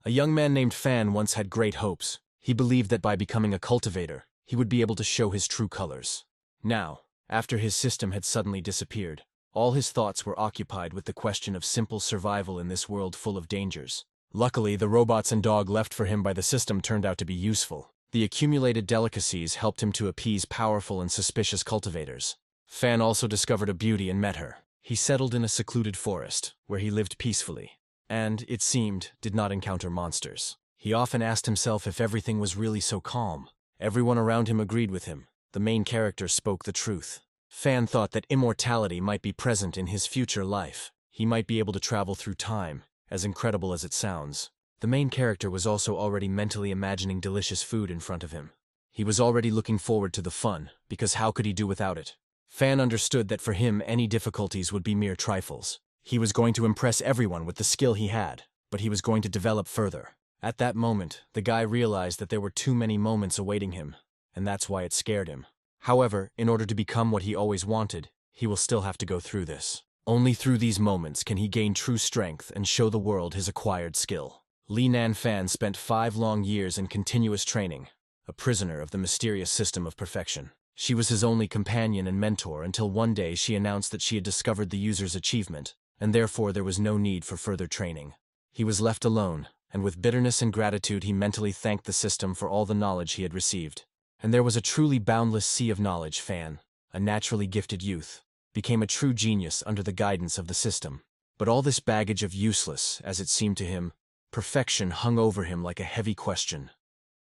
A young man named Fan once had great hopes. He believed that by becoming a cultivator, he would be able to show his true colors. Now, after his system had suddenly disappeared, all his thoughts were occupied with the question of simple survival in this world full of dangers. Luckily, the robots and dog left for him by the system turned out to be useful. The accumulated delicacies helped him to appease powerful and suspicious cultivators. Fan also discovered a beauty and met her. He settled in a secluded forest, where he lived peacefully, and, it seemed, did not encounter monsters. He often asked himself if everything was really so calm. Everyone around him agreed with him. The main character spoke the truth. Fan thought that immortality might be present in his future life. He might be able to travel through time, as incredible as it sounds. The main character was also already mentally imagining delicious food in front of him. He was already looking forward to the fun, because how could he do without it? Fan understood that for him any difficulties would be mere trifles. He was going to impress everyone with the skill he had, but he was going to develop further. At that moment, the guy realized that there were too many moments awaiting him, and that's why it scared him. However, in order to become what he always wanted, he will still have to go through this. Only through these moments can he gain true strength and show the world his acquired skill. Li Nan Fan spent 5 long years in continuous training, a prisoner of the mysterious system of perfection. She was his only companion and mentor until one day she announced that she had discovered the user's achievement, and therefore there was no need for further training. He was left alone, and with bitterness and gratitude he mentally thanked the system for all the knowledge he had received. And there was a truly boundless sea of knowledge. Fan, a naturally gifted youth, became a true genius under the guidance of the system. But all this baggage of useless, as it seemed to him, perfection hung over him like a heavy question.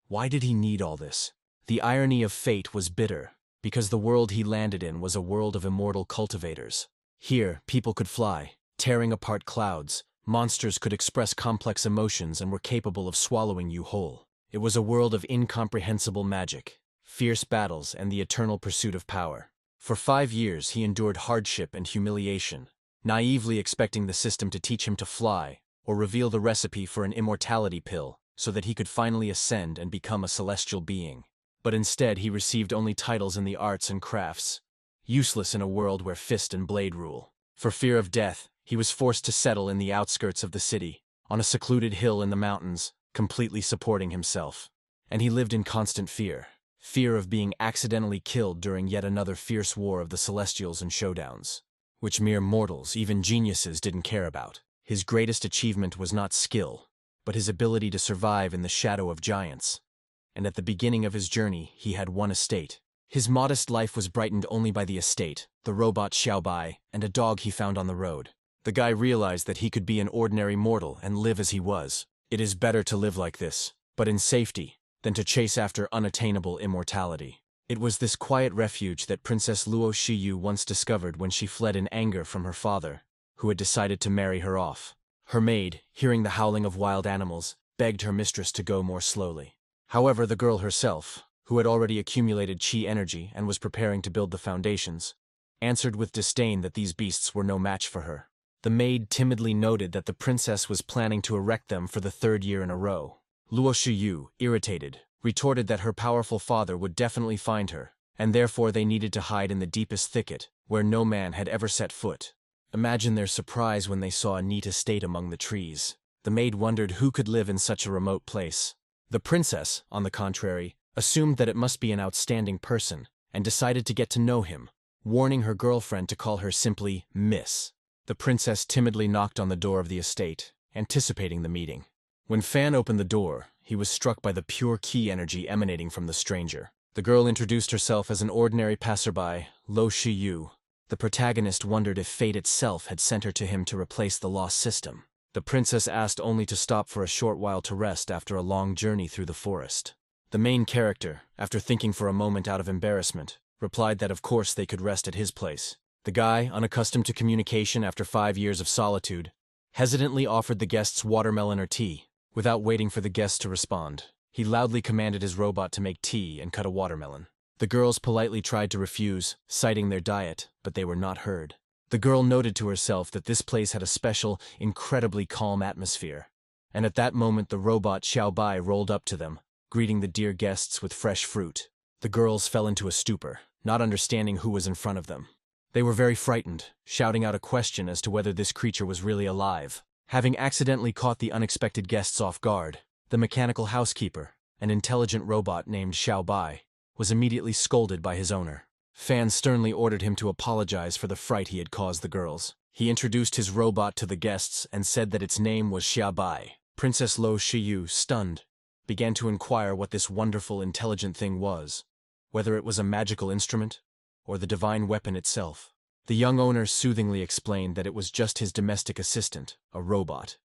Why did he need all this? The irony of fate was bitter, because the world he landed in was a world of immortal cultivators. Here, people could fly, tearing apart clouds, monsters could express complex emotions and were capable of swallowing you whole. It was a world of incomprehensible magic, fierce battles, and the eternal pursuit of power. For 5 years he endured hardship and humiliation, naively expecting the system to teach him to fly, or reveal the recipe for an immortality pill, so that he could finally ascend and become a celestial being. But instead he received only titles in the arts and crafts, useless in a world where fist and blade rule. For fear of death, he was forced to settle in the outskirts of the city, on a secluded hill in the mountains, completely supporting himself. And he lived in constant fear of being accidentally killed during yet another fierce war of the Celestials and showdowns, which mere mortals, even geniuses, didn't care about. His greatest achievement was not skill, but his ability to survive in the shadow of giants. And at the beginning of his journey, he had one estate. His modest life was brightened only by the estate, the robot Xiaobai, and a dog he found on the road. The guy realized that he could be an ordinary mortal and live as he was. It is better to live like this, but in safety, than to chase after unattainable immortality. It was this quiet refuge that Princess Lu Shuyu once discovered when she fled in anger from her father, who had decided to marry her off. Her maid, hearing the howling of wild animals, begged her mistress to go more slowly. However, the girl herself, who had already accumulated chi energy and was preparing to build the foundations, answered with disdain that these beasts were no match for her. The maid timidly noted that the princess was planning to erect them for the 3rd year in a row. Lu Shuyu, irritated, retorted that her powerful father would definitely find her, and therefore they needed to hide in the deepest thicket, where no man had ever set foot. Imagine their surprise when they saw a neat estate among the trees. The maid wondered who could live in such a remote place. The princess, on the contrary, assumed that it must be an outstanding person, and decided to get to know him, warning her girlfriend to call her simply Miss. The princess timidly knocked on the door of the estate, anticipating the meeting. When Fan opened the door, he was struck by the pure ki energy emanating from the stranger. The girl introduced herself as an ordinary passerby, Lu Shuyu. The protagonist wondered if fate itself had sent her to him to replace the lost system. The princess asked only to stop for a short while to rest after a long journey through the forest. The main character, after thinking for a moment out of embarrassment, replied that of course they could rest at his place. The guy, unaccustomed to communication after 5 years of solitude, hesitantly offered the guests watermelon or tea. Without waiting for the guests to respond, he loudly commanded his robot to make tea and cut a watermelon. The girls politely tried to refuse, citing their diet, but they were not heard. The girl noted to herself that this place had a special, incredibly calm atmosphere, and at that moment the robot Xiaobai rolled up to them, greeting the dear guests with fresh fruit. The girls fell into a stupor, not understanding who was in front of them. They were very frightened, shouting out a question as to whether this creature was really alive. Having accidentally caught the unexpected guests off guard, the mechanical housekeeper, an intelligent robot named Xiao Bai, was immediately scolded by his owner. Fan sternly ordered him to apologize for the fright he had caused the girls. He introduced his robot to the guests and said that its name was Xiao Bai. Princess Lu Shuyu, stunned, began to inquire what this wonderful, intelligent thing was, whether it was a magical instrument or the divine weapon itself. The young owner soothingly explained that it was just his domestic assistant, a robot,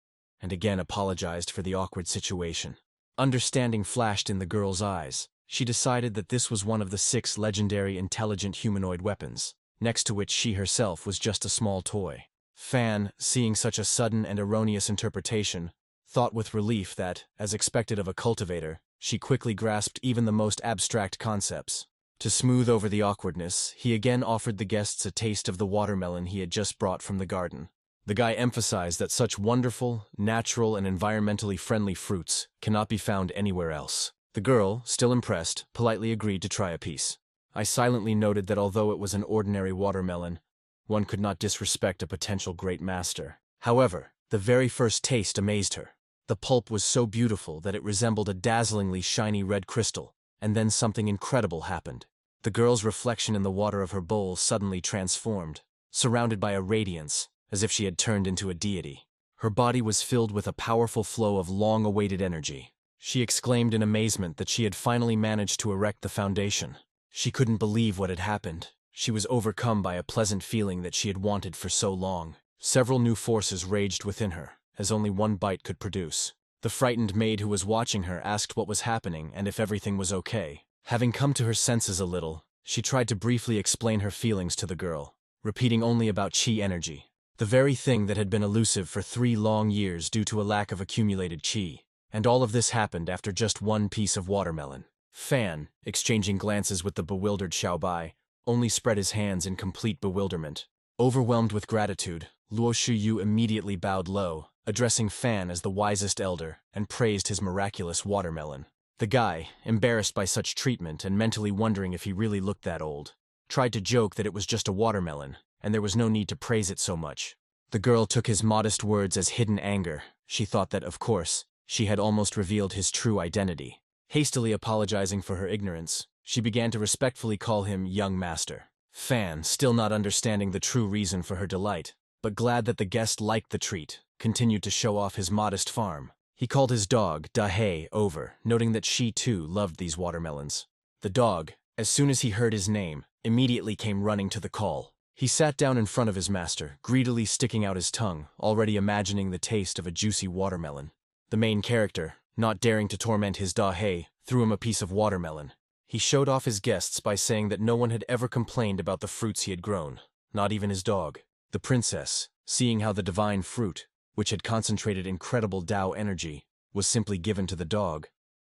and again apologized for the awkward situation. Understanding flashed in the girl's eyes. She decided that this was one of the 6 legendary intelligent humanoid weapons, next to which she herself was just a small toy. Fan, seeing such a sudden and erroneous interpretation, thought with relief that, as expected of a cultivator, she quickly grasped even the most abstract concepts. To smooth over the awkwardness, he again offered the guests a taste of the watermelon he had just brought from the garden. The guy emphasized that such wonderful, natural, and environmentally friendly fruits cannot be found anywhere else. The girl, still impressed, politely agreed to try a piece. I silently noted that although it was an ordinary watermelon, one could not disrespect a potential great master. However, the very first taste amazed her. The pulp was so beautiful that it resembled a dazzlingly shiny red crystal, and then something incredible happened. The girl's reflection in the water of her bowl suddenly transformed, surrounded by a radiance, as if she had turned into a deity. Her body was filled with a powerful flow of long-awaited energy. She exclaimed in amazement that she had finally managed to erect the foundation. She couldn't believe what had happened. She was overcome by a pleasant feeling that she had wanted for so long. Several new forces raged within her, as only one bite could produce. The frightened maid who was watching her asked what was happening and if everything was okay. Having come to her senses a little, she tried to briefly explain her feelings to the girl, repeating only about chi energy, the very thing that had been elusive for 3 long years due to a lack of accumulated chi. And all of this happened after just one piece of watermelon. Fan, exchanging glances with the bewildered Xiao Bai, only spread his hands in complete bewilderment. Overwhelmed with gratitude, Lu Shuyu immediately bowed low, addressing Fan as the wisest elder, and praised his miraculous watermelon. The guy, embarrassed by such treatment and mentally wondering if he really looked that old, tried to joke that it was just a watermelon, and there was no need to praise it so much. The girl took his modest words as hidden anger. She thought that, of course, she had almost revealed his true identity. Hastily apologizing for her ignorance, she began to respectfully call him young master. Fan, still not understanding the true reason for her delight, but glad that the guest liked the treat, continued to show off his modest farm. He called his dog, Daji, over, noting that she too loved these watermelons. The dog, as soon as he heard his name, immediately came running to the call. He sat down in front of his master, greedily sticking out his tongue, already imagining the taste of a juicy watermelon. The main character, not daring to torment his Daji, threw him a piece of watermelon. He showed off his guests by saying that no one had ever complained about the fruits he had grown, not even his dog. The princess, seeing how the divine fruit, which had concentrated incredible Tao energy, was simply given to the dog,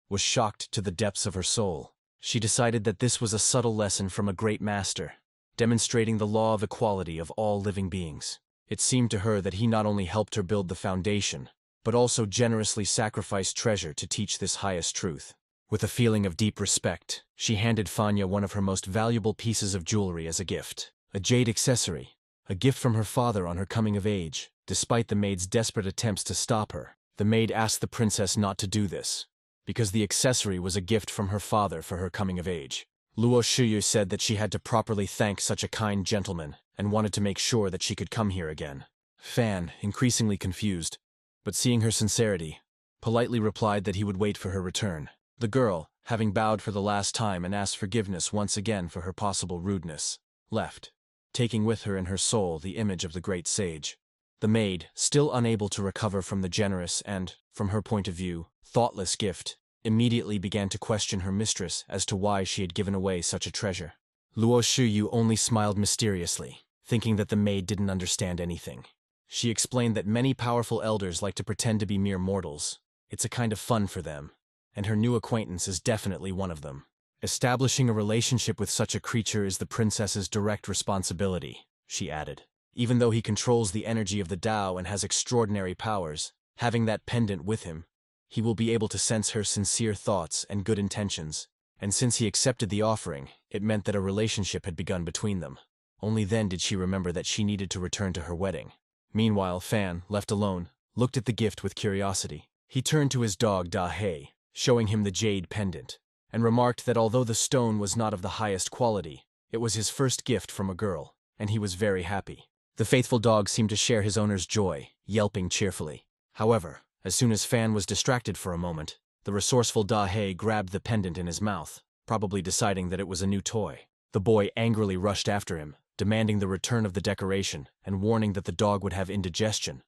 was shocked to the depths of her soul. She decided that this was a subtle lesson from a great master, demonstrating the law of equality of all living beings. It seemed to her that he not only helped her build the foundation, but also generously sacrificed treasure to teach this highest truth. With a feeling of deep respect, she handed Fanya one of her most valuable pieces of jewelry as a gift, a jade accessory, a gift from her father on her coming of age. Despite the maid's desperate attempts to stop her, the maid asked the princess not to do this, because the accessory was a gift from her father for her coming of age. Lu Shuyu said that she had to properly thank such a kind gentleman and wanted to make sure that she could come here again. Fan, increasingly confused, but seeing her sincerity, politely replied that he would wait for her return. The girl, having bowed for the last time and asked forgiveness once again for her possible rudeness, left, taking with her in her soul the image of the great sage. The maid, still unable to recover from the generous and, from her point of view, thoughtless gift, immediately began to question her mistress as to why she had given away such a treasure. Lu Shuyu only smiled mysteriously, thinking that the maid didn't understand anything. She explained that many powerful elders like to pretend to be mere mortals. It's a kind of fun for them, and her new acquaintance is definitely one of them. Establishing a relationship with such a creature is the princess's direct responsibility, she added. Even though he controls the energy of the Tao and has extraordinary powers, having that pendant with him, he will be able to sense her sincere thoughts and good intentions, and since he accepted the offering, it meant that a relationship had begun between them. Only then did she remember that she needed to return to her wedding. Meanwhile, Fan, left alone, looked at the gift with curiosity. He turned to his dog Daji, showing him the jade pendant, and remarked that although the stone was not of the highest quality, it was his first gift from a girl, and he was very happy. The faithful dog seemed to share his owner's joy, yelping cheerfully. However, as soon as Fan was distracted for a moment, the resourceful Daji grabbed the pendant in his mouth, probably deciding that it was a new toy. The boy angrily rushed after him, demanding the return of the decoration and warning that the dog would have indigestion.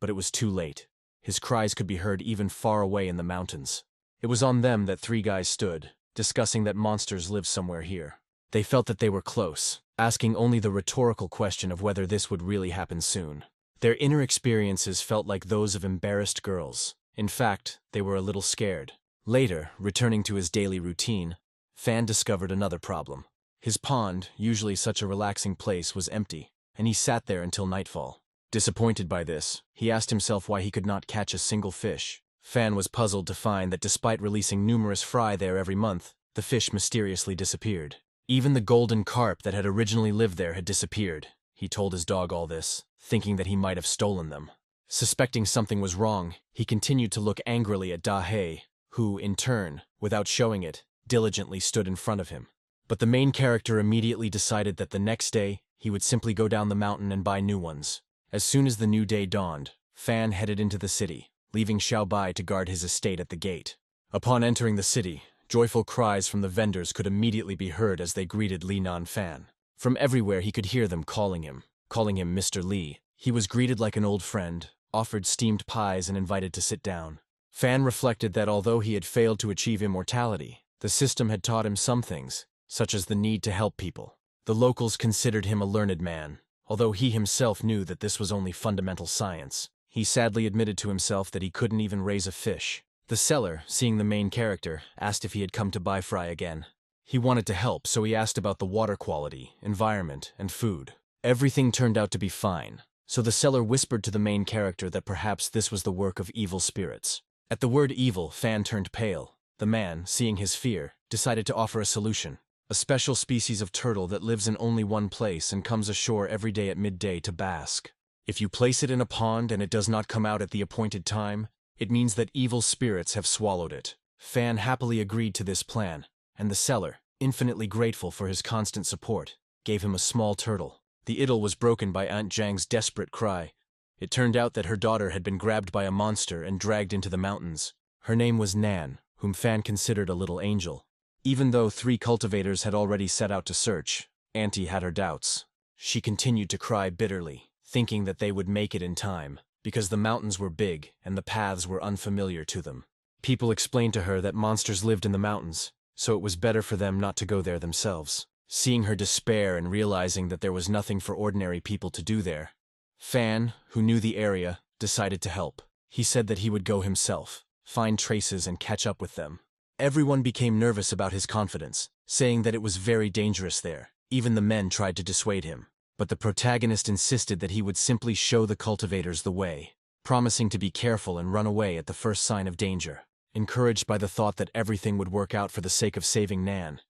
But it was too late. His cries could be heard even far away in the mountains. It was on them that three guys stood, discussing that monsters lived somewhere here. They felt that they were close, asking only the rhetorical question of whether this would really happen soon. Their inner experiences felt like those of embarrassed girls. In fact, they were a little scared. Later, returning to his daily routine, Fan discovered another problem. His pond, usually such a relaxing place, was empty, and he sat there until nightfall. Disappointed by this, he asked himself why he could not catch a single fish. Fan was puzzled to find that despite releasing numerous fry there every month, the fish mysteriously disappeared. Even the golden carp that had originally lived there had disappeared. He told his dog all this, thinking that he might have stolen them. Suspecting something was wrong, he continued to look angrily at Daji, who, in turn, without showing it, diligently stood in front of him. But the main character immediately decided that the next day, he would simply go down the mountain and buy new ones. As soon as the new day dawned, Fan headed into the city, leaving Xiaobai to guard his estate at the gate. Upon entering the city, joyful cries from the vendors could immediately be heard as they greeted Li Nan Fan. From everywhere he could hear them calling him Mr. Li. He was greeted like an old friend, offered steamed pies and invited to sit down. Fan reflected that although he had failed to achieve immortality, the system had taught him some things, such as the need to help people. The locals considered him a learned man, although he himself knew that this was only fundamental science. He sadly admitted to himself that he couldn't even raise a fish. The seller, seeing the main character, asked if he had come to buy fry again. He wanted to help, so he asked about the water quality, environment, and food. Everything turned out to be fine, so the seller whispered to the main character that perhaps this was the work of evil spirits. At the word evil, Fan turned pale. The man, seeing his fear, decided to offer a solution. A special species of turtle that lives in only one place and comes ashore every day at midday to bask. If you place it in a pond and it does not come out at the appointed time, it means that evil spirits have swallowed it. Fan happily agreed to this plan, and the seller, infinitely grateful for his constant support, gave him a small turtle. The idyll was broken by Aunt Zhang's desperate cry. It turned out that her daughter had been grabbed by a monster and dragged into the mountains. Her name was Nan, whom Fan considered a little angel. Even though 3 cultivators had already set out to search, Auntie had her doubts. She continued to cry bitterly, thinking that they would make it in time, because the mountains were big and the paths were unfamiliar to them. People explained to her that monsters lived in the mountains, so it was better for them not to go there themselves. Seeing her despair and realizing that there was nothing for ordinary people to do there, Fan, who knew the area, decided to help. He said that he would go himself, find traces and catch up with them. Everyone became nervous about his confidence, saying that it was very dangerous there. Even the men tried to dissuade him. But the protagonist insisted that he would simply show the cultivators the way, promising to be careful and run away at the first sign of danger. Encouraged by the thought that everything would work out for the sake of saving Nan,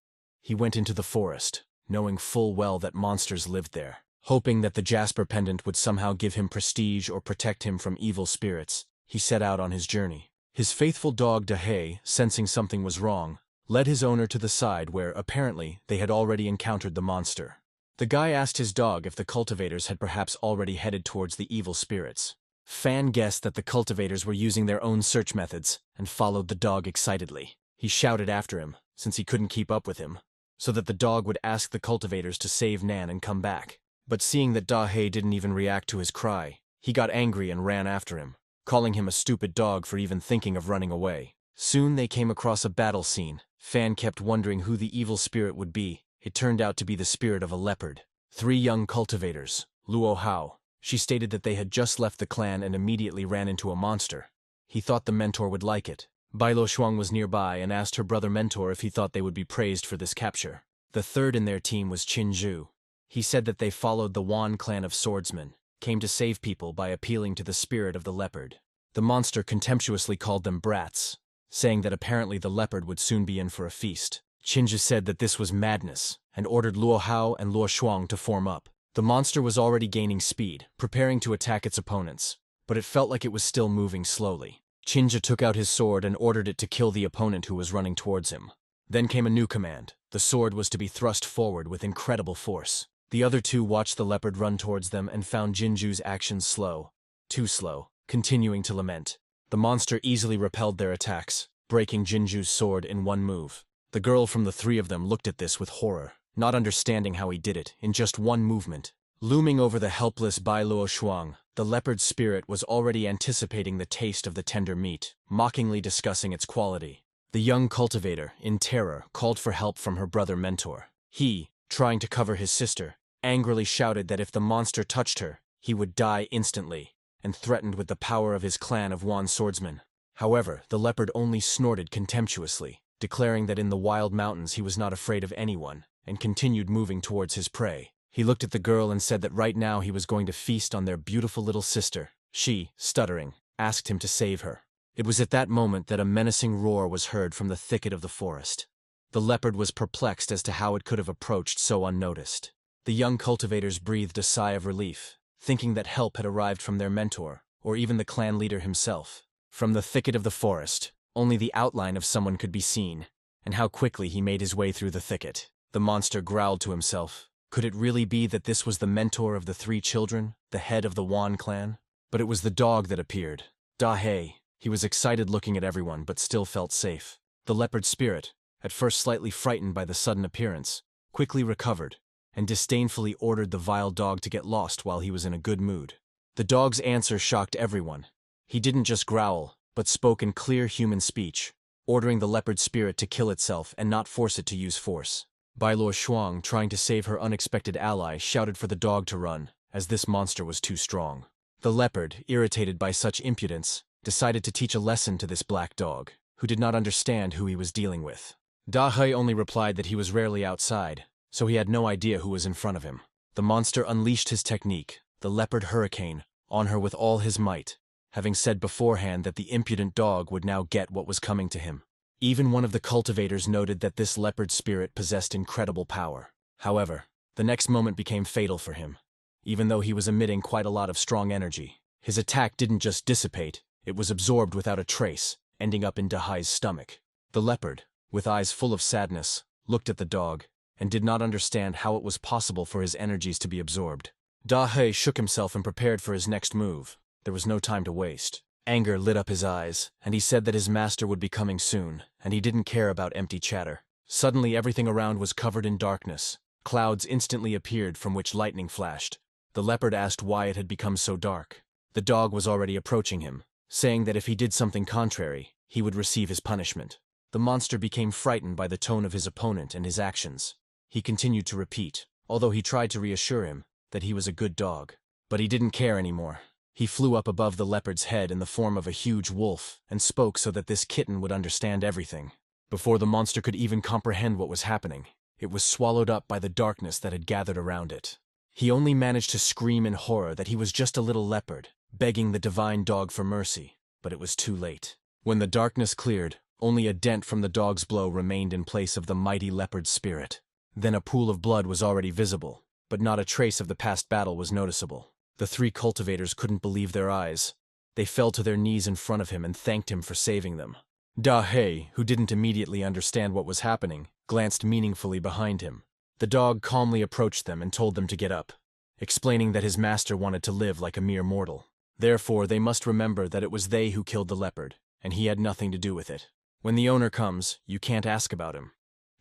he went into the forest, knowing full well that monsters lived there. Hoping that the jasper pendant would somehow give him prestige or protect him from evil spirits, he set out on his journey. His faithful dog Daji, sensing something was wrong, led his owner to the side where, apparently, they had already encountered the monster. The guy asked his dog if the cultivators had perhaps already headed towards the evil spirits. Fan guessed that the cultivators were using their own search methods and followed the dog excitedly. He shouted after him, since he couldn't keep up with him, so that the dog would ask the cultivators to save Nan and come back. But seeing that Daji didn't even react to his cry, he got angry and ran after him, calling him a stupid dog for even thinking of running away. Soon they came across a battle scene. Fan kept wondering who the evil spirit would be. It turned out to be the spirit of a leopard. 3 young cultivators, Luo Hao. She stated that they had just left the clan and immediately ran into a monster. He thought the mentor would like it. Bai Lo Shuang was nearby and asked her brother mentor if he thought they would be praised for this capture. The third in their team was Qin Zhu. He said that they followed the Wan clan of swordsmen, came to save people by appealing to the spirit of the leopard. The monster contemptuously called them brats, saying that apparently the leopard would soon be in for a feast. Qinzhi said that this was madness, and ordered Luo Hao and Luo Shuang to form up. The monster was already gaining speed, preparing to attack its opponents. but it felt like it was still moving slowly. Chinja took out his sword and ordered it to kill the opponent who was running towards him. Then came a new command. The sword was to be thrust forward with incredible force. The other two watched the leopard run towards them and found Jinju's actions slow. Too slow, continuing to lament. The monster easily repelled their attacks, breaking Jinju's sword in one move. The girl from the three of them looked at this with horror, not understanding how he did it in just one movement. Looming over the helpless Bai Luo Shuang, the leopard spirit was already anticipating the taste of the tender meat, mockingly discussing its quality. The young cultivator, in terror, called for help from her brother mentor. He, trying to cover his sister, angrily shouted that if the monster touched her, he would die instantly, and threatened with the power of his clan of Wan swordsmen. However, the leopard only snorted contemptuously, declaring that in the wild mountains he was not afraid of anyone, and continued moving towards his prey. He looked at the girl and said that right now he was going to feast on their beautiful little sister. She, stuttering, asked him to save her. It was at that moment that a menacing roar was heard from the thicket of the forest. The leopard was perplexed as to how it could have approached so unnoticed. The young cultivators breathed a sigh of relief, thinking that help had arrived from their mentor, or even the clan leader himself. From the thicket of the forest, only the outline of someone could be seen, and how quickly he made his way through the thicket. The monster growled to himself. Could it really be that this was the mentor of the three children, the head of the Wan clan? But it was the dog that appeared. Daji. He was excited looking at everyone, but still felt safe. The leopard spirit, at first slightly frightened by the sudden appearance, quickly recovered, and disdainfully ordered the vile dog to get lost while he was in a good mood. The dog's answer shocked everyone. He didn't just growl, but spoke in clear human speech, ordering the leopard spirit to kill itself and not force it to use force. Bai Luo Shuang, trying to save her unexpected ally, shouted for the dog to run, as this monster was too strong. The leopard, irritated by such impudence, decided to teach a lesson to this black dog, who did not understand who he was dealing with. Daji only replied that he was rarely outside, so he had no idea who was in front of him. The monster unleashed his technique, the leopard hurricane, on her with all his might, having said beforehand that the impudent dog would now get what was coming to him. Even one of the cultivators noted that this leopard spirit possessed incredible power. However, the next moment became fatal for him. Even though he was emitting quite a lot of strong energy, his attack didn't just dissipate, it was absorbed without a trace, ending up in Dahi's stomach. The leopard, with eyes full of sadness, looked at the dog, and did not understand how it was possible for his energies to be absorbed. Dahi shook himself and prepared for his next move. There was no time to waste. Anger lit up his eyes, and he said that his master would be coming soon, and he didn't care about empty chatter. Suddenly everything around was covered in darkness. Clouds instantly appeared from which lightning flashed. The leopard asked why it had become so dark. The dog was already approaching him, saying that if he did something contrary, he would receive his punishment. The monster became frightened by the tone of his opponent and his actions. He continued to repeat, although he tried to reassure him, that he was a good dog. But he didn't care anymore. He flew up above the leopard's head in the form of a huge wolf and spoke so that this kitten would understand everything. Before the monster could even comprehend what was happening, it was swallowed up by the darkness that had gathered around it. He only managed to scream in horror that he was just a little leopard, begging the divine dog for mercy, but it was too late. When the darkness cleared, only a dent from the dog's blow remained in place of the mighty leopard spirit. Then a pool of blood was already visible, but not a trace of the past battle was noticeable. The three cultivators couldn't believe their eyes. They fell to their knees in front of him and thanked him for saving them. Daji, who didn't immediately understand what was happening, glanced meaningfully behind him. The dog calmly approached them and told them to get up, explaining that his master wanted to live like a mere mortal. Therefore, they must remember that it was they who killed the leopard, and he had nothing to do with it. When the owner comes, you can't ask about him.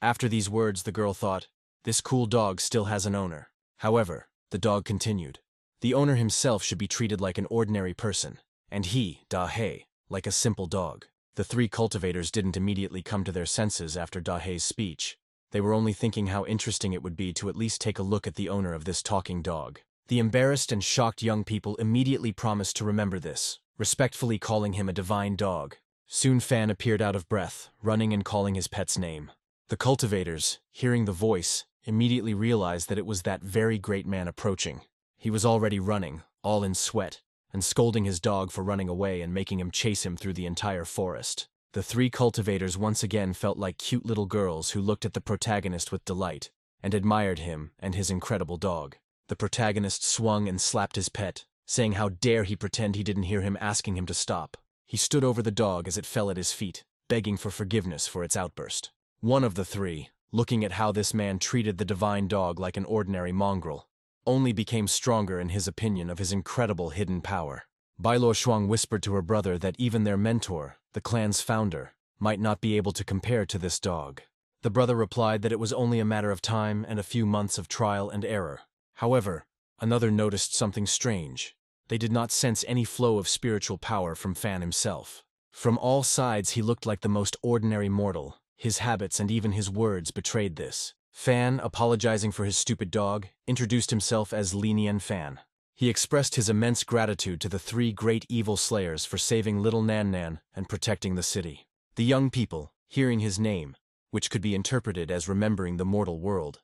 After these words, the girl thought, this cool dog still has an owner. However, the dog continued. The owner himself should be treated like an ordinary person, and he, Daji, like a simple dog. The three cultivators didn't immediately come to their senses after Dahe's speech. They were only thinking how interesting it would be to at least take a look at the owner of this talking dog. The embarrassed and shocked young people immediately promised to remember this, respectfully calling him a divine dog. Soon Fan appeared out of breath, running and calling his pet's name. The cultivators, hearing the voice, immediately realized that it was that very great man approaching. He was already running, all in sweat, and scolding his dog for running away and making him chase him through the entire forest. The three cultivators once again felt like cute little girls who looked at the protagonist with delight and admired him and his incredible dog. The protagonist swung and slapped his pet, saying how dare he pretend he didn't hear him asking him to stop. He stood over the dog as it fell at his feet, begging for forgiveness for its outburst. One of the three, looking at how this man treated the divine dog like an ordinary mongrel, only became stronger in his opinion of his incredible hidden power. Bai Luoshuang whispered to her brother that even their mentor, the clan's founder, might not be able to compare to this dog. The brother replied that it was only a matter of time and a few months of trial and error. However, another noticed something strange. They did not sense any flow of spiritual power from Fan himself. From all sides he looked like the most ordinary mortal. His habits and even his words betrayed this. Fan, apologizing for his stupid dog, introduced himself as Li Nian Fan. He expressed his immense gratitude to the three great evil slayers for saving little Nan Nan and protecting the city. The young people, hearing his name, which could be interpreted as remembering the mortal world,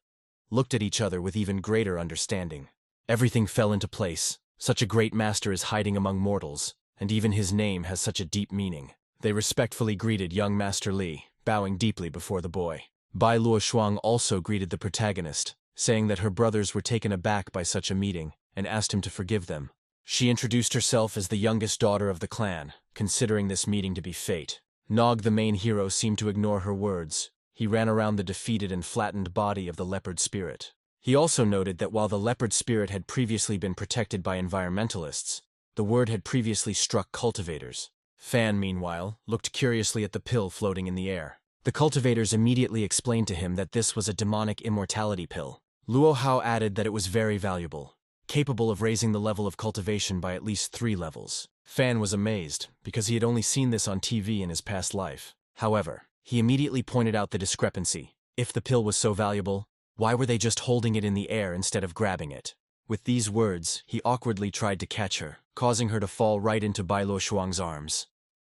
looked at each other with even greater understanding. Everything fell into place. Such a great master is hiding among mortals, and even his name has such a deep meaning. They respectfully greeted young Master Li, bowing deeply before the boy. Bai Luoshuang also greeted the protagonist, saying that her brothers were taken aback by such a meeting and asked him to forgive them. She introduced herself as the youngest daughter of the clan, considering this meeting to be fate. Nog, the main hero, seemed to ignore her words. He ran around the defeated and flattened body of the leopard spirit. He also noted that while the leopard spirit had previously been protected by environmentalists, the word had previously struck cultivators. Fan, meanwhile, looked curiously at the pill floating in the air. The cultivators immediately explained to him that this was a demonic immortality pill. Luo Hao added that it was very valuable, capable of raising the level of cultivation by at least 3 levels. Fan was amazed, because he had only seen this on TV in his past life. However, he immediately pointed out the discrepancy. If the pill was so valuable, why were they just holding it in the air instead of grabbing it? With these words, he awkwardly tried to catch her, causing her to fall right into Bai Luoshuang's arms.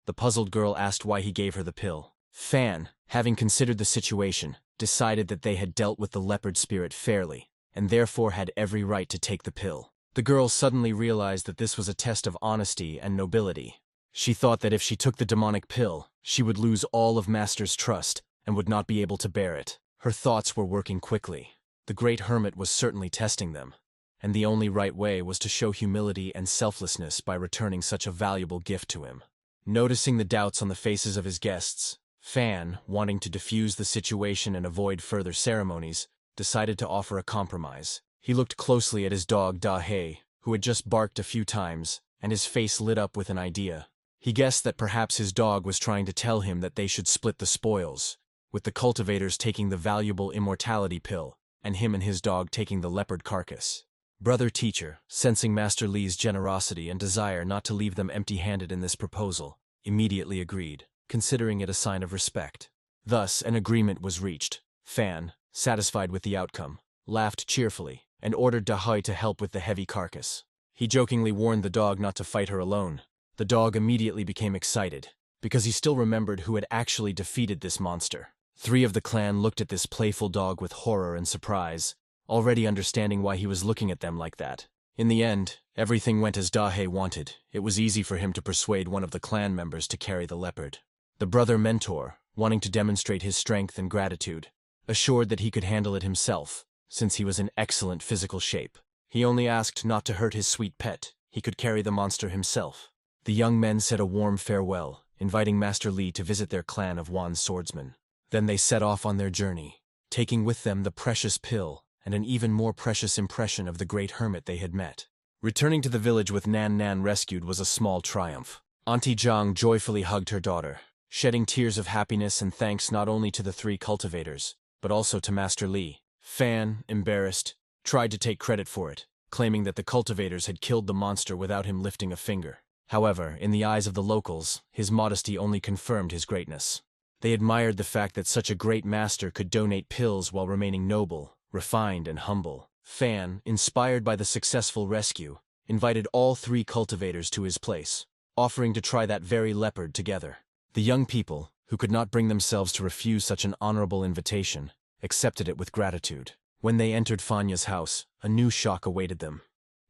The puzzled girl asked why he gave her the pill. Fan, having considered the situation, decided that they had dealt with the leopard spirit fairly, and therefore had every right to take the pill. The girl suddenly realized that this was a test of honesty and nobility. She thought that if she took the demonic pill, she would lose all of Master's trust and would not be able to bear it. Her thoughts were working quickly. The great hermit was certainly testing them, and the only right way was to show humility and selflessness by returning such a valuable gift to him. Noticing the doubts on the faces of his guests, Fan, wanting to defuse the situation and avoid further ceremonies, decided to offer a compromise. He looked closely at his dog Daji, who had just barked a few times, and his face lit up with an idea. He guessed that perhaps his dog was trying to tell him that they should split the spoils, with the cultivators taking the valuable immortality pill, and him and his dog taking the leopard carcass. Brother Teacher, sensing Master Li's generosity and desire not to leave them empty-handed in this proposal, immediately agreed, considering it a sign of respect. Thus, an agreement was reached. Fan, satisfied with the outcome, laughed cheerfully, and ordered Daji to help with the heavy carcass. He jokingly warned the dog not to fight her alone. The dog immediately became excited, because he still remembered who had actually defeated this monster. 3 of the clan looked at this playful dog with horror and surprise, already understanding why he was looking at them like that. In the end, everything went as Daji wanted. It was easy for him to persuade one of the clan members to carry the leopard. The brother mentor, wanting to demonstrate his strength and gratitude, assured that he could handle it himself, since he was in excellent physical shape. He only asked not to hurt his sweet pet. He could carry the monster himself. The young men said a warm farewell, inviting Master Li to visit their clan of Wan swordsmen. Then they set off on their journey, taking with them the precious pill and an even more precious impression of the great hermit they had met. Returning to the village with Nan Nan rescued was a small triumph. Auntie Zhang joyfully hugged her daughter, shedding tears of happiness and thanks not only to the 3 cultivators, but also to Master Li. Fan, embarrassed, tried to take credit for it, claiming that the cultivators had killed the monster without him lifting a finger. However, in the eyes of the locals, his modesty only confirmed his greatness. They admired the fact that such a great master could donate pills while remaining noble, refined, and humble. Fan, inspired by the successful rescue, invited all 3 cultivators to his place, offering to try that very leopard together. The young people, who could not bring themselves to refuse such an honorable invitation, accepted it with gratitude. When they entered Fanya's house, a new shock awaited them.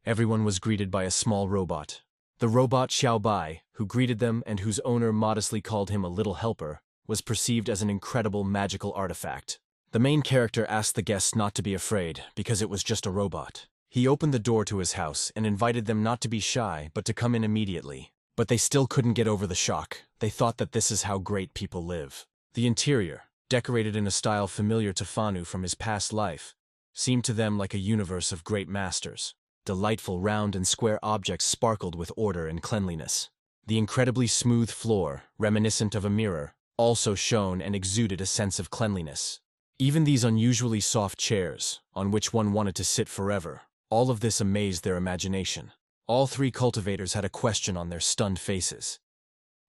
Everyone was greeted by a small robot. The robot Xiaobai, who greeted them and whose owner modestly called him a little helper, was perceived as an incredible magical artifact. The main character asked the guests not to be afraid, because it was just a robot. He opened the door to his house and invited them not to be shy but to come in immediately. But they still couldn't get over the shock. They thought that this is how great people live. The interior, decorated in a style familiar to Fanu from his past life, seemed to them like a universe of great masters. Delightful round and square objects sparkled with order and cleanliness. The incredibly smooth floor, reminiscent of a mirror, also shone and exuded a sense of cleanliness. Even these unusually soft chairs, on which one wanted to sit forever, all of this amazed their imagination. All three cultivators had a question on their stunned faces.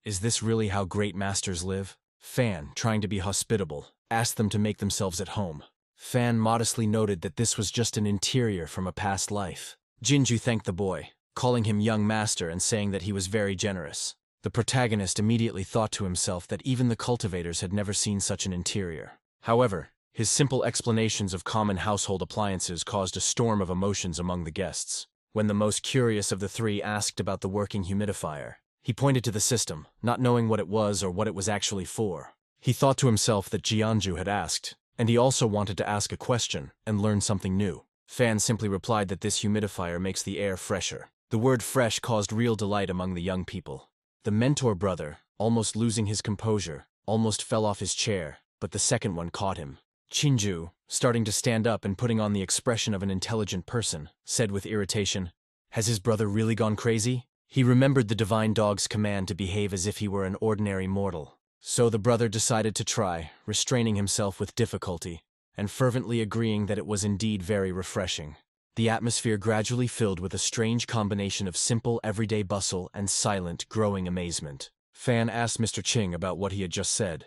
Is this really how great masters live? Fan, trying to be hospitable, asked them to make themselves at home. Fan modestly noted that this was just an interior from a past life. Jinju thanked the boy, calling him young master and saying that he was very generous. The protagonist immediately thought to himself that even the cultivators had never seen such an interior. However, his simple explanations of common household appliances caused a storm of emotions among the guests. When the most curious of the three asked about the working humidifier, he pointed to the system, not knowing what it was or what it was actually for. He thought to himself that Jianju had asked, and he also wanted to ask a question and learn something new. Fan simply replied that this humidifier makes the air fresher. The word fresh caused real delight among the young people. The mentor brother, almost losing his composure, almost fell off his chair, but the second one caught him. Chinju, starting to stand up and putting on the expression of an intelligent person, said with irritation, "Has his brother really gone crazy?" He remembered the divine dog's command to behave as if he were an ordinary mortal. So the brother decided to try, restraining himself with difficulty, and fervently agreeing that it was indeed very refreshing. The atmosphere gradually filled with a strange combination of simple everyday bustle and silent, growing amazement. Fan asked Mr. Ching about what he had just said,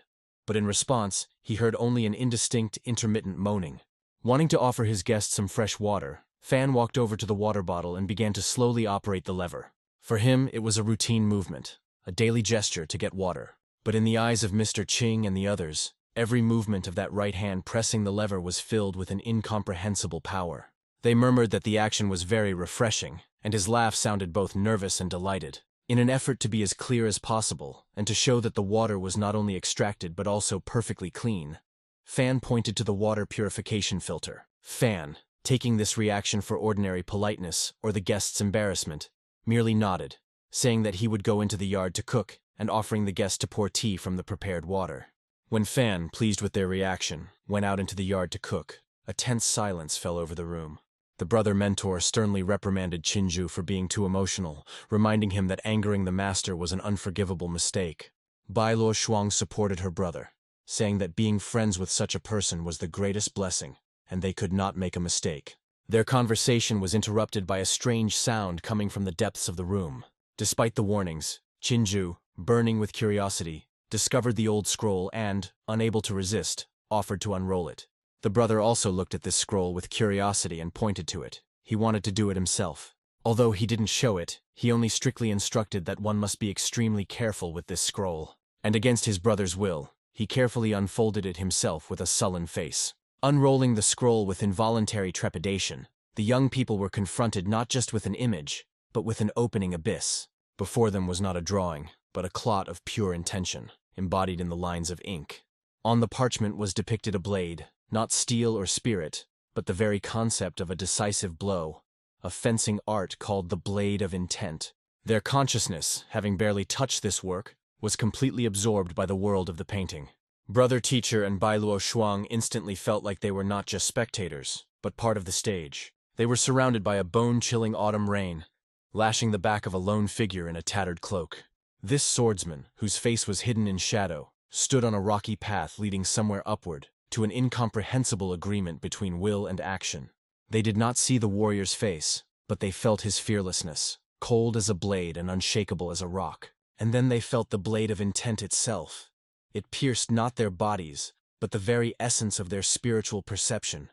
but in response, he heard only an indistinct, intermittent moaning. Wanting to offer his guest some fresh water, Fan walked over to the water bottle and began to slowly operate the lever. For him, it was a routine movement, a daily gesture to get water. But in the eyes of Mr. Ching and the others, every movement of that right hand pressing the lever was filled with an incomprehensible power. They murmured that the action was very refreshing, and his laugh sounded both nervous and delighted. In an effort to be as clear as possible, and to show that the water was not only extracted but also perfectly clean, Fan pointed to the water purification filter. Fan, taking this reaction for ordinary politeness or the guest's embarrassment, merely nodded, saying that he would go into the yard to cook, and offering the guest to pour tea from the prepared water. When Fan, pleased with their reaction, went out into the yard to cook, a tense silence fell over the room. The brother mentor sternly reprimanded Chinju for being too emotional, reminding him that angering the master was an unforgivable mistake. Bai Luo Shuang supported her brother, saying that being friends with such a person was the greatest blessing, and they could not make a mistake. Their conversation was interrupted by a strange sound coming from the depths of the room. Despite the warnings, Chinju, burning with curiosity, discovered the old scroll and, unable to resist, offered to unroll it. The brother also looked at this scroll with curiosity and pointed to it. He wanted to do it himself. Although he didn't show it, he only strictly instructed that one must be extremely careful with this scroll. And against his brother's will, he carefully unfolded it himself with a sullen face. Unrolling the scroll with involuntary trepidation, the young people were confronted not just with an image, but with an opening abyss. Before them was not a drawing, but a clot of pure intention, embodied in the lines of ink. On the parchment was depicted a blade, not steel or spirit, but the very concept of a decisive blow, a fencing art called the Blade of Intent. Their consciousness, having barely touched this work, was completely absorbed by the world of the painting. Brother Teacher and Bai Luo Shuang instantly felt like they were not just spectators, but part of the stage. They were surrounded by a bone-chilling autumn rain, lashing the back of a lone figure in a tattered cloak. This swordsman, whose face was hidden in shadow, stood on a rocky path leading somewhere upward, to an incomprehensible agreement between will and action. They did not see the warrior's face, but they felt his fearlessness, cold as a blade and unshakable as a rock. And then they felt the blade of intent itself. It pierced not their bodies, but the very essence of their spiritual perception,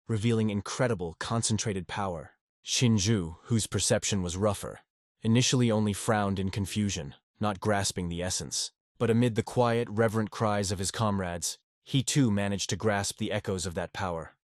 revealing incredible, concentrated power. Shinju, whose perception was rougher, initially only frowned in confusion, not grasping the essence. But amid the quiet, reverent cries of his comrades, he too managed to grasp the echoes of that power,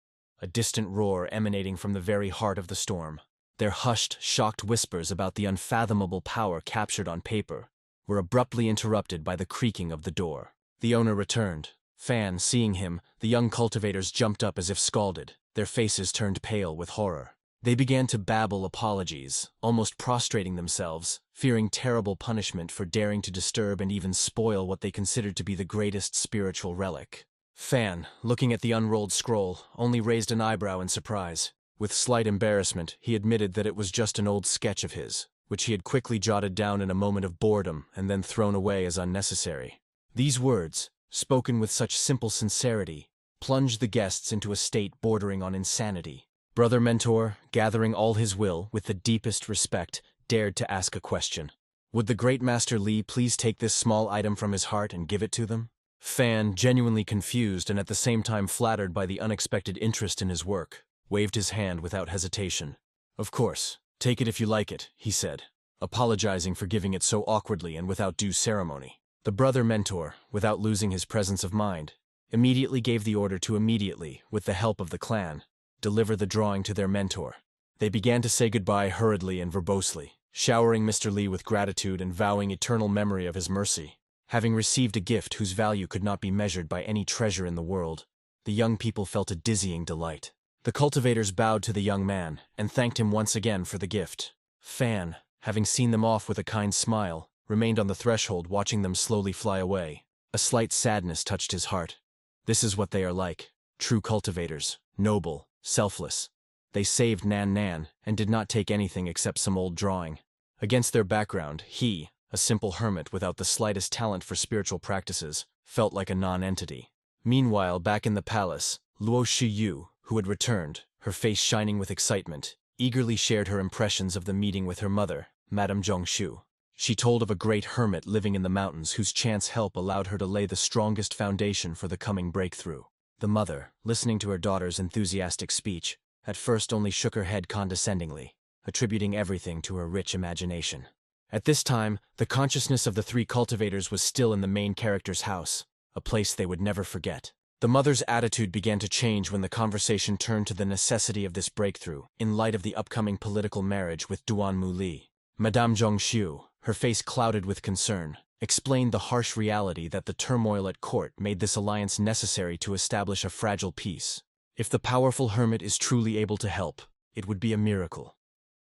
a distant roar emanating from the very heart of the storm. Their hushed, shocked whispers about the unfathomable power captured on paper were abruptly interrupted by the creaking of the door. The owner returned. Fan, seeing him, the young cultivators jumped up as if scalded, their faces turned pale with horror. They began to babble apologies, almost prostrating themselves, fearing terrible punishment for daring to disturb and even spoil what they considered to be the greatest spiritual relic. Fan, looking at the unrolled scroll, only raised an eyebrow in surprise. With slight embarrassment, he admitted that it was just an old sketch of his, which he had quickly jotted down in a moment of boredom and then thrown away as unnecessary. These words, spoken with such simple sincerity, plunged the guests into a state bordering on insanity. Brother Mentor, gathering all his will with the deepest respect, dared to ask a question. Would the great Master Li please take this small item from his heart and give it to them? Fan, genuinely confused and at the same time flattered by the unexpected interest in his work, waved his hand without hesitation. Of course, take it if you like it, he said, apologizing for giving it so awkwardly and without due ceremony. The brother Mentor, without losing his presence of mind, immediately gave the order to immediately, with the help of the clan, deliver the drawing to their mentor. They began to say goodbye hurriedly and verbosely, showering Mr. Li with gratitude and vowing eternal memory of his mercy. Having received a gift whose value could not be measured by any treasure in the world, the young people felt a dizzying delight. The cultivators bowed to the young man and thanked him once again for the gift. Fan, having seen them off with a kind smile, remained on the threshold watching them slowly fly away. A slight sadness touched his heart. This is what they are like, true cultivators, noble, selfless. They saved Nan Nan and did not take anything except some old drawing. Against their background, he, a simple hermit without the slightest talent for spiritual practices, felt like a non-entity. Meanwhile, back in the palace, Lu Shuyu, who had returned, her face shining with excitement, eagerly shared her impressions of the meeting with her mother, Madame Zhongshu. She told of a great hermit living in the mountains whose chance help allowed her to lay the strongest foundation for the coming breakthrough. The mother, listening to her daughter's enthusiastic speech, at first only shook her head condescendingly, attributing everything to her rich imagination. At this time, the consciousness of the three cultivators was still in the main character's house, a place they would never forget. The mother's attitude began to change when the conversation turned to the necessity of this breakthrough, in light of the upcoming political marriage with Duanmu Li. Madame Zhongshu, her face clouded with concern, explained the harsh reality that the turmoil at court made this alliance necessary to establish a fragile peace. If the powerful hermit is truly able to help, it would be a miracle.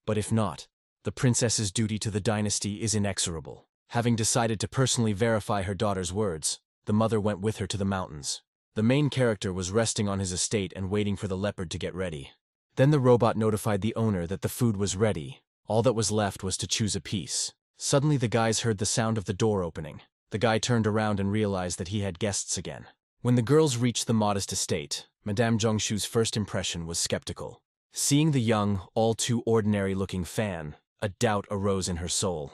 But if not, the princess's duty to the dynasty is inexorable. Having decided to personally verify her daughter's words, the mother went with her to the mountains. The main character was resting on his estate and waiting for the leopard to get ready. Then the robot notified the owner that the food was ready. All that was left was to choose a piece. Suddenly the guys heard the sound of the door opening. The guy turned around and realized that he had guests again. When the girls reached the modest estate, Madame Zhongshu's first impression was skeptical. Seeing the young, all-too-ordinary-looking Fan, a doubt arose in her soul.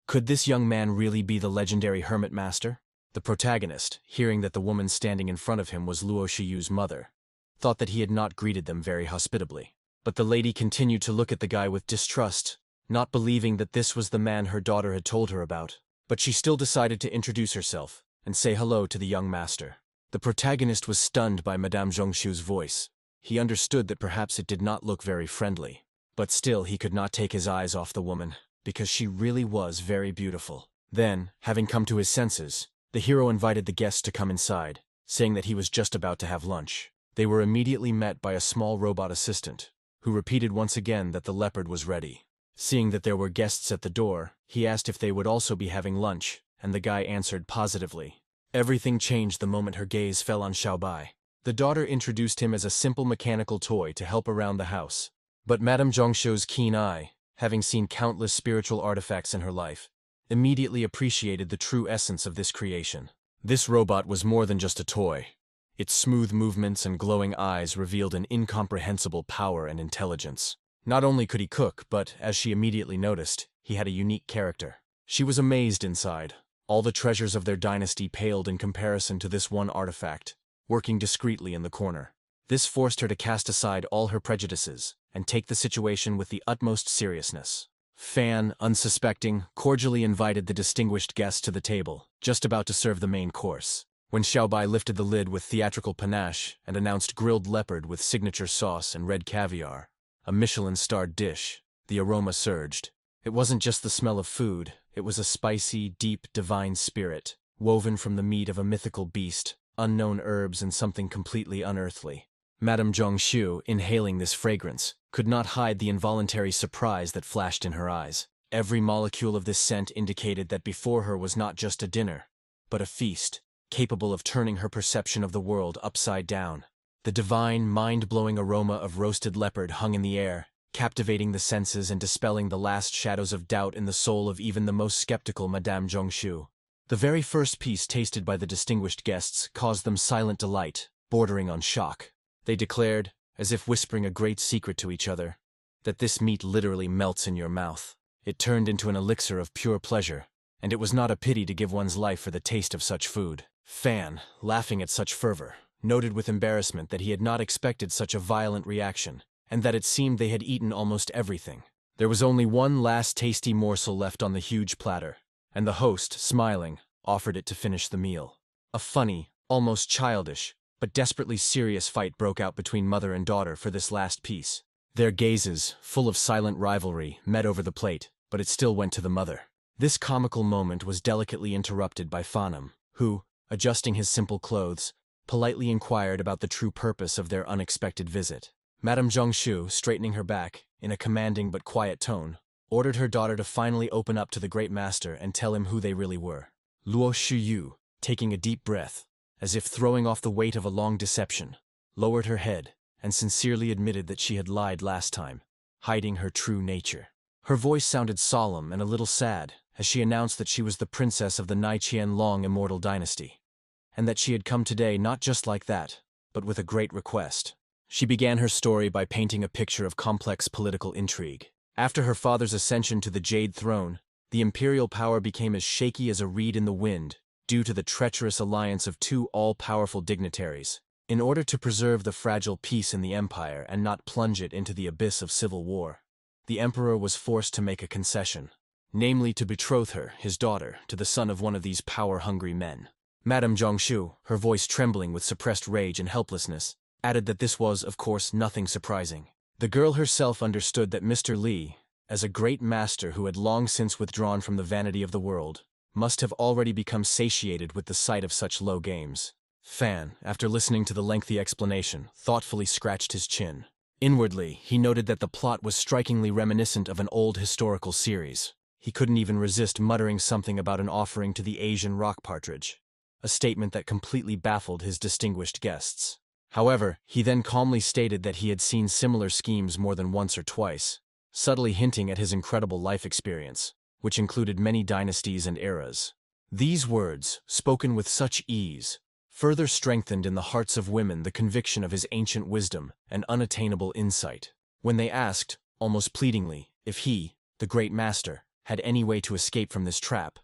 Could this young man really be the legendary hermit master? The protagonist, hearing that the woman standing in front of him was Lu Shuyu's mother, thought that he had not greeted them very hospitably. But the lady continued to look at the guy with distrust, not believing that this was the man her daughter had told her about. But she still decided to introduce herself and say hello to the young master. The protagonist was stunned by Madame Zhongshu's voice. He understood that perhaps it did not look very friendly. But still he could not take his eyes off the woman, because she really was very beautiful. Then, having come to his senses, the hero invited the guests to come inside, saying that he was just about to have lunch. They were immediately met by a small robot assistant, who repeated once again that the leopard was ready. Seeing that there were guests at the door, he asked if they would also be having lunch, and the guy answered positively. Everything changed the moment her gaze fell on Xiaobai. The daughter introduced him as a simple mechanical toy to help around the house. But Madame Zhongshu's keen eye, having seen countless spiritual artifacts in her life, immediately appreciated the true essence of this creation. This robot was more than just a toy. Its smooth movements and glowing eyes revealed an incomprehensible power and intelligence. Not only could he cook, but, as she immediately noticed, he had a unique character. She was amazed inside. All the treasures of their dynasty paled in comparison to this one artifact, working discreetly in the corner. This forced her to cast aside all her prejudices and take the situation with the utmost seriousness. Fan, unsuspecting, cordially invited the distinguished guest to the table, just about to serve the main course. When Xiaobai lifted the lid with theatrical panache and announced grilled leopard with signature sauce and red caviar, a Michelin-starred dish, the aroma surged. It wasn't just the smell of food, it was a spicy, deep, divine spirit, woven from the meat of a mythical beast, unknown herbs and something completely unearthly. Madame Zhongshu, inhaling this fragrance, could not hide the involuntary surprise that flashed in her eyes. Every molecule of this scent indicated that before her was not just a dinner, but a feast, capable of turning her perception of the world upside down. The divine, mind-blowing aroma of roasted leopard hung in the air, captivating the senses and dispelling the last shadows of doubt in the soul of even the most skeptical Madame Zhongshu. The very first piece tasted by the distinguished guests caused them silent delight, bordering on shock. They declared, as if whispering a great secret to each other, that this meat literally melts in your mouth. It turned into an elixir of pure pleasure, and it was not a pity to give one's life for the taste of such food. Fan, laughing at such fervor, noted with embarrassment that he had not expected such a violent reaction, and that it seemed they had eaten almost everything. There was only one last tasty morsel left on the huge platter, and the host, smiling, offered it to finish the meal. A funny, almost childish, but desperately serious fight broke out between mother and daughter for this last piece. Their gazes, full of silent rivalry, met over the plate, but it still went to the mother. This comical moment was delicately interrupted by Fanum, who, adjusting his simple clothes, politely inquired about the true purpose of their unexpected visit. Madame Zhongshu, straightening her back, in a commanding but quiet tone, ordered her daughter to finally open up to the great master and tell him who they really were. Lu Shuyu, taking a deep breath, as if throwing off the weight of a long deception, lowered her head and sincerely admitted that she had lied last time, hiding her true nature. Her voice sounded solemn and a little sad as she announced that she was the princess of the Qianlong immortal dynasty, and that she had come today not just like that, but with a great request. She began her story by painting a picture of complex political intrigue. After her father's ascension to the Jade throne, the imperial power became as shaky as a reed in the wind, due to the treacherous alliance of two all-powerful dignitaries. In order to preserve the fragile peace in the empire and not plunge it into the abyss of civil war, the emperor was forced to make a concession, namely to betroth her, his daughter, to the son of one of these power-hungry men. Madame Zhongshu, her voice trembling with suppressed rage and helplessness, added that this was, of course, nothing surprising. The girl herself understood that Mr. Li, as a great master who had long since withdrawn from the vanity of the world, must have already become satiated with the sight of such low games. Fan, after listening to the lengthy explanation, thoughtfully scratched his chin. Inwardly, he noted that the plot was strikingly reminiscent of an old historical series. He couldn't even resist muttering something about an offering to the Asian rock partridge, a statement that completely baffled his distinguished guests. However, he then calmly stated that he had seen similar schemes more than once or twice, subtly hinting at his incredible life experience, which included many dynasties and eras. These words, spoken with such ease, further strengthened in the hearts of women the conviction of his ancient wisdom and unattainable insight. When they asked, almost pleadingly, if he, the great master, had any way to escape from this trap,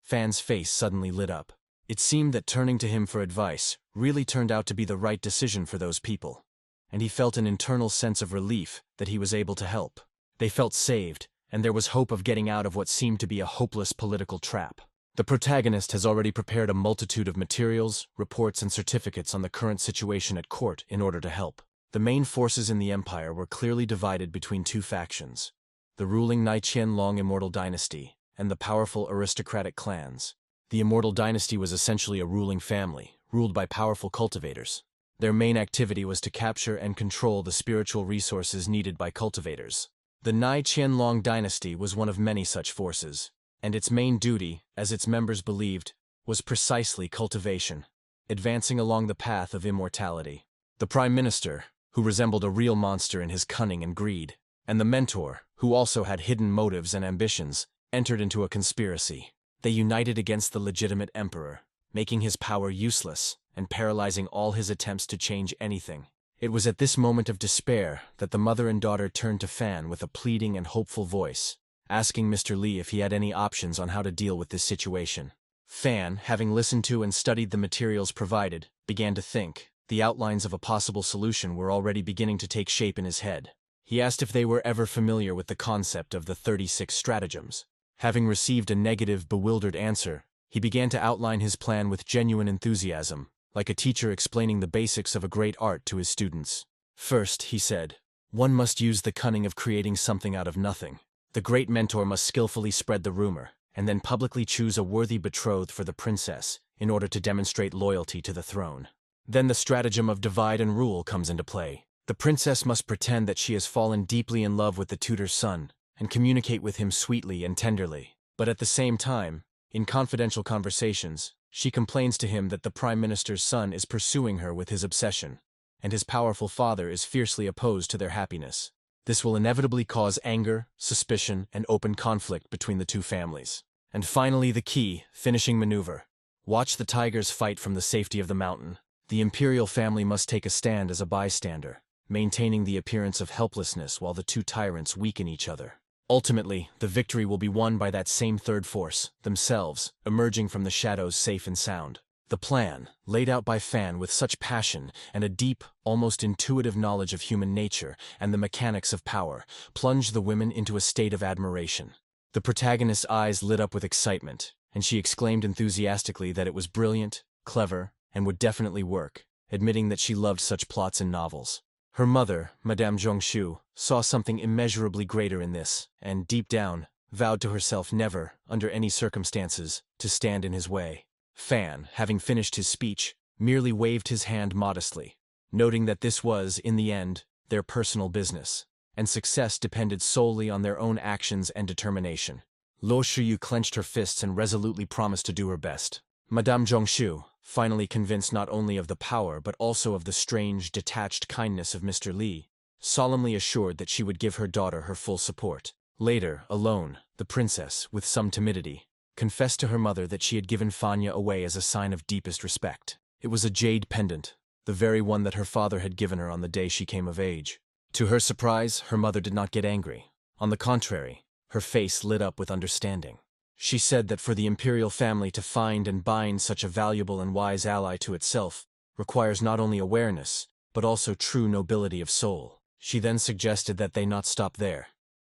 Fan's face suddenly lit up. It seemed that turning to him for advice really turned out to be the right decision for those people, and he felt an internal sense of relief that he was able to help. They felt saved, and there was hope of getting out of what seemed to be a hopeless political trap. The protagonist has already prepared a multitude of materials, reports, and certificates on the current situation at court in order to help. The main forces in the empire were clearly divided between two factions: the ruling Qianlong immortal dynasty and the powerful aristocratic clans. The immortal dynasty was essentially a ruling family, ruled by powerful cultivators. Their main activity was to capture and control the spiritual resources needed by cultivators. The Qianlong dynasty was one of many such forces, and its main duty, as its members believed, was precisely cultivation, advancing along the path of immortality. The prime minister, who resembled a real monster in his cunning and greed, and the mentor, who also had hidden motives and ambitions, entered into a conspiracy. They united against the legitimate emperor, making his power useless and paralyzing all his attempts to change anything. It was at this moment of despair that the mother and daughter turned to Fan with a pleading and hopeful voice, asking Mr. Li if he had any options on how to deal with this situation. Fan, having listened to and studied the materials provided, began to think. The outlines of a possible solution were already beginning to take shape in his head. He asked if they were ever familiar with the concept of the 36 stratagems. Having received a negative, bewildered answer, he began to outline his plan with genuine enthusiasm, like a teacher explaining the basics of a great art to his students. First, he said, one must use the cunning of creating something out of nothing. The great mentor must skillfully spread the rumor, and then publicly choose a worthy betrothed for the princess in order to demonstrate loyalty to the throne. Then the stratagem of divide and rule comes into play. The princess must pretend that she has fallen deeply in love with the tutor's son, and communicate with him sweetly and tenderly. But at the same time, in confidential conversations, she complains to him that the prime minister's son is pursuing her with his obsession, and his powerful father is fiercely opposed to their happiness. This will inevitably cause anger, suspicion, and open conflict between the two families. And finally the key, finishing maneuver. Watch the tigers fight from the safety of the mountain. The Imperial family must take a stand as a bystander, maintaining the appearance of helplessness while the two tyrants weaken each other. Ultimately, the victory will be won by that same third force, themselves, emerging from the shadows safe and sound. The plan, laid out by Fan with such passion and a deep, almost intuitive knowledge of human nature and the mechanics of power, plunged the women into a state of admiration. The protagonist's eyes lit up with excitement, and she exclaimed enthusiastically that it was brilliant, clever, and would definitely work, admitting that she loved such plots in novels. Her mother, Madame Zhongshu, saw something immeasurably greater in this, and, deep down, vowed to herself never, under any circumstances, to stand in his way. Fan, having finished his speech, merely waved his hand modestly, noting that this was, in the end, their personal business, and success depended solely on their own actions and determination. Lu Shuyu clenched her fists and resolutely promised to do her best. Madame Zhongshu, finally convinced not only of the power but also of the strange, detached kindness of Mr. Li, solemnly assured that she would give her daughter her full support. Later, alone, the princess, with some timidity, confessed to her mother that she had given Fanya away as a sign of deepest respect. It was a jade pendant, the very one that her father had given her on the day she came of age. To her surprise, her mother did not get angry. On the contrary, her face lit up with understanding. She said that for the Imperial family to find and bind such a valuable and wise ally to itself requires not only awareness, but also true nobility of soul. She then suggested that they not stop there.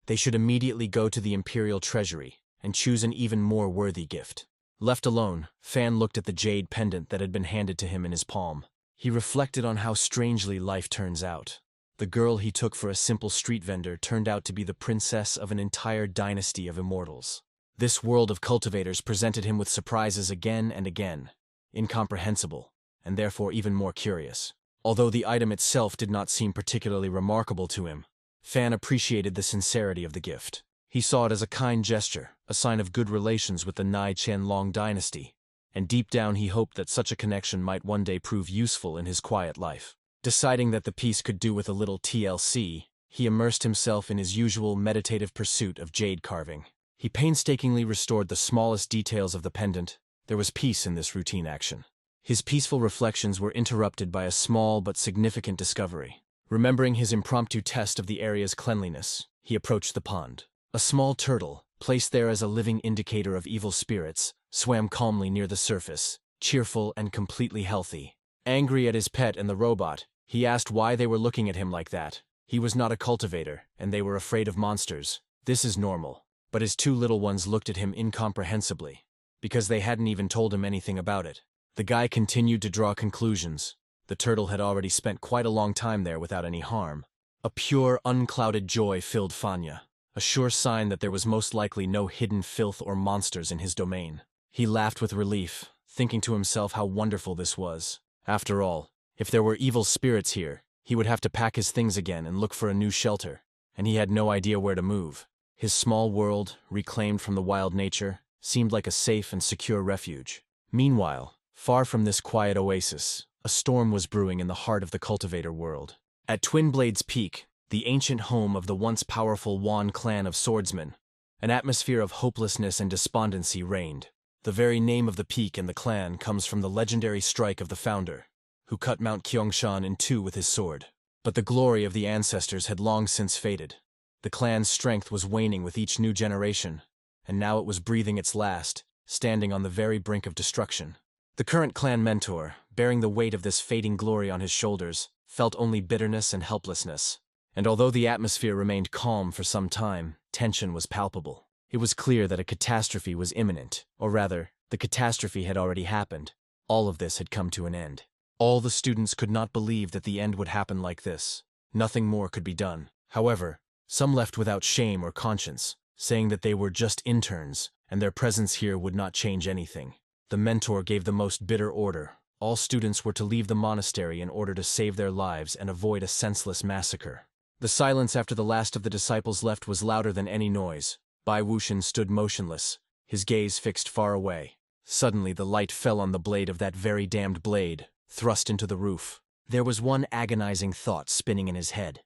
They should immediately go to the Imperial treasury and choose an even more worthy gift. Left alone, Fan looked at the jade pendant that had been handed to him in his palm. He reflected on how strangely life turns out. The girl he took for a simple street vendor turned out to be the princess of an entire dynasty of immortals. This world of cultivators presented him with surprises again and again, incomprehensible, and therefore even more curious. Although the item itself did not seem particularly remarkable to him, Fan appreciated the sincerity of the gift. He saw it as a kind gesture, a sign of good relations with the Nai Qianlong dynasty, and deep down he hoped that such a connection might one day prove useful in his quiet life. Deciding that the piece could do with a little TLC, he immersed himself in his usual meditative pursuit of jade carving. He painstakingly restored the smallest details of the pendant. There was peace in this routine action. His peaceful reflections were interrupted by a small but significant discovery. Remembering his impromptu test of the area's cleanliness, he approached the pond. A small turtle, placed there as a living indicator of evil spirits, swam calmly near the surface, cheerful and completely healthy. Angry at his pet and the robot, he asked why they were looking at him like that. He was not a cultivator, and they were afraid of monsters. This is normal. But his two little ones looked at him incomprehensibly, because they hadn't even told him anything about it. The guy continued to draw conclusions. The turtle had already spent quite a long time there without any harm. A pure, unclouded joy filled Fanya, a sure sign that there was most likely no hidden filth or monsters in his domain. He laughed with relief, thinking to himself how wonderful this was. After all, if there were evil spirits here, he would have to pack his things again and look for a new shelter, and he had no idea where to move. His small world, reclaimed from the wild nature, seemed like a safe and secure refuge. Meanwhile, far from this quiet oasis, a storm was brewing in the heart of the cultivator world. At Twin Blade's peak, the ancient home of the once powerful Wan clan of swordsmen, an atmosphere of hopelessness and despondency reigned. The very name of the peak and the clan comes from the legendary strike of the founder, who cut Mount Kyongshan in two with his sword. But the glory of the ancestors had long since faded. The clan's strength was waning with each new generation, and now it was breathing its last, standing on the very brink of destruction. The current clan mentor, bearing the weight of this fading glory on his shoulders, felt only bitterness and helplessness. And although the atmosphere remained calm for some time, tension was palpable. It was clear that a catastrophe was imminent, or rather, the catastrophe had already happened. All of this had come to an end. All the students could not believe that the end would happen like this. Nothing more could be done. However, some left without shame or conscience, saying that they were just interns, and their presence here would not change anything. The mentor gave the most bitter order. All students were to leave the monastery in order to save their lives and avoid a senseless massacre. The silence after the last of the disciples left was louder than any noise. Bai Wuxian stood motionless, his gaze fixed far away. Suddenly the light fell on the blade of that very damned blade, thrust into the roof. There was one agonizing thought spinning in his head,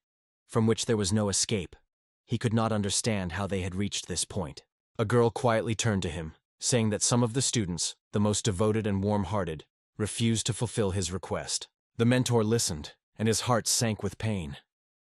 from which there was no escape. He could not understand how they had reached this point. A girl quietly turned to him, saying that some of the students, the most devoted and warm-hearted, refused to fulfill his request. The mentor listened, and his heart sank with pain.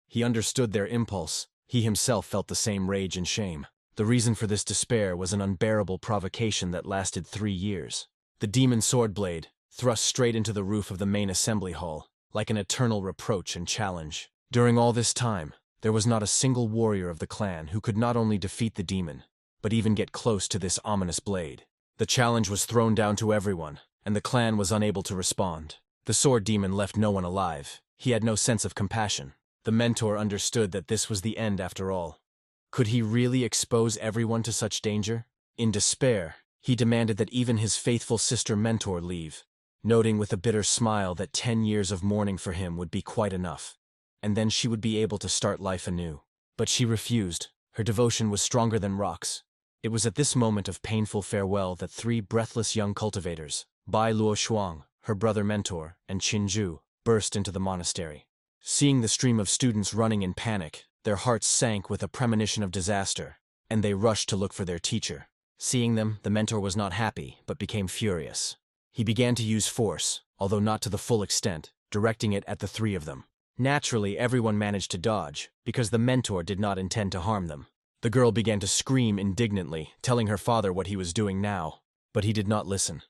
He understood their impulse. He himself felt the same rage and shame. The reason for this despair was an unbearable provocation that lasted 3 years. The demon sword blade, thrust straight into the roof of the main assembly hall, like an eternal reproach and challenge. During all this time, there was not a single warrior of the clan who could not only defeat the demon, but even get close to this ominous blade. The challenge was thrown down to everyone, and the clan was unable to respond. The sword demon left no one alive. He had no sense of compassion. The mentor understood that this was the end after all. Could he really expose everyone to such danger? In despair, he demanded that even his faithful sister mentor leave, noting with a bitter smile that 10 years of mourning for him would be quite enough, and then she would be able to start life anew. But she refused. Her devotion was stronger than rocks. It was at this moment of painful farewell that 3 breathless young cultivators, Bai Luoshuang, her brother mentor, and Qinju, burst into the monastery. Seeing the stream of students running in panic, their hearts sank with a premonition of disaster, and they rushed to look for their teacher. Seeing them, the mentor was not happy, but became furious. He began to use force, although not to the full extent, directing it at the 3 of them. Naturally, everyone managed to dodge, because the mentor did not intend to harm them. The girl began to scream indignantly, telling her father what he was doing now, but he did not listen.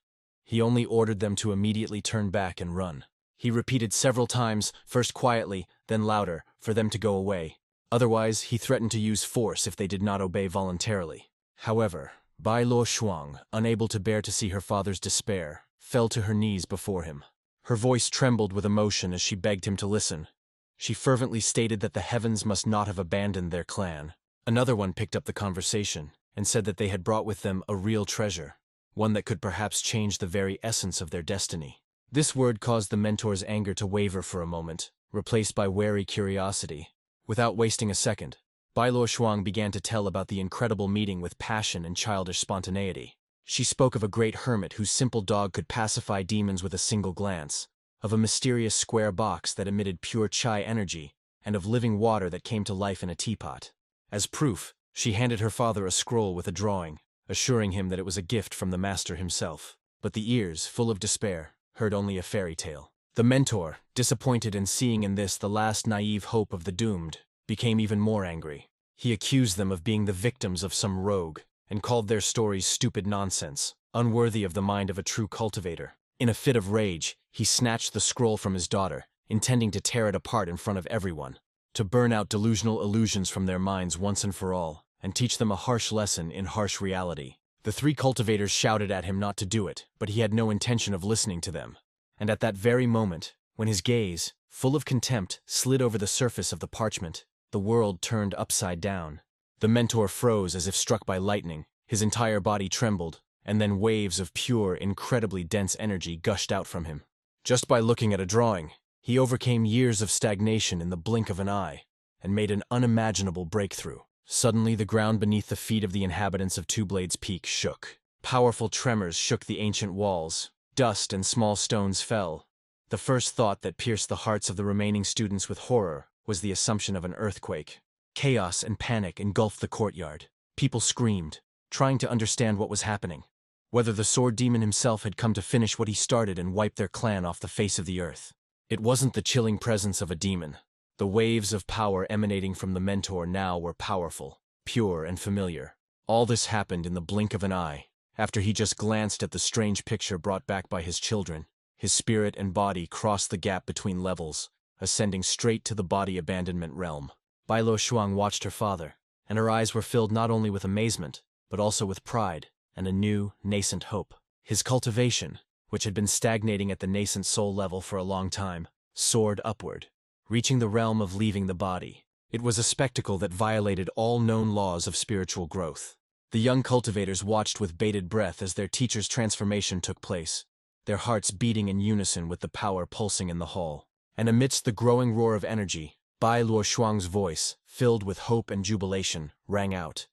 He only ordered them to immediately turn back and run. He repeated several times, first quietly, then louder, for them to go away. Otherwise, he threatened to use force if they did not obey voluntarily. However, Bai Luoshuang, unable to bear to see her father's despair, fell to her knees before him. Her voice trembled with emotion as she begged him to listen. She fervently stated that the heavens must not have abandoned their clan. Another one picked up the conversation and said that they had brought with them a real treasure, one that could perhaps change the very essence of their destiny. This word caused the mentor's anger to waver for a moment, replaced by wary curiosity. Without wasting a second, Bai Luoshuang began to tell about the incredible meeting with passion and childish spontaneity. She spoke of a great hermit whose simple dog could pacify demons with a single glance, of a mysterious square box that emitted pure chai energy, and of living water that came to life in a teapot. As proof, she handed her father a scroll with a drawing, assuring him that it was a gift from the master himself. But the ears, full of despair, heard only a fairy tale. The mentor, disappointed in seeing in this the last naive hope of the doomed, became even more angry. He accused them of being the victims of some rogue, and called their stories stupid nonsense, unworthy of the mind of a true cultivator. In a fit of rage, he snatched the scroll from his daughter, intending to tear it apart in front of everyone, to burn out delusional illusions from their minds once and for all, and teach them a harsh lesson in harsh reality. The 3 cultivators shouted at him not to do it, but he had no intention of listening to them. And at that very moment, when his gaze, full of contempt, slid over the surface of the parchment, the world turned upside down. The mentor froze as if struck by lightning, his entire body trembled, and then waves of pure, incredibly dense energy gushed out from him. Just by looking at a drawing, he overcame years of stagnation in the blink of an eye, and made an unimaginable breakthrough. Suddenly, the ground beneath the feet of the inhabitants of Two Blades Peak shook. Powerful tremors shook the ancient walls. Dust and small stones fell. The first thought that pierced the hearts of the remaining students with horror was the assumption of an earthquake. Chaos and panic engulfed the courtyard. People screamed, trying to understand what was happening. Whether the sword demon himself had come to finish what he started and wipe their clan off the face of the earth. It wasn't the chilling presence of a demon. The waves of power emanating from the mentor now were powerful, pure, and familiar. All this happened in the blink of an eye. After he just glanced at the strange picture brought back by his children, his spirit and body crossed the gap between levels, ascending straight to the body abandonment realm. Bai Luoshuang watched her father, and her eyes were filled not only with amazement, but also with pride and a new, nascent hope. His cultivation, which had been stagnating at the nascent soul level for a long time, soared upward, reaching the realm of leaving the body. It was a spectacle that violated all known laws of spiritual growth. The young cultivators watched with bated breath as their teacher's transformation took place. their hearts beating in unison with the power pulsing in the hall. And amidst the growing roar of energy, Bai Luoshuang's voice, filled with hope and jubilation, rang out.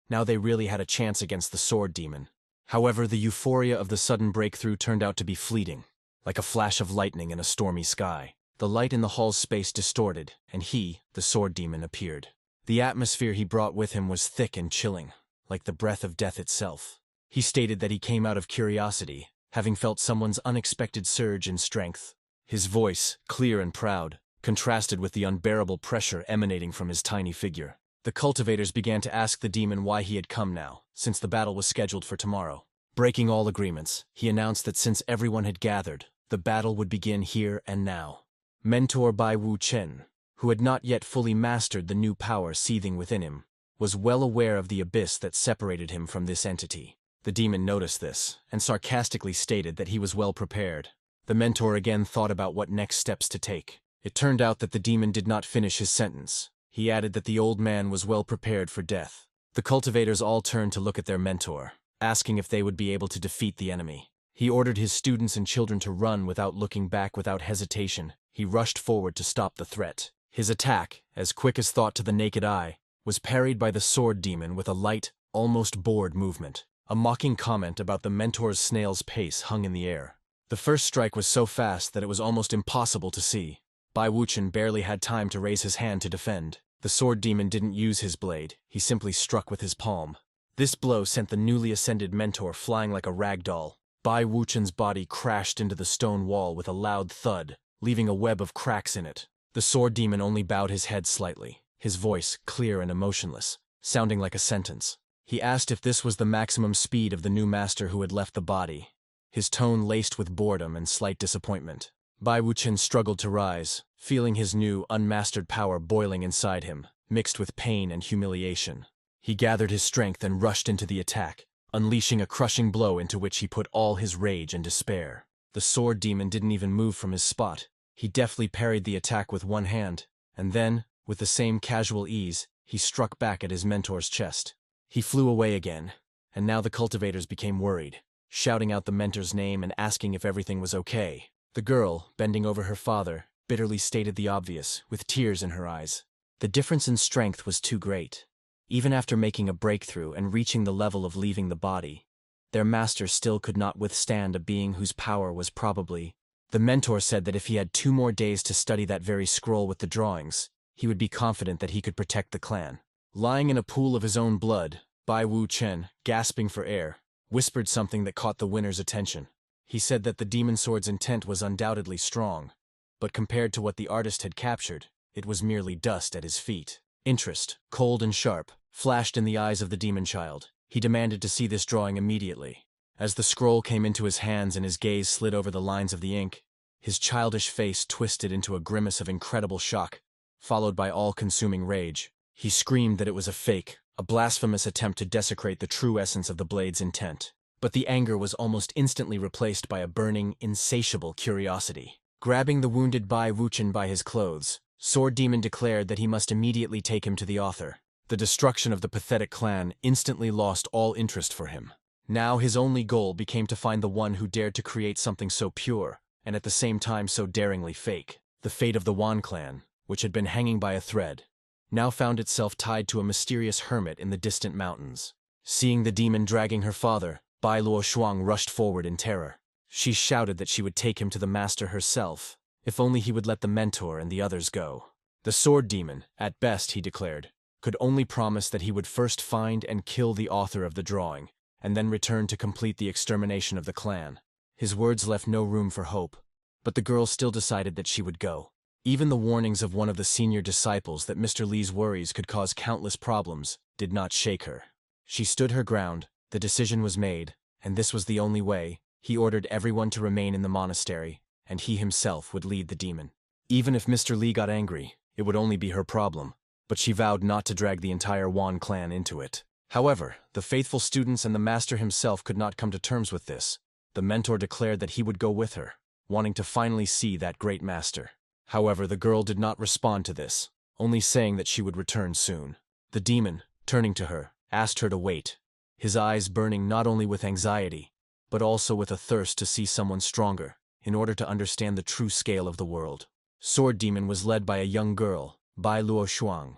Now they really had a chance against the sword demon. However, the euphoria of the sudden breakthrough turned out to be fleeting, like a flash of lightning in a stormy sky. The light in the hall's space distorted, and he, the sword demon, appeared. The atmosphere he brought with him was thick and chilling, like the breath of death itself. He stated that he came out of curiosity, having felt someone's unexpected surge in strength. His voice, clear and proud, contrasted with the unbearable pressure emanating from his tiny figure. The cultivators began to ask the demon why he had come now, since the battle was scheduled for tomorrow. Breaking all agreements, he announced that since everyone had gathered, the battle would begin here and now. Mentor Bai Wu Chen, who had not yet fully mastered the new power seething within him, was well aware of the abyss that separated him from this entity. The demon noticed this, and sarcastically stated that he was well prepared. The mentor again thought about what next steps to take. It turned out that the demon did not finish his sentence. He added that the old man was well prepared for death. The cultivators all turned to look at their mentor, asking if they would be able to defeat the enemy. He ordered his students and children to run without looking back. Without hesitation, he rushed forward to stop the threat. His attack, as quick as thought to the naked eye, was parried by the sword demon with a light, almost bored movement. A mocking comment about the mentor's snail's pace hung in the air. The first strike was so fast that it was almost impossible to see. Bai Wuchen barely had time to raise his hand to defend. The sword demon didn't use his blade, he simply struck with his palm. This blow sent the newly ascended mentor flying like a rag doll. Bai Wuchen's body crashed into the stone wall with a loud thud, leaving a web of cracks in it. The sword demon only bowed his head slightly, his voice clear and emotionless, sounding like a sentence. He asked if this was the maximum speed of the new master who had left the body, his tone laced with boredom and slight disappointment. Bai Wuchen struggled to rise, feeling his new, unmastered power boiling inside him, mixed with pain and humiliation. He gathered his strength and rushed into the attack, unleashing a crushing blow into which he put all his rage and despair. The sword demon didn't even move from his spot. He deftly parried the attack with one hand, and then, with the same casual ease, he struck back at his mentor's chest. He flew away again, and now the cultivators became worried, shouting out the mentor's name and asking if everything was okay. The girl, bending over her father, bitterly stated the obvious, with tears in her eyes. The difference in strength was too great. Even after making a breakthrough and reaching the level of leaving the body, their master still could not withstand a being whose power was probably... The mentor said that if he had 2 more days to study that very scroll with the drawings, he would be confident that he could protect the clan. Lying in a pool of his own blood, Bai Wu Chen, gasping for air, whispered something that caught the winner's attention. He said that the demon sword's intent was undoubtedly strong, but compared to what the artist had captured, it was merely dust at his feet. Interest, cold and sharp, flashed in the eyes of the demon child. He demanded to see this drawing immediately. As the scroll came into his hands and his gaze slid over the lines of the ink, his childish face twisted into a grimace of incredible shock, followed by all-consuming rage. He screamed that it was a fake, a blasphemous attempt to desecrate the true essence of the blade's intent. But the anger was almost instantly replaced by a burning, insatiable curiosity. Grabbing the wounded Bai Wuchen by his clothes, Sword Demon declared that he must immediately take him to the author. The destruction of the pathetic clan instantly lost all interest for him. Now his only goal became to find the one who dared to create something so pure, and at the same time so daringly fake. The fate of the Wan clan, which had been hanging by a thread, now found itself tied to a mysterious hermit in the distant mountains. Seeing the demon dragging her father, Bai Luoshuang rushed forward in terror. She shouted that she would take him to the master herself, if only he would let the mentor and the others go. The sword demon, at best, he declared, could only promise that he would first find and kill the author of the drawing, and then return to complete the extermination of the clan. His words left no room for hope, but the girl still decided that she would go. Even the warnings of one of the senior disciples that Mr. Li's worries could cause countless problems did not shake her. She stood her ground, the decision was made, and this was the only way. He ordered everyone to remain in the monastery, and he himself would lead the demon. Even if Mr. Li got angry, it would only be her problem, but she vowed not to drag the entire Wan clan into it. However, the faithful students and the master himself could not come to terms with this. The mentor declared that he would go with her, wanting to finally see that great master. However, the girl did not respond to this, only saying that she would return soon. The demon, turning to her, asked her to wait, his eyes burning not only with anxiety, but also with a thirst to see someone stronger, in order to understand the true scale of the world. Sword Demon was led by a young girl, Bai Luoshuang.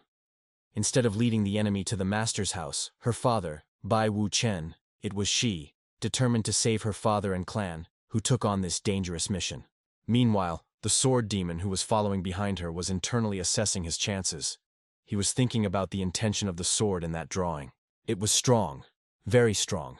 Instead of leading the enemy to the master's house, her father, Bai Wuchen, it was she, determined to save her father and clan, who took on this dangerous mission. Meanwhile, the Sword Demon who was following behind her was internally assessing his chances. He was thinking about the intention of the sword in that drawing. It was strong, very strong,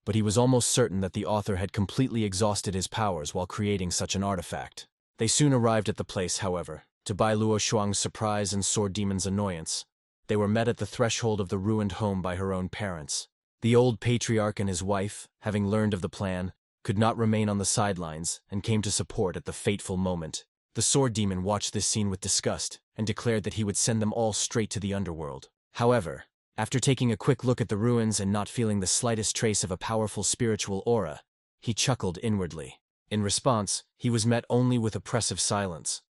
but he was almost certain that the author had completely exhausted his powers while creating such an artifact. They soon arrived at the place, however. To Bai Luoshuang's surprise and Sword Demon's annoyance, they were met at the threshold of the ruined home by her own parents. The old patriarch and his wife, having learned of the plan, could not remain on the sidelines and came to support at the fateful moment. The Sword Demon watched this scene with disgust and declared that he would send them all straight to the underworld. However, after taking a quick look at the ruins and not feeling the slightest trace of a powerful spiritual aura, he chuckled inwardly. In response, he was met only with oppressive silence.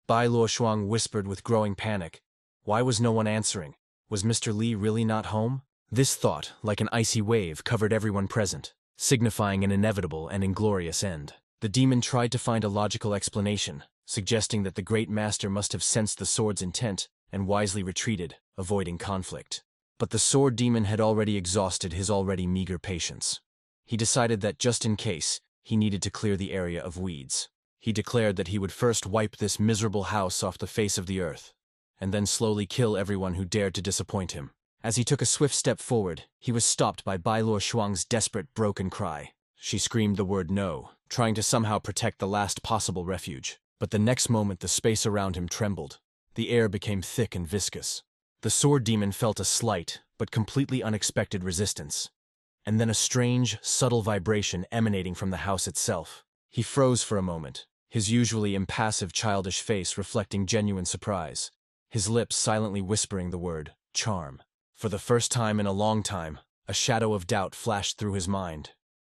Bai Luoshuang whispered with growing panic. Why was no one answering? Was Mr. Li really not home? This thought, like an icy wave, covered everyone present, signifying an inevitable and inglorious end. The demon tried to find a logical explanation, suggesting that the great master must have sensed the sword's intent and wisely retreated, avoiding conflict. But the Sword Demon had already exhausted his already meager patience. He decided that just in case, he needed to clear the area of weeds. He declared that he would first wipe this miserable house off the face of the earth, and then slowly kill everyone who dared to disappoint him. As he took a swift step forward, he was stopped by Bai Luoshuang's desperate, broken cry. She screamed the word no, trying to somehow protect the last possible refuge. But the next moment the space around him trembled. The air became thick and viscous. The Sword Demon felt a slight, but completely unexpected resistance, and then a strange, subtle vibration emanating from the house itself. He froze for a moment, his usually impassive childish face reflecting genuine surprise, his lips silently whispering the word, charm. For the first time in a long time, a shadow of doubt flashed through his mind.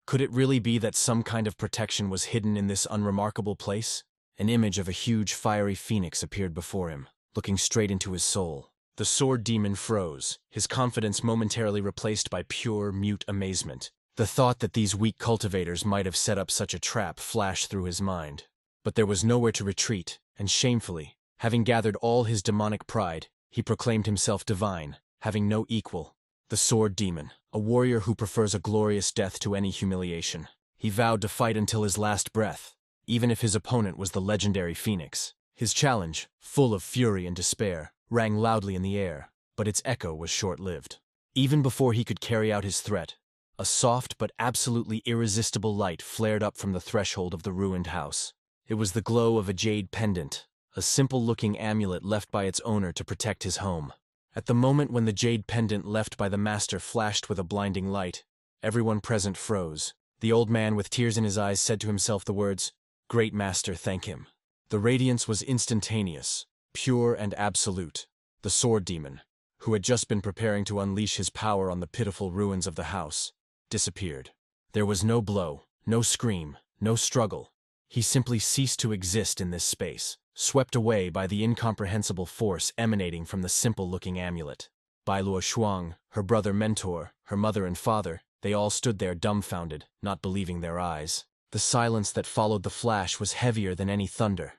Could it really be that some kind of protection was hidden in this unremarkable place? An image of a huge fiery phoenix appeared before him, looking straight into his soul. The Sword Demon froze, his confidence momentarily replaced by pure, mute amazement. The thought that these weak cultivators might have set up such a trap flashed through his mind. But there was nowhere to retreat, and shamefully, having gathered all his demonic pride, he proclaimed himself divine, having no equal. The Sword Demon, a warrior who prefers a glorious death to any humiliation. He vowed to fight until his last breath, even if his opponent was the legendary Phoenix. His challenge, full of fury and despair, rang loudly in the air, but its echo was short-lived. Even before he could carry out his threat, a soft but absolutely irresistible light flared up from the threshold of the ruined house. It was the glow of a jade pendant, a simple-looking amulet left by its owner to protect his home. At the moment when the jade pendant left by the master flashed with a blinding light, everyone present froze. The old man with tears in his eyes said to himself the words, "Great master, thank him." The radiance was instantaneous, pure and absolute. The Sword Demon, who had just been preparing to unleash his power on the pitiful ruins of the house, disappeared. There was no blow, no scream, no struggle. He simply ceased to exist in this space, swept away by the incomprehensible force emanating from the simple-looking amulet. Bai Luoshuang, her brother mentor, her mother and father, they all stood there dumbfounded, not believing their eyes. The silence that followed the flash was heavier than any thunder.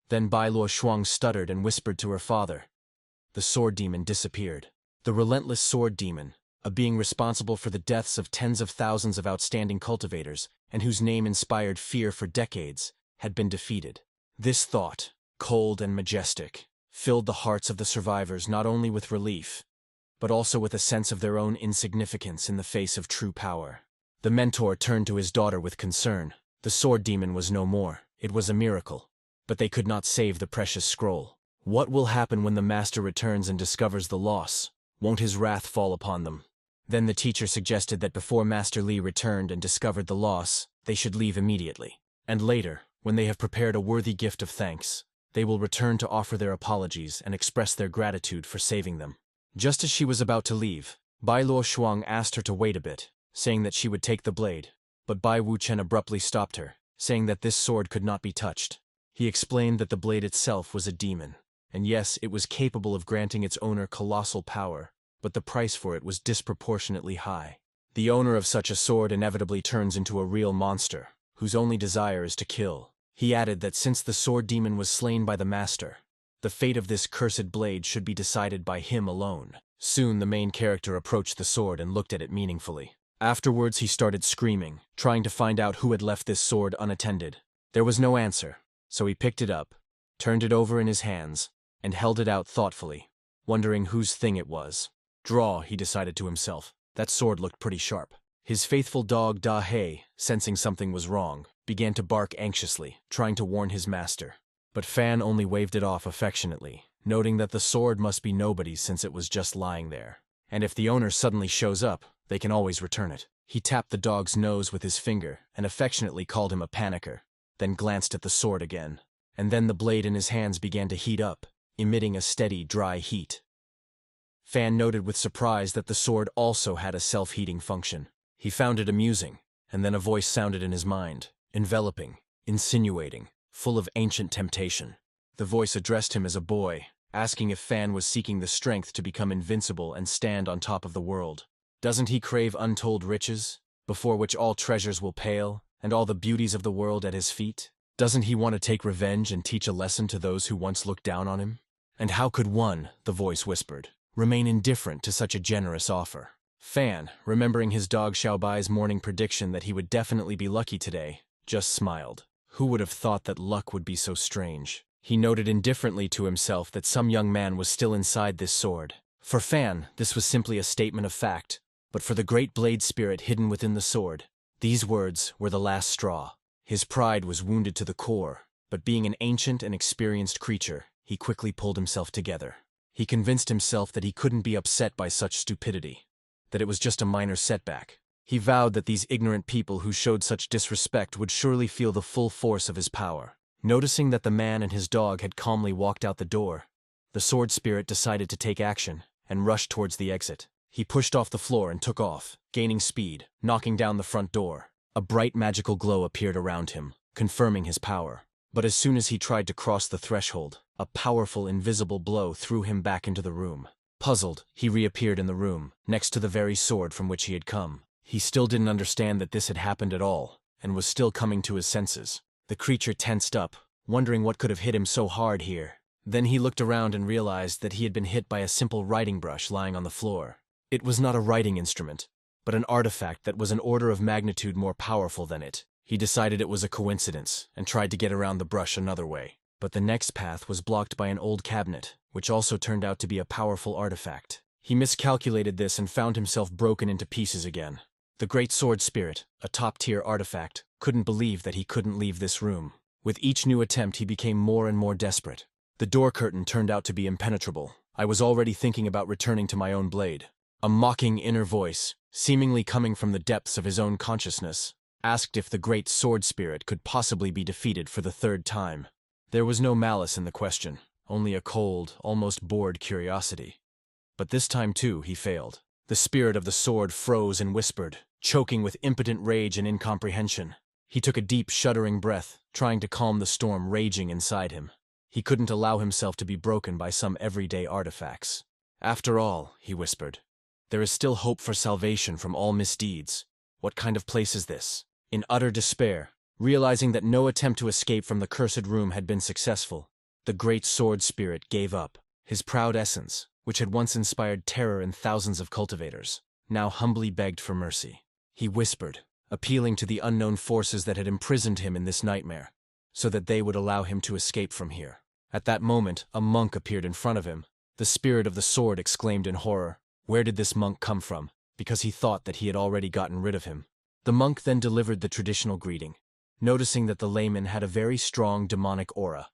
Then Bai Luoshuang stuttered and whispered to her father. The Sword Demon disappeared. The relentless Sword Demon, a being responsible for the deaths of tens of thousands of outstanding cultivators, and whose name inspired fear for decades, had been defeated. This thought, cold and majestic, filled the hearts of the survivors not only with relief, but also with a sense of their own insignificance in the face of true power. The mentor turned to his daughter with concern. The Sword Demon was no more. It was a miracle. But they could not save the precious scroll. What will happen when the master returns and discovers the loss? Won't his wrath fall upon them? Then the teacher suggested that before Master Li returned and discovered the loss, they should leave immediately. And later, when they have prepared a worthy gift of thanks, they will return to offer their apologies and express their gratitude for saving them. Just as she was about to leave, Bai Luoshuang asked her to wait a bit, saying that she would take the blade, but Bai Wuchen abruptly stopped her, saying that this sword could not be touched. He explained that the blade itself was a demon, and yes, it was capable of granting its owner colossal power, but the price for it was disproportionately high. The owner of such a sword inevitably turns into a real monster, whose only desire is to kill. He added that since the sword demon was slain by the master, the fate of this cursed blade should be decided by him alone. Soon the main character approached the sword and looked at it meaningfully. Afterwards he started screaming, trying to find out who had left this sword unattended. There was no answer, so he picked it up, turned it over in his hands, and held it out thoughtfully, wondering whose thing it was. Draw, he decided to himself. That sword looked pretty sharp. His faithful dog Da-hei, sensing something was wrong, began to bark anxiously, trying to warn his master. But Fan only waved it off affectionately, noting that the sword must be nobody's since it was just lying there. And if the owner suddenly shows up, they can always return it. He tapped the dog's nose with his finger and affectionately called him a panicker, then glanced at the sword again. And then the blade in his hands began to heat up, emitting a steady, dry heat. Fan noted with surprise that the sword also had a self-heating function. He found it amusing, and then a voice sounded in his mind, enveloping, insinuating, full of ancient temptation. The voice addressed him as a boy, asking if Fan was seeking the strength to become invincible and stand on top of the world. Doesn't he crave untold riches, before which all treasures will pale, and all the beauties of the world at his feet? Doesn't he want to take revenge and teach a lesson to those who once looked down on him? And how could one, the voice whispered, remain indifferent to such a generous offer? Fan, remembering his dog Xiaobai's morning prediction that he would definitely be lucky today, just smiled. Who would have thought that luck would be so strange? He noted indifferently to himself that some young man was still inside this sword. For Fan, this was simply a statement of fact, but for the great blade spirit hidden within the sword, these words were the last straw. His pride was wounded to the core, but being an ancient and experienced creature, he quickly pulled himself together. He convinced himself that he couldn't be upset by such stupidity, that it was just a minor setback. He vowed that these ignorant people who showed such disrespect would surely feel the full force of his power. Noticing that the man and his dog had calmly walked out the door, the sword spirit decided to take action and rushed towards the exit. He pushed off the floor and took off, gaining speed, knocking down the front door. A bright magical glow appeared around him, confirming his power. But as soon as he tried to cross the threshold, a powerful invisible blow threw him back into the room. Puzzled, he reappeared in the room, next to the very sword from which he had come. He still didn't understand that this had happened at all, and was still coming to his senses. The creature tensed up, wondering what could have hit him so hard here. Then he looked around and realized that he had been hit by a simple writing brush lying on the floor. It was not a writing instrument, but an artifact that was an order of magnitude more powerful than it. He decided it was a coincidence, and tried to get around the brush another way. But the next path was blocked by an old cabinet, which also turned out to be a powerful artifact. He miscalculated this and found himself broken into pieces again. The great sword spirit, a top-tier artifact, couldn't believe that he couldn't leave this room. With each new attempt he became more and more desperate. The door curtain turned out to be impenetrable. I was already thinking about returning to my own blade. A mocking inner voice, seemingly coming from the depths of his own consciousness, asked if the great sword spirit could possibly be defeated for the third time. There was no malice in the question, only a cold, almost bored curiosity. But this time too he failed. The spirit of the sword froze and whispered, choking with impotent rage and incomprehension. He took a deep, shuddering breath, trying to calm the storm raging inside him. He couldn't allow himself to be broken by some everyday artifacts. After all, he whispered, there is still hope for salvation from all misdeeds. What kind of place is this? In utter despair, realizing that no attempt to escape from the cursed room had been successful, the great sword spirit gave up. His proud essence, which had once inspired terror in thousands of cultivators, now humbly begged for mercy. He whispered, appealing to the unknown forces that had imprisoned him in this nightmare, so that they would allow him to escape from here. At that moment, a monk appeared in front of him. The spirit of the sword exclaimed in horror, where did this monk come from? Because he thought that he had already gotten rid of him. The monk then delivered the traditional greeting, noticing that the layman had a very strong demonic aura,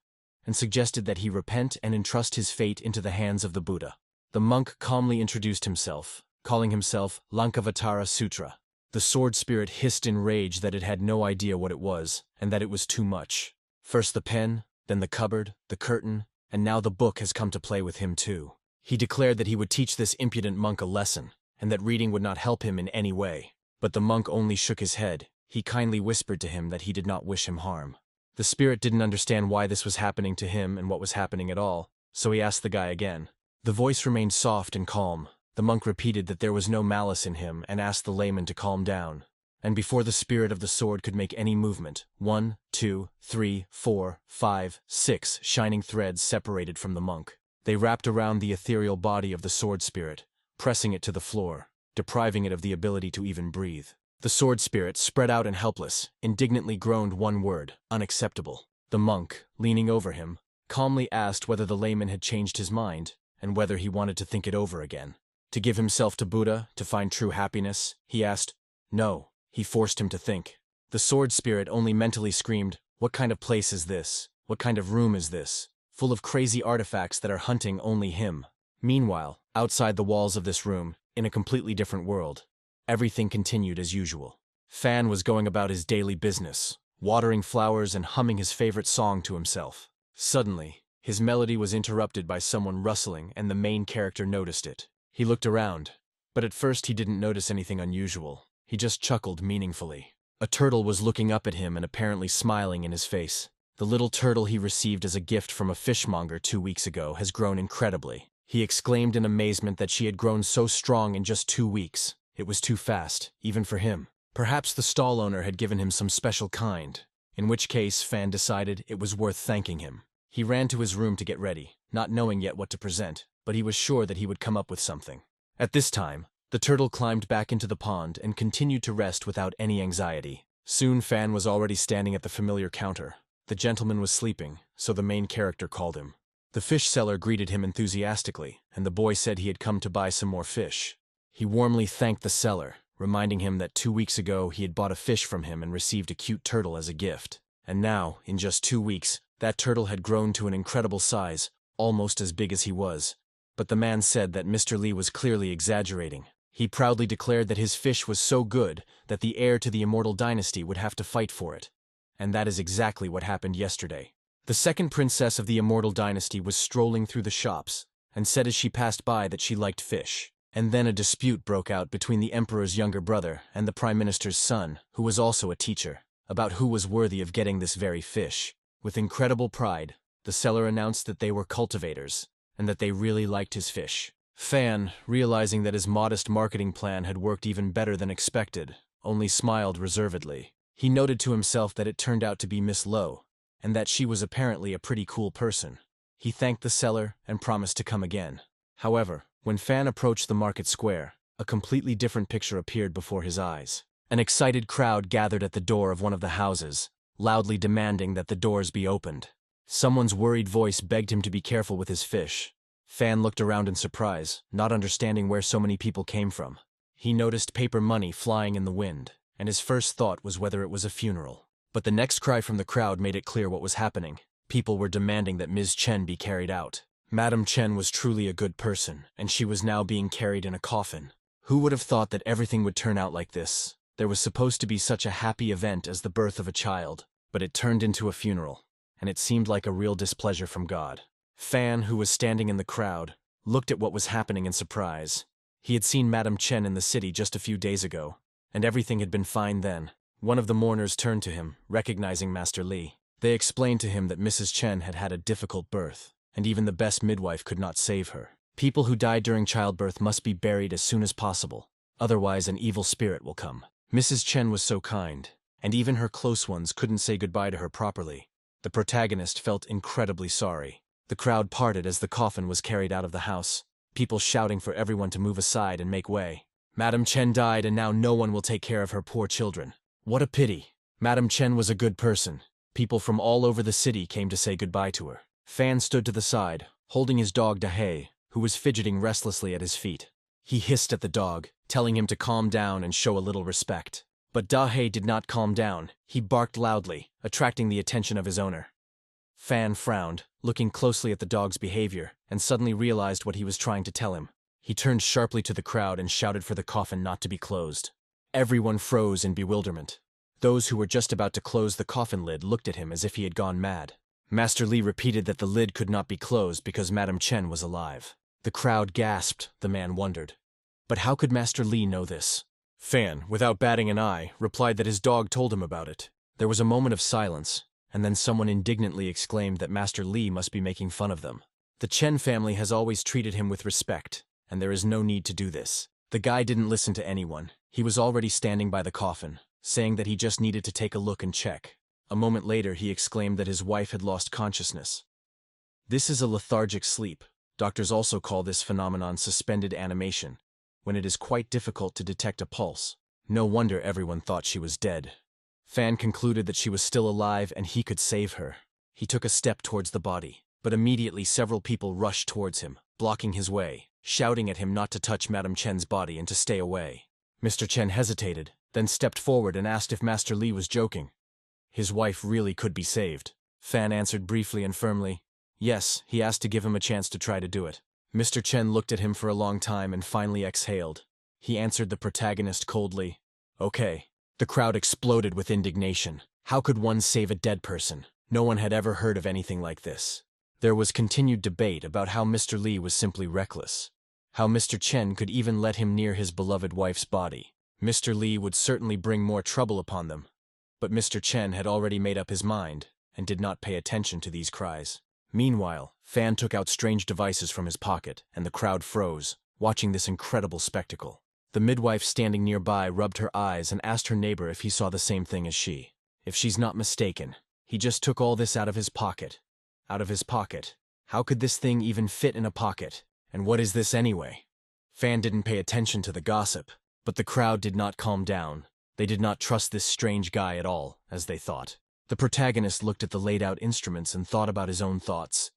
and suggested that he repent and entrust his fate into the hands of the Buddha. The monk calmly introduced himself, calling himself Lankavatara Sutra. The sword spirit hissed in rage that it had no idea what it was, and that it was too much. First the pen, then the cupboard, the curtain, and now the book has come to play with him too. He declared that he would teach this impudent monk a lesson, and that reading would not help him in any way. But the monk only shook his head. He kindly whispered to him that he did not wish him harm. The spirit didn't understand why this was happening to him and what was happening at all, so he asked the guy again. The voice remained soft and calm, The monk repeated that there was no malice in him and asked the layman to calm down. And before the spirit of the sword could make any movement, 1, 2, 3, 4, 5, 6 shining threads separated from the monk. They wrapped around the ethereal body of the sword spirit, pressing it to the floor, depriving it of the ability to even breathe. The sword spirit, spread out and helpless, indignantly groaned one word: unacceptable. The monk, leaning over him, calmly asked whether the layman had changed his mind, and whether he wanted to think it over again. To give himself to Buddha, to find true happiness, he asked. No. He forced him to think. The sword spirit only mentally screamed, "What kind of place is this? What kind of room is this? Full of crazy artifacts that are hunting only him." Meanwhile, outside the walls of this room, in a completely different world, everything continued as usual. Fan was going about his daily business, watering flowers and humming his favorite song to himself. Suddenly, his melody was interrupted by someone rustling, and the main character noticed it. He looked around, but at first he didn't notice anything unusual. He just chuckled meaningfully. A turtle was looking up at him and apparently smiling in his face. The little turtle he received as a gift from a fishmonger 2 weeks ago has grown incredibly. He exclaimed in amazement that she had grown so strong in just 2 weeks. It was too fast, even for him. Perhaps the stall owner had given him some special kind, in which case Fan decided it was worth thanking him. He ran to his room to get ready, not knowing yet what to present, but he was sure that he would come up with something. At this time, the turtle climbed back into the pond and continued to rest without any anxiety. Soon Fan was already standing at the familiar counter. The gentleman was sleeping, so the main character called him. The fish seller greeted him enthusiastically, and the boy said he had come to buy some more fish. He warmly thanked the seller, reminding him that 2 weeks ago he had bought a fish from him and received a cute turtle as a gift. And now, in just 2 weeks, that turtle had grown to an incredible size, almost as big as he was. But the man said that Mr. Lee was clearly exaggerating. He proudly declared that his fish was so good that the heir to the immortal dynasty would have to fight for it. And that is exactly what happened yesterday. The second princess of the immortal dynasty was strolling through the shops, and said as she passed by that she liked fish. And then a dispute broke out between the emperor's younger brother and the prime minister's son, who was also a teacher, about who was worthy of getting this very fish. With incredible pride, the seller announced that they were cultivators, and that they really liked his fish. Fan, realizing that his modest marketing plan had worked even better than expected, only smiled reservedly. He noted to himself that it turned out to be Miss Lo, and that she was apparently a pretty cool person. He thanked the seller and promised to come again. However, when Fan approached the market square, a completely different picture appeared before his eyes. An excited crowd gathered at the door of one of the houses, loudly demanding that the doors be opened. Someone's worried voice begged him to be careful with his fish. Fan looked around in surprise, not understanding where so many people came from. He noticed paper money flying in the wind, and his first thought was whether it was a funeral. But the next cry from the crowd made it clear what was happening. People were demanding that Ms. Chen be carried out. Madame Chen was truly a good person, and she was now being carried in a coffin. Who would have thought that everything would turn out like this? There was supposed to be such a happy event as the birth of a child, but it turned into a funeral, and it seemed like a real displeasure from God. Fan, who was standing in the crowd, looked at what was happening in surprise. He had seen Madame Chen in the city just a few days ago, and everything had been fine then. One of the mourners turned to him, recognizing Master Li. They explained to him that Mrs. Chen had had a difficult birth, and even the best midwife could not save her. People who died during childbirth must be buried as soon as possible, otherwise an evil spirit will come. Mrs. Chen was so kind, and even her close ones couldn't say goodbye to her properly. The protagonist felt incredibly sorry. The crowd parted as the coffin was carried out of the house, people shouting for everyone to move aside and make way. Madame Chen died, and now no one will take care of her poor children. What a pity. Madame Chen was a good person. People from all over the city came to say goodbye to her. Fan stood to the side, holding his dog Daji, who was fidgeting restlessly at his feet. He hissed at the dog, telling him to calm down and show a little respect. But Daji did not calm down. He barked loudly, attracting the attention of his owner. Fan frowned, looking closely at the dog's behavior, and suddenly realized what he was trying to tell him. He turned sharply to the crowd and shouted for the coffin not to be closed. Everyone froze in bewilderment. Those who were just about to close the coffin lid looked at him as if he had gone mad. Master Li repeated that the lid could not be closed because Madame Chen was alive. The crowd gasped, the man wondered. But how could Master Li know this? Fan, without batting an eye, replied that his dog told him about it. There was a moment of silence, and then someone indignantly exclaimed that Master Li must be making fun of them. The Chen family has always treated him with respect, and there is no need to do this. The guy didn't listen to anyone. He was already standing by the coffin, saying that he just needed to take a look and check. A moment later, he exclaimed that his wife had lost consciousness. This is a lethargic sleep. Doctors also call this phenomenon suspended animation, when it is quite difficult to detect a pulse. No wonder everyone thought she was dead. Fan concluded that she was still alive and he could save her. He took a step towards the body, but immediately several people rushed towards him, blocking his way, shouting at him not to touch Madame Chen's body and to stay away. Mr. Chen hesitated, then stepped forward and asked if Master Li was joking. His wife really could be saved. Fan answered briefly and firmly. Yes, he asked to give him a chance to try to do it. Mr. Chen looked at him for a long time and finally exhaled. He answered the protagonist coldly. Okay. The crowd exploded with indignation. How could one save a dead person? No one had ever heard of anything like this. There was continued debate about how Mr. Li was simply reckless. How Mr. Chen could even let him near his beloved wife's body. Mr. Li would certainly bring more trouble upon them. But Mr. Chen had already made up his mind and did not pay attention to these cries. Meanwhile, Fan took out strange devices from his pocket, and the crowd froze, watching this incredible spectacle. The midwife standing nearby rubbed her eyes and asked her neighbor if he saw the same thing as she. If she's not mistaken, he just took all this out of his pocket. Out of his pocket. How could this thing even fit in a pocket? And what is this anyway? Fan didn't pay attention to the gossip, but the crowd did not calm down. They did not trust this strange guy at all, as they thought. The protagonist looked at the laid-out instruments and thought about his own thoughts.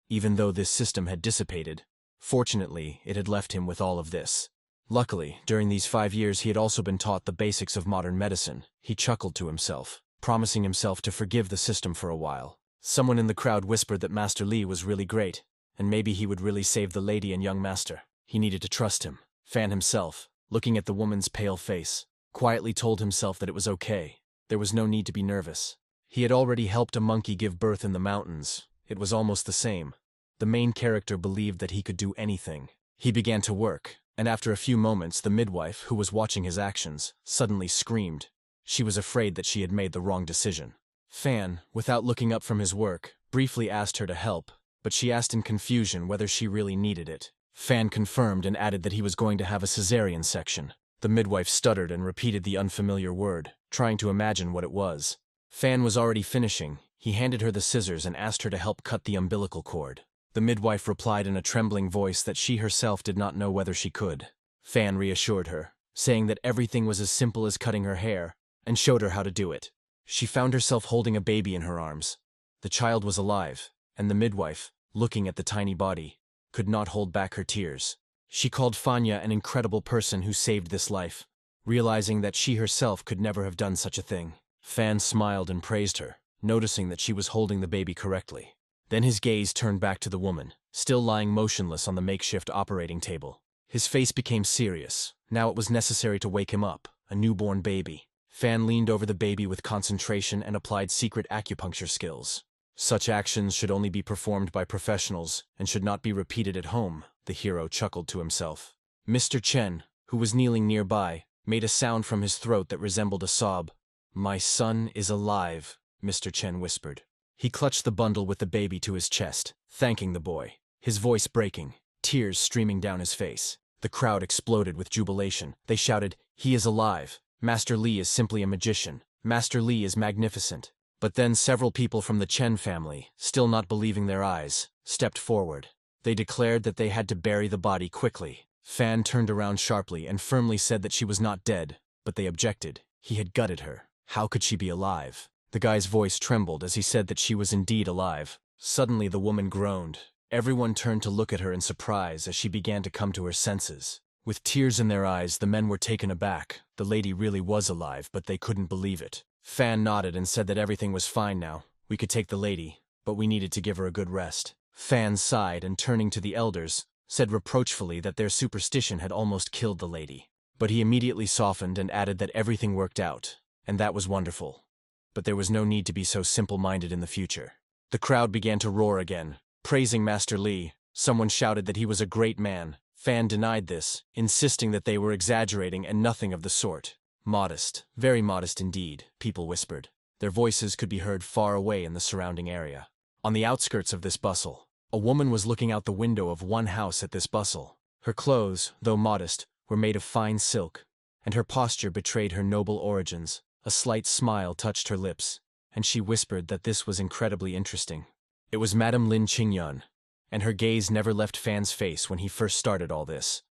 Even though this system had dissipated, fortunately, it had left him with all of this. Luckily, during these 5 years he had also been taught the basics of modern medicine. He chuckled to himself, promising himself to forgive the system for a while. Someone in the crowd whispered that Master Li was really great, and maybe he would really save the lady and young master. He needed to trust him. Fan himself, looking at the woman's pale face, quietly told himself that it was okay. There was no need to be nervous. He had already helped a monkey give birth in the mountains. It was almost the same. The main character believed that he could do anything. He began to work, and after a few moments the midwife, who was watching his actions, suddenly screamed. She was afraid that she had made the wrong decision. Fan, without looking up from his work, briefly asked her to help, but she asked in confusion whether she really needed it. Fan confirmed and added that he was going to have a cesarean section. The midwife stuttered and repeated the unfamiliar word, trying to imagine what it was. Fan was already finishing. He handed her the scissors and asked her to help cut the umbilical cord. The midwife replied in a trembling voice that she herself did not know whether she could. Fan reassured her, saying that everything was as simple as cutting her hair, and showed her how to do it. She found herself holding a baby in her arms. The child was alive, and the midwife, looking at the tiny body, could not hold back her tears. She called Fanya an incredible person who saved this life, realizing that she herself could never have done such a thing. Fan smiled and praised her, noticing that she was holding the baby correctly. Then his gaze turned back to the woman, still lying motionless on the makeshift operating table. His face became serious. Now it was necessary to wake him up, a newborn baby. Fan leaned over the baby with concentration and applied secret acupuncture skills. Such actions should only be performed by professionals and should not be repeated at home, the hero chuckled to himself. Mr. Chen, who was kneeling nearby, made a sound from his throat that resembled a sob. "My son is alive," Mr. Chen whispered. He clutched the bundle with the baby to his chest, thanking the boy, his voice breaking, tears streaming down his face. The crowd exploded with jubilation. They shouted, "He is alive! Master Li is simply a magician. Master Li is magnificent." But then several people from the Chen family, still not believing their eyes, stepped forward. They declared that they had to bury the body quickly. Fan turned around sharply and firmly said that she was not dead, but they objected. He had gutted her. How could she be alive? The guy's voice trembled as he said that she was indeed alive. Suddenly the woman groaned. Everyone turned to look at her in surprise as she began to come to her senses. With tears in their eyes, the men were taken aback. The lady really was alive, but they couldn't believe it. Fan nodded and said that everything was fine now. We could take the lady, but we needed to give her a good rest. Fan sighed and, turning to the elders, said reproachfully that their superstition had almost killed the lady. But he immediately softened and added that everything worked out, and that was wonderful. But there was no need to be so simple-minded in the future. The crowd began to roar again, praising Master Li. Someone shouted that he was a great man. Fan denied this, insisting that they were exaggerating and nothing of the sort. Modest, very modest indeed, people whispered. Their voices could be heard far away in the surrounding area. On the outskirts of this bustle, a woman was looking out the window of one house at this bustle. Her clothes, though modest, were made of fine silk, and her posture betrayed her noble origins. A slight smile touched her lips, and she whispered that this was incredibly interesting. It was Madame Lin Qingyun, and her gaze never left Fan's face when he first started all this.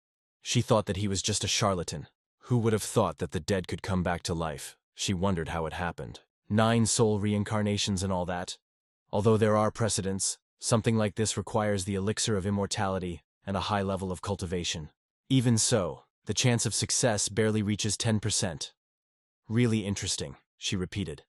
She thought that he was just a charlatan. Who would have thought that the dead could come back to life? She wondered how it happened. 9 soul reincarnations and all that. Although there are precedents, something like this requires the elixir of immortality and a high level of cultivation. Even so, the chance of success barely reaches 10%. Really interesting, she repeated,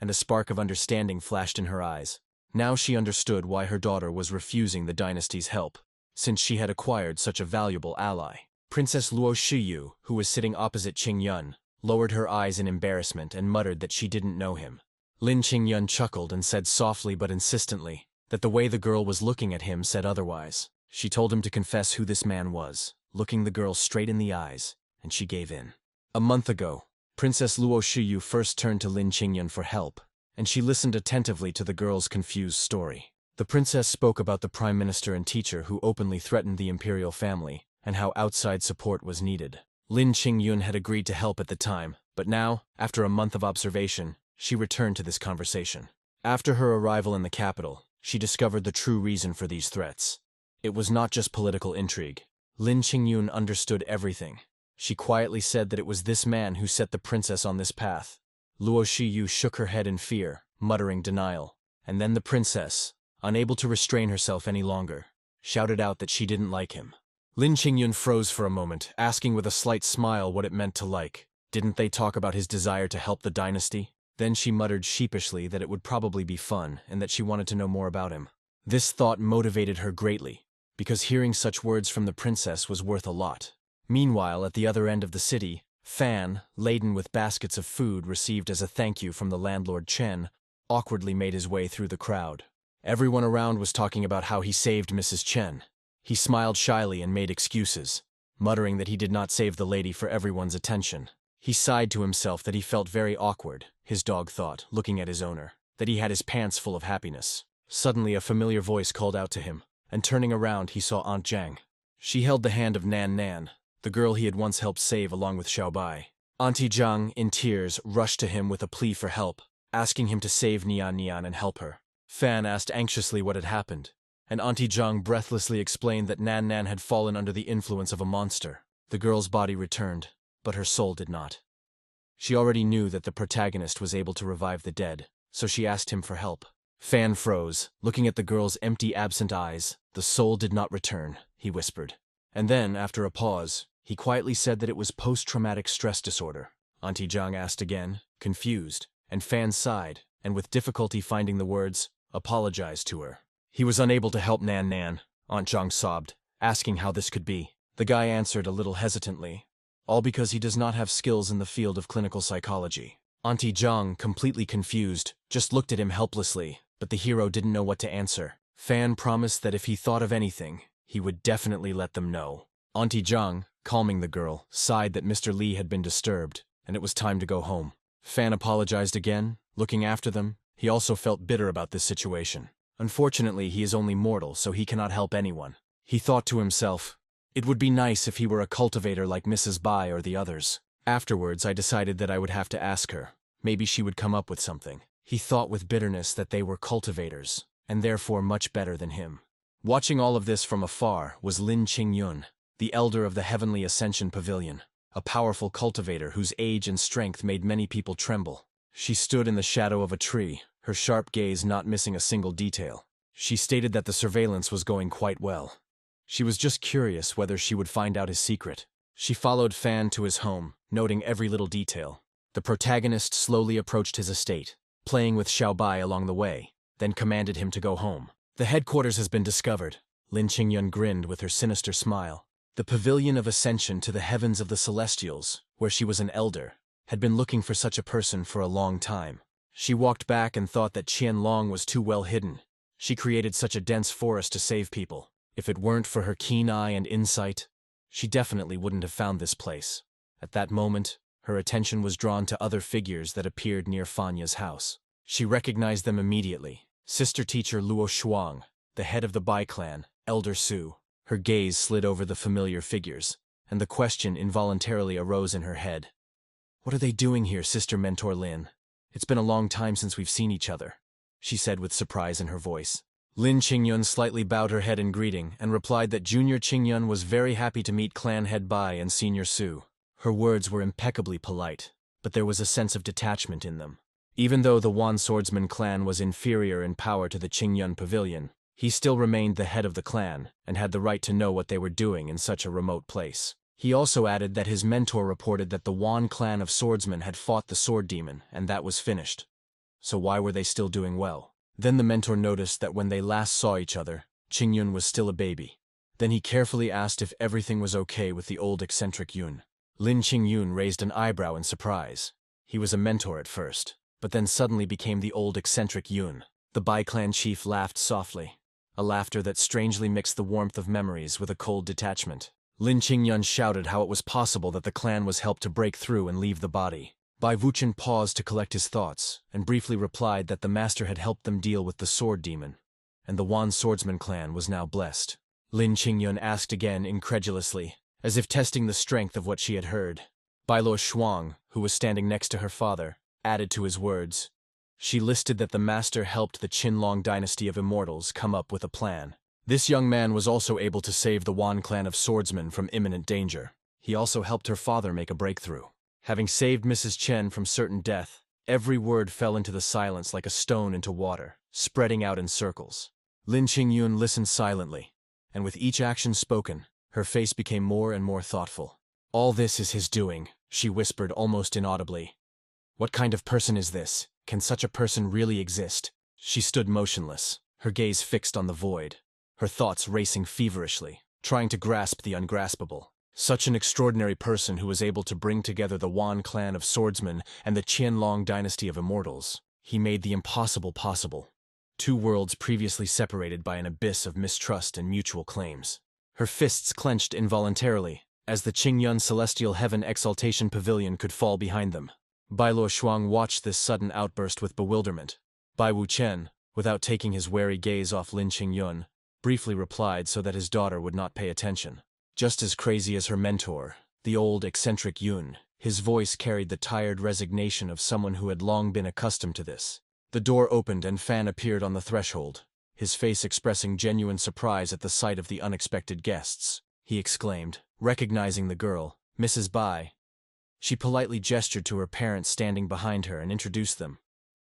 and a spark of understanding flashed in her eyes. Now she understood why her daughter was refusing the dynasty's help, since she had acquired such a valuable ally. Princess Lu Shuyu, who was sitting opposite Qingyun, lowered her eyes in embarrassment and muttered that she didn't know him. Lin Qingyun chuckled and said softly but insistently that the way the girl was looking at him said otherwise. She told him to confess who this man was, looking the girl straight in the eyes, and she gave in. A month ago, Princess Lu Shuyu first turned to Lin Qingyun for help, and she listened attentively to the girl's confused story. The princess spoke about the prime minister and teacher who openly threatened the imperial family, and how outside support was needed. Lin Qingyun had agreed to help at the time, but now, after a month of observation, she returned to this conversation. After her arrival in the capital, she discovered the true reason for these threats. It was not just political intrigue. Lin Qingyun understood everything. She quietly said that it was this man who set the princess on this path. Lu Shuyu shook her head in fear, muttering denial, and then the princess, unable to restrain herself any longer, shouted out that she didn't like him. Lin Qingyun froze for a moment, asking with a slight smile what it meant to like. Didn't they talk about his desire to help the dynasty? Then she muttered sheepishly that it would probably be fun and that she wanted to know more about him. This thought motivated her greatly, because hearing such words from the princess was worth a lot. Meanwhile, at the other end of the city, Fan, laden with baskets of food received as a thank you from the landlord Chen, awkwardly made his way through the crowd. Everyone around was talking about how he saved Mrs. Chen. He smiled shyly and made excuses, muttering that he did not save the lady for everyone's attention. He sighed to himself that he felt very awkward, his dog thought, looking at his owner, that he had his pants full of happiness. Suddenly a familiar voice called out to him, and turning around he saw Aunt Jiang. She held the hand of Nan Nan, the girl he had once helped save along with Xiaobai. Auntie Jiang, in tears, rushed to him with a plea for help, asking him to save Nian Nian and help her. Fan asked anxiously what had happened, and Auntie Jiang breathlessly explained that Nan Nan had fallen under the influence of a monster. The girl's body returned, but her soul did not. She already knew that the protagonist was able to revive the dead, so she asked him for help. Fan froze, looking at the girl's empty, absent eyes. The soul did not return, he whispered. And then, after a pause, he quietly said that it was post-traumatic stress disorder. Auntie Jiang asked again, confused, and Fan sighed, and with difficulty finding the words, apologized to her. He was unable to help Nan Nan, Aunt Jiang sobbed, asking how this could be. The guy answered a little hesitantly, all because he does not have skills in the field of clinical psychology. Auntie Jiang, completely confused, just looked at him helplessly, but the hero didn't know what to answer. Fan promised that if he thought of anything, he would definitely let them know. Auntie Jiang, calming the girl, sighed that Mr. Li had been disturbed, and it was time to go home. Fan apologized again, looking after them. He also felt bitter about this situation. Unfortunately, he is only mortal, so he cannot help anyone. He thought to himself, it would be nice if he were a cultivator like Mrs. Bai or the others. Afterwards, I decided that I would have to ask her. Maybe she would come up with something. He thought with bitterness that they were cultivators, and therefore much better than him. Watching all of this from afar was Lin Qingyun, the elder of the Heavenly Ascension Pavilion, a powerful cultivator whose age and strength made many people tremble. She stood in the shadow of a tree, her sharp gaze not missing a single detail. She stated that the surveillance was going quite well. She was just curious whether she would find out his secret. She followed Fan to his home, noting every little detail. The protagonist slowly approached his estate, playing with Xiaobai along the way, then commanded him to go home. The headquarters has been discovered. Lin Qingyun grinned with her sinister smile. The pavilion of ascension to the heavens of the celestials, where she was an elder, had been looking for such a person for a long time. She walked back and thought that Qianlong was too well hidden. She created such a dense forest to save people. If it weren't for her keen eye and insight, she definitely wouldn't have found this place. At that moment, her attention was drawn to other figures that appeared near Fanya's house. She recognized them immediately. Sister teacher Luo Shuang, the head of the Bai clan, Elder Su, Her gaze slid over the familiar figures, and the question involuntarily arose in her head. "What are they doing here, Sister Mentor Lin? It's been a long time since we've seen each other," she said with surprise in her voice. Lin Qingyun slightly bowed her head in greeting and replied that Junior Qingyun was very happy to meet Clan Head Bai and Senior Su. Her words were impeccably polite, but there was a sense of detachment in them. Even though the Wan Swordsman clan was inferior in power to the Qingyun Pavilion, he still remained the head of the clan and had the right to know what they were doing in such a remote place. He also added that his mentor reported that the Wan clan of swordsmen had fought the sword demon, and that was finished. So why were they still doing well? Then the mentor noticed that when they last saw each other, Qingyun was still a baby. Then he carefully asked if everything was okay with the old eccentric Yun. Lin Qingyun raised an eyebrow in surprise. He was a mentor at first, but then suddenly became the old eccentric Yun. The Bai clan chief laughed softly, a laughter that strangely mixed the warmth of memories with a cold detachment. Lin Qingyun shouted how it was possible that the clan was helped to break through and leave the body. Bai Wuchen paused to collect his thoughts, and briefly replied that the master had helped them deal with the sword demon, and the Wan Swordsman clan was now blessed. Lin Qingyun asked again incredulously, as if testing the strength of what she had heard. Bai Luo Shuang, who was standing next to her father, added to his words. She listed that the master helped the Qinlong dynasty of immortals come up with a plan. This young man was also able to save the Wan clan of swordsmen from imminent danger. He also helped her father make a breakthrough. Having saved Mrs. Chen from certain death, every word fell into the silence like a stone into water, spreading out in circles. Lin Qingyun listened silently, and with each action spoken, her face became more and more thoughtful. "All this is his doing," she whispered almost inaudibly. "What kind of person is this? Can such a person really exist?" She stood motionless, her gaze fixed on the void, her thoughts racing feverishly, trying to grasp the ungraspable. Such an extraordinary person who was able to bring together the Wan clan of swordsmen and the Qianlong dynasty of immortals. He made the impossible possible. Two worlds previously separated by an abyss of mistrust and mutual claims. Her fists clenched involuntarily, as the Qingyun Celestial Heaven Exaltation Pavilion could fall behind them. Bai Luo Shuang watched this sudden outburst with bewilderment. Bai Wuchen, without taking his wary gaze off Lin Qingyun, briefly replied so that his daughter would not pay attention. Just as crazy as her mentor, the old eccentric Yun, his voice carried the tired resignation of someone who had long been accustomed to this. The door opened and Fan appeared on the threshold, his face expressing genuine surprise at the sight of the unexpected guests. He exclaimed, recognizing the girl, "Mrs. Bai." She politely gestured to her parents standing behind her and introduced them.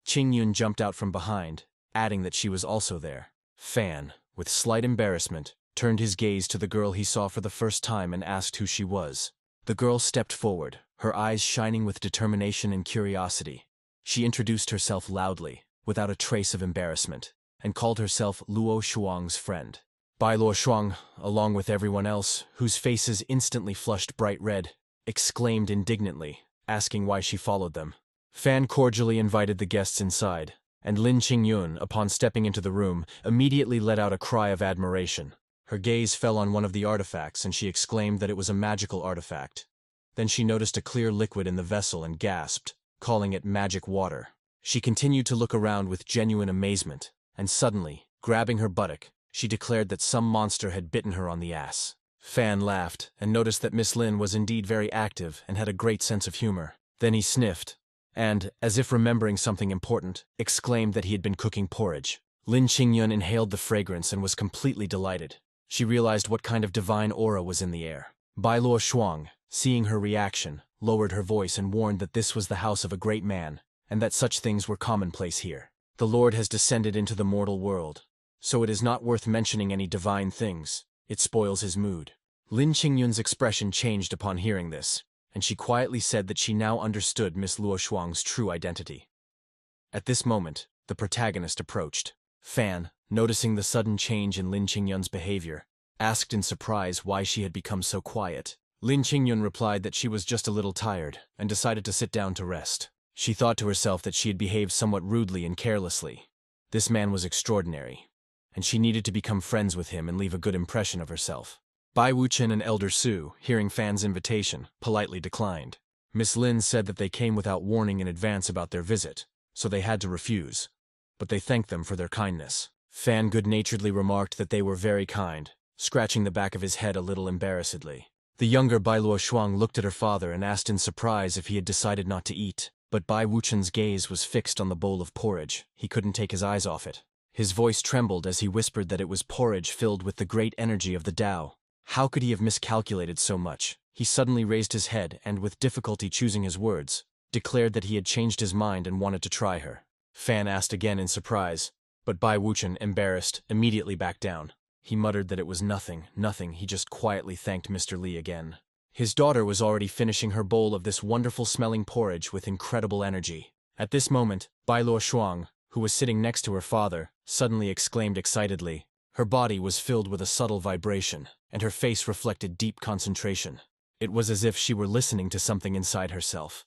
Qingyun jumped out from behind, adding that she was also there. Fan, with slight embarrassment, turned his gaze to the girl he saw for the first time and asked who she was. The girl stepped forward, her eyes shining with determination and curiosity. She introduced herself loudly, without a trace of embarrassment, and called herself Luo Shuang's friend. Bai Luo Shuang, along with everyone else, whose faces instantly flushed bright red, exclaimed indignantly, asking why she followed them. Fan cordially invited the guests inside, and Lin Qingyun, upon stepping into the room, immediately let out a cry of admiration. Her gaze fell on one of the artifacts and she exclaimed that it was a magical artifact. Then she noticed a clear liquid in the vessel and gasped, calling it magic water. She continued to look around with genuine amazement, and suddenly, grabbing her buttock, she declared that some monster had bitten her on the ass. Fan laughed and noticed that Miss Lin was indeed very active and had a great sense of humor. Then he sniffed, and, as if remembering something important, exclaimed that he had been cooking porridge. Lin Qingyun inhaled the fragrance and was completely delighted. She realized what kind of divine aura was in the air. Bai Luo Shuang, seeing her reaction, lowered her voice and warned that this was the house of a great man, and that such things were commonplace here. The Lord has descended into the mortal world, so it is not worth mentioning any divine things. It spoils his mood. Lin Qingyun's expression changed upon hearing this, and she quietly said that she now understood Miss Luo Shuang's true identity. At this moment, the protagonist approached. Fan, noticing the sudden change in Lin Qingyun's behavior, asked in surprise why she had become so quiet. Lin Qingyun replied that she was just a little tired and decided to sit down to rest. She thought to herself that she had behaved somewhat rudely and carelessly. This man was extraordinary, and she needed to become friends with him and leave a good impression of herself. Bai Wuchen and Elder Su, hearing Fan's invitation, politely declined. Miss Lin said that they came without warning in advance about their visit, so they had to refuse, but they thanked them for their kindness. Fan good-naturedly remarked that they were very kind, scratching the back of his head a little embarrassedly. The younger Bai Luoshuang looked at her father and asked in surprise if he had decided not to eat, but Bai Wuchen's gaze was fixed on the bowl of porridge. He couldn't take his eyes off it. His voice trembled as he whispered that it was porridge filled with the great energy of the Tao. How could he have miscalculated so much? He suddenly raised his head and, with difficulty choosing his words, declared that he had changed his mind and wanted to try her. Fan asked again in surprise, but Bai Wuchen, embarrassed, immediately backed down. He muttered that it was nothing, he just quietly thanked Mr. Li again. His daughter was already finishing her bowl of this wonderful-smelling porridge with incredible energy. At this moment, Bai Luoshuang, who was sitting next to her father, suddenly exclaimed excitedly. Her body was filled with a subtle vibration, and her face reflected deep concentration. It was as if she were listening to something inside herself.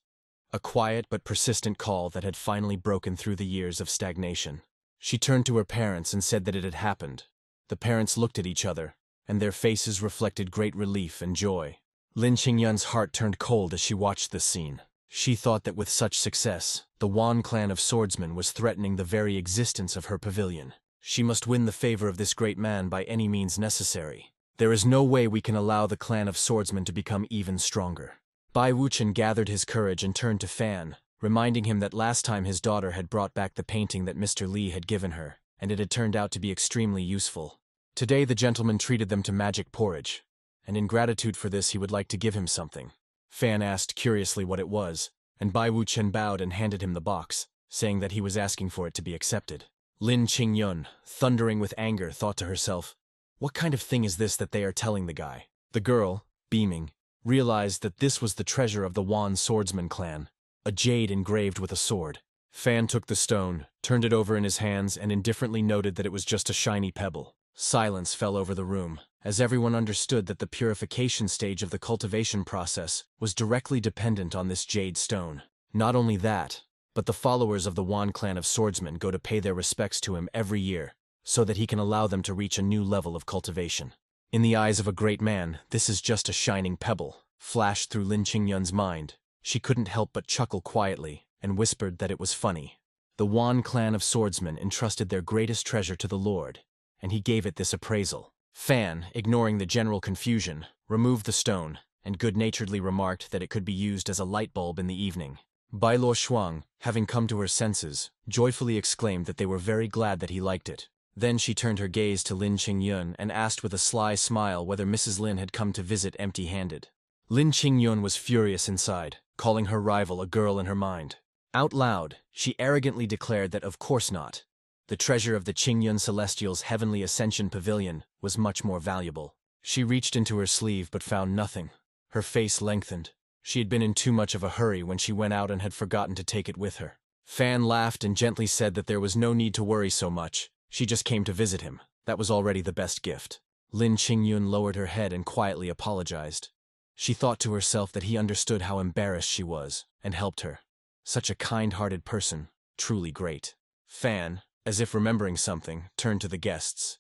A quiet but persistent call that had finally broken through the years of stagnation. She turned to her parents and said that it had happened. The parents looked at each other, and their faces reflected great relief and joy. Lin Qingyun's heart turned cold as she watched this scene. She thought that with such success, the Wan clan of swordsmen was threatening the very existence of her pavilion. She must win the favor of this great man by any means necessary. There is no way we can allow the clan of swordsmen to become even stronger. Bai Wuchen gathered his courage and turned to Fan, reminding him that last time his daughter had brought back the painting that Mr. Li had given her, and it had turned out to be extremely useful. Today the gentleman treated them to magic porridge, and in gratitude for this he would like to give him something. Fan asked curiously what it was, and Bai Wuchen bowed and handed him the box, saying that he was asking for it to be accepted. Lin Qingyun, thundering with anger, thought to herself, what kind of thing is this that they are telling the guy? The girl, beaming, realized that this was the treasure of the Wan swordsman clan, a jade engraved with a sword. Fan took the stone, turned it over in his hands, and indifferently noted that it was just a shiny pebble. Silence fell over the room, as everyone understood that the purification stage of the cultivation process was directly dependent on this jade stone. Not only that, but the followers of the Wan clan of swordsmen go to pay their respects to him every year, so that he can allow them to reach a new level of cultivation. In the eyes of a great man, this is just a shining pebble, flashed through Lin Qingyun's mind. She couldn't help but chuckle quietly, and whispered that it was funny. The Wan clan of swordsmen entrusted their greatest treasure to the Lord, and he gave it this appraisal. Fan, ignoring the general confusion, removed the stone, and good-naturedly remarked that it could be used as a light bulb in the evening. Bai Luoshuang, having come to her senses, joyfully exclaimed that they were very glad that he liked it. Then she turned her gaze to Lin Qingyun and asked with a sly smile whether Mrs. Lin had come to visit empty-handed. Lin Qingyun was furious inside, calling her rival a girl in her mind. Out loud, she arrogantly declared that of course not. The treasure of the Qingyun Celestial's heavenly ascension pavilion was much more valuable. She reached into her sleeve but found nothing. Her face lengthened. She had been in too much of a hurry when she went out and had forgotten to take it with her. Fan laughed and gently said that there was no need to worry so much. She just came to visit him. That was already the best gift. Lin Qingyun lowered her head and quietly apologized. She thought to herself that he understood how embarrassed she was, and helped her. Such a kind-hearted person, truly great. Fan, as if remembering something, turned to the guests.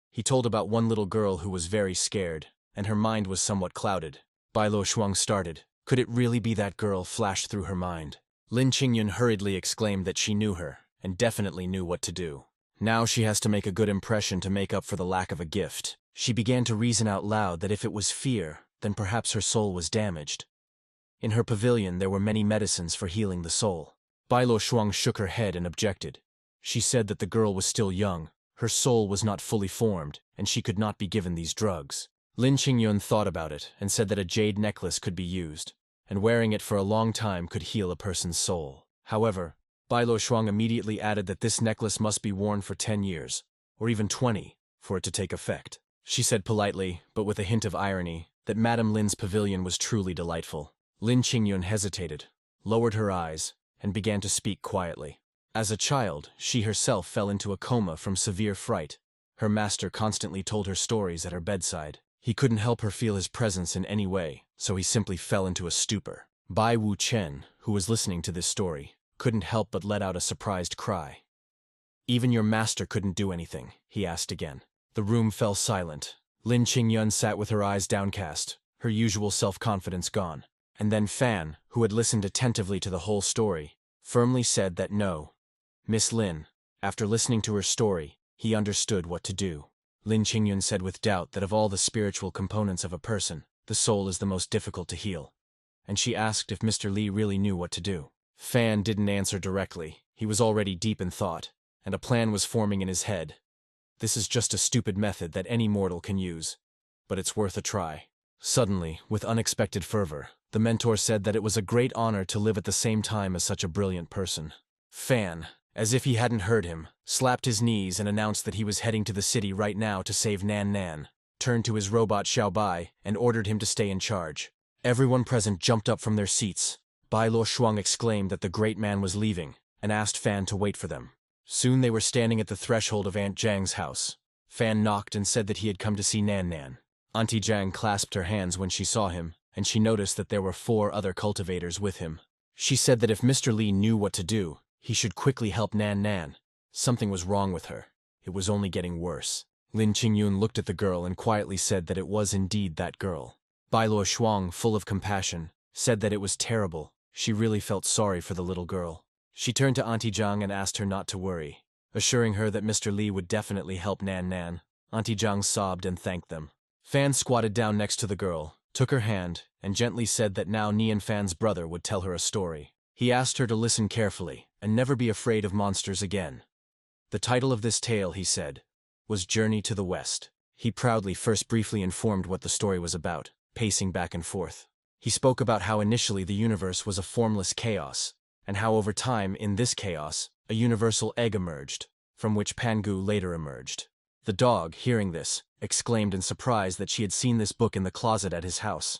He told about one little girl who was very scared, and her mind was somewhat clouded. Bai Luoshuang started. Could it really be that girl? Flashed through her mind. Lin Qingyun hurriedly exclaimed that she knew her, and definitely knew what to do. Now she has to make a good impression to make up for the lack of a gift. She began to reason out loud that if it was fear, then perhaps her soul was damaged. In her pavilion there were many medicines for healing the soul. Bai Luoshuang shook her head and objected. She said that the girl was still young, her soul was not fully formed, and she could not be given these drugs. Lin Qingyun thought about it and said that a jade necklace could be used, and wearing it for a long time could heal a person's soul. However, Bai Luoshuang immediately added that this necklace must be worn for 10 years, or even 20, for it to take effect. She said politely, but with a hint of irony, that Madame Lin's pavilion was truly delightful. Lin Qingyun hesitated, lowered her eyes, and began to speak quietly. As a child, she herself fell into a coma from severe fright. Her master constantly told her stories at her bedside. He couldn't help her feel his presence in any way, so he simply fell into a stupor. Bai Wuchen, who was listening to this story, couldn't help but let out a surprised cry. Even your master couldn't do anything, he asked again. The room fell silent. Lin Qingyun sat with her eyes downcast, her usual self-confidence gone. And then Fan, who had listened attentively to the whole story, firmly said that no. Miss Lin, after listening to her story, he understood what to do. Lin Qingyun said with doubt that of all the spiritual components of a person, the soul is the most difficult to heal. And she asked if Mr. Li really knew what to do. Fan didn't answer directly. He was already deep in thought, and a plan was forming in his head. This is just a stupid method that any mortal can use, but it's worth a try. Suddenly, with unexpected fervor, the mentor said that it was a great honor to live at the same time as such a brilliant person. Fan, as if he hadn't heard him, slapped his knees and announced that he was heading to the city right now to save Nan Nan, turned to his robot Xiao Bai, and ordered him to stay in charge. Everyone present jumped up from their seats. Bai Luo Shuang exclaimed that the great man was leaving, and asked Fan to wait for them. Soon they were standing at the threshold of Aunt Zhang's house. Fan knocked and said that he had come to see Nan Nan. Auntie Zhang clasped her hands when she saw him, and she noticed that there were 4 other cultivators with him. She said that if Mr. Li knew what to do, he should quickly help Nan Nan. Something was wrong with her. It was only getting worse. Lin Qingyun looked at the girl and quietly said that it was indeed that girl. Bai Luo Shuang, full of compassion, said that it was terrible. She really felt sorry for the little girl. She turned to Auntie Zhang and asked her not to worry, assuring her that Mr. Li would definitely help Nan Nan. Auntie Zhang sobbed and thanked them. Fan squatted down next to the girl, took her hand, and gently said that now Nian Fan's brother would tell her a story. He asked her to listen carefully and never be afraid of monsters again. The title of this tale, he said, was Journey to the West. He proudly first briefly informed what the story was about, pacing back and forth. He spoke about how initially the universe was a formless chaos, and how over time, in this chaos, a universal egg emerged, from which Pangu later emerged. The dog, hearing this, exclaimed in surprise that she had seen this book in the closet at his house.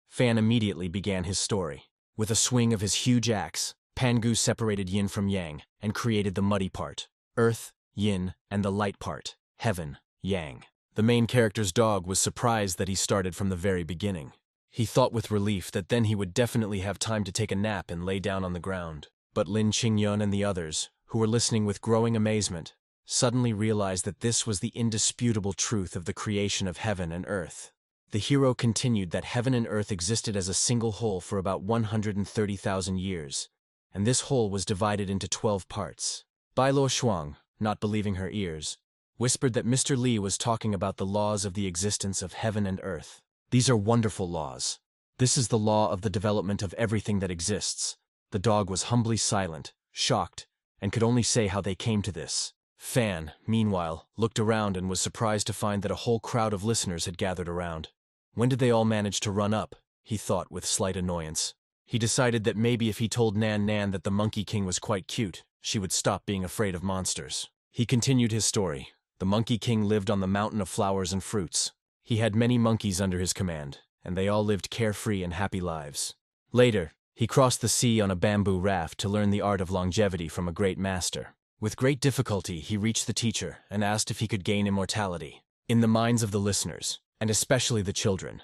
Fan immediately began his story. With a swing of his huge axe, Pangu separated yin from yang and created the muddy part, earth, yin, and the light part, heaven, yang. The main character's dog was surprised that he started from the very beginning. He thought with relief that then he would definitely have time to take a nap and lay down on the ground. But Lin Qingyun and the others, who were listening with growing amazement, suddenly realized that this was the indisputable truth of the creation of heaven and earth. The hero continued that heaven and earth existed as a single whole for about 130,000 years, and this whole was divided into 12 parts. Bai Luo Shuang, not believing her ears, whispered that Mr. Li was talking about the laws of the existence of heaven and earth. These are wonderful laws. This is the law of the development of everything that exists. The dog was humbly silent, shocked, and could only say how they came to this. Fan, meanwhile, looked around and was surprised to find that a whole crowd of listeners had gathered around. When did they all manage to run up? He thought with slight annoyance. He decided that maybe if he told Nan Nan that the Monkey King was quite cute, she would stop being afraid of monsters. He continued his story. The Monkey King lived on the mountain of flowers and fruits. He had many monkeys under his command, and they all lived carefree and happy lives. Later, he crossed the sea on a bamboo raft to learn the art of longevity from a great master. With great difficulty, he reached the teacher and asked if he could gain immortality. In the minds of the listeners, and especially the children,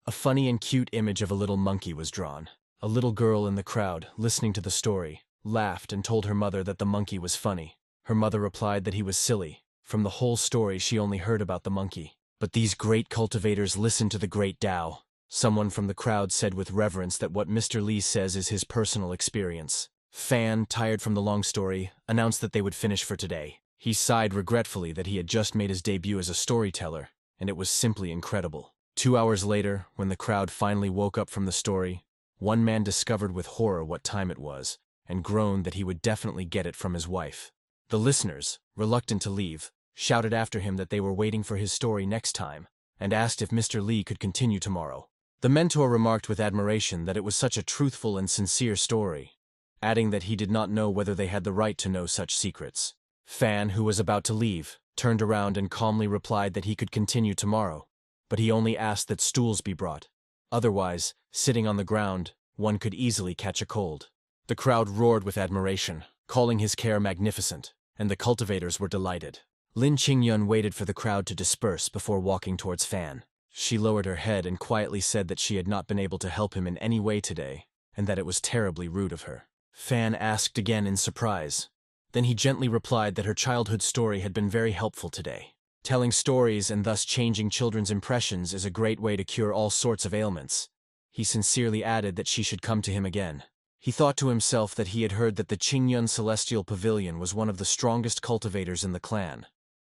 a funny and cute image of a little monkey was drawn. A little girl in the crowd, listening to the story, laughed and told her mother that the monkey was funny. Her mother replied that he was silly. From the whole story, she only heard about the monkey. But these great cultivators listened to the great Tao. Someone from the crowd said with reverence that what Mr. Li says is his personal experience. Fan, tired from the long story, announced that they would finish for today. He sighed regretfully that he had just made his debut as a storyteller, and it was simply incredible. 2 hours later, when the crowd finally woke up from the story, one man discovered with horror what time it was, and groaned that he would definitely get it from his wife. The listeners, reluctant to leave, shouted after him that they were waiting for his story next time, and asked if Mr. Li could continue tomorrow. The mentor remarked with admiration that it was such a truthful and sincere story, adding that he did not know whether they had the right to know such secrets. Fan, who was about to leave, turned around and calmly replied that he could continue tomorrow, but he only asked that stools be brought. Otherwise, sitting on the ground, one could easily catch a cold. The crowd roared with admiration, calling his care magnificent, and the cultivators were delighted. Lin Qingyun waited for the crowd to disperse before walking towards Fan. She lowered her head and quietly said that she had not been able to help him in any way today, and that it was terribly rude of her. Fan asked again in surprise. Then he gently replied that her childhood story had been very helpful today. Telling stories and thus changing children's impressions is a great way to cure all sorts of ailments. He sincerely added that she should come to him again. He thought to himself that he had heard that the Qingyun Celestial Pavilion was one of the strongest cultivators in the clan,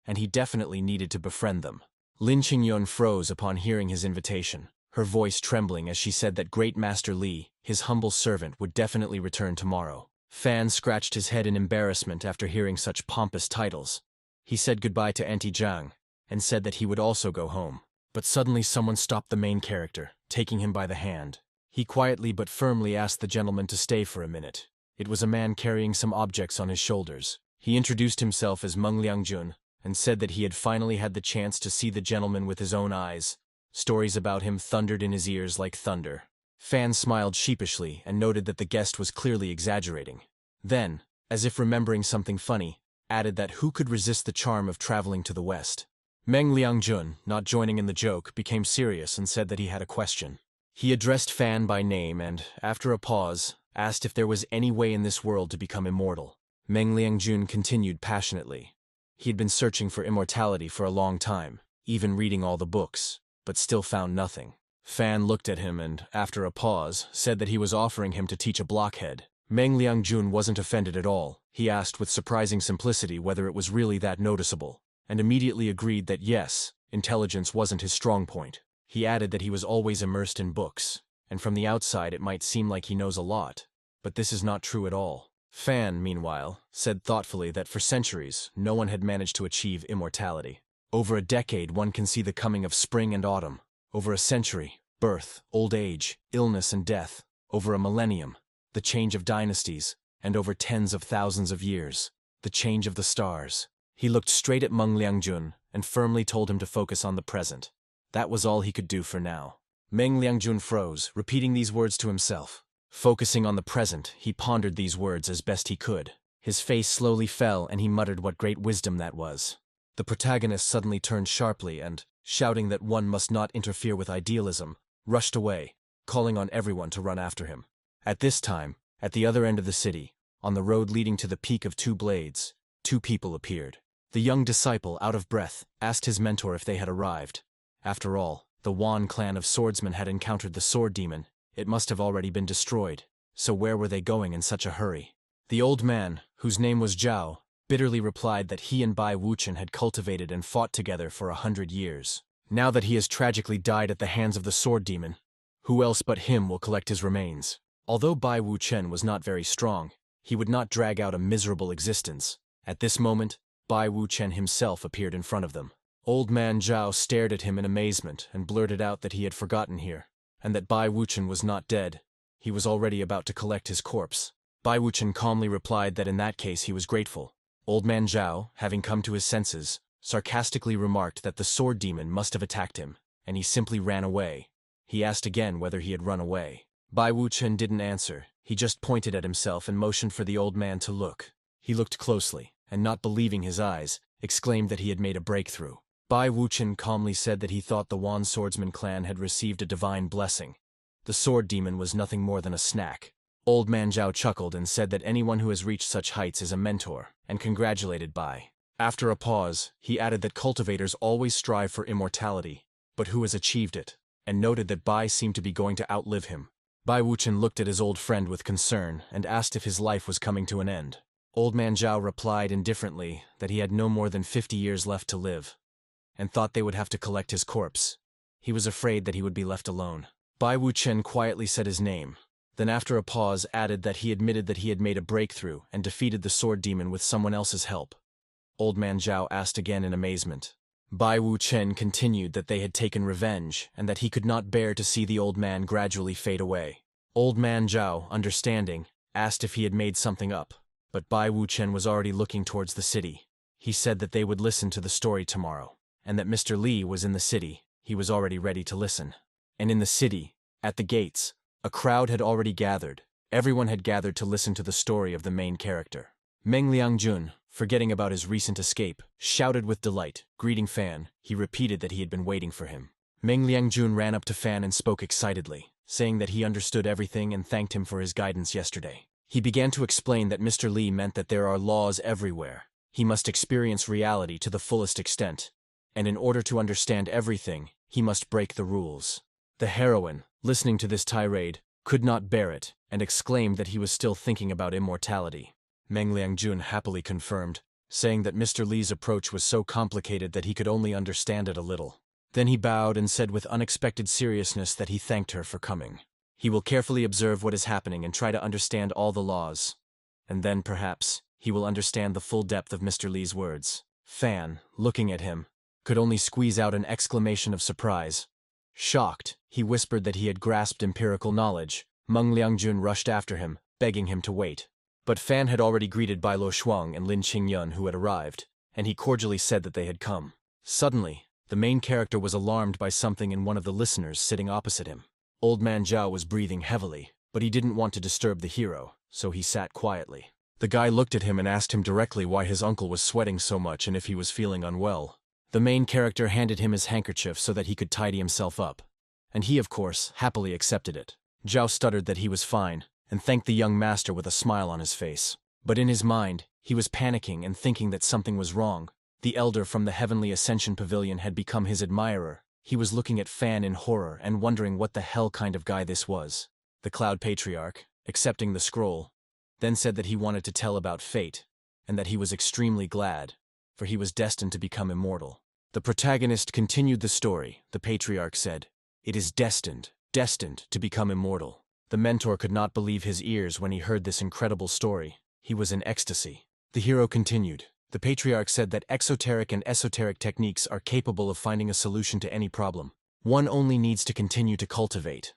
and he definitely needed to befriend them. Lin Qingyun froze upon hearing his invitation, her voice trembling as she said that Great Master Li, his humble servant, would definitely return tomorrow. Fan scratched his head in embarrassment after hearing such pompous titles. He said goodbye to Auntie Zhang, and said that he would also go home. But suddenly someone stopped the main character, taking him by the hand. He quietly but firmly asked the gentleman to stay for a minute. It was a man carrying some objects on his shoulders. He introduced himself as Meng Liangjun, and said that he had finally had the chance to see the gentleman with his own eyes. Stories about him thundered in his ears like thunder. Fan smiled sheepishly and noted that the guest was clearly exaggerating. Then, as if remembering something funny, added that who could resist the charm of traveling to the west. Meng Liangjun, not joining in the joke, became serious and said that he had a question. He addressed Fan by name and, after a pause, asked if there was any way in this world to become immortal. Meng Liangjun continued passionately. He had been searching for immortality for a long time, even reading all the books, but still found nothing. Fan looked at him and, after a pause, said that he was offering him to teach a blockhead. Meng Liangjun wasn't offended at all. He asked with surprising simplicity whether it was really that noticeable, and immediately agreed that yes, intelligence wasn't his strong point. He added that he was always immersed in books, and from the outside it might seem like he knows a lot, but this is not true at all. Fan, meanwhile, said thoughtfully that for centuries no one had managed to achieve immortality. Over a decade one can see the coming of spring and autumn. Over a century, birth, old age, illness and death. Over a millennium, the change of dynasties, and over tens of thousands of years, the change of the stars. He looked straight at Meng Liangjun and firmly told him to focus on the present. That was all he could do for now. Meng Liangjun froze, repeating these words to himself. Focusing on the present, he pondered these words as best he could. His face slowly fell and he muttered what great wisdom that was. The protagonist suddenly turned sharply and, shouting that one must not interfere with idealism, rushed away, calling on everyone to run after him. At this time, at the other end of the city, on the road leading to the Peak of Two Blades, two people appeared. The young disciple, out of breath, asked his mentor if they had arrived. After all, the Wan clan of swordsmen had encountered the sword demon. It must have already been destroyed, so where were they going in such a hurry? The old man, whose name was Zhao, bitterly replied that he and Bai Wuchen had cultivated and fought together for 100 years. Now that he has tragically died at the hands of the sword demon, who else but him will collect his remains? Although Bai Wuchen was not very strong, he would not drag out a miserable existence. At this moment, Bai Wuchen himself appeared in front of them. Old man Zhao stared at him in amazement and blurted out that he had forgotten here, and that Bai Wuchen was not dead. He was already about to collect his corpse. Bai Wuchen calmly replied that in that case he was grateful. Old man Zhao, having come to his senses, sarcastically remarked that the sword demon must have attacked him, and he simply ran away. He asked again whether he had run away. Bai Wuchen didn't answer. He just pointed at himself and motioned for the old man to look. He looked closely, and not believing his eyes, exclaimed that he had made a breakthrough. Bai Wuchen calmly said that he thought the Wan swordsman clan had received a divine blessing. The sword demon was nothing more than a snack. Old man Zhao chuckled and said that anyone who has reached such heights is a mentor, and congratulated Bai. After a pause, he added that cultivators always strive for immortality, but who has achieved it, and noted that Bai seemed to be going to outlive him. Bai Wuchen looked at his old friend with concern and asked if his life was coming to an end. Old man Zhao replied indifferently that he had no more than 50 years left to live, and thought they would have to collect his corpse. He was afraid that he would be left alone. Bai Wuchen quietly said his name, then after a pause added that he admitted that he had made a breakthrough and defeated the sword demon with someone else's help. Old man Zhao asked again in amazement. Bai Wuchen continued that they had taken revenge and that he could not bear to see the old man gradually fade away. Old man Zhao, understanding, asked if he had made something up, but Bai Wuchen was already looking towards the city. He said that they would listen to the story tomorrow, and that Mr. Li was in the city. He was already ready to listen. And in the city, at the gates, a crowd had already gathered. Everyone had gathered to listen to the story of the main character. Meng Liangjun, forgetting about his recent escape, shouted with delight, greeting Fan. He repeated that he had been waiting for him. Meng Liangjun ran up to Fan and spoke excitedly, saying that he understood everything and thanked him for his guidance yesterday. He began to explain that Mr. Li meant that there are laws everywhere. He must experience reality to the fullest extent, and in order to understand everything, he must break the rules. The heroine, listening to this tirade, could not bear it, and exclaimed that he was still thinking about immortality. Meng Liangjun happily confirmed, saying that Mr. Li's approach was so complicated that he could only understand it a little. Then he bowed and said with unexpected seriousness that he thanked her for coming. He will carefully observe what is happening and try to understand all the laws. And then, perhaps, he will understand the full depth of Mr. Li's words. Fan, looking at him, could only squeeze out an exclamation of surprise. Shocked, he whispered that he had grasped empirical knowledge. Meng Liangjun rushed after him, begging him to wait. But Fan had already greeted Bai Luo Shuang and Lin Qingyun who had arrived, and he cordially said that they had come. Suddenly, the main character was alarmed by something in one of the listeners sitting opposite him. Old man Zhao was breathing heavily, but he didn't want to disturb the hero, so he sat quietly. The guy looked at him and asked him directly why his uncle was sweating so much and if he was feeling unwell. The main character handed him his handkerchief so that he could tidy himself up, and he, of course, happily accepted it. Zhao stuttered that he was fine, and thanked the young master with a smile on his face. But in his mind, he was panicking and thinking that something was wrong. The elder from the Heavenly Ascension Pavilion had become his admirer. He was looking at Fan in horror and wondering what the hell kind of guy this was. The Cloud Patriarch, accepting the scroll, then said that he wanted to tell about fate, and that he was extremely glad, for he was destined to become immortal. The protagonist continued the story. The Patriarch said, "It is destined to become immortal." The mentor could not believe his ears when he heard this incredible story. He was in ecstasy. The hero continued. The Patriarch said that exoteric and esoteric techniques are capable of finding a solution to any problem. One only needs to continue to cultivate.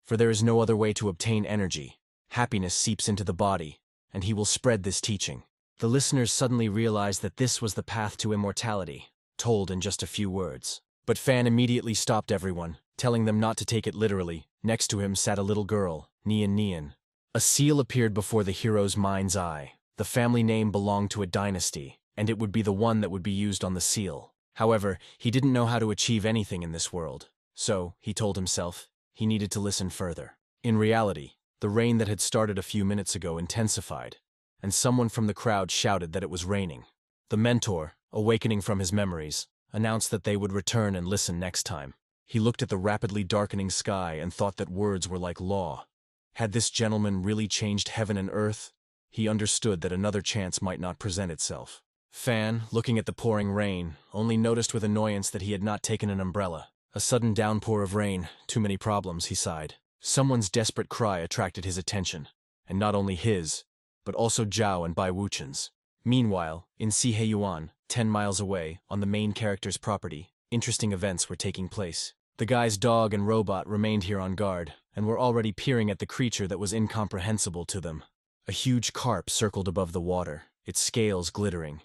For there is no other way to obtain energy. Happiness seeps into the body, and he will spread this teaching. The listeners suddenly realized that this was the path to immortality, told in just a few words. But Fan immediately stopped everyone, telling them not to take it literally. Next to him sat a little girl, Nian. A seal appeared before the hero's mind's eye. The family name belonged to a dynasty, and it would be the one that would be used on the seal. However, he didn't know how to achieve anything in this world, so, he told himself, he needed to listen further. In reality, the rain that had started a few minutes ago intensified, and someone from the crowd shouted that it was raining. The mentor, awakening from his memories, announced that they would return and listen next time. He looked at the rapidly darkening sky and thought that words were like law. Had this gentleman really changed heaven and earth? He understood that another chance might not present itself. Fan, looking at the pouring rain, only noticed with annoyance that he had not taken an umbrella. A sudden downpour of rain, too many problems, he sighed. Someone's desperate cry attracted his attention, and not only his, but also Zhao and Bai Wuchen's. Meanwhile, in Siheiyuan, 10 miles away, on the main character's property, interesting events were taking place. The guy's dog and robot remained here on guard, and were already peering at the creature that was incomprehensible to them. A huge carp circled above the water, its scales glittering.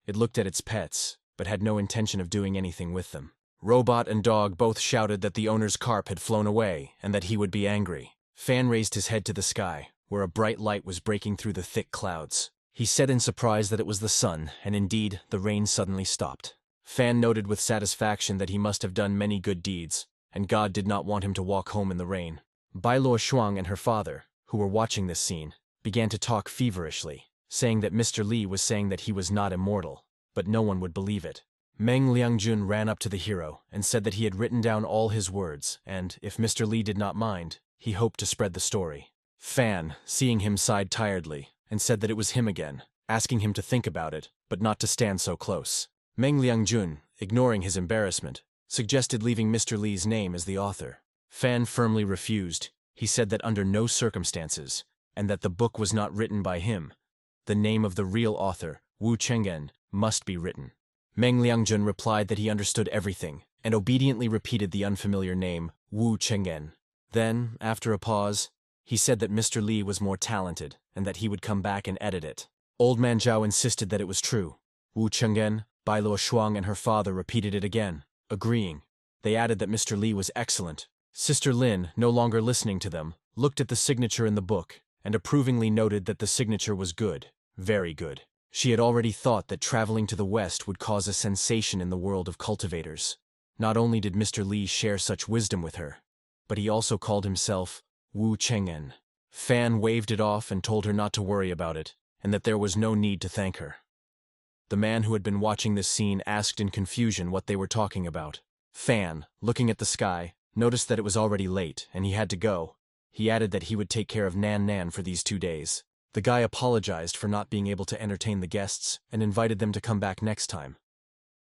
It looked at its pets, but had no intention of doing anything with them. Robot and dog both shouted that the owner's carp had flown away, and that he would be angry. Fan raised his head to the sky, where a bright light was breaking through the thick clouds. He said in surprise that it was the sun, and indeed, the rain suddenly stopped. Fan noted with satisfaction that he must have done many good deeds, and God did not want him to walk home in the rain. Bai Luo Shuang and her father, who were watching this scene, began to talk feverishly, saying that Mr. Li was saying that he was not immortal, but no one would believe it. Meng Liangjun ran up to the hero and said that he had written down all his words, and, if Mr. Li did not mind, he hoped to spread the story. Fan, seeing him, sighed tiredly, and said that it was him again, asking him to think about it, but not to stand so close. Meng Liangjun, ignoring his embarrassment, suggested leaving Mr. Li's name as the author. Fan firmly refused. He said that under no circumstances, and that the book was not written by him. The name of the real author, Wu Chenggen, must be written. Meng Liangjun replied that he understood everything, and obediently repeated the unfamiliar name, Wu Chenggen. Then, after a pause, he said that Mr. Li was more talented, and that he would come back and edit it. Old man Zhao insisted that it was true. Wu Chenggen, Bai Luo Shuang and her father repeated it again, agreeing. They added that Mr. Li was excellent. Sister Lin, no longer listening to them, looked at the signature in the book, and approvingly noted that the signature was good, very good. She had already thought that traveling to the West would cause a sensation in the world of cultivators. Not only did Mr. Li share such wisdom with her, but he also called himself Wu Chenggen. Fan waved it off and told her not to worry about it, and that there was no need to thank her. The man who had been watching this scene asked in confusion what they were talking about. Fan, looking at the sky, noticed that it was already late, and he had to go. He added that he would take care of Nan for these 2 days. The guy apologized for not being able to entertain the guests and invited them to come back next time.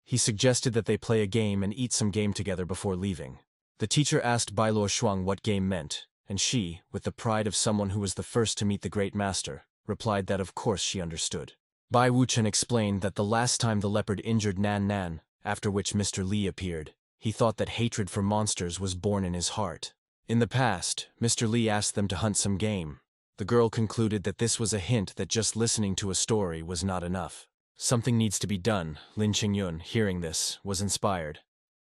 He suggested that they play a game and eat some game together before leaving. The teacher asked Bai Luo Shuang what game meant, and she, with the pride of someone who was the first to meet the great master, replied that of course she understood. Bai Wuchen explained that the last time the leopard injured Nan Nan, after which Mr. Li appeared, he thought that hatred for monsters was born in his heart. In the past, Mr. Li asked them to hunt some game. The girl concluded that this was a hint that just listening to a story was not enough. Something needs to be done. Lin Qingyun, hearing this, was inspired.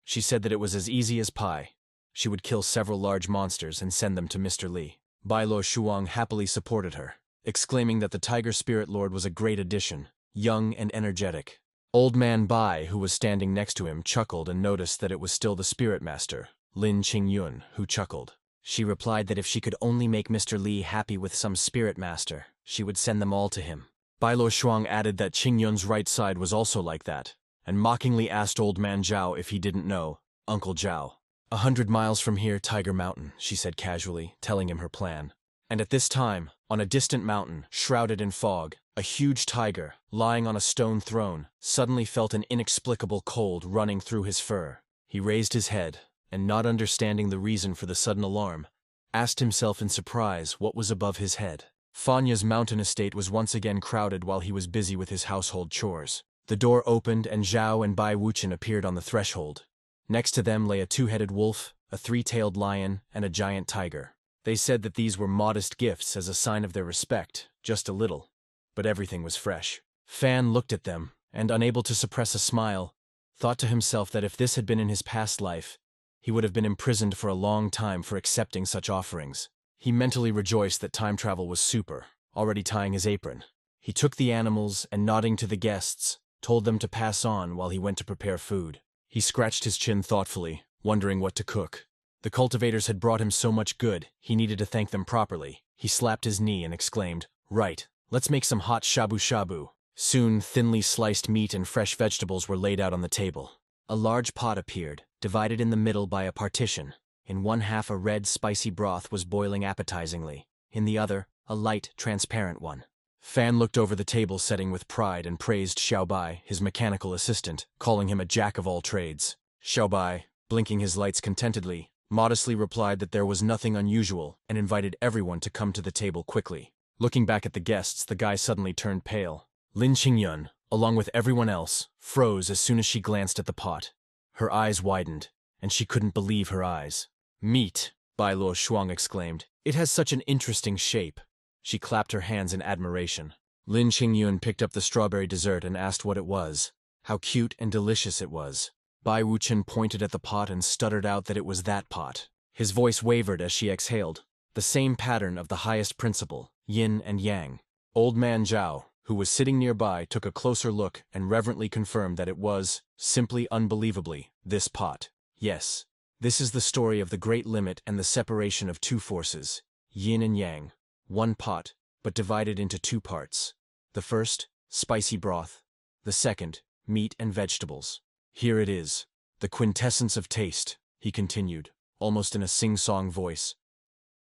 She said that it was as easy as pie. She would kill several large monsters and send them to Mr. Li. Bai Luo Shuang happily supported her, exclaiming that the Tiger Spirit Lord was a great addition, young and energetic. Old Man Bai, who was standing next to him, chuckled and noticed that it was still the Spirit Master, Lin Qingyun, who chuckled. She replied that if she could only make Mr. Li happy with some Spirit Master, she would send them all to him. Bai Luo Shuang added that Qingyun's right side was also like that, and mockingly asked Old Man Zhao if he didn't know, Uncle Zhao. 100 miles from here, Tiger Mountain, she said casually, telling him her plan. And at this time, on a distant mountain, shrouded in fog, a huge tiger, lying on a stone throne, suddenly felt an inexplicable cold running through his fur. He raised his head, and not understanding the reason for the sudden alarm, asked himself in surprise what was above his head. Fanya's mountain estate was once again crowded while he was busy with his household chores. The door opened and Zhao and Bai Wuchen appeared on the threshold. Next to them lay a two-headed wolf, a three-tailed lion, and a giant tiger. They said that these were modest gifts as a sign of their respect, just a little. But everything was fresh. Fan looked at them, and unable to suppress a smile, thought to himself that if this had been in his past life, he would have been imprisoned for a long time for accepting such offerings. He mentally rejoiced that time travel was super, already tying his apron. He took the animals and, nodding to the guests, told them to pass on while he went to prepare food. He scratched his chin thoughtfully, wondering what to cook. The cultivators had brought him so much good, he needed to thank them properly. He slapped his knee and exclaimed, "Right, let's make some hot shabu-shabu." Soon, thinly sliced meat and fresh vegetables were laid out on the table. A large pot appeared, divided in the middle by a partition. In one half a red, spicy broth was boiling appetizingly. In the other, a light, transparent one. Fan looked over the table setting with pride and praised Xiaobai, his mechanical assistant, calling him a jack of all trades. Xiaobai, blinking his lights contentedly, modestly replied that there was nothing unusual and invited everyone to come to the table quickly. Looking back at the guests, the guy suddenly turned pale. Lin Qingyun, along with everyone else, froze as soon as she glanced at the pot. Her eyes widened, and she couldn't believe her eyes. "Meat," Bai Luo Shuang exclaimed. "It has such an interesting shape." She clapped her hands in admiration. Lin Qingyun picked up the strawberry dessert and asked what it was. How cute and delicious it was. Bai Wuchen pointed at the pot and stuttered out that it was that pot. His voice wavered as she exhaled. The same pattern of the highest principle, yin and yang. Old Man Zhao, who was sitting nearby, took a closer look and reverently confirmed that it was, simply unbelievably, this pot. Yes, this is the story of the great limit and the separation of two forces, yin and yang. One pot, but divided into two parts. The first, spicy broth. The second, meat and vegetables. Here it is, the quintessence of taste, he continued, almost in a sing-song voice.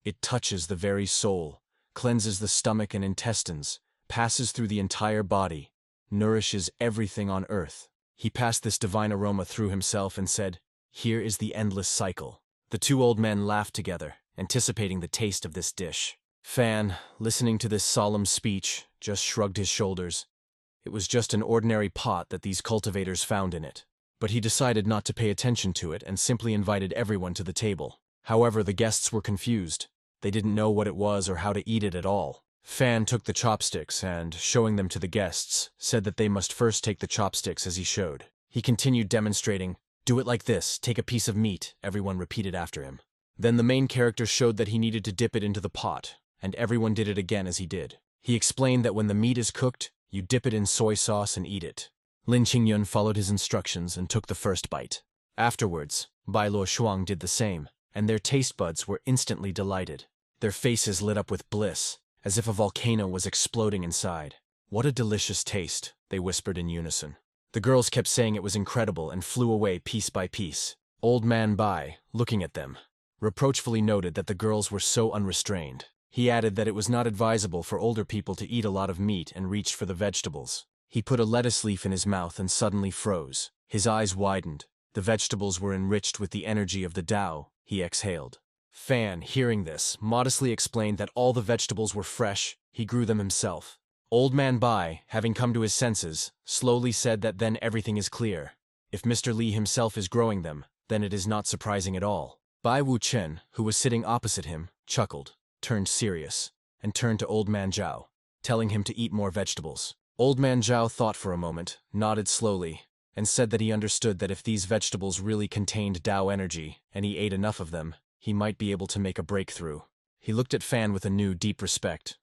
It touches the very soul, cleanses the stomach and intestines, passes through the entire body, nourishes everything on earth. He passed this divine aroma through himself and said, "Here is the endless cycle." The two old men laughed together, anticipating the taste of this dish. Fan, listening to this solemn speech, just shrugged his shoulders. It was just an ordinary pot that these cultivators found in it. But he decided not to pay attention to it and simply invited everyone to the table. However, the guests were confused. They didn't know what it was or how to eat it at all. Fan took the chopsticks and, showing them to the guests, said that they must first take the chopsticks as he showed. He continued demonstrating, "Do it like this, take a piece of meat," everyone repeated after him. Then the main character showed that he needed to dip it into the pot, and everyone did it again as he did. He explained that when the meat is cooked, you dip it in soy sauce and eat it. Lin Qingyun followed his instructions and took the first bite. Afterwards, Bai Luo Shuang did the same, and their taste buds were instantly delighted. Their faces lit up with bliss, as if a volcano was exploding inside. "What a delicious taste," they whispered in unison. The girls kept saying it was incredible and flew away piece by piece. Old Man Bai, looking at them, reproachfully noted that the girls were so unrestrained. He added that it was not advisable for older people to eat a lot of meat and reached for the vegetables. He put a lettuce leaf in his mouth and suddenly froze. His eyes widened. The vegetables were enriched with the energy of the Tao. He exhaled. Fan, hearing this, modestly explained that all the vegetables were fresh. He grew them himself. Old Man Bai, having come to his senses, slowly said that then everything is clear. If Mr. Li himself is growing them, then it is not surprising at all. Bai Wu Chen, who was sitting opposite him, chuckled, turned serious, and turned to Old Man Zhao, telling him to eat more vegetables. Old Man Zhao thought for a moment, nodded slowly, and said that he understood that if these vegetables really contained Tao energy, and he ate enough of them, he might be able to make a breakthrough. He looked at Fan with a new, deep respect.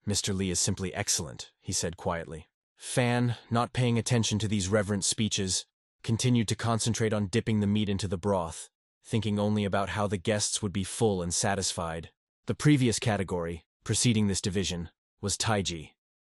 Mr. Li is simply excellent, he said quietly. Fan, not paying attention to these reverent speeches, continued to concentrate on dipping the meat into the broth, thinking only about how the guests would be full and satisfied. The previous category, preceding this division, was Daji,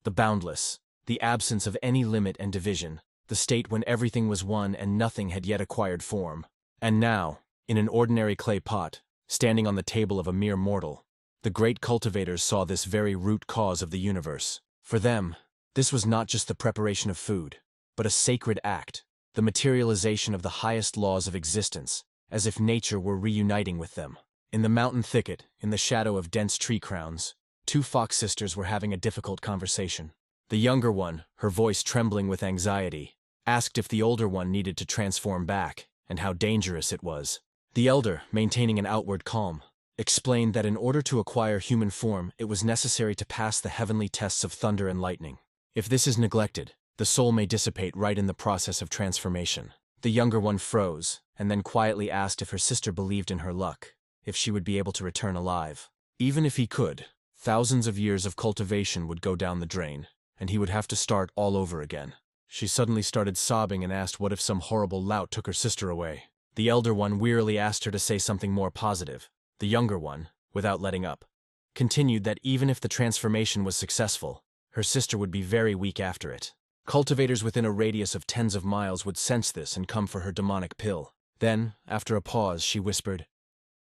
the boundless, the absence of any limit and division, the state when everything was one and nothing had yet acquired form. And now, in an ordinary clay pot, standing on the table of a mere mortal, the great cultivators saw this very root cause of the universe. For them, this was not just the preparation of food, but a sacred act, the materialization of the highest laws of existence, as if nature were reuniting with them. In the mountain thicket, in the shadow of dense tree crowns, two fox sisters were having a difficult conversation. The younger one, her voice trembling with anxiety, asked if the older one needed to transform back, and how dangerous it was. The elder, maintaining an outward calm, explained that in order to acquire human form, it was necessary to pass the heavenly tests of thunder and lightning. If this is neglected, the soul may dissipate right in the process of transformation. The younger one froze, and then quietly asked if her sister believed in her luck, if she would be able to return alive. Even if he could, thousands of years of cultivation would go down the drain, and he would have to start all over again. She suddenly started sobbing and asked what if some horrible lout took her sister away. The elder one wearily asked her to say something more positive. The younger one, without letting up, continued that even if the transformation was successful, her sister would be very weak after it. Cultivators within a radius of tens of miles would sense this and come for her demonic pill. Then, after a pause, she whispered,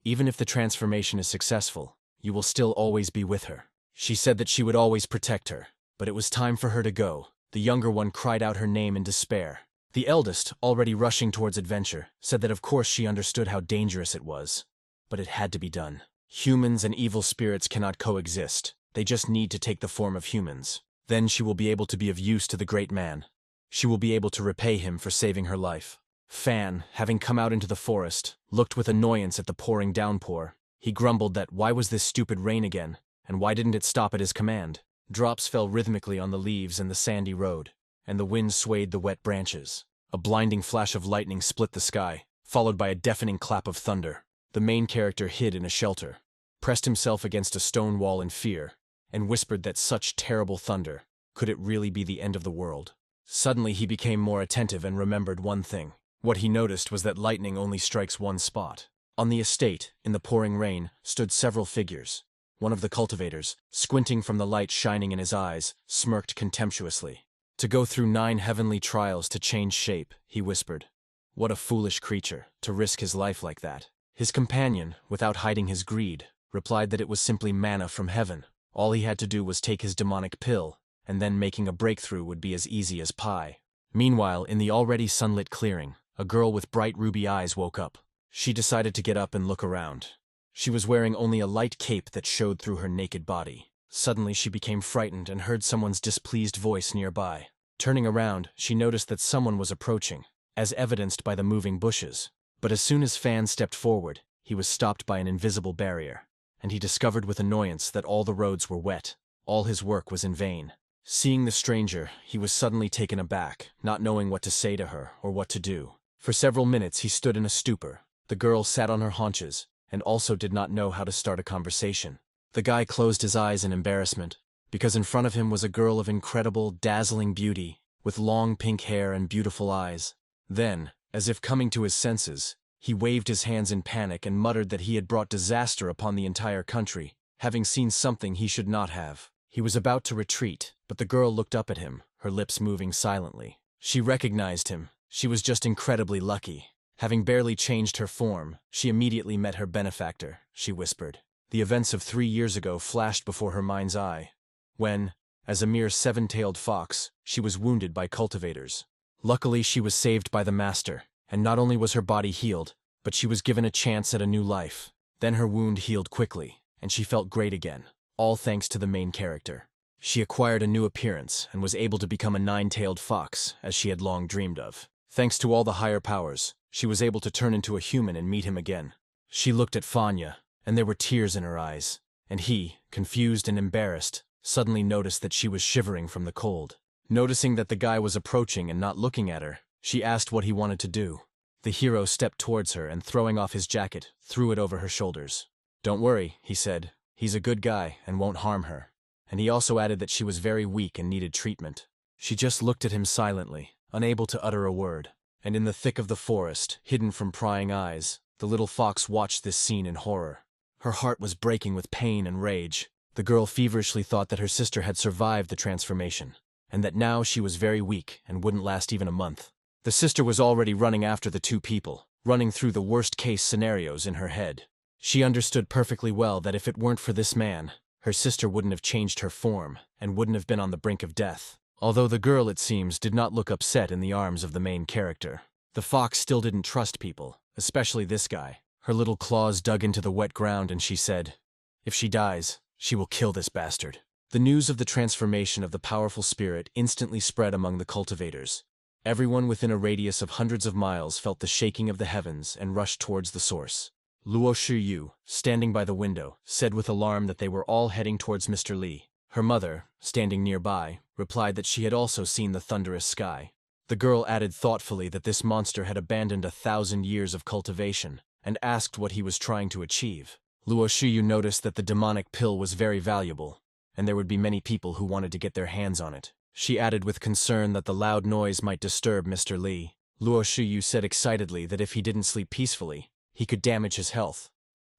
"Even if the transformation is successful, you will still always be with her." She said that she would always protect her, but it was time for her to go. The younger one cried out her name in despair. The eldest, already rushing towards adventure, said that of course she understood how dangerous it was, but it had to be done. Humans and evil spirits cannot coexist. They just need to take the form of humans. Then she will be able to be of use to the great man. She will be able to repay him for saving her life. Fan, having come out into the forest, looked with annoyance at the pouring downpour. He grumbled that why was this stupid rain again, and why didn't it stop at his command? Drops fell rhythmically on the leaves and the sandy road, and the wind swayed the wet branches. A blinding flash of lightning split the sky, followed by a deafening clap of thunder. The main character hid in a shelter, pressed himself against a stone wall in fear, and whispered that such terrible thunder, could it really be the end of the world? Suddenly he became more attentive and remembered one thing. What he noticed was that lightning only strikes one spot. On the estate, in the pouring rain, stood several figures. One of the cultivators, squinting from the light shining in his eyes, smirked contemptuously. "To go through 9 heavenly trials to change shape," he whispered. "What a foolish creature, to risk his life like that." His companion, without hiding his greed, replied that it was simply manna from heaven. All he had to do was take his demonic pill, and then making a breakthrough would be as easy as pie. Meanwhile, in the already sunlit clearing, a girl with bright ruby eyes woke up. She decided to get up and look around. She was wearing only a light cape that showed through her naked body. Suddenly she became frightened and heard someone's displeased voice nearby. Turning around, she noticed that someone was approaching, as evidenced by the moving bushes. But as soon as Fan stepped forward, he was stopped by an invisible barrier, and he discovered with annoyance that all the roads were wet. All his work was in vain. Seeing the stranger, he was suddenly taken aback, not knowing what to say to her or what to do. For several minutes he stood in a stupor. The girl sat on her haunches, and also did not know how to start a conversation. The guy closed his eyes in embarrassment, because in front of him was a girl of incredible, dazzling beauty, with long pink hair and beautiful eyes. Then, as if coming to his senses, he waved his hands in panic and muttered that he had brought disaster upon the entire country, having seen something he should not have. He was about to retreat, but the girl looked up at him, her lips moving silently. She recognized him. She was just incredibly lucky. Having barely changed her form, she immediately met her benefactor, she whispered. The events of 3 years ago flashed before her mind's eye, when, as a mere 7-tailed fox, she was wounded by cultivators. Luckily, she was saved by the master, and not only was her body healed, but she was given a chance at a new life. Then her wound healed quickly, and she felt great again, all thanks to the main character. She acquired a new appearance and was able to become a 9-tailed fox, as she had long dreamed of. Thanks to all the higher powers, she was able to turn into a human and meet him again. She looked at Fanya, and there were tears in her eyes, and he, confused and embarrassed, suddenly noticed that she was shivering from the cold. Noticing that the guy was approaching and not looking at her, she asked what he wanted to do. The hero stepped towards her and, throwing off his jacket, threw it over her shoulders. "Don't worry," he said. "He's a good guy and won't harm her." And he also added that she was very weak and needed treatment. She just looked at him silently, unable to utter a word. And in the thick of the forest, hidden from prying eyes, the little fox watched this scene in horror. Her heart was breaking with pain and rage. The girl feverishly thought that her sister had survived the transformation, and that now she was very weak and wouldn't last even a month. The sister was already running after the two people, running through the worst-case scenarios in her head. She understood perfectly well that if it weren't for this man, her sister wouldn't have changed her form and wouldn't have been on the brink of death. Although the girl, it seems, did not look upset in the arms of the main character. The fox still didn't trust people, especially this guy. Her little claws dug into the wet ground and she said, "If she dies, she will kill this bastard." The news of the transformation of the powerful spirit instantly spread among the cultivators. Everyone within a radius of hundreds of miles felt the shaking of the heavens and rushed towards the source. Lu Shuyu, standing by the window, said with alarm that they were all heading towards Mr. Li. Her mother, standing nearby, replied that she had also seen the thunderous sky. The girl added thoughtfully that this monster had abandoned 1,000 years of cultivation, and asked what he was trying to achieve. Lu Shuyu noticed that the demonic pill was very valuable, and there would be many people who wanted to get their hands on it. She added with concern that the loud noise might disturb Mr. Li. Lu Shuyu said excitedly that if he didn't sleep peacefully, he could damage his health,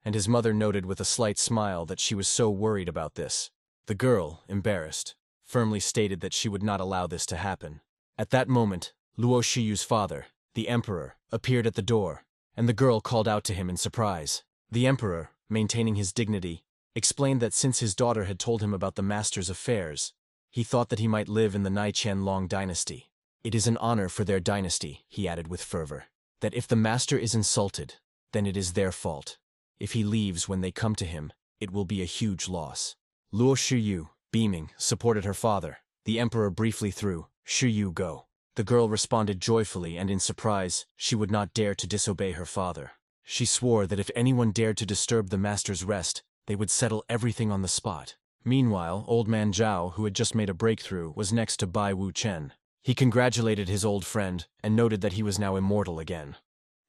and his mother noted with a slight smile that she was so worried about this. The girl, embarrassed, firmly stated that she would not allow this to happen. At that moment, Lu Shuyu's father, the Emperor, appeared at the door, and the girl called out to him in surprise. The Emperor, maintaining his dignity, explained that since his daughter had told him about the master's affairs, he thought that he might live in the Qianlong dynasty. "It is an honor for their dynasty," he added with fervor, "that if the master is insulted, then it is their fault. If he leaves when they come to him, it will be a huge loss." Lu Shuyu, beaming, supported her father. The Emperor briefly threw, "Shuyu, go." The girl responded joyfully, and in surprise, she would not dare to disobey her father. She swore that if anyone dared to disturb the master's rest, they would settle everything on the spot. Meanwhile, old man Zhao, who had just made a breakthrough, was next to Bai Wu Chen. He congratulated his old friend and noted that he was now immortal again.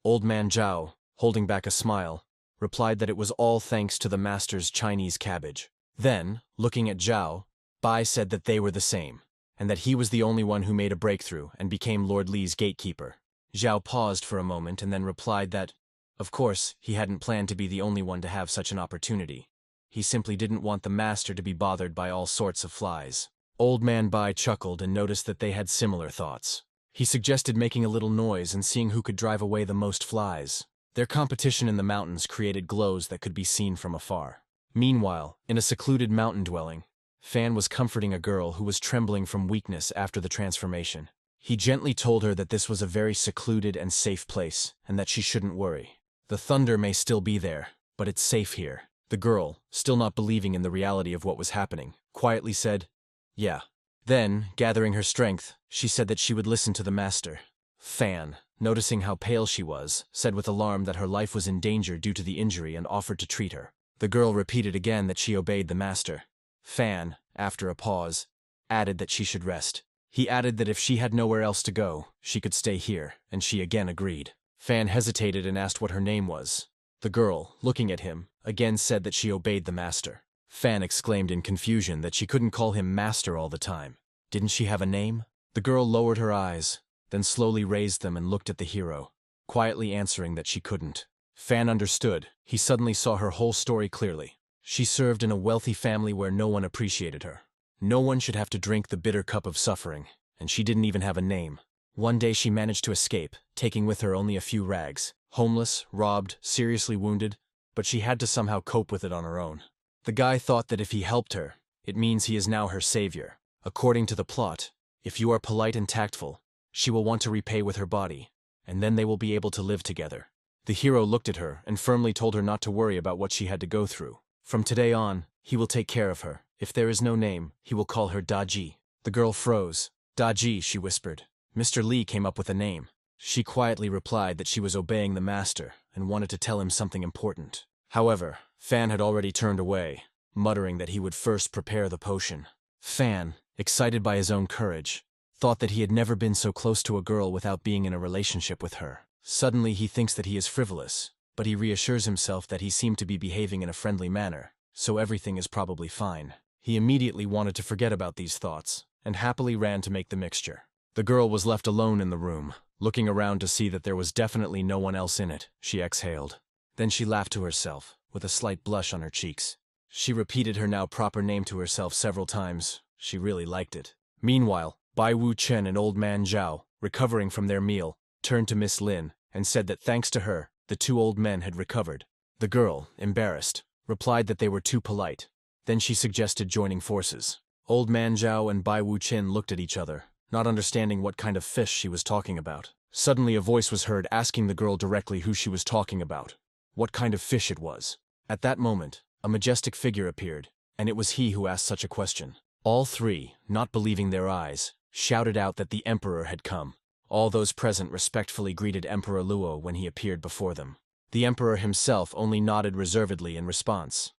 Old man Zhao, holding back a smile, replied that it was all thanks to the master's Chinese cabbage. Then, looking at Zhao, Bai said that they were the same, and that he was the only one who made a breakthrough and became Lord Li's gatekeeper. Zhao paused for a moment and then replied that, of course, he hadn't planned to be the only one to have such an opportunity. He simply didn't want the master to be bothered by all sorts of flies. Old man Bai chuckled and noticed that they had similar thoughts. He suggested making a little noise and seeing who could drive away the most flies. Their competition in the mountains created glows that could be seen from afar. Meanwhile, in a secluded mountain dwelling, Fan was comforting a girl who was trembling from weakness after the transformation. He gently told her that this was a very secluded and safe place, and that she shouldn't worry. The thunder may still be there, but it's safe here. The girl, still not believing in the reality of what was happening, quietly said, "Yeah." Then, gathering her strength, she said that she would listen to the master. Fan, noticing how pale she was, said with alarm that her life was in danger due to the injury and offered to treat her. The girl repeated again that she obeyed the master. Fan, after a pause, added that she should rest. He added that if she had nowhere else to go, she could stay here, and she again agreed. Fan hesitated and asked what her name was. The girl, looking at him, again said that she obeyed the master. Fan exclaimed in confusion that she couldn't call him master all the time. Didn't she have a name? The girl lowered her eyes, then slowly raised them and looked at the hero, quietly answering that she couldn't. Fan understood. He suddenly saw her whole story clearly. She served in a wealthy family where no one appreciated her. No one should have to drink the bitter cup of suffering, and she didn't even have a name. One day she managed to escape, taking with her only a few rags. Homeless, robbed, seriously wounded, but she had to somehow cope with it on her own. The guy thought that if he helped her, it means he is now her savior. According to the plot, if you are polite and tactful, she will want to repay with her body, and then they will be able to live together. The hero looked at her and firmly told her not to worry about what she had to go through. From today on, he will take care of her. If there is no name, he will call her Daji. The girl froze. Daji, she whispered. Mr. Lee came up with a name. She quietly replied that she was obeying the master and wanted to tell him something important. However, Fan had already turned away, muttering that he would first prepare the potion. Fan, excited by his own courage, thought that he had never been so close to a girl without being in a relationship with her. Suddenly he thinks that he is frivolous, but he reassures himself that he seemed to be behaving in a friendly manner, so everything is probably fine. He immediately wanted to forget about these thoughts, and happily ran to make the mixture. The girl was left alone in the room, looking around to see that there was definitely no one else in it. She exhaled. Then she laughed to herself, with a slight blush on her cheeks. She repeated her now proper name to herself several times. She really liked it. Meanwhile, Bai Wu Chen and Old Man Zhao, recovering from their meal, turned to Miss Lin and said that thanks to her, the two old men had recovered. The girl, embarrassed, replied that they were too polite. Then she suggested joining forces. Old Man Zhao and Bai Wu Chen looked at each other, not understanding what kind of fish she was talking about. Suddenly a voice was heard asking the girl directly who she was talking about, what kind of fish it was. At that moment, a majestic figure appeared, and it was he who asked such a question. All three, not believing their eyes, shouted out that the emperor had come. All those present respectfully greeted Emperor Luo when he appeared before them. The emperor himself only nodded reservedly in response.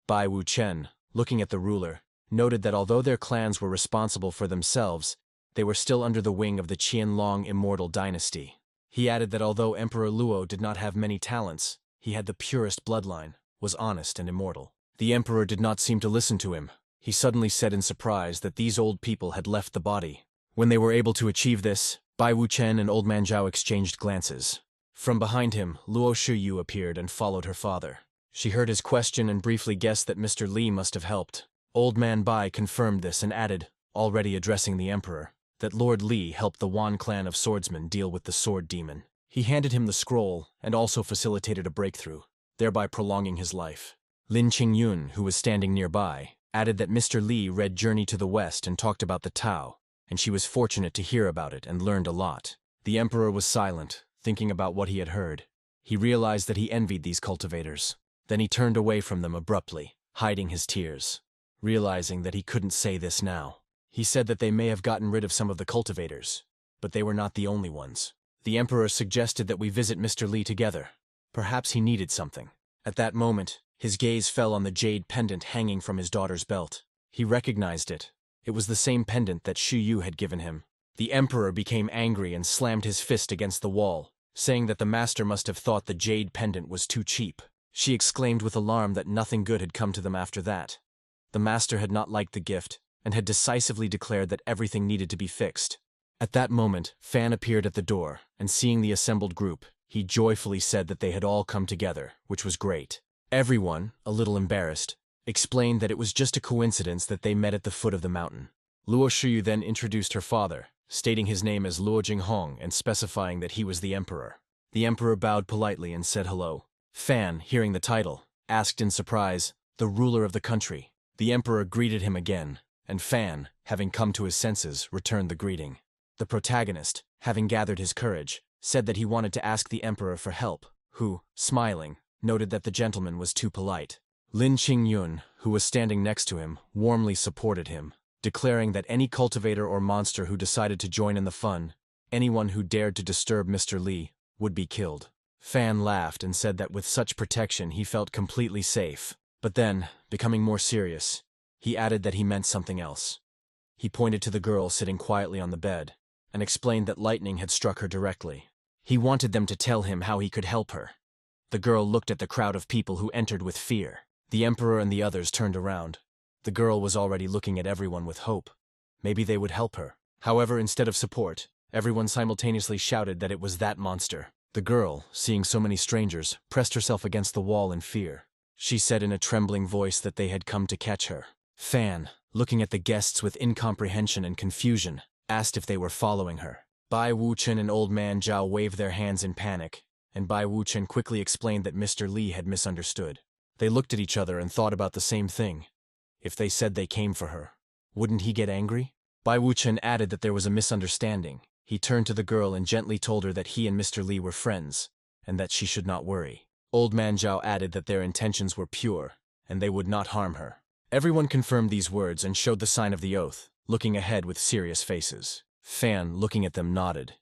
Bai Wu Chen, looking at the ruler, noted that although their clans were responsible for themselves, they were still under the wing of the Qianlong immortal dynasty. He added that although Emperor Luo did not have many talents, he had the purest bloodline, was honest and immortal. The emperor did not seem to listen to him. He suddenly said in surprise that these old people had left the body. When they were able to achieve this, Bai Wu Chen and Old Man Zhao exchanged glances. From behind him, Lu Shuyu appeared and followed her father. She heard his question and briefly guessed that Mr. Li must have helped. Old Man Bai confirmed this and added, already addressing the emperor, that Lord Li helped the Wan clan of swordsmen deal with the sword demon. He handed him the scroll and also facilitated a breakthrough, thereby prolonging his life. Lin Qingyun, who was standing nearby, added that Mr. Li read Journey to the West and talked about the Tao, and she was fortunate to hear about it and learned a lot. The emperor was silent, thinking about what he had heard. He realized that he envied these cultivators. Then he turned away from them abruptly, hiding his tears, realizing that he couldn't say this now. He said that they may have gotten rid of some of the cultivators, but they were not the only ones. The emperor suggested that we visit Mr. Li together. Perhaps he needed something. At that moment, his gaze fell on the jade pendant hanging from his daughter's belt. He recognized it. It was the same pendant that Shuyu had given him. The emperor became angry and slammed his fist against the wall, saying that the master must have thought the jade pendant was too cheap. She exclaimed with alarm that nothing good had come to them after that. The master had not liked the gift, and had decisively declared that everything needed to be fixed. At that moment, Fan appeared at the door, and seeing the assembled group, he joyfully said that they had all come together, which was great. Everyone, a little embarrassed, explained that it was just a coincidence that they met at the foot of the mountain. Luo Shuyu then introduced her father, stating his name as Luo Jinghong and specifying that he was the emperor. The emperor bowed politely and said hello. Fan, hearing the title, asked in surprise, the ruler of the country. The emperor greeted him again, and Fan, having come to his senses, returned the greeting. The protagonist, having gathered his courage, said that he wanted to ask the emperor for help, who, smiling, noted that the gentleman was too polite. Lin Qingyun, who was standing next to him, warmly supported him, declaring that any cultivator or monster who decided to join in the fun, anyone who dared to disturb Mr. Li, would be killed. Fan laughed and said that with such protection he felt completely safe. But then, becoming more serious, he added that he meant something else. He pointed to the girl sitting quietly on the bed, and explained that lightning had struck her directly. He wanted them to tell him how he could help her. The girl looked at the crowd of people who entered with fear. The emperor and the others turned around. The girl was already looking at everyone with hope. Maybe they would help her. However, instead of support, everyone simultaneously shouted that it was that monster. The girl, seeing so many strangers, pressed herself against the wall in fear. She said in a trembling voice that they had come to catch her. Fan, looking at the guests with incomprehension and confusion, asked if they were following her. Bai Wu Chen and Old Man Zhao waved their hands in panic, and Bai Wuchen quickly explained that Mr. Li had misunderstood. They looked at each other and thought about the same thing. If they said they came for her, wouldn't he get angry? Bai Wuchen added that there was a misunderstanding. He turned to the girl and gently told her that he and Mr. Li were friends, and that she should not worry. Old Man Zhao added that their intentions were pure, and they would not harm her. Everyone confirmed these words and showed the sign of the oath, looking ahead with serious faces. Fan, looking at them, nodded.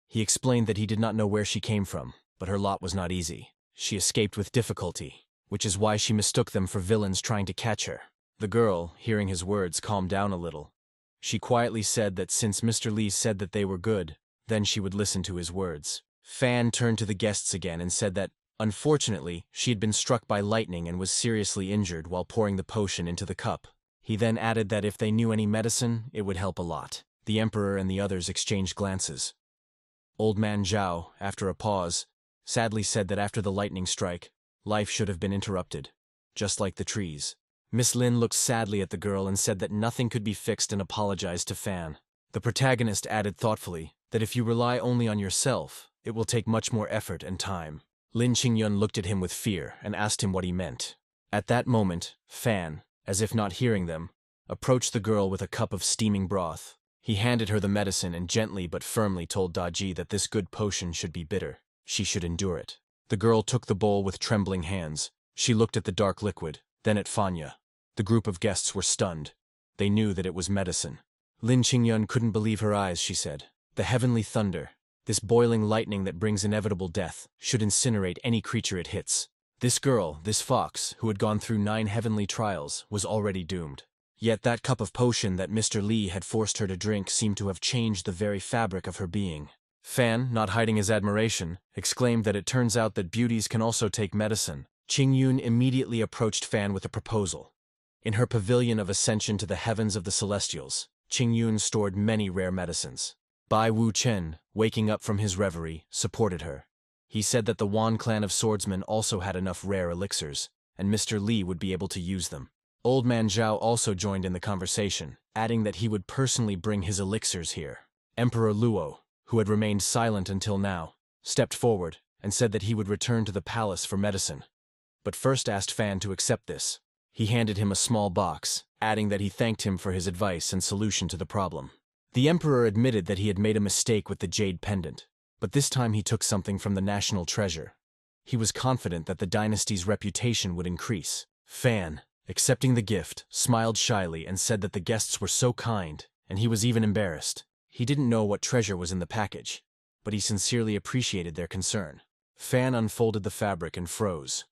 He explained that he did not know where she came from, but her lot was not easy. She escaped with difficulty, which is why she mistook them for villains trying to catch her. The girl, hearing his words, calmed down a little. She quietly said that since Mr. Li said that they were good, then she would listen to his words. Fan turned to the guests again and said that, unfortunately, she had been struck by lightning and was seriously injured while pouring the potion into the cup. He then added that if they knew any medicine, it would help a lot. The Emperor and the others exchanged glances. Old Man Zhao, after a pause, sadly said that after the lightning strike, life should have been interrupted, just like the trees. Miss Lin looked sadly at the girl and said that nothing could be fixed and apologized to Fan. The protagonist added thoughtfully that if you rely only on yourself, it will take much more effort and time. Lin Qingyun looked at him with fear and asked him what he meant. At that moment, Fan, as if not hearing them, approached the girl with a cup of steaming broth. He handed her the medicine and gently but firmly told Daji that this good potion should be bitter. She should endure it. The girl took the bowl with trembling hands. She looked at the dark liquid, then at Fanya. The group of guests were stunned. They knew that it was medicine. Lin Qingyun couldn't believe her eyes, she said. The heavenly thunder, this boiling lightning that brings inevitable death, should incinerate any creature it hits. This girl, this fox, who had gone through 9 heavenly trials, was already doomed. Yet that cup of potion that Mr. Li had forced her to drink seemed to have changed the very fabric of her being. Fan, not hiding his admiration, exclaimed that it turns out that beauties can also take medicine. Qingyun immediately approached Fan with a proposal. In her pavilion of ascension to the heavens of the celestials, Qingyun stored many rare medicines. Bai Wuchen, waking up from his reverie, supported her. He said that the Wan clan of swordsmen also had enough rare elixirs, and Mr. Li would be able to use them. Old Man Zhao also joined in the conversation, adding that he would personally bring his elixirs here. Emperor Luo, who had remained silent until now, stepped forward and said that he would return to the palace for medicine, but first asked Fan to accept this. He handed him a small box, adding that he thanked him for his advice and solution to the problem. The Emperor admitted that he had made a mistake with the jade pendant, but this time he took something from the national treasure. He was confident that the dynasty's reputation would increase. Fan, accepting the gift, smiled shyly and said that the guests were so kind, and he was even embarrassed. He didn't know what treasure was in the package, but he sincerely appreciated their concern. Fan unfolded the fabric and froze.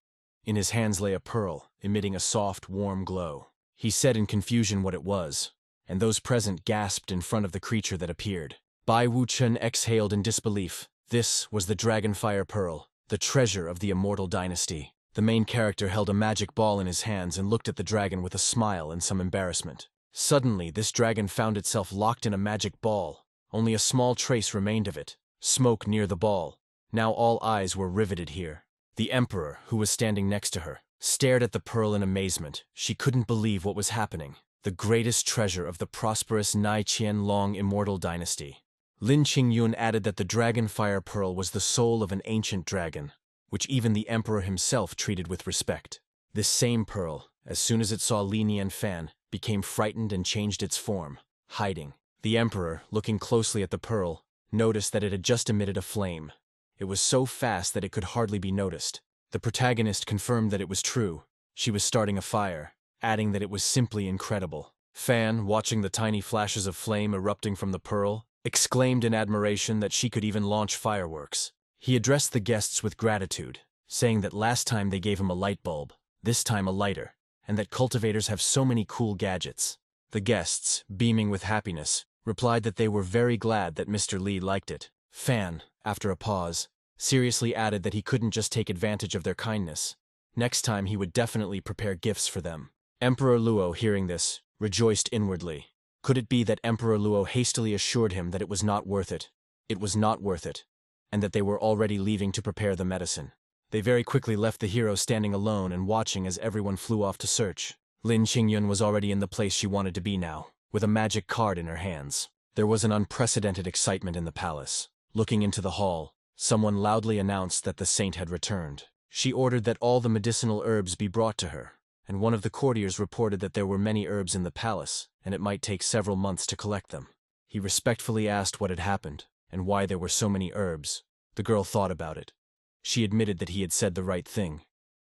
In his hands lay a pearl, emitting a soft, warm glow. He said in confusion what it was, and those present gasped in front of the creature that appeared. Bai Wuchen exhaled in disbelief. This was the Dragonfire Pearl, the treasure of the immortal dynasty. The main character held a magic ball in his hands and looked at the dragon with a smile and some embarrassment. Suddenly, this dragon found itself locked in a magic ball. Only a small trace remained of it, smoke near the ball. Now all eyes were riveted here. The Emperor, who was standing next to her, stared at the pearl in amazement. She couldn't believe what was happening. The greatest treasure of the prosperous Nai Qianlong immortal dynasty. Lin Qingyun added that the Dragonfire Pearl was the soul of an ancient dragon, which even the Emperor himself treated with respect. This same pearl, as soon as it saw Li and Fan, became frightened and changed its form, hiding. The Emperor, looking closely at the pearl, noticed that it had just emitted a flame. It was so fast that it could hardly be noticed. The protagonist confirmed that it was true. She was starting a fire, adding that it was simply incredible. Fan, watching the tiny flashes of flame erupting from the pearl, exclaimed in admiration that she could even launch fireworks. He addressed the guests with gratitude, saying that last time they gave him a light bulb, this time a lighter, and that cultivators have so many cool gadgets. The guests, beaming with happiness, replied that they were very glad that Mr. Li liked it. Fan, after a pause, seriously added that he couldn't just take advantage of their kindness. Next time he would definitely prepare gifts for them. Emperor Luo, hearing this, rejoiced inwardly. Could it be that Emperor Luo hastily assured him that it was not worth it? It was not worth it, and that they were already leaving to prepare the medicine. They very quickly left the hero standing alone and watching as everyone flew off to search. Lin Qingyun was already in the place she wanted to be now, with a magic card in her hands. There was an unprecedented excitement in the palace. Looking into the hall, Someone loudly announced that the saint had returned. She ordered that all the medicinal herbs be brought to her, and one of the courtiers reported that there were many herbs in the palace, and it might take several months to collect them. He respectfully asked what had happened, and why there were so many herbs. The girl thought about it. She admitted that he had said the right thing,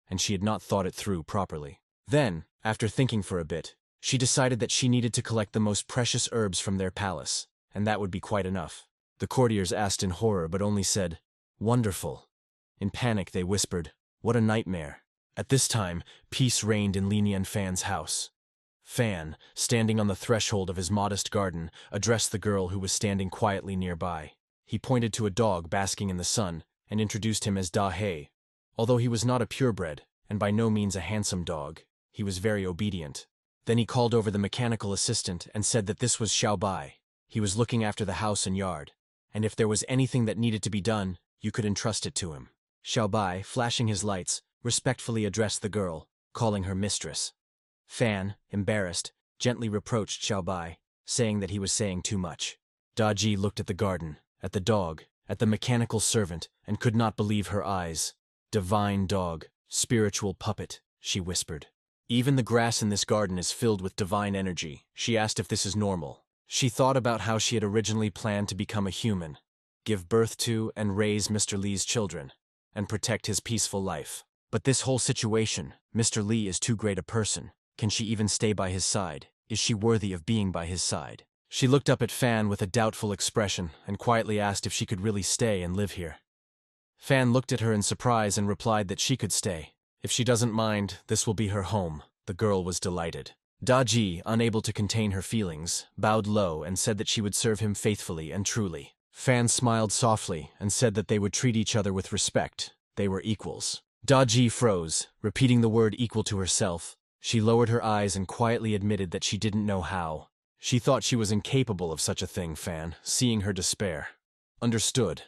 and she had not thought it through properly. Then, after thinking for a bit, she decided that she needed to collect the most precious herbs from their palace, and that would be quite enough. The courtiers asked in horror but only said, "Wonderful." In panic they whispered, "What a nightmare." At this time, peace reigned in Linian Fan's house. Fan, standing on the threshold of his modest garden, addressed the girl who was standing quietly nearby. He pointed to a dog basking in the sun and introduced him as Daji. Although he was not a purebred, and by no means a handsome dog, he was very obedient. Then he called over the mechanical assistant and said that this was Xiaobai. He was looking after the house and yard, and if there was anything that needed to be done, you could entrust it to him. Xiaobai, flashing his lights, respectfully addressed the girl, calling her mistress. Fan, embarrassed, gently reproached Xiaobai, saying that he was saying too much. Daji looked at the garden, at the dog, at the mechanical servant, and could not believe her eyes. "Divine dog, spiritual puppet," she whispered. "Even the grass in this garden is filled with divine energy." She asked if this is normal. She thought about how she had originally planned to become a human, give birth to and raise Mr. Li's children, and protect his peaceful life. But this whole situation, Mr. Li is too great a person. Can she even stay by his side? Is she worthy of being by his side? She looked up at Fan with a doubtful expression and quietly asked if she could really stay and live here. Fan looked at her in surprise and replied that she could stay. If she doesn't mind, this will be her home. The girl was delighted. Daji, unable to contain her feelings, bowed low and said that she would serve him faithfully and truly. Fan smiled softly and said that they would treat each other with respect. They were equals. Daji froze, repeating the word equal to herself. She lowered her eyes and quietly admitted that she didn't know how. She thought she was incapable of such a thing, Fan, seeing her despair. Understood.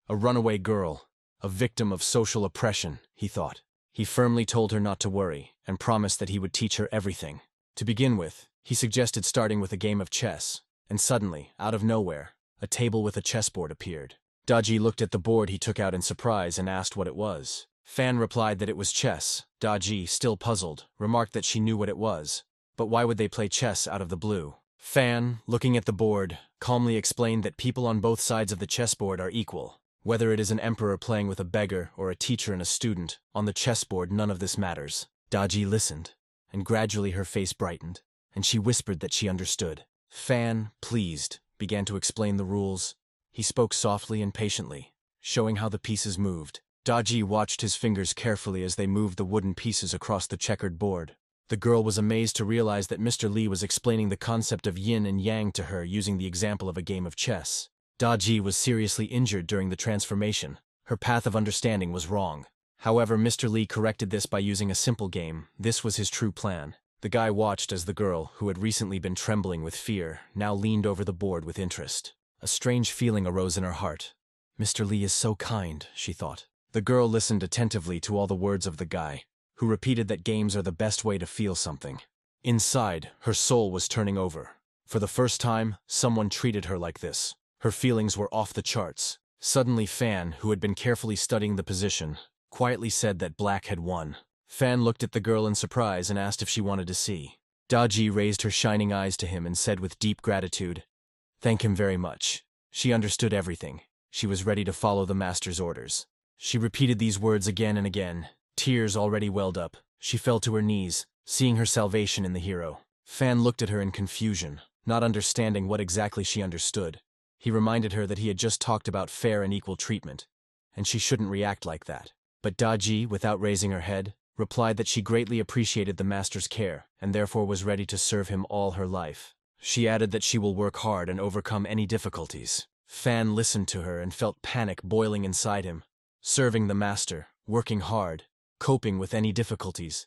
A runaway girl, a victim of social oppression, he thought. He firmly told her not to worry, and promised that he would teach her everything. To begin with, he suggested starting with a game of chess, and suddenly, out of nowhere, a table with a chessboard appeared. Daji looked at the board he took out in surprise and asked what it was. Fan replied that it was chess. Daji, still puzzled, remarked that she knew what it was. But why would they play chess out of the blue? Fan, looking at the board, calmly explained that people on both sides of the chessboard are equal. Whether it is an emperor playing with a beggar or a teacher and a student, on the chessboard none of this matters. Daji listened, and gradually her face brightened, and she whispered that she understood. Fan, pleased, began to explain the rules. He spoke softly and patiently, showing how the pieces moved. Daji watched his fingers carefully as they moved the wooden pieces across the checkered board. The girl was amazed to realize that Mr. Li was explaining the concept of yin and yang to her using the example of a game of chess. Daji was seriously injured during the transformation. Her path of understanding was wrong. However, Mr. Li corrected this by using a simple game. This was his true plan. The guy watched as the girl, who had recently been trembling with fear, now leaned over the board with interest. A strange feeling arose in her heart. Mr. Li is so kind, she thought. The girl listened attentively to all the words of the guy, who repeated that games are the best way to feel something. Inside, her soul was turning over. For the first time, someone treated her like this. Her feelings were off the charts. Suddenly Fan, who had been carefully studying the position, quietly said that black had won. Fan looked at the girl in surprise and asked if she wanted to see. Daji raised her shining eyes to him and said with deep gratitude, "Thank him very much." She understood everything. She was ready to follow the master's orders. She repeated these words again and again. Tears already welled up. She fell to her knees, seeing her salvation in the hero. Fan looked at her in confusion, not understanding what exactly she understood. He reminded her that he had just talked about fair and equal treatment, and she shouldn't react like that. But Daji, without raising her head, replied that she greatly appreciated the master's care, and therefore was ready to serve him all her life. She added that she will work hard and overcome any difficulties. Fan listened to her and felt panic boiling inside him. Serving the master, working hard, coping with any difficulties.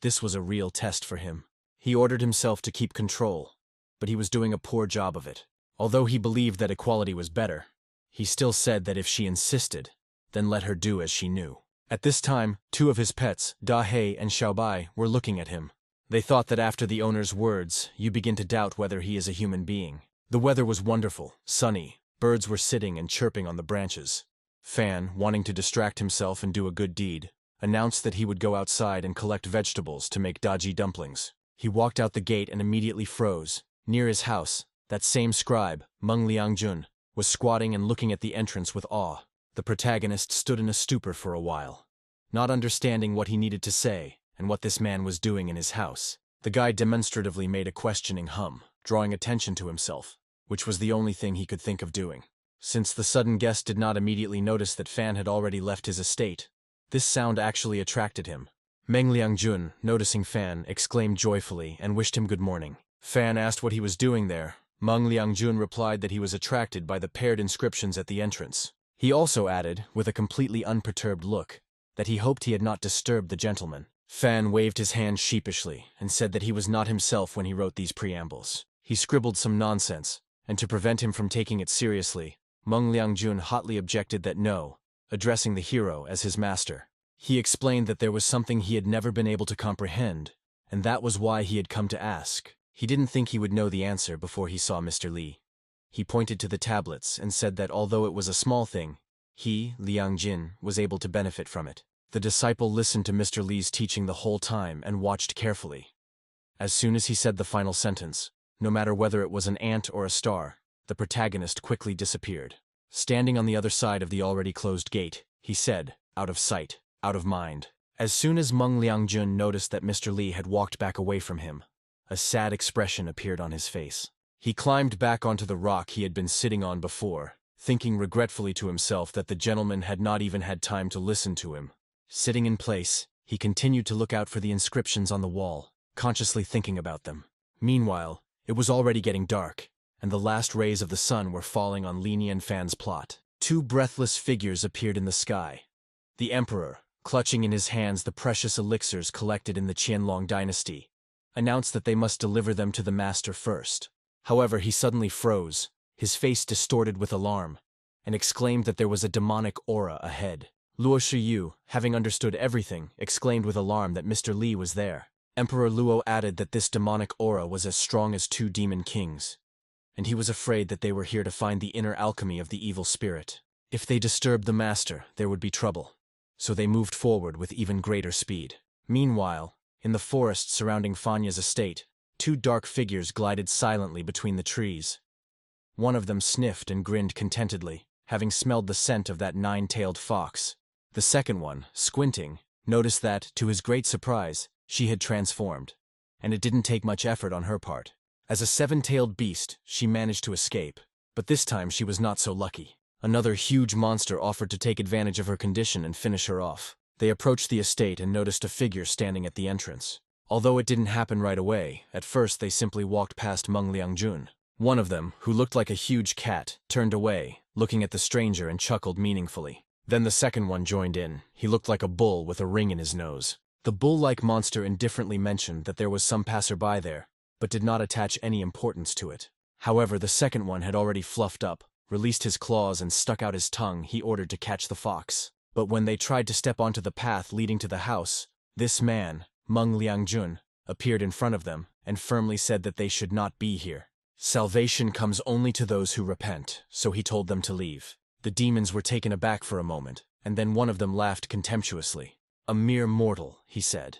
This was a real test for him. He ordered himself to keep control, but he was doing a poor job of it. Although he believed that equality was better, he still said that if she insisted, then let her do as she knew. At this time, two of his pets, Dahe and Xiaobai, were looking at him. They thought that after the owner's words, you begin to doubt whether he is a human being. The weather was wonderful, sunny. Birds were sitting and chirping on the branches. Fan, wanting to distract himself and do a good deed, announced that he would go outside and collect vegetables to make Daji dumplings. He walked out the gate and immediately froze. Near his house, that same scribe, Meng Liangjun, was squatting and looking at the entrance with awe. The protagonist stood in a stupor for a while, not understanding what he needed to say and what this man was doing in his house. The guy demonstratively made a questioning hum, drawing attention to himself, which was the only thing he could think of doing. Since the sudden guest did not immediately notice that Fan had already left his estate, this sound actually attracted him. Meng Liangjun, noticing Fan, exclaimed joyfully and wished him good morning. Fan asked what he was doing there. Meng Liangjun replied that he was attracted by the paired inscriptions at the entrance. He also added, with a completely unperturbed look, that he hoped he had not disturbed the gentleman. Fan waved his hand sheepishly and said that he was not himself when he wrote these preambles. He scribbled some nonsense, and to prevent him from taking it seriously, Meng Liangjun hotly objected that no, addressing the hero as his master. He explained that there was something he had never been able to comprehend, and that was why he had come to ask. He didn't think he would know the answer before he saw Mr. Li. He pointed to the tablets and said that although it was a small thing, he, Liang Jin, was able to benefit from it. The disciple listened to Mr. Li's teaching the whole time and watched carefully. As soon as he said the final sentence, no matter whether it was an ant or a star, the protagonist quickly disappeared. Standing on the other side of the already closed gate, he said, "Out of sight, out of mind." As soon as Meng Liangjun noticed that Mr. Li had walked back away from him, a sad expression appeared on his face. He climbed back onto the rock he had been sitting on before, thinking regretfully to himself that the gentleman had not even had time to listen to him. Sitting in place, he continued to look out for the inscriptions on the wall, consciously thinking about them. Meanwhile, it was already getting dark, and the last rays of the sun were falling on Lini and Fan's plot. Two breathless figures appeared in the sky. The Emperor, clutching in his hands the precious elixirs collected in the Qianlong dynasty, announced that they must deliver them to the master first. However, he suddenly froze, his face distorted with alarm, and exclaimed that there was a demonic aura ahead. Lu Shuyu, having understood everything, exclaimed with alarm that Mr. Li was there. Emperor Luo added that this demonic aura was as strong as 2 demon kings, and he was afraid that they were here to find the inner alchemy of the evil spirit. If they disturbed the master, there would be trouble, so they moved forward with even greater speed. Meanwhile, in the forest surrounding Fanya's estate, 2 dark figures glided silently between the trees. One of them sniffed and grinned contentedly, having smelled the scent of that 9-tailed fox. The second one, squinting, noticed that, to his great surprise, she had transformed, and it didn't take much effort on her part. As a 7-tailed beast, she managed to escape, but this time she was not so lucky. Another huge monster offered to take advantage of her condition and finish her off. They approached the estate and noticed a figure standing at the entrance. Although it didn't happen right away, at first they simply walked past Meng Liangjun. One of them, who looked like a huge cat, turned away, looking at the stranger and chuckled meaningfully. Then the second one joined in. He looked like a bull with a ring in his nose. The bull-like monster indifferently mentioned that there was some passerby there, but did not attach any importance to it. However, the second one had already fluffed up, released his claws and stuck out his tongue. He ordered to catch the fox. But when they tried to step onto the path leading to the house, this man, Meng Liangjun, appeared in front of them and firmly said that they should not be here. Salvation comes only to those who repent, so he told them to leave. The demons were taken aback for a moment, and then one of them laughed contemptuously. "A mere mortal," he said,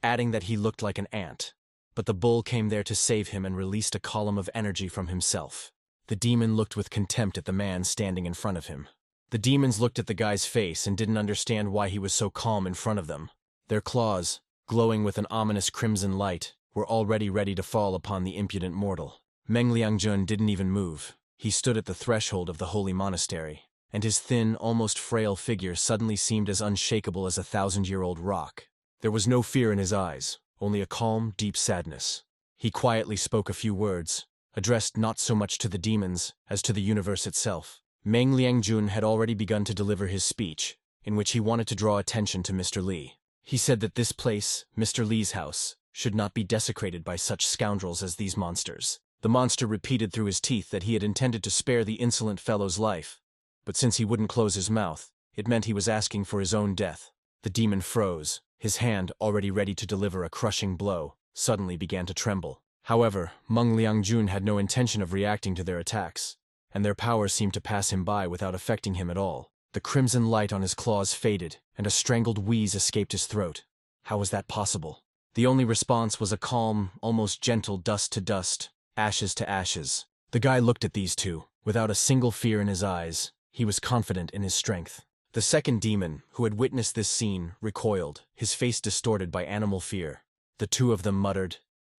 adding that he looked like an ant. But the bull came there to save him and released a column of energy from himself. The demon looked with contempt at the man standing in front of him. The demons looked at the guy's face and didn't understand why he was so calm in front of them. Their claws, glowing with an ominous crimson light, were already ready to fall upon the impudent mortal. Meng Liangjun didn't even move. He stood at the threshold of the holy monastery, and his thin, almost frail figure suddenly seemed as unshakable as a 1,000-year-old rock. There was no fear in his eyes, only a calm, deep sadness. He quietly spoke a few words, addressed not so much to the demons as to the universe itself. Meng Liangjun had already begun to deliver his speech, in which he wanted to draw attention to Mr. Li. He said that this place, Mr. Li's house, should not be desecrated by such scoundrels as these monsters. The monster repeated through his teeth that he had intended to spare the insolent fellow's life, but since he wouldn't close his mouth, it meant he was asking for his own death. The demon froze. His hand, already ready to deliver a crushing blow, suddenly began to tremble. However, Meng Liangjun had no intention of reacting to their attacks, and their power seemed to pass him by without affecting him at all. The crimson light on his claws faded, and a strangled wheeze escaped his throat. How was that possible? The only response was a calm, almost gentle dust to dust, ashes to ashes. The guy looked at these two, without a single fear in his eyes. He was confident in his strength. The second demon, who had witnessed this scene, recoiled, his face distorted by animal fear. The two of them muttered,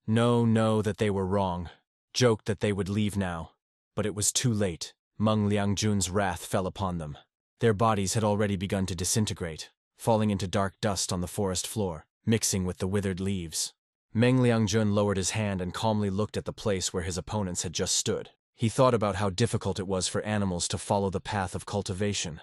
No, that they were wrong. Joked that they would leave now. But it was too late. Meng Liangjun's wrath fell upon them. Their bodies had already begun to disintegrate, falling into dark dust on the forest floor, mixing with the withered leaves. Meng Liangjun lowered his hand and calmly looked at the place where his opponents had just stood. He thought about how difficult it was for animals to follow the path of cultivation.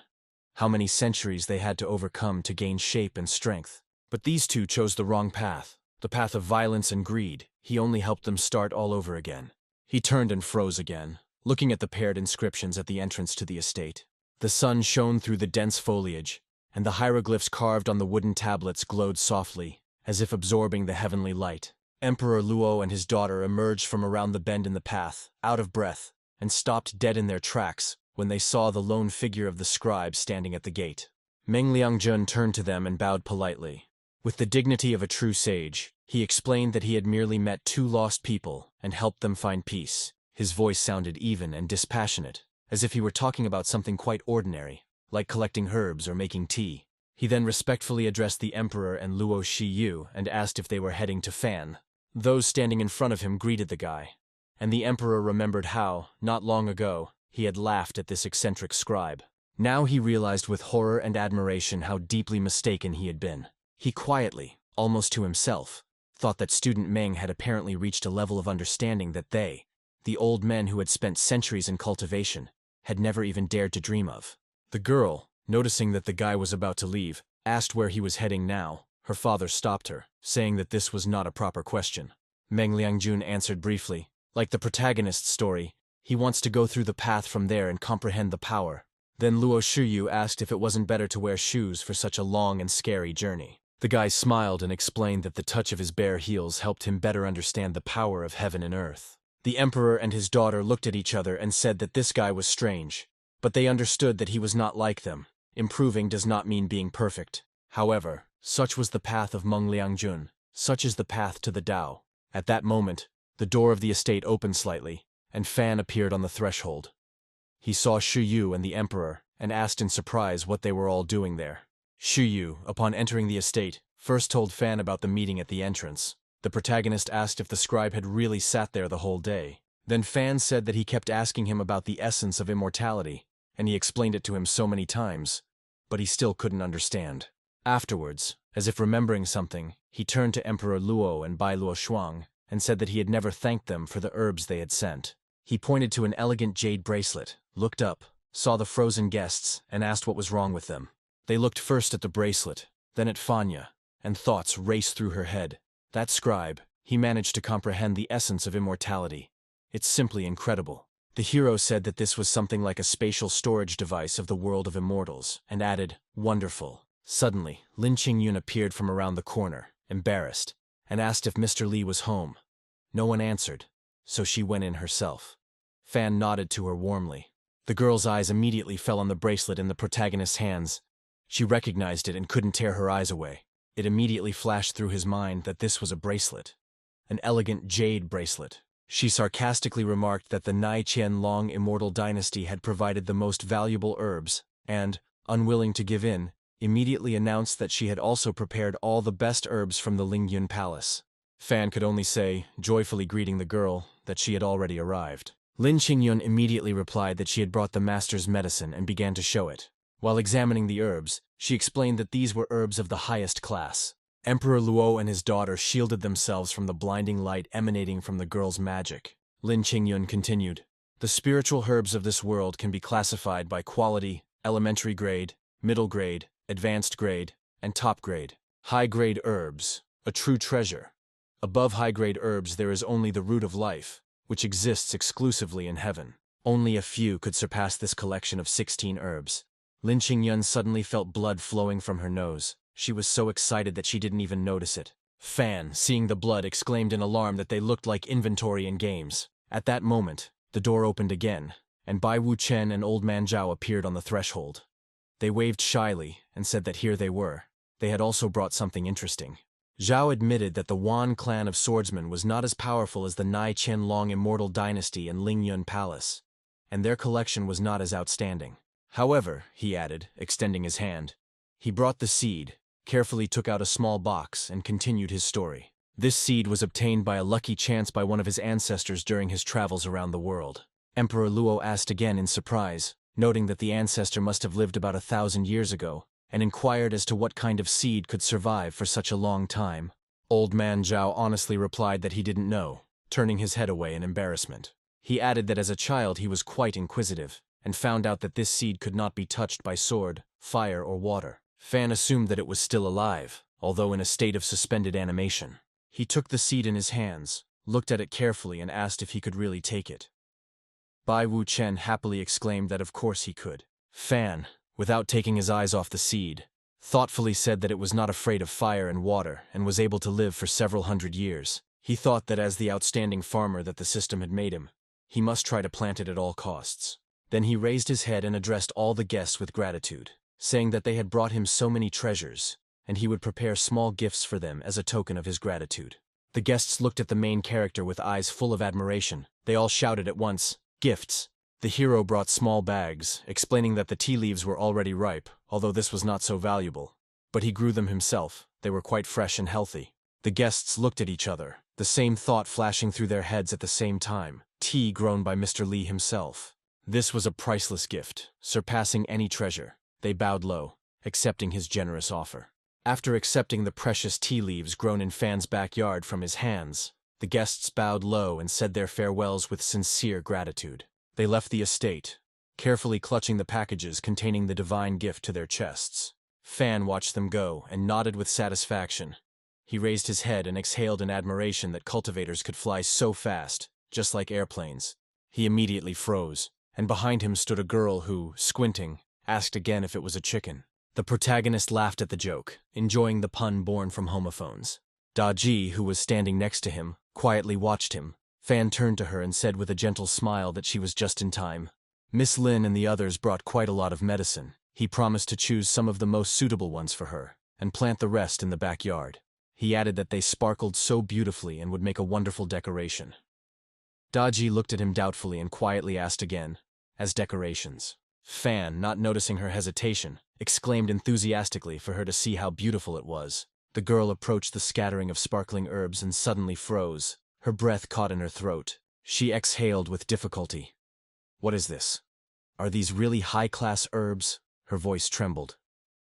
How many centuries they had to overcome to gain shape and strength. But these two chose the wrong path, the path of violence and greed. He only helped them start all over again. He turned and froze again, looking at the paired inscriptions at the entrance to the estate. The sun shone through the dense foliage, and the hieroglyphs carved on the wooden tablets glowed softly, as if absorbing the heavenly light. Emperor Luo and his daughter emerged from around the bend in the path, out of breath, and stopped dead in their tracks when they saw the lone figure of the scribe standing at the gate. Meng Liangjun turned to them and bowed politely. With the dignity of a true sage, he explained that he had merely met two lost people and helped them find peace. His voice sounded even and dispassionate, as if he were talking about something quite ordinary, like collecting herbs or making tea. He then respectfully addressed the emperor and Lu Shuyu and asked if they were heading to Fan. Those standing in front of him greeted the guy, and the emperor remembered how, not long ago, he had laughed at this eccentric scribe. Now he realized with horror and admiration how deeply mistaken he had been. He quietly, almost to himself, thought that student Meng had apparently reached a level of understanding that they, the old men who had spent centuries in cultivation, had never even dared to dream of. The girl, noticing that the guy was about to leave, asked where he was heading now. Her father stopped her, saying that this was not a proper question. Meng Liangjun answered briefly, like the protagonist's story, he wants to go through the path from there and comprehend the power. Then Lu Shuyu asked if it wasn't better to wear shoes for such a long and scary journey. The guy smiled and explained that the touch of his bare heels helped him better understand the power of heaven and earth. The emperor and his daughter looked at each other and said that this guy was strange, but they understood that he was not like them. Improving does not mean being perfect. However, such was the path of Meng Liangjun, such is the path to the Tao. At that moment, the door of the estate opened slightly, and Fan appeared on the threshold. He saw Shuyu and the emperor, and asked in surprise what they were all doing there. Shuyu, upon entering the estate, first told Fan about the meeting at the entrance. The protagonist asked if the scribe had really sat there the whole day. Then Fan said that he kept asking him about the essence of immortality, and he explained it to him so many times, but he still couldn't understand. Afterwards, as if remembering something, he turned to Emperor Luo and Bai Luo Shuang and said that he had never thanked them for the herbs they had sent. He pointed to an elegant jade bracelet, looked up, saw the frozen guests, and asked what was wrong with them. They looked first at the bracelet, then at Fanya, and thoughts raced through her head. That scribe, he managed to comprehend the essence of immortality. It's simply incredible. The hero said that this was something like a spatial storage device of the world of immortals, and added, wonderful. Suddenly, Lin Qingyun appeared from around the corner, embarrassed, and asked if Mr. Li was home. No one answered, so she went in herself. Fan nodded to her warmly. The girl's eyes immediately fell on the bracelet in the protagonist's hands. She recognized it and couldn't tear her eyes away. It immediately flashed through his mind that this was a bracelet. An elegant jade bracelet. She sarcastically remarked that the Nai Qianlong immortal dynasty had provided the most valuable herbs, and, unwilling to give in, immediately announced that she had also prepared all the best herbs from the Lingyun Palace. Fan could only say, joyfully greeting the girl, that she had already arrived. Lin Qingyun immediately replied that she had brought the master's medicine and began to show it. While examining the herbs, she explained that these were herbs of the highest class. Emperor Luo and his daughter shielded themselves from the blinding light emanating from the girl's magic. Lin Qingyun continued, the spiritual herbs of this world can be classified by quality, elementary grade, middle grade, advanced grade, and top grade. High-grade herbs, a true treasure. Above high-grade herbs there is only the root of life, which exists exclusively in heaven. Only a few could surpass this collection of 16 herbs. Lin Qingyun suddenly felt blood flowing from her nose. She was so excited that she didn't even notice it. Fan, seeing the blood, exclaimed in alarm that they looked like inventory in games. At that moment, the door opened again, and Bai Wu Chen and Old Man Zhao appeared on the threshold. They waved shyly and said that here they were. They had also brought something interesting. Zhao admitted that the Wan clan of swordsmen was not as powerful as the Nai Qianlong immortal dynasty and Lingyun Palace, and their collection was not as outstanding. However, he added, extending his hand, he brought the seed, carefully took out a small box, and continued his story. This seed was obtained by a lucky chance by one of his ancestors during his travels around the world. Emperor Luo asked again in surprise, noting that the ancestor must have lived about 1,000 years ago, and inquired as to what kind of seed could survive for such a long time. Old man Zhao honestly replied that he didn't know, turning his head away in embarrassment. He added that as a child he was quite inquisitive, and found out that this seed could not be touched by sword, fire, or water. Fan assumed that it was still alive, although in a state of suspended animation. He took the seed in his hands, looked at it carefully, and asked if he could really take it. Bai Wu Chen happily exclaimed that of course he could. Fan, without taking his eyes off the seed, thoughtfully said that it was not afraid of fire and water and was able to live for several hundred years. He thought that as the outstanding farmer that the system had made him, he must try to plant it at all costs. Then he raised his head and addressed all the guests with gratitude, saying that they had brought him so many treasures, and he would prepare small gifts for them as a token of his gratitude. The guests looked at the main character with eyes full of admiration. They all shouted at once, "Gifts!" The hero brought small bags, explaining that the tea leaves were already ripe, although this was not so valuable. But he grew them himself. They were quite fresh and healthy. The guests looked at each other, the same thought flashing through their heads at the same time. Tea grown by Mr. Li himself. This was a priceless gift, surpassing any treasure. They bowed low, accepting his generous offer. After accepting the precious tea leaves grown in Fan's backyard from his hands, the guests bowed low and said their farewells with sincere gratitude. They left the estate, carefully clutching the packages containing the divine gift to their chests. Fan watched them go and nodded with satisfaction. He raised his head and exhaled in admiration that cultivators could fly so fast, just like airplanes. He immediately froze, and behind him stood a girl who, squinting, asked again if it was a chicken. The protagonist laughed at the joke, enjoying the pun born from homophones. Daji, who was standing next to him, quietly watched him. Fan turned to her and said with a gentle smile that she was just in time. Miss Lin and the others brought quite a lot of medicine. He promised to choose some of the most suitable ones for her, and plant the rest in the backyard. He added that they sparkled so beautifully and would make a wonderful decoration. Daji looked at him doubtfully and quietly asked again, "As decorations?" Fan, not noticing her hesitation, exclaimed enthusiastically for her to see how beautiful it was. The girl approached the scattering of sparkling herbs and suddenly froze. Her breath caught in her throat. She exhaled with difficulty. "What is this? Are these really high-class herbs?" Her voice trembled.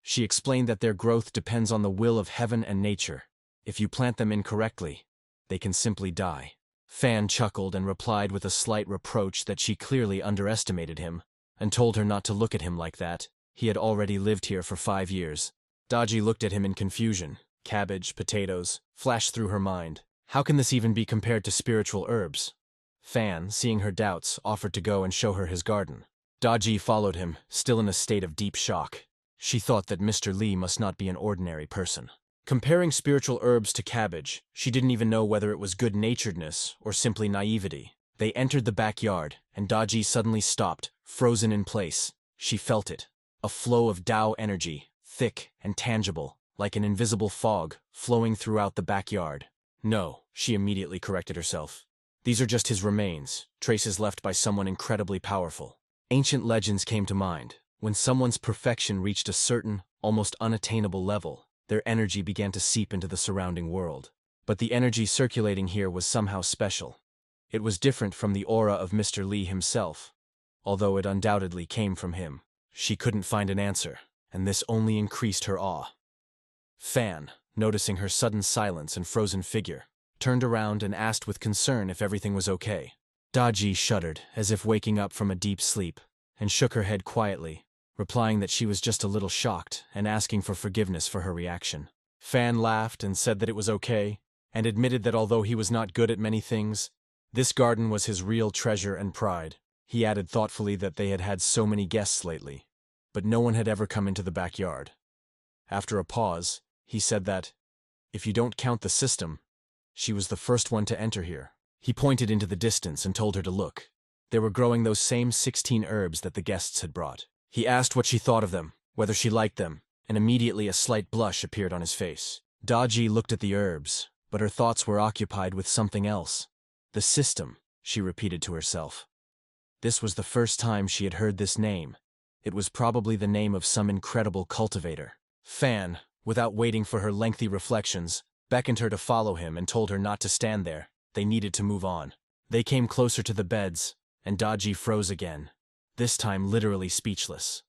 She explained that their growth depends on the will of heaven and nature. If you plant them incorrectly, they can simply die. Fan chuckled and replied with a slight reproach that she clearly underestimated him, and told her not to look at him like that. He had already lived here for 5 years. Daji looked at him in confusion. Cabbage, potatoes, flashed through her mind. How can this even be compared to spiritual herbs? Fan, seeing her doubts, offered to go and show her his garden. Daji followed him, still in a state of deep shock. She thought that Mr. Li must not be an ordinary person. Comparing spiritual herbs to cabbage, she didn't even know whether it was good-naturedness or simply naivety. They entered the backyard, and Daji suddenly stopped, frozen in place. She felt it. A flow of Tao energy, thick and tangible, like an invisible fog, flowing throughout the backyard. No, she immediately corrected herself. These are just his remains, traces left by someone incredibly powerful. Ancient legends came to mind. When someone's perfection reached a certain, almost unattainable level, their energy began to seep into the surrounding world. But the energy circulating here was somehow special. It was different from the aura of Mr. Li himself, although it undoubtedly came from him. She couldn't find an answer, and this only increased her awe. Fan, noticing her sudden silence and frozen figure, turned around and asked with concern if everything was okay. Daji shuddered, as if waking up from a deep sleep, and shook her head quietly, replying that she was just a little shocked and asking for forgiveness for her reaction. Fan laughed and said that it was okay, and admitted that although he was not good at many things, this garden was his real treasure and pride. He added thoughtfully that they had had so many guests lately, but no one had ever come into the backyard. After a pause, he said that, if you don't count the system, she was the first one to enter here. He pointed into the distance and told her to look. They were growing those same 16 herbs that the guests had brought. He asked what she thought of them, whether she liked them, and immediately a slight blush appeared on his face. Daji looked at the herbs, but her thoughts were occupied with something else. The system, she repeated to herself. This was the first time she had heard this name. It was probably the name of some incredible cultivator. Fan, without waiting for her lengthy reflections, beckoned her to follow him and told her not to stand there. They needed to move on. They came closer to the beds, and Daji froze again, this time literally speechless.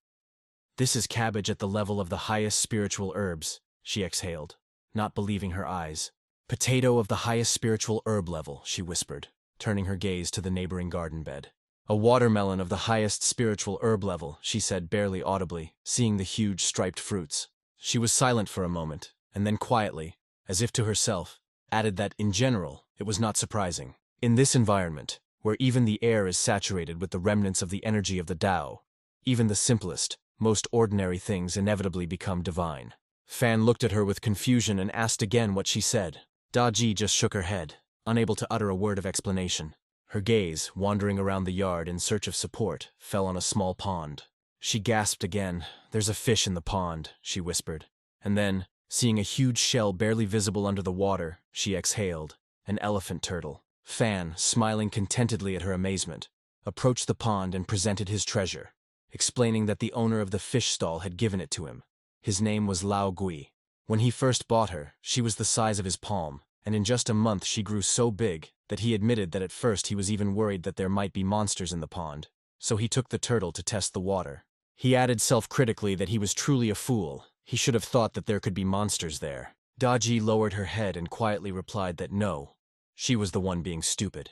This is cabbage at the level of the highest spiritual herbs, she exhaled, not believing her eyes. Potato of the highest spiritual herb level, she whispered, turning her gaze to the neighboring garden bed. A watermelon of the highest spiritual herb level, she said barely audibly, seeing the huge striped fruits. She was silent for a moment, and then quietly, as if to herself, added that, in general, it was not surprising. In this environment, where even the air is saturated with the remnants of the energy of the Tao, even the simplest, most ordinary things inevitably become divine. Fan looked at her with confusion and asked again what she said. Daji just shook her head, unable to utter a word of explanation. Her gaze, wandering around the yard in search of support, fell on a small pond. She gasped again. "There's a fish in the pond," she whispered. And then, seeing a huge shell barely visible under the water, she exhaled. An elephant turtle. Fan, smiling contentedly at her amazement, approached the pond and presented his treasure, explaining that the owner of the fish stall had given it to him. His name was Lao Gui. When he first bought her, she was the size of his palm, and in just a month she grew so big that he admitted that at first he was even worried that there might be monsters in the pond, so he took the turtle to test the water. He added self-critically that he was truly a fool. He should have thought that there could be monsters there. Daji lowered her head and quietly replied that no, she was the one being stupid.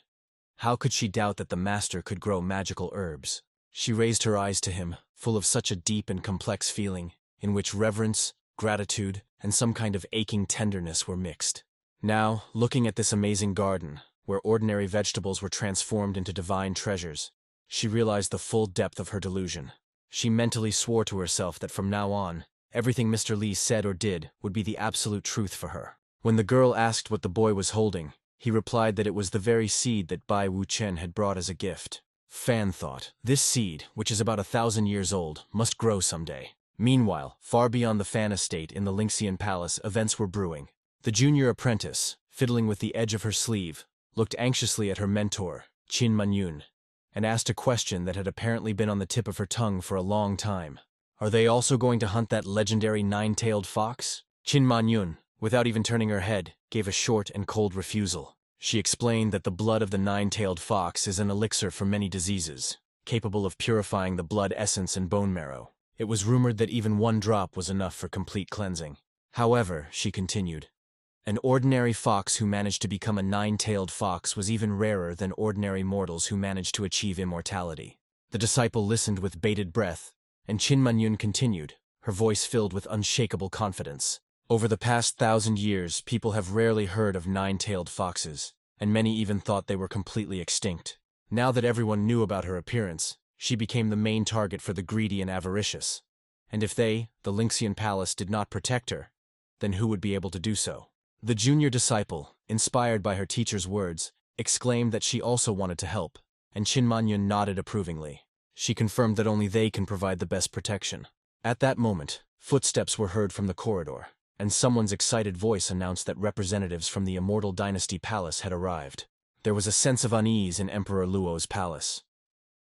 How could she doubt that the master could grow magical herbs? She raised her eyes to him, full of such a deep and complex feeling, in which reverence, gratitude, and some kind of aching tenderness were mixed. Now, looking at this amazing garden, where ordinary vegetables were transformed into divine treasures, she realized the full depth of her delusion. She mentally swore to herself that from now on, everything Mr. Li said or did would be the absolute truth for her. When the girl asked what the boy was holding, he replied that it was the very seed that Bai Wuchen had brought as a gift. Fan thought, this seed, which is about 1,000 years old, must grow someday. Meanwhile, far beyond the Fan estate in the Lingxian Palace, events were brewing. The junior apprentice, fiddling with the edge of her sleeve, looked anxiously at her mentor, Qin Manyun, and asked a question that had apparently been on the tip of her tongue for a long time. Are they also going to hunt that legendary nine-tailed fox? Qin Manyun, without even turning her head, gave a short and cold refusal. She explained that the blood of the nine-tailed fox is an elixir for many diseases, capable of purifying the blood essence and bone marrow. It was rumored that even one drop was enough for complete cleansing. However, she continued, an ordinary fox who managed to become a nine-tailed fox was even rarer than ordinary mortals who managed to achieve immortality. The disciple listened with bated breath, and Qin Manyun continued, her voice filled with unshakable confidence. Over the past 1,000 years, people have rarely heard of nine-tailed foxes, and many even thought they were completely extinct. Now that everyone knew about her appearance, she became the main target for the greedy and avaricious. And if they, the Lingxian Palace, did not protect her, then who would be able to do so? The junior disciple, inspired by her teacher's words, exclaimed that she also wanted to help, and Qin Manyun nodded approvingly. She confirmed that only they can provide the best protection. At that moment, footsteps were heard from the corridor, and someone's excited voice announced that representatives from the Immortal Dynasty Palace had arrived. There was a sense of unease in Emperor Luo's palace.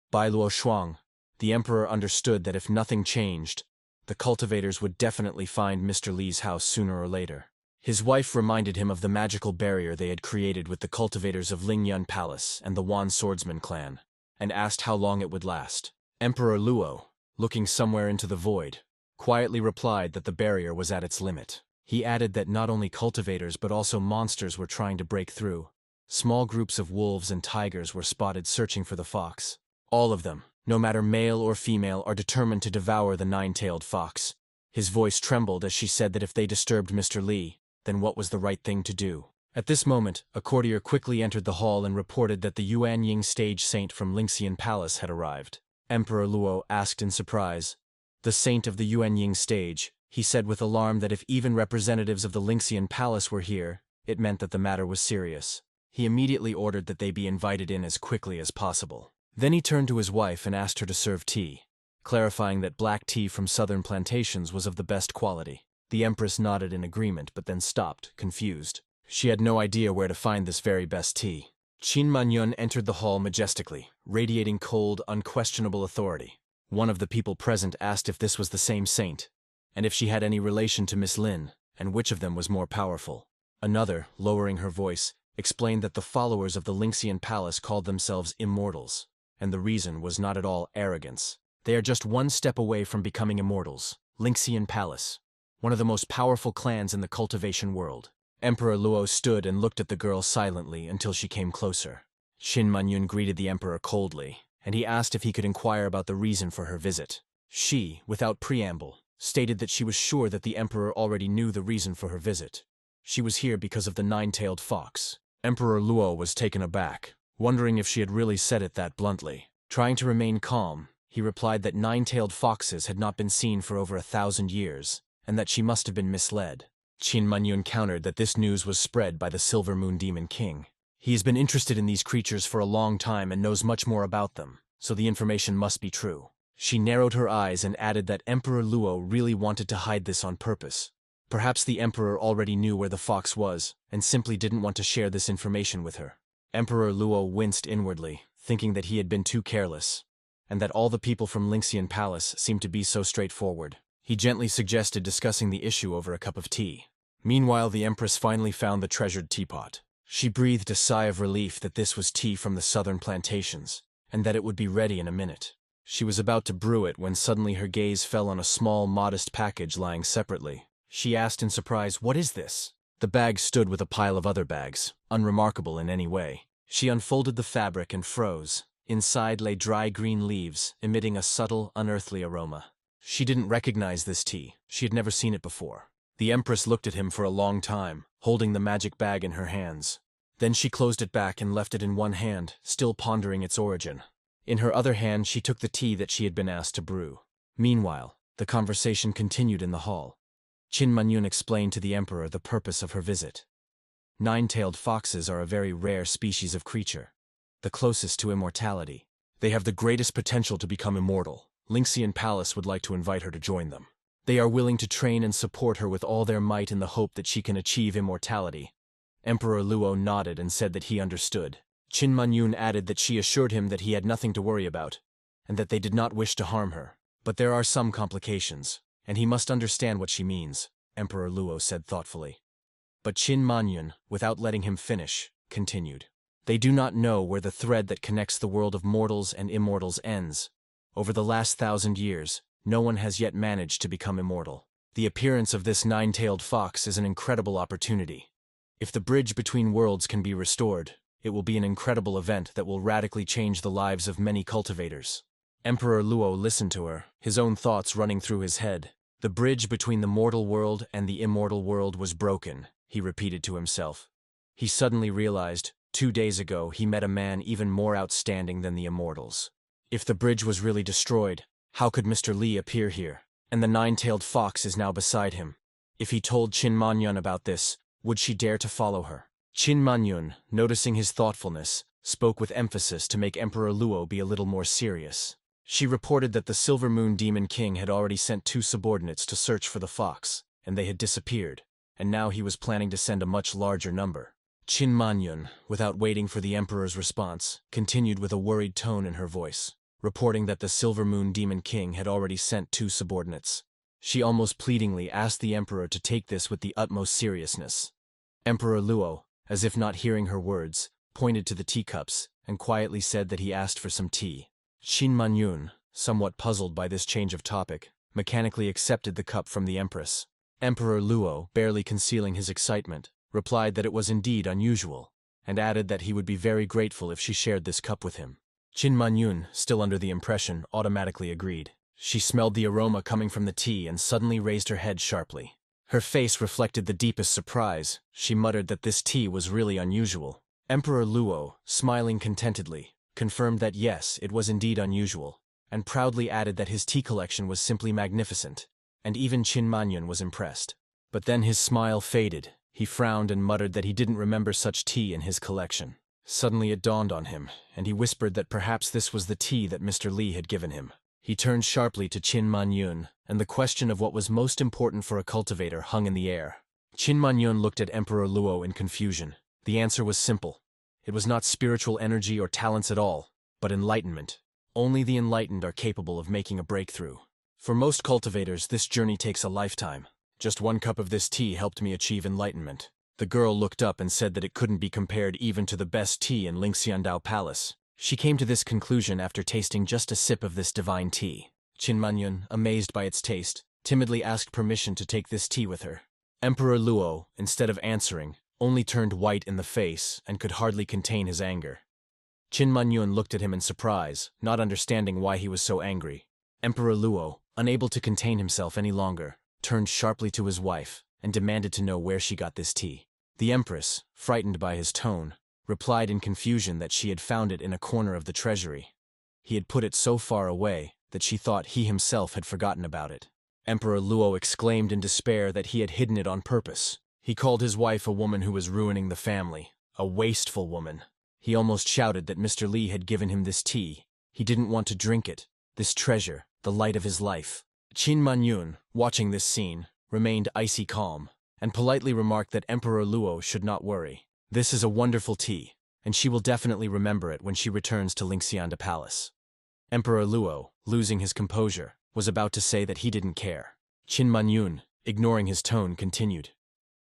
By Luo Shuang, the emperor understood that if nothing changed, the cultivators would definitely find Mr. Li's house sooner or later. His wife reminded him of the magical barrier they had created with the cultivators of Lingyun Palace and the Wan Swordsman clan, and asked how long it would last. Emperor Luo, looking somewhere into the void, quietly replied that the barrier was at its limit. He added that not only cultivators but also monsters were trying to break through. Small groups of wolves and tigers were spotted searching for the fox. All of them, no matter male or female, are determined to devour the nine-tailed fox. His voice trembled as she said that if they disturbed Mr. Li, then what was the right thing to do? At this moment, a courtier quickly entered the hall and reported that the Yuanying stage saint from Lingxian Palace had arrived. Emperor Luo asked in surprise, "The saint of the Yuanying stage," he said with alarm that if even representatives of the Lingxian Palace were here, it meant that the matter was serious. He immediately ordered that they be invited in as quickly as possible. Then he turned to his wife and asked her to serve tea. clarifying that black tea from southern plantations was of the best quality. The Empress nodded in agreement but then stopped, confused. She had no idea where to find this very best tea. Qin Manyun entered the hall majestically, radiating cold, unquestionable authority. One of the people present asked if this was the same saint, and if she had any relation to Miss Lin, and which of them was more powerful. Another, lowering her voice, explained that the followers of the Lynxian palace called themselves immortals, and the reason was not at all arrogance. They are just one step away from becoming immortals. Lynxian palace, one of the most powerful clans in the cultivation world. Emperor Luo stood and looked at the girl silently until she came closer. Qin Manyun greeted the emperor coldly, and he asked if he could inquire about the reason for her visit. She, without preamble, stated that she was sure that the emperor already knew the reason for her visit. She was here because of the nine-tailed fox. Emperor Luo was taken aback, wondering if she had really said it that bluntly. Trying to remain calm, he replied that nine-tailed foxes had not been seen for over 1,000 years, and that she must have been misled. Qin Manyun countered that this news was spread by the Silver Moon Demon King. He has been interested in these creatures for a long time and knows much more about them, so the information must be true. She narrowed her eyes and added that Emperor Luo really wanted to hide this on purpose. Perhaps the emperor already knew where the fox was, and simply didn't want to share this information with her. Emperor Luo winced inwardly, thinking that he had been too careless, and that all the people from Lynxian Palace seemed to be so straightforward. He gently suggested discussing the issue over a cup of tea. Meanwhile, the Empress finally found the treasured teapot. She breathed a sigh of relief that this was tea from the southern plantations, and that it would be ready in a minute. She was about to brew it when suddenly her gaze fell on a small, modest package lying separately. She asked in surprise, "What is this?" The bag stood with a pile of other bags, unremarkable in any way. She unfolded the fabric and froze. Inside lay dry green leaves, emitting a subtle, unearthly aroma. She didn't recognize this tea. She had never seen it before. The Empress looked at him for a long time, holding the magic bag in her hands. Then she closed it back and left it in one hand, still pondering its origin. In her other hand she took the tea that she had been asked to brew. Meanwhile, the conversation continued in the hall. Qin Manyun explained to the emperor the purpose of her visit. Nine-tailed foxes are a very rare species of creature, the closest to immortality. They have the greatest potential to become immortal. Lynxian Palace would like to invite her to join them. They are willing to train and support her with all their might in the hope that she can achieve immortality. Emperor Luo nodded and said that he understood. Qin Manyun added that she assured him that he had nothing to worry about, and that they did not wish to harm her. But there are some complications, and he must understand what she means, Emperor Luo said thoughtfully. But Qin Manyun, without letting him finish, continued. They do not know where the thread that connects the world of mortals and immortals ends. Over the last 1,000 years, no one has yet managed to become immortal. The appearance of this nine-tailed fox is an incredible opportunity. If the bridge between worlds can be restored, it will be an incredible event that will radically change the lives of many cultivators. Emperor Luo listened to her, his own thoughts running through his head. The bridge between the mortal world and the immortal world was broken, he repeated to himself. He suddenly realized, 2 days ago he met a man even more outstanding than the immortals. If the bridge was really destroyed, how could Mr. Li appear here? And the nine-tailed fox is now beside him. If he told Qin Manyun about this, would she dare to follow her? Qin Manyun, noticing his thoughtfulness, spoke with emphasis to make Emperor Luo be a little more serious. She reported that the Silver Moon Demon King had already sent 2 subordinates to search for the fox, and they had disappeared, and now he was planning to send a much larger number. Qin Manyun, without waiting for the Emperor's response, continued with a worried tone in her voice, reporting that the Silver Moon Demon King had already sent 2 subordinates. She almost pleadingly asked the Emperor to take this with the utmost seriousness. Emperor Luo, as if not hearing her words, pointed to the teacups and quietly said that he asked for some tea. Qin Manyun, somewhat puzzled by this change of topic, mechanically accepted the cup from the Empress. Emperor Luo, barely concealing his excitement, replied that it was indeed unusual, and added that he would be very grateful if she shared this cup with him. Qin Manyun, still under the impression, automatically agreed. She smelled the aroma coming from the tea and suddenly raised her head sharply. Her face reflected the deepest surprise. She muttered that this tea was really unusual. Emperor Luo, smiling contentedly, confirmed that yes, it was indeed unusual, and proudly added that his tea collection was simply magnificent, and even Qin Manyun was impressed. But then his smile faded. He frowned and muttered that he didn't remember such tea in his collection. Suddenly it dawned on him, and he whispered that perhaps this was the tea that Mr. Li had given him. He turned sharply to Qin Manyun, and the question of what was most important for a cultivator hung in the air. Qin Manyun looked at Emperor Luo in confusion. The answer was simple. It was not spiritual energy or talents at all, but enlightenment. Only the enlightened are capable of making a breakthrough. For most cultivators, this journey takes a lifetime. Just 1 cup of this tea helped me achieve enlightenment. The girl looked up and said that it couldn't be compared even to the best tea in Lingxiandao Palace. She came to this conclusion after tasting just a sip of this divine tea. Qin Manyun, amazed by its taste, timidly asked permission to take this tea with her. Emperor Luo, instead of answering, only turned white in the face and could hardly contain his anger. Qin Manyun looked at him in surprise, not understanding why he was so angry. Emperor Luo, unable to contain himself any longer, turned sharply to his wife and demanded to know where she got this tea. The Empress, frightened by his tone, replied in confusion that she had found it in a corner of the treasury. He had put it so far away that she thought he himself had forgotten about it. Emperor Luo exclaimed in despair that he had hidden it on purpose. He called his wife a woman who was ruining the family, a wasteful woman. He almost shouted that Mr. Li had given him this tea. He didn't want to drink it, this treasure, the light of his life. Qin Manyun, watching this scene, remained icy calm, and politely remarked that Emperor Luo should not worry. This is a wonderful tea, and she will definitely remember it when she returns to Lingxianda Palace. Emperor Luo, losing his composure, was about to say that he didn't care. Qin Manyun, ignoring his tone, continued.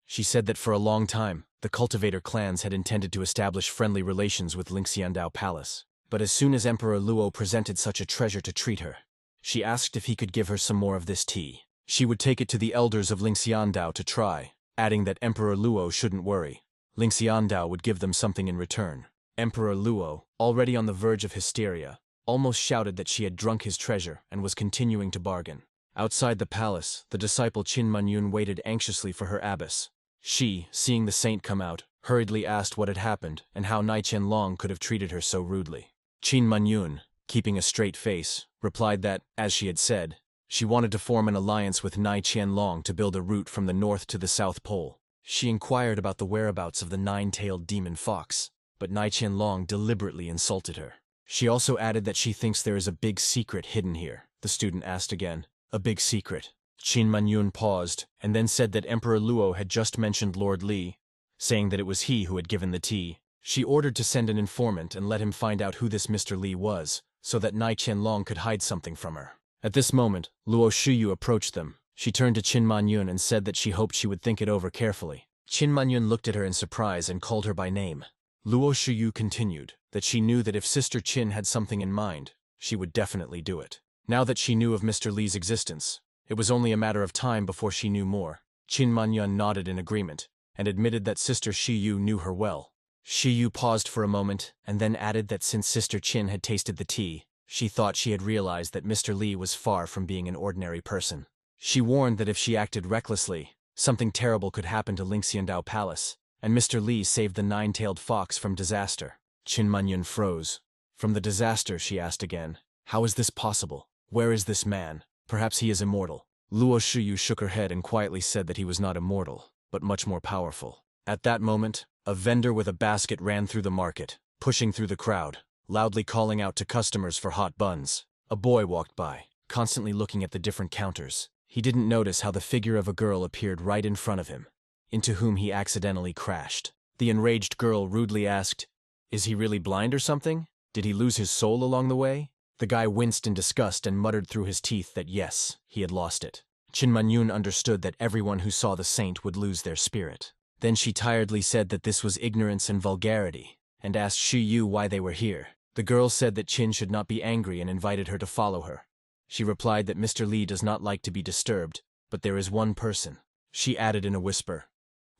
She said that for a long time, the cultivator clans had intended to establish friendly relations with Lingxiandao Palace. But as soon as Emperor Luo presented such a treasure to treat her, she asked if he could give her some more of this tea. She would take it to the elders of Lingxiandao to try, adding that Emperor Luo shouldn't worry. Lingxiandao would give them something in return. Emperor Luo, already on the verge of hysteria, almost shouted that she had drunk his treasure and was continuing to bargain. Outside the palace, the disciple Qin Manyun waited anxiously for her abbess. She, seeing the saint come out, hurriedly asked what had happened and how Nai Qianlong could have treated her so rudely. Qin Manyun, keeping a straight face, replied that, as she had said, she wanted to form an alliance with Nai Qianlong to build a route from the north to the South Pole. She inquired about the whereabouts of the 9-tailed demon fox, but Nai Qianlong deliberately insulted her. She also added that she thinks there is a big secret hidden here. The student asked again, a big secret. Qin Manyun paused, and then said that Emperor Luo had just mentioned Lord Li, saying that it was he who had given the tea. She ordered to send an informant and let him find out who this Mr. Li was, so that Nai Qianlong could hide something from her. At this moment, Lu Shuyu approached them. She turned to Qin Manyun and said that she hoped she would think it over carefully. Qin Manyun looked at her in surprise and called her by name. Lu Shuyu continued that she knew that if Sister Qin had something in mind, she would definitely do it. Now that she knew of Mr. Li's existence, it was only a matter of time before she knew more. Qin Manyun nodded in agreement, and admitted that Sister Shiyu knew her well. Shiyu paused for a moment, and then added that since Sister Qin had tasted the tea, she thought she had realized that Mr. Li was far from being an ordinary person. She warned that if she acted recklessly, something terrible could happen to Lingxiandao Palace, and Mr. Li saved the 9-tailed fox from disaster. Qin Manyun froze. From the disaster, she asked again. How is this possible? Where is this man? Perhaps he is immortal. Lu Shuyu shook her head and quietly said that he was not immortal, but much more powerful. At that moment, a vendor with a basket ran through the market, pushing through the crowd, loudly calling out to customers for hot buns. A boy walked by, constantly looking at the different counters. He didn't notice how the figure of a girl appeared right in front of him, into whom he accidentally crashed. The enraged girl rudely asked, "Is he really blind or something? Did he lose his soul along the way?" The guy winced in disgust and muttered through his teeth that yes, he had lost it. Qin Manyun understood that everyone who saw the saint would lose their spirit. Then she tiredly said that this was ignorance and vulgarity, and asked Shiyu why they were here. The girl said that Qin should not be angry and invited her to follow her. She replied that Mr. Li does not like to be disturbed, but there is one person. She added in a whisper,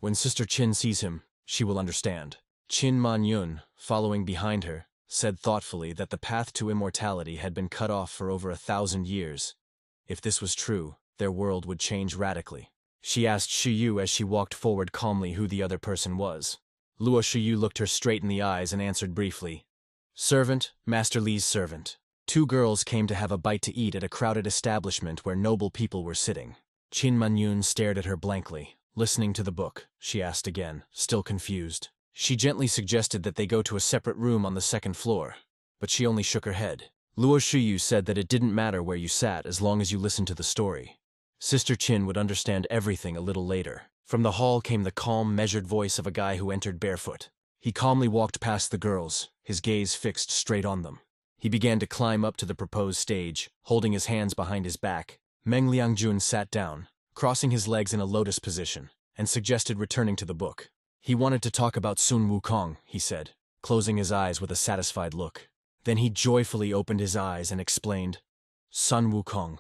"When Sister Qin sees him, she will understand." Qin Manyun, following behind her, said thoughtfully that the path to immortality had been cut off for over 1,000 years. If this was true, their world would change radically. She asked Shiyu as she walked forward calmly who the other person was. Lu Shuyu looked her straight in the eyes and answered briefly, "Servant, Master Li's servant." Two girls came to have a bite to eat at a crowded establishment where noble people were sitting. Qin Manyun stared at her blankly. Listening to the book, she asked again, still confused. She gently suggested that they go to a separate room on the second floor, but she only shook her head. Lu Shuyu said that it didn't matter where you sat as long as you listened to the story. Sister Qin would understand everything a little later. From the hall came the calm, measured voice of a guy who entered barefoot. He calmly walked past the girls, his gaze fixed straight on them. He began to climb up to the proposed stage, holding his hands behind his back. Meng Liangjun sat down, crossing his legs in a lotus position, and suggested returning to the book. He wanted to talk about Sun Wukong, he said, closing his eyes with a satisfied look. Then he joyfully opened his eyes and explained, Sun Wukong.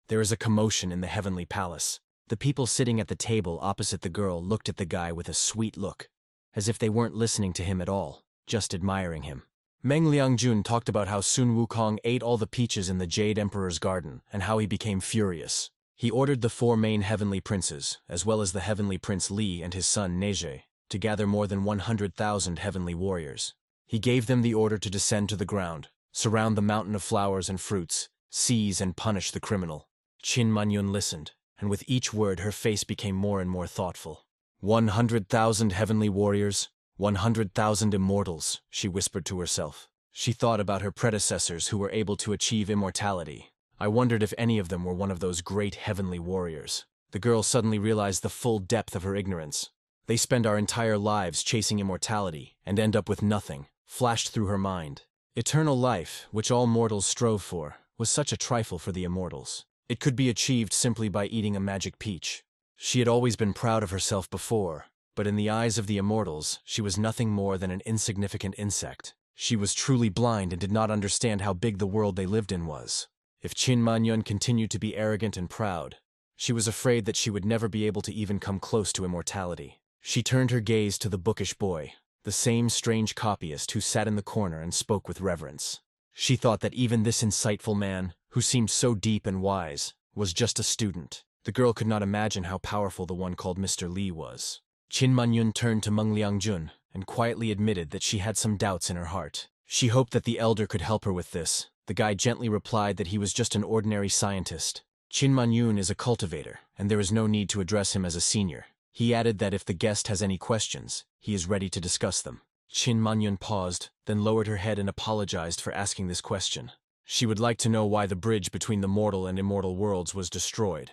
There is a commotion in the heavenly palace. The people sitting at the table opposite the girl looked at the guy with a sweet look, as if they weren't listening to him at all, just admiring him. Meng Liangjun talked about how Sun Wukong ate all the peaches in the Jade Emperor's garden and how he became furious. He ordered the 4 main heavenly princes, as well as the heavenly prince Li and his son Neje, to gather more than 100,000 heavenly warriors. He gave them the order to descend to the ground, surround the mountain of flowers and fruits, seize and punish the criminal. Qin Manyun listened, and with each word her face became more and more thoughtful. 100,000 heavenly warriors, 100,000 immortals, she whispered to herself. She thought about her predecessors who were able to achieve immortality. I wondered if any of them were one of those great heavenly warriors. The girl suddenly realized the full depth of her ignorance. They spend our entire lives chasing immortality and end up with nothing, flashed through her mind. Eternal life, which all mortals strove for, was such a trifle for the immortals. It could be achieved simply by eating a magic peach. She had always been proud of herself before, but in the eyes of the immortals, she was nothing more than an insignificant insect. She was truly blind and did not understand how big the world they lived in was. If Qin Manyun continued to be arrogant and proud, she was afraid that she would never be able to even come close to immortality. She turned her gaze to the bookish boy, the same strange copyist who sat in the corner and spoke with reverence. She thought that even this insightful man, who seemed so deep and wise, was just a student. The girl could not imagine how powerful the one called Mr. Li was. Qin Manyun turned to Meng Liangjun and quietly admitted that she had some doubts in her heart. She hoped that the elder could help her with this. The guy gently replied that he was just an ordinary scientist. Qin Manyun is a cultivator, and there is no need to address him as a senior. He added that if the guest has any questions, he is ready to discuss them. Qin Manyun paused, then lowered her head and apologized for asking this question. She would like to know why the bridge between the mortal and immortal worlds was destroyed,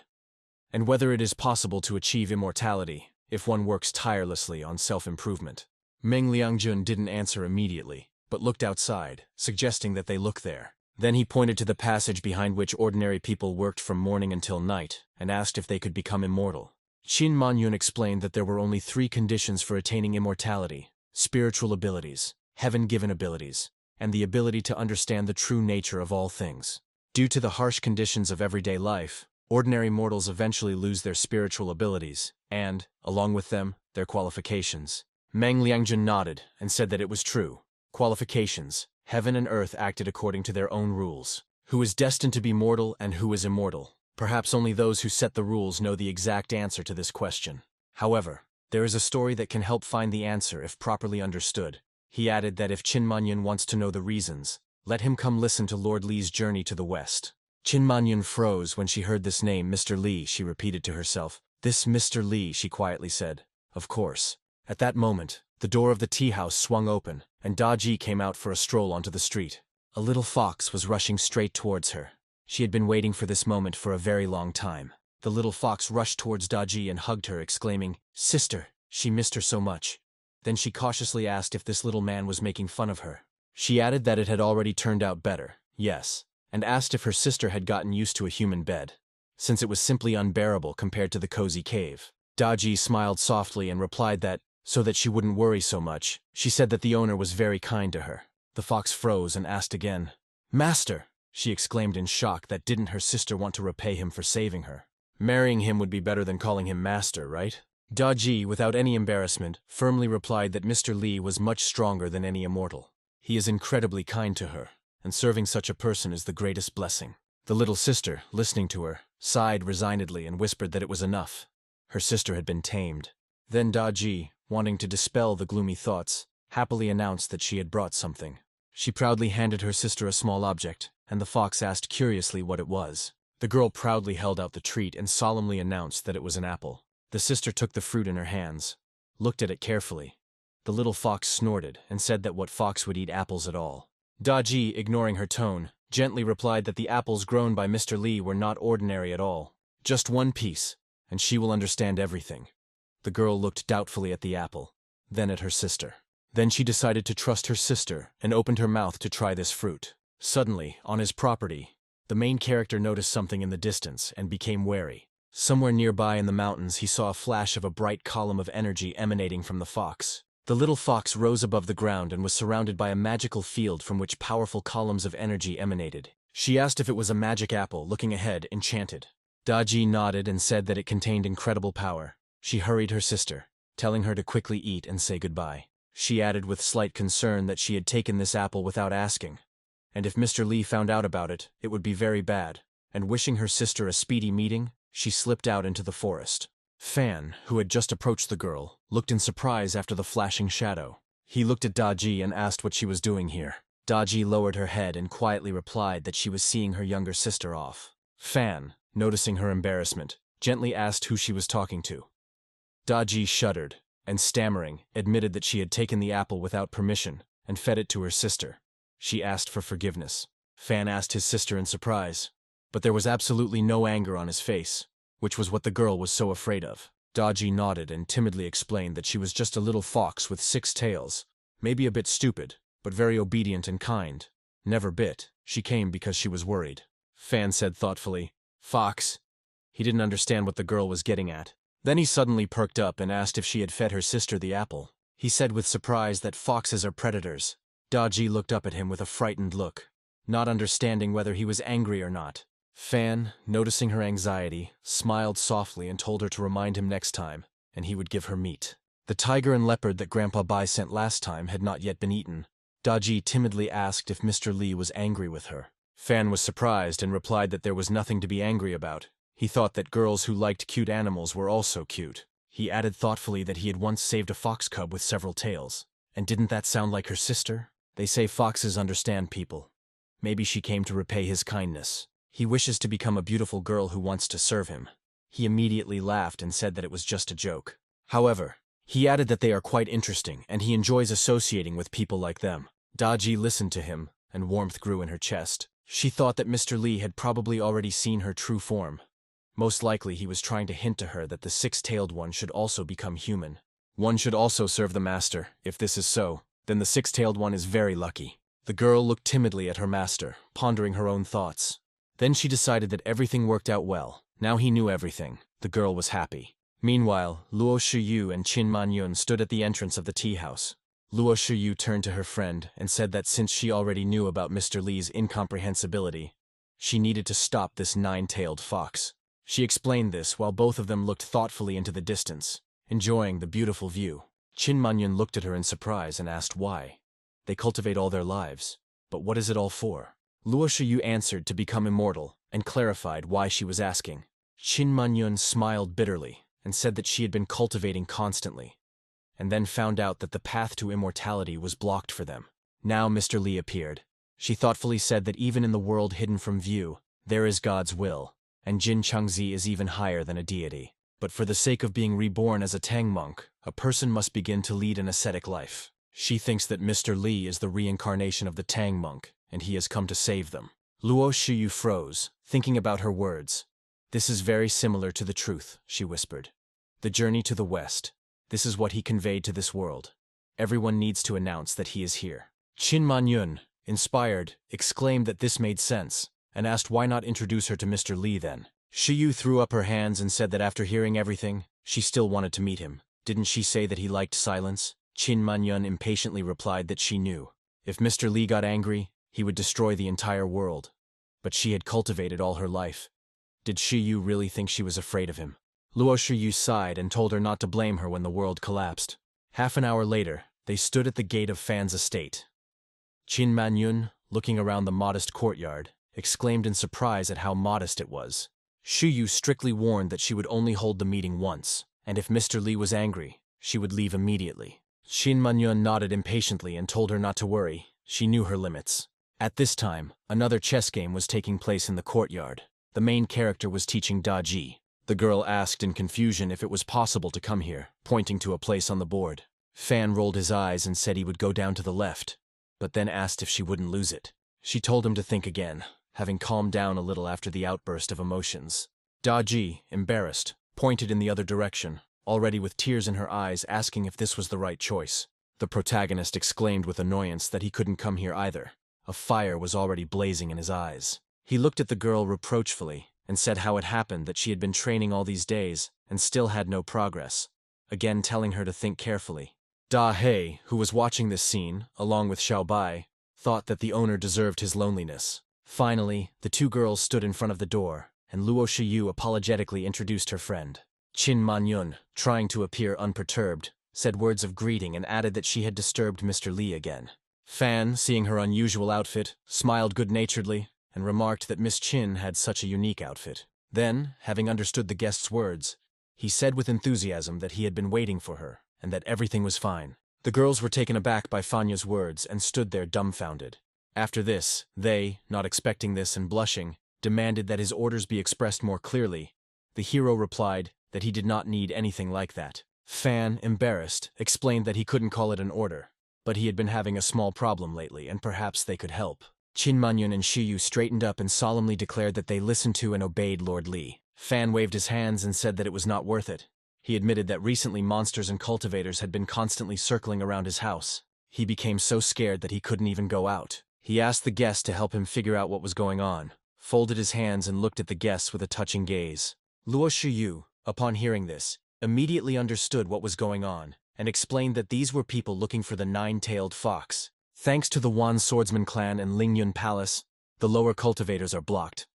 and whether it is possible to achieve immortality if one works tirelessly on self-improvement. Meng Liangjun didn't answer immediately, but looked outside, suggesting that they look there. Then he pointed to the passage behind which ordinary people worked from morning until night, and asked if they could become immortal. Qin Manyun explained that there were only 3 conditions for attaining immortality: spiritual abilities, heaven-given abilities, and the ability to understand the true nature of all things. Due to the harsh conditions of everyday life, ordinary mortals eventually lose their spiritual abilities, and, along with them, their qualifications. Meng Liangjun nodded and said that it was true. Qualifications. Heaven and earth acted according to their own rules. Who is destined to be mortal and who is immortal? Perhaps only those who set the rules know the exact answer to this question. However, there is a story that can help find the answer if properly understood. He added that if Qin Manyun wants to know the reasons, let him come listen to Lord Li's journey to the west. Qin Manyun froze when she heard this name, Mr. Li, she repeated to herself. This Mr. Li, she quietly said. Of course. At that moment, the door of the tea house swung open, and Daji came out for a stroll onto the street. A little fox was rushing straight towards her. She had been waiting for this moment for a very long time. The little fox rushed towards Daji and hugged her, exclaiming, "Sister!" She missed her so much. Then she cautiously asked if this little man was making fun of her. She added that it had already turned out better, yes, and asked if her sister had gotten used to a human bed, since it was simply unbearable compared to the cozy cave. Daji smiled softly and replied that, so that she wouldn't worry so much, she said that the owner was very kind to her. The fox froze and asked again. "Master!" she exclaimed in shock that didn't her sister want to repay him for saving her. Marrying him would be better than calling him master, right? Daji, without any embarrassment, firmly replied that Mr. Li was much stronger than any immortal. He is incredibly kind to her, and serving such a person is the greatest blessing. The little sister, listening to her, sighed resignedly and whispered that it was enough. Her sister had been tamed. Then Daji, wanting to dispel the gloomy thoughts, happily announced that she had brought something. She proudly handed her sister a small object, and the fox asked curiously what it was. The girl proudly held out the treat and solemnly announced that it was an apple. The sister took the fruit in her hands, looked at it carefully. The little fox snorted and said that what fox would eat apples at all. Daji, ignoring her tone, gently replied that the apples grown by Mr. Li were not ordinary at all. Just one piece, and she will understand everything. The girl looked doubtfully at the apple, then at her sister. Then she decided to trust her sister and opened her mouth to try this fruit. Suddenly, on his property, the main character noticed something in the distance and became wary. Somewhere nearby in the mountains, he saw a flash of a bright column of energy emanating from the fox. The little fox rose above the ground and was surrounded by a magical field from which powerful columns of energy emanated. She asked if it was a magic apple, looking ahead, enchanted. Daji nodded and said that it contained incredible power. She hurried her sister, telling her to quickly eat and say goodbye. She added with slight concern that she had taken this apple without asking, and if Mr. Li found out about it, it would be very bad, and wishing her sister a speedy meeting, she slipped out into the forest. Fan, who had just approached the girl, looked in surprise after the flashing shadow. He looked at Daji and asked what she was doing here. Daji lowered her head and quietly replied that she was seeing her younger sister off. Fan, noticing her embarrassment, gently asked who she was talking to. Daji shuddered, and stammering, admitted that she had taken the apple without permission and fed it to her sister. She asked for forgiveness. Fan asked his sister in surprise, but there was absolutely no anger on his face, which was what the girl was so afraid of. Daji nodded and timidly explained that she was just a little fox with 6 tails, maybe a bit stupid, but very obedient and kind. Never bit. She came because she was worried. Fan said thoughtfully, "Fox?" He didn't understand what the girl was getting at. Then he suddenly perked up and asked if she had fed her sister the apple. He said with surprise that foxes are predators. Daji looked up at him with a frightened look, not understanding whether he was angry or not. Fan, noticing her anxiety, smiled softly and told her to remind him next time, and he would give her meat. The tiger and leopard that Grandpa Bai sent last time had not yet been eaten. Daji timidly asked if Mr. Li was angry with her. Fan was surprised and replied that there was nothing to be angry about. He thought that girls who liked cute animals were also cute. He added thoughtfully that he had once saved a fox cub with several tails. And didn't that sound like her sister? They say foxes understand people. Maybe she came to repay his kindness. He wishes to become a beautiful girl who wants to serve him. He immediately laughed and said that it was just a joke. However, he added that they are quite interesting and he enjoys associating with people like them. Daji listened to him, and warmth grew in her chest. She thought that Mr. Li had probably already seen her true form. Most likely he was trying to hint to her that the 6-tailed one should also become human. One should also serve the master. If this is so, then the 6-tailed one is very lucky. The girl looked timidly at her master, pondering her own thoughts. Then she decided that everything worked out well. Now he knew everything. The girl was happy. Meanwhile, Lu Shuyu and Qin Manyun stood at the entrance of the tea house. Lu Shuyu turned to her friend and said that since she already knew about Mr. Li's incomprehensibility, she needed to stop this 9-tailed fox. She explained this while both of them looked thoughtfully into the distance, enjoying the beautiful view. Qin Manyun looked at her in surprise and asked why. They cultivate all their lives, but what is it all for? Lu Shuyu answered to become immortal and clarified why she was asking. Qin Manyun smiled bitterly and said that she had been cultivating constantly, and then found out that the path to immortality was blocked for them. Now Mr. Li appeared. She thoughtfully said that even in the world hidden from view, there is God's will, and Jin Changzi is even higher than a deity. But for the sake of being reborn as a Tang monk, a person must begin to lead an ascetic life. She thinks that Mr. Li is the reincarnation of the Tang monk, and he has come to save them. Lu Shuyu froze, thinking about her words. This is very similar to the truth, she whispered. The journey to the west. This is what he conveyed to this world. Everyone needs to announce that he is here. Qin Manyun, inspired, exclaimed that this made sense, and asked why not introduce her to Mr. Li then. Shuyu threw up her hands and said that after hearing everything, she still wanted to meet him. Didn't she say that he liked silence? Qin Manyun impatiently replied that she knew. If Mr. Li got angry, he would destroy the entire world. But she had cultivated all her life. Did Shuyu really think she was afraid of him? Lu Shuyu sighed and told her not to blame her when the world collapsed. Half an hour later, they stood at the gate of Fan's estate. Qin Manyun, looking around the modest courtyard, exclaimed in surprise at how modest it was. Shuyu strictly warned that she would only hold the meeting once, and if Mr. Li was angry, she would leave immediately. Qin Manyun nodded impatiently and told her not to worry. She knew her limits. At this time, another chess game was taking place in the courtyard. The main character was teaching Daji. The girl asked in confusion if it was possible to come here, pointing to a place on the board. Fan rolled his eyes and said he would go down to the left, but then asked if she wouldn't lose it. She told him to think again, having calmed down a little after the outburst of emotions. Daji, embarrassed, pointed in the other direction, already with tears in her eyes, asking if this was the right choice. The protagonist exclaimed with annoyance that he couldn't come here either. A fire was already blazing in his eyes. He looked at the girl reproachfully and said how it happened that she had been training all these days and still had no progress, again telling her to think carefully. Da He, who was watching this scene, along with Xiao Bai, thought that the owner deserved his loneliness. Finally, the two girls stood in front of the door, and Lu Shuyu apologetically introduced her friend. Qin Manyun, trying to appear unperturbed, said words of greeting and added that she had disturbed Mr. Li again. Fan, seeing her unusual outfit, smiled good-naturedly and remarked that Miss Qin had such a unique outfit. Then, having understood the guest's words, he said with enthusiasm that he had been waiting for her and that everything was fine. The girls were taken aback by Fanya's words and stood there dumbfounded. After this, they, not expecting this and blushing, demanded that his orders be expressed more clearly. The hero replied that he did not need anything like that. Fan, embarrassed, explained that he couldn't call it an order, but he had been having a small problem lately and perhaps they could help. Qin Manyun and Shuyu straightened up and solemnly declared that they listened to and obeyed Lord Li. Fan waved his hands and said that it was not worth it. He admitted that recently monsters and cultivators had been constantly circling around his house. He became so scared that he couldn't even go out. He asked the guest to help him figure out what was going on, folded his hands and looked at the guests with a touching gaze. Lu Shuyu, upon hearing this, immediately understood what was going on, and explained that these were people looking for the nine-tailed fox. Thanks to the Wan Swordsman clan and Lingyun Palace, the lower cultivators are blocked.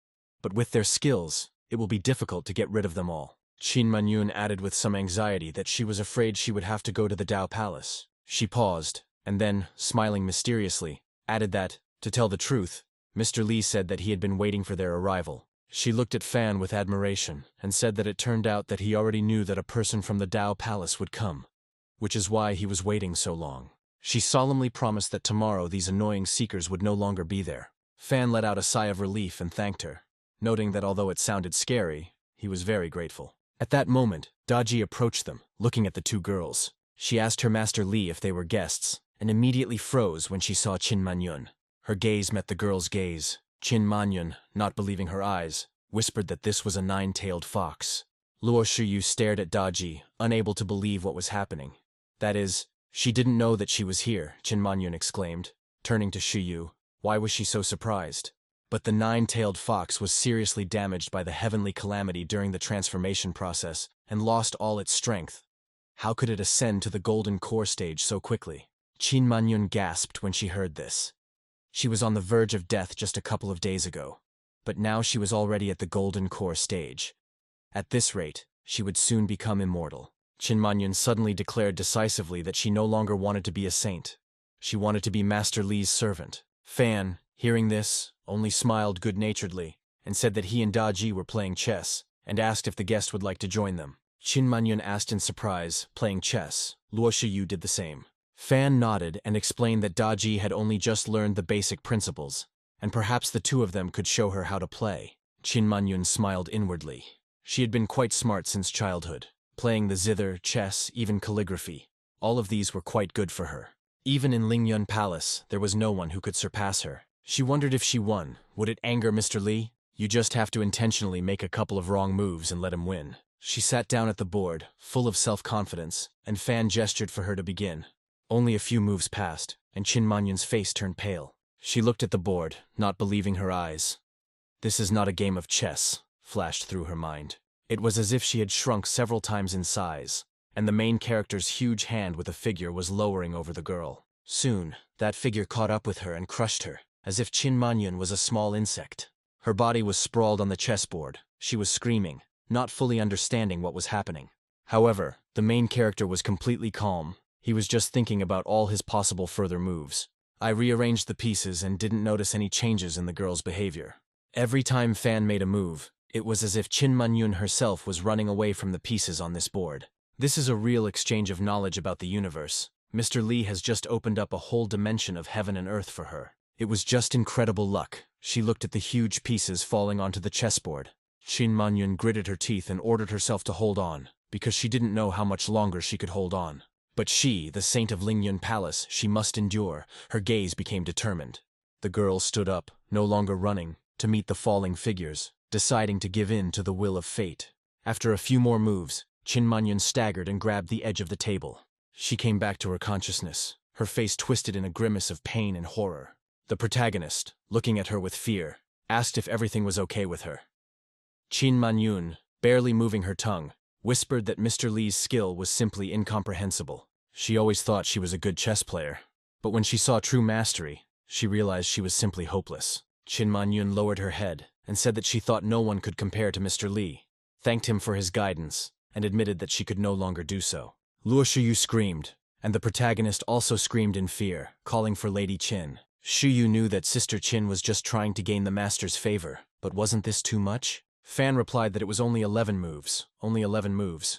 But with their skills, it will be difficult to get rid of them all. Qin Manyun added with some anxiety that she was afraid she would have to go to the Dao Palace. She paused, and then, smiling mysteriously, added that, to tell the truth, Mr. Li said that he had been waiting for their arrival. She looked at Fan with admiration and said that it turned out that he already knew that a person from the Dao Palace would come, which is why he was waiting so long. She solemnly promised that tomorrow these annoying seekers would no longer be there. Fan let out a sigh of relief and thanked her, noting that although it sounded scary, he was very grateful. At that moment, Daji approached them, looking at the two girls. She asked her master Li if they were guests, and immediately froze when she saw Qin Manyun. Her gaze met the girl's gaze. Qin Manyun, not believing her eyes, whispered that this was a nine-tailed fox. Lu Shuyu stared at Daji, unable to believe what was happening. That is, she didn't know that she was here, Qin Manyun exclaimed, turning to Shuyu. Why was she so surprised? But the nine-tailed fox was seriously damaged by the heavenly calamity during the transformation process and lost all its strength. How could it ascend to the golden core stage so quickly? Qin Manyun gasped when she heard this. She was on the verge of death just a couple of days ago, but now she was already at the golden core stage. At this rate, she would soon become immortal. Qin Manyun suddenly declared decisively that she no longer wanted to be a saint. She wanted to be Master Li's servant. Fan, hearing this, only smiled good-naturedly and said that he and Daji were playing chess and asked if the guest would like to join them. Qin Manyun asked in surprise, playing chess. Lu Shuyu did the same. Fan nodded and explained that Daji had only just learned the basic principles, and perhaps the two of them could show her how to play. Qin Manyun smiled inwardly. She had been quite smart since childhood, playing the zither, chess, even calligraphy. All of these were quite good for her. Even in Lingyun Palace, there was no one who could surpass her. She wondered if she won, would it anger Mr. Li? You just have to intentionally make a couple of wrong moves and let him win. She sat down at the board, full of self-confidence, and Fan gestured for her to begin. Only a few moves passed, and Qin Manyun's face turned pale. She looked at the board, not believing her eyes. This is not a game of chess, flashed through her mind. It was as if she had shrunk several times in size, and the main character's huge hand with a figure was lowering over the girl. Soon, that figure caught up with her and crushed her, as if Qin Manyun was a small insect. Her body was sprawled on the chessboard. She was screaming, not fully understanding what was happening. However, the main character was completely calm. He was just thinking about all his possible further moves. I rearranged the pieces and didn't notice any changes in the girl's behavior. Every time Fan made a move, it was as if Qin Manyun herself was running away from the pieces on this board. This is a real exchange of knowledge about the universe. Mr. Li has just opened up a whole dimension of heaven and earth for her. It was just incredible luck. She looked at the huge pieces falling onto the chessboard. Qin Manyun gritted her teeth and ordered herself to hold on, because she didn't know how much longer she could hold on. But she, the saint of Lingyun Palace, she must endure. Her gaze became determined. The girl stood up, no longer running, to meet the falling figures, deciding to give in to the will of fate. After a few more moves, Qin Manyun staggered and grabbed the edge of the table. She came back to her consciousness, her face twisted in a grimace of pain and horror. The protagonist, looking at her with fear, asked if everything was okay with her. Qin Manyun, barely moving her tongue, whispered that Mr. Li's skill was simply incomprehensible. She always thought she was a good chess player, but when she saw true mastery, she realized she was simply hopeless. Qin Manyun lowered her head and said that she thought no one could compare to Mr. Li, thanked him for his guidance, and admitted that she could no longer do so. Lu Shuyu screamed, and the protagonist also screamed in fear, calling for Lady Qin. Shuyu knew that Sister Qin was just trying to gain the master's favor, but wasn't this too much? Fan replied that it was only 11 moves,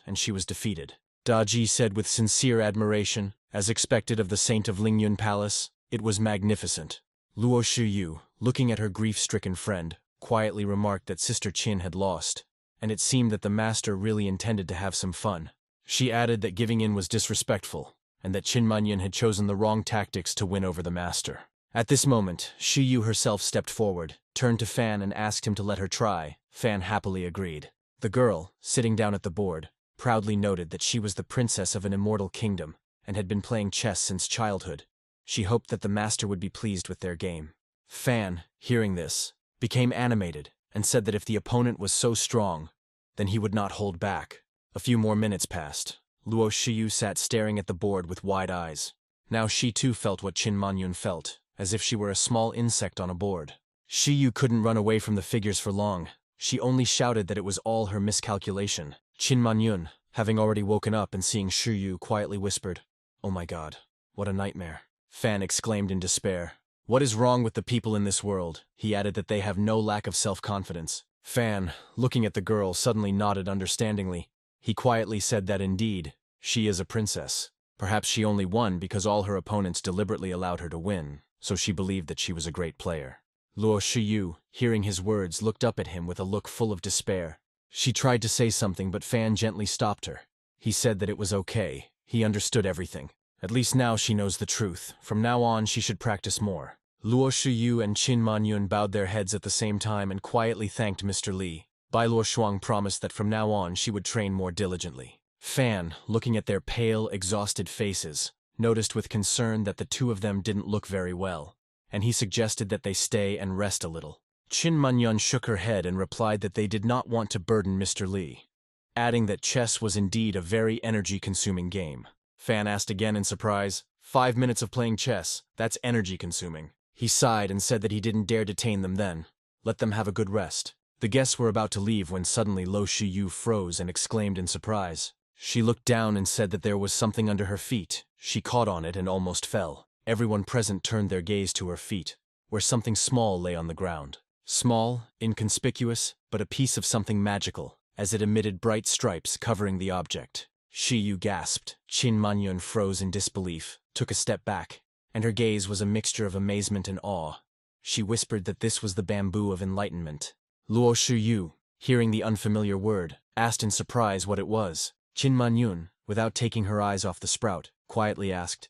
and she was defeated. Daji said with sincere admiration, as expected of the saint of Lingyun Palace, it was magnificent. Lu Shuyu, looking at her grief-stricken friend, quietly remarked that Sister Qin had lost, and it seemed that the master really intended to have some fun. She added that giving in was disrespectful, and that Qin Manyun had chosen the wrong tactics to win over the master. At this moment, Shuyu herself stepped forward, turned to Fan and asked him to let her try. Fan happily agreed. The girl, sitting down at the board, proudly noted that she was the princess of an immortal kingdom and had been playing chess since childhood. She hoped that the master would be pleased with their game. Fan, hearing this, became animated and said that if the opponent was so strong, then he would not hold back. A few more minutes passed. Lu Shuyu sat staring at the board with wide eyes. Now she too felt what Qin Manyun felt, as if she were a small insect on a board. Shuyu couldn't run away from the figures for long. She only shouted that it was all her miscalculation. Qin Manyun, having already woken up and seeing Shuyu, quietly whispered, "Oh my god, what a nightmare." Fan exclaimed in despair. "What is wrong with the people in this world?" He added that they have no lack of self-confidence. Fan, looking at the girl, suddenly nodded understandingly. He quietly said that indeed, she is a princess. Perhaps she only won because all her opponents deliberately allowed her to win, so she believed that she was a great player. Lu Shuyu, hearing his words, looked up at him with a look full of despair. She tried to say something, but Fan gently stopped her. He said that it was okay. He understood everything. At least now she knows the truth. From now on, she should practice more. Lu Shuyu and Qin Manyun bowed their heads at the same time and quietly thanked Mr. Li. Bai Luoshuang promised that from now on she would train more diligently. Fan, looking at their pale, exhausted faces, noticed with concern that the two of them didn't look very well, and he suggested that they stay and rest a little. Qin Manyun shook her head and replied that they did not want to burden Mr. Li, adding that chess was indeed a very energy-consuming game. Fan asked again in surprise, 5 minutes of playing chess, that's energy-consuming. He sighed and said that he didn't dare detain them then. Let them have a good rest. The guests were about to leave when suddenly Lu Shuyu froze and exclaimed in surprise. She looked down and said that there was something under her feet. She caught on it and almost fell. Everyone present turned their gaze to her feet, where something small lay on the ground. Small, inconspicuous, but a piece of something magical, as it emitted bright stripes covering the object. Shuyu gasped. Qin Manyun froze in disbelief, took a step back, and her gaze was a mixture of amazement and awe. She whispered that this was the bamboo of enlightenment. Lu Shuyu, hearing the unfamiliar word, asked in surprise what it was. Qin Manyun, without taking her eyes off the sprout, quietly asked,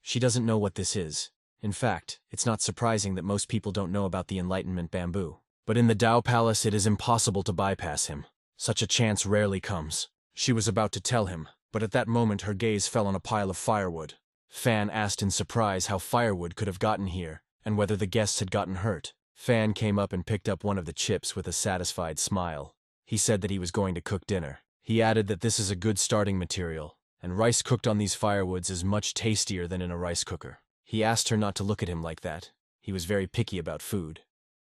"She doesn't know what this is. In fact, it's not surprising that most people don't know about the enlightenment bamboo. But in the Dao Palace it is impossible to bypass him. Such a chance rarely comes." She was about to tell him, but at that moment her gaze fell on a pile of firewood. Fan asked in surprise how firewood could have gotten here, and whether the guests had gotten hurt. Fan came up and picked up one of the chips with a satisfied smile. He said that he was going to cook dinner. He added that this is a good starting material, and rice cooked on these firewoods is much tastier than in a rice cooker. He asked her not to look at him like that. He was very picky about food.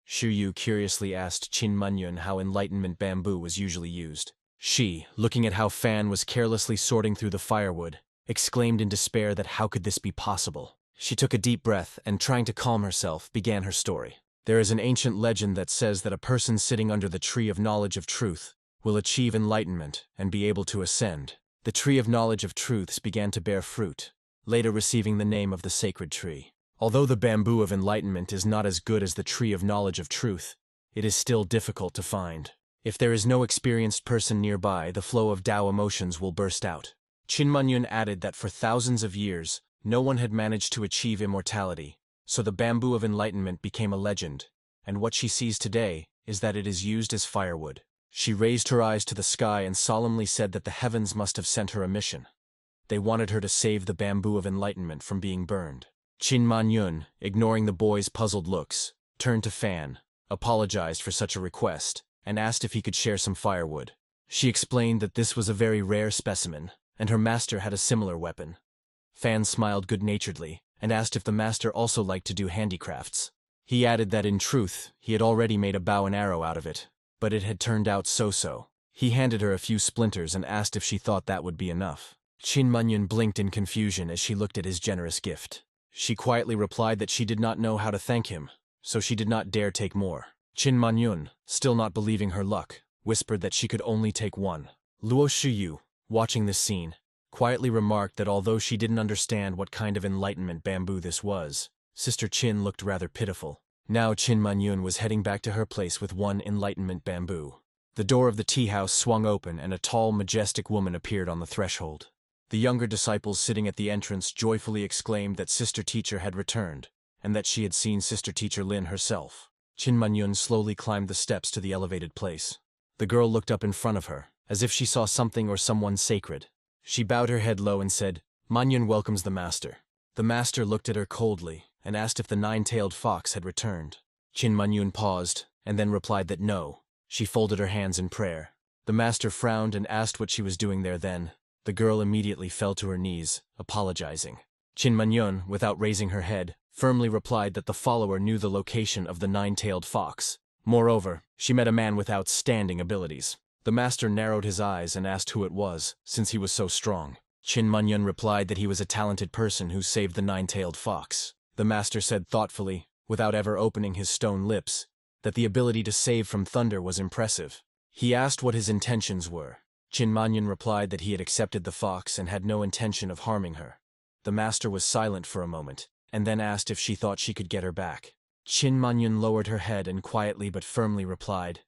Shuyu curiously asked Qin Manyun how enlightenment bamboo was usually used. She, looking at how Fan was carelessly sorting through the firewood, exclaimed in despair that how could this be possible. She took a deep breath and, trying to calm herself, began her story. There is an ancient legend that says that a person sitting under the tree of knowledge of truth will achieve enlightenment and be able to ascend. The tree of knowledge of truths began to bear fruit, later receiving the name of the sacred tree. Although the bamboo of enlightenment is not as good as the tree of knowledge of truth, it is still difficult to find. If there is no experienced person nearby, the flow of Tao emotions will burst out. Qin Manyun added that for thousands of years, no one had managed to achieve immortality, So the bamboo of enlightenment became a legend, and what she sees today is that it is used as firewood. She raised her eyes to the sky and solemnly said that the heavens must have sent her a mission. They wanted her to save the bamboo of enlightenment from being burned. Qin Manyun, ignoring the boy's puzzled looks, turned to Fan, apologized for such a request, and asked if he could share some firewood. She explained that this was a very rare specimen, and her master had a similar weapon. Fan smiled good-naturedly and asked if the master also liked to do handicrafts. He added that in truth, he had already made a bow and arrow out of it, but it had turned out so-so. He handed her a few splinters and asked if she thought that would be enough. Qin Manyun blinked in confusion as she looked at his generous gift. She quietly replied that she did not know how to thank him, so she did not dare take more. Qin Manyun, still not believing her luck, whispered that she could only take one. Lu Shuyu, watching this scene, quietly remarked that although she didn't understand what kind of enlightenment bamboo this was, Sister Qin looked rather pitiful. Now Qin Manyun was heading back to her place with one enlightenment bamboo. The door of the tea house swung open and a tall, majestic woman appeared on the threshold. The younger disciples sitting at the entrance joyfully exclaimed that Sister Teacher had returned, and that she had seen Sister Teacher Lin herself. Qin Manyun slowly climbed the steps to the elevated place. The girl looked up in front of her, as if she saw something or someone sacred. She bowed her head low and said, "Manyun welcomes the master." The master looked at her coldly and asked if the nine-tailed fox had returned. Qin Manyun paused, and then replied that no. She folded her hands in prayer. The master frowned and asked what she was doing there then. The girl immediately fell to her knees, apologizing. Qin Manyun, without raising her head, firmly replied that the follower knew the location of the nine-tailed fox. Moreover, she met a man with outstanding abilities. The master narrowed his eyes and asked who it was, since he was so strong. Qin Manyun replied that he was a talented person who saved the nine-tailed fox. The master said thoughtfully, without ever opening his stone lips, that the ability to save from thunder was impressive. He asked what his intentions were. Qin Manyun replied that he had accepted the fox and had no intention of harming her. The master was silent for a moment, and then asked if she thought she could get her back. Qin Manyun lowered her head and quietly but firmly replied,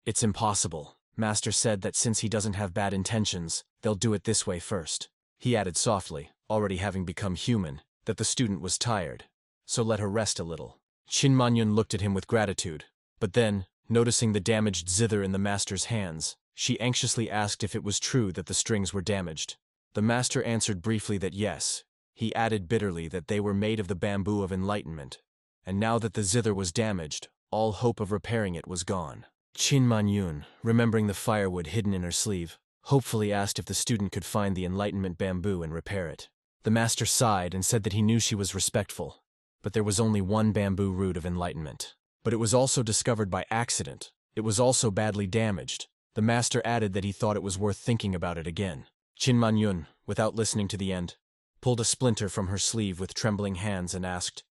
"It's impossible. Master said that since he doesn't have bad intentions, they'll do it this way first." He added softly, already having become human, that the student was tired, so let her rest a little. Qin Manyun looked at him with gratitude, but then, noticing the damaged zither in the master's hands, she anxiously asked if it was true that the strings were damaged. The master answered briefly that yes. He added bitterly that they were made of the bamboo of enlightenment, and now that the zither was damaged, all hope of repairing it was gone. Qin Manyun, remembering the firewood hidden in her sleeve, hopefully asked if the student could find the enlightenment bamboo and repair it. The master sighed and said that he knew she was respectful, but there was only one bamboo root of enlightenment. But it was also discovered by accident. It was also badly damaged. The master added that he thought it was worth thinking about it again. Qin Manyun, without listening to the end, pulled a splinter from her sleeve with trembling hands and asked,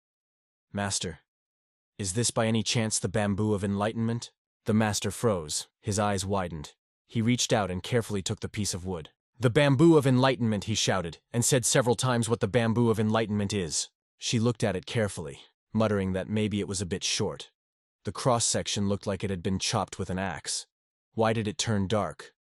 "Master, is this by any chance the bamboo of enlightenment?" The master froze, his eyes widened. He reached out and carefully took the piece of wood. "The bamboo of enlightenment," he shouted, and said several times what the bamboo of enlightenment is. She looked at it carefully, muttering that maybe it was a bit short. The cross-section looked like it had been chopped with an axe. Why did it turn dark?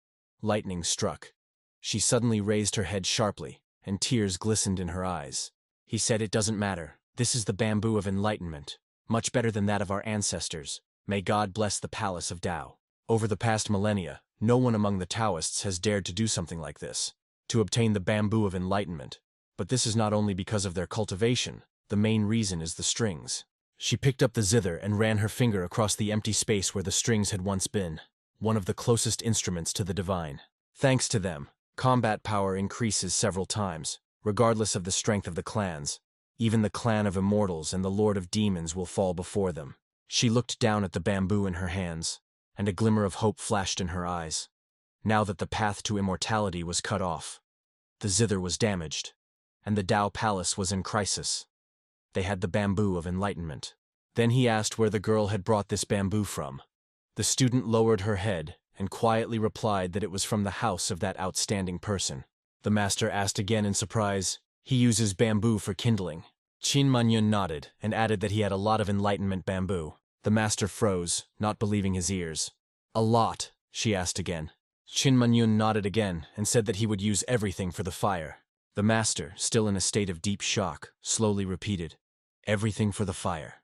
Lightning struck. She suddenly raised her head sharply, and tears glistened in her eyes. He said, "It doesn't matter. This is the bamboo of enlightenment, much better than that of our ancestors. May God bless the palace of Tao." Over the past millennia, no one among the Taoists has dared to do something like this, to obtain the bamboo of enlightenment. But this is not only because of their cultivation. The main reason is the strings. She picked up the zither and ran her finger across the empty space where the strings had once been, one of the closest instruments to the divine. Thanks to them, combat power increases several times, regardless of the strength of the clans. Even the clan of immortals and the lord of demons will fall before them. She looked down at the bamboo in her hands, and a glimmer of hope flashed in her eyes. Now that the path to immortality was cut off, the zither was damaged, and the Tao Palace was in crisis. They had the bamboo of enlightenment. Then he asked where the girl had brought this bamboo from. The student lowered her head and quietly replied that it was from the house of that outstanding person. The master asked again in surprise, "He uses bamboo for kindling?" Qin Manyun nodded and added that he had a lot of enlightenment bamboo. The master froze, not believing his ears. "A lot?" she asked again. Qin Manyun nodded again and said that he would use everything for the fire. The master, still in a state of deep shock, slowly repeated, Everything for the fire.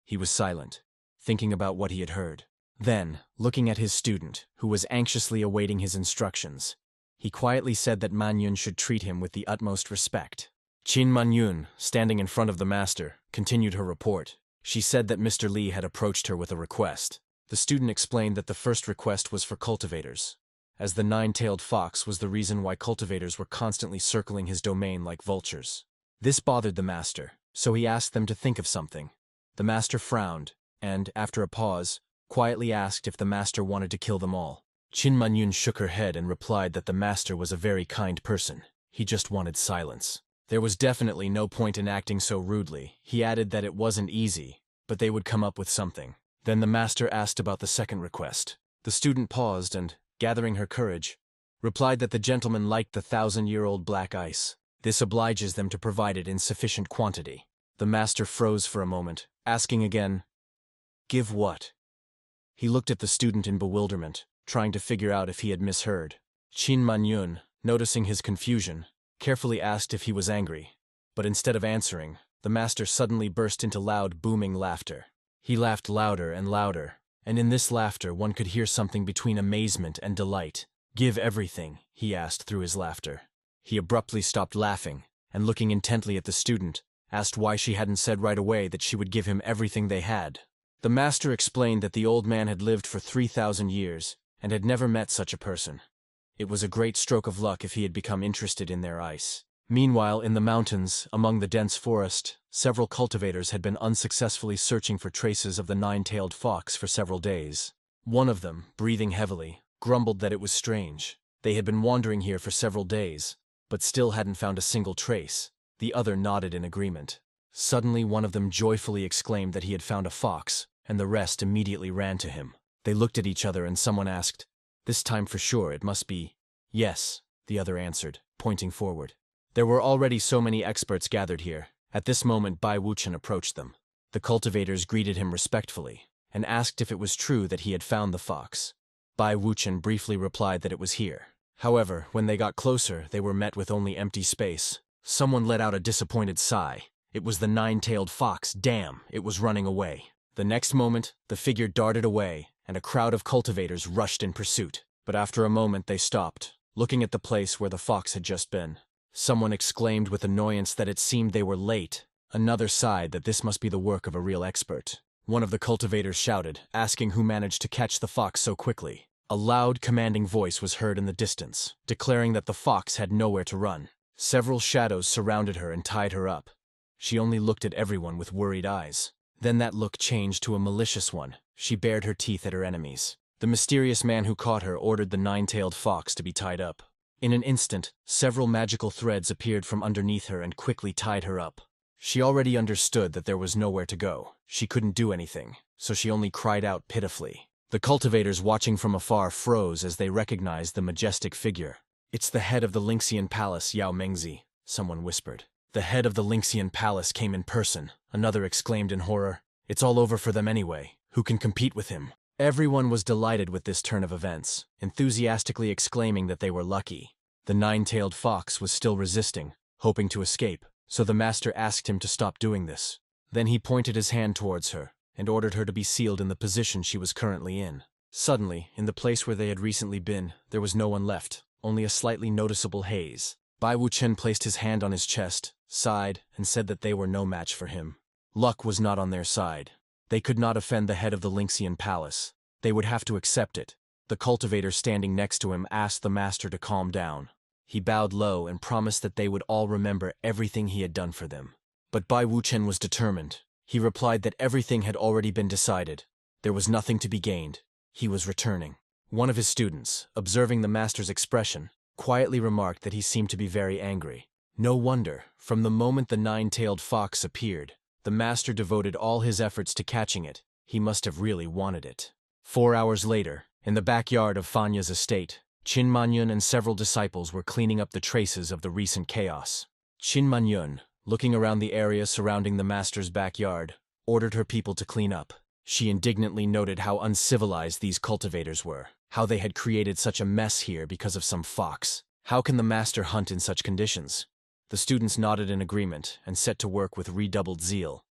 He was silent, thinking about what he had heard. Then, looking at his student, who was anxiously awaiting his instructions, he quietly said that Manyun should treat him with the utmost respect. Qin Manyun, standing in front of the master, continued her report. She said that Mr. Li had approached her with a request. The student explained that the first request was for cultivators, as the nine-tailed fox was the reason why cultivators were constantly circling his domain like vultures. This bothered the master, so he asked them to think of something. The master frowned, and, after a pause, quietly asked if the master wanted to kill them all. Qin Manyun shook her head and replied that the master was a very kind person. He just wanted silence. There was definitely no point in acting so rudely. He added that it wasn't easy, but they would come up with something. Then the master asked about the second request. The student paused and, gathering her courage, replied that the gentleman liked the 1,000-year-old black ice. This obliges them to provide it in sufficient quantity. The master froze for a moment, asking again, "Give what?" He looked at the student in bewilderment, trying to figure out if he had misheard. Qin Manyun, noticing his confusion, carefully asked if he was angry, but instead of answering, the master suddenly burst into loud, booming laughter. He laughed louder and louder, and in this laughter one could hear something between amazement and delight. "Give everything," he asked through his laughter. He abruptly stopped laughing, and looking intently at the student, asked why she hadn't said right away that she would give him everything they had. The master explained that the old man had lived for 3,000 years, and had never met such a person. It was a great stroke of luck if he had become interested in their ice. Meanwhile, in the mountains, among the dense forest, several cultivators had been unsuccessfully searching for traces of the nine-tailed fox for several days. One of them, breathing heavily, grumbled that it was strange. They had been wandering here for several days, but still hadn't found a single trace. The other nodded in agreement. Suddenly, one of them joyfully exclaimed that he had found a fox, and the rest immediately ran to him. They looked at each other and someone asked, "This time for sure it must be." "Yes," the other answered, pointing forward. There were already so many experts gathered here. At this moment Bai Wuchen approached them. The cultivators greeted him respectfully, and asked if it was true that he had found the fox. Bai Wuchen briefly replied that it was here. However, when they got closer, they were met with only empty space. Someone let out a disappointed sigh. It was the nine-tailed fox. Damn, it was running away. The next moment, the figure darted away, and a crowd of cultivators rushed in pursuit. But after a moment they stopped, looking at the place where the fox had just been. Someone exclaimed with annoyance that it seemed they were late. Another sighed that this must be the work of a real expert. One of the cultivators shouted, asking who managed to catch the fox so quickly. A loud, commanding voice was heard in the distance, declaring that the fox had nowhere to run. Several shadows surrounded her and tied her up. She only looked at everyone with worried eyes. Then that look changed to a malicious one. She bared her teeth at her enemies. The mysterious man who caught her ordered the nine-tailed fox to be tied up. In an instant, several magical threads appeared from underneath her and quickly tied her up. She already understood that there was nowhere to go. She couldn't do anything, so she only cried out pitifully. The cultivators watching from afar froze as they recognized the majestic figure. "It's the head of the Lynxian Palace, Yao Mengzi," someone whispered. "The head of the Lynxian Palace came in person," another exclaimed in horror. "It's all over for them anyway. Who can compete with him?" Everyone was delighted with this turn of events, enthusiastically exclaiming that they were lucky. The nine-tailed fox was still resisting, hoping to escape, so the master asked him to stop doing this. Then he pointed his hand towards her, and ordered her to be sealed in the position she was currently in. Suddenly, in the place where they had recently been, there was no one left, only a slightly noticeable haze. Bai Wuchen placed his hand on his chest, sighed, and said that they were no match for him. Luck was not on their side. They could not offend the head of the Lynxian Palace. They would have to accept it. The cultivator standing next to him asked the master to calm down. He bowed low and promised that they would all remember everything he had done for them. But Bai Wuchen was determined. He replied that everything had already been decided. There was nothing to be gained. He was returning. One of his students, observing the master's expression, quietly remarked that he seemed to be very angry. No wonder, from the moment the nine-tailed fox appeared, the master devoted all his efforts to catching it. He must have really wanted it. 4 hours later, in the backyard of Fanya's estate, Qin Manyun and several disciples were cleaning up the traces of the recent chaos. Qin Manyun, looking around the area surrounding the master's backyard, ordered her people to clean up. She indignantly noted how uncivilized these cultivators were, how they had created such a mess here because of some fox. How can the master hunt in such conditions? The students nodded in agreement and set to work with redoubled zeal.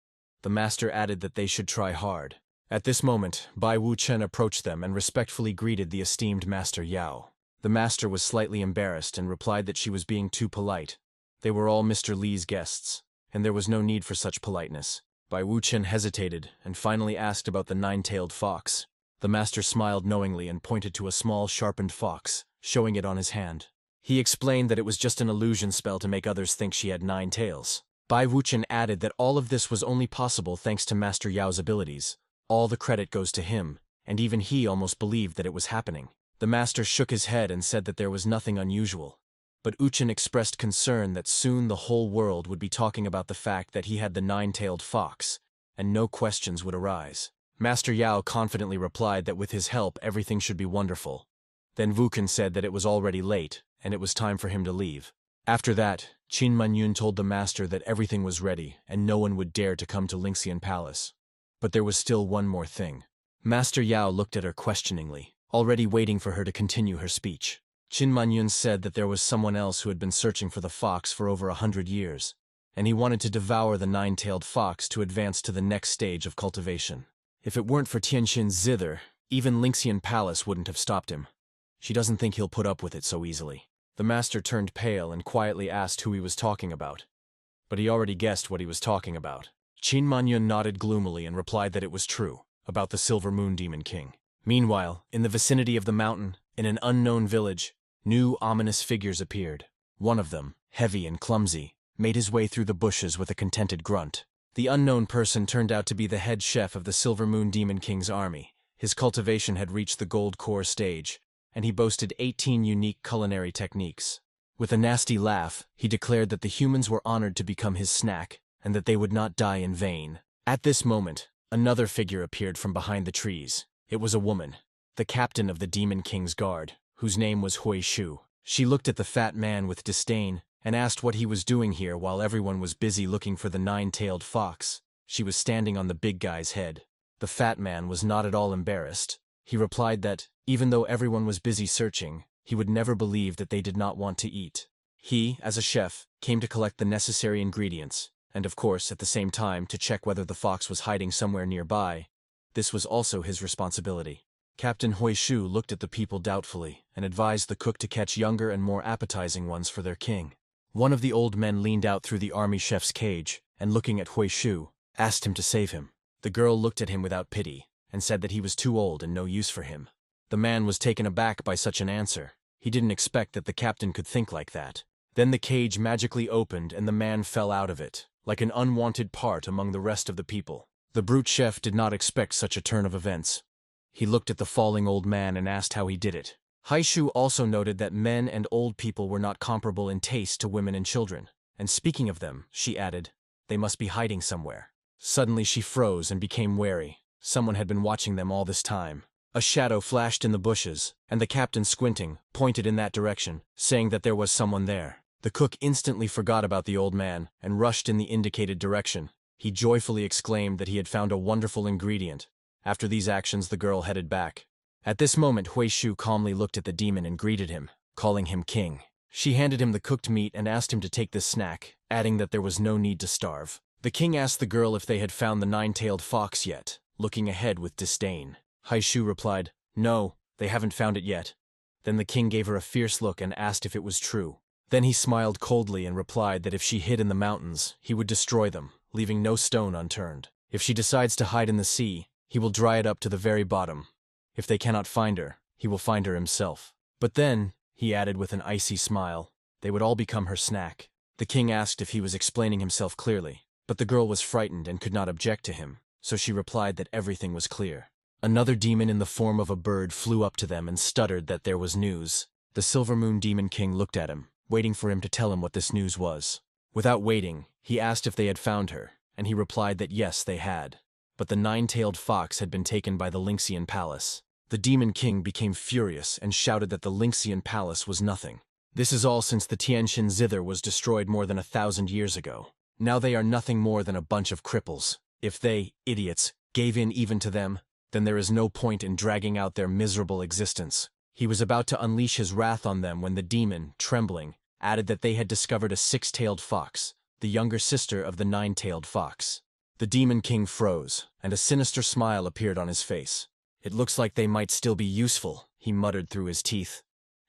The master added that they should try hard. At this moment, Bai Wuchen approached them and respectfully greeted the esteemed Master Yao. The master was slightly embarrassed and replied that she was being too polite. They were all Mr. Li's guests, and there was no need for such politeness. Bai Wuchen hesitated and finally asked about the nine-tailed fox. The master smiled knowingly and pointed to a small sharpened fox, showing it on his hand. He explained that it was just an illusion spell to make others think she had 9 tails. Bai Wuchen added that all of this was only possible thanks to Master Yao's abilities. All the credit goes to him, and even he almost believed that it was happening. The master shook his head and said that there was nothing unusual. But Wuchen expressed concern that soon the whole world would be talking about the fact that he had the 9-tailed fox, and no questions would arise. Master Yao confidently replied that with his help everything should be wonderful. Then Wuchen said that it was already late, and it was time for him to leave. After that, Qin Manyun told the master that everything was ready, and no one would dare to come to Lingxian Palace. But there was still one more thing. Master Yao looked at her questioningly, already waiting for her to continue her speech. Qin Manyun said that there was someone else who had been searching for the fox for over 100 years, and he wanted to devour the 9-tailed fox to advance to the next stage of cultivation. If it weren't for Tianxin's zither, even Lingxian Palace wouldn't have stopped him. She doesn't think he'll put up with it so easily. The master turned pale and quietly asked who he was talking about. But he already guessed what he was talking about. Qin Manyun nodded gloomily and replied that it was true, about the Silver Moon Demon King. Meanwhile, in the vicinity of the mountain, in an unknown village, new ominous figures appeared. One of them, heavy and clumsy, made his way through the bushes with a contented grunt. The unknown person turned out to be the head chef of the Silver Moon Demon King's army. His cultivation had reached the gold core stage, and he boasted 18 unique culinary techniques. With a nasty laugh, he declared that the humans were honored to become his snack, and that they would not die in vain. At this moment, another figure appeared from behind the trees. It was a woman, the captain of the Demon King's guard, whose name was Lu Shuyu. She looked at the fat man with disdain, and asked what he was doing here while everyone was busy looking for the 9-tailed fox. She was standing on the big guy's head. The fat man was not at all embarrassed. He replied that, even though everyone was busy searching, he would never believe that they did not want to eat. He, as a chef, came to collect the necessary ingredients, and of course, at the same time, to check whether the fox was hiding somewhere nearby. This was also his responsibility. Captain Lu Shuyu looked at the people doubtfully and advised the cook to catch younger and more appetizing ones for their king. One of the old men leaned out through the army chef's cage and, looking at Lu Shuyu, asked him to save him. The girl looked at him without pity and said that he was too old and no use for him. The man was taken aback by such an answer. He didn't expect that the captain could think like that. Then the cage magically opened and the man fell out of it, like an unwanted part among the rest of the people. The brute chef did not expect such a turn of events. He looked at the falling old man and asked how he did it. Lu Shuyu also noted that men and old people were not comparable in taste to women and children. And speaking of them, she added, they must be hiding somewhere. Suddenly she froze and became wary. Someone had been watching them all this time. A shadow flashed in the bushes, and the captain, squinting, pointed in that direction, saying that there was someone there. The cook instantly forgot about the old man and rushed in the indicated direction. He joyfully exclaimed that he had found a wonderful ingredient. After these actions, the girl headed back. At this moment, Lu Shuyu calmly looked at the demon and greeted him, calling him king. She handed him the cooked meat and asked him to take this snack, adding that there was no need to starve. The king asked the girl if they had found the 9-tailed fox yet, looking ahead with disdain. Lu Shuyu replied, no, they haven't found it yet. Then the king gave her a fierce look and asked if it was true. Then he smiled coldly and replied that if she hid in the mountains, he would destroy them, leaving no stone unturned. If she decides to hide in the sea, he will dry it up to the very bottom. If they cannot find her, he will find her himself. But then, he added with an icy smile, they would all become her snack. The king asked if he was explaining himself clearly, but the girl was frightened and could not object to him, so she replied that everything was clear. Another demon in the form of a bird flew up to them and stuttered that there was news. The Silver Moon Demon King looked at him, waiting for him to tell him what this news was. Without waiting, he asked if they had found her, and he replied that yes, they had. But the 9-tailed fox had been taken by the Lingxian Palace. The Demon King became furious and shouted that the Lingxian Palace was nothing. This is all since the Tianxin zither was destroyed more than 1,000 years ago. Now they are nothing more than a bunch of cripples. If they, idiots, gave in even to them, then there is no point in dragging out their miserable existence. He was about to unleash his wrath on them when the demon, trembling, added that they had discovered a 6-tailed fox, the younger sister of the 9-tailed fox. The Demon King froze, and a sinister smile appeared on his face. "It looks like they might still be useful," he muttered through his teeth,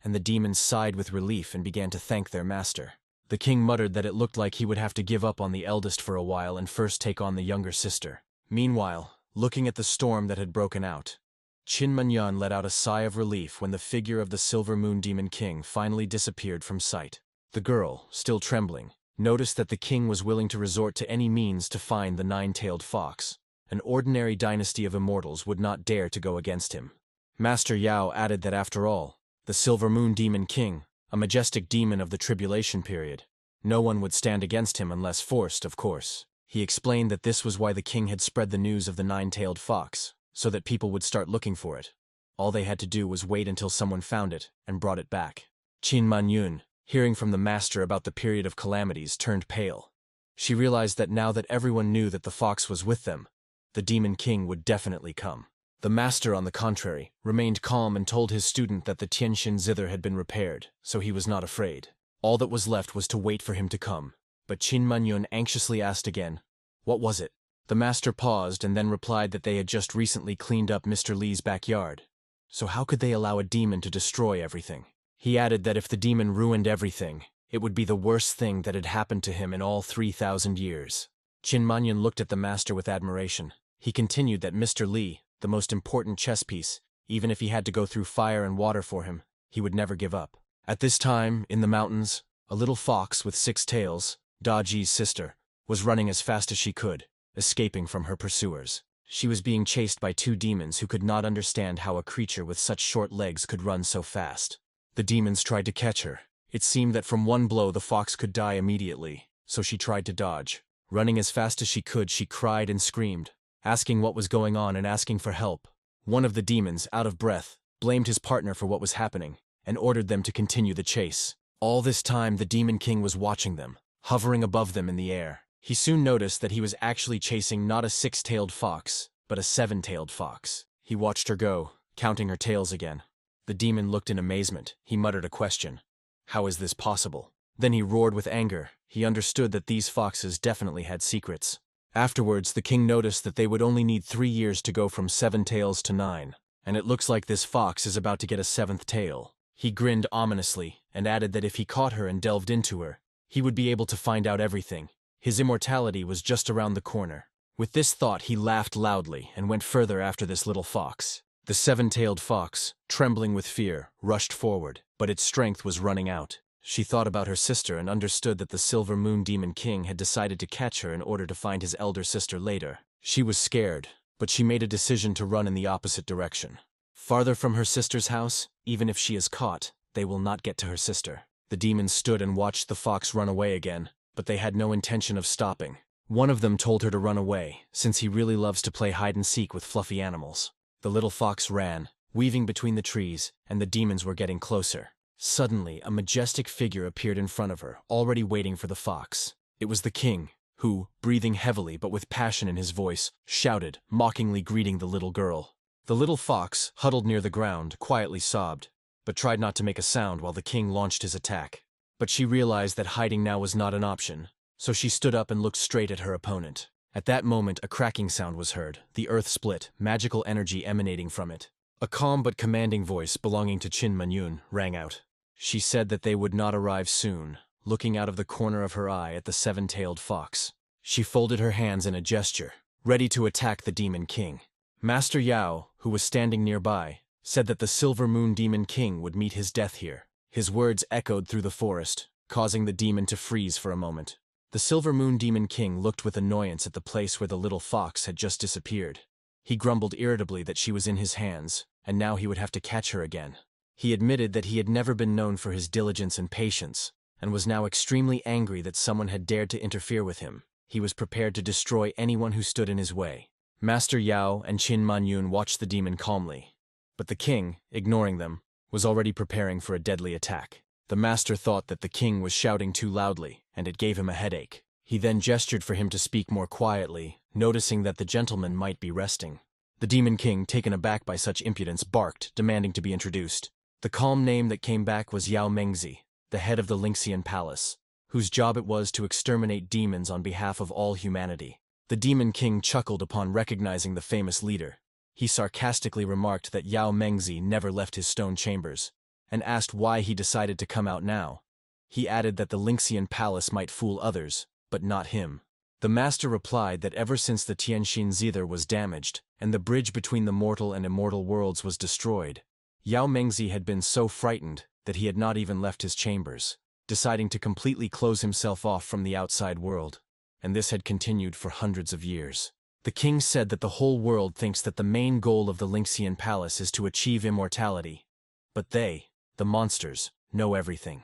and the demons sighed with relief and began to thank their master. The king muttered that it looked like he would have to give up on the eldest for a while and first take on the younger sister. Meanwhile, looking at the storm that had broken out, Qin Manyan let out a sigh of relief when the figure of the Silver Moon Demon King finally disappeared from sight. The girl, still trembling, noticed that the king was willing to resort to any means to find the nine-tailed fox. An ordinary dynasty of immortals would not dare to go against him. Master Yao added that after all, the Silver Moon Demon King, a majestic demon of the tribulation period, no one would stand against him unless forced, of course. He explained that this was why the king had spread the news of the nine-tailed fox, so that people would start looking for it. All they had to do was wait until someone found it and brought it back. Qin Manyun, hearing from the master about the period of calamities, turned pale. She realized that now that everyone knew that the fox was with them, the Demon King would definitely come. The master, on the contrary, remained calm and told his student that the Tianxin zither had been repaired, so he was not afraid. All that was left was to wait for him to come. But Qin Manyun anxiously asked again, "What was it?" The master paused and then replied that they had just recently cleaned up Mr. Li's backyard. So how could they allow a demon to destroy everything? He added that if the demon ruined everything, it would be the worst thing that had happened to him in all 3,000 years. Qin Manyun looked at the master with admiration. He continued that Mr. Li, the most important chess piece, even if he had to go through fire and water for him, he would never give up. At this time, in the mountains, a little fox with 6 tails, Daji's sister, was running as fast as she could, escaping from her pursuers. She was being chased by 2 demons who could not understand how a creature with such short legs could run so fast. The demons tried to catch her. It seemed that from one blow the fox could die immediately, so she tried to dodge. Running as fast as she could, she cried and screamed, asking what was going on and asking for help. One of the demons, out of breath, blamed his partner for what was happening, and ordered them to continue the chase. All this time the Demon King was watching them, hovering above them in the air. He soon noticed that he was actually chasing not a 6-tailed fox, but a 7-tailed fox. He watched her go, counting her tails again. The demon looked in amazement. He muttered a question. How is this possible? Then he roared with anger. He understood that these foxes definitely had secrets. Afterwards, the king noticed that they would only need 3 years to go from 7 tails to 9, and it looks like this fox is about to get a 7th tail. He grinned ominously and added that if he caught her and delved into her, he would be able to find out everything. His immortality was just around the corner. With this thought, he laughed loudly and went further after this little fox. The 7-tailed fox, trembling with fear, rushed forward, but its strength was running out. She thought about her sister and understood that the Silver Moon Demon King had decided to catch her in order to find his elder sister later. She was scared, but she made a decision to run in the opposite direction. Farther from her sister's house, even if she is caught, they will not get to her sister. The demons stood and watched the fox run away again, but they had no intention of stopping. One of them told her to run away, since he really loves to play hide-and-seek with fluffy animals. The little fox ran, weaving between the trees, and the demons were getting closer. Suddenly, a majestic figure appeared in front of her, already waiting for the fox. It was the king, who, breathing heavily but with passion in his voice, shouted, mockingly greeting the little girl. The little fox, huddled near the ground, quietly sobbed, but tried not to make a sound while the king launched his attack. But she realized that hiding now was not an option, so she stood up and looked straight at her opponent. At that moment, a cracking sound was heard. The earth split, magical energy emanating from it. A calm but commanding voice belonging to Qin Manyun rang out. She said that they would not arrive soon, looking out of the corner of her eye at the 7-tailed fox. She folded her hands in a gesture, ready to attack the Demon King. Master Yao, who was standing nearby, said that the Silver Moon Demon King would meet his death here. His words echoed through the forest, causing the demon to freeze for a moment. The Silver Moon Demon King looked with annoyance at the place where the little fox had just disappeared. He grumbled irritably that she was in his hands, and now he would have to catch her again. He admitted that he had never been known for his diligence and patience, and was now extremely angry that someone had dared to interfere with him. He was prepared to destroy anyone who stood in his way. Master Yao and Qin Manyun watched the demon calmly, but the king, ignoring them, was already preparing for a deadly attack. The master thought that the king was shouting too loudly, and it gave him a headache. He then gestured for him to speak more quietly, noticing that the gentleman might be resting. The Demon King, taken aback by such impudence, barked, demanding to be introduced. The calm name that came back was Yao Mengzi, the head of the Lynxian Palace, whose job it was to exterminate demons on behalf of all humanity. The Demon King chuckled upon recognizing the famous leader. He sarcastically remarked that Yao Mengzi never left his stone chambers, and asked why he decided to come out now. He added that the Lynxian palace might fool others, but not him. The master replied that ever since the Tianxin Zither was damaged, and the bridge between the mortal and immortal worlds was destroyed, Yao Mengzi had been so frightened that he had not even left his chambers, deciding to completely close himself off from the outside world, and this had continued for hundreds of years. The king said that the whole world thinks that the main goal of the Lynxian palace is to achieve immortality, but they, the monsters, know everything.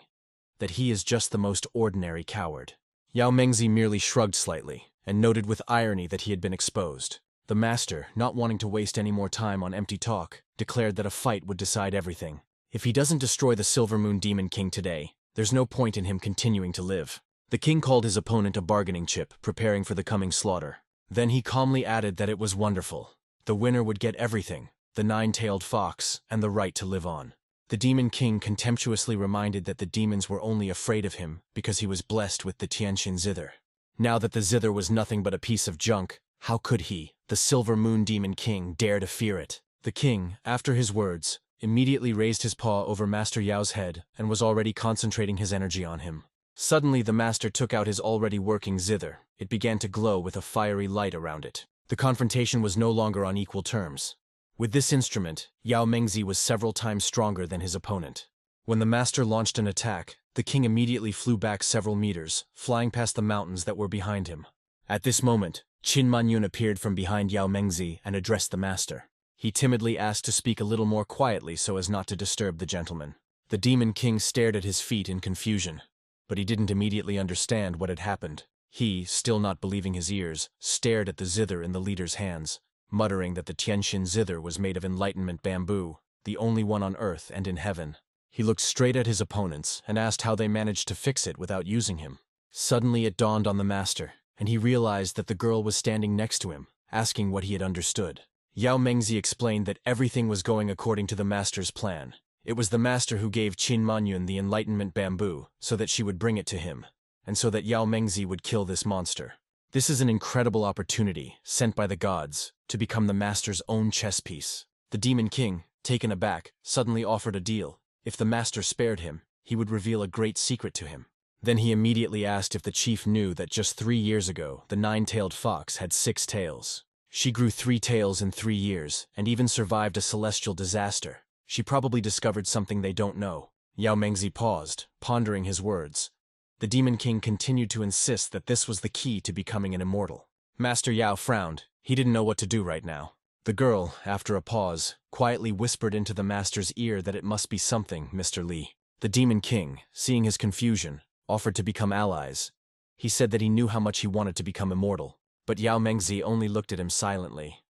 That he is just the most ordinary coward. Yao Mengzi merely shrugged slightly, and noted with irony that he had been exposed. The master, not wanting to waste any more time on empty talk, declared that a fight would decide everything. If he doesn't destroy the Silver Moon Demon King today, there's no point in him continuing to live. The king called his opponent a bargaining chip, preparing for the coming slaughter. Then he calmly added that it was wonderful. The winner would get everything, the nine-tailed fox, and the right to live on. The Demon King contemptuously reminded that the demons were only afraid of him because he was blessed with the Tianxin Zither. Now that the Zither was nothing but a piece of junk, how could he, the Silver Moon Demon King, dare to fear it? The king, after his words, immediately raised his paw over Master Yao's head and was already concentrating his energy on him. Suddenly the master took out his already working zither. It began to glow with a fiery light around it. The confrontation was no longer on equal terms. With this instrument, Yao Mengzi was several times stronger than his opponent. When the master launched an attack, the king immediately flew back several meters, flying past the mountains that were behind him. At this moment, Qin Manyun appeared from behind Yao Mengzi and addressed the master. He timidly asked to speak a little more quietly so as not to disturb the gentleman. The Demon King stared at his feet in confusion, but he didn't immediately understand what had happened. He, still not believing his ears, stared at the zither in the leader's hands, muttering that the Tianxin Zither was made of enlightenment bamboo, the only one on earth and in heaven. He looked straight at his opponents and asked how they managed to fix it without using him. Suddenly it dawned on the master, and he realized that the girl was standing next to him, asking what he had understood. Yao Mengzi explained that everything was going according to the master's plan. It was the master who gave Qin Manyun the enlightenment bamboo so that she would bring it to him, and so that Yao Mengzi would kill this monster. This is an incredible opportunity, sent by the gods, to become the master's own chess piece. The Demon King, taken aback, suddenly offered a deal. If the master spared him, he would reveal a great secret to him. Then he immediately asked if the chief knew that just 3 years ago, the nine-tailed fox had 6 tails. She grew 3 tails in 3 years, and even survived a celestial disaster. She probably discovered something they don't know. Yao Mengzi paused, pondering his words. The Demon King continued to insist that this was the key to becoming an immortal. Master Yao frowned. He didn't know what to do right now. The girl, after a pause, quietly whispered into the master's ear that it must be something, Mr. Li. The Demon King, seeing his confusion, offered to become allies. He said that he knew how much he wanted to become immortal, but Yao Mengzi only looked at him silently,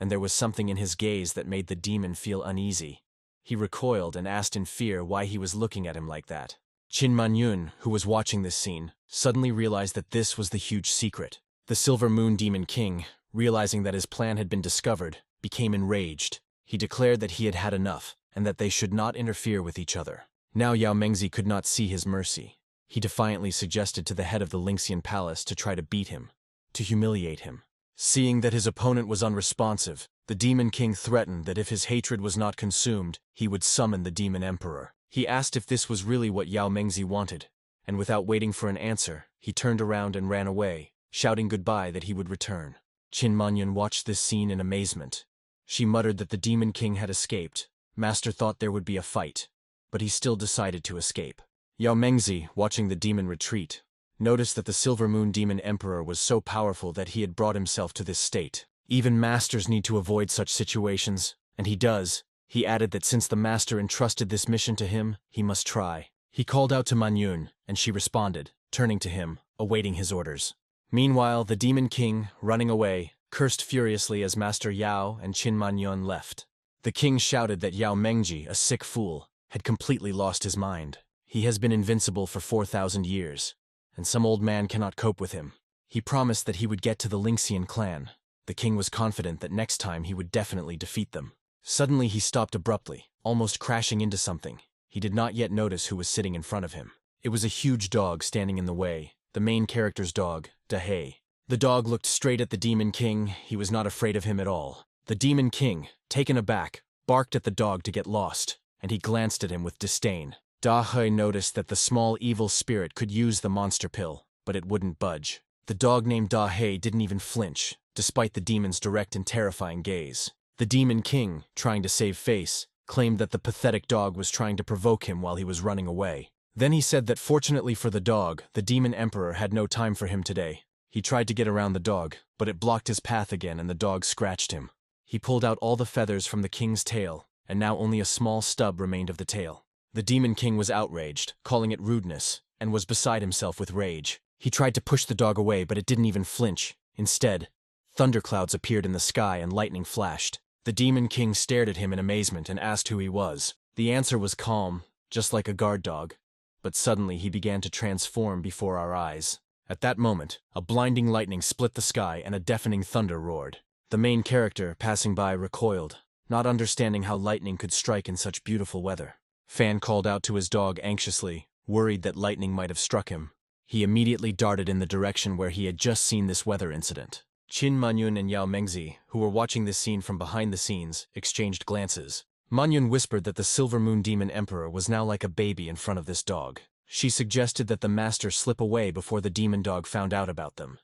and there was something in his gaze that made the demon feel uneasy. He recoiled and asked in fear why he was looking at him like that. Qin Manyun, who was watching this scene, suddenly realized that this was the huge secret. The Silver Moon Demon King, realizing that his plan had been discovered, became enraged. He declared that he had had enough, and that they should not interfere with each other. Now Yao Mengzi could not see his mercy. He defiantly suggested to the head of the Lynxian palace to try to beat him, to humiliate him. Seeing that his opponent was unresponsive, the Demon King threatened that if his hatred was not consumed, he would summon the Demon Emperor. He asked if this was really what Yao Mengzi wanted, and without waiting for an answer, he turned around and ran away, shouting goodbye that he would return. Qin Manyun watched this scene in amazement. She muttered that the Demon King had escaped. Master thought there would be a fight, but he still decided to escape. Yao Mengzi, watching the demon retreat, noticed that the Silver Moon Demon Emperor was so powerful that he had brought himself to this state. Even masters need to avoid such situations, and he does. He added that since the master entrusted this mission to him, he must try. He called out to Manyun, and she responded, turning to him, awaiting his orders. Meanwhile, the Demon King, running away, cursed furiously as Master Yao and Qin Manyun left. The king shouted that Yao Mengzi, a sick fool, had completely lost his mind. He has been invincible for 4,000 years, and some old man cannot cope with him. He promised that he would get to the Lynxian clan. The king was confident that next time he would definitely defeat them. Suddenly he stopped abruptly, almost crashing into something. He did not yet notice who was sitting in front of him. It was a huge dog standing in the way, the main character's dog, Daji. The dog looked straight at the Demon King. He was not afraid of him at all. The Demon King, taken aback, barked at the dog to get lost, and he glanced at him with disdain. Daji noticed that the small evil spirit could use the monster pill, but it wouldn't budge. The dog named Daji didn't even flinch, despite the demon's direct and terrifying gaze. The Demon King, trying to save face, claimed that the pathetic dog was trying to provoke him while he was running away. Then he said that fortunately for the dog, the Demon Emperor had no time for him today. He tried to get around the dog, but it blocked his path again and the dog scratched him. He pulled out all the feathers from the king's tail, and now only a small stub remained of the tail. The Demon King was outraged, calling it rudeness, and was beside himself with rage. He tried to push the dog away, but it didn't even flinch. Instead, thunderclouds appeared in the sky and lightning flashed. The Demon King stared at him in amazement and asked who he was. The answer was calm, just like a guard dog. But suddenly he began to transform before our eyes. At that moment, a blinding lightning split the sky and a deafening thunder roared. The main character, passing by, recoiled, not understanding how lightning could strike in such beautiful weather. Fan called out to his dog anxiously, worried that lightning might have struck him. He immediately darted in the direction where he had just seen this weather incident. Qin Manyun and Yao Mengzi, who were watching this scene from behind the scenes, exchanged glances. Manyun whispered that the Silver Moon Demon Emperor was now like a baby in front of this dog. She suggested that the master slip away before the demon dog found out about them.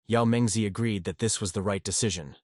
Yao Mengzi agreed that this was the right decision.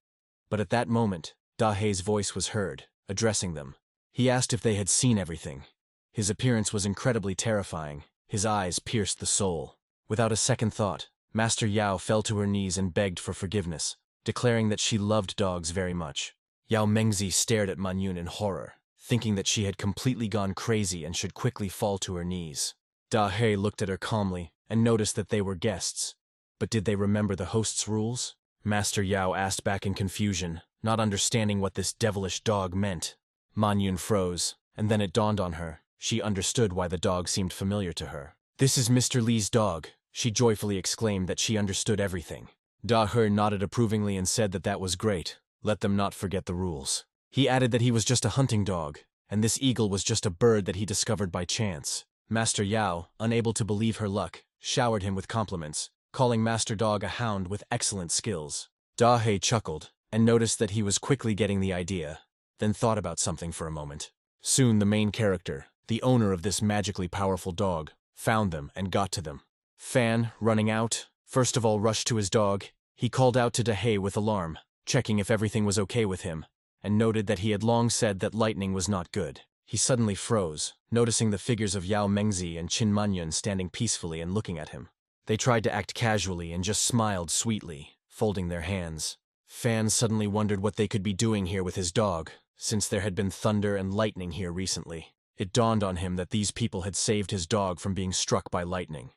But at that moment, Dahe's voice was heard, addressing them. He asked if they had seen everything. His appearance was incredibly terrifying. His eyes pierced the soul. Without a second thought, Master Yao fell to her knees and begged for forgiveness, declaring that she loved dogs very much. Yao Mengzi stared at Manyun in horror, thinking that she had completely gone crazy and should quickly fall to her knees. Dahe looked at her calmly and noticed that they were guests. But did they remember the host's rules? Master Yao asked back in confusion, not understanding what this devilish dog meant. Manyun froze, and then it dawned on her. She understood why the dog seemed familiar to her. "This is Mr. Li's dog," she joyfully exclaimed that she understood everything. Dahe nodded approvingly and said that that was great. Let them not forget the rules. He added that he was just a hunting dog, and this eagle was just a bird that he discovered by chance. Master Yao, unable to believe her luck, showered him with compliments, calling Master Dog a hound with excellent skills. Dahe chuckled, and noticed that he was quickly getting the idea, then thought about something for a moment. Soon the main character, the owner of this magically powerful dog, found them and got to them. Fan, running out, first of all rushed to his dog. He called out to Dahe with alarm, checking if everything was okay with him, and noted that he had long said that lightning was not good. He suddenly froze, noticing the figures of Yao Mengzi and Qin Manyun standing peacefully and looking at him. They tried to act casually and just smiled sweetly, folding their hands. Fan suddenly wondered what they could be doing here with his dog, since there had been thunder and lightning here recently. It dawned on him that these people had saved his dog from being struck by lightning.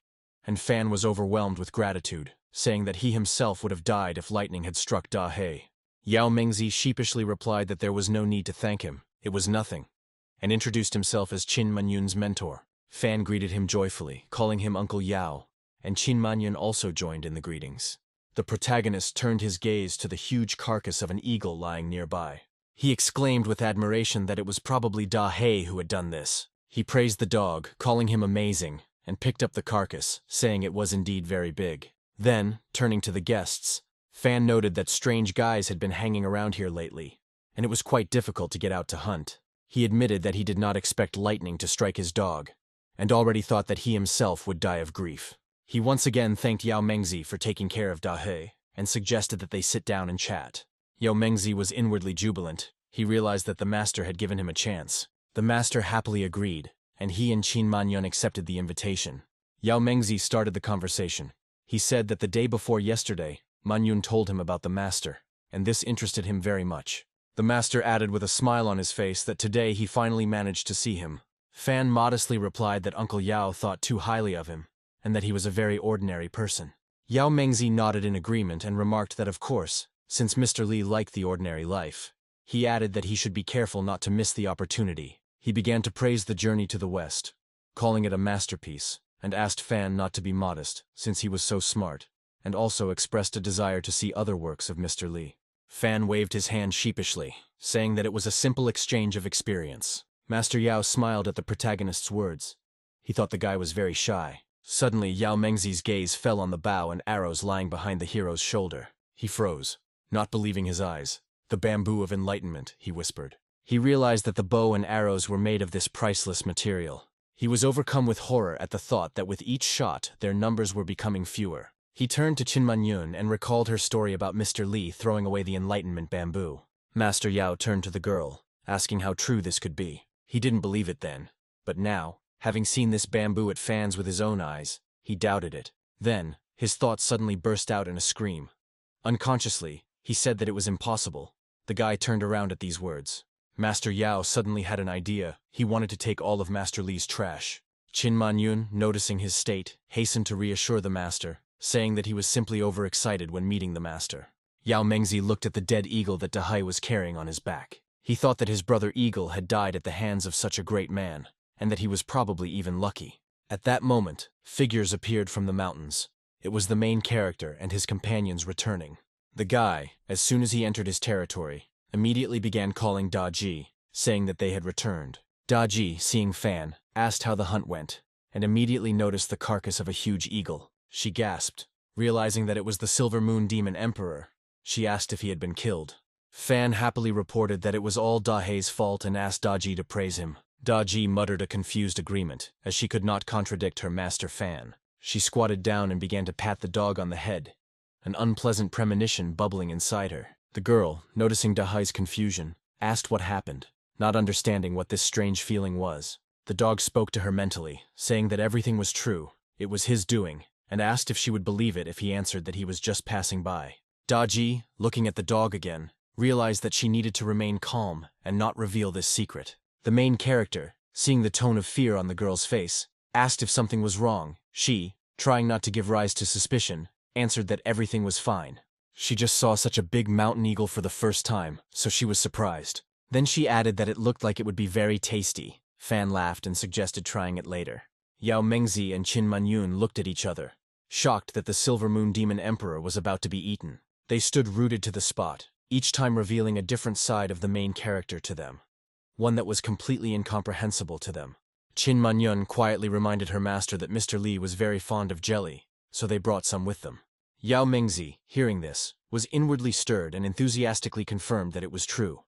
And Fan was overwhelmed with gratitude, saying that he himself would have died if lightning had struck Dahe. Yao Mengzi sheepishly replied that there was no need to thank him, it was nothing, and introduced himself as Qin Manyun's mentor. Fan greeted him joyfully, calling him Uncle Yao, and Qin Manyun also joined in the greetings. The protagonist turned his gaze to the huge carcass of an eagle lying nearby. He exclaimed with admiration that it was probably Dahe who had done this. He praised the dog, calling him amazing, and picked up the carcass, saying it was indeed very big. Then, turning to the guests, Fan noted that strange guys had been hanging around here lately, and it was quite difficult to get out to hunt. He admitted that he did not expect lightning to strike his dog, and already thought that he himself would die of grief. He once again thanked Yao Mengzi for taking care of Dahe, and suggested that they sit down and chat. Yao Mengzi was inwardly jubilant. He realized that the master had given him a chance. The master happily agreed, and he and Qin Manyun accepted the invitation. Yao Mengzi started the conversation. He said that the day before yesterday, Manyun told him about the master, and this interested him very much. The master added with a smile on his face that today he finally managed to see him. Fan modestly replied that Uncle Yao thought too highly of him, and that he was a very ordinary person. Yao Mengzi nodded in agreement and remarked that of course, since Mr. Li liked the ordinary life. He added that he should be careful not to miss the opportunity. He began to praise the journey to the west, calling it a masterpiece, and asked Fan not to be modest, since he was so smart, and also expressed a desire to see other works of Mr. Li. Fan waved his hand sheepishly, saying that it was a simple exchange of experience. Master Yao smiled at the protagonist's words. He thought the guy was very shy. Suddenly, Yao Mengzi's gaze fell on the bow and arrows lying behind the hero's shoulder. He froze, not believing his eyes. "The bamboo of enlightenment," he whispered. He realized that the bow and arrows were made of this priceless material. He was overcome with horror at the thought that with each shot, their numbers were becoming fewer. He turned to Qin Manyun and recalled her story about Mr. Li throwing away the enlightenment bamboo. Master Yao turned to the girl, asking how true this could be. He didn't believe it then, but now, having seen this bamboo at Fan's with his own eyes, he doubted it. Then, his thoughts suddenly burst out in a scream. Unconsciously, he said that it was impossible. The guy turned around at these words. Master Yao suddenly had an idea. He wanted to take all of Master Li's trash. Qin Manyun, noticing his state, hastened to reassure the master, saying that he was simply overexcited when meeting the master. Yao Mengzi looked at the dead eagle that Dahai was carrying on his back. He thought that his brother Eagle had died at the hands of such a great man, and that he was probably even lucky. At that moment, figures appeared from the mountains. It was the main character and his companions returning. The guy, as soon as he entered his territory, immediately began calling Daji, saying that they had returned. Daji, seeing Fan, asked how the hunt went, and immediately noticed the carcass of a huge eagle. She gasped, realizing that it was the Silver Moon Demon Emperor. She asked if he had been killed. Fan happily reported that it was all Dahei's fault and asked Daji to praise him. Daji muttered a confused agreement, as she could not contradict her master Fan. She squatted down and began to pat the dog on the head, an unpleasant premonition bubbling inside her. The girl, noticing Dahai's confusion, asked what happened, not understanding what this strange feeling was. The dog spoke to her mentally, saying that everything was true, it was his doing, and asked if she would believe it if he answered that he was just passing by. Daji, looking at the dog again, realized that she needed to remain calm and not reveal this secret. The main character, seeing the tone of fear on the girl's face, asked if something was wrong. She, trying not to give rise to suspicion, answered that everything was fine. She just saw such a big mountain eagle for the first time, so she was surprised. Then she added that it looked like it would be very tasty. Fan laughed and suggested trying it later. Yao Mengzi and Qin Manyun looked at each other, shocked that the Silver Moon Demon Emperor was about to be eaten. They stood rooted to the spot, each time revealing a different side of the main character to them, one that was completely incomprehensible to them. Qin Manyun quietly reminded her master that Mr. Li was very fond of jelly, so they brought some with them. Yao Mengzi, hearing this, was inwardly stirred and enthusiastically confirmed that it was true.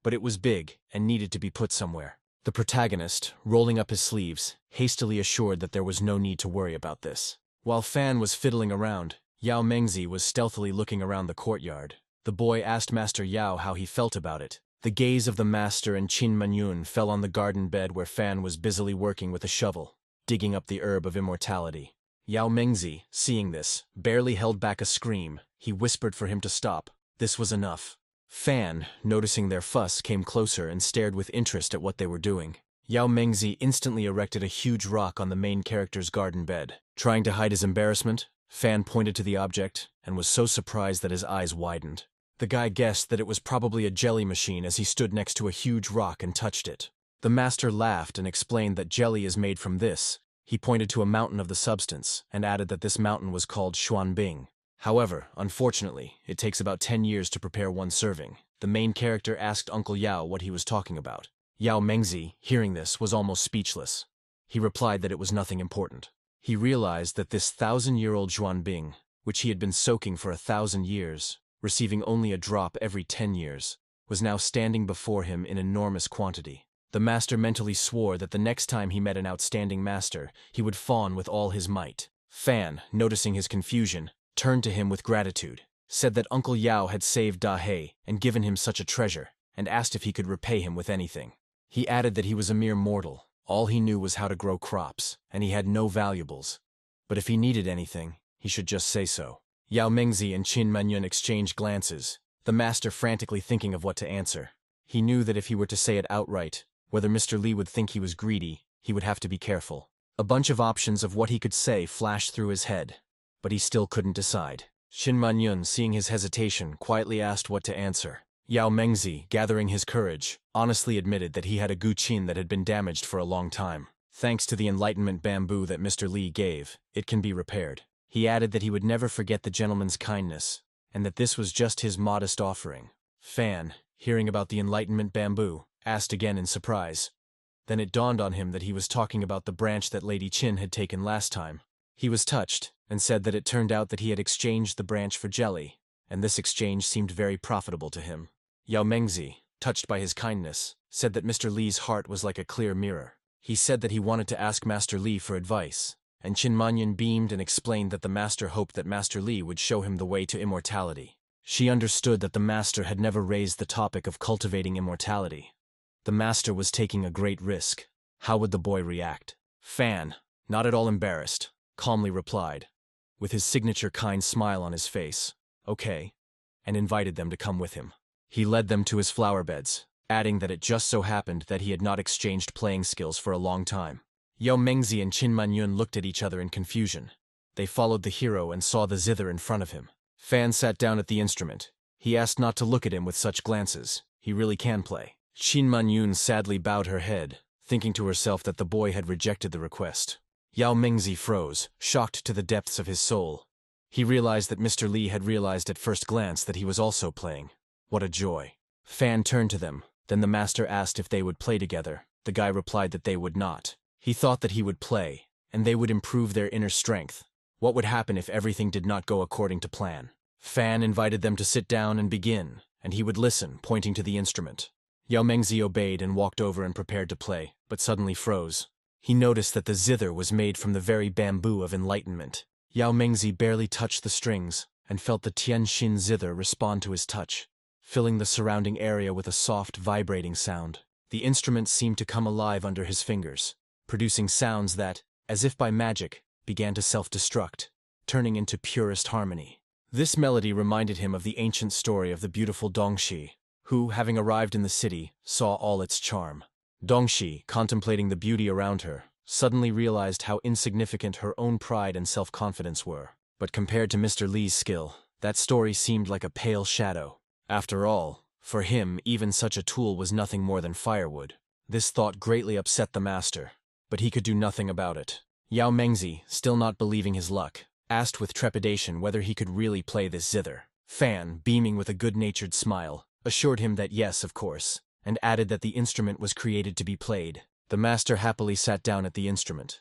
But it was big and needed to be put somewhere. The protagonist, rolling up his sleeves, hastily assured that there was no need to worry about this. While Fan was fiddling around, Yao Mengzi was stealthily looking around the courtyard. The boy asked Master Yao how he felt about it. The gaze of the master and Qin Manyun fell on the garden bed where Fan was busily working with a shovel, digging up the herb of immortality. Yao Mengzi, seeing this, barely held back a scream. He whispered for him to stop. This was enough. Fan, noticing their fuss, came closer and stared with interest at what they were doing. Yao Mengzi instantly erected a huge rock on the main character's garden bed. Trying to hide his embarrassment, Fan pointed to the object and was so surprised that his eyes widened. The guy guessed that it was probably a jelly machine as he stood next to a huge rock and touched it. The master laughed and explained that jelly is made from this. He pointed to a mountain of the substance and added that this mountain was called Xuanbing. However, unfortunately, it takes about 10 years to prepare one serving. The main character asked Uncle Yao what he was talking about. Yao Mengzi, hearing this, was almost speechless. He replied that it was nothing important. He realized that this 1,000-year-old Xuanbing, which he had been soaking for 1,000 years, receiving only a drop every 10 years, was now standing before him in enormous quantity. The master mentally swore that the next time he met an outstanding master, he would fawn with all his might. Fan, noticing his confusion, turned to him with gratitude, said that Uncle Yao had saved Dahei and given him such a treasure, and asked if he could repay him with anything. He added that he was a mere mortal. All he knew was how to grow crops, and he had no valuables. But if he needed anything, he should just say so. Yao Mengzi and Qin Manyun exchanged glances, the master frantically thinking of what to answer. He knew that if he were to say it outright, whether Mr. Li would think he was greedy, he would have to be careful. A bunch of options of what he could say flashed through his head, but he still couldn't decide. Qin Manyun, seeing his hesitation, quietly asked what to answer. Yao Mengzi, gathering his courage, honestly admitted that he had a guqin that had been damaged for a long time. Thanks to the enlightenment bamboo that Mr. Li gave, it can be repaired. He added that he would never forget the gentleman's kindness, and that this was just his modest offering. Fan, hearing about the enlightenment bamboo, asked again in surprise. Then it dawned on him that he was talking about the branch that Lady Qin had taken last time. He was touched, and said that it turned out that he had exchanged the branch for jelly, and this exchange seemed very profitable to him. Yao Mengzi, touched by his kindness, said that Mr. Li's heart was like a clear mirror. He said that he wanted to ask Master Li for advice, and Qin Manyan beamed and explained that the master hoped that Master Li would show him the way to immortality. She understood that the master had never raised the topic of cultivating immortality. The master was taking a great risk. How would the boy react? Fan, not at all embarrassed, calmly replied, with his signature kind smile on his face, "Okay," and invited them to come with him. He led them to his flower beds, adding that it just so happened that he had not exchanged playing skills for a long time. Yao Mengzi and Qin Manyun looked at each other in confusion. They followed the hero and saw the zither in front of him. Fan sat down at the instrument. He asked not to look at him with such glances. He really can play. Qin Manyun sadly bowed her head, thinking to herself that the boy had rejected the request. Yao Mengzi froze, shocked to the depths of his soul. He realized that Mr. Li had realized at first glance that he was also playing. What a joy. Fan turned to them. Then the master asked if they would play together. The guy replied that they would not. He thought that he would play, and they would improve their inner strength. What would happen if everything did not go according to plan? Fan invited them to sit down and begin, and he would listen, pointing to the instrument. Yao Mengzi obeyed and walked over and prepared to play, but suddenly froze. He noticed that the zither was made from the very bamboo of enlightenment. Yao Mengzi barely touched the strings, and felt the Tianxin zither respond to his touch, filling the surrounding area with a soft, vibrating sound. The instrument seemed to come alive under his fingers, producing sounds that, as if by magic, began to self-destruct, turning into purest harmony. This melody reminded him of the ancient story of the beautiful Dongxi, who, having arrived in the city, saw all its charm. Dongxi, contemplating the beauty around her, suddenly realized how insignificant her own pride and self-confidence were. But compared to Mr. Li's skill, that story seemed like a pale shadow. After all, for him, even such a tool was nothing more than firewood. This thought greatly upset the master, but he could do nothing about it. Yao Mengzi, still not believing his luck, asked with trepidation whether he could really play this zither. Fan, beaming with a good-natured smile, assured him that yes, of course, and added that the instrument was created to be played. The master happily sat down at the instrument.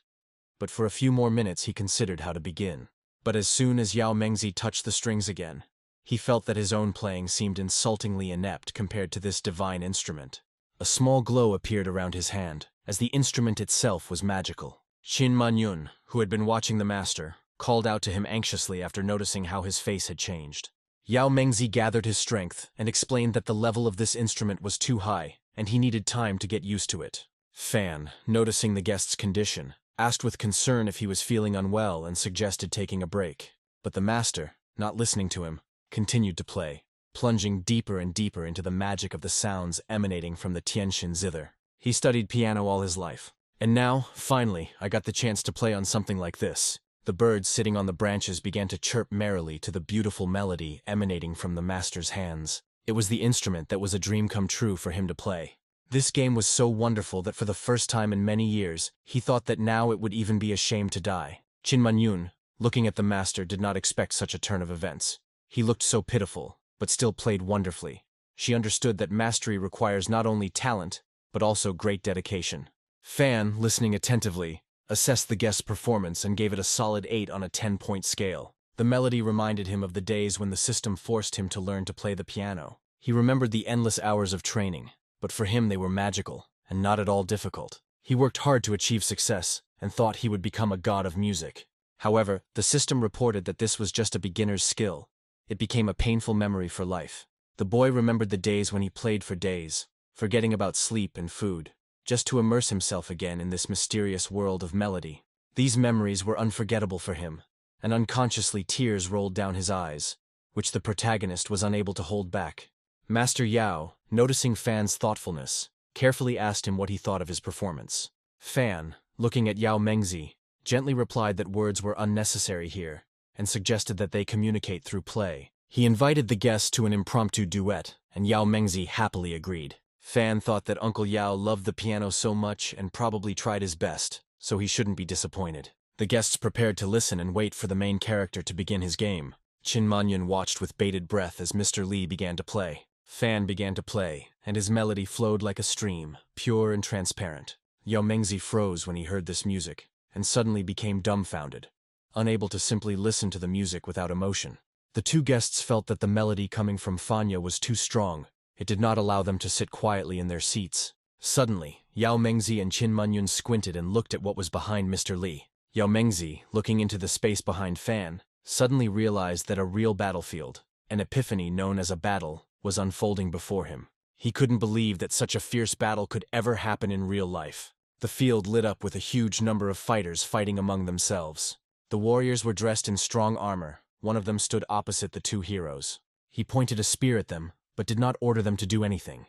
But for a few more minutes he considered how to begin. But as soon as Yao Mengzi touched the strings again, he felt that his own playing seemed insultingly inept compared to this divine instrument. A small glow appeared around his hand, as the instrument itself was magical. Qin Manyun, who had been watching the master, called out to him anxiously after noticing how his face had changed. Yao Mengzi gathered his strength and explained that the level of this instrument was too high, and he needed time to get used to it. Fan, noticing the guest's condition, asked with concern if he was feeling unwell and suggested taking a break. But the master, not listening to him, continued to play, plunging deeper and deeper into the magic of the sounds emanating from the Tianxin zither. He studied piano all his life. And now, finally, I got the chance to play on something like this. The birds sitting on the branches began to chirp merrily to the beautiful melody emanating from the master's hands. It was the instrument that was a dream come true for him to play. This game was so wonderful that for the first time in many years, he thought that now it would even be a shame to die. Qin Manyun, looking at the master, did not expect such a turn of events. He looked so pitiful, but still played wonderfully. She understood that mastery requires not only talent, but also great dedication. Fan, listening attentively, assessed the guest's performance and gave it a solid 8 on a 10-point scale. The melody reminded him of the days when the system forced him to learn to play the piano. He remembered the endless hours of training, but for him they were magical, and not at all difficult. He worked hard to achieve success, and thought he would become a god of music. However, the system reported that this was just a beginner's skill. It became a painful memory for life. The boy remembered the days when he played for days, forgetting about sleep and food, just to immerse himself again in this mysterious world of melody. These memories were unforgettable for him, and unconsciously tears rolled down his eyes, which the protagonist was unable to hold back. Master Yao, noticing Fan's thoughtfulness, carefully asked him what he thought of his performance. Fan, looking at Yao Mengzi, gently replied that words were unnecessary here, and suggested that they communicate through play. He invited the guests to an impromptu duet, and Yao Mengzi happily agreed. Fan thought that Uncle Yao loved the piano so much and probably tried his best, so he shouldn't be disappointed. The guests prepared to listen and wait for the main character to begin his game. Qin Manyan watched with bated breath as Mr. Li began to play. Fan began to play, and his melody flowed like a stream, pure and transparent. Yao Mengzi froze when he heard this music, and suddenly became dumbfounded. unable to simply listen to the music without emotion. The two guests felt that the melody coming from Fanya was too strong. It did not allow them to sit quietly in their seats. Suddenly, Yao Mengzi and Qin Munyun squinted and looked at what was behind Mr. Li. Yao Mengzi, looking into the space behind Fan, suddenly realized that a real battlefield, an epiphany known as a battle, was unfolding before him. He couldn't believe that such a fierce battle could ever happen in real life. The field lit up with a huge number of fighters fighting among themselves. The warriors were dressed in strong armor. One of them stood opposite the two heroes. He pointed a spear at them, but did not order them to do anything.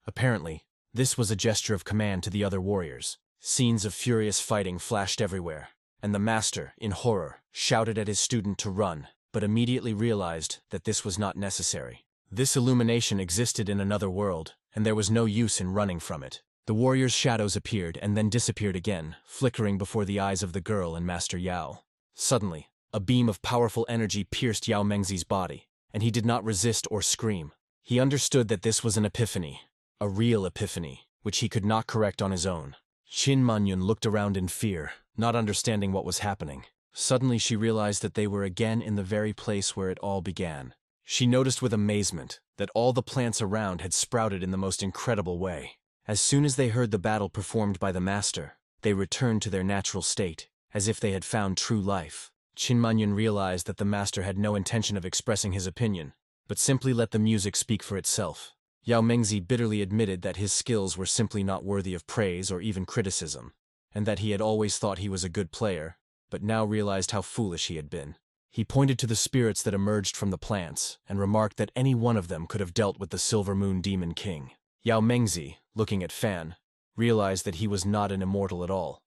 Apparently, this was a gesture of command to the other warriors. Scenes of furious fighting flashed everywhere, and the master, in horror, shouted at his student to run, but immediately realized that this was not necessary. This illumination existed in another world, and there was no use in running from it. The warriors' shadows appeared and then disappeared again, flickering before the eyes of the girl and Master Yao. Suddenly, a beam of powerful energy pierced Yao Mengzi's body, and he did not resist or scream. He understood that this was an epiphany, a real epiphany, which he could not correct on his own. Qin Munyun looked around in fear, not understanding what was happening. Suddenly she realized that they were again in the very place where it all began. She noticed with amazement that all the plants around had sprouted in the most incredible way. As soon as they heard the battle performed by the master, they returned to their natural state, as if they had found true life. Qin Munyun realized that the master had no intention of expressing his opinion, but simply let the music speak for itself. Yao Mengzi bitterly admitted that his skills were simply not worthy of praise or even criticism, and that he had always thought he was a good player, but now realized how foolish he had been. He pointed to the spirits that emerged from the plants, and remarked that any one of them could have dealt with the Silver Moon Demon King. Yao Mengzi, looking at Fan, realized that he was not an immortal at all,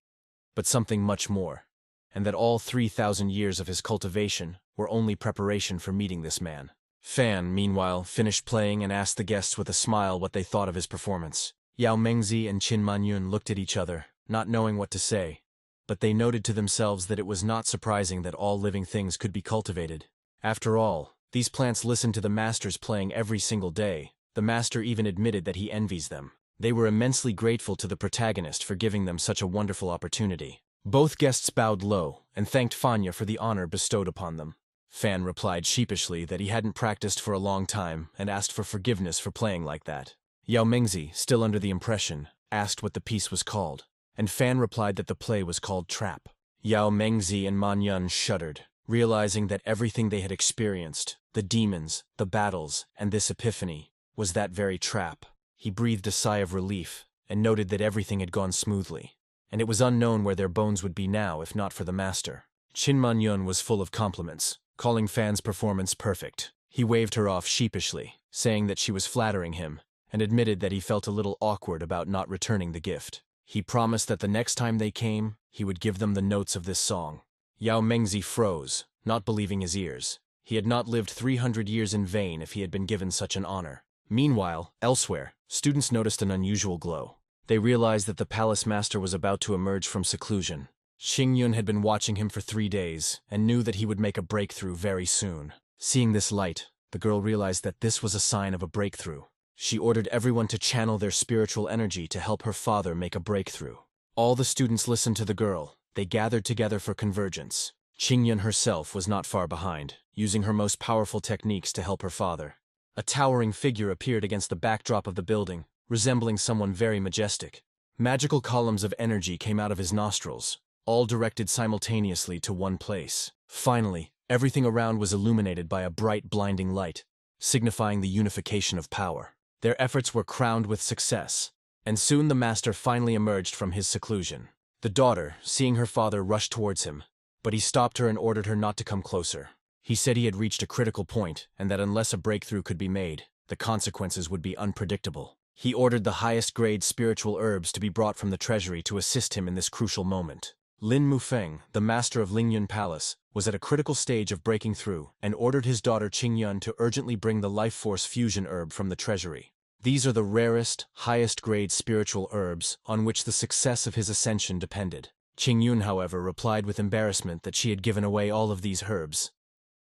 but something much more, and that all 3,000 years of his cultivation were only preparation for meeting this man. Fan, meanwhile, finished playing and asked the guests with a smile what they thought of his performance. Yao Mengzi and Qin Munyun looked at each other, not knowing what to say, but they noted to themselves that it was not surprising that all living things could be cultivated. After all, these plants listened to the masters playing every single day. The master even admitted that he envies them. They were immensely grateful to the protagonist for giving them such a wonderful opportunity. Both guests bowed low and thanked Fanya for the honor bestowed upon them. Fan replied sheepishly that he hadn't practiced for a long time and asked for forgiveness for playing like that. Yao Mengzi, still under the impression, asked what the piece was called, and Fan replied that the play was called Trap. Yao Mengzi and Manyun shuddered, realizing that everything they had experienced, the demons, the battles, and this epiphany, was that very trap. He breathed a sigh of relief and noted that everything had gone smoothly, and it was unknown where their bones would be now if not for the master. Qin Munyun was full of compliments, calling Fan's performance perfect. He waved her off sheepishly, saying that she was flattering him, and admitted that he felt a little awkward about not returning the gift. He promised that the next time they came, he would give them the notes of this song. Yao Mengzi froze, not believing his ears. He had not lived 300 years in vain if he had been given such an honor. Meanwhile, elsewhere, students noticed an unusual glow. They realized that the palace master was about to emerge from seclusion. Xingyun had been watching him for 3 days, and knew that he would make a breakthrough very soon. Seeing this light, the girl realized that this was a sign of a breakthrough. She ordered everyone to channel their spiritual energy to help her father make a breakthrough. All the students listened to the girl. They gathered together for convergence. Xingyun herself was not far behind, using her most powerful techniques to help her father. A towering figure appeared against the backdrop of the building, resembling someone very majestic. Magical columns of energy came out of his nostrils, all directed simultaneously to one place. Finally, everything around was illuminated by a bright, blinding light, signifying the unification of power. Their efforts were crowned with success, and soon the master finally emerged from his seclusion. The daughter, seeing her father, rushed towards him, but he stopped her and ordered her not to come closer. He said he had reached a critical point, and that unless a breakthrough could be made, the consequences would be unpredictable. He ordered the highest-grade spiritual herbs to be brought from the treasury to assist him in this crucial moment. Lin Mufeng, the master of Lingyun Palace, was at a critical stage of breaking through, and ordered his daughter Qingyun to urgently bring the life force fusion herb from the treasury. These are the rarest, highest-grade spiritual herbs on which the success of his ascension depended. Qingyun, however, replied with embarrassment that she had given away all of these herbs.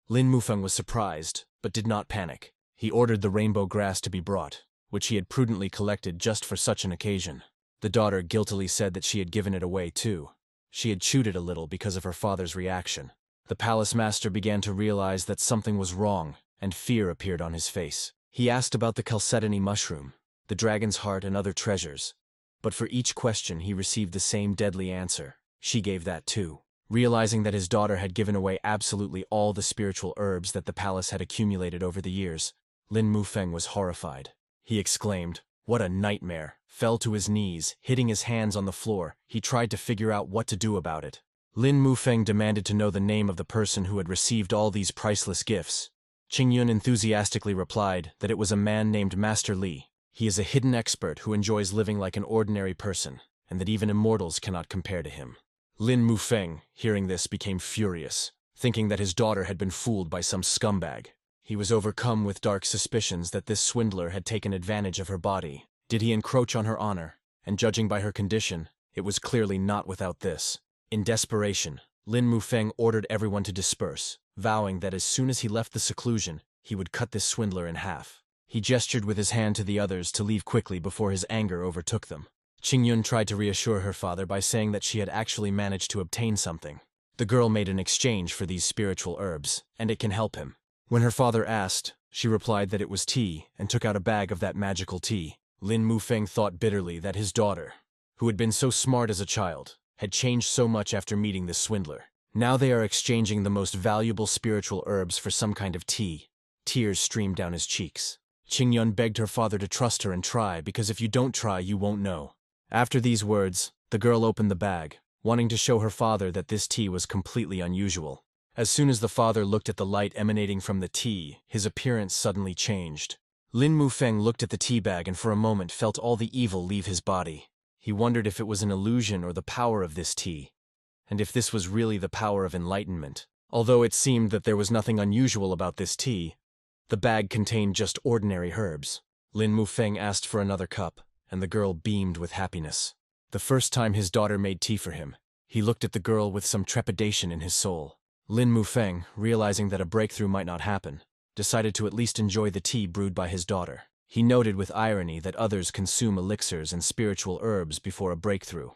Lin Mufeng was surprised, but did not panic. He ordered the rainbow grass to be brought, which he had prudently collected just for such an occasion. The daughter guiltily said that she had given it away too. She had chewed it a little because of her father's reaction. The palace master began to realize that something was wrong, and fear appeared on his face. He asked about the chalcedony mushroom, the dragon's heart, and other treasures. But for each question he received the same deadly answer. She gave that too. Realizing that his daughter had given away absolutely all the spiritual herbs that the palace had accumulated over the years, Lin Mufeng was horrified. He exclaimed, "What a nightmare!" Fell to his knees, hitting his hands on the floor. He tried to figure out what to do about it. Lin Mufeng demanded to know the name of the person who had received all these priceless gifts. Qingyun enthusiastically replied that it was a man named Master Li. He is a hidden expert who enjoys living like an ordinary person, and that even immortals cannot compare to him. Lin Mufeng, hearing this, became furious, thinking that his daughter had been fooled by some scumbag. He was overcome with dark suspicions that this swindler had taken advantage of her body. Did he encroach on her honor? And judging by her condition, it was clearly not without this. In desperation, Lin Mufeng ordered everyone to disperse, vowing that as soon as he left the seclusion, he would cut this swindler in half. He gestured with his hand to the others to leave quickly before his anger overtook them. Qingyun tried to reassure her father by saying that she had actually managed to obtain something. The girl made an exchange for these spiritual herbs, and it can help him. When her father asked, she replied that it was tea and took out a bag of that magical tea. Lin Mufeng thought bitterly that his daughter, who had been so smart as a child, had changed so much after meeting this swindler. Now they are exchanging the most valuable spiritual herbs for some kind of tea. Tears streamed down his cheeks. Qingyun begged her father to trust her and try, because if you don't try, you won't know. After these words, the girl opened the bag, wanting to show her father that this tea was completely unusual. As soon as the father looked at the light emanating from the tea, his appearance suddenly changed. Lin Mufeng looked at the tea bag and for a moment felt all the evil leave his body. He wondered if it was an illusion or the power of this tea, and if this was really the power of enlightenment. Although it seemed that there was nothing unusual about this tea, the bag contained just ordinary herbs. Lin Mufeng asked for another cup, and the girl beamed with happiness. The first time his daughter made tea for him, he looked at the girl with some trepidation in his soul. Lin Mufeng, realizing that a breakthrough might not happen, decided to at least enjoy the tea brewed by his daughter. He noted with irony that others consume elixirs and spiritual herbs before a breakthrough.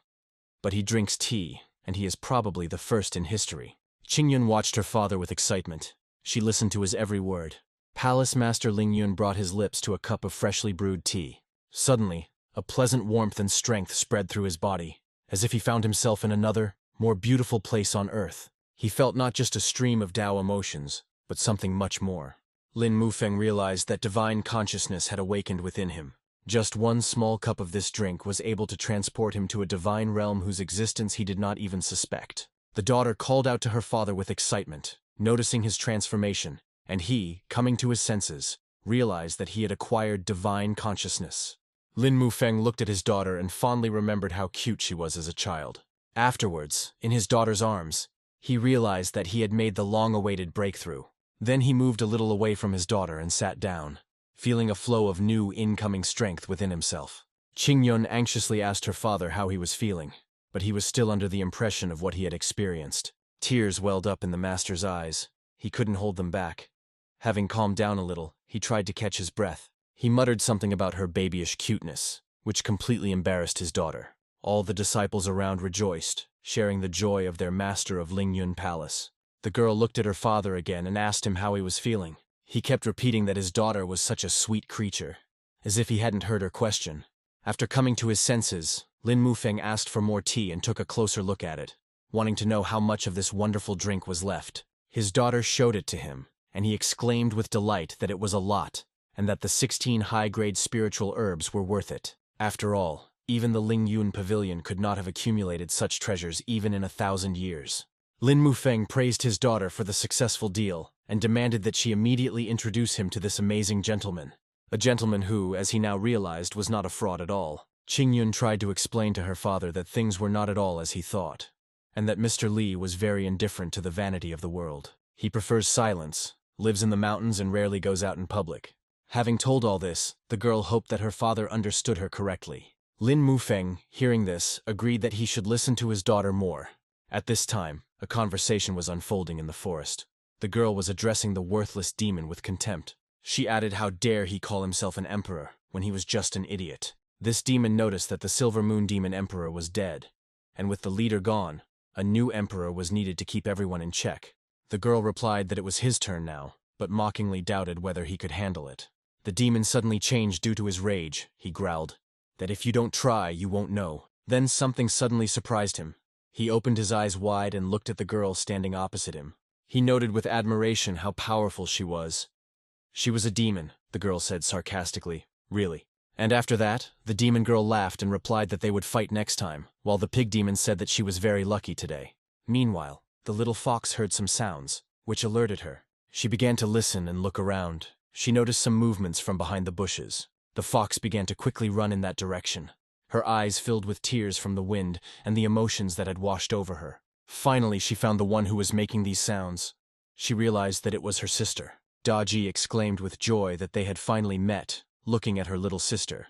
But he drinks tea, and he is probably the first in history. Qingyun watched her father with excitement. She listened to his every word. Palace Master Lingyun brought his lips to a cup of freshly brewed tea. Suddenly, a pleasant warmth and strength spread through his body, as if he found himself in another, more beautiful place on earth. He felt not just a stream of Tao emotions, but something much more. Lin Mufeng realized that divine consciousness had awakened within him. Just one small cup of this drink was able to transport him to a divine realm whose existence he did not even suspect. The daughter called out to her father with excitement, noticing his transformation, and he, coming to his senses, realized that he had acquired divine consciousness. Lin Mufeng looked at his daughter and fondly remembered how cute she was as a child. Afterwards, in his daughter's arms, he realized that he had made the long-awaited breakthrough. Then he moved a little away from his daughter and sat down, feeling a flow of new incoming strength within himself. Qingyun anxiously asked her father how he was feeling, but he was still under the impression of what he had experienced. Tears welled up in the master's eyes. He couldn't hold them back. Having calmed down a little, he tried to catch his breath. He muttered something about her babyish cuteness, which completely embarrassed his daughter. All the disciples around rejoiced, sharing the joy of their master of Lingyun Palace. The girl looked at her father again and asked him how he was feeling. He kept repeating that his daughter was such a sweet creature, as if he hadn't heard her question. After coming to his senses, Lin Mufeng asked for more tea and took a closer look at it, wanting to know how much of this wonderful drink was left. His daughter showed it to him, and he exclaimed with delight that it was a lot, and that the 16 high-grade spiritual herbs were worth it. After all, even the Lingyun Pavilion could not have accumulated such treasures even in 1,000 years. Lin Mufeng praised his daughter for the successful deal and demanded that she immediately introduce him to this amazing gentleman. A gentleman who, as he now realized, was not a fraud at all. Qingyun tried to explain to her father that things were not at all as he thought, and that Mr. Li was very indifferent to the vanity of the world. He prefers silence, lives in the mountains, and rarely goes out in public. Having told all this, the girl hoped that her father understood her correctly. Lin Mufeng, hearing this, agreed that he should listen to his daughter more. At this time, a conversation was unfolding in the forest. The girl was addressing the worthless demon with contempt. She added how dare he call himself an emperor when he was just an idiot. This demon noticed that the Silver Moon Demon Emperor was dead, and with the leader gone, a new emperor was needed to keep everyone in check. The girl replied that it was his turn now, but mockingly doubted whether he could handle it. The demon suddenly changed due to his rage. He growled, "That if you don't try, you won't know." Then something suddenly surprised him. He opened his eyes wide and looked at the girl standing opposite him. He noted with admiration how powerful she was. "She was a demon," the girl said sarcastically. "Really?" And after that, the demon girl laughed and replied that they would fight next time, while the pig demon said that she was very lucky today. Meanwhile, the little fox heard some sounds, which alerted her. She began to listen and look around. She noticed some movements from behind the bushes. The fox began to quickly run in that direction. Her eyes filled with tears from the wind and the emotions that had washed over her. Finally, she found the one who was making these sounds. She realized that it was her sister. Daji exclaimed with joy that they had finally met, looking at her little sister,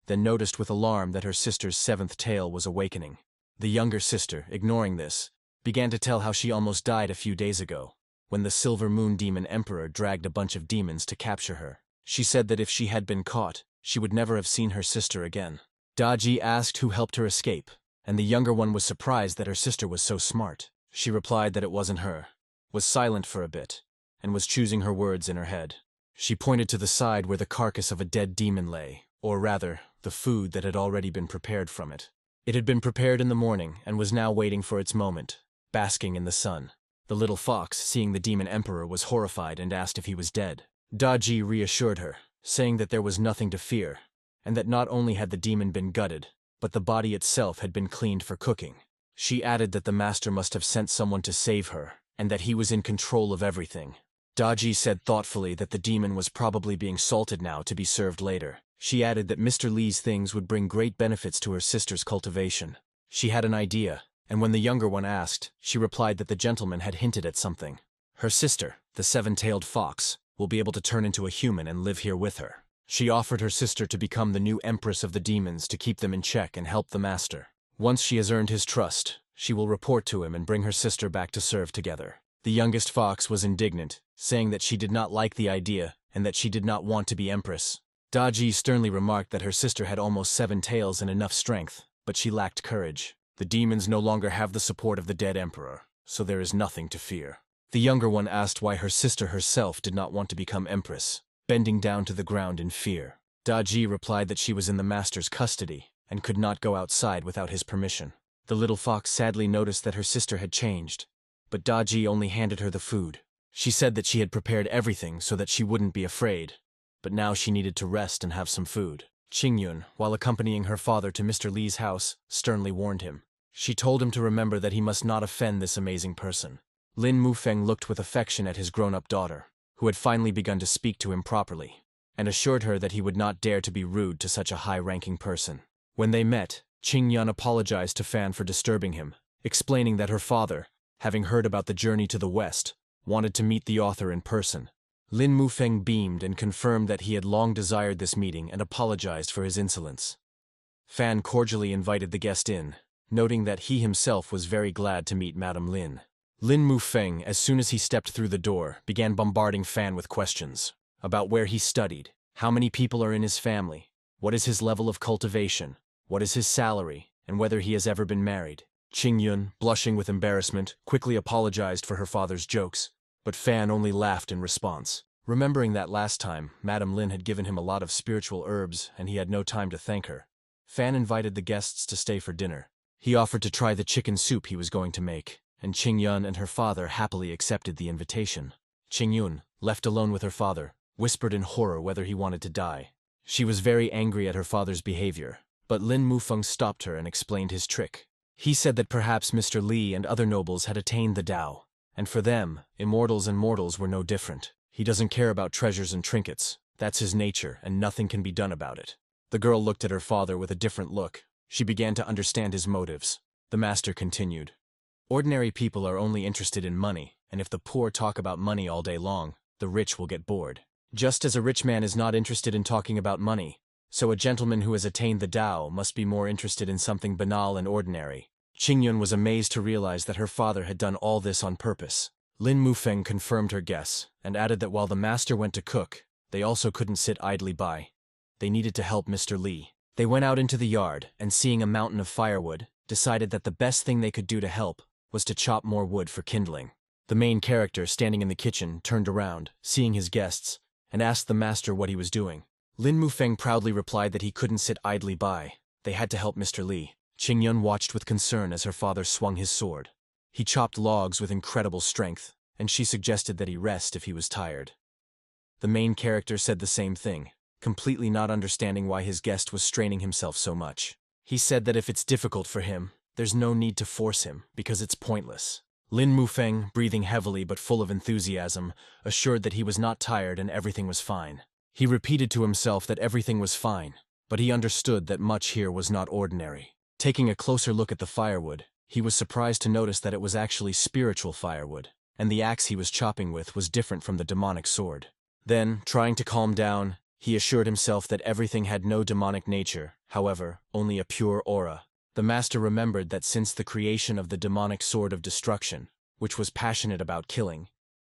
then noticed with alarm that her sister's seventh tail was awakening. The younger sister, ignoring this, began to tell how she almost died a few days ago, when the silver moon demon emperor dragged a bunch of demons to capture her. She said that if she had been caught, she would never have seen her sister again. Daji asked who helped her escape, and the younger one was surprised that her sister was so smart. She replied that it wasn't her, was silent for a bit, and was choosing her words in her head. She pointed to the side where the carcass of a dead demon lay, or rather, the food that had already been prepared from it. It had been prepared in the morning and was now waiting for its moment, basking in the sun. The little fox, seeing the demon emperor, was horrified and asked if he was dead. Daji reassured her, saying that there was nothing to fear, and that not only had the demon been gutted, but the body itself had been cleaned for cooking. She added that the master must have sent someone to save her, and that he was in control of everything. Daji said thoughtfully that the demon was probably being salted now to be served later. She added that Mr. Li's things would bring great benefits to her sister's cultivation. She had an idea, and when the younger one asked, she replied that the gentleman had hinted at something. Her sister, the seven-tailed fox, will be able to turn into a human and live here with her. She offered her sister to become the new Empress of the demons to keep them in check and help the master. Once she has earned his trust, she will report to him and bring her sister back to serve together. The youngest fox was indignant, saying that she did not like the idea and that she did not want to be Empress. Daji sternly remarked that her sister had almost 7 tails and enough strength, but she lacked courage. The demons no longer have the support of the dead emperor, so there is nothing to fear. The younger one asked why her sister herself did not want to become Empress, bending down to the ground in fear. Daji replied that she was in the master's custody and could not go outside without his permission. The little fox sadly noticed that her sister had changed, but Daji only handed her the food. She said that she had prepared everything so that she wouldn't be afraid, but now she needed to rest and have some food. Qingyun, while accompanying her father to Mr. Li's house, sternly warned him. She told him to remember that he must not offend this amazing person. Lin Mufeng looked with affection at his grown-up daughter, who had finally begun to speak to him properly, and assured her that he would not dare to be rude to such a high-ranking person. When they met, Qingyun apologized to Fan for disturbing him, explaining that her father, having heard about the journey to the west, wanted to meet the author in person. Lin Mufeng beamed and confirmed that he had long desired this meeting and apologized for his insolence. Fan cordially invited the guest in, noting that he himself was very glad to meet Madame Lin. Lin Mufeng, as soon as he stepped through the door, began bombarding Fan with questions about where he studied, how many people are in his family, what is his level of cultivation, what is his salary, and whether he has ever been married. Qingyun, blushing with embarrassment, quickly apologized for her father's jokes, but Fan only laughed in response. Remembering that last time, Madame Lin had given him a lot of spiritual herbs and he had no time to thank her, Fan invited the guests to stay for dinner. He offered to try the chicken soup he was going to make, and Qingyun and her father happily accepted the invitation. Qingyun, left alone with her father, whispered in horror whether he wanted to die. She was very angry at her father's behavior, but Lin Mufeng stopped her and explained his trick. He said that perhaps Mr. Li and other nobles had attained the Tao, and for them, immortals and mortals were no different. He doesn't care about treasures and trinkets. That's his nature, and nothing can be done about it. The girl looked at her father with a different look. She began to understand his motives. The master continued. Ordinary people are only interested in money, and if the poor talk about money all day long, the rich will get bored. Just as a rich man is not interested in talking about money, so a gentleman who has attained the Tao must be more interested in something banal and ordinary. Qingyun was amazed to realize that her father had done all this on purpose. Lin Mufeng confirmed her guess, and added that while the master went to cook, they also couldn't sit idly by. They needed to help Mr. Li. They went out into the yard, and seeing a mountain of firewood, decided that the best thing they could do to help was to chop more wood for kindling. The main character, standing in the kitchen, turned around, seeing his guests, and asked the master what he was doing. Lin Mufeng proudly replied that he couldn't sit idly by. They had to help Mr. Li. Qingyun watched with concern as her father swung his sword. He chopped logs with incredible strength, and she suggested that he rest if he was tired. The main character said the same thing, completely not understanding why his guest was straining himself so much. He said that if it's difficult for him, there's no need to force him, because it's pointless. Lin Mufeng, breathing heavily but full of enthusiasm, assured that he was not tired and everything was fine. He repeated to himself that everything was fine, but he understood that much here was not ordinary. Taking a closer look at the firewood, he was surprised to notice that it was actually spiritual firewood, and the axe he was chopping with was different from the demonic sword. Then, trying to calm down, he assured himself that everything had no demonic nature, however, only a pure aura. The master remembered that since the creation of the demonic sword of destruction, which was passionate about killing,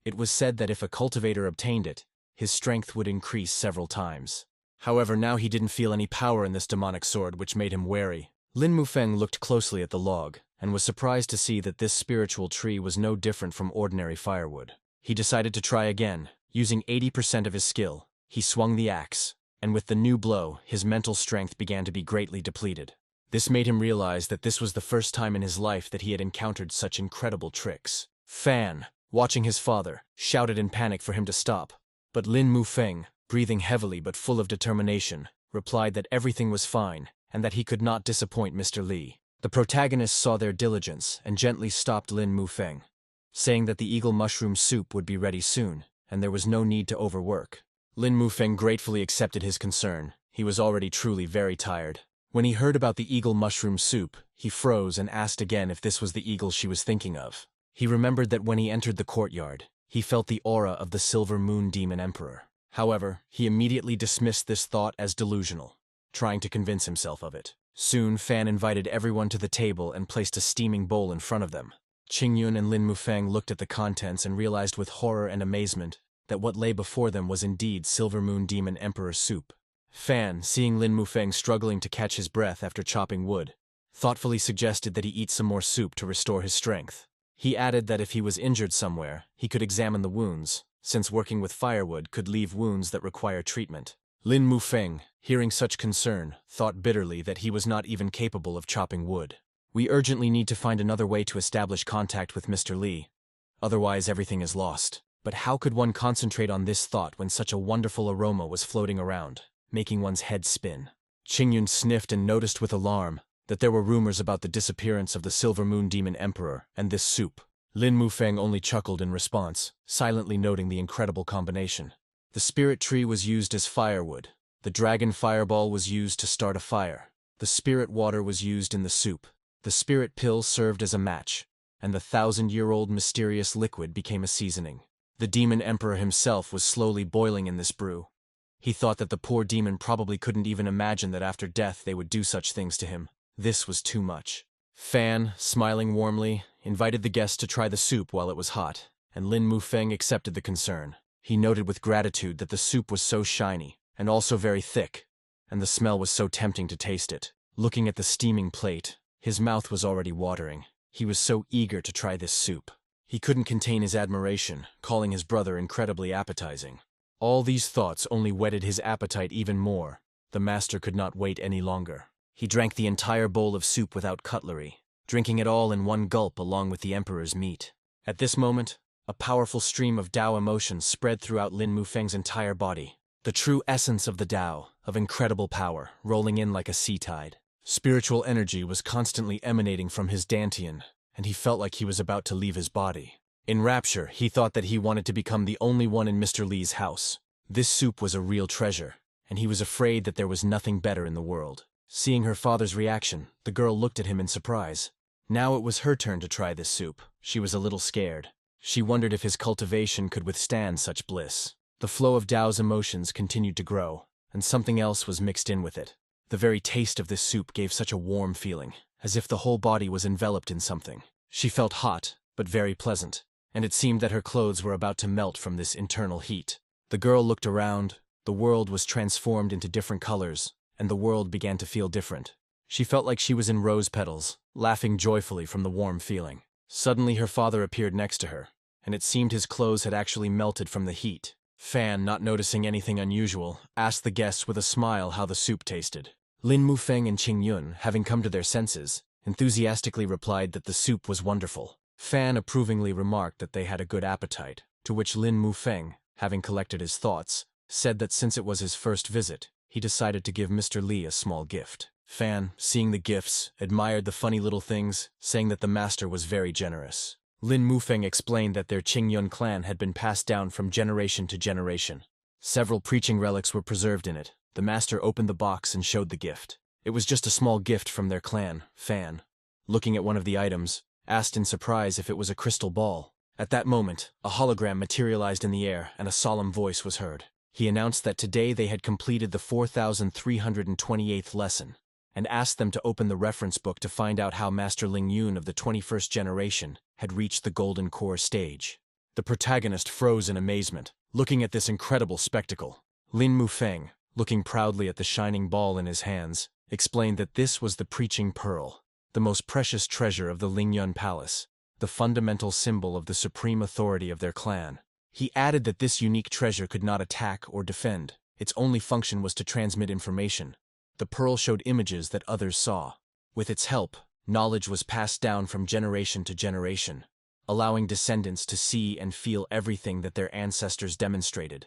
it was said that if a cultivator obtained it, his strength would increase several times. However, now he didn't feel any power in this demonic sword, which made him wary. Lin Mufeng looked closely at the log, and was surprised to see that this spiritual tree was no different from ordinary firewood. He decided to try again. Using 80% of his skill, he swung the axe, and with the new blow, his mental strength began to be greatly depleted. This made him realize that this was the first time in his life that he had encountered such incredible tricks. Fan, watching his father, shouted in panic for him to stop, but Lin Mufeng, breathing heavily but full of determination, replied that everything was fine and that he could not disappoint Mr. Li. The protagonists saw their diligence and gently stopped Lin Mufeng, saying that the eagle mushroom soup would be ready soon, and there was no need to overwork. Lin Mufeng gratefully accepted his concern. He was already truly very tired. When he heard about the eagle mushroom soup, he froze and asked again if this was the eagle she was thinking of. He remembered that when he entered the courtyard, he felt the aura of the silver moon demon emperor. However, he immediately dismissed this thought as delusional, trying to convince himself of it. Soon, Fan invited everyone to the table and placed a steaming bowl in front of them. Qingyun and Lin Mufeng looked at the contents and realized with horror and amazement that what lay before them was indeed Silver Moon Demon Emperor soup. Fan, seeing Lin Mufeng struggling to catch his breath after chopping wood, thoughtfully suggested that he eat some more soup to restore his strength. He added that if he was injured somewhere, he could examine the wounds, since working with firewood could leave wounds that require treatment. Lin Mufeng, hearing such concern, thought bitterly that he was not even capable of chopping wood. We urgently need to find another way to establish contact with Mr. Li. Otherwise, everything is lost. But how could one concentrate on this thought when such a wonderful aroma was floating around, making one's head spin? Qingyun sniffed and noticed with alarm that there were rumors about the disappearance of the Silver Moon Demon Emperor and this soup. Lin Mufeng only chuckled in response, silently noting the incredible combination. The spirit tree was used as firewood. The dragon fireball was used to start a fire. The spirit water was used in the soup. The spirit pill served as a match, and the 1,000-year-old mysterious liquid became a seasoning. The demon emperor himself was slowly boiling in this brew. He thought that the poor demon probably couldn't even imagine that after death they would do such things to him. This was too much. Fan, smiling warmly, invited the guests to try the soup while it was hot, and Lin Mufeng accepted the concern. He noted with gratitude that the soup was so shiny, and also very thick, and the smell was so tempting to taste it. Looking at the steaming plate, his mouth was already watering. He was so eager to try this soup. He couldn't contain his admiration, calling his brother incredibly appetizing. All these thoughts only whetted his appetite even more. The master could not wait any longer. He drank the entire bowl of soup without cutlery, drinking it all in one gulp along with the emperor's meat. At this moment, a powerful stream of Tao emotions spread throughout Lin Mufeng's entire body. The true essence of the Tao, of incredible power, rolling in like a sea tide. Spiritual energy was constantly emanating from his dantian, and he felt like he was about to leave his body. In rapture, he thought that he wanted to become the only one in Mr. Li's house. This soup was a real treasure, and he was afraid that there was nothing better in the world. Seeing her father's reaction, the girl looked at him in surprise. Now it was her turn to try this soup. She was a little scared. She wondered if his cultivation could withstand such bliss. The flow of Dao's emotions continued to grow, and something else was mixed in with it. The very taste of this soup gave such a warm feeling, as if the whole body was enveloped in something. She felt hot, but very pleasant, and it seemed that her clothes were about to melt from this internal heat. The girl looked around. The world was transformed into different colors, and the world began to feel different. She felt like she was in rose petals, laughing joyfully from the warm feeling. Suddenly her father appeared next to her, and it seemed his clothes had actually melted from the heat. Fan, not noticing anything unusual, asked the guests with a smile how the soup tasted. Lin Mufeng and Qing Yun, having come to their senses, enthusiastically replied that the soup was wonderful. Fan approvingly remarked that they had a good appetite, to which Lin Mufeng, having collected his thoughts, said that since it was his first visit, he decided to give Mr. Li a small gift. Fan, seeing the gifts, admired the funny little things, saying that the master was very generous. Lin Mufeng explained that their Qingyun clan had been passed down from generation to generation. Several preaching relics were preserved in it. The master opened the box and showed the gift. It was just a small gift from their clan. Fan, looking at one of the items, asked in surprise if it was a crystal ball. At that moment, a hologram materialized in the air and a solemn voice was heard. He announced that today they had completed the 4,328th lesson, and asked them to open the reference book to find out how Master Ling Yun of the 21st generation had reached the Golden Core stage. The protagonist froze in amazement, looking at this incredible spectacle. Lin Mufeng, looking proudly at the shining ball in his hands, explained that this was the Preaching Pearl, the most precious treasure of the Lingyun Palace, the fundamental symbol of the supreme authority of their clan. He added that this unique treasure could not attack or defend. Its only function was to transmit information. The pearl showed images that others saw. With its help, knowledge was passed down from generation to generation, allowing descendants to see and feel everything that their ancestors demonstrated.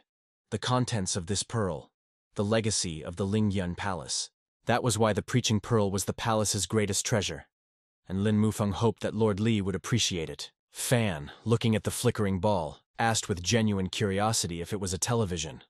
The contents of this pearl, the legacy of the Lingyun Palace. That was why the Preaching Pearl was the palace's greatest treasure, and Lin Mufeng hoped that Lord Li would appreciate it. Fan, looking at the flickering ball, asked with genuine curiosity if it was a television.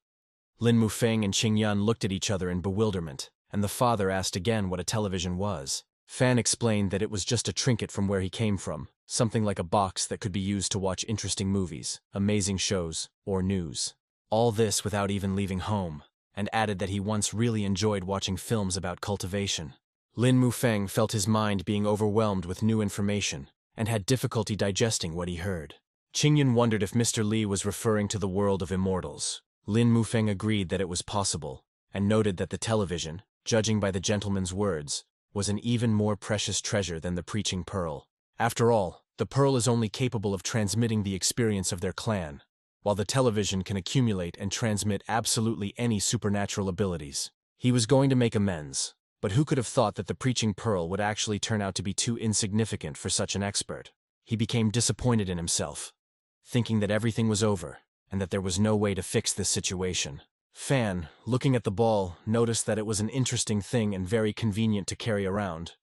Lin Mufeng and Qing Yun looked at each other in bewilderment, and the father asked again what a television was. Fan explained that it was just a trinket from where he came from, something like a box that could be used to watch interesting movies, amazing shows, or news. All this without even leaving home, and added that he once really enjoyed watching films about cultivation. Lin Mufeng felt his mind being overwhelmed with new information, and had difficulty digesting what he heard. Qingyun wondered if Mr. Li was referring to the world of immortals. Lin Mufeng agreed that it was possible, and noted that the television, judging by the gentleman's words, was an even more precious treasure than the Preaching Pearl. After all, the pearl is only capable of transmitting the experience of their clan, while the television can accumulate and transmit absolutely any supernatural abilities. He was going to make amends, but who could have thought that the Preaching Pearl would actually turn out to be too insignificant for such an expert? He became disappointed in himself, thinking that everything was over, and that there was no way to fix this situation. Fan, looking at the ball, noticed that it was an interesting thing and very convenient to carry around.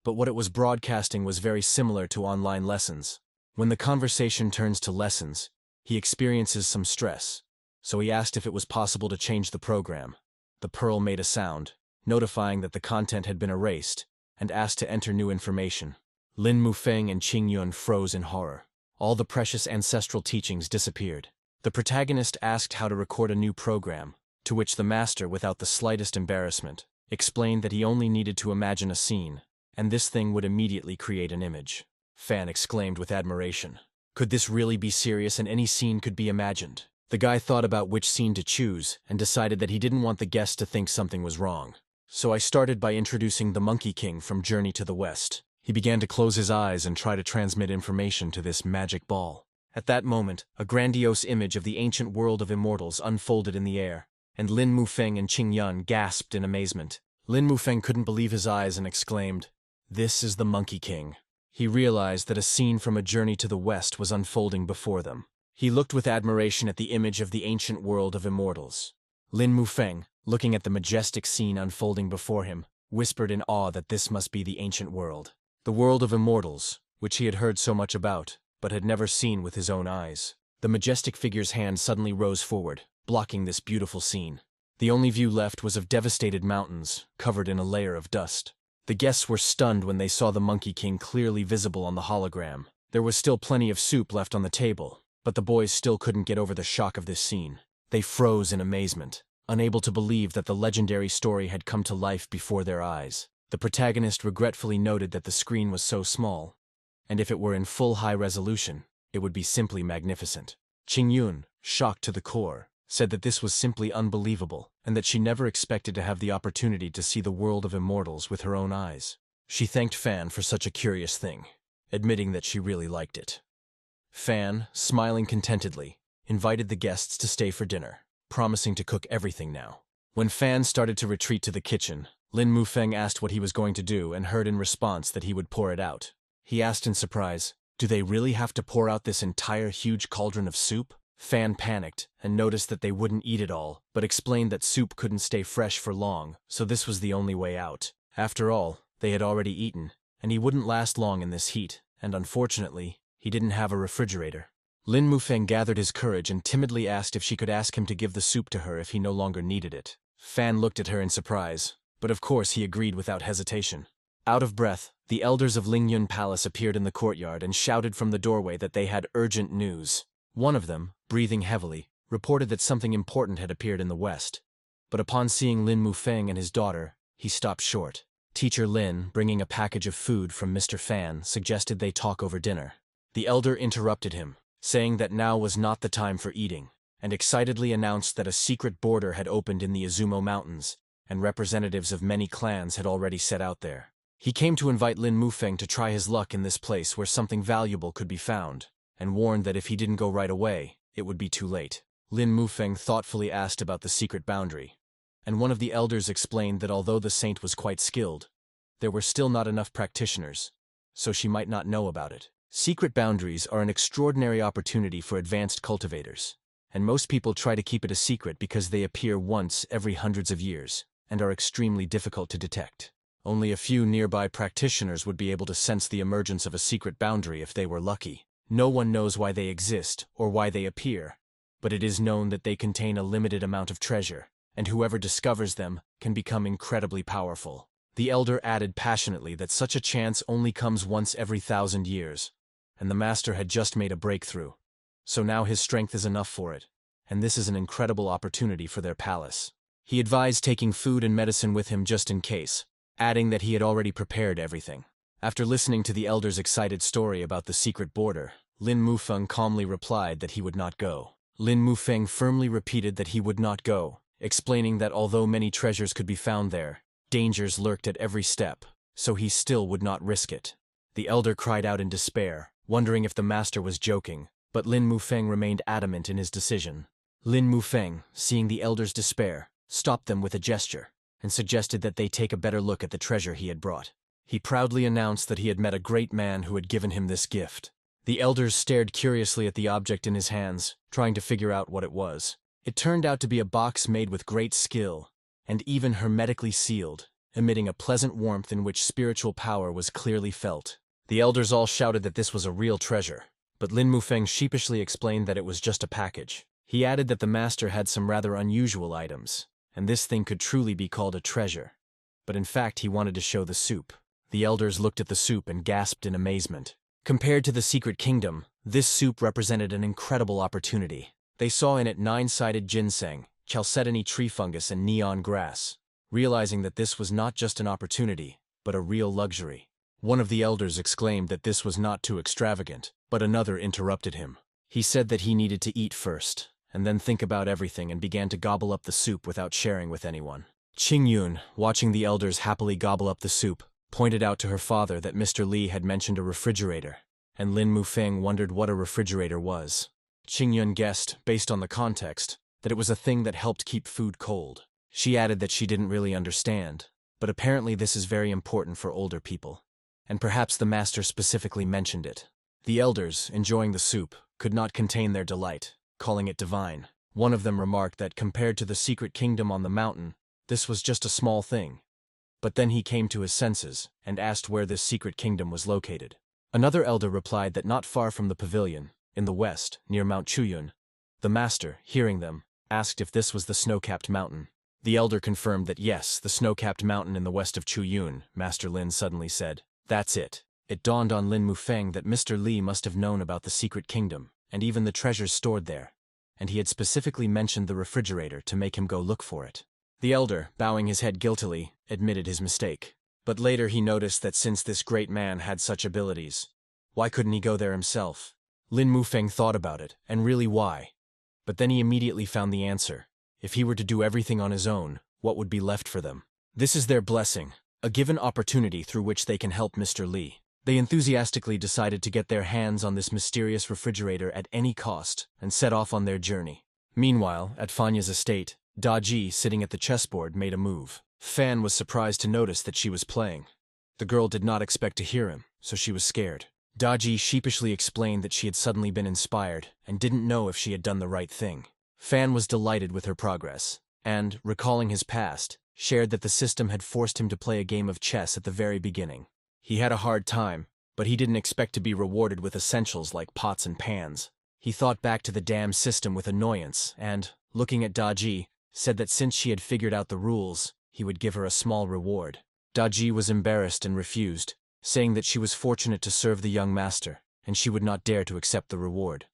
But what it was broadcasting was very similar to online lessons. When the conversation turns to lessons, he experiences some stress, so he asked if it was possible to change the program. The pearl made a sound, notifying that the content had been erased, and asked to enter new information. Lin Mufeng and Qing Yun froze in horror. All the precious ancestral teachings disappeared. The protagonist asked how to record a new program, to which the master, without the slightest embarrassment, explained that he only needed to imagine a scene, and this thing would immediately create an image. Fan exclaimed with admiration. Could this really be serious and any scene could be imagined? The guy thought about which scene to choose and decided that he didn't want the guests to think something was wrong. So I started by introducing the Monkey King from Journey to the West. He began to close his eyes and try to transmit information to this magic ball. At that moment, a grandiose image of the ancient world of immortals unfolded in the air, and Lin Mufeng and Qing Yun gasped in amazement. Lin Mufeng couldn't believe his eyes and exclaimed, "This is the Monkey King." He realized that a scene from A Journey to the West was unfolding before them. He looked with admiration at the image of the ancient world of immortals. Lin Mufeng, looking at the majestic scene unfolding before him, whispered in awe that this must be the ancient world. The world of immortals, which he had heard so much about, but had never seen with his own eyes. The majestic figure's hand suddenly rose forward, blocking this beautiful scene. The only view left was of devastated mountains, covered in a layer of dust. The guests were stunned when they saw the Monkey King clearly visible on the hologram. There was still plenty of soup left on the table, but the boys still couldn't get over the shock of this scene. They froze in amazement, unable to believe that the legendary story had come to life before their eyes. The protagonist regretfully noted that the screen was so small, and if it were in full high resolution, it would be simply magnificent. Qing Yun, shocked to the core, said that this was simply unbelievable, and that she never expected to have the opportunity to see the world of immortals with her own eyes. She thanked Fan for such a curious thing, admitting that she really liked it. Fan, smiling contentedly, invited the guests to stay for dinner, promising to cook everything now. When Fan started to retreat to the kitchen, Lin Mufeng asked what he was going to do and heard in response that he would pour it out. He asked in surprise, "Do they really have to pour out this entire huge cauldron of soup?" Fan panicked and noticed that they wouldn't eat it all, but explained that soup couldn't stay fresh for long, so this was the only way out. After all, they had already eaten, and he wouldn't last long in this heat, and unfortunately, he didn't have a refrigerator. Lin Mufeng gathered his courage and timidly asked if she could ask him to give the soup to her if he no longer needed it. Fan looked at her in surprise, but of course he agreed without hesitation. Out of breath, the elders of Lingyun Palace appeared in the courtyard and shouted from the doorway that they had urgent news. One of them, breathing heavily, reported that something important had appeared in the west. But upon seeing Lin Mufeng and his daughter, he stopped short. Teacher Lin, bringing a package of food from Mr. Fan, suggested they talk over dinner. The elder interrupted him, saying that now was not the time for eating, and excitedly announced that a secret border had opened in the Izumo Mountains, and representatives of many clans had already set out there. He came to invite Lin Mufeng to try his luck in this place where something valuable could be found, and warned that if he didn't go right away, it would be too late. Lin Mufeng thoughtfully asked about the secret boundary, and one of the elders explained that although the saint was quite skilled, there were still not enough practitioners, so she might not know about it. Secret boundaries are an extraordinary opportunity for advanced cultivators, and most people try to keep it a secret because they appear once every hundreds of years, and are extremely difficult to detect. Only a few nearby practitioners would be able to sense the emergence of a secret boundary if they were lucky. No one knows why they exist or why they appear, but it is known that they contain a limited amount of treasure, and whoever discovers them can become incredibly powerful. The elder added passionately that such a chance only comes once every 1,000 years, and the master had just made a breakthrough, so now his strength is enough for it, and this is an incredible opportunity for their palace. He advised taking food and medicine with him just in case, adding that he had already prepared everything. After listening to the elder's excited story about the secret border, Lin Mufeng calmly replied that he would not go. Lin Mufeng firmly repeated that he would not go, explaining that although many treasures could be found there, dangers lurked at every step, so he still would not risk it. The elder cried out in despair, wondering if the master was joking, but Lin Mufeng remained adamant in his decision. Lin Mufeng, seeing the elder's despair, stopped them with a gesture, and suggested that they take a better look at the treasure he had brought. He proudly announced that he had met a great man who had given him this gift. The elders stared curiously at the object in his hands, trying to figure out what it was. It turned out to be a box made with great skill, and even hermetically sealed, emitting a pleasant warmth in which spiritual power was clearly felt. The elders all shouted that this was a real treasure, but Lin Mufeng sheepishly explained that it was just a package. He added that the master had some rather unusual items, and this thing could truly be called a treasure. But in fact he wanted to show the soup. The elders looked at the soup and gasped in amazement. Compared to the secret kingdom, this soup represented an incredible opportunity. They saw in it 9-sided ginseng, chalcedony tree fungus and neon grass, realizing that this was not just an opportunity, but a real luxury. One of the elders exclaimed that this was not too extravagant, but another interrupted him. He said that he needed to eat first, and then think about everything, and began to gobble up the soup without sharing with anyone. Qingyun, watching the elders happily gobble up the soup, pointed out to her father that Mr. Li had mentioned a refrigerator, and Lin Mufeng wondered what a refrigerator was. Qingyun guessed, based on the context, that it was a thing that helped keep food cold. She added that she didn't really understand, but apparently this is very important for older people, and perhaps the master specifically mentioned it. The elders, enjoying the soup, could not contain their delight, calling it divine. One of them remarked that compared to the secret kingdom on the mountain, this was just a small thing. But then he came to his senses and asked where this secret kingdom was located. Another elder replied that not far from the pavilion, in the west, near Mount Chuyun. The master, hearing them, asked if this was the snow-capped mountain. The elder confirmed that yes, the snow-capped mountain in the west of Chuyun. Master Lin suddenly said, "That's it." It dawned on Lin Mufeng that Mr. Li must have known about the secret kingdom, and even the treasures stored there, and he had specifically mentioned the refrigerator to make him go look for it. The elder, bowing his head guiltily, admitted his mistake. But later he noticed that since this great man had such abilities, why couldn't he go there himself? Lin Mufeng thought about it, and really why. But then he immediately found the answer. If he were to do everything on his own, what would be left for them? This is their blessing, a given opportunity through which they can help Mr. Li. They enthusiastically decided to get their hands on this mysterious refrigerator at any cost and set off on their journey. Meanwhile, at Fanya's estate, Daji, sitting at the chessboard, made a move. Fan was surprised to notice that she was playing. The girl did not expect to hear him, so she was scared. Daji sheepishly explained that she had suddenly been inspired and didn't know if she had done the right thing. Fan was delighted with her progress, and, recalling his past, shared that the system had forced him to play a game of chess at the very beginning. He had a hard time, but he didn't expect to be rewarded with essentials like pots and pans. He thought back to the damn system with annoyance and, looking at Daji, said that since she had figured out the rules, he would give her a small reward. Daji was embarrassed and refused, saying that she was fortunate to serve the young master, and she would not dare to accept the reward.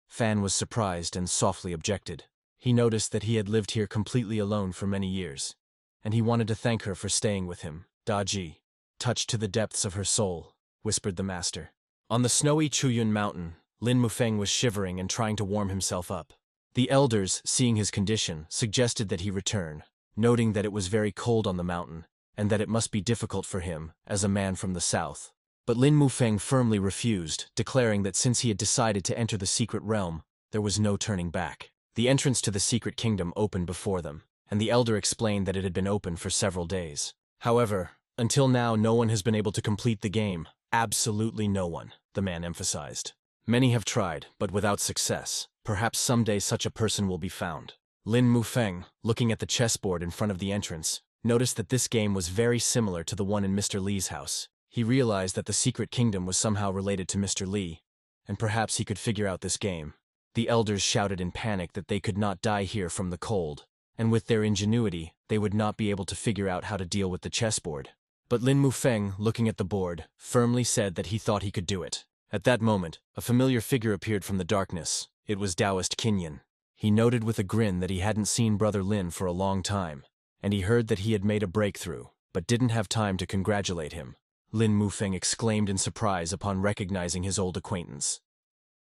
Fan was surprised and softly objected. He noticed that he had lived here completely alone for many years, and he wanted to thank her for staying with him. Daji, touched to the depths of her soul, whispered the master. On the snowy Chuyun mountain, Lin Mufeng was shivering and trying to warm himself up. The elders, seeing his condition, suggested that he return, noting that it was very cold on the mountain, and that it must be difficult for him, as a man from the south. But Lin Mufeng firmly refused, declaring that since he had decided to enter the secret realm, there was no turning back. The entrance to the secret kingdom opened before them, and the elder explained that it had been open for several days. However, until now no one has been able to complete the game. Absolutely no one, the man emphasized. Many have tried, but without success. Perhaps someday such a person will be found. Lin Mufeng, looking at the chessboard in front of the entrance, noticed that this game was very similar to the one in Mr. Li's house. He realized that the secret kingdom was somehow related to Mr. Li, and perhaps he could figure out this game. The elders shouted in panic that they could not die here from the cold, and with their ingenuity, they would not be able to figure out how to deal with the chessboard. But Lin Mufeng, looking at the board, firmly said that he thought he could do it. At that moment, a familiar figure appeared from the darkness. It was Taoist Qinyan. He noted with a grin that he hadn't seen Brother Lin for a long time, and he heard that he had made a breakthrough, but didn't have time to congratulate him. Lin Mufeng exclaimed in surprise upon recognizing his old acquaintance.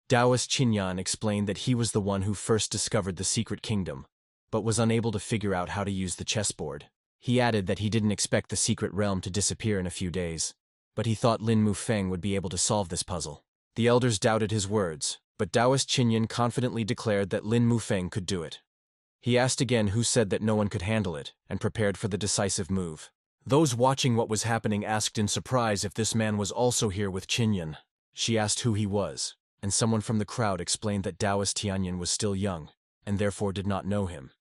Taoist Qinyan explained that he was the one who first discovered the secret kingdom, but was unable to figure out how to use the chessboard. He added that he didn't expect the secret realm to disappear in a few days, but he thought Lin Mufeng would be able to solve this puzzle. The elders doubted his words, but Taoist Qinyan confidently declared that Lin Mufeng could do it. He asked again who said that no one could handle it, and prepared for the decisive move. Those watching what was happening asked in surprise if this man was also here with Qinyan. She asked who he was, and someone from the crowd explained that Taoist Tianyan was still young, and therefore did not know him,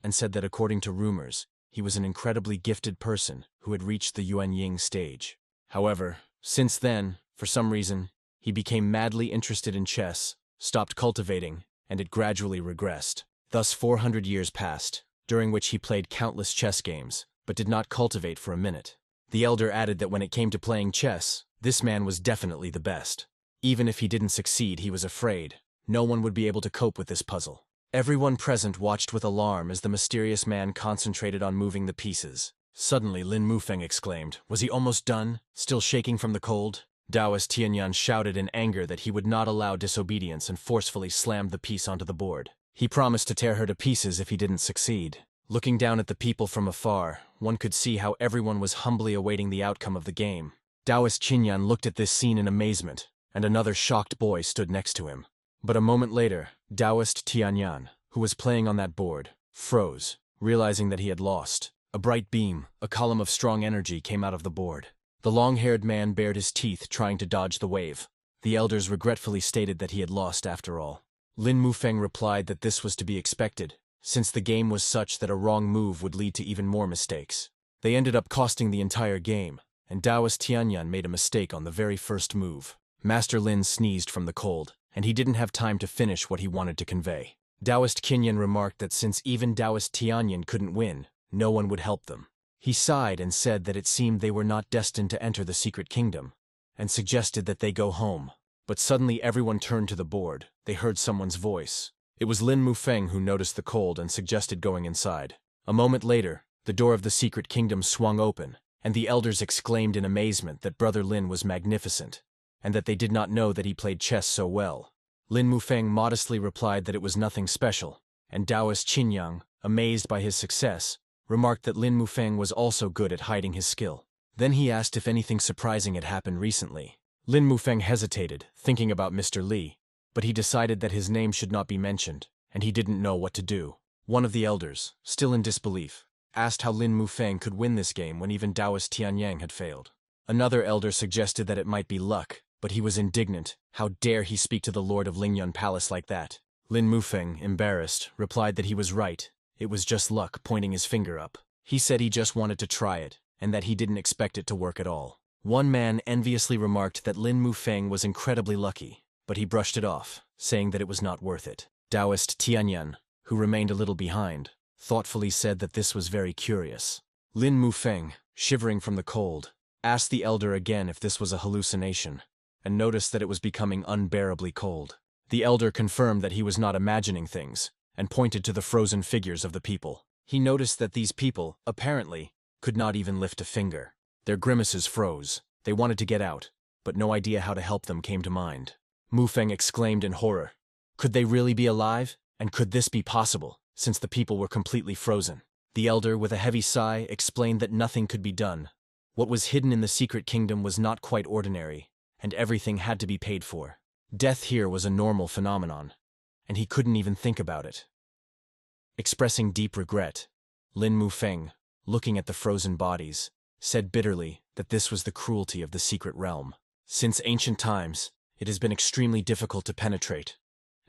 and said that according to rumors, he was an incredibly gifted person who had reached the Yuan Ying stage. However, since then, for some reason, he became madly interested in chess, stopped cultivating, and it gradually regressed. Thus 400 years passed, during which he played countless chess games, but did not cultivate for a minute. The elder added that when it came to playing chess, this man was definitely the best. Even if he didn't succeed, he was afraid no one would be able to cope with this puzzle. Everyone present watched with alarm as the mysterious man concentrated on moving the pieces. Suddenly, Lin Mufeng exclaimed, "Was he almost done? Still shaking from the cold?" Taoist Tianyan shouted in anger that he would not allow disobedience and forcefully slammed the piece onto the board. He promised to tear her to pieces if he didn't succeed. Looking down at the people from afar, one could see how everyone was humbly awaiting the outcome of the game. Taoist Qinyan looked at this scene in amazement, and another shocked boy stood next to him. But a moment later, Taoist Tianyan, who was playing on that board, froze, realizing that he had lost. A bright beam, a column of strong energy came out of the board. The long-haired man bared his teeth trying to dodge the wave. The elders regretfully stated that he had lost after all. Lin Mufeng replied that this was to be expected, since the game was such that a wrong move would lead to even more mistakes. They ended up costing the entire game, and Taoist Tianyan made a mistake on the very first move. Master Lin sneezed from the cold, and he didn't have time to finish what he wanted to convey. Taoist Qinyan remarked that since even Taoist Tianyan couldn't win, no one would help them. He sighed and said that it seemed they were not destined to enter the secret kingdom, and suggested that they go home. But suddenly everyone turned to the board. They heard someone's voice. It was Lin Mufeng who noticed the cold and suggested going inside. A moment later, the door of the secret kingdom swung open, and the elders exclaimed in amazement that Brother Lin was magnificent, and that they did not know that he played chess so well. Lin Mufeng modestly replied that it was nothing special, and Taoist Qinyan, amazed by his success, remarked that Lin Mufeng was also good at hiding his skill. Then he asked if anything surprising had happened recently. Lin Mufeng hesitated, thinking about Mr. Li, but he decided that his name should not be mentioned, and he didn't know what to do. One of the elders, still in disbelief, asked how Lin Mufeng could win this game when even Taoist Tianyang had failed. Another elder suggested that it might be luck, but he was indignant. How dare he speak to the Lord of Lingyun Palace like that? Lin Mufeng, embarrassed, replied that he was right. It was just luck, pointing his finger up. He said he just wanted to try it, and that he didn't expect it to work at all. One man enviously remarked that Lin Mufeng was incredibly lucky, but he brushed it off, saying that it was not worth it. Taoist Tianyan, who remained a little behind, thoughtfully said that this was very curious. Lin Mufeng, shivering from the cold, asked the elder again if this was a hallucination, and noticed that it was becoming unbearably cold. The elder confirmed that he was not imagining things, and pointed to the frozen figures of the people. He noticed that these people, apparently, could not even lift a finger. Their grimaces froze. They wanted to get out, but no idea how to help them came to mind. Mufeng exclaimed in horror. Could they really be alive? And could this be possible, since the people were completely frozen? The elder, with a heavy sigh, explained that nothing could be done. What was hidden in the secret kingdom was not quite ordinary, and everything had to be paid for. Death here was a normal phenomenon, and he couldn't even think about it. Expressing deep regret, Lin Mufeng, looking at the frozen bodies, said bitterly that this was the cruelty of the secret realm. Since ancient times, it has been extremely difficult to penetrate,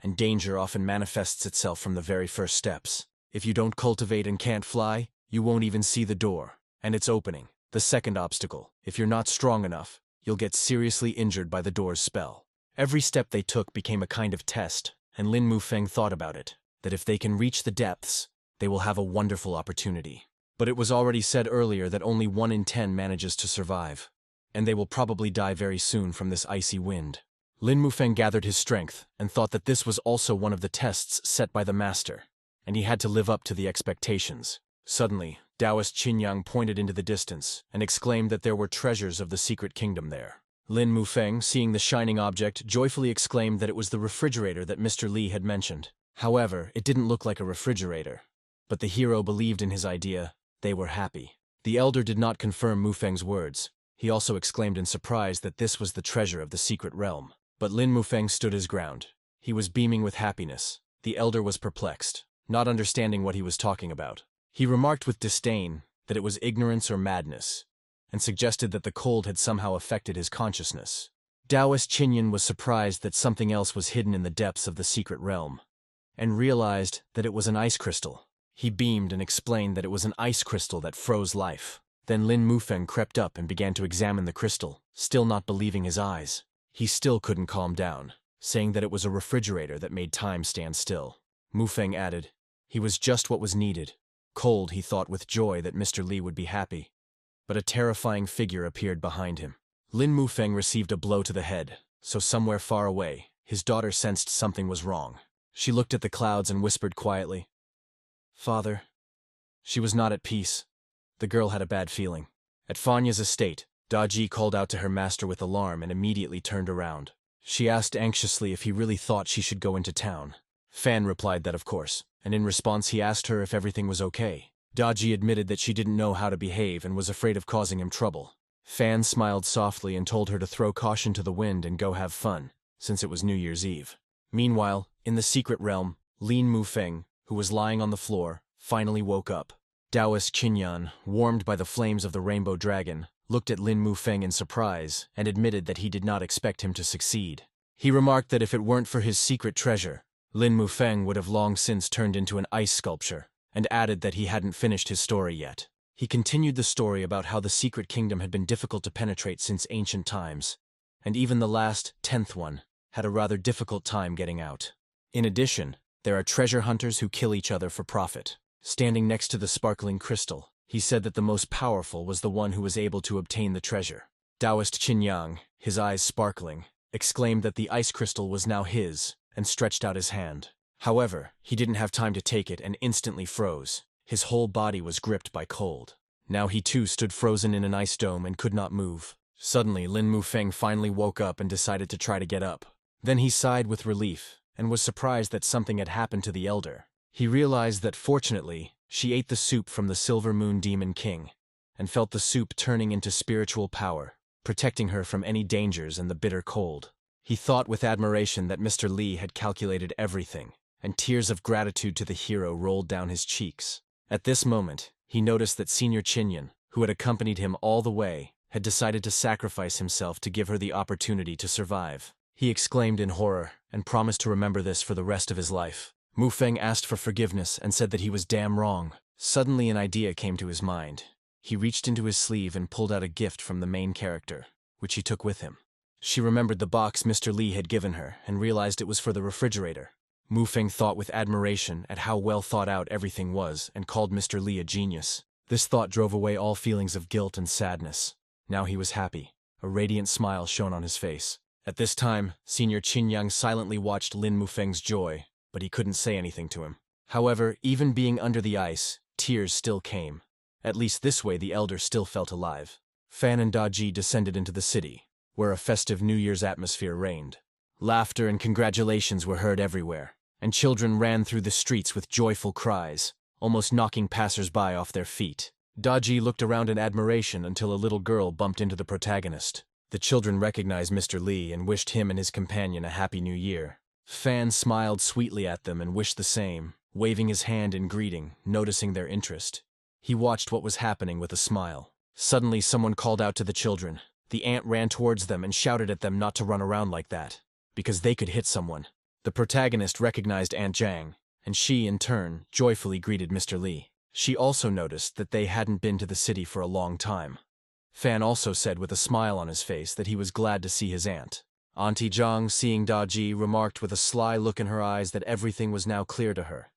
and danger often manifests itself from the very first steps. If you don't cultivate and can't fly, you won't even see the door, and its opening. The second obstacle, if you're not strong enough, you'll get seriously injured by the door's spell. Every step they took became a kind of test, and Lin Mufeng thought about it, that if they can reach the depths, they will have a wonderful opportunity. But it was already said earlier that only 1 in 10 manages to survive, and they will probably die very soon from this icy wind. Lin Mufeng gathered his strength and thought that this was also one of the tests set by the master, and he had to live up to the expectations. Suddenly, Taoist Qinyang pointed into the distance and exclaimed that there were treasures of the secret kingdom there. Lin Mufeng, seeing the shining object, joyfully exclaimed that it was the refrigerator that Mr. Li had mentioned. However, it didn't look like a refrigerator, but the hero believed in his idea. They were happy. The elder did not confirm Mufeng's words. He also exclaimed in surprise that this was the treasure of the secret realm. But Lin Mufeng stood his ground. He was beaming with happiness. The elder was perplexed, not understanding what he was talking about. He remarked with disdain that it was ignorance or madness, and suggested that the cold had somehow affected his consciousness. Taoist Qinyan was surprised that something else was hidden in the depths of the secret realm, and realized that it was an ice crystal. He beamed and explained that it was an ice crystal that froze life. Then Lin Mufeng crept up and began to examine the crystal, still not believing his eyes. He still couldn't calm down, saying that it was a refrigerator that made time stand still. Mufeng added, he was just what was needed. Cold, he thought with joy that Mr. Li would be happy. But a terrifying figure appeared behind him. Lin Mufeng received a blow to the head, so somewhere far away, his daughter sensed something was wrong. She looked at the clouds and whispered quietly, "Father." She was not at peace. The girl had a bad feeling. At Fanya's estate, Daji called out to her master with alarm and immediately turned around. She asked anxiously if he really thought she should go into town. Fan replied that of course, and in response he asked her if everything was okay. Daji admitted that she didn't know how to behave and was afraid of causing him trouble. Fan smiled softly and told her to throw caution to the wind and go have fun, since it was New Year's Eve. Meanwhile, in the secret realm, Lin Mufeng, who was lying on the floor, finally woke up. Taoist Qinyan, warmed by the flames of the rainbow dragon, looked at Lin Mufeng in surprise and admitted that he did not expect him to succeed. He remarked that if it weren't for his secret treasure, Lin Mufeng would have long since turned into an ice sculpture, and added that he hadn't finished his story yet. He continued the story about how the secret kingdom had been difficult to penetrate since ancient times, and even the last, 10th one, had a rather difficult time getting out. In addition, there are treasure hunters who kill each other for profit. Standing next to the sparkling crystal, he said that the most powerful was the one who was able to obtain the treasure. Taoist Qinyang, his eyes sparkling, exclaimed that the ice crystal was now his, and stretched out his hand. However, he didn't have time to take it and instantly froze. His whole body was gripped by cold. Now he too stood frozen in an ice dome and could not move. Suddenly, Lin Mufeng finally woke up and decided to try to get up. Then he sighed with relief, and was surprised that something had happened to the elder. He realized that fortunately, she ate the soup from the Silver Moon Demon King, and felt the soup turning into spiritual power. protecting her from any dangers and the bitter cold. He thought with admiration that Mr. Li had calculated everything, and tears of gratitude to the hero rolled down his cheeks. At this moment, he noticed that Senior Chinyan, who had accompanied him all the way, had decided to sacrifice himself to give her the opportunity to survive. He exclaimed in horror and promised to remember this for the rest of his life. Mu Feng asked for forgiveness and said that he was damn wrong. Suddenly an idea came to his mind. He reached into his sleeve and pulled out a gift from the main character, which he took with him. She remembered the box Mr. Li had given her and realized it was for the refrigerator. Mu Feng thought with admiration at how well thought out everything was and called Mr. Li a genius. This thought drove away all feelings of guilt and sadness. Now he was happy. A radiant smile shone on his face. At this time, Senior Qinyang silently watched Lin Mufeng's joy, but he couldn't say anything to him. However, even being under the ice, tears still came. At least this way the elder still felt alive. Fan and Daji descended into the city, where a festive New Year's atmosphere reigned. Laughter and congratulations were heard everywhere, and children ran through the streets with joyful cries, almost knocking passers-by off their feet. Daji looked around in admiration until a little girl bumped into the protagonist. The children recognized Mr. Li and wished him and his companion a happy new year. Fan smiled sweetly at them and wished the same, waving his hand in greeting, noticing their interest. He watched what was happening with a smile. Suddenly someone called out to the children. The ant ran towards them and shouted at them not to run around like that, because they could hit someone. The protagonist recognized Aunt Zhang, and she, in turn, joyfully greeted Mr. Li. She also noticed that they hadn't been to the city for a long time. Fan also said with a smile on his face that he was glad to see his aunt. Auntie Zhang, seeing Daji, remarked with a sly look in her eyes that everything was now clear to her,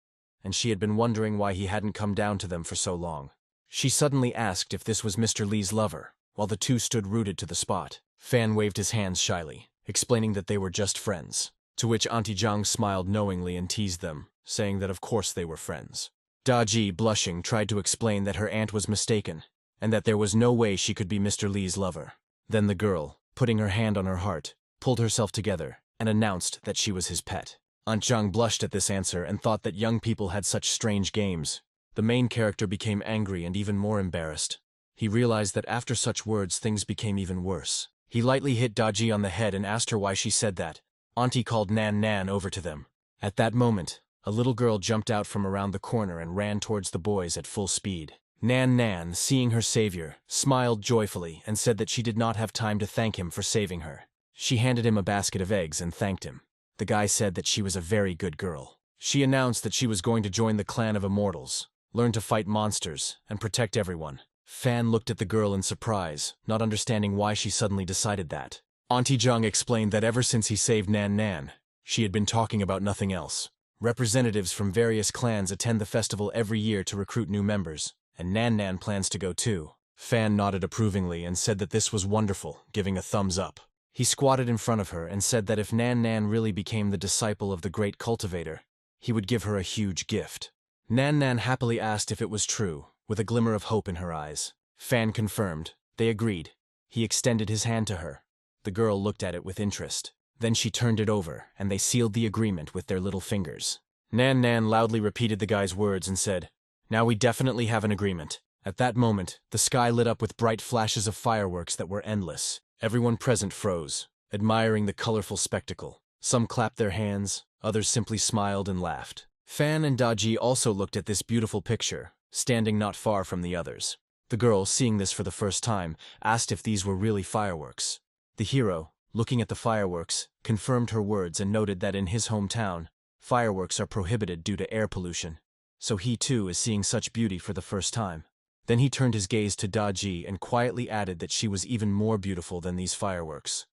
and she had been wondering why he hadn't come down to them for so long. She suddenly asked if this was Mr. Li's lover, while the two stood rooted to the spot. Fan waved his hands shyly, explaining that they were just friends, to which Auntie Zhang smiled knowingly and teased them, saying that of course they were friends. Daji, blushing, tried to explain that her aunt was mistaken, and that there was no way she could be Mr. Li's lover. Then the girl, putting her hand on her heart, pulled herself together and announced that she was his pet. Aunt Zhang blushed at this answer and thought that young people had such strange games. The main character became angry and even more embarrassed. He realized that after such words things became even worse. He lightly hit Daji on the head and asked her why she said that. Auntie called Nan Nan over to them. At that moment, a little girl jumped out from around the corner and ran towards the boys at full speed. Nan Nan, seeing her savior, smiled joyfully and said that she did not have time to thank him for saving her. She handed him a basket of eggs and thanked him. The guy said that she was a very good girl. She announced that she was going to join the clan of immortals, learn to fight monsters, and protect everyone. Fan looked at the girl in surprise, not understanding why she suddenly decided that. Auntie Zhang explained that ever since he saved Nan Nan, she had been talking about nothing else. Representatives from various clans attend the festival every year to recruit new members, and Nan Nan plans to go too. Fan nodded approvingly and said that this was wonderful, giving a thumbs up. He squatted in front of her and said that if Nan Nan really became the disciple of the great cultivator, he would give her a huge gift. Nan Nan happily asked if it was true, with a glimmer of hope in her eyes. Fan confirmed. They agreed. He extended his hand to her. The girl looked at it with interest. Then she turned it over, and they sealed the agreement with their little fingers. Nan Nan loudly repeated the guy's words and said, "Now we definitely have an agreement." At that moment, the sky lit up with bright flashes of fireworks that were endless. Everyone present froze, admiring the colorful spectacle. Some clapped their hands, others simply smiled and laughed. Fan and Daji also looked at this beautiful picture, standing not far from the others. The girl, seeing this for the first time, asked if these were really fireworks. The hero, looking at the fireworks, confirmed her words and noted that in his hometown, fireworks are prohibited due to air pollution. So he too is seeing such beauty for the first time. Then he turned his gaze to Daji and quietly added that she was even more beautiful than these fireworks.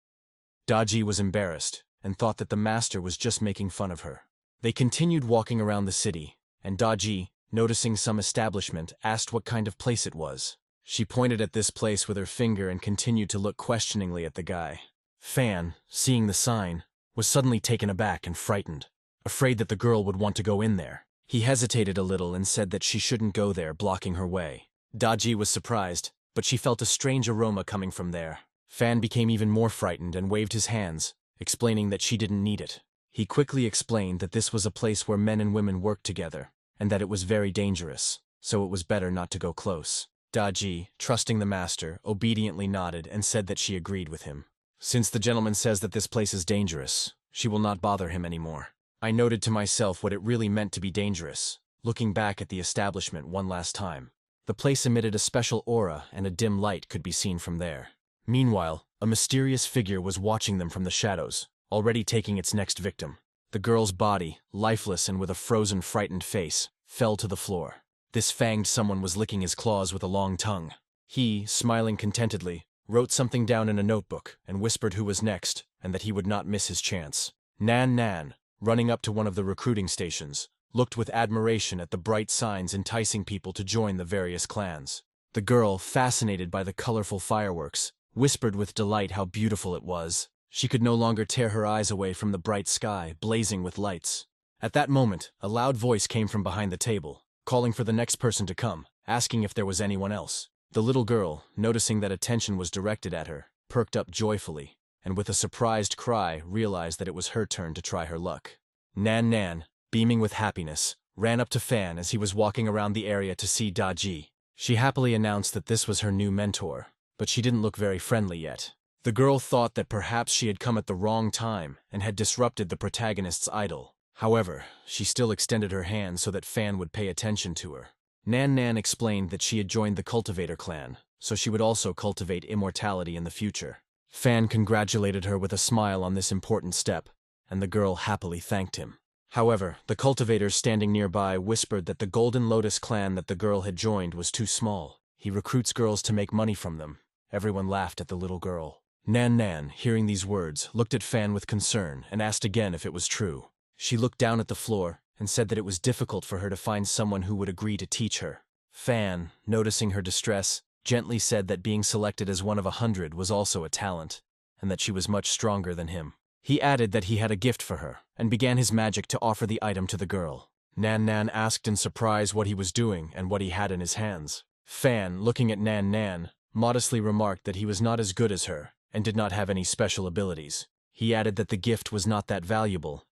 Daji was embarrassed and thought that the master was just making fun of her. They continued walking around the city, and Daji, noticing some establishment, asked what kind of place it was. She pointed at this place with her finger and continued to look questioningly at the guy. Fan, seeing the sign, was suddenly taken aback and frightened, afraid that the girl would want to go in there. He hesitated a little and said that she shouldn't go there, blocking her way. Daji was surprised, but she felt a strange aroma coming from there. Fan became even more frightened and waved his hands, explaining that she didn't need it. He quickly explained that this was a place where men and women worked together, and that it was very dangerous, so it was better not to go close. Daji, trusting the master, obediently nodded and said that she agreed with him. Since the gentleman says that this place is dangerous, she will not bother him anymore. I noted to myself what it really meant to be dangerous, looking back at the establishment one last time. The place emitted a special aura and a dim light could be seen from there. Meanwhile, a mysterious figure was watching them from the shadows, already taking its next victim. The girl's body, lifeless and with a frozen, frightened face, fell to the floor. This fanged someone was licking his claws with a long tongue. He, smiling contentedly, wrote something down in a notebook and whispered who was next and that he would not miss his chance. Nan, running up to one of the recruiting stations, looked with admiration at the bright signs enticing people to join the various clans. The girl, fascinated by the colorful fireworks, whispered with delight how beautiful it was. She could no longer tear her eyes away from the bright sky, blazing with lights. At that moment, a loud voice came from behind the table, calling for the next person to come, asking if there was anyone else. The little girl, noticing that attention was directed at her, perked up joyfully, and with a surprised cry realized that it was her turn to try her luck. Nan, beaming with happiness, ran up to Fan as he was walking around the area to see Daji. She happily announced that this was her new mentor, but she didn't look very friendly yet. The girl thought that perhaps she had come at the wrong time and had disrupted the protagonist's idyll. However, she still extended her hand so that Fan would pay attention to her. Nan explained that she had joined the Cultivator clan, so she would also cultivate immortality in the future. Fan congratulated her with a smile on this important step, and the girl happily thanked him. However, the cultivators standing nearby whispered that the Golden Lotus clan that the girl had joined was too small. He recruits girls to make money from them. Everyone laughed at the little girl. Nan, hearing these words, looked at Fan with concern and asked again if it was true. She looked down at the floor and said that it was difficult for her to find someone who would agree to teach her. Fan, noticing her distress, gently said that being selected as one of 100 was also a talent, and that she was much stronger than him. He added that he had a gift for her, and began his magic to offer the item to the girl. Nan asked in surprise what he was doing and what he had in his hands. Fan, looking at Nan, modestly remarked that he was not as good as her, and did not have any special abilities. He added that the gift was not that valuable,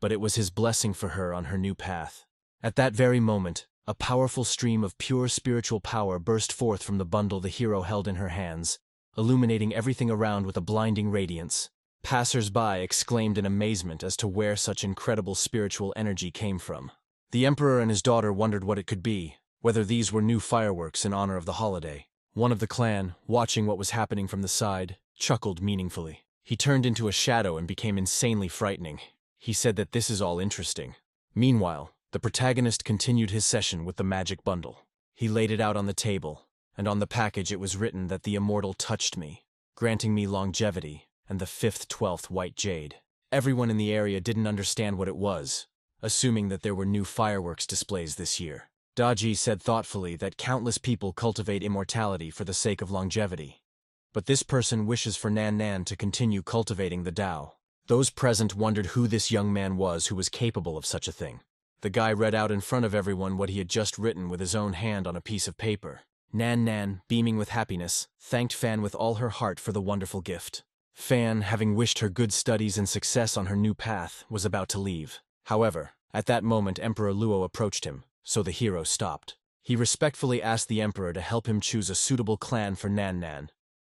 but it was his blessing for her on her new path. At that very moment, a powerful stream of pure spiritual power burst forth from the bundle the hero held in her hands, illuminating everything around with a blinding radiance. Passers-by exclaimed in amazement as to where such incredible spiritual energy came from. The emperor and his daughter wondered what it could be, whether these were new fireworks in honor of the holiday. One of the clan, watching what was happening from the side, chuckled meaningfully. He turned into a shadow and became insanely frightening. He said that this is all interesting. Meanwhile, the protagonist continued his session with the magic bundle. He laid it out on the table, and on the package it was written that the immortal touched me, granting me longevity and the 5th 12th white jade. Everyone in the area didn't understand what it was, assuming that there were new fireworks displays this year. Daji said thoughtfully that countless people cultivate immortality for the sake of longevity. But this person wishes for Nan to continue cultivating the Tao. Those present wondered who this young man was who was capable of such a thing. The guy read out in front of everyone what he had just written with his own hand on a piece of paper. Nan, beaming with happiness, thanked Fan with all her heart for the wonderful gift. Fan, having wished her good studies and success on her new path, was about to leave. However, at that moment Emperor Luo approached him, so the hero stopped. He respectfully asked the emperor to help him choose a suitable clan for Nan,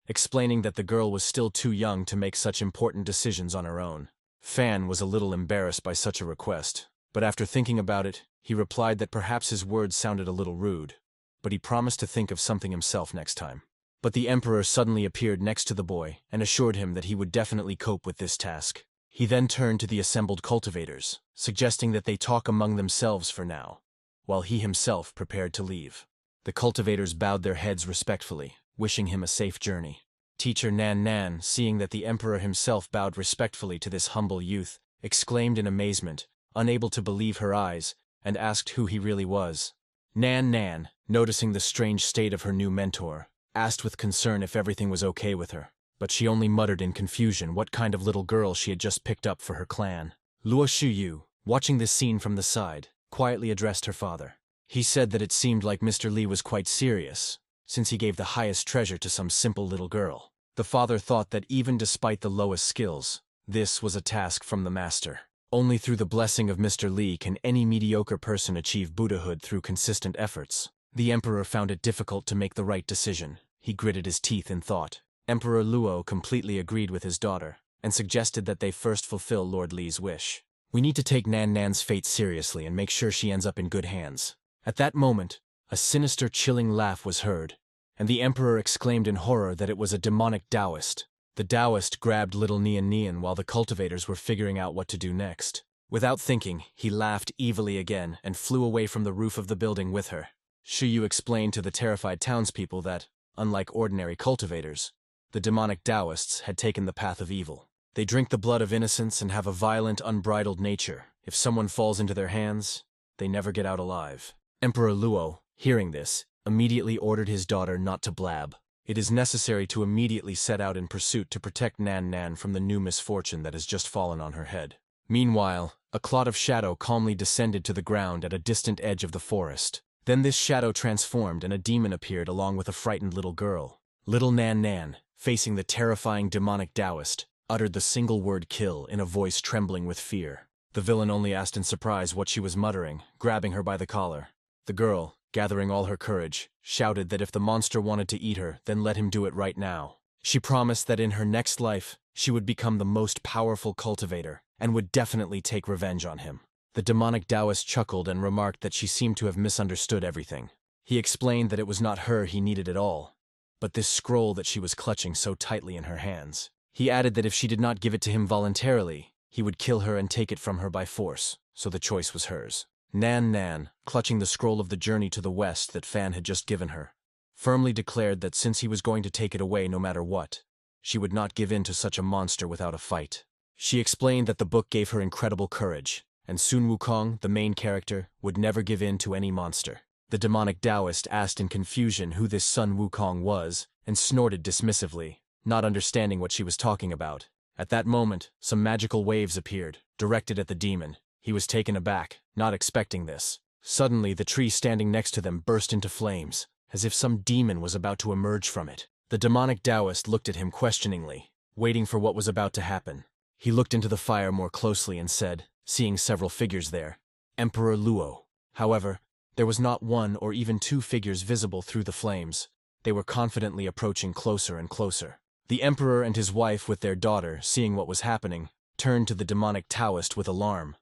explaining that the girl was still too young to make such important decisions on her own. Fan was a little embarrassed by such a request, but after thinking about it, he replied that perhaps his words sounded a little rude, but he promised to think of something himself next time. But the emperor suddenly appeared next to the boy and assured him that he would definitely cope with this task. He then turned to the assembled cultivators, suggesting that they talk among themselves for now, while he himself prepared to leave. The cultivators bowed their heads respectfully, wishing him a safe journey. Teacher Nan, seeing that the emperor himself bowed respectfully to this humble youth, exclaimed in amazement, unable to believe her eyes, and asked who he really was. Nan, noticing the strange state of her new mentor, asked with concern if everything was okay with her, but she only muttered in confusion what kind of little girl she had just picked up for her clan. Lu Shuyu, watching this scene from the side, quietly addressed her father. He said that it seemed like Mr. Li was quite serious, since he gave the highest treasure to some simple little girl. The father thought that even despite the lowest skills, this was a task from the master. Only through the blessing of Mr. Li can any mediocre person achieve Buddhahood through consistent efforts. The emperor found it difficult to make the right decision. He gritted his teeth in thought. Emperor Luo completely agreed with his daughter, and suggested that they first fulfill Lord Li's wish. We need to take Nan Nan's fate seriously and make sure she ends up in good hands. At that moment, a sinister, chilling laugh was heard, and the emperor exclaimed in horror that it was a demonic Taoist. The Taoist grabbed little Nian while the cultivators were figuring out what to do next. Without thinking, he laughed evilly again and flew away from the roof of the building with her. Shuyu explained to the terrified townspeople that, unlike ordinary cultivators, the demonic Taoists had taken the path of evil. They drink the blood of innocents and have a violent, unbridled nature. If someone falls into their hands, they never get out alive. Emperor Luo, hearing this, immediately ordered his daughter not to blab. It is necessary to immediately set out in pursuit to protect Nan Nan from the new misfortune that has just fallen on her head. Meanwhile, a clot of shadow calmly descended to the ground at a distant edge of the forest. Then this shadow transformed and a demon appeared along with a frightened little girl. Little Nan Nan, facing the terrifying demonic Taoist, uttered the single word "kill" in a voice trembling with fear. The villain only asked in surprise what she was muttering, grabbing her by the collar. The girl, gathering all her courage, shouted that if the monster wanted to eat her, then let him do it right now. She promised that in her next life, she would become the most powerful cultivator, and would definitely take revenge on him. The demonic Taoist chuckled and remarked that she seemed to have misunderstood everything. He explained that it was not her he needed at all, but this scroll that she was clutching so tightly in her hands. He added that if she did not give it to him voluntarily, he would kill her and take it from her by force, so the choice was hers. Nan Nan, clutching the scroll of the journey to the west that Fan had just given her, firmly declared that since he was going to take it away no matter what, she would not give in to such a monster without a fight. She explained that the book gave her incredible courage, and Sun Wukong, the main character, would never give in to any monster. The demonic Taoist asked in confusion who this Sun Wukong was, and snorted dismissively, not understanding what she was talking about. At that moment, some magical waves appeared, directed at the demon. He was taken aback, not expecting this. Suddenly, the tree standing next to them burst into flames, as if some demon was about to emerge from it. The demonic Taoist looked at him questioningly, waiting for what was about to happen. He looked into the fire more closely and said, seeing several figures there, "Emperor Luo." However, there was not one or even two figures visible through the flames. They were confidently approaching closer and closer. The emperor and his wife with their daughter, seeing what was happening, turned to the demonic Taoist with alarm.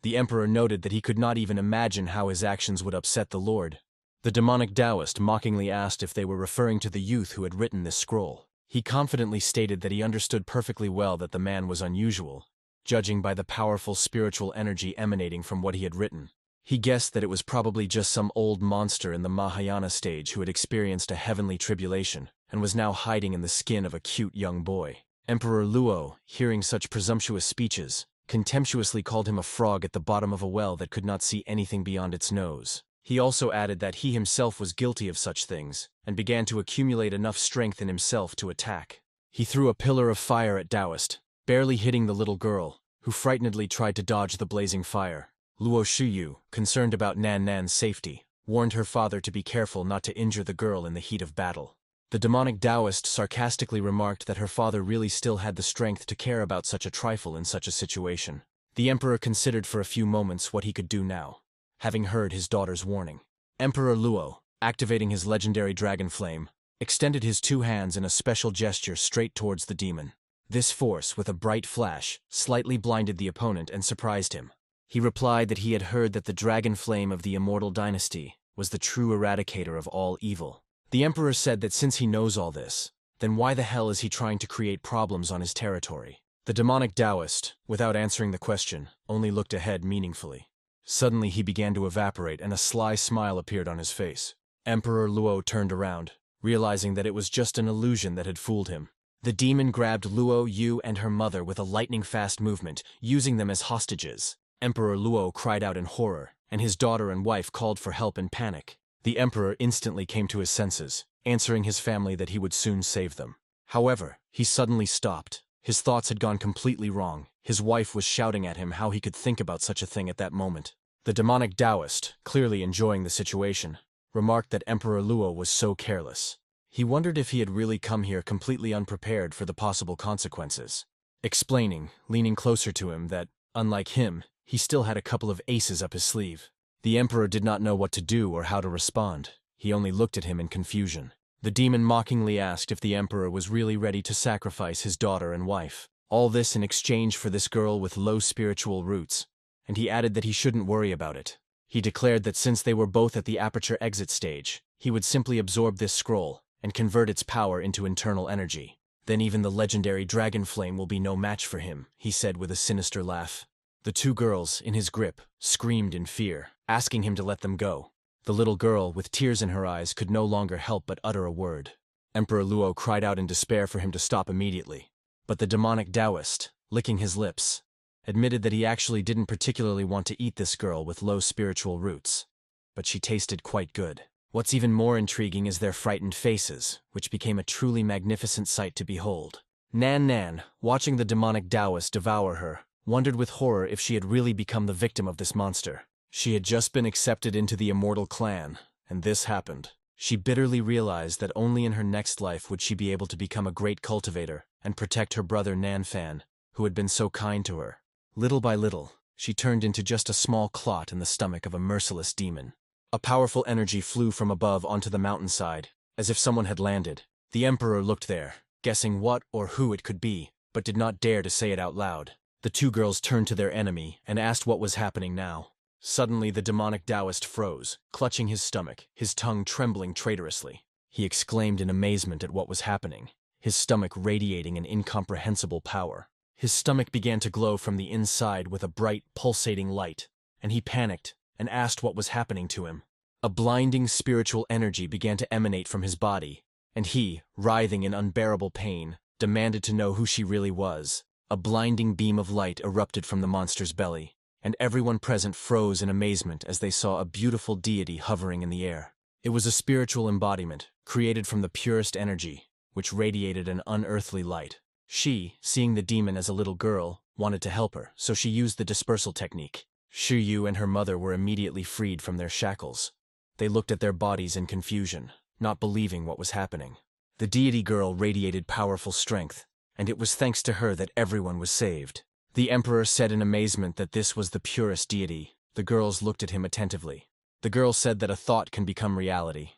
The emperor noted that he could not even imagine how his actions would upset the Lord. The demonic Taoist mockingly asked if they were referring to the youth who had written this scroll. He confidently stated that he understood perfectly well that the man was unusual, judging by the powerful spiritual energy emanating from what he had written. He guessed that it was probably just some old monster in the Mahayana stage who had experienced a heavenly tribulation, and was now hiding in the skin of a cute young boy. Emperor Luo, hearing such presumptuous speeches, contemptuously called him a frog at the bottom of a well that could not see anything beyond its nose. He also added that he himself was guilty of such things, and began to accumulate enough strength in himself to attack. He threw a pillar of fire at Taoist, barely hitting the little girl, who frightenedly tried to dodge the blazing fire. Lu Shuyu, concerned about Nan Nan's safety, warned her father to be careful not to injure the girl in the heat of battle. The demonic Taoist sarcastically remarked that her father really still had the strength to care about such a trifle in such a situation. The emperor considered for a few moments what he could do now, having heard his daughter's warning. Emperor Luo, activating his legendary dragon flame, extended his two hands in a special gesture straight towards the demon. This force, with a bright flash, slightly blinded the opponent and surprised him. He replied that he had heard that the dragon flame of the immortal dynasty was the true eradicator of all evil. The emperor said that since he knows all this, then why the hell is he trying to create problems on his territory? The demonic Taoist, without answering the question, only looked ahead meaningfully. Suddenly he began to evaporate and a sly smile appeared on his face. Emperor Luo turned around, realizing that it was just an illusion that had fooled him. The demon grabbed Luo Yu and her mother with a lightning-fast movement, using them as hostages. Emperor Luo cried out in horror, and his daughter and wife called for help in panic. The emperor instantly came to his senses, answering his family that he would soon save them. However, he suddenly stopped. His thoughts had gone completely wrong. His wife was shouting at him how he could think about such a thing at that moment. The demonic Taoist, clearly enjoying the situation, remarked that Emperor Luo was so careless. He wondered if he had really come here completely unprepared for the possible consequences, explaining, leaning closer to him, that, unlike him, he still had a couple of aces up his sleeve. The emperor did not know what to do or how to respond. He only looked at him in confusion. The demon mockingly asked if the emperor was really ready to sacrifice his daughter and wife. All this in exchange for this girl with low spiritual roots, and he added that he shouldn't worry about it. He declared that since they were both at the aperture exit stage, he would simply absorb this scroll and convert its power into internal energy. Then even the legendary dragon flame will be no match for him, he said with a sinister laugh. The two girls, in his grip, screamed in fear, asking him to let them go. The little girl, with tears in her eyes, could no longer help but utter a word. Emperor Luo cried out in despair for him to stop immediately. But the demonic Taoist, licking his lips, admitted that he actually didn't particularly want to eat this girl with low spiritual roots. But she tasted quite good. What's even more intriguing is their frightened faces, which became a truly magnificent sight to behold. Nan, watching the demonic Taoist devour her, wondered with horror if she had really become the victim of this monster. She had just been accepted into the immortal clan, and this happened. She bitterly realized that only in her next life would she be able to become a great cultivator and protect her brother Nanfan, who had been so kind to her. Little by little, she turned into just a small clot in the stomach of a merciless demon. A powerful energy flew from above onto the mountainside, as if someone had landed. The emperor looked there, guessing what or who it could be, but did not dare to say it out loud. The two girls turned to their enemy and asked what was happening now. Suddenly the demonic Taoist froze, clutching his stomach, his tongue trembling traitorously. He exclaimed in amazement at what was happening, his stomach radiating an incomprehensible power. His stomach began to glow from the inside with a bright, pulsating light, and he panicked and asked what was happening to him. A blinding spiritual energy began to emanate from his body, and he, writhing in unbearable pain, demanded to know who she really was. A blinding beam of light erupted from the monster's belly, and everyone present froze in amazement as they saw a beautiful deity hovering in the air. It was a spiritual embodiment, created from the purest energy, which radiated an unearthly light. She, seeing the demon as a little girl, wanted to help her, so she used the dispersal technique. Shuyu and her mother were immediately freed from their shackles. They looked at their bodies in confusion, not believing what was happening. The deity girl radiated powerful strength, and it was thanks to her that everyone was saved. The emperor said in amazement that this was the purest deity. The girls looked at him attentively. The girl said that a thought can become reality.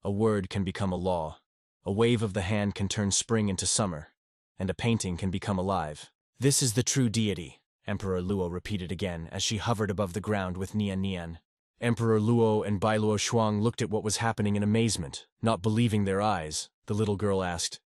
A word can become a law. A wave of the hand can turn spring into summer, and a painting can become alive. This is the true deity, Emperor Luo repeated again as she hovered above the ground with Nian. Emperor Luo and Bailuo Shuang looked at what was happening in amazement, not believing their eyes. The little girl asked,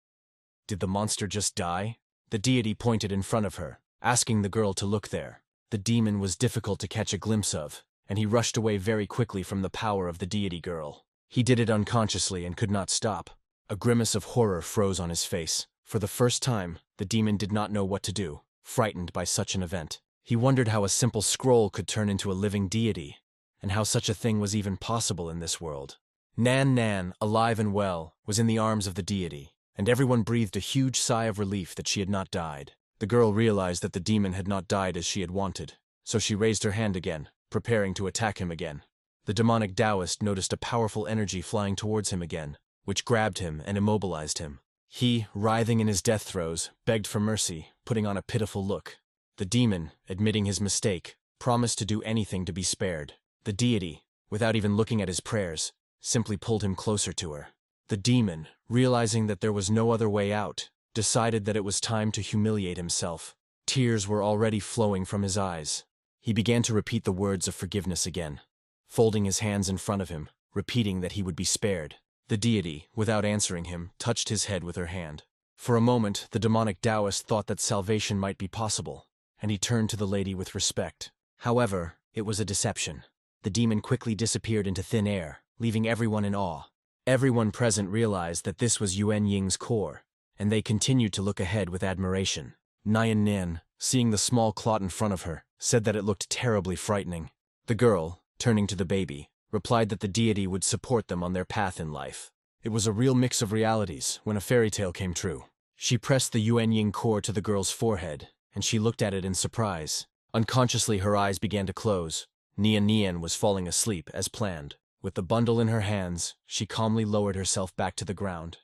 "Did the monster just die?" The deity pointed in front of her, asking the girl to look there. The demon was difficult to catch a glimpse of, and he rushed away very quickly from the power of the deity girl. He did it unconsciously and could not stop. A grimace of horror froze on his face. For the first time, the demon did not know what to do, frightened by such an event. He wondered how a simple scroll could turn into a living deity, and how such a thing was even possible in this world. Nan, alive and well, was in the arms of the deity, and everyone breathed a huge sigh of relief that she had not died. The girl realized that the demon had not died as she had wanted, so she raised her hand again, preparing to attack him again. The demonic Taoist noticed a powerful energy flying towards him again, which grabbed him and immobilized him. He, writhing in his death throes, begged for mercy, putting on a pitiful look. The demon, admitting his mistake, promised to do anything to be spared. The deity, without even looking at his prayers, simply pulled him closer to her. The demon, realizing that there was no other way out, decided that it was time to humiliate himself. Tears were already flowing from his eyes. He began to repeat the words of forgiveness again, folding his hands in front of him, repeating that he would be spared. The deity, without answering him, touched his head with her hand. For a moment, the demonic Taoist thought that salvation might be possible, and he turned to the lady with respect. However, it was a deception. The demon quickly disappeared into thin air, leaving everyone in awe. Everyone present realized that this was Yuan Ying's core, and they continued to look ahead with admiration. Nian, seeing the small clot in front of her, said that it looked terribly frightening. The girl, turning to the baby, replied that the deity would support them on their path in life. It was a real mix of realities when a fairy tale came true. She pressed the Yuan Ying core to the girl's forehead, and she looked at it in surprise. Unconsciously, her eyes began to close. Nian was falling asleep, as planned. With the bundle in her hands, she calmly lowered herself back to the ground.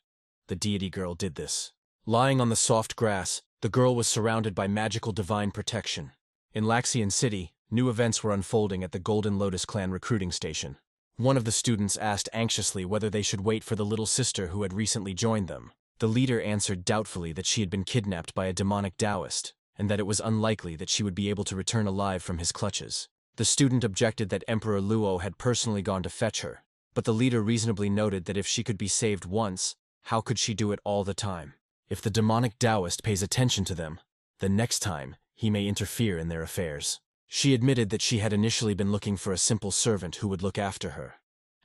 The deity girl did this. Lying on the soft grass, the girl was surrounded by magical divine protection. In Laxian City, New events were unfolding at the Golden Lotus Clan recruiting station. One of the students asked anxiously whether they should wait for the little sister who had recently joined them. The leader answered doubtfully that she had been kidnapped by a demonic Taoist, and that it was unlikely that she would be able to return alive from his clutches. The student objected that Emperor Luo had personally gone to fetch her, but the leader reasonably noted that if she could be saved once, how could she do it all the time? If the demonic Taoist pays attention to them, the next time he may interfere in their affairs. She admitted that she had initially been looking for a simple servant who would look after her,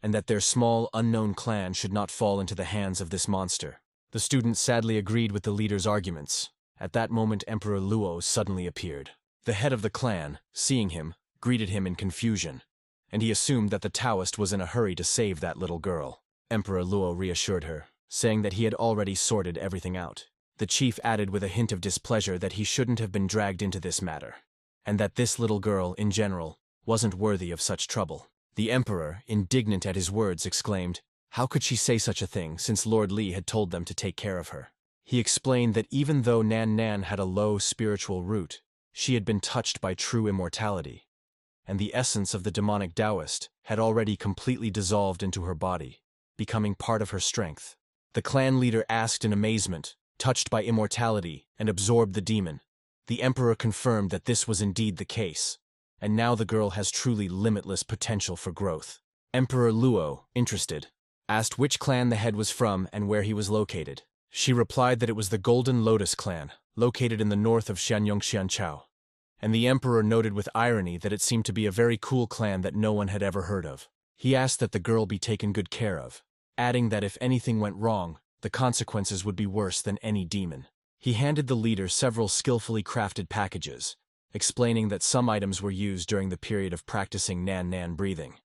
and that their small, unknown clan should not fall into the hands of this monster. The student sadly agreed with the leader's arguments. At that moment, Emperor Luo suddenly appeared. The head of the clan, seeing him, greeted him in confusion, and he assumed that the Taoist was in a hurry to save that little girl. Emperor Luo reassured her, saying that he had already sorted everything out. The chief added with a hint of displeasure that he shouldn't have been dragged into this matter, and that this little girl, in general, wasn't worthy of such trouble. The emperor, indignant at his words, exclaimed, "How could she say such a thing, since Lord Li had told them to take care of her?" He explained that even though Nan Nan had a low spiritual root, she had been touched by true immortality, and the essence of the demonic Taoist had already completely dissolved into her body, becoming part of her strength. The clan leader asked in amazement, touched by immortality, and absorbed the demon. The emperor confirmed that this was indeed the case, and now the girl has truly limitless potential for growth. Emperor Luo, interested, asked which clan the head was from and where he was located. She replied that it was the Golden Lotus clan, located in the north of Xianyongxianchao. And the emperor noted with irony that it seemed to be a very cool clan that no one had ever heard of. He asked that the girl be taken good care of, adding that if anything went wrong, the consequences would be worse than any demon. He handed the leader several skillfully crafted packages, explaining that some items were used during the period of practicing Nan Nan breathing.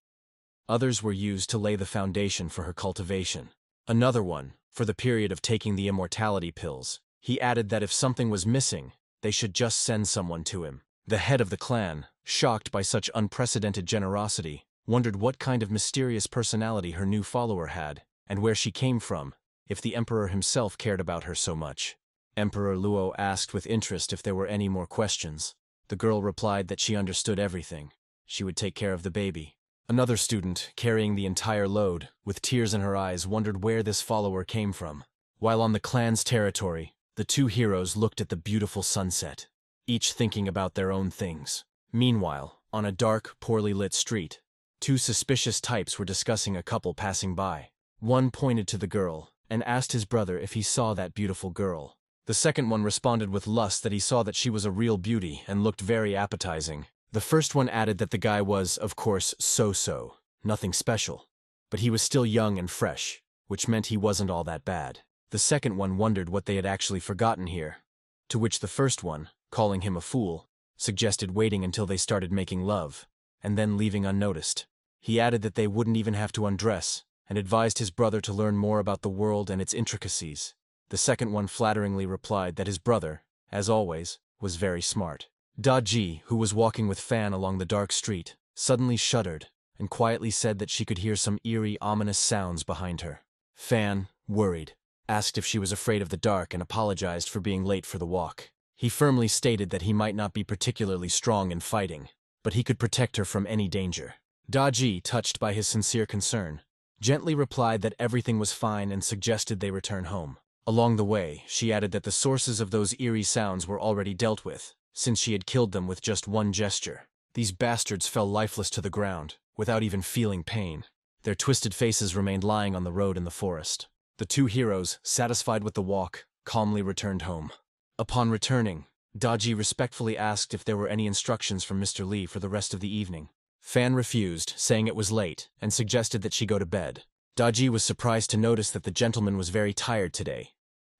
Others were used to lay the foundation for her cultivation. Another one, for the period of taking the immortality pills. He added that if something was missing, they should just send someone to him. The head of the clan, shocked by such unprecedented generosity, wondered what kind of mysterious personality her new follower had, and where she came from, if the emperor himself cared about her so much. Emperor Luo asked with interest if there were any more questions. The girl replied that she understood everything. She would take care of the baby. Another student, carrying the entire load, with tears in her eyes, wondered where this follower came from. While on the clan's territory, the two heroes looked at the beautiful sunset, each thinking about their own things. Meanwhile, on a dark, poorly lit street, two suspicious types were discussing a couple passing by. One pointed to the girl and asked his brother if he saw that beautiful girl. The second one responded with lust that he saw that she was a real beauty and looked very appetizing. The first one added that the guy was, of course, so-so, nothing special, but he was still young and fresh, which meant he wasn't all that bad. The second one wondered what they had actually forgotten here, to which the first one, calling him a fool, suggested waiting until they started making love, and then leaving unnoticed. He added that they wouldn't even have to undress, and advised his brother to learn more about the world and its intricacies. The second one flatteringly replied that his brother, as always, was very smart. Daji, who was walking with Fan along the dark street, suddenly shuddered and quietly said that she could hear some eerie, ominous sounds behind her. Fan, worried, asked if she was afraid of the dark and apologized for being late for the walk. He firmly stated that he might not be particularly strong in fighting, but he could protect her from any danger. Daji, touched by his sincere concern, gently replied that everything was fine and suggested they return home. Along the way, she added that the sources of those eerie sounds were already dealt with, since she had killed them with just one gesture. These bastards fell lifeless to the ground, without even feeling pain. Their twisted faces remained lying on the road in the forest. The two heroes, satisfied with the walk, calmly returned home. Upon returning, Daji respectfully asked if there were any instructions from Mr. Li for the rest of the evening. Fan refused, saying it was late, and suggested that she go to bed. Daji was surprised to notice that the gentleman was very tired today.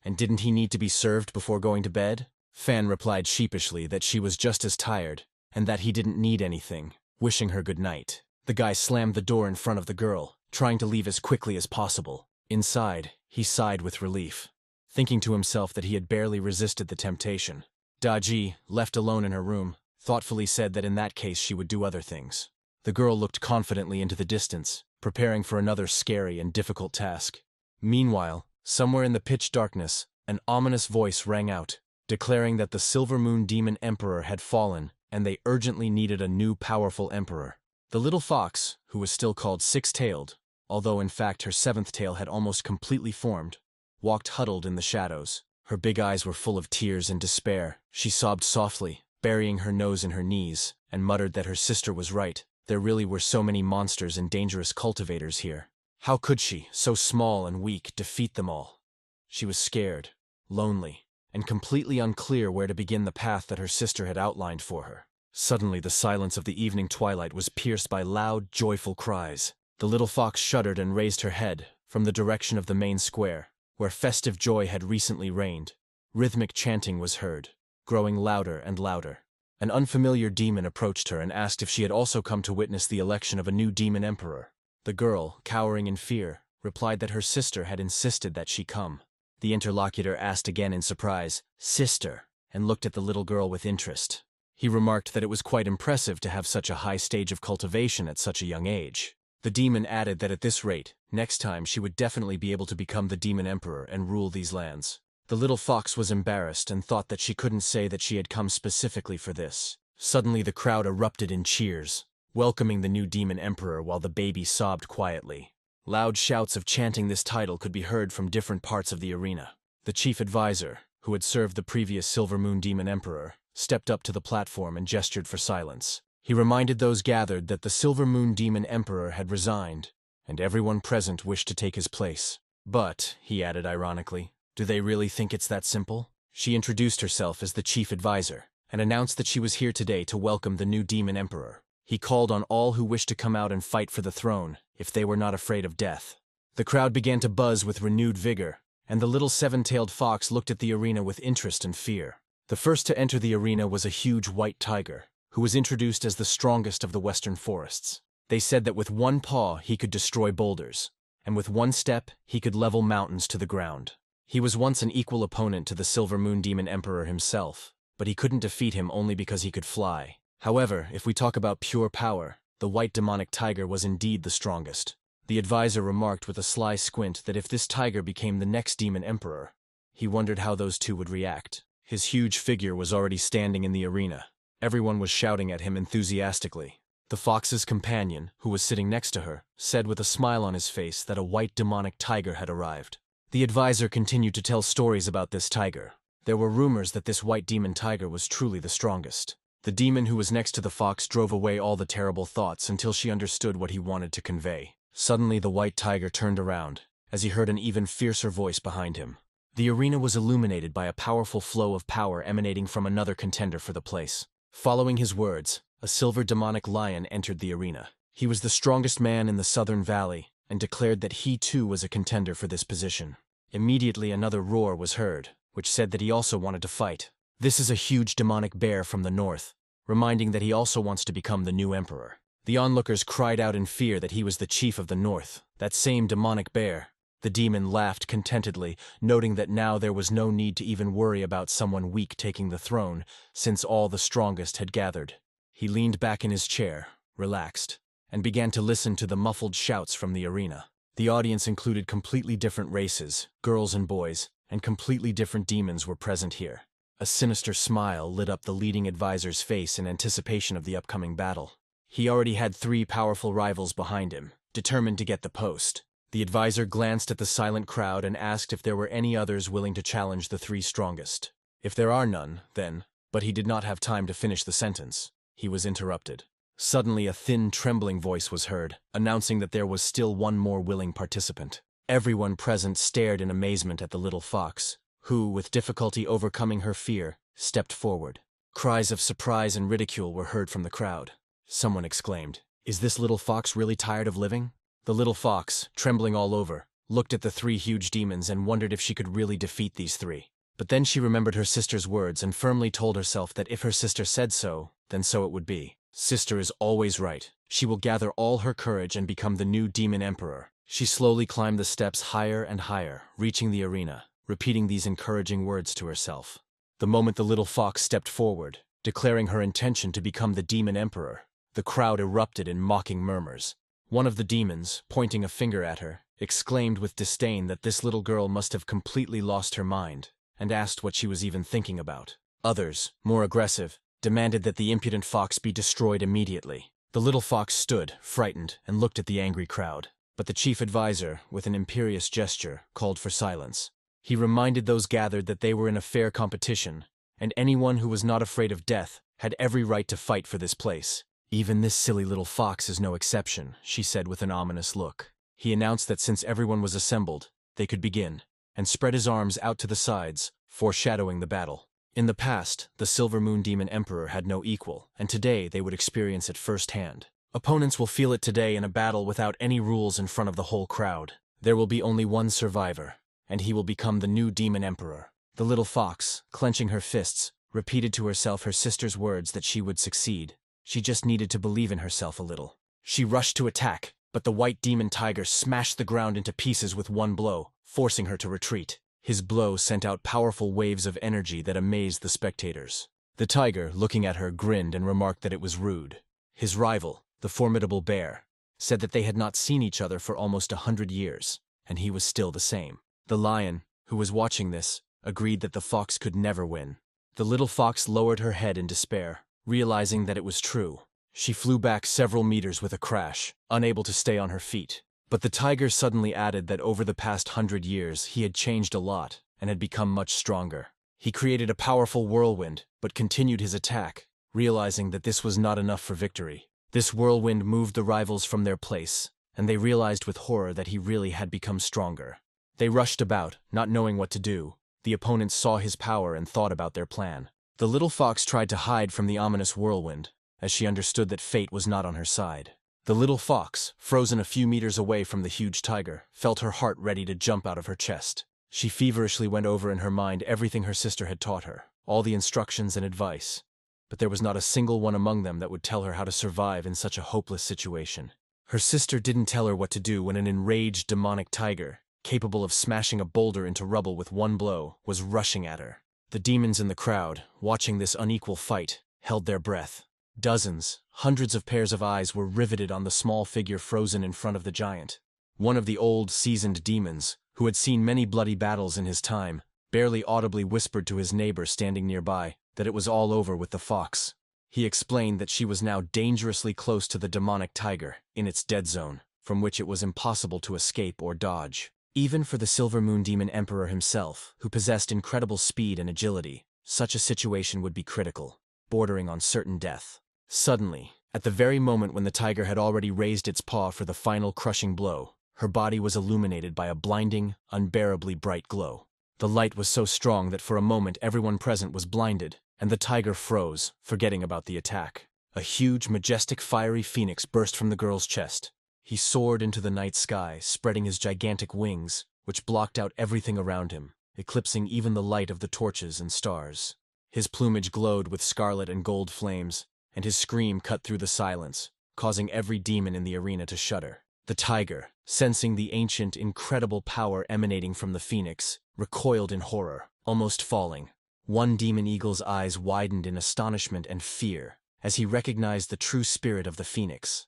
And didn't he need to be served before going to bed? Fan replied sheepishly that she was just as tired, and that he didn't need anything, wishing her good night. The guy slammed the door in front of the girl, trying to leave as quickly as possible. Inside, he sighed with relief, thinking to himself that he had barely resisted the temptation. Daji, left alone in her room, thoughtfully said that in that case she would do other things. The girl looked confidently into the distance, preparing for another scary and difficult task. Meanwhile, somewhere in the pitch darkness, an ominous voice rang out, declaring that the Silver Moon Demon Emperor had fallen and they urgently needed a new powerful emperor. The little fox, who was still called six-tailed, although in fact her seventh tail had almost completely formed, walked huddled in the shadows. Her big eyes were full of tears and despair. She sobbed softly, burying her nose in her knees, and muttered that her sister was right. There really were so many monsters and dangerous cultivators here. How could she, so small and weak, defeat them all? She was scared, lonely, and completely unclear where to begin the path that her sister had outlined for her. Suddenly the silence of the evening twilight was pierced by loud, joyful cries. The little fox shuddered and raised her head from the direction of the main square, where festive joy had recently reigned. Rhythmic chanting was heard, growing louder and louder. An unfamiliar demon approached her and asked if she had also come to witness the election of a new demon emperor. The girl, cowering in fear, replied that her sister had insisted that she come. The interlocutor asked again in surprise, "Sister," and looked at the little girl with interest. He remarked that it was quite impressive to have such a high stage of cultivation at such a young age. The demon added that at this rate, next time she would definitely be able to become the demon emperor and rule these lands. The little fox was embarrassed and thought that she couldn't say that she had come specifically for this. Suddenly the crowd erupted in cheers, welcoming the new demon emperor while the baby sobbed quietly. Loud shouts of chanting this title could be heard from different parts of the arena. The chief advisor, who had served the previous Silver Moon demon emperor, stepped up to the platform and gestured for silence. He reminded those gathered that the Silver Moon demon emperor had resigned, and everyone present wished to take his place. But, he added ironically, do they really think it's that simple? She introduced herself as the chief advisor, and announced that she was here today to welcome the new demon emperor. He called on all who wished to come out and fight for the throne, if they were not afraid of death. The crowd began to buzz with renewed vigor, and the little seven-tailed fox looked at the arena with interest and fear. The first to enter the arena was a huge white tiger, who was introduced as the strongest of the western forests. They said that with one paw he could destroy boulders, and with one step he could level mountains to the ground. He was once an equal opponent to the Silver Moon demon emperor himself, but he couldn't defeat him only because he could fly. However, if we talk about pure power, the white demonic tiger was indeed the strongest. The advisor remarked with a sly squint that if this tiger became the next demon emperor, he wondered how those two would react. His huge figure was already standing in the arena. Everyone was shouting at him enthusiastically. The fox's companion, who was sitting next to her, said with a smile on his face that a white demonic tiger had arrived. The advisor continued to tell stories about this tiger. There were rumors that this white demon tiger was truly the strongest. The demon who was next to the fox drove away all the terrible thoughts until she understood what he wanted to convey. Suddenly the white tiger turned around, as he heard an even fiercer voice behind him. The arena was illuminated by a powerful flow of power emanating from another contender for the place. Following his words, a silver demonic lion entered the arena. He was the strongest man in the southern valley, and declared that he too was a contender for this position. Immediately another roar was heard, which said that he also wanted to fight. This is a huge demonic bear from the north, reminding that he also wants to become the new emperor. The onlookers cried out in fear that he was the chief of the north, that same demonic bear. The demon laughed contentedly, noting that now there was no need to even worry about someone weak taking the throne, since all the strongest had gathered. He leaned back in his chair, relaxed, and began to listen to the muffled shouts from the arena. The audience included completely different races, girls and boys, and completely different demons were present here. A sinister smile lit up the leading advisor's face in anticipation of the upcoming battle. He already had 3 powerful rivals behind him, determined to get the post. The advisor glanced at the silent crowd and asked if there were any others willing to challenge the 3 strongest. If there are none, then, but he did not have time to finish the sentence. He was interrupted. Suddenly a thin, trembling voice was heard, announcing that there was still one more willing participant. Everyone present stared in amazement at the little fox, who, with difficulty overcoming her fear, stepped forward. Cries of surprise and ridicule were heard from the crowd. Someone exclaimed, "Is this little fox really tired of living?" The little fox, trembling all over, looked at the 3 huge demons and wondered if she could really defeat these 3. But then she remembered her sister's words and firmly told herself that if her sister said so, then so it would be. Sister is always right. She will gather all her courage and become the new demon emperor. She slowly climbed the steps higher and higher, reaching the arena, repeating these encouraging words to herself. The moment the little fox stepped forward, declaring her intention to become the demon emperor, the crowd erupted in mocking murmurs. One of the demons, pointing a finger at her, exclaimed with disdain that this little girl must have completely lost her mind, and asked what she was even thinking about. Others, more aggressive, demanded that the impudent fox be destroyed immediately. The little fox stood, frightened, and looked at the angry crowd. But the chief advisor, with an imperious gesture, called for silence. He reminded those gathered that they were in a fair competition, and anyone who was not afraid of death had every right to fight for this place. "Even this silly little fox is no exception," she said with an ominous look. He announced that since everyone was assembled, they could begin, and spread his arms out to the sides, foreshadowing the battle. In the past, the Silver Moon Demon Emperor had no equal, and today they would experience it firsthand. Opponents will feel it today in a battle without any rules in front of the whole crowd. There will be only one survivor, and he will become the new Demon Emperor. The little fox, clenching her fists, repeated to herself her sister's words that she would succeed. She just needed to believe in herself a little. She rushed to attack, but the white demon tiger smashed the ground into pieces with one blow, forcing her to retreat. His blow sent out powerful waves of energy that amazed the spectators. The tiger, looking at her, grinned and remarked that it was rude. His rival, the formidable bear, said that they had not seen each other for almost 100 years, and he was still the same. The lion, who was watching this, agreed that the fox could never win. The little fox lowered her head in despair, realizing that it was true. She flew back several meters with a crash, unable to stay on her feet. But the tiger suddenly added that over the past 100 years he had changed a lot and had become much stronger. He created a powerful whirlwind, but continued his attack, realizing that this was not enough for victory. This whirlwind moved the rivals from their place, and they realized with horror that he really had become stronger. They rushed about, not knowing what to do. The opponents saw his power and thought about their plan. The little fox tried to hide from the ominous whirlwind, as she understood that fate was not on her side. The little fox, frozen a few meters away from the huge tiger, felt her heart ready to jump out of her chest. She feverishly went over in her mind everything her sister had taught her, all the instructions and advice. But there was not a single one among them that would tell her how to survive in such a hopeless situation. Her sister didn't tell her what to do when an enraged demonic tiger, capable of smashing a boulder into rubble with one blow, was rushing at her. The demons in the crowd, watching this unequal fight, held their breath. Dozens, hundreds of pairs of eyes were riveted on the small figure frozen in front of the giant. One of the old, seasoned demons, who had seen many bloody battles in his time, barely audibly whispered to his neighbor standing nearby that it was all over with the fox. He explained that she was now dangerously close to the demonic tiger, in its dead zone, from which it was impossible to escape or dodge. Even for the Silver Moon Demon Emperor himself, who possessed incredible speed and agility, such a situation would be critical, bordering on certain death. Suddenly, at the very moment when the tiger had already raised its paw for the final crushing blow, her body was illuminated by a blinding, unbearably bright glow. The light was so strong that for a moment everyone present was blinded, and the tiger froze, forgetting about the attack. A huge, majestic, fiery phoenix burst from the girl's chest. He soared into the night sky, spreading his gigantic wings, which blocked out everything around him, eclipsing even the light of the torches and stars. His plumage glowed with scarlet and gold flames, and his scream cut through the silence, causing every demon in the arena to shudder. The tiger, sensing the ancient, incredible power emanating from the phoenix, recoiled in horror, almost falling. One demon eagle's eyes widened in astonishment and fear as he recognized the true spirit of the phoenix,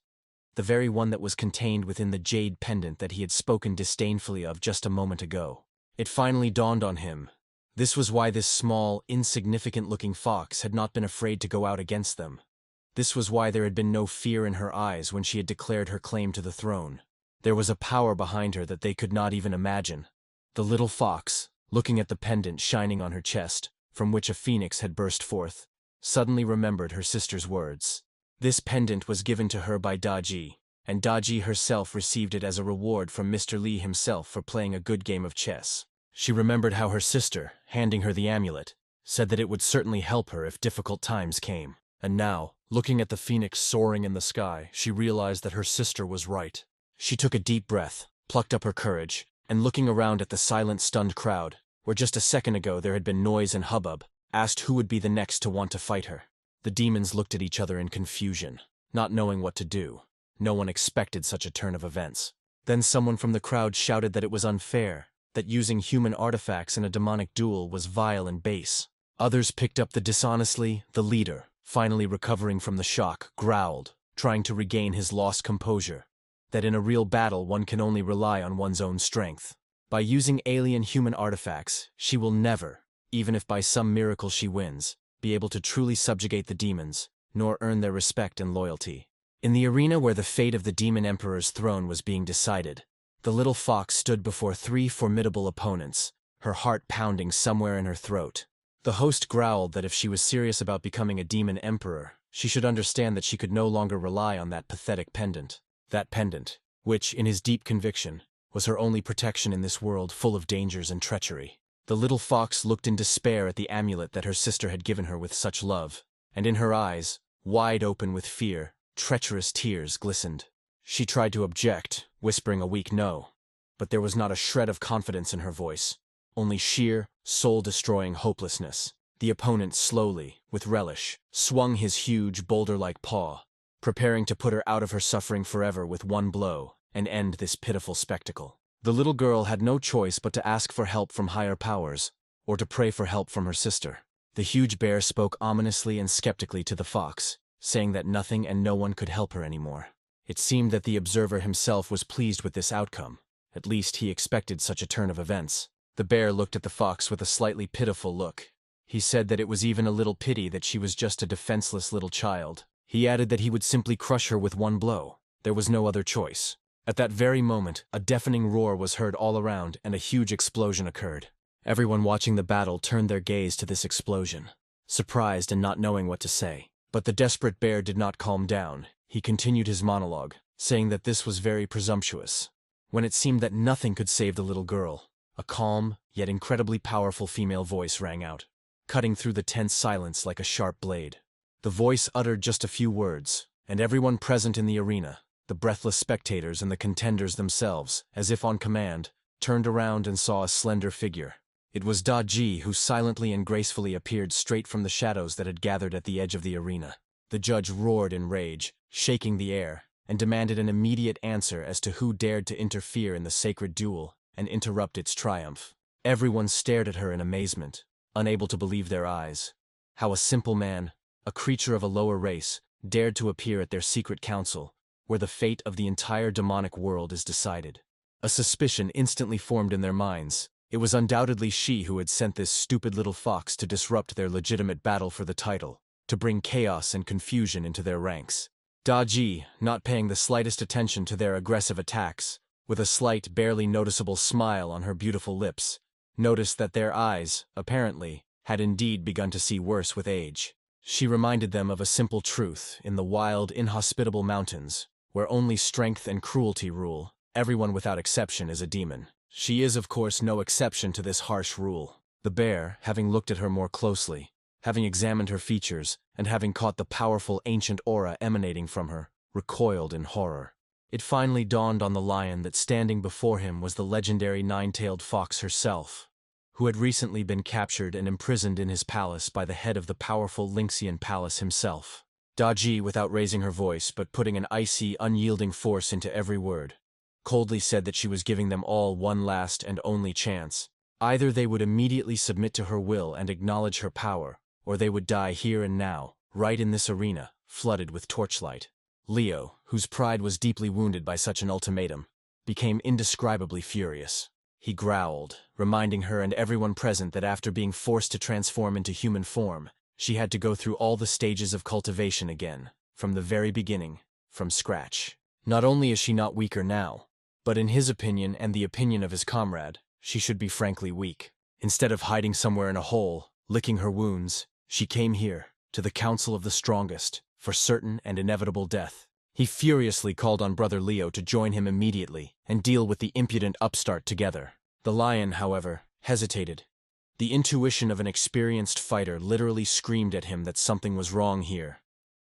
the very one that was contained within the jade pendant that he had spoken disdainfully of just a moment ago. It finally dawned on him. This was why this small, insignificant-looking fox had not been afraid to go out against them. This was why there had been no fear in her eyes when she had declared her claim to the throne. There was a power behind her that they could not even imagine. The little fox, looking at the pendant shining on her chest, from which a phoenix had burst forth, suddenly remembered her sister's words. This pendant was given to her by Daji, and Daji herself received it as a reward from Mr. Li himself for playing a good game of chess. She remembered how her sister, handing her the amulet, said that it would certainly help her if difficult times came. And now, looking at the phoenix soaring in the sky, she realized that her sister was right. She took a deep breath, plucked up her courage, and looking around at the silent, stunned crowd, where just a second ago there had been noise and hubbub, asked who would be the next to want to fight her. The demons looked at each other in confusion, not knowing what to do. No one expected such a turn of events. Then someone from the crowd shouted that it was unfair, that using human artifacts in a demonic duel was vile and base. Others picked up the dishonestly. The leader, finally recovering from the shock, growled, trying to regain his lost composure, that in a real battle one can only rely on one's own strength. By using alien human artifacts, she will never, even if by some miracle she wins, be able to truly subjugate the demons, nor earn their respect and loyalty. In the arena where the fate of the demon emperor's throne was being decided, the little fox stood before 3 formidable opponents, her heart pounding somewhere in her throat. The host growled that if she was serious about becoming a demon emperor, she should understand that she could no longer rely on that pathetic pendant. That pendant, which, in his deep conviction, was her only protection in this world full of dangers and treachery. The little fox looked in despair at the amulet that her sister had given her with such love, and in her eyes, wide open with fear, treacherous tears glistened. She tried to object, whispering a weak no, but there was not a shred of confidence in her voice, only sheer, soul-destroying hopelessness. The opponent slowly, with relish, swung his huge, boulder-like paw, preparing to put her out of her suffering forever with one blow and end this pitiful spectacle. The little girl had no choice but to ask for help from higher powers, or to pray for help from her sister. The huge bear spoke ominously and skeptically to the fox, saying that nothing and no one could help her anymore. It seemed that the observer himself was pleased with this outcome. At least he expected such a turn of events. The bear looked at the fox with a slightly pitiful look. He said that it was even a little pity that she was just a defenseless little child. He added that he would simply crush her with one blow. There was no other choice. At that very moment, a deafening roar was heard all around and a huge explosion occurred. Everyone watching the battle turned their gaze to this explosion, surprised and not knowing what to say. But the desperate bear did not calm down. He continued his monologue, saying that this was very presumptuous. When it seemed that nothing could save the little girl, a calm, yet incredibly powerful female voice rang out, cutting through the tense silence like a sharp blade. The voice uttered just a few words, and everyone present in the arena, the breathless spectators and the contenders themselves, as if on command, turned around and saw a slender figure. It was Daji who silently and gracefully appeared straight from the shadows that had gathered at the edge of the arena. The judge roared in rage, shaking the air, and demanded an immediate answer as to who dared to interfere in the sacred duel and interrupt its triumph. Everyone stared at her in amazement, unable to believe their eyes. How a simple man, a creature of a lower race, dared to appear at their secret council, where the fate of the entire demonic world is decided. A suspicion instantly formed in their minds. It was undoubtedly she who had sent this stupid little fox to disrupt their legitimate battle for the title, to bring chaos and confusion into their ranks. Daji, not paying the slightest attention to their aggressive attacks, with a slight, barely noticeable smile on her beautiful lips, noticed that their eyes, apparently, had indeed begun to see worse with age. She reminded them of a simple truth: in the wild, inhospitable mountains, where only strength and cruelty rule, everyone without exception is a demon. She is, of course, no exception to this harsh rule. The bear, having looked at her more closely, having examined her features, and having caught the powerful ancient aura emanating from her, recoiled in horror. It finally dawned on the lion that standing before him was the legendary nine-tailed fox herself, who had recently been captured and imprisoned in his palace by the head of the powerful Lynxian palace himself. Daji, without raising her voice but putting an icy, unyielding force into every word, coldly said that she was giving them all one last and only chance. Either they would immediately submit to her will and acknowledge her power, or they would die here and now, right in this arena, flooded with torchlight. Leo, whose pride was deeply wounded by such an ultimatum, became indescribably furious. He growled, reminding her and everyone present that after being forced to transform into human form, she had to go through all the stages of cultivation again, from the very beginning, from scratch. Not only is she not weaker now, but in his opinion and the opinion of his comrade, she should be frankly weak. Instead of hiding somewhere in a hole, licking her wounds, she came here, to the council of the strongest, for certain and inevitable death. He furiously called on Brother Leo to join him immediately and deal with the impudent upstart together. The lion, however, hesitated. The intuition of an experienced fighter literally screamed at him that something was wrong here,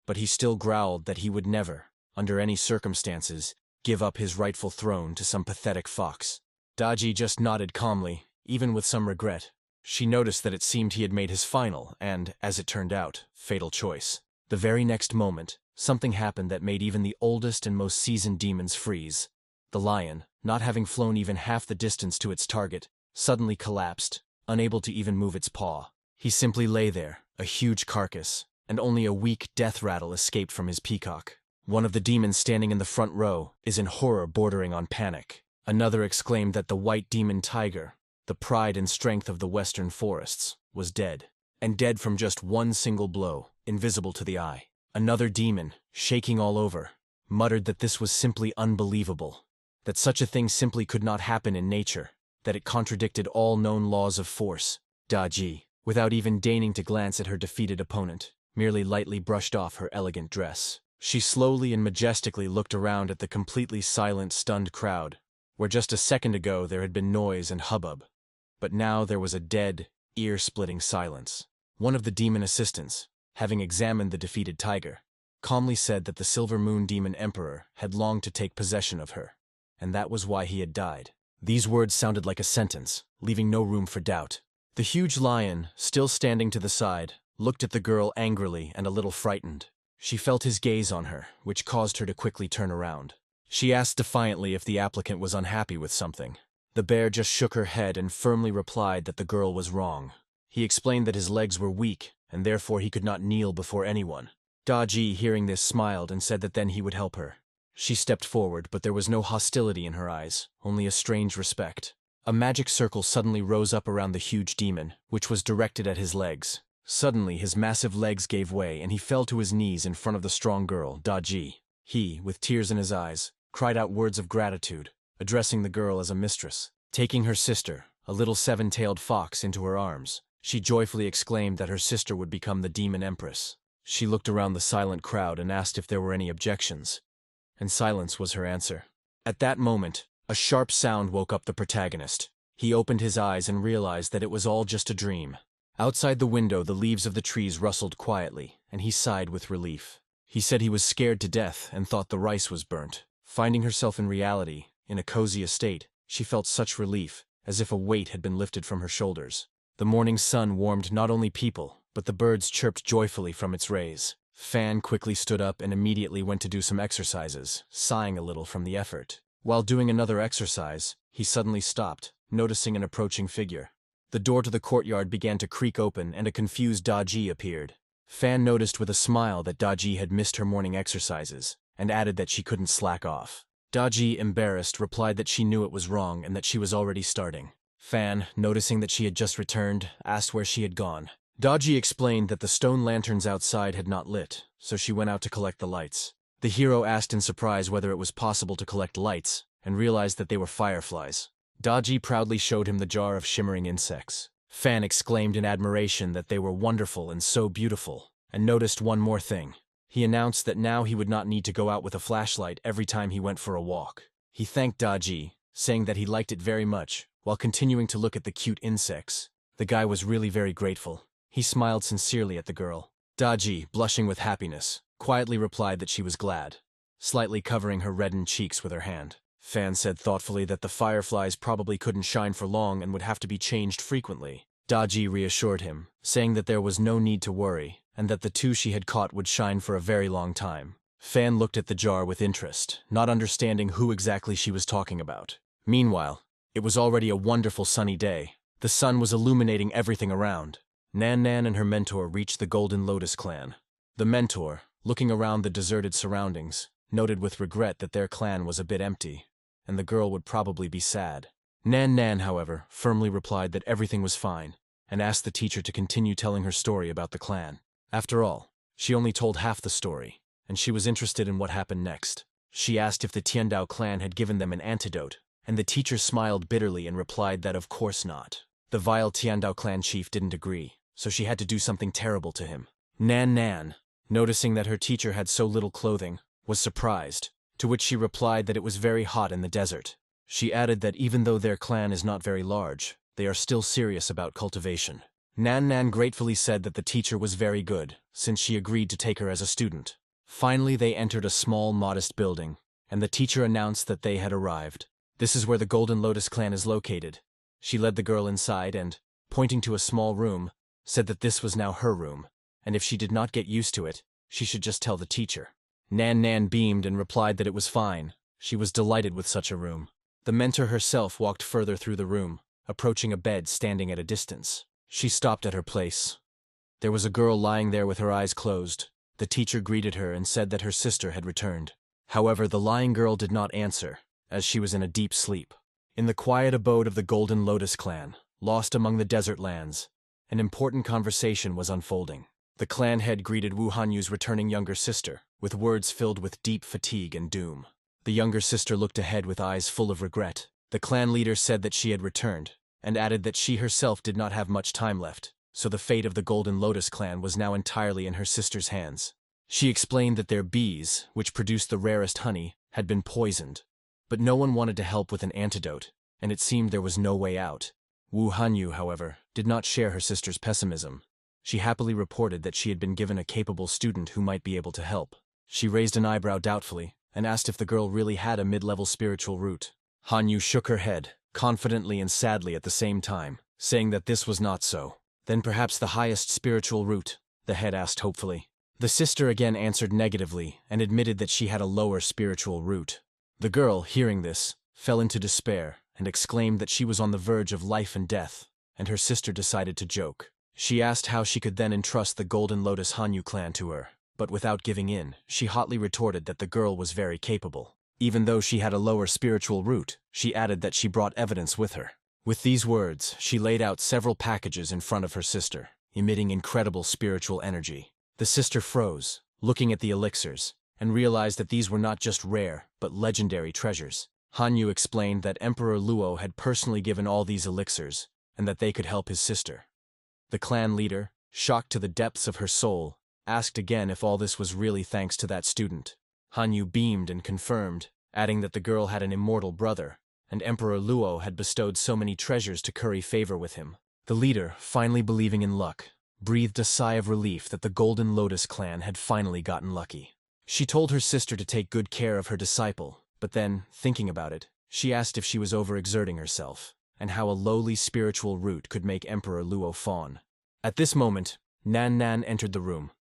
but he still growled that he would never, under any circumstances, give up his rightful throne to some pathetic fox. Daji just nodded calmly, even with some regret. She noticed that it seemed he had made his final and, as it turned out, fatal choice. The very next moment, something happened that made even the oldest and most seasoned demons freeze. The lion, not having flown even half the distance to its target, suddenly collapsed, unable to even move its paw. He simply lay there, a huge carcass, and only a weak death rattle escaped from his peacock. One of the demons standing in the front row is in horror bordering on panic. Another exclaimed that the white demon tiger, the pride and strength of the western forests, was dead. and dead from just one single blow, invisible to the eye. Another demon, shaking all over, muttered that this was simply unbelievable, that such a thing simply could not happen in nature, that it contradicted all known laws of force. Daji, without even deigning to glance at her defeated opponent, merely lightly brushed off her elegant dress. She slowly and majestically looked around at the completely silent, stunned crowd, where just a second ago there had been noise and hubbub. But now there was a dead, ear-splitting silence. One of the demon assistants, having examined the defeated tiger, calmly said that the Silver Moon Demon Emperor had longed to take possession of her, and that was why he had died. These words sounded like a sentence, leaving no room for doubt. The huge lion, still standing to the side, looked at the girl angrily and a little frightened. She felt his gaze on her, which caused her to quickly turn around. She asked defiantly if the applicant was unhappy with something. The bear just shook her head and firmly replied that the girl was wrong. He explained that his legs were weak, and therefore he could not kneel before anyone. Daji, hearing this, smiled and said that then he would help her. She stepped forward, but there was no hostility in her eyes, only a strange respect. A magic circle suddenly rose up around the huge demon, which was directed at his legs. Suddenly, his massive legs gave way, and he fell to his knees in front of the strong girl, Daji. He, with tears in his eyes, cried out words of gratitude, addressing the girl as a mistress. Taking her sister, a little seven-tailed fox, into her arms, she joyfully exclaimed that her sister would become the demon empress. She looked around the silent crowd and asked if there were any objections, and silence was her answer. At that moment, a sharp sound woke up the protagonist. He opened his eyes and realized that it was all just a dream. Outside the window, the leaves of the trees rustled quietly, and he sighed with relief. He said he was scared to death and thought the rice was burnt. Finding herself in reality, in a cozy estate, she felt such relief, as if a weight had been lifted from her shoulders. The morning sun warmed not only people, but the birds chirped joyfully from its rays. Fan quickly stood up and immediately went to do some exercises, sighing a little from the effort. While doing another exercise, he suddenly stopped, noticing an approaching figure. The door to the courtyard began to creak open and a confused Daji appeared. Fan noticed with a smile that Daji had missed her morning exercises, and added that she couldn't slack off. Daji, embarrassed, replied that she knew it was wrong and that she was already starting. Fan, noticing that she had just returned, asked where she had gone. Daji explained that the stone lanterns outside had not lit, so she went out to collect the lights. The hero asked in surprise whether it was possible to collect lights, and realized that they were fireflies. Daji proudly showed him the jar of shimmering insects. Fan exclaimed in admiration that they were wonderful and so beautiful, and noticed one more thing. He announced that now he would not need to go out with a flashlight every time he went for a walk. He thanked Daji, saying that he liked it very much, while continuing to look at the cute insects. The guy was really very grateful. He smiled sincerely at the girl. Daji, blushing with happiness, quietly replied that she was glad, slightly covering her reddened cheeks with her hand. Fan said thoughtfully that the fireflies probably couldn't shine for long and would have to be changed frequently. Daji reassured him, saying that there was no need to worry, and that the two she had caught would shine for a very long time. Fan looked at the jar with interest, not understanding who exactly she was talking about. Meanwhile, it was already a wonderful sunny day. The sun was illuminating everything around. Nan Nan and her mentor reached the Golden Lotus clan. The mentor, looking around the deserted surroundings, noted with regret that their clan was a bit empty, and the girl would probably be sad. Nan Nan, however, firmly replied that everything was fine, and asked the teacher to continue telling her story about the clan. After all, she only told half the story, and she was interested in what happened next. She asked if the Tiandao clan had given them an antidote, and the teacher smiled bitterly and replied that of course not. The vile Tiandao clan chief didn't agree, so she had to do something terrible to him. Nan Nan, noticing that her teacher had so little clothing, was surprised, to which she replied that it was very hot in the desert. She added that even though their clan is not very large, they are still serious about cultivation. Nan Nan gratefully said that the teacher was very good, since she agreed to take her as a student. Finally, they entered a small, modest building, and the teacher announced that they had arrived. This is where the Golden Lotus clan is located. She led the girl inside and, pointing to a small room, said that this was now her room, and if she did not get used to it, she should just tell the teacher. Nan Nan beamed and replied that it was fine. She was delighted with such a room. The mentor herself walked further through the room, approaching a bed standing at a distance. She stopped at her place. There was a girl lying there with her eyes closed. The teacher greeted her and said that her sister had returned. However, the lying girl did not answer, as she was in a deep sleep. In the quiet abode of the Golden Lotus clan, lost among the desert lands, an important conversation was unfolding. The clan head greeted Wu Hanyu's returning younger sister, with words filled with deep fatigue and doom. The younger sister looked ahead with eyes full of regret. The clan leader said that she had returned, and added that she herself did not have much time left, so the fate of the Golden Lotus clan was now entirely in her sister's hands. She explained that their bees, which produced the rarest honey, had been poisoned, but no one wanted to help with an antidote, and it seemed there was no way out. Wu Hanyu, however, did not share her sister's pessimism. She happily reported that she had been given a capable student who might be able to help. She raised an eyebrow doubtfully and asked if the girl really had a mid-level spiritual root. Hanyu shook her head, confidently and sadly at the same time, saying that this was not so. Then perhaps the highest spiritual root, the head asked hopefully. The sister again answered negatively and admitted that she had a lower spiritual root. The girl, hearing this, fell into despair and exclaimed that she was on the verge of life and death, and her sister decided to joke. She asked how she could then entrust the Golden Lotus Hanyu clan to her, but without giving in, she hotly retorted that the girl was very capable. Even though she had a lower spiritual root, she added that she brought evidence with her. With these words, she laid out several packages in front of her sister, emitting incredible spiritual energy. The sister froze, looking at the elixirs, and realized that these were not just rare, but legendary treasures. Hanyu explained that Emperor Luo had personally given all these elixirs, and that they could help his sister. The clan leader, shocked to the depths of her soul, asked again if all this was really thanks to that student. Hanyu beamed and confirmed, adding that the girl had an immortal brother, and Emperor Luo had bestowed so many treasures to curry favor with him. The leader, finally believing in luck, breathed a sigh of relief that the Golden Lotus clan had finally gotten lucky. She told her sister to take good care of her disciple, but then, thinking about it, she asked if she was overexerting herself, and how a lowly spiritual root could make Emperor Luo fawn. At this moment, Nan Nan entered the room.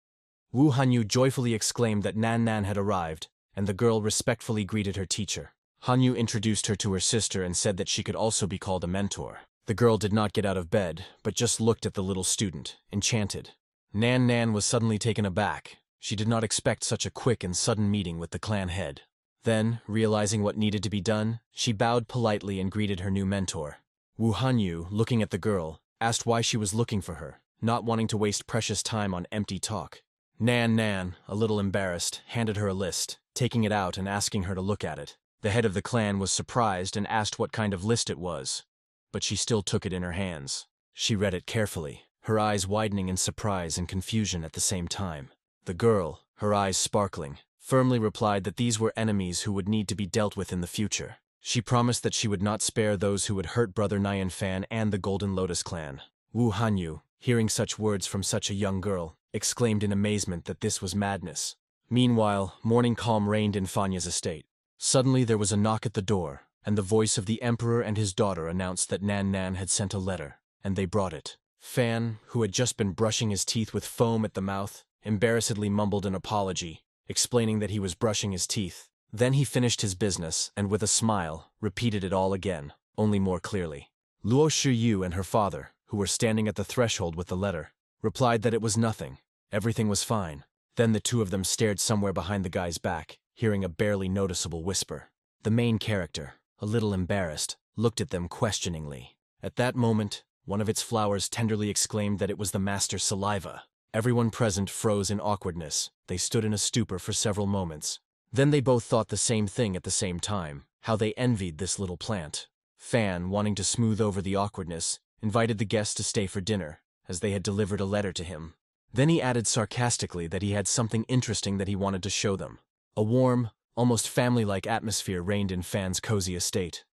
Wu Hanyu joyfully exclaimed that Nan Nan had arrived, and the girl respectfully greeted her teacher. Hanyu introduced her to her sister and said that she could also be called a mentor. The girl did not get out of bed, but just looked at the little student, enchanted. Nan Nan was suddenly taken aback. She did not expect such a quick and sudden meeting with the clan head. Then, realizing what needed to be done, she bowed politely and greeted her new mentor. Wu Hanyu, looking at the girl, asked why she was looking for her, not wanting to waste precious time on empty talk. Nan Nan, a little embarrassed, handed her a list, taking it out and asking her to look at it. The head of the clan was surprised and asked what kind of list it was, but she still took it in her hands. She read it carefully, her eyes widening in surprise and confusion at the same time. The girl, her eyes sparkling, firmly replied that these were enemies who would need to be dealt with in the future. She promised that she would not spare those who would hurt Brother Nyan Fan and the Golden Lotus clan. Wu Hanyu, hearing such words from such a young girl, exclaimed in amazement that this was madness. Meanwhile, morning calm reigned in Fanya's estate. Suddenly there was a knock at the door, and the voice of the emperor and his daughter announced that Nan Nan had sent a letter, and they brought it. Fan, who had just been brushing his teeth with foam at the mouth, embarrassedly mumbled an apology, explaining that he was brushing his teeth. Then he finished his business and, with a smile, repeated it all again, only more clearly. Lu Shuyu and her father, who were standing at the threshold with the letter, replied that it was nothing. Everything was fine. Then the two of them stared somewhere behind the guy's back, hearing a barely noticeable whisper. The main character, a little embarrassed, looked at them questioningly. At that moment, one of its flowers tenderly exclaimed that it was the master's saliva. Everyone present froze in awkwardness. They stood in a stupor for several moments. Then they both thought the same thing at the same time, how they envied this little plant. Fan, wanting to smooth over the awkwardness, invited the guests to stay for dinner, as they had delivered a letter to him. Then he added sarcastically that he had something interesting that he wanted to show them. A warm, almost family-like atmosphere reigned in Fan's cozy estate.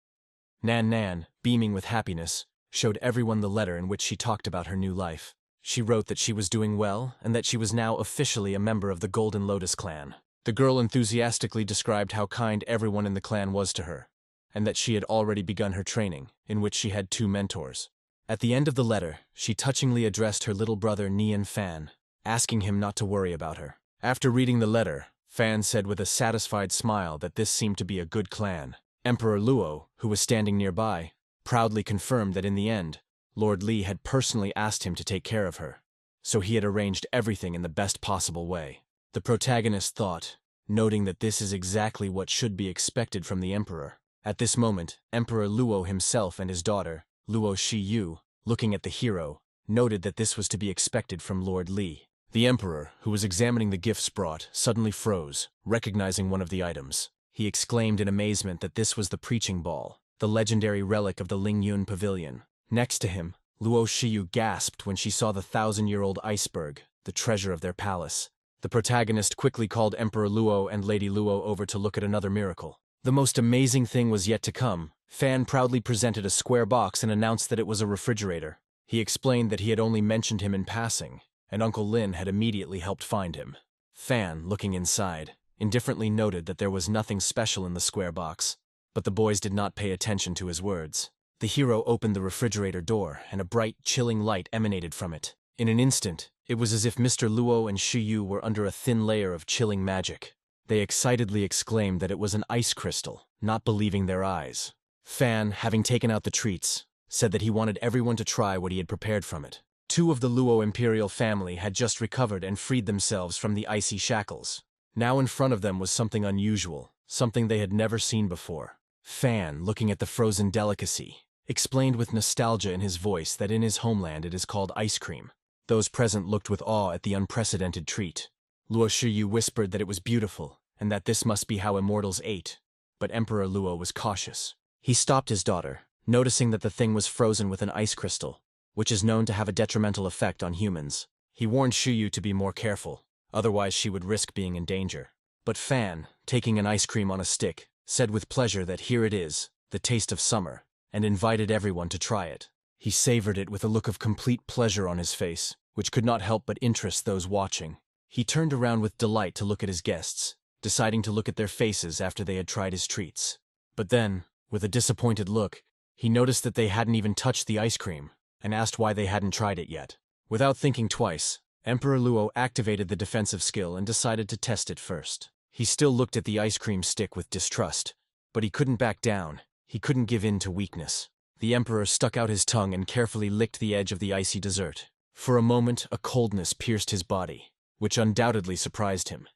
Nan Nan, beaming with happiness, showed everyone the letter in which she talked about her new life. She wrote that she was doing well and that she was now officially a member of the Golden Lotus clan. The girl enthusiastically described how kind everyone in the clan was to her, and that she had already begun her training, in which she had 2 mentors. At the end of the letter, she touchingly addressed her little brother Nyan Fan, asking him not to worry about her. After reading the letter, Fan said with a satisfied smile that this seemed to be a good clan. Emperor Luo, who was standing nearby, proudly confirmed that in the end, Lord Li had personally asked him to take care of her, so he had arranged everything in the best possible way. The protagonist thought, noting that this is exactly what should be expected from the emperor. At this moment, Emperor Luo himself and his daughter, Lu Shuyu, looking at the hero, noted that this was to be expected from Lord Li. The Emperor, who was examining the gifts brought, suddenly froze, recognizing one of the items. He exclaimed in amazement that this was the preaching ball, the legendary relic of the Lingyun Pavilion. Next to him, Lu Shuyu gasped when she saw the 1,000-year-old iceberg, the treasure of their palace. The protagonist quickly called Emperor Luo and Lady Luo over to look at another miracle. The most amazing thing was yet to come. Fan proudly presented a square box and announced that it was a refrigerator. He explained that he had only mentioned him in passing, and Uncle Lin had immediately helped find him. Fan, looking inside, indifferently noted that there was nothing special in the square box, but the boys did not pay attention to his words. The hero opened the refrigerator door, and a bright, chilling light emanated from it. In an instant, it was as if Mr. Luo and Shuyu were under a thin layer of chilling magic. They excitedly exclaimed that it was an ice crystal, not believing their eyes. Fan, having taken out the treats, said that he wanted everyone to try what he had prepared from it. 2 of the Luo Imperial family had just recovered and freed themselves from the icy shackles. Now in front of them was something unusual, something they had never seen before. Fan, looking at the frozen delicacy, explained with nostalgia in his voice that in his homeland it is called ice cream. Those present looked with awe at the unprecedented treat. Luo Shuyu whispered that it was beautiful, and that this must be how immortals ate. But Emperor Luo was cautious. He stopped his daughter, noticing that the thing was frozen with an ice crystal, which is known to have a detrimental effect on humans. He warned Shuyu to be more careful, otherwise she would risk being in danger. But Fan, taking an ice cream on a stick, said with pleasure that here it is, the taste of summer, and invited everyone to try it. He savored it with a look of complete pleasure on his face, which could not help but interest those watching. He turned around with delight to look at his guests, deciding to look at their faces after they had tried his treats. But then, with a disappointed look, he noticed that they hadn't even touched the ice cream, and asked why they hadn't tried it yet. Without thinking twice, Emperor Luo activated the defensive skill and decided to test it first. He still looked at the ice cream stick with distrust, but he couldn't back down. He couldn't give in to weakness. The Emperor stuck out his tongue and carefully licked the edge of the icy dessert. For a moment, a coldness pierced his body, which undoubtedly surprised him.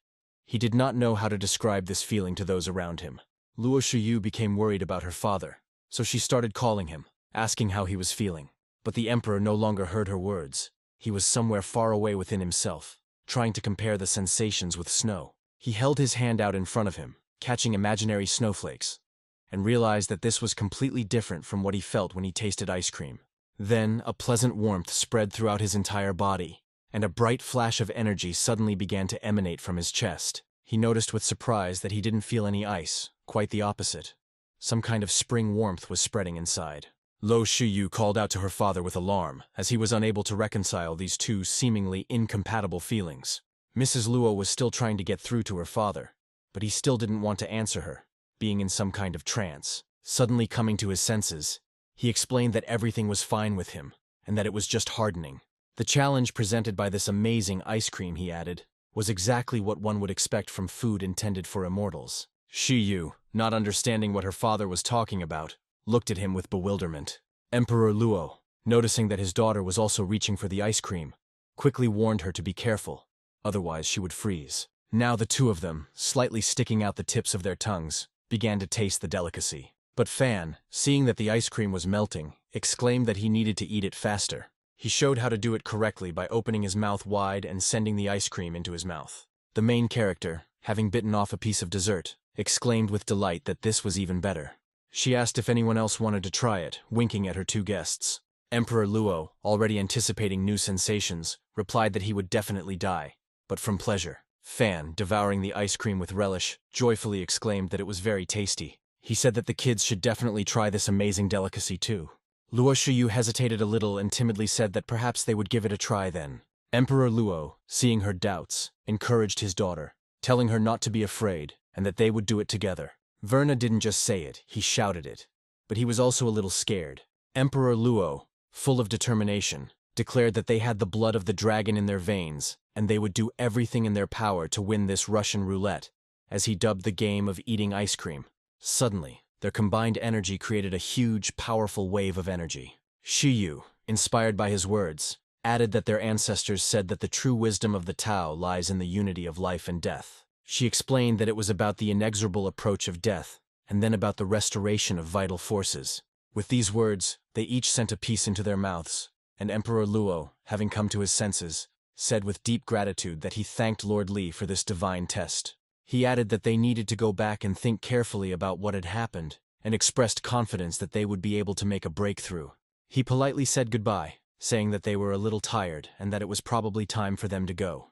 He did not know how to describe this feeling to those around him. Luo Shuyu became worried about her father, so she started calling him, asking how he was feeling. But the Emperor no longer heard her words. He was somewhere far away within himself, trying to compare the sensations with snow. He held his hand out in front of him, catching imaginary snowflakes, and realized that this was completely different from what he felt when he tasted ice cream. Then, a pleasant warmth spread throughout his entire body, and a bright flash of energy suddenly began to emanate from his chest. He noticed with surprise that he didn't feel any ice, quite the opposite. Some kind of spring warmth was spreading inside. Lu Shuyu called out to her father with alarm, as he was unable to reconcile these two seemingly incompatible feelings. Mrs. Luo was still trying to get through to her father, but he still didn't want to answer her, being in some kind of trance. Suddenly coming to his senses, he explained that everything was fine with him, and that it was just hardening. The challenge presented by this amazing ice cream, he added, was exactly what one would expect from food intended for immortals. Shuyu, not understanding what her father was talking about, looked at him with bewilderment. Emperor Luo, noticing that his daughter was also reaching for the ice cream, quickly warned her to be careful, otherwise she would freeze. Now the two of them, slightly sticking out the tips of their tongues, began to taste the delicacy. But Fan, seeing that the ice cream was melting, exclaimed that he needed to eat it faster. He showed how to do it correctly by opening his mouth wide and sending the ice cream into his mouth. The main character, having bitten off a piece of dessert, exclaimed with delight that this was even better. She asked if anyone else wanted to try it, winking at her two guests. Emperor Luo, already anticipating new sensations, replied that he would definitely die, but from pleasure. Fan, devouring the ice cream with relish, joyfully exclaimed that it was very tasty. He said that the kids should definitely try this amazing delicacy too. Luo Shuyu hesitated a little and timidly said that perhaps they would give it a try then. Emperor Luo, seeing her doubts, encouraged his daughter, telling her not to be afraid and that they would do it together. Verna didn't just say it, he shouted it. But he was also a little scared. Emperor Luo, full of determination, declared that they had the blood of the dragon in their veins and they would do everything in their power to win this Russian roulette, as he dubbed the game of eating ice cream. Suddenly, their combined energy created a huge, powerful wave of energy. Shuyu, inspired by his words, added that their ancestors said that the true wisdom of the Tao lies in the unity of life and death. She explained that it was about the inexorable approach of death, and then about the restoration of vital forces. With these words, they each sent a piece into their mouths, and Emperor Luo, having come to his senses, said with deep gratitude that he thanked Lord Li for this divine test. He added that they needed to go back and think carefully about what had happened, and expressed confidence that they would be able to make a breakthrough. He politely said goodbye, saying that they were a little tired and that it was probably time for them to go.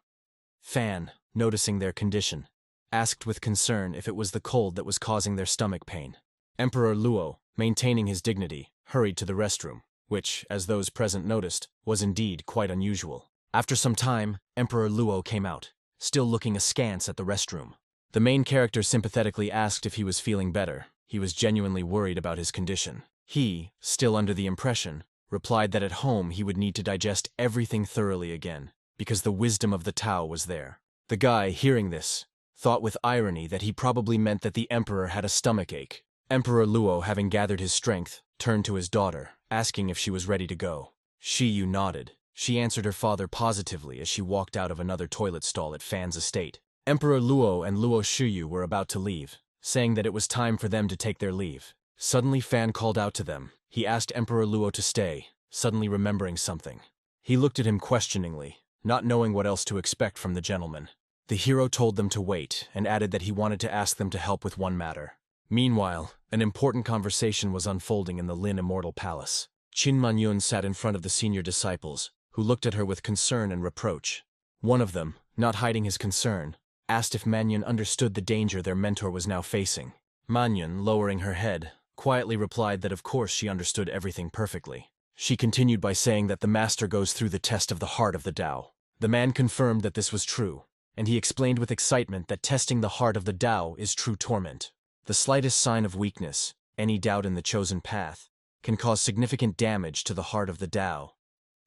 Fan, noticing their condition, asked with concern if it was the cold that was causing their stomach pain. Emperor Luo, maintaining his dignity, hurried to the restroom, which, as those present noticed, was indeed quite unusual. After some time, Emperor Luo came out, still looking askance at the restroom. The main character sympathetically asked if he was feeling better. He was genuinely worried about his condition. He, still under the impression, replied that at home he would need to digest everything thoroughly again, because the wisdom of the Tao was there. The guy, hearing this, thought with irony that he probably meant that the emperor had a stomachache. Emperor Luo, having gathered his strength, turned to his daughter, asking if she was ready to go. Shuyu nodded. She answered her father positively as she walked out of another toilet stall at Fan's estate. Emperor Luo and Lu Shuyu were about to leave, saying that it was time for them to take their leave. Suddenly Fan called out to them. He asked Emperor Luo to stay, suddenly remembering something. He looked at him questioningly, not knowing what else to expect from the gentleman. The hero told them to wait and added that he wanted to ask them to help with one matter. Meanwhile, an important conversation was unfolding in the Lin Immortal Palace. Qin Manyun sat in front of the senior disciples, who looked at her with concern and reproach. One of them, not hiding his concern, asked if Manyun understood the danger their mentor was now facing. Manyun, lowering her head, quietly replied that of course she understood everything perfectly. She continued by saying that the master goes through the test of the heart of the Tao. The man confirmed that this was true, and he explained with excitement that testing the heart of the Tao is true torment. The slightest sign of weakness, any doubt in the chosen path, can cause significant damage to the heart of the Tao,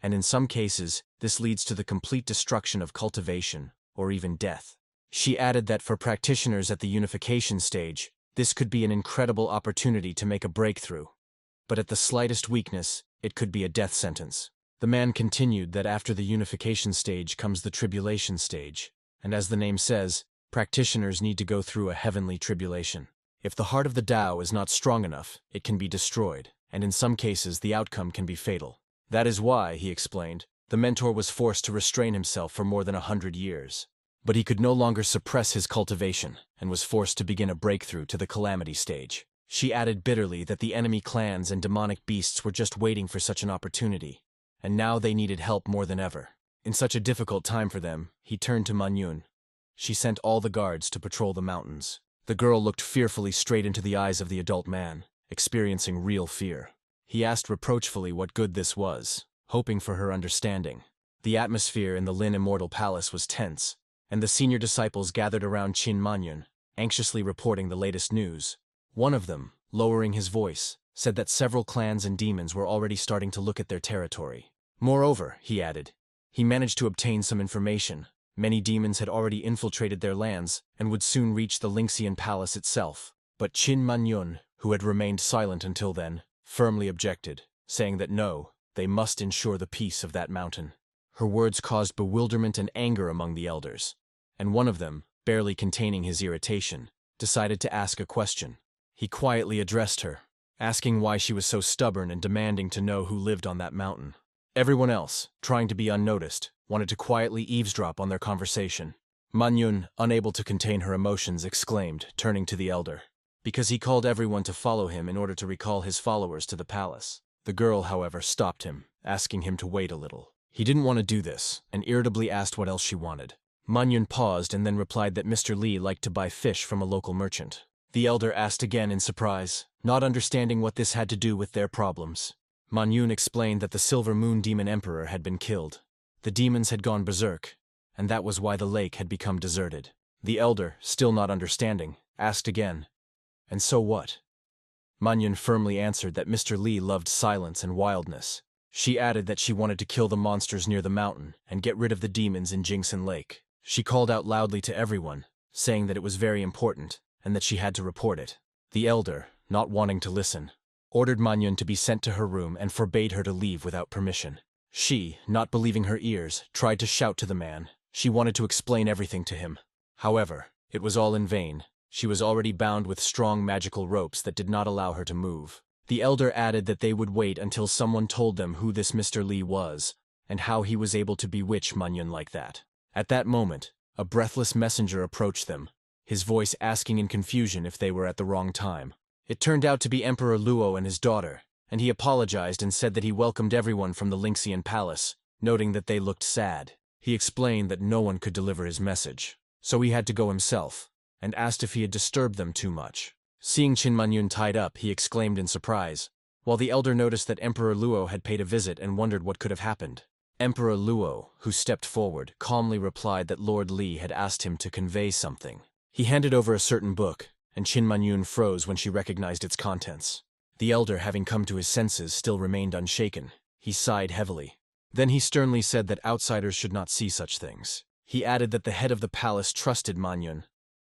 and in some cases, this leads to the complete destruction of cultivation, or even death. She added that for practitioners at the unification stage, this could be an incredible opportunity to make a breakthrough. But at the slightest weakness, it could be a death sentence. The man continued that after the unification stage comes the tribulation stage, and as the name says, practitioners need to go through a heavenly tribulation. If the heart of the Tao is not strong enough, it can be destroyed, and in some cases the outcome can be fatal. That is why, he explained, the mentor was forced to restrain himself for more than 100 years. But he could no longer suppress his cultivation, and was forced to begin a breakthrough to the calamity stage. She added bitterly that the enemy clans and demonic beasts were just waiting for such an opportunity, and now they needed help more than ever. In such a difficult time for them, he turned to Manyun. She sent all the guards to patrol the mountains. The girl looked fearfully straight into the eyes of the adult man, experiencing real fear. He asked reproachfully what good this was, hoping for her understanding. The atmosphere in the Lin Immortal Palace was tense, and the senior disciples gathered around Qin Manyun, anxiously reporting the latest news. One of them, lowering his voice, said that several clans and demons were already starting to look at their territory. Moreover, he added, he managed to obtain some information. Many demons had already infiltrated their lands and would soon reach the Lingxian Palace itself. But Qin Manyun, who had remained silent until then, firmly objected, saying that no, they must ensure the peace of that mountain. Her words caused bewilderment and anger among the elders, and one of them, barely containing his irritation, decided to ask a question. He quietly addressed her, asking why she was so stubborn and demanding to know who lived on that mountain. Everyone else, trying to be unnoticed, wanted to quietly eavesdrop on their conversation. Manyun, unable to contain her emotions, exclaimed, turning to the elder, because he called everyone to follow him in order to recall his followers to the palace. The girl, however, stopped him, asking him to wait a little. He didn't want to do this, and irritably asked what else she wanted. Manyun paused and then replied that Mr. Li liked to buy fish from a local merchant. The elder asked again in surprise, not understanding what this had to do with their problems. Manyun explained that the Silver Moon Demon Emperor had been killed. The demons had gone berserk, and that was why the lake had become deserted. The elder, still not understanding, asked again, "And so what?" Manyun firmly answered that Mr. Li loved silence and wildness. She added that she wanted to kill the monsters near the mountain and get rid of the demons in Jingxin Lake. She called out loudly to everyone, saying that it was very important and that she had to report it. The elder, not wanting to listen, ordered Manyun to be sent to her room and forbade her to leave without permission. She, not believing her ears, tried to shout to the man. She wanted to explain everything to him. However, it was all in vain. She was already bound with strong magical ropes that did not allow her to move. The elder added that they would wait until someone told them who this Mr. Li was, and how he was able to bewitch Manhwa like that. At that moment, a breathless messenger approached them, his voice asking in confusion if they were at the wrong time. It turned out to be Emperor Luo and his daughter, and he apologized and said that he welcomed everyone from the Lynxian palace, noting that they looked sad. He explained that no one could deliver his message, so he had to go himself, and asked if he had disturbed them too much. Seeing Qin Manhwa tied up, he exclaimed in surprise, while the elder noticed that Emperor Luo had paid a visit and wondered what could have happened. Emperor Luo, who stepped forward, calmly replied that Lord Li had asked him to convey something. He handed over a certain book, and Qin Manhwa froze when she recognized its contents. The elder, having come to his senses, still remained unshaken. He sighed heavily. Then he sternly said that outsiders should not see such things. He added that the head of the palace trusted Manhwa,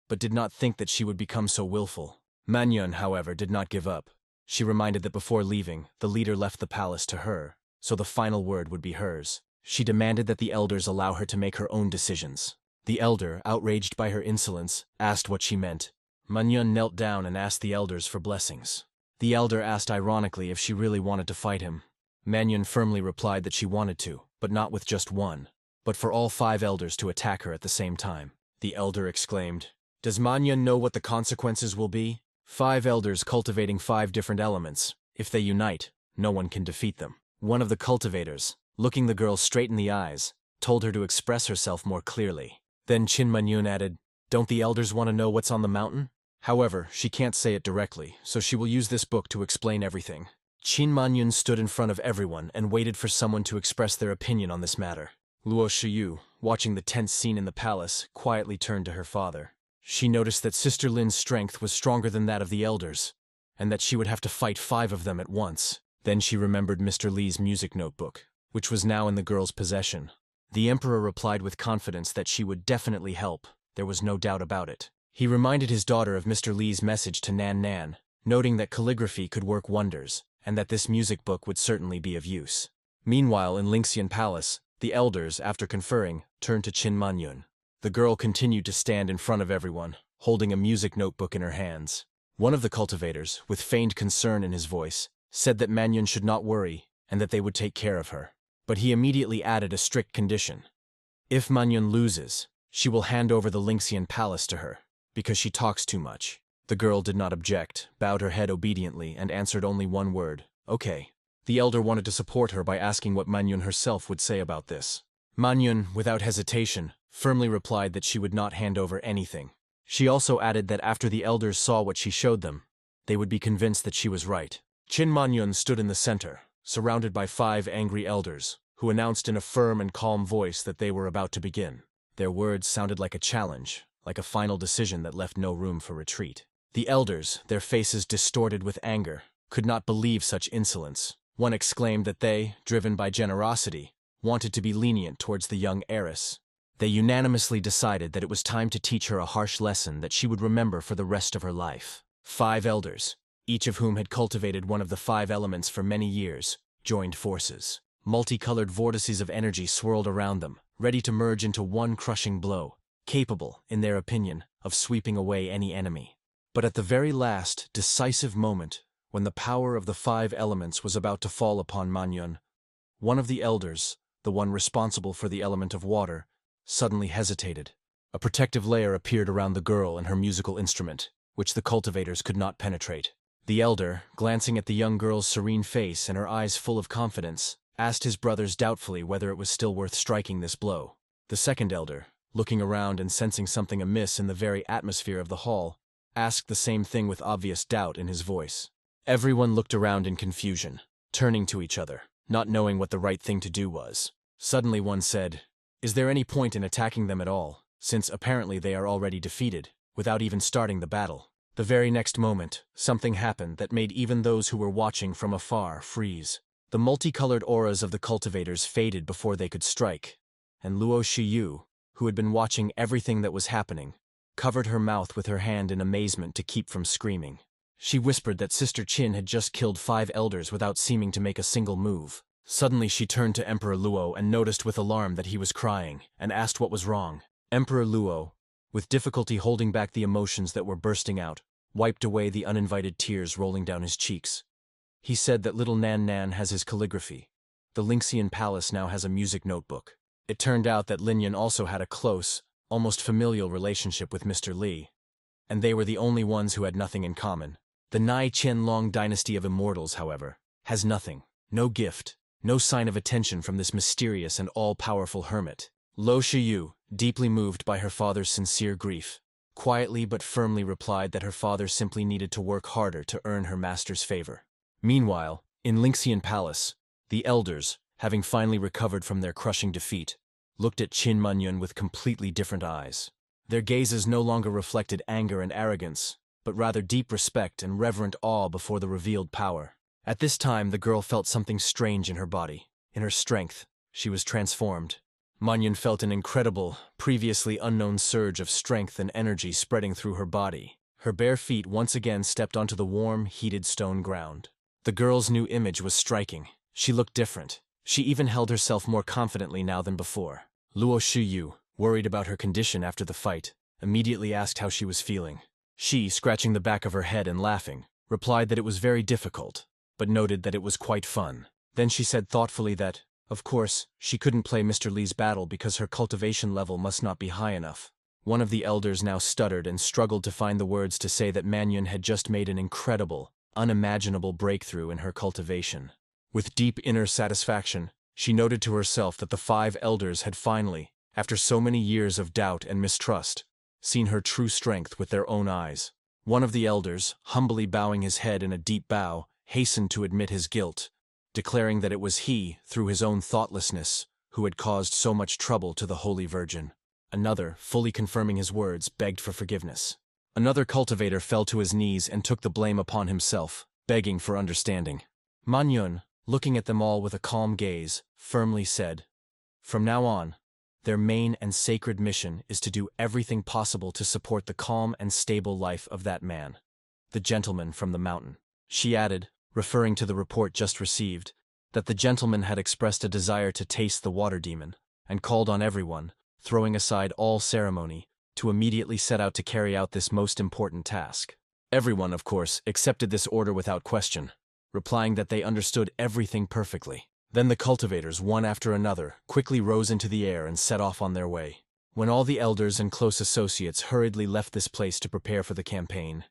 but did not think that she would become so willful. Manhwa, however, did not give up. She reminded that before leaving, the leader left the palace to her, so the final word would be hers. She demanded that the elders allow her to make her own decisions. The elder, outraged by her insolence, asked what she meant. Manhwa knelt down and asked the elders for blessings. The elder asked ironically if she really wanted to fight him. Manhwa firmly replied that she wanted to, but not with just one, but for all 5 elders to attack her at the same time. The elder exclaimed, "Does Manhwa know what the consequences will be? 5 elders cultivating 5 different elements. If they unite, no one can defeat them." One of the cultivators, looking the girl straight in the eyes, told her to express herself more clearly. Then Qin Manhwa added, "Don't the elders want to know what's on the mountain?" However, she can't say it directly, so she will use this book to explain everything. Qin Manhwa stood in front of everyone and waited for someone to express their opinion on this matter. Lu Shuyu, watching the tense scene in the palace, quietly turned to her father. She noticed that Sister Lin's strength was stronger than that of the elders, and that she would have to fight 5 of them at once. Then she remembered Mr. Li's music notebook, which was now in the girl's possession. The emperor replied with confidence that she would definitely help. There was no doubt about it. He reminded his daughter of Mr. Li's message to Nan Nan, noting that calligraphy could work wonders, and that this music book would certainly be of use. Meanwhile, in Lynxian Palace, the elders, after conferring, turned to Qin Manhwa. The girl continued to stand in front of everyone, holding a music notebook in her hands. One of the cultivators, with feigned concern in his voice, said that Manhwa should not worry, and that they would take care of her. But he immediately added a strict condition. If Manhwa loses, she will hand over the Lynxian Palace to her, because she talks too much. The girl did not object, bowed her head obediently, and answered only one word, "Okay." The elder wanted to support her by asking what Manhwa herself would say about this. Manhwa, without hesitation, firmly replied that she would not hand over anything. She also added that after the elders saw what she showed them, they would be convinced that she was right. Qin Manhwa stood in the center, surrounded by 5 angry elders, who announced in a firm and calm voice that they were about to begin. Their words sounded like a challenge, like a final decision that left no room for retreat. The elders, their faces distorted with anger, could not believe such insolence. One exclaimed that they, driven by generosity, wanted to be lenient towards the young heiress. They unanimously decided that it was time to teach her a harsh lesson that she would remember for the rest of her life. 5 elders, each of whom had cultivated one of the 5 elements for many years, joined forces. Multicolored vortices of energy swirled around them, ready to merge into one crushing blow, capable, in their opinion, of sweeping away any enemy. But at the very last, decisive moment, when the power of the 5 elements was about to fall upon Manhwa, one of the elders, the one responsible for the element of water, suddenly hesitated. A protective layer appeared around the girl and her musical instrument, which the cultivators could not penetrate. The elder, glancing at the young girl's serene face and her eyes full of confidence, asked his brothers doubtfully whether it was still worth striking this blow. The second elder, looking around and sensing something amiss in the very atmosphere of the hall, asked the same thing with obvious doubt in his voice. Everyone looked around in confusion, turning to each other, not knowing what the right thing to do was. Suddenly one said, "Is there any point in attacking them at all, since apparently they are already defeated, without even starting the battle?" The very next moment, something happened that made even those who were watching from afar freeze. The multicolored auras of the cultivators faded before they could strike, and Lu Shuyu, who had been watching everything that was happening, covered her mouth with her hand in amazement to keep from screaming. She whispered that Sister Qin had just killed 5 elders without seeming to make a single move. Suddenly she turned to Emperor Luo and noticed with alarm that he was crying, and asked what was wrong. Emperor Luo, with difficulty holding back the emotions that were bursting out, wiped away the uninvited tears rolling down his cheeks. He said that little Nan Nan has his calligraphy. The Lynxian palace now has a music notebook. It turned out that Lin Yun also had a close, almost familial relationship with Mr. Li, and they were the only ones who had nothing in common. The Nai Qianlong dynasty of immortals, however, has nothing, no gift, no sign of attention from this mysterious and all-powerful hermit. Lu Shuyu, deeply moved by her father's sincere grief, quietly but firmly replied that her father simply needed to work harder to earn her master's favor. Meanwhile, in Lynxian Palace, the elders, having finally recovered from their crushing defeat, looked at Qin Manyun with completely different eyes. Their gazes no longer reflected anger and arrogance, but rather deep respect and reverent awe before the revealed power. At this time, the girl felt something strange in her body. In her strength, she was transformed. Manyun felt an incredible, previously unknown surge of strength and energy spreading through her body. Her bare feet once again stepped onto the warm, heated stone ground. The girl's new image was striking. She looked different. She even held herself more confidently now than before. Lu Shuyu, worried about her condition after the fight, immediately asked how she was feeling. She, scratching the back of her head and laughing, replied that it was very difficult, but noted that it was quite fun. Then she said thoughtfully that, of course, she couldn't play Mr. Li's battle because her cultivation level must not be high enough. One of the elders now stuttered and struggled to find the words to say that Manyun had just made an incredible, unimaginable breakthrough in her cultivation. With deep inner satisfaction, she noted to herself that the 5 elders had finally, after so many years of doubt and mistrust, seen her true strength with their own eyes. One of the elders, humbly bowing his head in a deep bow, hastened to admit his guilt, declaring that it was he, through his own thoughtlessness, who had caused so much trouble to the Holy Virgin. Another, fully confirming his words, begged for forgiveness. Another cultivator fell to his knees and took the blame upon himself, begging for understanding. Manyun, looking at them all with a calm gaze, firmly said, "From now on, their main and sacred mission is to do everything possible to support the calm and stable life of that man, the gentleman from the mountain." She added, referring to the report just received, that the gentleman had expressed a desire to taste the water demon, and called on everyone, throwing aside all ceremony, to immediately set out to carry out this most important task. Everyone, of course, accepted this order without question, replying that they understood everything perfectly. Then the cultivators, one after another, quickly rose into the air and set off on their way. When all the elders and close associates hurriedly left this place to prepare for the campaign,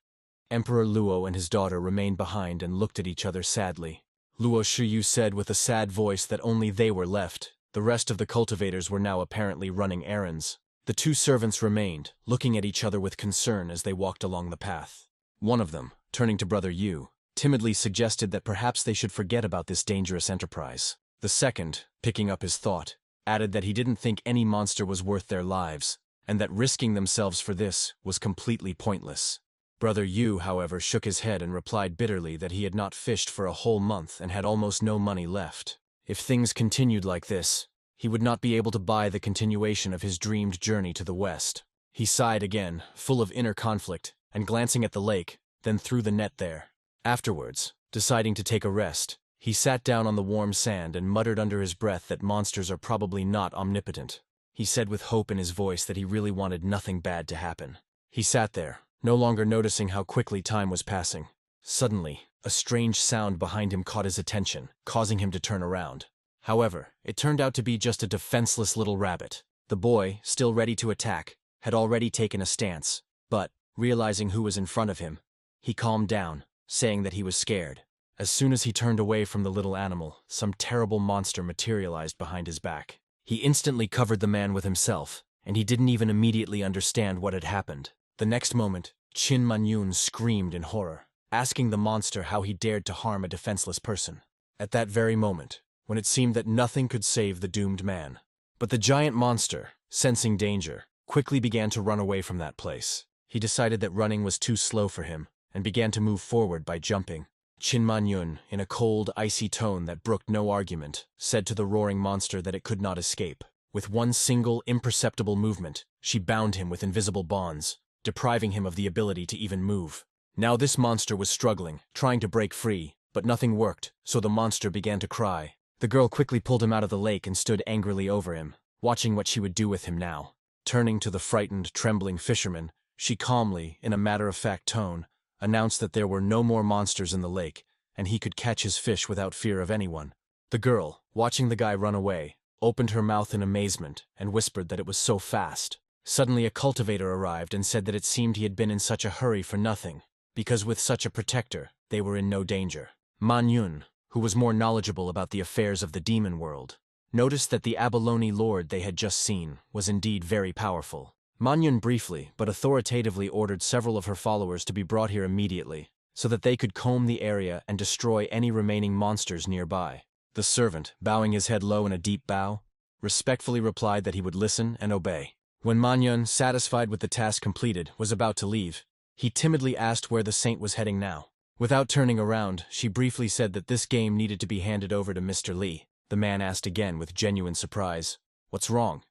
Emperor Luo and his daughter remained behind and looked at each other sadly. Lu Shuyu said with a sad voice that only they were left. The rest of the cultivators were now apparently running errands. The 2 servants remained, looking at each other with concern as they walked along the path. One of them, turning to Brother Yu, timidly suggested that perhaps they should forget about this dangerous enterprise. The second, picking up his thought, added that he didn't think any monster was worth their lives, and that risking themselves for this was completely pointless. Brother Yu, however, shook his head and replied bitterly that he had not fished for a whole month and had almost no money left. If things continued like this, he would not be able to buy the continuation of his dreamed journey to the west. He sighed again, full of inner conflict, and glancing at the lake, then threw the net there. Afterwards, deciding to take a rest, he sat down on the warm sand and muttered under his breath that monsters are probably not omnipotent. He said with hope in his voice that he really wanted nothing bad to happen. He sat there, no longer noticing how quickly time was passing. Suddenly, a strange sound behind him caught his attention, causing him to turn around. However, it turned out to be just a defenseless little rabbit. The boy, still ready to attack, had already taken a stance, but, realizing who was in front of him, he calmed down, saying that he was scared. As soon as he turned away from the little animal, some terrible monster materialized behind his back. He instantly covered the man with himself, and he didn't even immediately understand what had happened. The next moment, Qin Manyun screamed in horror, asking the monster how he dared to harm a defenseless person. At that very moment, when it seemed that nothing could save the doomed man. But the giant monster, sensing danger, quickly began to run away from that place. He decided that running was too slow for him, and began to move forward by jumping. Qin Manyun, in a cold, icy tone that brooked no argument, said to the roaring monster that it could not escape. With one single, imperceptible movement, she bound him with invisible bonds, depriving him of the ability to even move. Now this monster was struggling, trying to break free, but nothing worked, so the monster began to cry. The girl quickly pulled him out of the lake and stood angrily over him, watching what she would do with him now. Turning to the frightened, trembling fisherman, she calmly, in a matter-of-fact tone, announced that there were no more monsters in the lake, and he could catch his fish without fear of anyone. The girl, watching the guy run away, opened her mouth in amazement and whispered that it was so fast. Suddenly a cultivator arrived and said that it seemed he had been in such a hurry for nothing, because with such a protector, they were in no danger. Manyun, who was more knowledgeable about the affairs of the demon world, noticed that the abalone lord they had just seen was indeed very powerful. Manyun briefly but authoritatively ordered several of her followers to be brought here immediately, so that they could comb the area and destroy any remaining monsters nearby. The servant, bowing his head low in a deep bow, respectfully replied that he would listen and obey. When Manyun, satisfied with the task completed, was about to leave, he timidly asked where the saint was heading now. Without turning around, she briefly said that this game needed to be handed over to Mr. Li. The man asked again with genuine surprise, "What's wrong?"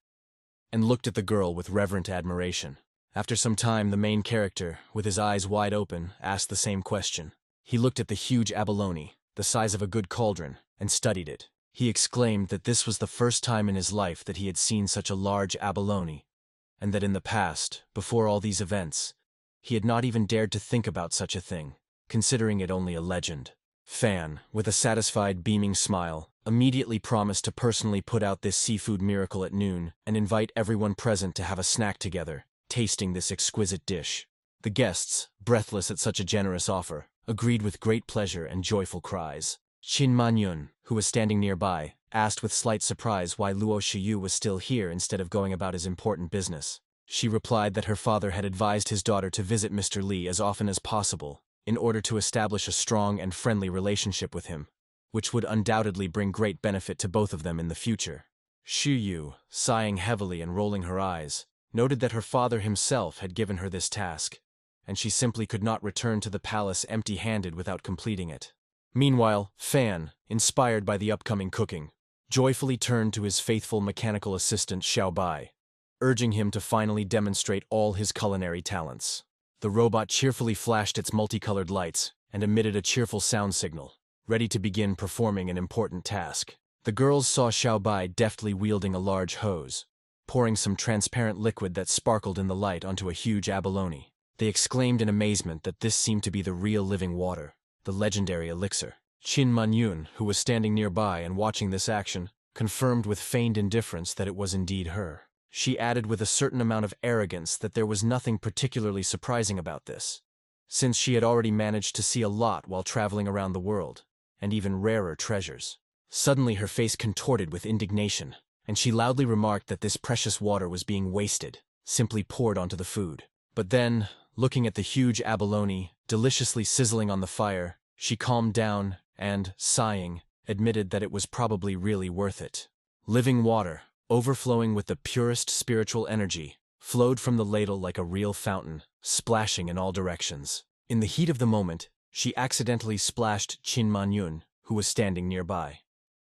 and looked at the girl with reverent admiration. After some time, the main character, with his eyes wide open, asked the same question. He looked at the huge abalone, the size of a good cauldron, and studied it. He exclaimed that this was the first time in his life that he had seen such a large abalone, and that in the past, before all these events, he had not even dared to think about such a thing, considering it only a legend. Fan, with a satisfied, beaming smile, immediately promised to personally put out this seafood miracle at noon and invite everyone present to have a snack together, tasting this exquisite dish. The guests, breathless at such a generous offer, agreed with great pleasure and joyful cries. Qin Manyun, who was standing nearby, asked with slight surprise why Lu Shuyu was still here instead of going about his important business. She replied that her father had advised his daughter to visit Mr. Li as often as possible, in order to establish a strong and friendly relationship with him, which would undoubtedly bring great benefit to both of them in the future. Shuyu, sighing heavily and rolling her eyes, noted that her father himself had given her this task, and she simply could not return to the palace empty-handed without completing it. Meanwhile, Fan, inspired by the upcoming cooking, joyfully turned to his faithful mechanical assistant Xiaobai, urging him to finally demonstrate all his culinary talents. The robot cheerfully flashed its multicolored lights and emitted a cheerful sound signal, ready to begin performing an important task. The girls saw Xiaobai deftly wielding a large hose, pouring some transparent liquid that sparkled in the light onto a huge abalone. They exclaimed in amazement that this seemed to be the real living water, the legendary elixir. Qin Manyun, who was standing nearby and watching this action, confirmed with feigned indifference that it was indeed her. She added with a certain amount of arrogance that there was nothing particularly surprising about this, since she had already managed to see a lot while traveling around the world, and even rarer treasures. Suddenly her face contorted with indignation, and she loudly remarked that this precious water was being wasted, simply poured onto the food. But then, looking at the huge abalone, deliciously sizzling on the fire, she calmed down and, sighing, admitted that it was probably really worth it. Living water, overflowing with the purest spiritual energy, flowed from the ladle like a real fountain, splashing in all directions. In the heat of the moment, she accidentally splashed Qin Manyun, who was standing nearby.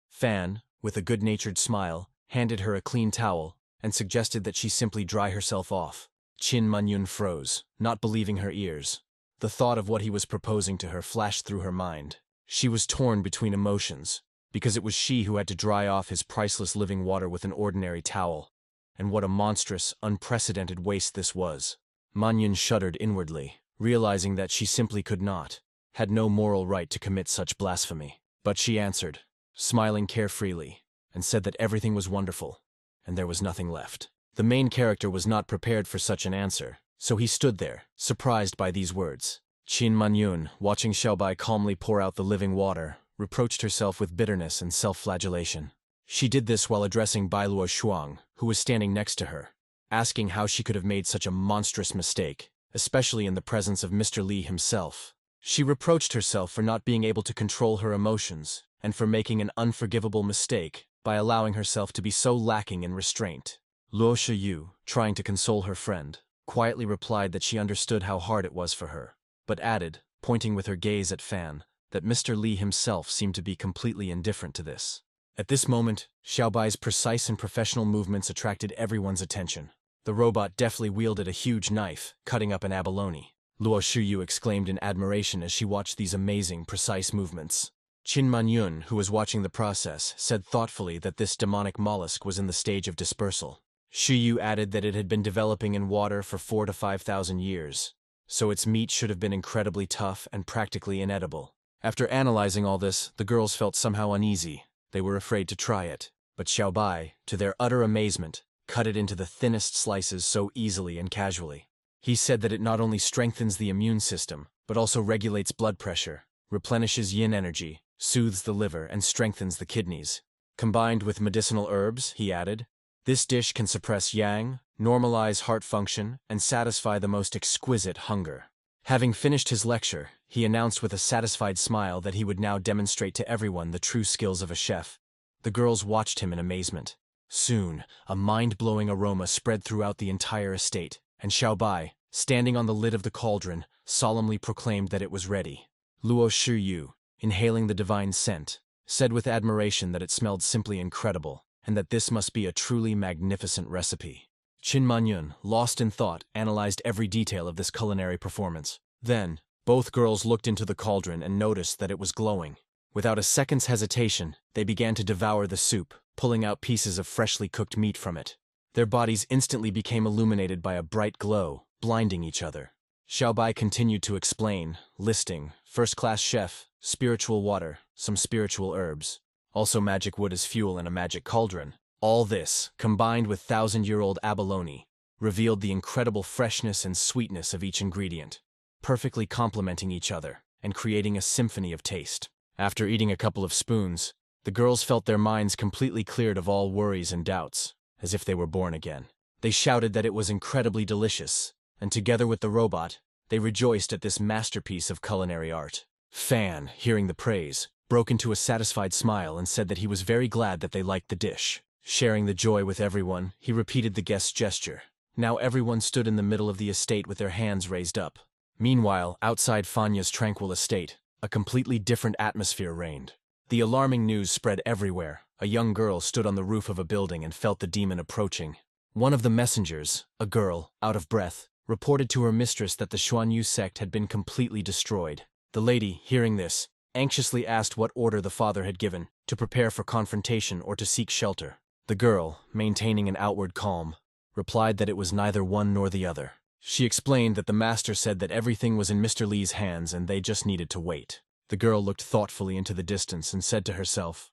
Fan, with a good-natured smile, handed her a clean towel and suggested that she simply dry herself off. Qin Manyun froze, not believing her ears. The thought of what he was proposing to her flashed through her mind. She was torn between emotions, because it was she who had to dry off his priceless living water with an ordinary towel, and what a monstrous, unprecedented waste this was. Manyun shuddered inwardly, realizing that she simply could not, had no moral right to commit such blasphemy. But she answered, smiling carefreely, and said that everything was wonderful, and there was nothing left. The main character was not prepared for such an answer, so he stood there, surprised by these words. Qin Manyun, watching Xiaobai calmly pour out the living water, reproached herself with bitterness and self-flagellation. She did this while addressing Bailuo Shuang, who was standing next to her, asking how she could have made such a monstrous mistake, especially in the presence of Mr. Li himself. She reproached herself for not being able to control her emotions, and for making an unforgivable mistake by allowing herself to be so lacking in restraint. Lu Shuyu, trying to console her friend, quietly replied that she understood how hard it was for her, but added, pointing with her gaze at Fan, that Mr. Li himself seemed to be completely indifferent to this. At this moment, Xiaobai's precise and professional movements attracted everyone's attention. The robot deftly wielded a huge knife, cutting up an abalone. Lu Shuyu exclaimed in admiration as she watched these amazing, precise movements. Qin Manyun, who was watching the process, said thoughtfully that this demonic mollusk was in the stage of dispersal. Shuyu added that it had been developing in water for 4,000 to 5,000 years, so its meat should have been incredibly tough and practically inedible. After analyzing all this, the girls felt somehow uneasy. They were afraid to try it. But Xiaobai, to their utter amazement, cut it into the thinnest slices so easily and casually. He said that it not only strengthens the immune system, but also regulates blood pressure, replenishes yin energy, soothes the liver, and strengthens the kidneys. Combined with medicinal herbs, he added, this dish can suppress yang, normalize heart function, and satisfy the most exquisite hunger. Having finished his lecture, he announced with a satisfied smile that he would now demonstrate to everyone the true skills of a chef. The girls watched him in amazement. Soon, a mind-blowing aroma spread throughout the entire estate, and Xiaobai, standing on the lid of the cauldron, solemnly proclaimed that it was ready. Lu Shuyu, inhaling the divine scent, said with admiration that it smelled simply incredible, and that this must be a truly magnificent recipe. Qin Manyun, lost in thought, analyzed every detail of this culinary performance. Then, both girls looked into the cauldron and noticed that it was glowing. Without a second's hesitation, they began to devour the soup, pulling out pieces of freshly cooked meat from it. Their bodies instantly became illuminated by a bright glow, blinding each other. Xiaobai continued to explain, listing, first-class chef, spiritual water, some spiritual herbs, also magic wood as fuel and a magic cauldron. All this, combined with thousand-year-old abalone, revealed the incredible freshness and sweetness of each ingredient, perfectly complementing each other and creating a symphony of taste. After eating a couple of spoons, the girls felt their minds completely cleared of all worries and doubts, as if they were born again. They shouted that it was incredibly delicious, and together with the robot, they rejoiced at this masterpiece of culinary art. Fan, hearing the praise, broke into a satisfied smile and said that he was very glad that they liked the dish. Sharing the joy with everyone, he repeated the guest's gesture. Now everyone stood in the middle of the estate with their hands raised up. Meanwhile, outside Fanya's tranquil estate, a completely different atmosphere reigned. The alarming news spread everywhere. A young girl stood on the roof of a building and felt the demon approaching. One of the messengers, a girl, out of breath, reported to her mistress that the Xuanyu sect had been completely destroyed. The lady, hearing this, anxiously asked what order the father had given, to prepare for confrontation or to seek shelter. The girl, maintaining an outward calm, replied that it was neither one nor the other. She explained that the master said that everything was in Mr. Li's hands and they just needed to wait. The girl looked thoughtfully into the distance and said to herself,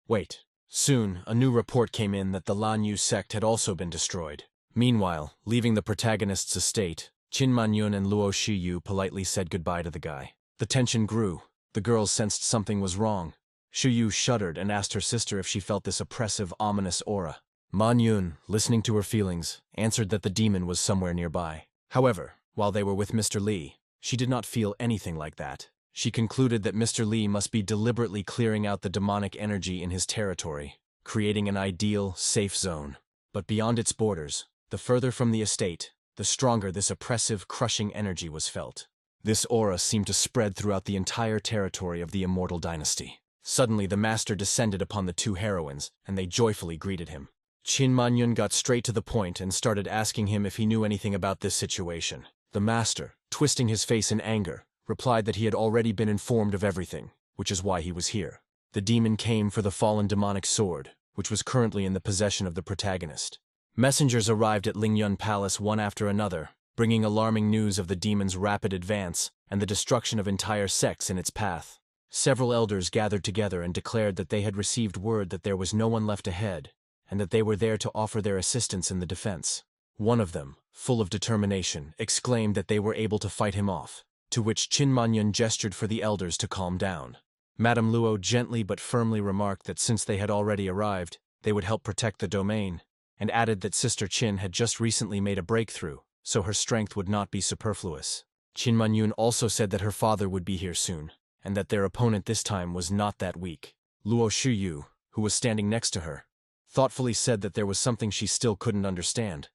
"Wait." Soon, a new report came in that the Lanyu sect had also been destroyed. Meanwhile, leaving the protagonist's estate, Qin Manyun and Lu Shuyu politely said goodbye to the guy. The tension grew. The girls sensed something was wrong. Shuyu shuddered and asked her sister if she felt this oppressive, ominous aura. Manyun, listening to her feelings, answered that the demon was somewhere nearby. However, while they were with Mr. Li, she did not feel anything like that. She concluded that Mr. Li must be deliberately clearing out the demonic energy in his territory, creating an ideal, safe zone. But beyond its borders, the further from the estate, the stronger this oppressive, crushing energy was felt. This aura seemed to spread throughout the entire territory of the immortal dynasty. Suddenly, the master descended upon the two heroines, and they joyfully greeted him. Qin Manyun got straight to the point and started asking him if he knew anything about this situation. The master, twisting his face in anger, replied that he had already been informed of everything, which is why he was here. The demon came for the fallen demonic sword, which was currently in the possession of the protagonist. Messengers arrived at Lingyun Palace one after another, bringing alarming news of the demon's rapid advance and the destruction of entire sects in its path. Several elders gathered together and declared that they had received word that there was no one left ahead, and that they were there to offer their assistance in the defense. One of them, full of determination, exclaimed that they were able to fight him off, to which Qin Manyun gestured for the elders to calm down. Madame Luo gently but firmly remarked that since they had already arrived, they would help protect the domain, and added that Sister Qin had just recently made a breakthrough, so her strength would not be superfluous. Qin Manyun also said that her father would be here soon, and that their opponent this time was not that weak. Lu Shuyu, who was standing next to her, thoughtfully said that there was something she still couldn't understand.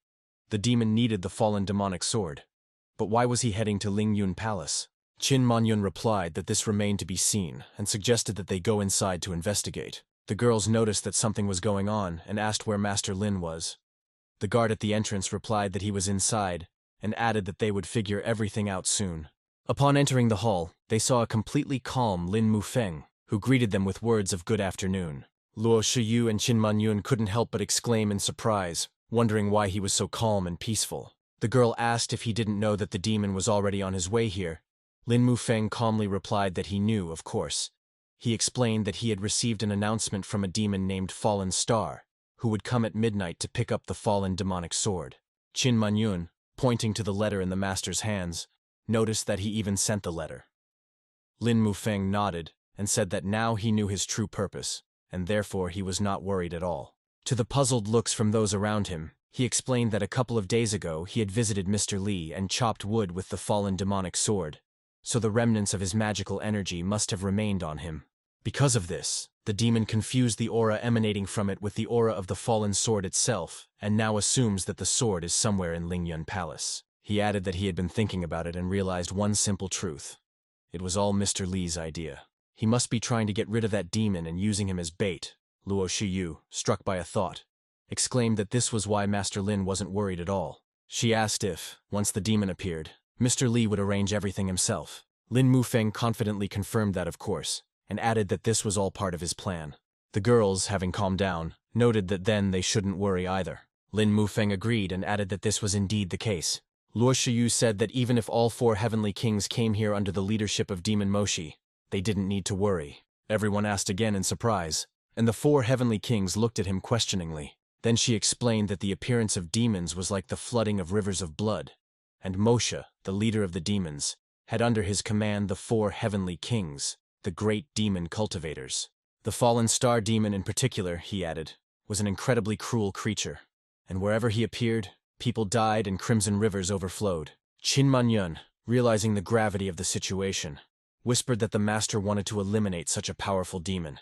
The demon needed the fallen demonic sword. But why was he heading to Lingyun Palace? Qin Manyun replied that this remained to be seen, and suggested that they go inside to investigate. The girls noticed that something was going on and asked where Master Lin was. The guard at the entrance replied that he was inside, and added that they would figure everything out soon. Upon entering the hall, they saw a completely calm Lin Mufeng, who greeted them with words of good afternoon. Luo Shuyu and Qin Manyun couldn't help but exclaim in surprise, wondering why he was so calm and peaceful. The girl asked if he didn't know that the demon was already on his way here, Lin Mufeng calmly replied that he knew, of course. He explained that he had received an announcement from a demon named Fallen Star, who would come at midnight to pick up the fallen demonic sword. Qin Manyun, pointing to the letter in the master's hands, noticed that he even sent the letter. Lin Mufeng nodded and said that now he knew his true purpose, and therefore he was not worried at all. To the puzzled looks from those around him, he explained that a couple of days ago he had visited Mr. Li and chopped wood with the fallen demonic sword, so the remnants of his magical energy must have remained on him. Because of this, the demon confused the aura emanating from it with the aura of the fallen sword itself, and now assumes that the sword is somewhere in Lingyun Palace. He added that he had been thinking about it and realized one simple truth. It was all Mr. Li's idea. He must be trying to get rid of that demon and using him as bait. Lu Shuyu, struck by a thought, exclaimed that this was why Master Lin wasn't worried at all. She asked if, once the demon appeared, Mr. Li would arrange everything himself. Lin Mufeng confidently confirmed that, of course, and added that this was all part of his plan. The girls, having calmed down, noted that then they shouldn't worry either. Lin Mufeng agreed and added that this was indeed the case. Lu Shuyu said that even if all 4 heavenly kings came here under the leadership of Demon Moshi, they didn't need to worry. Everyone asked again in surprise, and the 4 heavenly kings looked at him questioningly. Then she explained that the appearance of demons was like the flooding of rivers of blood, and Moshe, the leader of the demons, had under his command the 4 heavenly kings, the great demon cultivators. The fallen star demon in particular, he added, was an incredibly cruel creature, and wherever he appeared, people died and crimson rivers overflowed. Qin Manyun, realizing the gravity of the situation, whispered that the master wanted to eliminate such a powerful demon,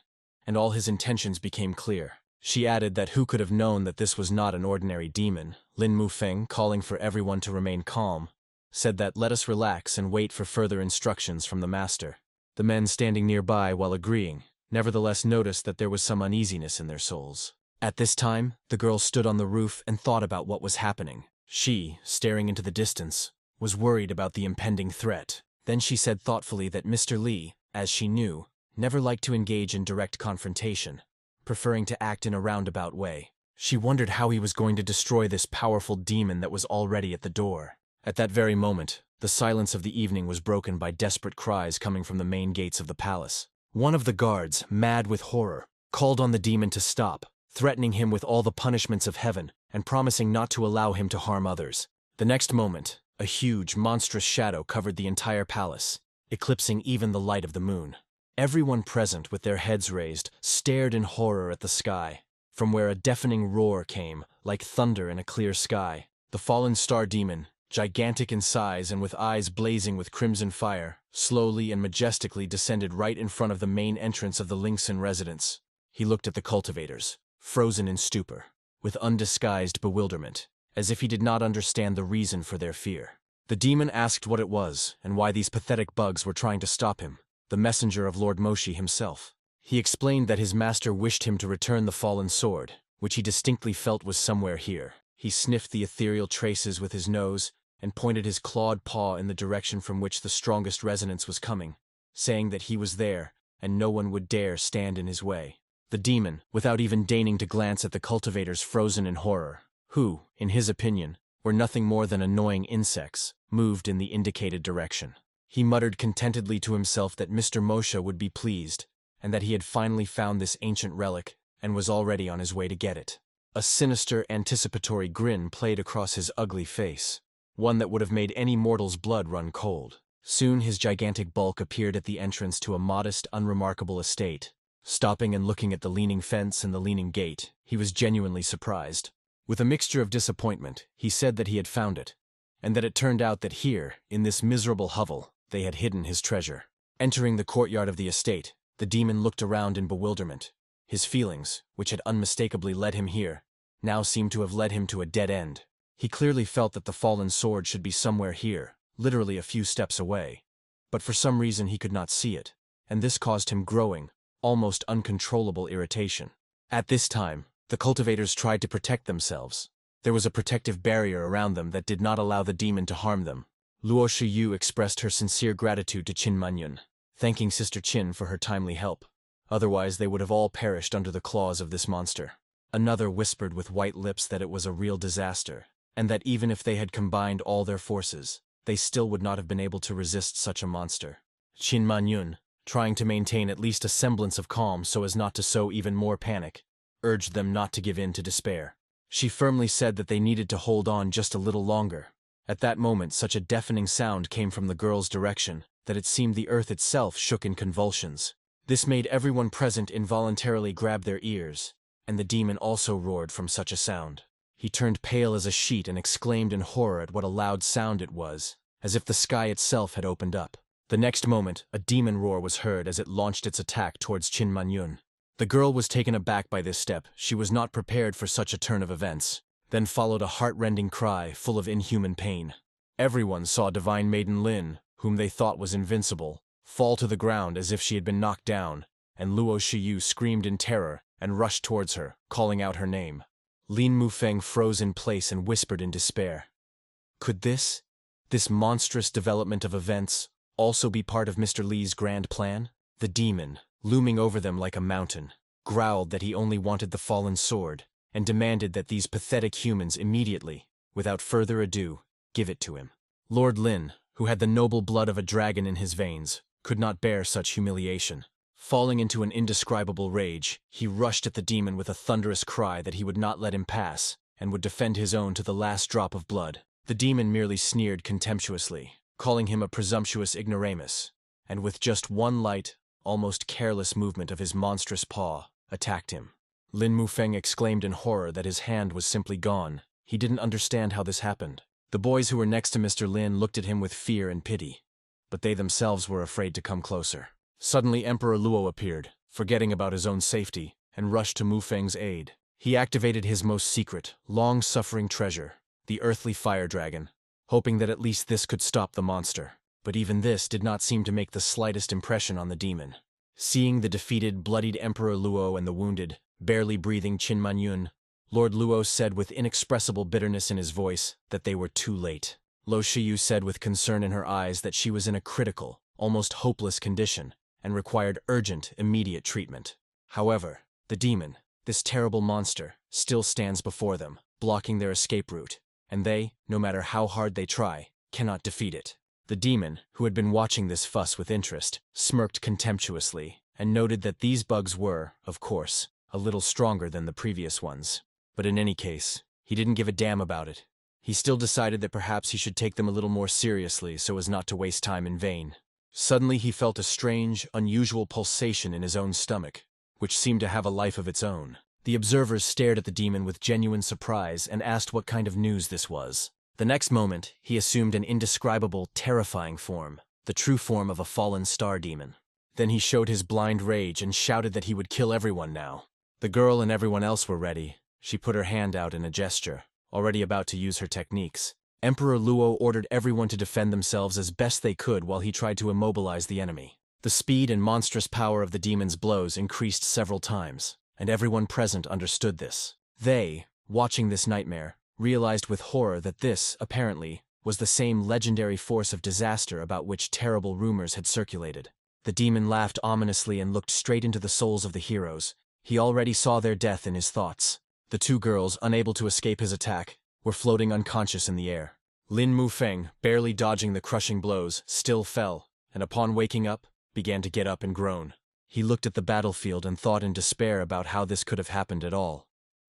and all his intentions became clear. She added that who could have known that this was not an ordinary demon. Lin Mufeng, calling for everyone to remain calm, said that let us relax and wait for further instructions from the master. The men standing nearby, while agreeing, nevertheless noticed that there was some uneasiness in their souls. At this time, the girl stood on the roof and thought about what was happening. She, staring into the distance, was worried about the impending threat. Then she said thoughtfully that Mr. Li, as she knew, never liked to engage in direct confrontation, preferring to act in a roundabout way. She wondered how he was going to destroy this powerful demon that was already at the door. At that very moment, the silence of the evening was broken by desperate cries coming from the main gates of the palace. One of the guards, mad with horror, called on the demon to stop, threatening him with all the punishments of heaven and promising not to allow him to harm others. The next moment, a huge, monstrous shadow covered the entire palace, eclipsing even the light of the moon. Everyone present, with their heads raised, stared in horror at the sky, from where a deafening roar came, like thunder in a clear sky. The fallen star demon, gigantic in size and with eyes blazing with crimson fire, slowly and majestically descended right in front of the main entrance of the Lingxin residence. He looked at the cultivators, frozen in stupor, with undisguised bewilderment, as if he did not understand the reason for their fear. The demon asked what it was and why these pathetic bugs were trying to stop him, the messenger of Lord Moshi himself. He explained that his master wished him to return the fallen sword, which he distinctly felt was somewhere here. He sniffed the ethereal traces with his nose and pointed his clawed paw in the direction from which the strongest resonance was coming, saying that he was there and no one would dare stand in his way. The demon, without even deigning to glance at the cultivators frozen in horror, who, in his opinion, were nothing more than annoying insects, moved in the indicated direction. He muttered contentedly to himself that Mr. Moshe would be pleased, and that he had finally found this ancient relic and was already on his way to get it. A sinister, anticipatory grin played across his ugly face, one that would have made any mortal's blood run cold. Soon his gigantic bulk appeared at the entrance to a modest, unremarkable estate. Stopping and looking at the leaning fence and the leaning gate, he was genuinely surprised. With a mixture of disappointment, he said that he had found it, and that it turned out that here, in this miserable hovel, they had hidden his treasure. Entering the courtyard of the estate, the demon looked around in bewilderment. His feelings, which had unmistakably led him here, now seemed to have led him to a dead end. He clearly felt that the fallen sword should be somewhere here, literally a few steps away, but for some reason he could not see it, and this caused him growing, almost uncontrollable irritation. At this time, the cultivators tried to protect themselves. There was a protective barrier around them that did not allow the demon to harm them. Lu Shuyu expressed her sincere gratitude to Qin Manyun, thanking Sister Qin for her timely help. Otherwise they would have all perished under the claws of this monster. Another whispered with white lips that it was a real disaster, and that even if they had combined all their forces, they still would not have been able to resist such a monster. Qin Manyun, trying to maintain at least a semblance of calm so as not to sow even more panic, urged them not to give in to despair. She firmly said that they needed to hold on just a little longer. At that moment, such a deafening sound came from the girl's direction that it seemed the earth itself shook in convulsions. This made everyone present involuntarily grab their ears, and the demon also roared from such a sound. He turned pale as a sheet and exclaimed in horror at what a loud sound it was, as if the sky itself had opened up. The next moment, a demon roar was heard as it launched its attack towards Qin Manyun. The girl was taken aback by this step. She was not prepared for such a turn of events. Then followed a heart-rending cry full of inhuman pain. Everyone saw Divine Maiden Lin, whom they thought was invincible, fall to the ground as if she had been knocked down, and Lu Shuyu screamed in terror and rushed towards her, calling out her name. Lin Mufeng froze in place and whispered in despair. Could this monstrous development of events, also be part of Mr. Li's grand plan? The demon, looming over them like a mountain, growled that he only wanted the fallen sword, and demanded that these pathetic humans immediately, without further ado, give it to him. Lord Lin, who had the noble blood of a dragon in his veins, could not bear such humiliation. Falling into an indescribable rage, he rushed at the demon with a thunderous cry that he would not let him pass, and would defend his own to the last drop of blood. The demon merely sneered contemptuously, calling him a presumptuous ignoramus, and with just one light, almost careless movement of his monstrous paw, attacked him. Lin Mufeng exclaimed in horror that his hand was simply gone. He didn't understand how this happened. The boys who were next to Mr. Lin looked at him with fear and pity, but they themselves were afraid to come closer. Suddenly Emperor Luo appeared, forgetting about his own safety, and rushed to Mufeng's aid. He activated his most secret, long-suffering treasure, the earthly fire dragon, hoping that at least this could stop the monster. But even this did not seem to make the slightest impression on the demon. Seeing the defeated, bloodied Emperor Luo and the wounded, barely breathing Qin Manyun, Lord Luo said with inexpressible bitterness in his voice that they were too late. Lu Shuyu said with concern in her eyes that she was in a critical, almost hopeless condition, and required urgent, immediate treatment. However, the demon, this terrible monster, still stands before them, blocking their escape route, and they, no matter how hard they try, cannot defeat it. The demon, who had been watching this fuss with interest, smirked contemptuously, and noted that these bugs were, of course, a little stronger than the previous ones. But in any case, he didn't give a damn about it. He still decided that perhaps he should take them a little more seriously so as not to waste time in vain. Suddenly he felt a strange, unusual pulsation in his own stomach, which seemed to have a life of its own. The observers stared at the demon with genuine surprise and asked what kind of news this was. The next moment, he assumed an indescribable, terrifying form, the true form of a fallen star demon. Then he showed his blind rage and shouted that he would kill everyone now. The girl and everyone else were ready. She put her hand out in a gesture, already about to use her techniques. Emperor Luo ordered everyone to defend themselves as best they could while he tried to immobilize the enemy. The speed and monstrous power of the demon's blows increased several times, and everyone present understood this. They, watching this nightmare, realized with horror that this, apparently, was the same legendary force of disaster about which terrible rumors had circulated. The demon laughed ominously and looked straight into the souls of the heroes. He already saw their death in his thoughts. The two girls, unable to escape his attack, were floating unconscious in the air. Lin Mufeng, barely dodging the crushing blows, still fell, and upon waking up, began to get up and groan. He looked at the battlefield and thought in despair about how this could have happened at all,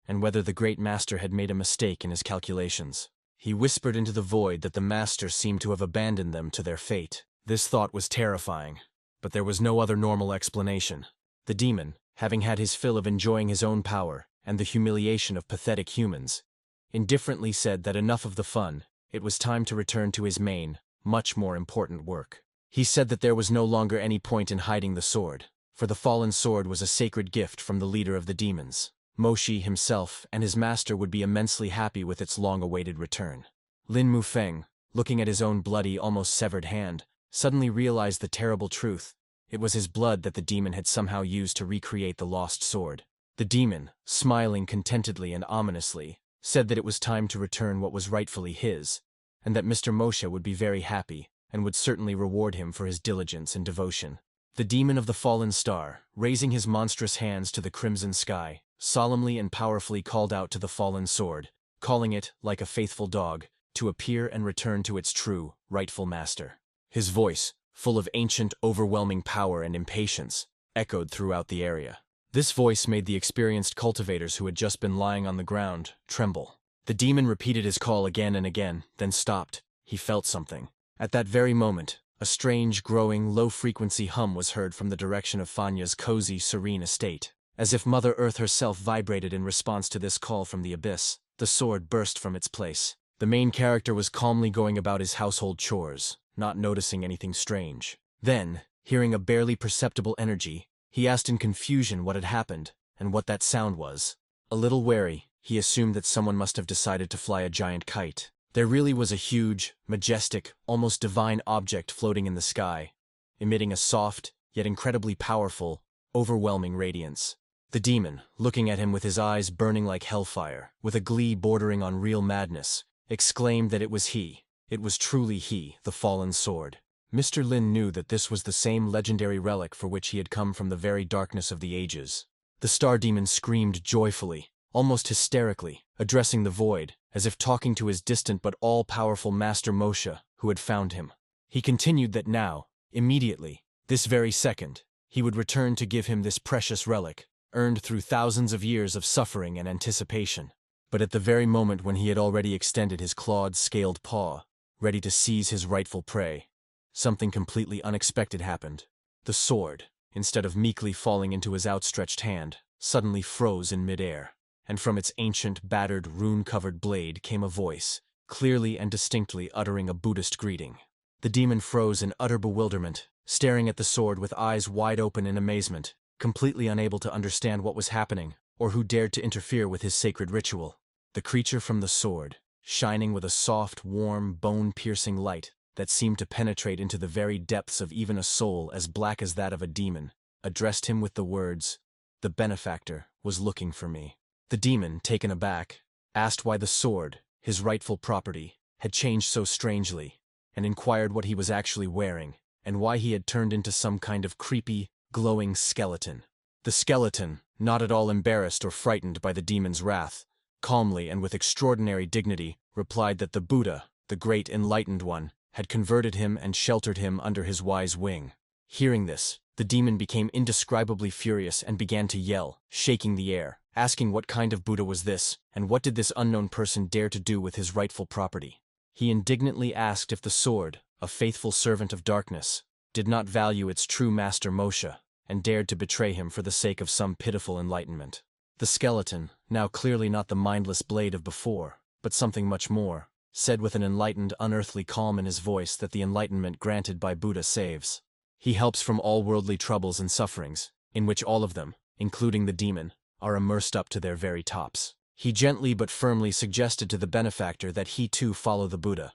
and whether the great master had made a mistake in his calculations. He whispered into the void that the master seemed to have abandoned them to their fate. This thought was terrifying, but there was no other normal explanation. The demon, having had his fill of enjoying his own power and the humiliation of pathetic humans, indifferently said that enough of the fun, it was time to return to his main, much more important work. He said that there was no longer any point in hiding the sword, for the fallen sword was a sacred gift from the leader of the demons. Moshi himself and his master would be immensely happy with its long-awaited return. Lin Mufeng, looking at his own bloody, almost severed hand, suddenly realized the terrible truth. It was his blood that the demon had somehow used to recreate the lost sword. The demon, smiling contentedly and ominously, said that it was time to return what was rightfully his, and that Mr. Moshe would be very happy and would certainly reward him for his diligence and devotion. The demon of the fallen star, raising his monstrous hands to the crimson sky, solemnly and powerfully called out to the fallen sword, calling it, like a faithful dog, to appear and return to its true, rightful master. His voice, full of ancient, overwhelming power and impatience, echoed throughout the area. This voice made the experienced cultivators who had just been lying on the ground tremble. The demon repeated his call again and again, then stopped. He felt something. At that very moment, a strange, growing, low-frequency hum was heard from the direction of Fanya's cozy, serene estate. As if Mother Earth herself vibrated in response to this call from the abyss, the sword burst from its place. The main character was calmly going about his household chores, not noticing anything strange. Then, hearing a barely perceptible energy, he asked in confusion what had happened, and what that sound was. A little wary, he assumed that someone must have decided to fly a giant kite. There really was a huge, majestic, almost divine object floating in the sky, emitting a soft, yet incredibly powerful, overwhelming radiance. The demon, looking at him with his eyes burning like hellfire, with a glee bordering on real madness, exclaimed that it was he. It was truly he, the fallen sword. Mr. Lin knew that this was the same legendary relic for which he had come from the very darkness of the ages. The star demon screamed joyfully, almost hysterically, addressing the void, as if talking to his distant but all-powerful master Moshe, who had found him. He continued that now, immediately, this very second, he would return to give him this precious relic, earned through thousands of years of suffering and anticipation. But at the very moment when he had already extended his clawed, scaled paw, ready to seize his rightful prey, something completely unexpected happened. The sword, instead of meekly falling into his outstretched hand, suddenly froze in midair, and from its ancient, battered, rune-covered blade came a voice, clearly and distinctly uttering a Buddhist greeting. The demon froze in utter bewilderment, staring at the sword with eyes wide open in amazement, completely unable to understand what was happening, or who dared to interfere with his sacred ritual. The creature from the sword, shining with a soft, warm, bone-piercing light that seemed to penetrate into the very depths of even a soul as black as that of a demon, addressed him with the words, "The benefactor was looking for me." The demon, taken aback, asked why the sword, his rightful property, had changed so strangely, and inquired what he was actually wearing, and why he had turned into some kind of creepy, glowing skeleton. The skeleton, not at all embarrassed or frightened by the demon's wrath, calmly and with extraordinary dignity, replied that the Buddha, the great enlightened one, had converted him and sheltered him under his wise wing. Hearing this, the demon became indescribably furious and began to yell, shaking the air, asking what kind of Buddha was this, and what did this unknown person dare to do with his rightful property. He indignantly asked if the sword, a faithful servant of darkness, did not value its true master Moshe, and dared to betray him for the sake of some pitiful enlightenment. The skeleton, now clearly not the mindless blade of before, but something much more, said with an enlightened, unearthly calm in his voice that the enlightenment granted by Buddha saves. He helps from all worldly troubles and sufferings, in which all of them, including the demon, are immersed up to their very tops. He gently but firmly suggested to the benefactor that he too follow the Buddha,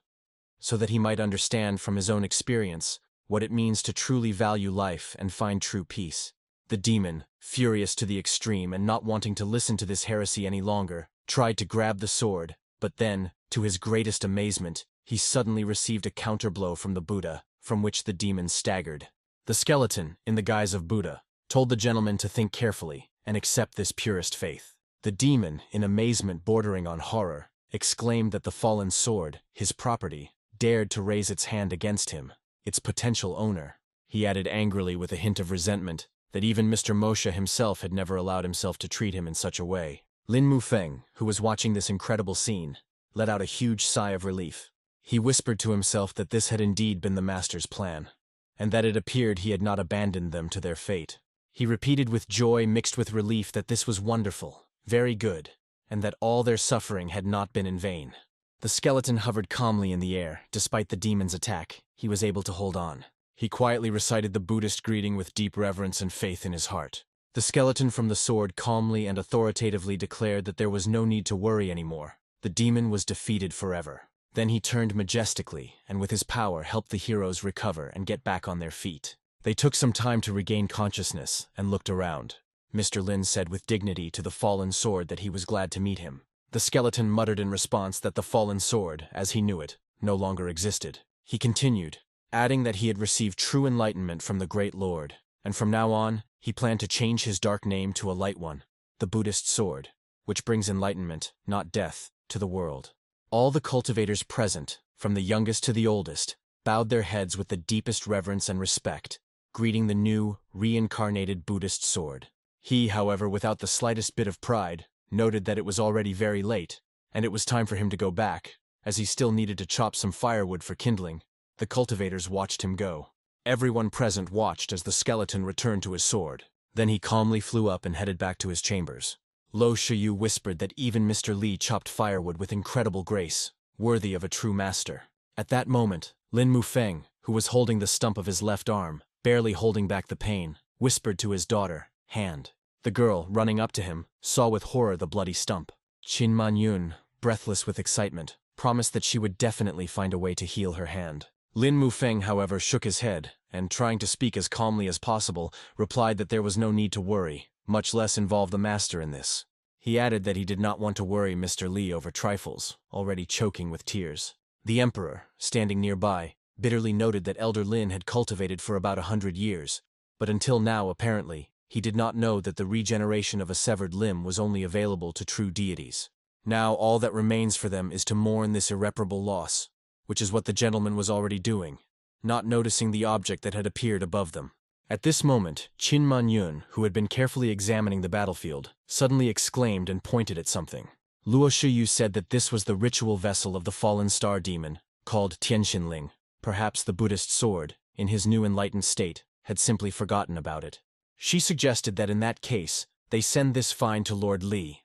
so that he might understand from his own experience what it means to truly value life and find true peace. The demon, furious to the extreme and not wanting to listen to this heresy any longer, tried to grab the sword, but then, to his greatest amazement, he suddenly received a counterblow from the Buddha, from which the demon staggered. The skeleton, in the guise of Buddha, told the gentleman to think carefully and accept this purest faith. The demon, in amazement bordering on horror, exclaimed that the fallen sword, his property, dared to raise its hand against him, its potential owner. He added angrily with a hint of resentment that even Mr. Moshe himself had never allowed himself to treat him in such a way. Lin Mufeng, who was watching this incredible scene, let out a huge sigh of relief. He whispered to himself that this had indeed been the master's plan, and that it appeared he had not abandoned them to their fate. He repeated with joy mixed with relief that this was wonderful, very good, and that all their suffering had not been in vain. The skeleton hovered calmly in the air. Despite the demon's attack, he was able to hold on. He quietly recited the Buddhist greeting with deep reverence and faith in his heart. The skeleton from the sword calmly and authoritatively declared that there was no need to worry anymore. The demon was defeated forever. Then he turned majestically, and with his power helped the heroes recover and get back on their feet. They took some time to regain consciousness and looked around. Mr. Lin said with dignity to the fallen sword that he was glad to meet him. The skeleton muttered in response that the fallen sword, as he knew it, no longer existed. He continued, adding that he had received true enlightenment from the Great Lord, and from now on, he planned to change his dark name to a light one, the Buddhist sword, which brings enlightenment, not death, to the world. All the cultivators present, from the youngest to the oldest, bowed their heads with the deepest reverence and respect, greeting the new, reincarnated Buddhist sword. He, however, without the slightest bit of pride, noted that it was already very late, and it was time for him to go back, as he still needed to chop some firewood for kindling. The cultivators watched him go. Everyone present watched as the skeleton returned to his sword. Then he calmly flew up and headed back to his chambers. Lu Shuyu whispered that even Mr. Li chopped firewood with incredible grace, worthy of a true master. At that moment, Lin Mufeng, who was holding the stump of his left arm, barely holding back the pain, whispered to his daughter, "Hand." The girl, running up to him, saw with horror the bloody stump. Qin Manyun, breathless with excitement, promised that she would definitely find a way to heal her hand. Lin Mufeng, however, shook his head, and trying to speak as calmly as possible, replied that there was no need to worry, much less involve the master in this. He added that he did not want to worry Mr. Li over trifles, already choking with tears. The emperor, standing nearby, bitterly noted that Elder Lin had cultivated for about 100 years, but until now, apparently, he did not know that the regeneration of a severed limb was only available to true deities. Now all that remains for them is to mourn this irreparable loss, which is what the gentleman was already doing, not noticing the object that had appeared above them. At this moment, Qin Manyun, who had been carefully examining the battlefield, suddenly exclaimed and pointed at something. Lu Shuyu said that this was the ritual vessel of the fallen star demon, called Tianxinling. Perhaps the Buddhist sword, in his new enlightened state, had simply forgotten about it. She suggested that in that case, they send this find to Lord Li.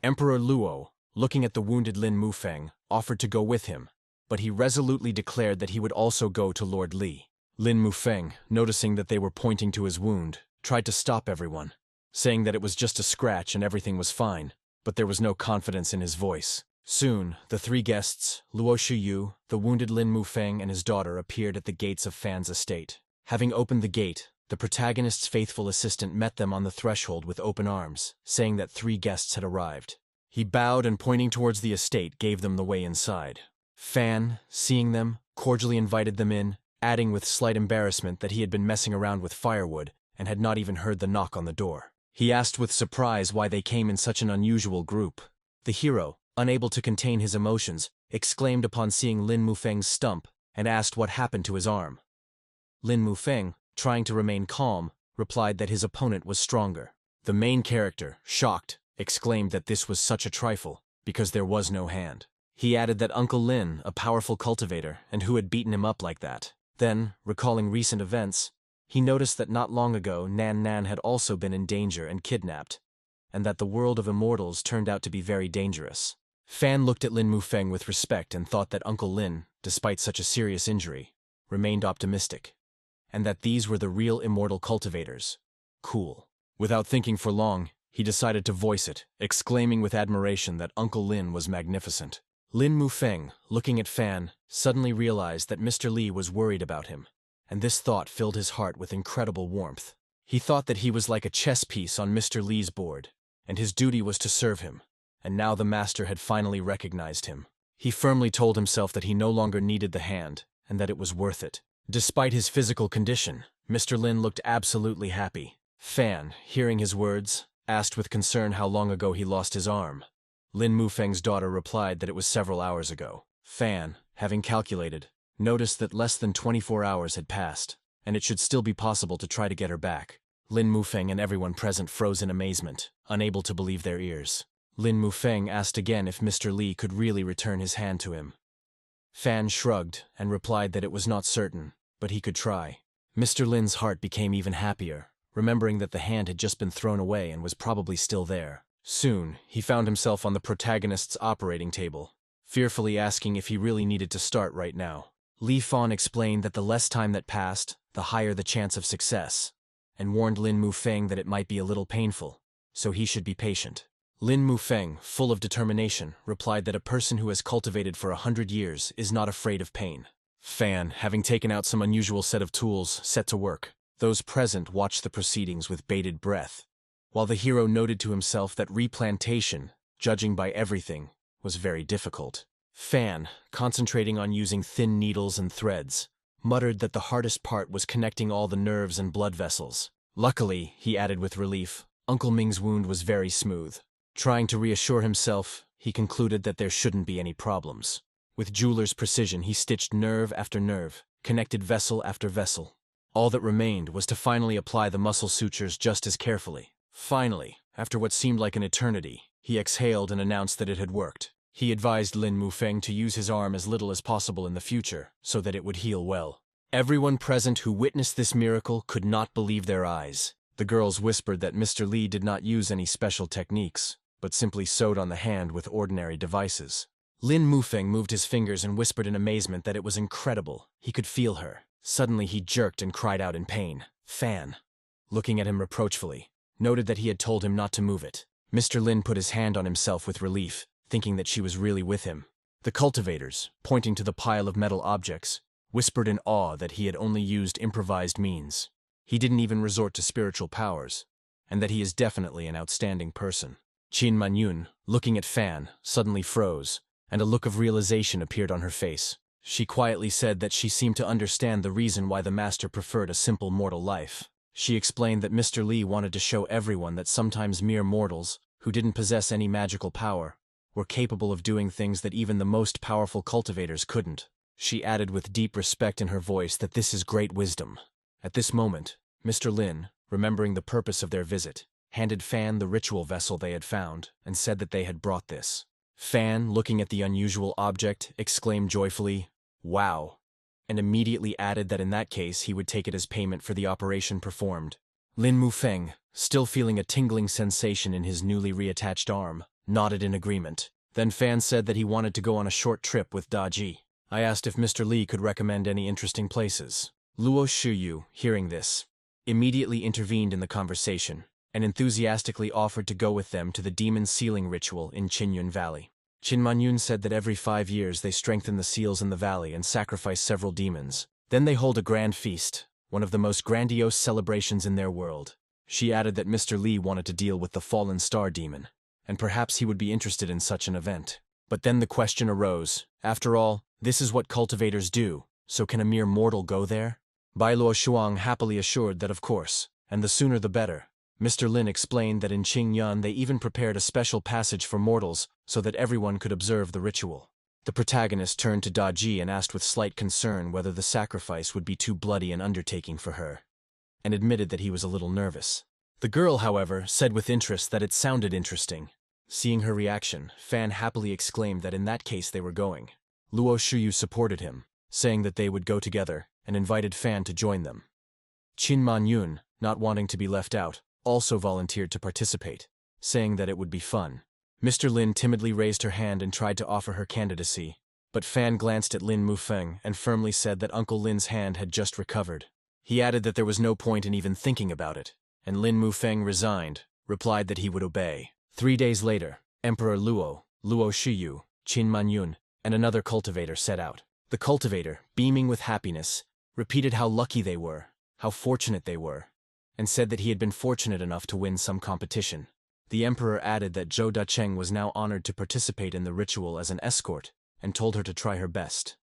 Emperor Luo, looking at the wounded Lin Mufeng, offered to go with him, but he resolutely declared that he would also go to Lord Li. Lin Mufeng, noticing that they were pointing to his wound, tried to stop everyone, saying that it was just a scratch and everything was fine, but there was no confidence in his voice. Soon, the three guests, Lu Shuyu, the wounded Lin Mufeng and his daughter appeared at the gates of Fan's estate. Having opened the gate, the protagonist's faithful assistant met them on the threshold with open arms, saying that 3 guests had arrived. He bowed and pointing towards the estate gave them the way inside. Fan, seeing them, cordially invited them in, adding with slight embarrassment that he had been messing around with firewood and had not even heard the knock on the door. He asked with surprise why they came in such an unusual group. The hero, unable to contain his emotions, exclaimed upon seeing Lin Mufeng's stump and asked what happened to his arm. Lin Mufeng, trying to remain calm, replied that his opponent was stronger. The main character, shocked, exclaimed that this was such a trifle, because there was no hand. He added that Uncle Lin, a powerful cultivator, and who had beaten him up like that. Then, recalling recent events, he noticed that not long ago Nan Nan had also been in danger and kidnapped, and that the world of immortals turned out to be very dangerous. Fan looked at Lin Mufeng with respect and thought that Uncle Lin, despite such a serious injury, remained optimistic, and that these were the real immortal cultivators. Cool. Without thinking for long, he decided to voice it, exclaiming with admiration that Uncle Lin was magnificent. Lin Mufeng, looking at Fan, suddenly realized that Mr. Li was worried about him, and this thought filled his heart with incredible warmth. He thought that he was like a chess piece on Mr. Li's board, and his duty was to serve him, and now the master had finally recognized him. He firmly told himself that he no longer needed the hand, and that it was worth it. Despite his physical condition, Mr. Lin looked absolutely happy. Fan, hearing his words, asked with concern how long ago he lost his arm. Lin Mufeng's daughter replied that it was several hours ago. Fan, having calculated, noticed that less than 24 hours had passed, and it should still be possible to try to get her back. Lin Mufeng and everyone present froze in amazement, unable to believe their ears. Lin Mufeng asked again if Mr. Li could really return his hand to him. Fan shrugged and replied that it was not certain, but he could try. Mr. Lin's heart became even happier, remembering that the hand had just been thrown away and was probably still there. Soon, he found himself on the protagonist's operating table, fearfully asking if he really needed to start right now. Li Fan explained that the less time that passed, the higher the chance of success, and warned Lin Mufeng that it might be a little painful, so he should be patient. Lin Mufeng, full of determination, replied that a person who has cultivated for 100 years is not afraid of pain. Fan, having taken out some unusual set of tools, set to work. Those present watched the proceedings with bated breath, while the hero noted to himself that replantation, judging by everything, was very difficult. Fan, concentrating on using thin needles and threads, muttered that the hardest part was connecting all the nerves and blood vessels. Luckily, he added with relief, Uncle Ming's wound was very smooth. Trying to reassure himself, he concluded that there shouldn't be any problems. With jeweler's precision, he stitched nerve after nerve, connected vessel after vessel. All that remained was to finally apply the muscle sutures just as carefully. Finally, after what seemed like an eternity, he exhaled and announced that it had worked. He advised Lin Mufeng to use his arm as little as possible in the future, so that it would heal well. Everyone present who witnessed this miracle could not believe their eyes. The girls whispered that Mr. Li did not use any special techniques, but simply sewed on the hand with ordinary devices. Lin Mufeng moved his fingers and whispered in amazement that it was incredible. He could feel her. Suddenly he jerked and cried out in pain. Fan, looking at him reproachfully, noted that he had told him not to move it. Mr. Lin put his hand on himself with relief, thinking that she was really with him. The cultivators, pointing to the pile of metal objects, whispered in awe that he had only used improvised means. He didn't even resort to spiritual powers, and that he is definitely an outstanding person. Qin Manyun, looking at Fan, suddenly froze, and a look of realization appeared on her face. She quietly said that she seemed to understand the reason why the master preferred a simple mortal life. She explained that Mr. Li wanted to show everyone that sometimes mere mortals, who didn't possess any magical power, were capable of doing things that even the most powerful cultivators couldn't. She added with deep respect in her voice that this is great wisdom. At this moment, Mr. Lin, remembering the purpose of their visit, handed Fan the ritual vessel they had found and said that they had brought this. Fan, looking at the unusual object, exclaimed joyfully, "Wow," and immediately added that in that case he would take it as payment for the operation performed. Lin Mufeng, still feeling a tingling sensation in his newly reattached arm, nodded in agreement. Then Fan said that he wanted to go on a short trip with Daji. I asked if Mr. Li could recommend any interesting places. Lu Shuyu, hearing this, immediately intervened in the conversation and enthusiastically offered to go with them to the demon sealing ritual in Qinyun Valley. Qin Manyun said that every 5 years they strengthen the seals in the valley and sacrifice several demons. Then they hold a grand feast, one of the most grandiose celebrations in their world. She added that Mr. Li wanted to deal with the fallen star demon, and perhaps he would be interested in such an event. But then the question arose, after all, this is what cultivators do, so can a mere mortal go there? Bai Luo Shuang happily assured that of course, and the sooner the better. Mr. Lin explained that in Qingyuan they even prepared a special passage for mortals so that everyone could observe the ritual. The protagonist turned to Daji and asked with slight concern whether the sacrifice would be too bloody an undertaking for her, and admitted that he was a little nervous. The girl, however, said with interest that it sounded interesting. Seeing her reaction, Fan happily exclaimed that in that case they were going. Luo Shuyu supported him, saying that they would go together, and invited Fan to join them. Qin Manyun, not wanting to be left out, also volunteered to participate, saying that it would be fun. Mr. Lin timidly raised her hand and tried to offer her candidacy, but Fan glanced at Lin Mufeng and firmly said that Uncle Lin's hand had just recovered. He added that there was no point in even thinking about it, and Lin Mufeng resigned, replied that he would obey. 3 days later, Emperor Luo Shuyu, Qin Manyun, and another cultivator set out. The cultivator, beaming with happiness, repeated how lucky they were, how fortunate they were, and said that he had been fortunate enough to win some competition. The emperor added that Zhou Dacheng was now honored to participate in the ritual as an escort, and told her to try her best.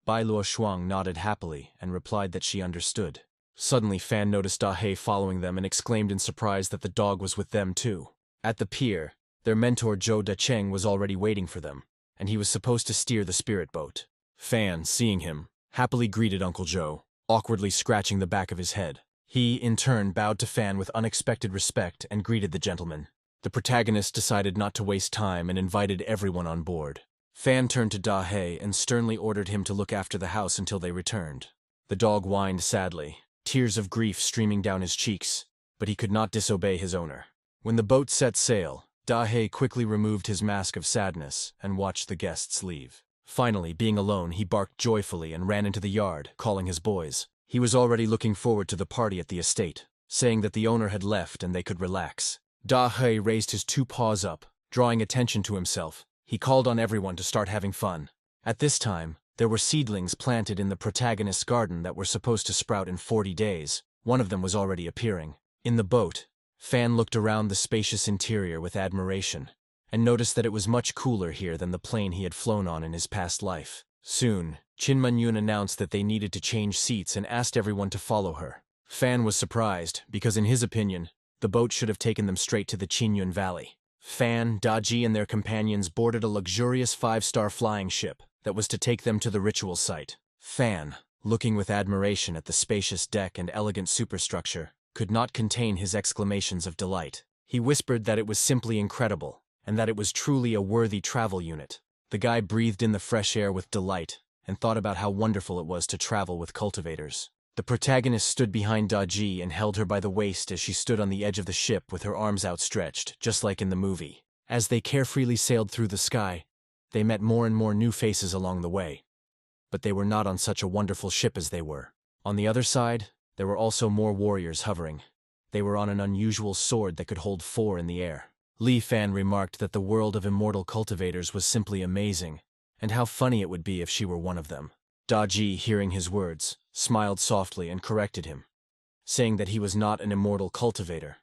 Bai Luo Shuang nodded happily and replied that she understood. Suddenly Fan noticed Dahe following them and exclaimed in surprise that the dog was with them too. At the pier, their mentor Zhou Dacheng was already waiting for them, and he was supposed to steer the spirit boat. Fan, seeing him, happily greeted Uncle Zhou, awkwardly scratching the back of his head. He, in turn, bowed to Fan with unexpected respect and greeted the gentleman. The protagonist decided not to waste time and invited everyone on board. Fan turned to Dahe and sternly ordered him to look after the house until they returned. The dog whined sadly, tears of grief streaming down his cheeks, but he could not disobey his owner. When the boat set sail, Dahe quickly removed his mask of sadness and watched the guests leave. Finally, being alone, he barked joyfully and ran into the yard, calling his boys. He was already looking forward to the party at the estate, saying that the owner had left and they could relax. Dahe raised his 2 paws up, drawing attention to himself. He called on everyone to start having fun. At this time, there were seedlings planted in the protagonist's garden that were supposed to sprout in 40 days. One of them was already appearing. In the boat, Fan looked around the spacious interior with admiration, and noticed that it was much cooler here than the plane he had flown on in his past life. Soon, Qin Manyun announced that they needed to change seats and asked everyone to follow her. Fan was surprised, because in his opinion, the boat should have taken them straight to the Qinyun Valley. Fan, Daji, and their companions boarded a luxurious 5-star flying ship that was to take them to the ritual site. Fan, looking with admiration at the spacious deck and elegant superstructure, could not contain his exclamations of delight. He whispered that it was simply incredible, and that it was truly a worthy travel unit. The guy breathed in the fresh air with delight, and thought about how wonderful it was to travel with cultivators. The protagonist stood behind Daji and held her by the waist as she stood on the edge of the ship with her arms outstretched, just like in the movie. As they carefreely sailed through the sky, they met more and more new faces along the way. But they were not on such a wonderful ship as they were. On the other side, there were also more warriors hovering. They were on an unusual sword that could hold 4 in the air. Li Fan remarked that the world of immortal cultivators was simply amazing, and how funny it would be if she were one of them. Daji, hearing his words, smiled softly and corrected him, saying that he was not an immortal cultivator,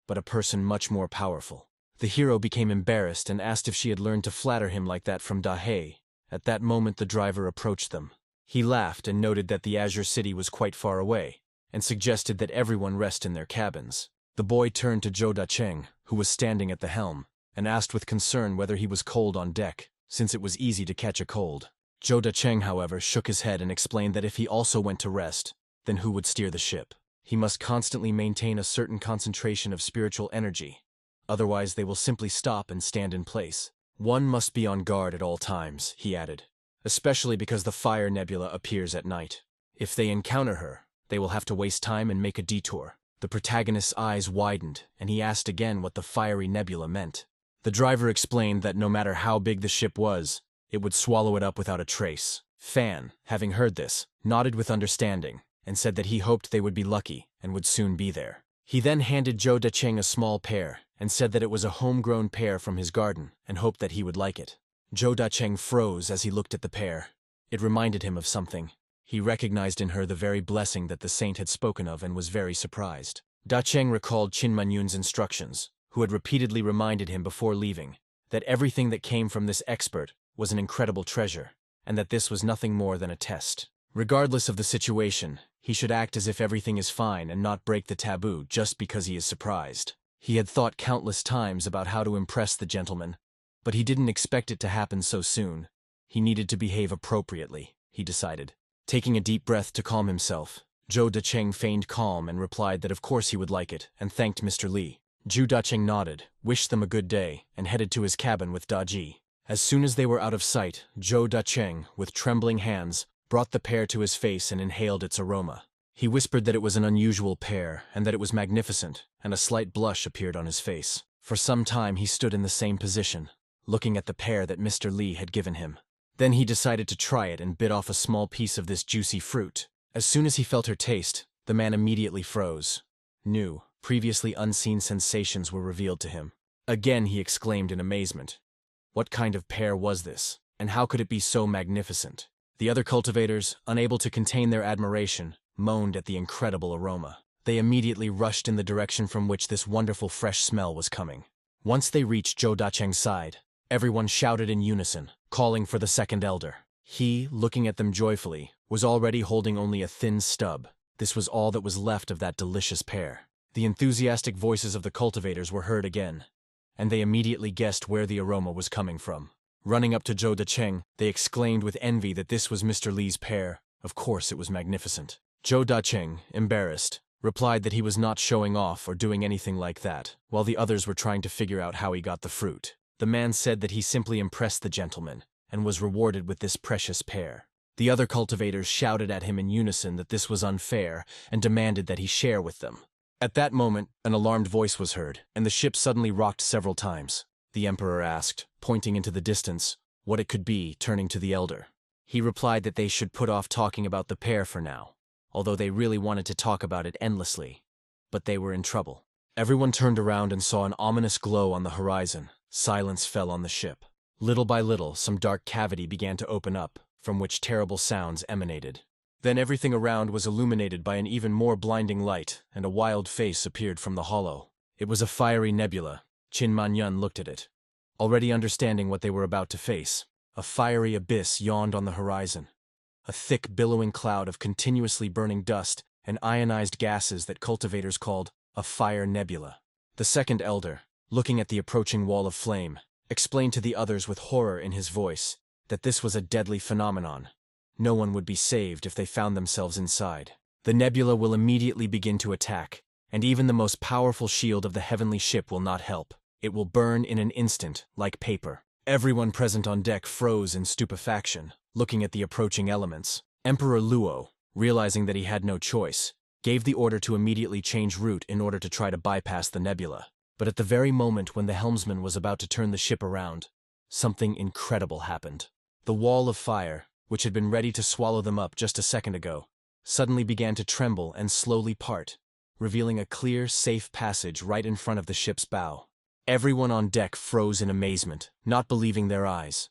but a person much more powerful. The hero became embarrassed and asked if she had learned to flatter him like that from Dahe. At that moment the driver approached them. He laughed and noted that the Azure City was quite far away, and suggested that everyone rest in their cabins. The boy turned to Zhou Dacheng, who was standing at the helm, and asked with concern whether he was cold on deck, since it was easy to catch a cold. Zhou Dacheng, however, shook his head and explained that if he also went to rest, then who would steer the ship? He must constantly maintain a certain concentration of spiritual energy, otherwise they will simply stop and stand in place. One must be on guard at all times, he added, especially because the fire nebula appears at night. If they encounter her, they will have to waste time and make a detour. The protagonist's eyes widened, and he asked again what the fiery nebula meant. The driver explained that no matter how big the ship was, it would swallow it up without a trace. Fan, having heard this, nodded with understanding, and said that he hoped they would be lucky and would soon be there. He then handed Zhou Dacheng a small pear, and said that it was a homegrown pear from his garden, and hoped that he would like it. Zhou Dacheng froze as he looked at the pear. It reminded him of something. He recognized in her the very blessing that the saint had spoken of and was very surprised. Dacheng recalled Qin Manyun's instructions, who had repeatedly reminded him before leaving that everything that came from this expert was an incredible treasure, and that this was nothing more than a test. Regardless of the situation, he should act as if everything is fine and not break the taboo just because he is surprised. He had thought countless times about how to impress the gentleman, but he didn't expect it to happen so soon. He needed to behave appropriately, he decided. Taking a deep breath to calm himself, Zhou Dacheng feigned calm and replied that of course he would like it, and thanked Mr. Li. Zhou Dacheng nodded, wished them a good day, and headed to his cabin with Daji. As soon as they were out of sight, Zhou Dacheng, with trembling hands, brought the pear to his face and inhaled its aroma. He whispered that it was an unusual pear, and that it was magnificent, and a slight blush appeared on his face. For some time he stood in the same position, looking at the pear that Mr. Li had given him. Then he decided to try it and bit off a small piece of this juicy fruit. As soon as he felt her taste, the man immediately froze. New, previously unseen sensations were revealed to him. Again he exclaimed in amazement. What kind of pear was this, and how could it be so magnificent? The other cultivators, unable to contain their admiration, moaned at the incredible aroma. They immediately rushed in the direction from which this wonderful fresh smell was coming. Once they reached Zhou Dacheng's side, everyone shouted in unison, calling for the second elder. He, looking at them joyfully, was already holding only a thin stub. This was all that was left of that delicious pear. The enthusiastic voices of the cultivators were heard again, and they immediately guessed where the aroma was coming from. Running up to Zhou Dacheng, they exclaimed with envy that this was Mr. Li's pear. Of course it was magnificent. Zhou Dacheng, embarrassed, replied that he was not showing off or doing anything like that, while the others were trying to figure out how he got the fruit. The man said that he simply impressed the gentleman, and was rewarded with this precious pear. The other cultivators shouted at him in unison that this was unfair, and demanded that he share with them. At that moment, an alarmed voice was heard, and the ship suddenly rocked several times. The emperor asked, pointing into the distance, what it could be, turning to the elder. He replied that they should put off talking about the pear for now, although they really wanted to talk about it endlessly. But they were in trouble. Everyone turned around and saw an ominous glow on the horizon. Silence fell on the ship. Little by little, some dark cavity began to open up, from which terrible sounds emanated. Then everything around was illuminated by an even more blinding light, and a wild face appeared from the hollow. It was a fiery nebula. Qin Manyun looked at it, already understanding what they were about to face. A fiery abyss yawned on the horizon. A thick, billowing cloud of continuously burning dust and ionized gases that cultivators called a fire nebula. The second elder, looking at the approaching wall of flame, explained to the others with horror in his voice that this was a deadly phenomenon. No one would be saved if they found themselves inside. The nebula will immediately begin to attack, and even the most powerful shield of the heavenly ship will not help. It will burn in an instant, like paper. Everyone present on deck froze in stupefaction, looking at the approaching elements. Emperor Luo, realizing that he had no choice, gave the order to immediately change route in order to try to bypass the nebula. But at the very moment when the helmsman was about to turn the ship around, something incredible happened. The wall of fire, which had been ready to swallow them up just a second ago, suddenly began to tremble and slowly part, revealing a clear, safe passage right in front of the ship's bow. Everyone on deck froze in amazement, not believing their eyes.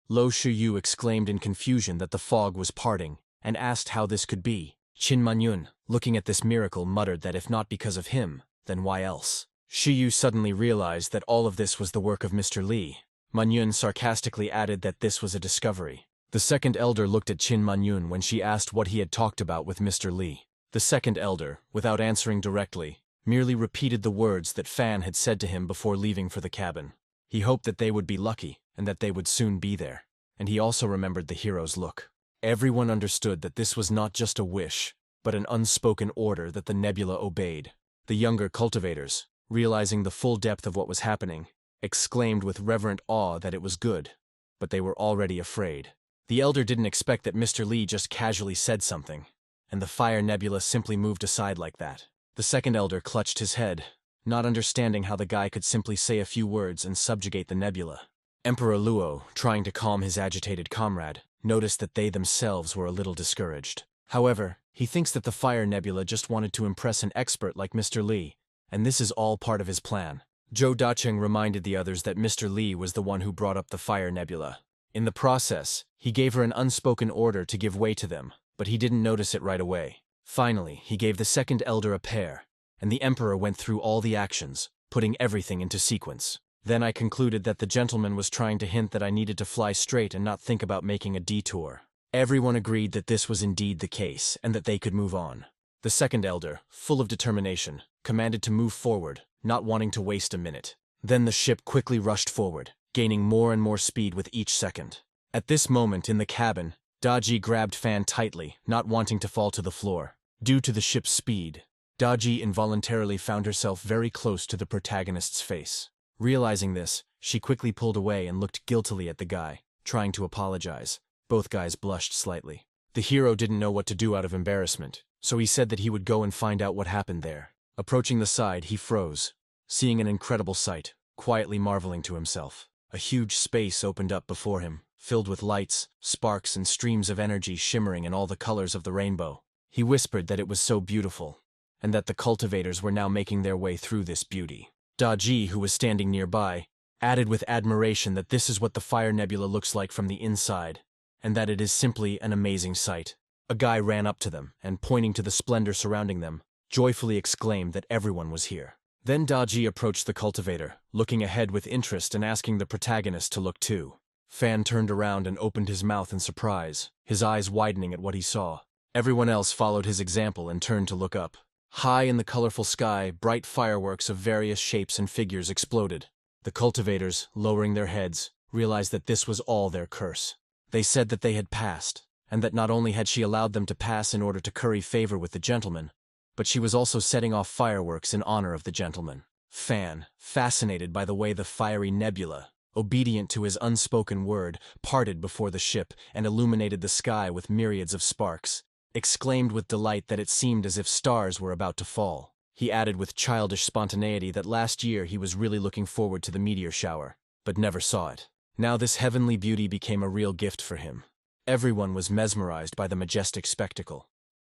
Lu Shuyu exclaimed in confusion that the fog was parting, and asked how this could be. Qin Manyun, looking at this miracle, muttered that if not because of him, then why else? Shuyu suddenly realized that all of this was the work of Mr. Li. Manyun sarcastically added that this was a discovery. The second elder looked at Qin Manyun when she asked what he had talked about with Mr. Li. The second elder, without answering directly, merely repeated the words that Fan had said to him before leaving for the cabin. He hoped that they would be lucky, and that they would soon be there. And he also remembered the hero's look. Everyone understood that this was not just a wish, but an unspoken order that the nebula obeyed. The younger cultivators, realizing the full depth of what was happening, exclaimed with reverent awe that it was good, but they were already afraid. The elder didn't expect that Mr. Li just casually said something, and the fire nebula simply moved aside like that. The second elder clutched his head, not understanding how the guy could simply say a few words and subjugate the nebula. Emperor Luo, trying to calm his agitated comrade, noticed that they themselves were a little discouraged. However, he thinks that the fire nebula just wanted to impress an expert like Mr. Li, and this is all part of his plan. Zhou Dacheng reminded the others that Mr. Li was the one who brought up the fire nebula. In the process, he gave her an unspoken order to give way to them, but he didn't notice it right away. Finally, he gave the second elder a pair, and the emperor went through all the actions, putting everything into sequence. Then I concluded that the gentleman was trying to hint that I needed to fly straight and not think about making a detour. Everyone agreed that this was indeed the case, and that they could move on. The second elder, full of determination, commanded to move forward, not wanting to waste a minute. Then the ship quickly rushed forward, gaining more and more speed with each second. At this moment in the cabin, Daji grabbed Fan tightly, not wanting to fall to the floor. Due to the ship's speed, Daji involuntarily found herself very close to the protagonist's face. Realizing this, she quickly pulled away and looked guiltily at the guy, trying to apologize. Both guys blushed slightly. The hero didn't know what to do out of embarrassment, so he said that he would go and find out what happened there. Approaching the side, he froze, seeing an incredible sight, quietly marveling to himself. A huge space opened up before him, filled with lights, sparks, and streams of energy shimmering in all the colors of the rainbow. He whispered that it was so beautiful, and that the cultivators were now making their way through this beauty. Daji, who was standing nearby, added with admiration that this is what the fire nebula looks like from the inside, and that it is simply an amazing sight. A guy ran up to them, and pointing to the splendor surrounding them, joyfully exclaimed that everyone was here. Then Daji approached the cultivator, looking ahead with interest and asking the protagonist to look too. Fan turned around and opened his mouth in surprise, his eyes widening at what he saw. Everyone else followed his example and turned to look up. High in the colorful sky, bright fireworks of various shapes and figures exploded. The cultivators, lowering their heads, realized that this was all their curse. They said that they had passed, and that not only had she allowed them to pass in order to curry favor with the gentleman, but she was also setting off fireworks in honor of the gentleman. Fan, fascinated by the way the fiery nebula, obedient to his unspoken word, parted before the ship and illuminated the sky with myriads of sparks, exclaimed with delight that it seemed as if stars were about to fall. He added with childish spontaneity that last year he was really looking forward to the meteor shower, but never saw it. Now this heavenly beauty became a real gift for him. Everyone was mesmerized by the majestic spectacle.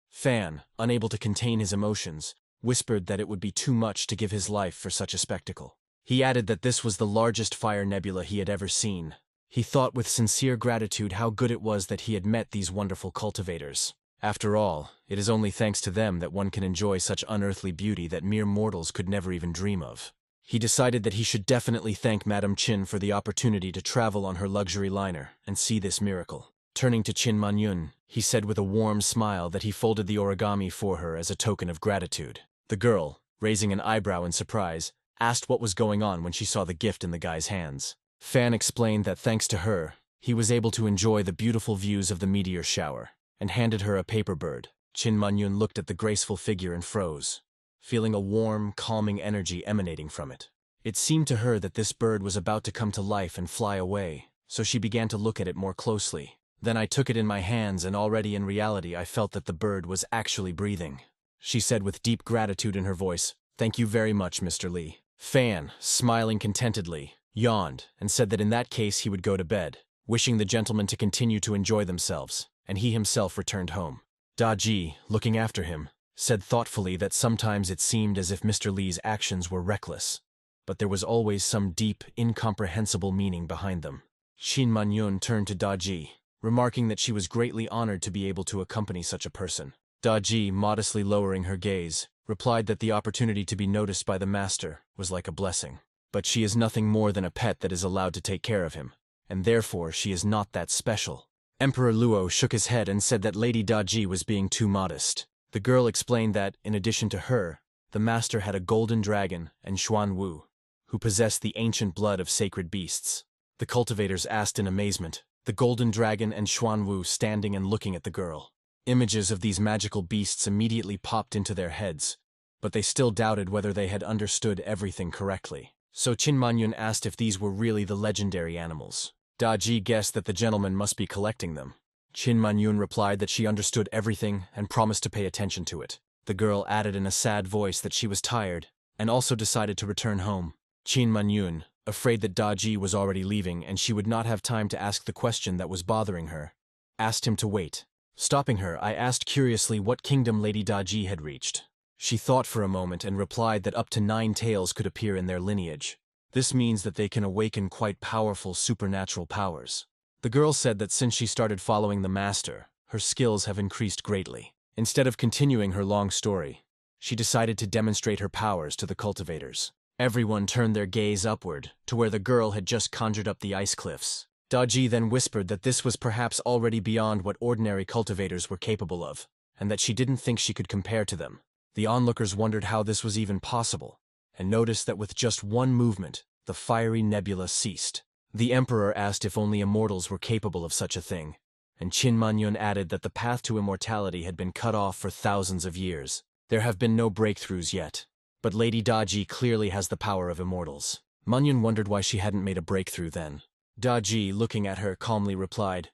Fan, unable to contain his emotions, whispered that it would be too much to give his life for such a spectacle. He added that this was the largest fire nebula he had ever seen. He thought with sincere gratitude how good it was that he had met these wonderful cultivators. After all, it is only thanks to them that one can enjoy such unearthly beauty that mere mortals could never even dream of. He decided that he should definitely thank Madame Qin for the opportunity to travel on her luxury liner and see this miracle. Turning to Qin Manyun, he said with a warm smile that he folded the origami for her as a token of gratitude. The girl, raising an eyebrow in surprise, asked what was going on when she saw the gift in the guy's hands. Fan explained that thanks to her, he was able to enjoy the beautiful views of the meteor shower, and handed her a paper bird. Qin Manyun looked at the graceful figure and froze, feeling a warm, calming energy emanating from it. It seemed to her that this bird was about to come to life and fly away, so she began to look at it more closely. Then I took it in my hands, and already in reality I felt that the bird was actually breathing. She said with deep gratitude in her voice, "Thank you very much, Mr. Li." Fan, smiling contentedly, yawned and said that in that case he would go to bed, wishing the gentlemen to continue to enjoy themselves, and he himself returned home. Daji, looking after him, said thoughtfully that sometimes it seemed as if Mr. Li's actions were reckless, but there was always some deep, incomprehensible meaning behind them. Qin Manyun turned to Daji, remarking that she was greatly honored to be able to accompany such a person. Daji, modestly lowering her gaze, replied that the opportunity to be noticed by the master was like a blessing. But she is nothing more than a pet that is allowed to take care of him, and therefore she is not that special. Emperor Luo shook his head and said that Lady Daji was being too modest. The girl explained that, in addition to her, the master had a golden dragon and Xuan Wu, who possessed the ancient blood of sacred beasts. The cultivators asked in amazement, the golden dragon and Xuan Wu standing and looking at the girl. Images of these magical beasts immediately popped into their heads, but they still doubted whether they had understood everything correctly. So Qin Manyun asked if these were really the legendary animals. Daji guessed that the gentleman must be collecting them. Qin Manyun replied that she understood everything and promised to pay attention to it. The girl added in a sad voice that she was tired, and also decided to return home. Qin Manyun, afraid that Daji was already leaving and she would not have time to ask the question that was bothering her, asked him to wait. Stopping her, I asked curiously what kingdom Lady Daji had reached. She thought for a moment and replied that up to 9 tails could appear in their lineage. This means that they can awaken quite powerful supernatural powers. The girl said that since she started following the master, her skills have increased greatly. Instead of continuing her long story, she decided to demonstrate her powers to the cultivators. Everyone turned their gaze upward, to where the girl had just conjured up the ice cliffs. Daji then whispered that this was perhaps already beyond what ordinary cultivators were capable of, and that she didn't think she could compare to them. The onlookers wondered how this was even possible, and noticed that with just one movement, the fiery nebula ceased. The emperor asked if only immortals were capable of such a thing, and Qin Manyun added that the path to immortality had been cut off for thousands of years. There have been no breakthroughs yet, but Lady Daji clearly has the power of immortals. Manyun wondered why she hadn't made a breakthrough then. Daji, looking at her, calmly replied,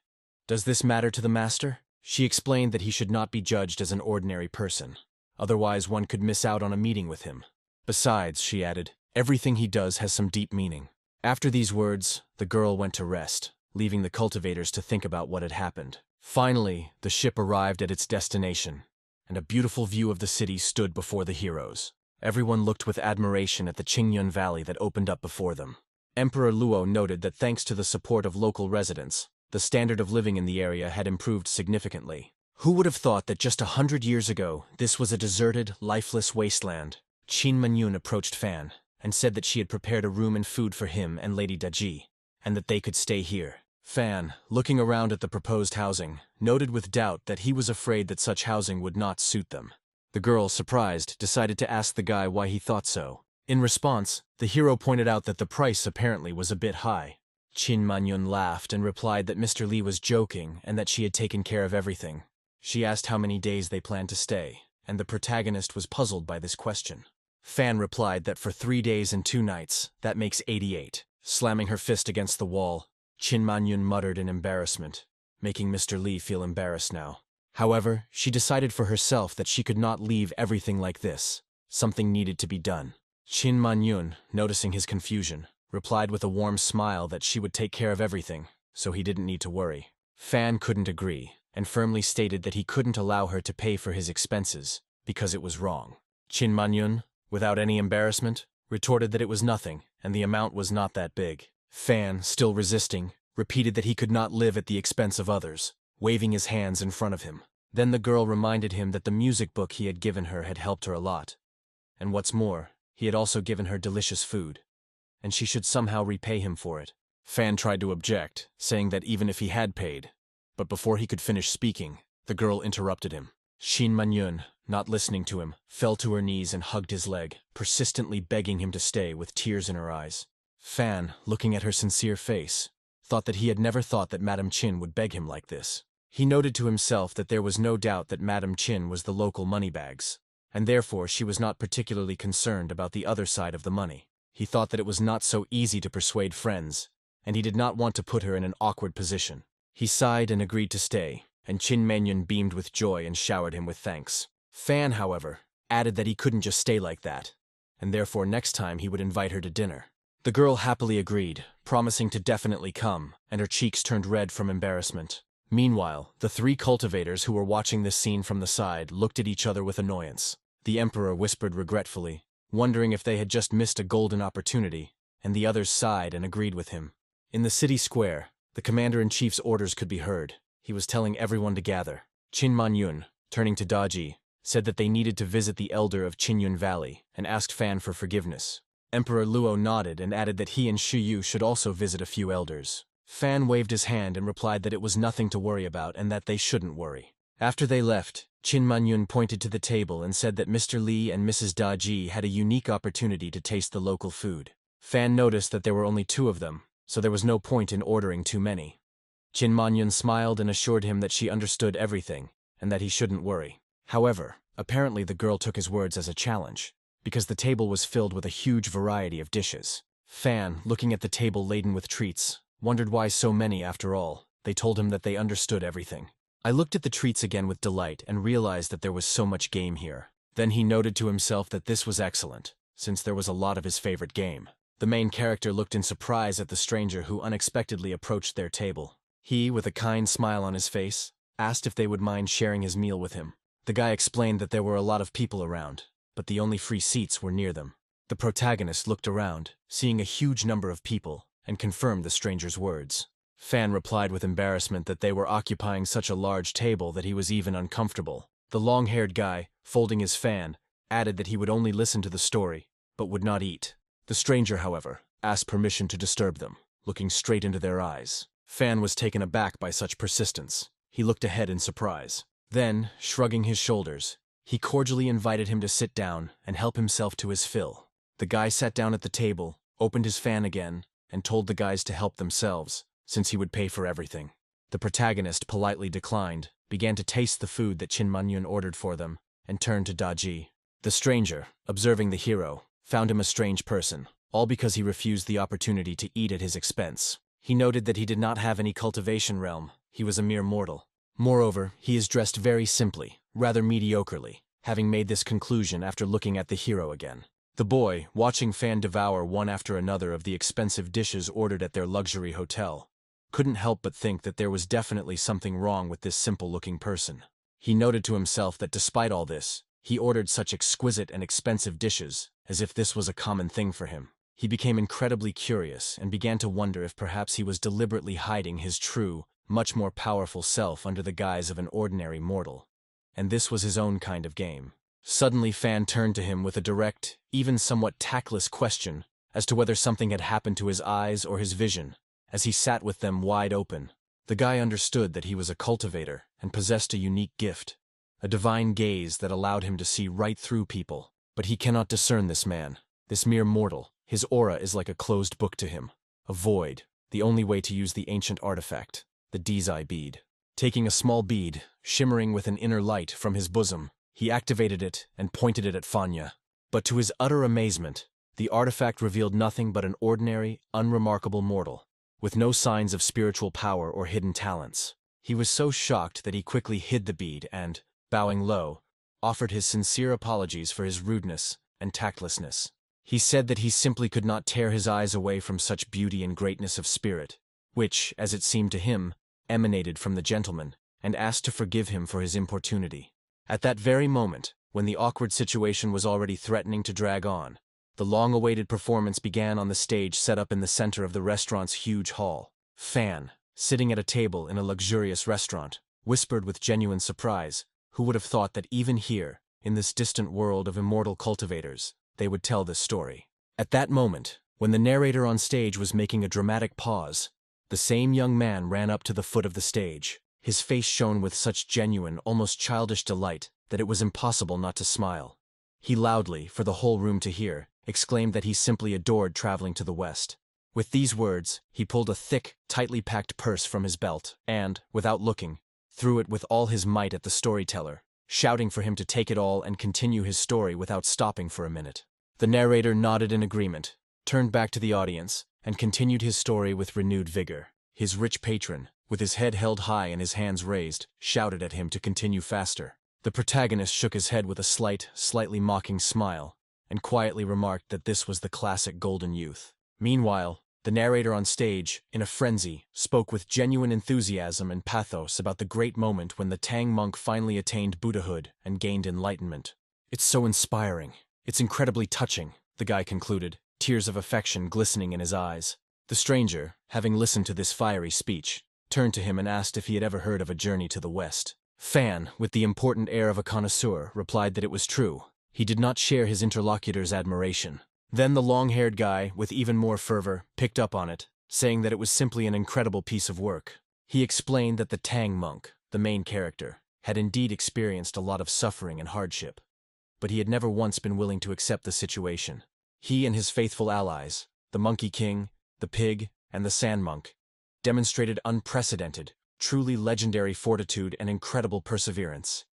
"Does this matter to the master?" She explained that he should not be judged as an ordinary person. Otherwise one could miss out on a meeting with him. Besides, she added, everything he does has some deep meaning. After these words, the girl went to rest, leaving the cultivators to think about what had happened. Finally, the ship arrived at its destination, and a beautiful view of the city stood before the heroes. Everyone looked with admiration at the Qingyun Valley that opened up before them. Emperor Luo noted that thanks to the support of local residents, the standard of living in the area had improved significantly. Who would have thought that just 100 years ago, this was a deserted, lifeless wasteland? Qin Manyun approached Fan, and said that she had prepared a room and food for him and Lady Daji, and that they could stay here. Fan, looking around at the proposed housing, noted with doubt that he was afraid that such housing would not suit them. The girl, surprised, decided to ask the guy why he thought so. In response, the hero pointed out that the price apparently was a bit high. Qin Manyun laughed and replied that Mr. Li was joking and that she had taken care of everything. She asked how many days they planned to stay, and the protagonist was puzzled by this question. Fan replied that for 3 days and 2 nights, that makes 88. Slamming her fist against the wall, Qin Manyun muttered in embarrassment, making Mr. Li feel embarrassed now. However, she decided for herself that she could not leave everything like this. Something needed to be done. Qin Manyun, noticing his confusion, replied with a warm smile that she would take care of everything, so he didn't need to worry. Fan couldn't agree, and firmly stated that he couldn't allow her to pay for his expenses, because it was wrong. Qin Manyun, without any embarrassment, retorted that it was nothing, and the amount was not that big. Fan, still resisting, repeated that he could not live at the expense of others, waving his hands in front of him. Then the girl reminded him that the music book he had given her had helped her a lot. And what's more, he had also given her delicious food, and she should somehow repay him for it. Fan tried to object, saying that even if he had paid, but before he could finish speaking, the girl interrupted him. Shin Manyun, not listening to him, fell to her knees and hugged his leg, persistently begging him to stay with tears in her eyes. Fan, looking at her sincere face, thought that he had never thought that Madame Chin would beg him like this. He noted to himself that there was no doubt that Madame Chin was the local moneybags, and therefore she was not particularly concerned about the other side of the money. He thought that it was not so easy to persuade friends, and he did not want to put her in an awkward position. He sighed and agreed to stay, and Chin Manyun beamed with joy and showered him with thanks. Fan, however, added that he couldn't just stay like that, and therefore next time he would invite her to dinner. The girl happily agreed, promising to definitely come, and her cheeks turned red from embarrassment. Meanwhile, the three cultivators who were watching this scene from the side looked at each other with annoyance. The Emperor whispered regretfully, wondering if they had just missed a golden opportunity, and the others sighed and agreed with him. In the city square, the commander-in-chief's orders could be heard. He was telling everyone to gather. Chin Manyun, turning to Daji, said that they needed to visit the elder of Qinyun Valley and asked Fan for forgiveness. Emperor Luo nodded and added that he and Shuyu should also visit a few elders. Fan waved his hand and replied that it was nothing to worry about and that they shouldn't worry. After they left, Chin Manyun pointed to the table and said that Mr. Li and Mrs. Daji had a unique opportunity to taste the local food. Fan noticed that there were only 2 of them, so there was no point in ordering too many. Chin Manyun smiled and assured him that she understood everything, and that he shouldn't worry. However, apparently the girl took his words as a challenge, because the table was filled with a huge variety of dishes. Fan, looking at the table laden with treats, wondered why so many after all. They told him that they understood everything. I looked at the treats again with delight and realized that there was so much game here. Then he noted to himself that this was excellent, since there was a lot of his favorite game. The main character looked in surprise at the stranger who unexpectedly approached their table. He, with a kind smile on his face, asked if they would mind sharing his meal with him. The guy explained that there were a lot of people around, but the only free seats were near them. The protagonist looked around, seeing a huge number of people, and confirmed the stranger's words. Fan replied with embarrassment that they were occupying such a large table that he was even uncomfortable. The long-haired guy, folding his fan, added that he would only listen to the story, but would not eat. The stranger, however, asked permission to disturb them, looking straight into their eyes. Fan was taken aback by such persistence. He looked ahead in surprise. Then, shrugging his shoulders, he cordially invited him to sit down and help himself to his fill. The guy sat down at the table, opened his fan again, and told the guys to help themselves, since he would pay for everything. The protagonist politely declined, began to taste the food that Chin Manyun ordered for them, and turned to Daji. The stranger, observing the hero, found him a strange person, all because he refused the opportunity to eat at his expense. He noted that he did not have any cultivation realm. He was a mere mortal. Moreover, he is dressed very simply, rather mediocrely, having made this conclusion after looking at the hero again. The boy, watching Fan devour one after another of the expensive dishes ordered at their luxury hotel, couldn't help but think that there was definitely something wrong with this simple-looking person. He noted to himself that despite all this, he ordered such exquisite and expensive dishes, as if this was a common thing for him. He became incredibly curious and began to wonder if perhaps he was deliberately hiding his true, much more powerful self under the guise of an ordinary mortal. And this was his own kind of game. Suddenly Fan turned to him with a direct, even somewhat tactless question as to whether something had happened to his eyes or his vision, as he sat with them wide open. The guy understood that he was a cultivator and possessed a unique gift, a divine gaze that allowed him to see right through people. But he cannot discern this man, this mere mortal. His aura is like a closed book to him, a void, the only way to use the ancient artifact, the Daji bead. Taking a small bead, shimmering with an inner light from his bosom, he activated it and pointed it at Fanya. But to his utter amazement, the artifact revealed nothing but an ordinary, unremarkable mortal, with no signs of spiritual power or hidden talents. He was so shocked that he quickly hid the bead and, bowing low, offered his sincere apologies for his rudeness and tactlessness. He said that he simply could not tear his eyes away from such beauty and greatness of spirit, which, as it seemed to him, emanated from the gentleman, and asked to forgive him for his importunity. At that very moment, when the awkward situation was already threatening to drag on, the long-awaited performance began on the stage set up in the center of the restaurant's huge hall. Fan, sitting at a table in a luxurious restaurant, whispered with genuine surprise, who would have thought that even here, in this distant world of immortal cultivators, they would tell this story. At that moment, when the narrator on stage was making a dramatic pause, the same young man ran up to the foot of the stage. His face shone with such genuine, almost childish delight that it was impossible not to smile. He loudly, for the whole room to hear, exclaimed that he simply adored traveling to the West. With these words, he pulled a thick, tightly packed purse from his belt and, without looking, threw it with all his might at the storyteller, shouting for him to take it all and continue his story without stopping for a minute. The narrator nodded in agreement, turned back to the audience, and continued his story with renewed vigor. His rich patron, with his head held high and his hands raised, shouted at him to continue faster. The protagonist shook his head with a slightly mocking smile, and quietly remarked that this was the classic golden youth. Meanwhile, the narrator on stage, in a frenzy, spoke with genuine enthusiasm and pathos about the great moment when the Tang monk finally attained Buddhahood and gained enlightenment. "It's so inspiring. It's incredibly touching," the guy concluded, tears of affection glistening in his eyes. The stranger, having listened to this fiery speech, turned to him and asked if he had ever heard of a journey to the West. Fan, with the important air of a connoisseur, replied that it was true. He did not share his interlocutor's admiration. Then the long-haired guy, with even more fervor, picked up on it, saying that it was simply an incredible piece of work. He explained that the Tang monk, the main character, had indeed experienced a lot of suffering and hardship, but he had never once been willing to accept the situation. He and his faithful allies, the Monkey King, the Pig, and the Sand Monk, demonstrated unprecedented, truly legendary fortitude and incredible perseverance.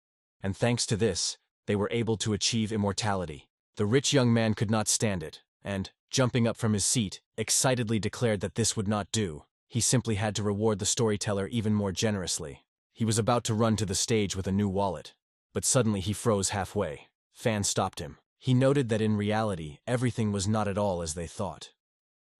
And thanks to this, they were able to achieve immortality. The rich young man could not stand it, and, jumping up from his seat, excitedly declared that this would not do. He simply had to reward the storyteller even more generously. He was about to run to the stage with a new wallet, but suddenly he froze halfway. Fan stopped him. He noted that in reality, everything was not at all as they thought.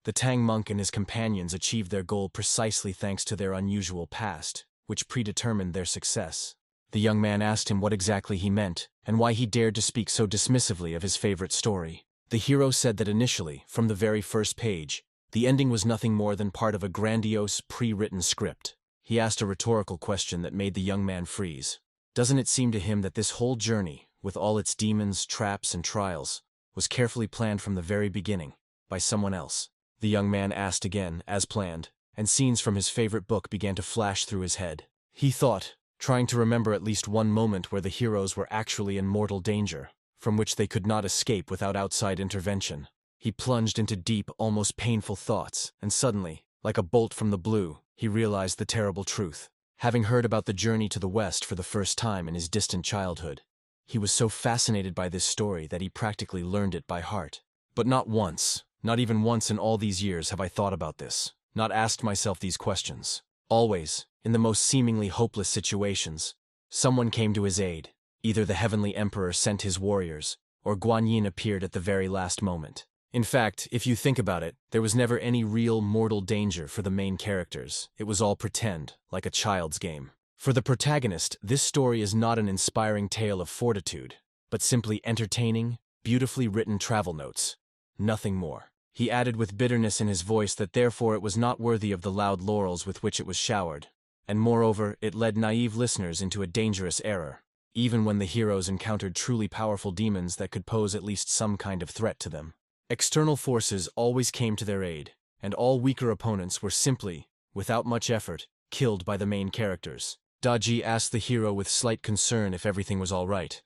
The Tang monk and his companions achieved their goal precisely thanks to their unusual past, which predetermined their success. The young man asked him what exactly he meant, and why he dared to speak so dismissively of his favorite story. The hero said that initially, from the very first page, the ending was nothing more than part of a grandiose, pre-written script. He asked a rhetorical question that made the young man freeze. Doesn't it seem to him that this whole journey, with all its demons, traps, and trials, was carefully planned from the very beginning, by someone else? The young man asked again, as planned, and scenes from his favorite book began to flash through his head. He thought, trying to remember at least one moment where the heroes were actually in mortal danger, from which they could not escape without outside intervention. He plunged into deep, almost painful thoughts, and suddenly, like a bolt from the blue, he realized the terrible truth. Having heard about the journey to the West for the first time in his distant childhood, he was so fascinated by this story that he practically learned it by heart. But not once, not even once in all these years have I thought about this, not asked myself these questions. Always, in the most seemingly hopeless situations, someone came to his aid. Either the heavenly emperor sent his warriors, or Guan Yin appeared at the very last moment. In fact, if you think about it, there was never any real mortal danger for the main characters. It was all pretend, like a child's game. For the protagonist, this story is not an inspiring tale of fortitude, but simply entertaining, beautifully written travel notes. Nothing more. He added with bitterness in his voice that therefore it was not worthy of the loud laurels with which it was showered, and moreover it led naive listeners into a dangerous error, even when the heroes encountered truly powerful demons that could pose at least some kind of threat to them. External forces always came to their aid, and all weaker opponents were simply, without much effort, killed by the main characters. Daji asked the hero with slight concern if everything was all right,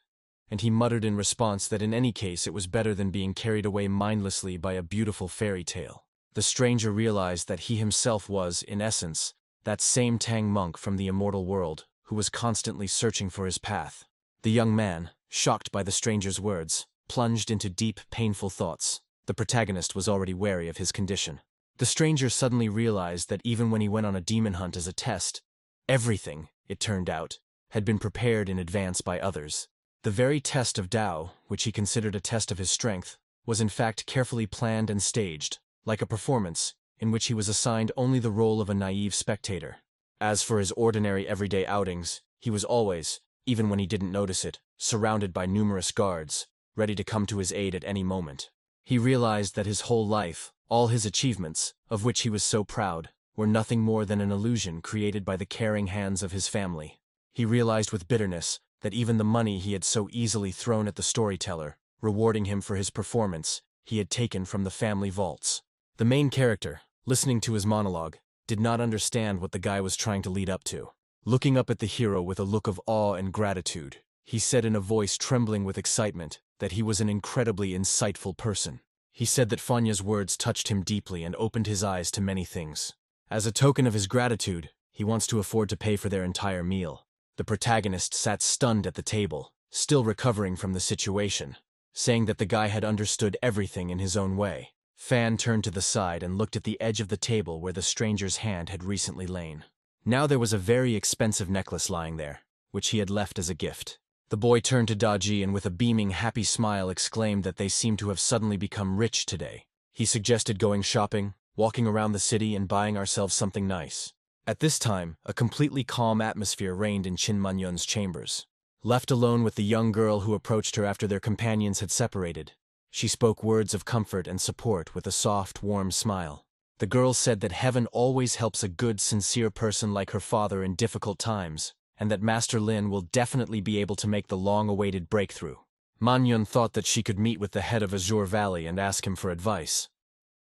and he muttered in response that in any case it was better than being carried away mindlessly by a beautiful fairy tale. The stranger realized that he himself was, in essence, that same Tang monk from the immortal world, who was constantly searching for his path. The young man, shocked by the stranger's words, plunged into deep, painful thoughts. The protagonist was already wary of his condition. The stranger suddenly realized that even when he went on a demon hunt as a test, everything, it turned out, had been prepared in advance by others. The very test of Tao, which he considered a test of his strength, was in fact carefully planned and staged, like a performance, in which he was assigned only the role of a naive spectator. As for his ordinary everyday outings, he was always, even when he didn't notice it, surrounded by numerous guards, ready to come to his aid at any moment. He realized that his whole life, all his achievements, of which he was so proud, were nothing more than an illusion created by the caring hands of his family. He realized with bitterness that even the money he had so easily thrown at the storyteller, rewarding him for his performance, he had taken from the family vaults. The main character, listening to his monologue, did not understand what the guy was trying to lead up to. Looking up at the hero with a look of awe and gratitude, he said in a voice trembling with excitement that he was an incredibly insightful person. He said that Fanya's words touched him deeply and opened his eyes to many things. As a token of his gratitude, he wants to afford to pay for their entire meal. The protagonist sat stunned at the table, still recovering from the situation, saying that the guy had understood everything in his own way. Fan turned to the side and looked at the edge of the table where the stranger's hand had recently lain. Now there was a very expensive necklace lying there, which he had left as a gift. The boy turned to Daji and with a beaming, happy smile exclaimed that they seemed to have suddenly become rich today. He suggested going shopping, walking around the city and buying ourselves something nice. At this time, a completely calm atmosphere reigned in Qin Manyun's chambers. Left alone with the young girl who approached her after their companions had separated, she spoke words of comfort and support with a soft, warm smile. The girl said that heaven always helps a good, sincere person like her father in difficult times, and that Master Lin will definitely be able to make the long-awaited breakthrough. Manyun thought that she could meet with the head of Azure Valley and ask him for advice.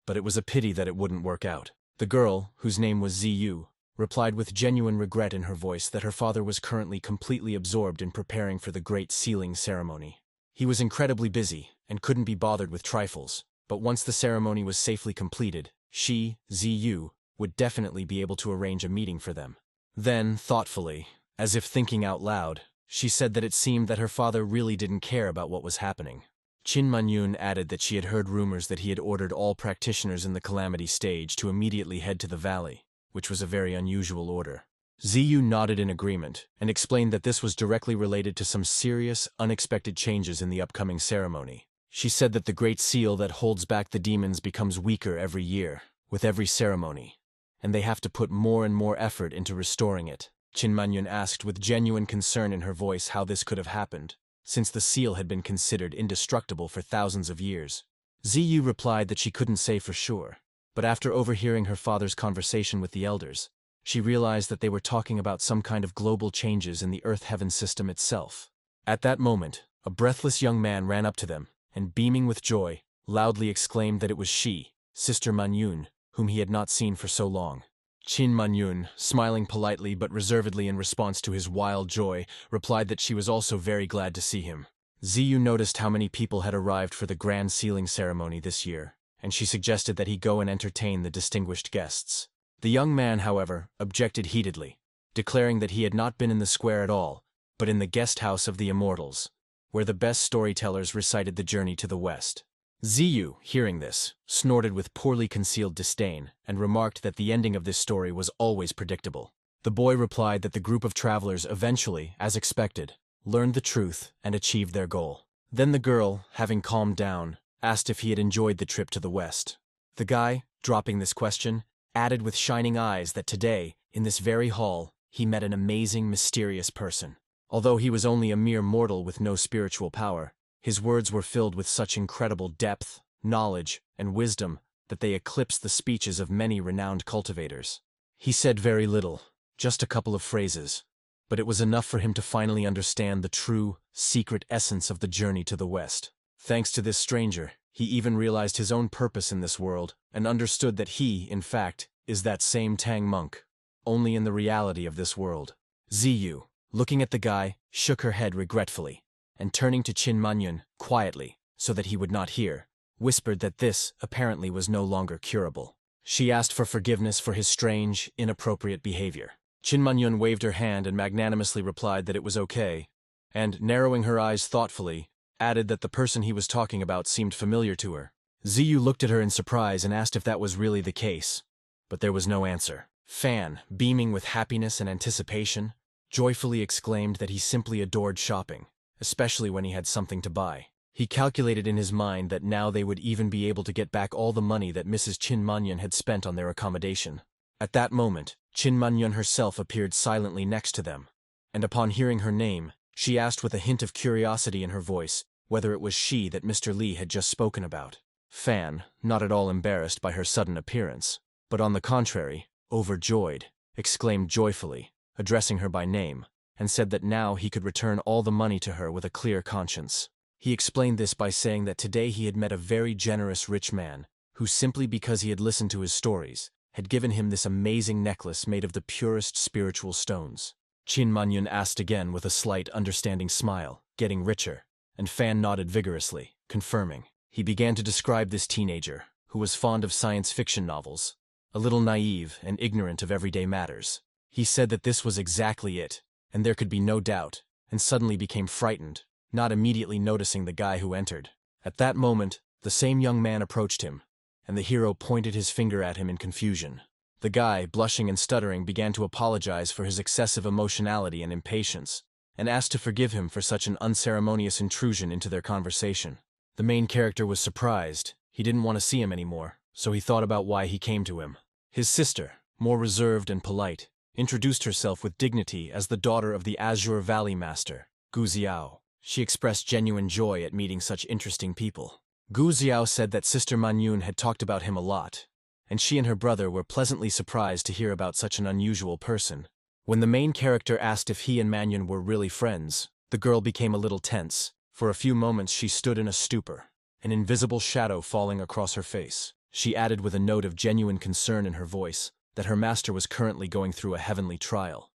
But it was a pity that it wouldn't work out. The girl, whose name was Ziyu, replied with genuine regret in her voice that her father was currently completely absorbed in preparing for the great sealing ceremony. He was incredibly busy and couldn't be bothered with trifles, but once the ceremony was safely completed, she, Ziyu, would definitely be able to arrange a meeting for them. Then, thoughtfully, as if thinking out loud, she said that it seemed that her father really didn't care about what was happening. Qin Manyun added that she had heard rumors that he had ordered all practitioners in the Calamity stage to immediately head to the valley, which was a very unusual order. Ziyu nodded in agreement and explained that this was directly related to some serious, unexpected changes in the upcoming ceremony. She said that the Great Seal that holds back the demons becomes weaker every year, with every ceremony, and they have to put more and more effort into restoring it. Qin Manyun asked with genuine concern in her voice how this could have happened, since the seal had been considered indestructible for thousands of years. Ziyu replied that she couldn't say for sure, but after overhearing her father's conversation with the elders, she realized that they were talking about some kind of global changes in the Earth-Heaven system itself. At that moment, a breathless young man ran up to them, and beaming with joy, loudly exclaimed that it was she, Sister Manyun, whom he had not seen for so long. Qin Manyun, smiling politely but reservedly in response to his wild joy, replied that she was also very glad to see him. Ziyu noticed how many people had arrived for the grand sealing ceremony this year, and she suggested that he go and entertain the distinguished guests. The young man, however, objected heatedly, declaring that he had not been in the square at all, but in the guest house of the immortals, where the best storytellers recited the journey to the west. Ziyu, hearing this, snorted with poorly concealed disdain and remarked that the ending of this story was always predictable. The boy replied that the group of travelers eventually, as expected, learned the truth and achieved their goal. Then the girl, having calmed down, asked if he had enjoyed the trip to the west. The guy, dropping this question, added with shining eyes that today, in this very hall, he met an amazing, mysterious person. Although he was only a mere mortal with no spiritual power, his words were filled with such incredible depth, knowledge, and wisdom that they eclipsed the speeches of many renowned cultivators. He said very little, just a couple of phrases, but it was enough for him to finally understand the true, secret essence of the journey to the west. Thanks to this stranger, he even realized his own purpose in this world and understood that he, in fact, is that same Tang monk, only in the reality of this world. Ziyu, looking at the guy, shook her head regretfully, and turning to Qin Manyun, quietly, so that he would not hear, whispered that this, apparently, was no longer curable. She asked for forgiveness for his strange, inappropriate behavior. Qin Manyun waved her hand and magnanimously replied that it was okay, and, narrowing her eyes thoughtfully, added that the person he was talking about seemed familiar to her. Ziyu looked at her in surprise and asked if that was really the case, but there was no answer. Fan, beaming with happiness and anticipation, joyfully exclaimed that he simply adored shopping, especially when he had something to buy. He calculated in his mind that now they would even be able to get back all the money that Mrs. Qin Manyun had spent on their accommodation. At that moment, Qin Manyun herself appeared silently next to them, and upon hearing her name, she asked with a hint of curiosity in her voice whether it was she that Mr. Li had just spoken about. Fan, not at all embarrassed by her sudden appearance, but on the contrary, overjoyed, exclaimed joyfully, addressing her by name, and said that now he could return all the money to her with a clear conscience. He explained this by saying that today he had met a very generous rich man, who simply because he had listened to his stories, had given him this amazing necklace made of the purest spiritual stones. Qin Manyun asked again with a slight, understanding smile, getting richer, and Fan nodded vigorously, confirming. He began to describe this teenager, who was fond of science fiction novels, a little naive and ignorant of everyday matters. He said that this was exactly it, and there could be no doubt, and suddenly became frightened, not immediately noticing the guy who entered. At that moment, the same young man approached him, and the hero pointed his finger at him in confusion. The guy, blushing and stuttering, began to apologize for his excessive emotionality and impatience, and asked to forgive him for such an unceremonious intrusion into their conversation. The main character was surprised. He didn't want to see him anymore, so he thought about why he came to him. His sister, more reserved and polite, introduced herself with dignity as the daughter of the Azure Valley Master, Gu Xiao. She expressed genuine joy at meeting such interesting people. Gu Xiao said that Sister Manyun had talked about him a lot, and she and her brother were pleasantly surprised to hear about such an unusual person. When the main character asked if he and Manyun were really friends, the girl became a little tense. For a few moments she stood in a stupor, an invisible shadow falling across her face. She added with a note of genuine concern in her voice that her master was currently going through a heavenly trial,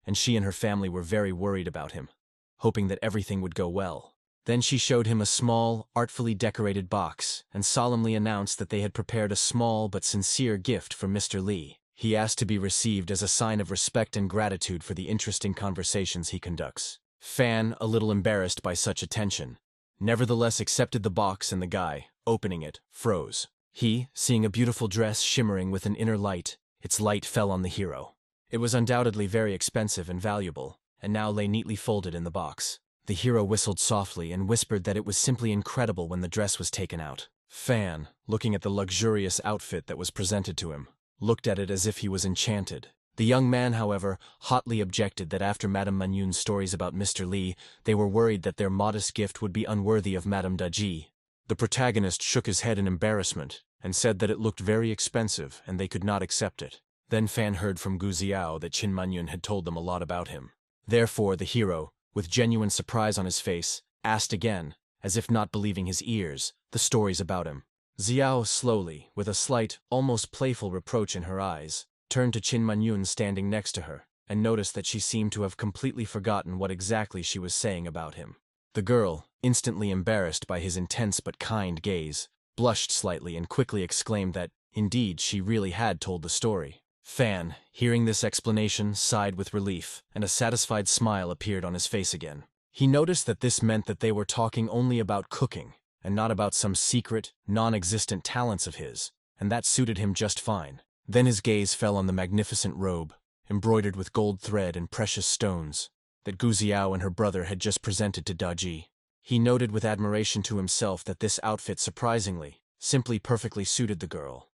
and she and her family were very worried about him, hoping that everything would go well. Then she showed him a small, artfully decorated box and solemnly announced that they had prepared a small but sincere gift for Mr. Li. He asked to be received as a sign of respect and gratitude for the interesting conversations he conducts. Fan, a little embarrassed by such attention, nevertheless accepted the box, and the guy, opening it, froze. He, seeing a beautiful dress shimmering with an inner light, its light fell on the hero. It was undoubtedly very expensive and valuable, and now lay neatly folded in the box. The hero whistled softly and whispered that it was simply incredible when the dress was taken out. Fan, looking at the luxurious outfit that was presented to him, looked at it as if he was enchanted. The young man, however, hotly objected that after Madame Manyun's stories about Mr. Li, they were worried that their modest gift would be unworthy of Madame Daji. The protagonist shook his head in embarrassment and said that it looked very expensive and they could not accept it. Then Fan heard from Gu Xiao that Qin Manyun had told them a lot about him. Therefore, the hero, with genuine surprise on his face, asked again, as if not believing his ears, the stories about him. Xiao slowly, with a slight, almost playful reproach in her eyes, turned to Qin Manyun standing next to her, and noticed that she seemed to have completely forgotten what exactly she was saying about him. The girl, instantly embarrassed by his intense but kind gaze, blushed slightly and quickly exclaimed that, indeed, she really had told the story. Fan, hearing this explanation, sighed with relief, and a satisfied smile appeared on his face again. He noticed that this meant that they were talking only about cooking, and not about some secret, non-existent talents of his, and that suited him just fine. Then his gaze fell on the magnificent robe, embroidered with gold thread and precious stones, that Gu Xiao and her brother had just presented to Daji. He noted with admiration to himself that this outfit surprisingly, simply perfectly suited the girl,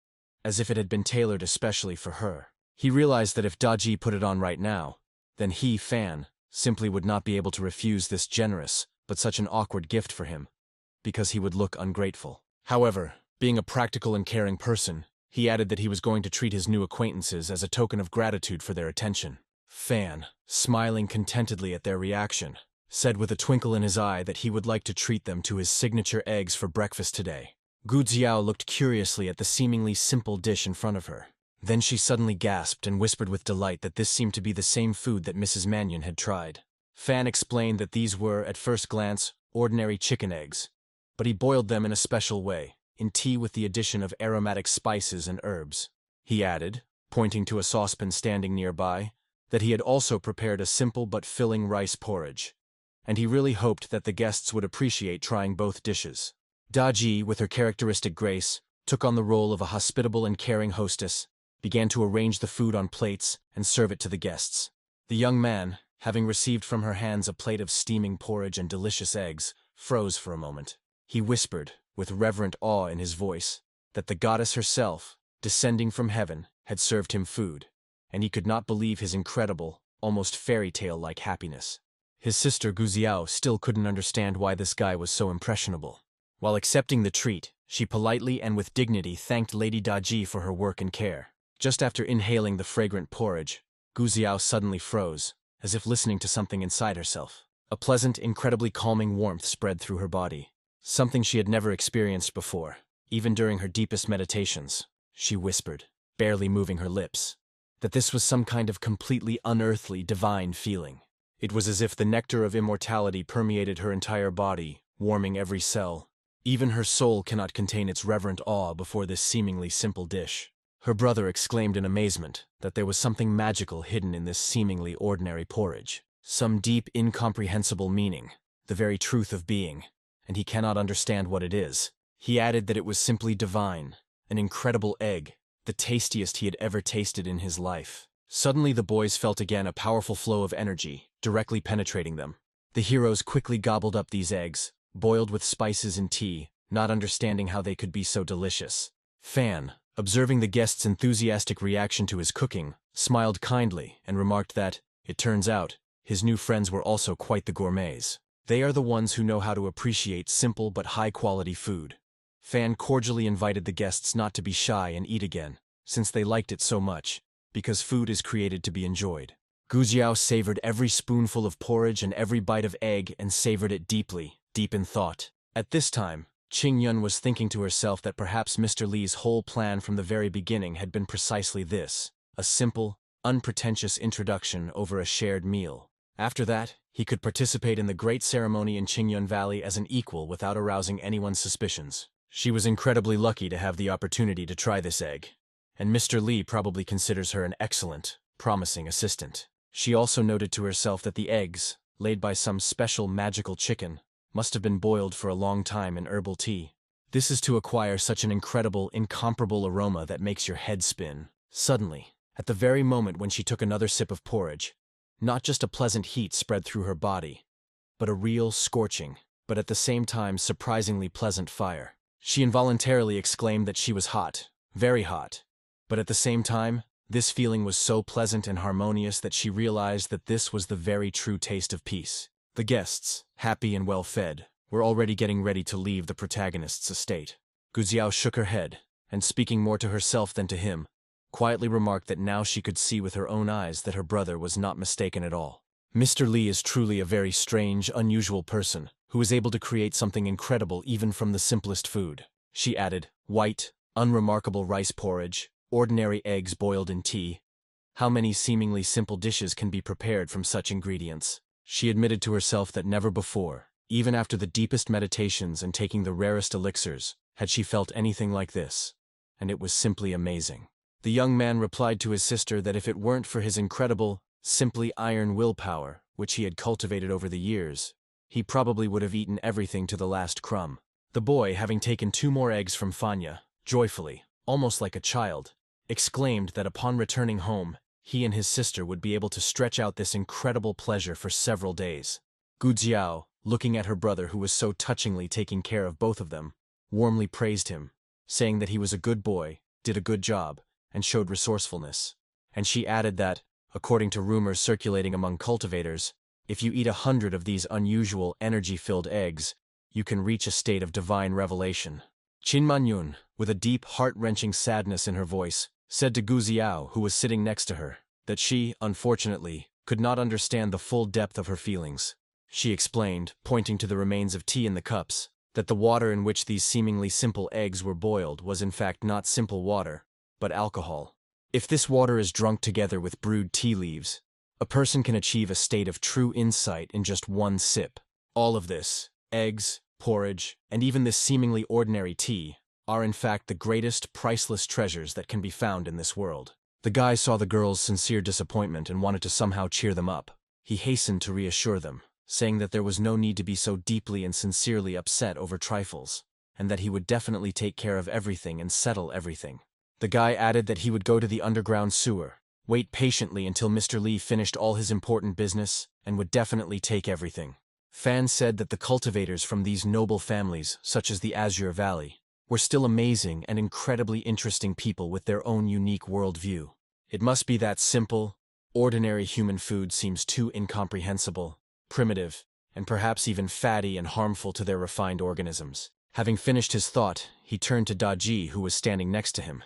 as if it had been tailored especially for her. He realized that if Daji put it on right now, then he, Fan, simply would not be able to refuse this generous, but such an awkward gift for him, because he would look ungrateful. However, being a practical and caring person, he added that he was going to treat his new acquaintances as a token of gratitude for their attention. Fan, smiling contentedly at their reaction, said with a twinkle in his eye that he would like to treat them to his signature eggs for breakfast today. Gu Xiao looked curiously at the seemingly simple dish in front of her. Then she suddenly gasped and whispered with delight that this seemed to be the same food that Mrs. Manyun had tried. Fan explained that these were, at first glance, ordinary chicken eggs, but he boiled them in a special way, in tea with the addition of aromatic spices and herbs. He added, pointing to a saucepan standing nearby, that he had also prepared a simple but filling rice porridge, and he really hoped that the guests would appreciate trying both dishes. Daji, with her characteristic grace, took on the role of a hospitable and caring hostess, began to arrange the food on plates and serve it to the guests. The young man, having received from her hands a plate of steaming porridge and delicious eggs, froze for a moment. He whispered, with reverent awe in his voice, that the goddess herself, descending from heaven, had served him food, and he could not believe his incredible, almost fairy tale-like happiness. His sister Gu Xiao still couldn't understand why this guy was so impressionable. While accepting the treat, she politely and with dignity thanked Lady Daji for her work and care. Just after inhaling the fragrant porridge, Gu Xiao suddenly froze, as if listening to something inside herself. A pleasant, incredibly calming warmth spread through her body, something she had never experienced before, even during her deepest meditations. She whispered, barely moving her lips, that this was some kind of completely unearthly, divine feeling. It was as if the nectar of immortality permeated her entire body, warming every cell. Even her soul cannot contain its reverent awe before this seemingly simple dish. Her brother exclaimed in amazement that there was something magical hidden in this seemingly ordinary porridge, some deep, incomprehensible meaning, the very truth of being, and he cannot understand what it is. He added that it was simply divine, an incredible egg, the tastiest he had ever tasted in his life. Suddenly the boys felt again a powerful flow of energy, directly penetrating them. The heroes quickly gobbled up these eggs, boiled with spices and tea, not understanding how they could be so delicious. Fan, observing the guests' enthusiastic reaction to his cooking, smiled kindly and remarked that, it turns out, his new friends were also quite the gourmets. They are the ones who know how to appreciate simple but high-quality food. Fan cordially invited the guests not to be shy and eat again, since they liked it so much, because food is created to be enjoyed. Gujiao savored every spoonful of porridge and every bite of egg and savored it deeply, deep in thought. At this time, Qing-yun was thinking to herself that perhaps Mr. Li's whole plan from the very beginning had been precisely this, a simple, unpretentious introduction over a shared meal. After that, he could participate in the great ceremony in Qingyun Valley as an equal without arousing anyone's suspicions. She was incredibly lucky to have the opportunity to try this egg, and Mr. Li probably considers her an excellent, promising assistant. She also noted to herself that the eggs, laid by some special magical chicken, must have been boiled for a long time in herbal tea. This is to acquire such an incredible, incomparable aroma that makes your head spin. Suddenly, at the very moment when she took another sip of porridge, not just a pleasant heat spread through her body, but a real scorching, but at the same time surprisingly pleasant fire. She involuntarily exclaimed that she was hot, very hot, but at the same time, this feeling was so pleasant and harmonious that she realized that this was the very true taste of peace. The guests, happy and well-fed, were already getting ready to leave the protagonist's estate. Guziao shook her head, and speaking more to herself than to him, quietly remarked that now she could see with her own eyes that her brother was not mistaken at all. Mr. Li is truly a very strange, unusual person, who is able to create something incredible even from the simplest food. She added, white, unremarkable rice porridge, ordinary eggs boiled in tea. How many seemingly simple dishes can be prepared from such ingredients? She admitted to herself that never before, even after the deepest meditations and taking the rarest elixirs, had she felt anything like this, and it was simply amazing. The young man replied to his sister that if it weren't for his incredible, simply iron willpower, which he had cultivated over the years, he probably would have eaten everything to the last crumb. The boy, having taken 2 more eggs from Fanya, joyfully, almost like a child, exclaimed that upon returning home, he and his sister would be able to stretch out this incredible pleasure for several days. Gu Jiao, looking at her brother who was so touchingly taking care of both of them, warmly praised him, saying that he was a good boy, did a good job, and showed resourcefulness. And she added that, according to rumors circulating among cultivators, if you eat 100 of these unusual, energy-filled eggs, you can reach a state of divine revelation. Qin Manyun, with a deep, heart-wrenching sadness in her voice, said to Gu Ziao, who was sitting next to her, that she, unfortunately, could not understand the full depth of her feelings. She explained, pointing to the remains of tea in the cups, that the water in which these seemingly simple eggs were boiled was in fact not simple water, but alcohol. If this water is drunk together with brewed tea leaves, a person can achieve a state of true insight in just one sip. All of this, eggs, porridge, and even this seemingly ordinary tea, are in fact the greatest, priceless treasures that can be found in this world. The guy saw the girls' sincere disappointment and wanted to somehow cheer them up. He hastened to reassure them, saying that there was no need to be so deeply and sincerely upset over trifles, and that he would definitely take care of everything and settle everything. The guy added that he would go to the underground sewer, wait patiently until Mr. Li finished all his important business, and would definitely take everything. Fan said that the cultivators from these noble families, such as the Azure Valley, were still amazing and incredibly interesting people with their own unique worldview. It must be that simple, ordinary human food seems too incomprehensible, primitive, and perhaps even fatty and harmful to their refined organisms. Having finished his thought, he turned to Daji, who was standing next to him,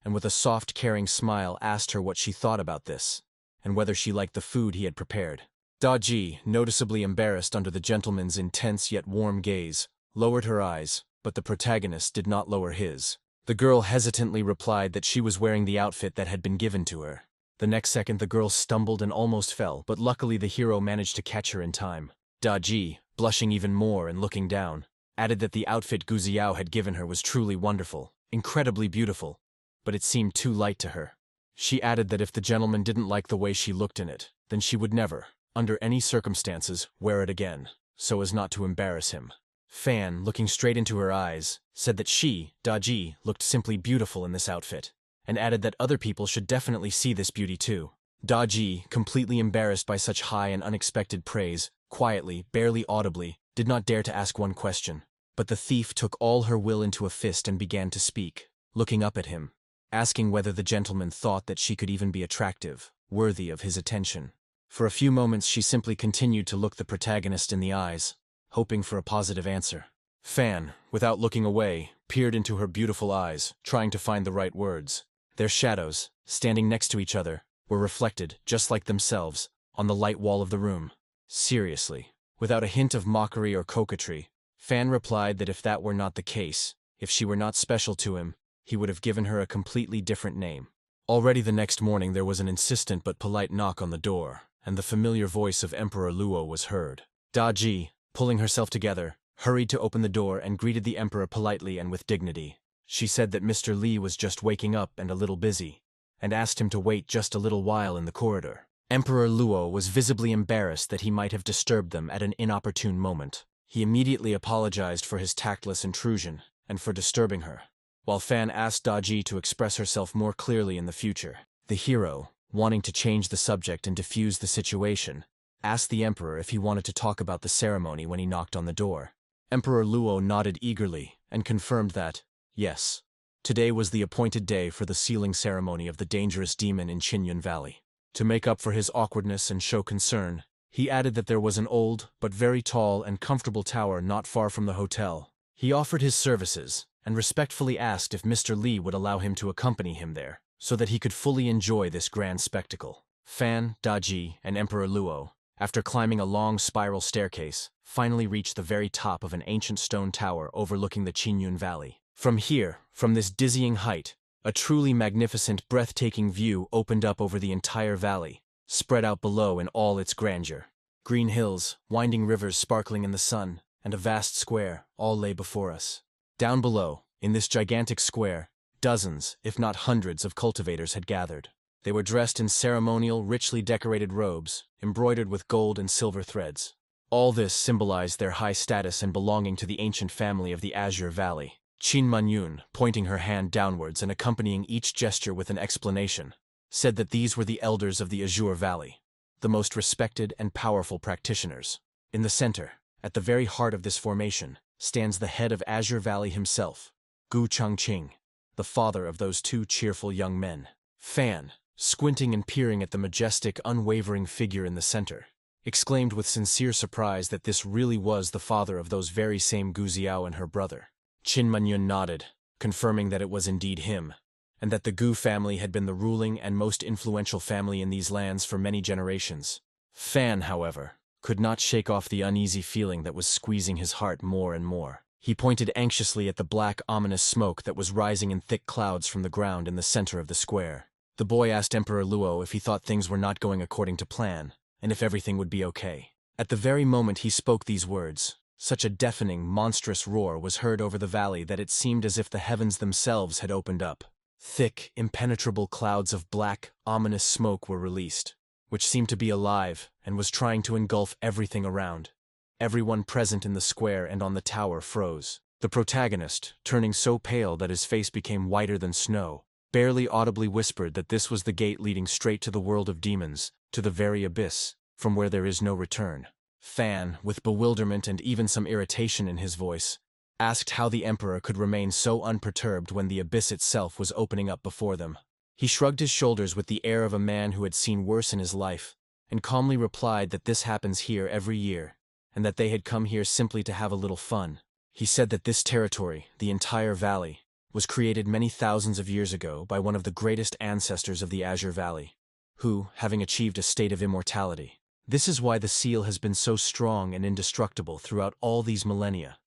and with a soft, caring smile asked her what she thought about this, and whether she liked the food he had prepared. Daji, noticeably embarrassed under the gentleman's intense yet warm gaze, lowered her eyes, but the protagonist did not lower his. The girl hesitantly replied that she was wearing the outfit that had been given to her, The next second the girl stumbled and almost fell, but luckily the hero managed to catch her in time. Daji, blushing even more and looking down, added that the outfit Gu Ziao had given her was truly wonderful, incredibly beautiful, but it seemed too light to her. She added that if the gentleman didn't like the way she looked in it, then she would never, under any circumstances, wear it again, so as not to embarrass him. Fan, looking straight into her eyes, said that she, Daji, looked simply beautiful in this outfit, and added that other people should definitely see this beauty too. Daji, completely embarrassed by such high and unexpected praise, quietly, barely audibly, did not dare to ask one question. But the thief took all her will into a fist and began to speak, looking up at him, asking whether the gentleman thought that she could even be attractive, worthy of his attention. For a few moments she simply continued to look the protagonist in the eyes, hoping for a positive answer. Fan, without looking away, peered into her beautiful eyes, trying to find the right words. Their shadows, standing next to each other, were reflected, just like themselves, on the light wall of the room. Seriously, without a hint of mockery or coquetry, Fan replied that if that were not the case, if she were not special to him, he would have given her a completely different name. Already the next morning there was an insistent but polite knock on the door, and the familiar voice of Emperor Luo was heard. Daji, pulling herself together, hurried to open the door and greeted the emperor politely and with dignity. She said that Mr. Li was just waking up and a little busy, and asked him to wait just a little while in the corridor. Emperor Luo was visibly embarrassed that he might have disturbed them at an inopportune moment. He immediately apologized for his tactless intrusion and for disturbing her, while Fan asked Daji to express herself more clearly in the future. The hero, wanting to change the subject and diffuse the situation, asked the emperor if he wanted to talk about the ceremony when he knocked on the door. Emperor Luo nodded eagerly and confirmed that, yes, today was the appointed day for the sealing ceremony of the dangerous demon in Qinyun Valley. To make up for his awkwardness and show concern, he added that there was an old, but very tall and comfortable tower not far from the hotel. He offered his services, and respectfully asked if Mr. Li would allow him to accompany him there, so that he could fully enjoy this grand spectacle. Fan, Daji, and Emperor Luo, after climbing a long spiral staircase, finally reached the very top of an ancient stone tower overlooking the Qinyun Valley. From here, from this dizzying height, a truly magnificent, breathtaking view opened up over the entire valley, spread out below in all its grandeur. Green hills, winding rivers sparkling in the sun, and a vast square all lay before us. Down below, in this gigantic square, dozens, if not hundreds, of cultivators had gathered. They were dressed in ceremonial, richly decorated robes, embroidered with gold and silver threads. All this symbolized their high status and belonging to the ancient family of the Azure Valley. Qin Manyun, pointing her hand downwards and accompanying each gesture with an explanation, said that these were the elders of the Azure Valley, the most respected and powerful practitioners. In the center, at the very heart of this formation, stands the head of Azure Valley himself, Gu Changqing, the father of those two cheerful young men. Fan, squinting and peering at the majestic, unwavering figure in the center, exclaimed with sincere surprise that this really was the father of those very same Gu Ziao and her brother. Qin Manyun nodded, confirming that it was indeed him, and that the Gu family had been the ruling and most influential family in these lands for many generations. Fan, however, could not shake off the uneasy feeling that was squeezing his heart more and more. He pointed anxiously at the black, ominous smoke that was rising in thick clouds from the ground in the center of the square. The boy asked Emperor Luo if he thought things were not going according to plan, and if everything would be okay. At the very moment he spoke these words, such a deafening, monstrous roar was heard over the valley that it seemed as if the heavens themselves had opened up. Thick, impenetrable clouds of black, ominous smoke were released, which seemed to be alive and was trying to engulf everything around. Everyone present in the square and on the tower froze. The protagonist, turning so pale that his face became whiter than snow, barely audibly whispered that this was the gate leading straight to the world of demons, to the very abyss, from where there is no return. Fan, with bewilderment and even some irritation in his voice, asked how the emperor could remain so unperturbed when the abyss itself was opening up before them. He shrugged his shoulders with the air of a man who had seen worse in his life, and calmly replied that this happens here every year, and that they had come here simply to have a little fun. He said that this territory, the entire valley, was created many thousands of years ago by one of the greatest ancestors of the Azure Valley, who, having achieved a state of immortality. This is why the seal has been so strong and indestructible throughout all these millennia,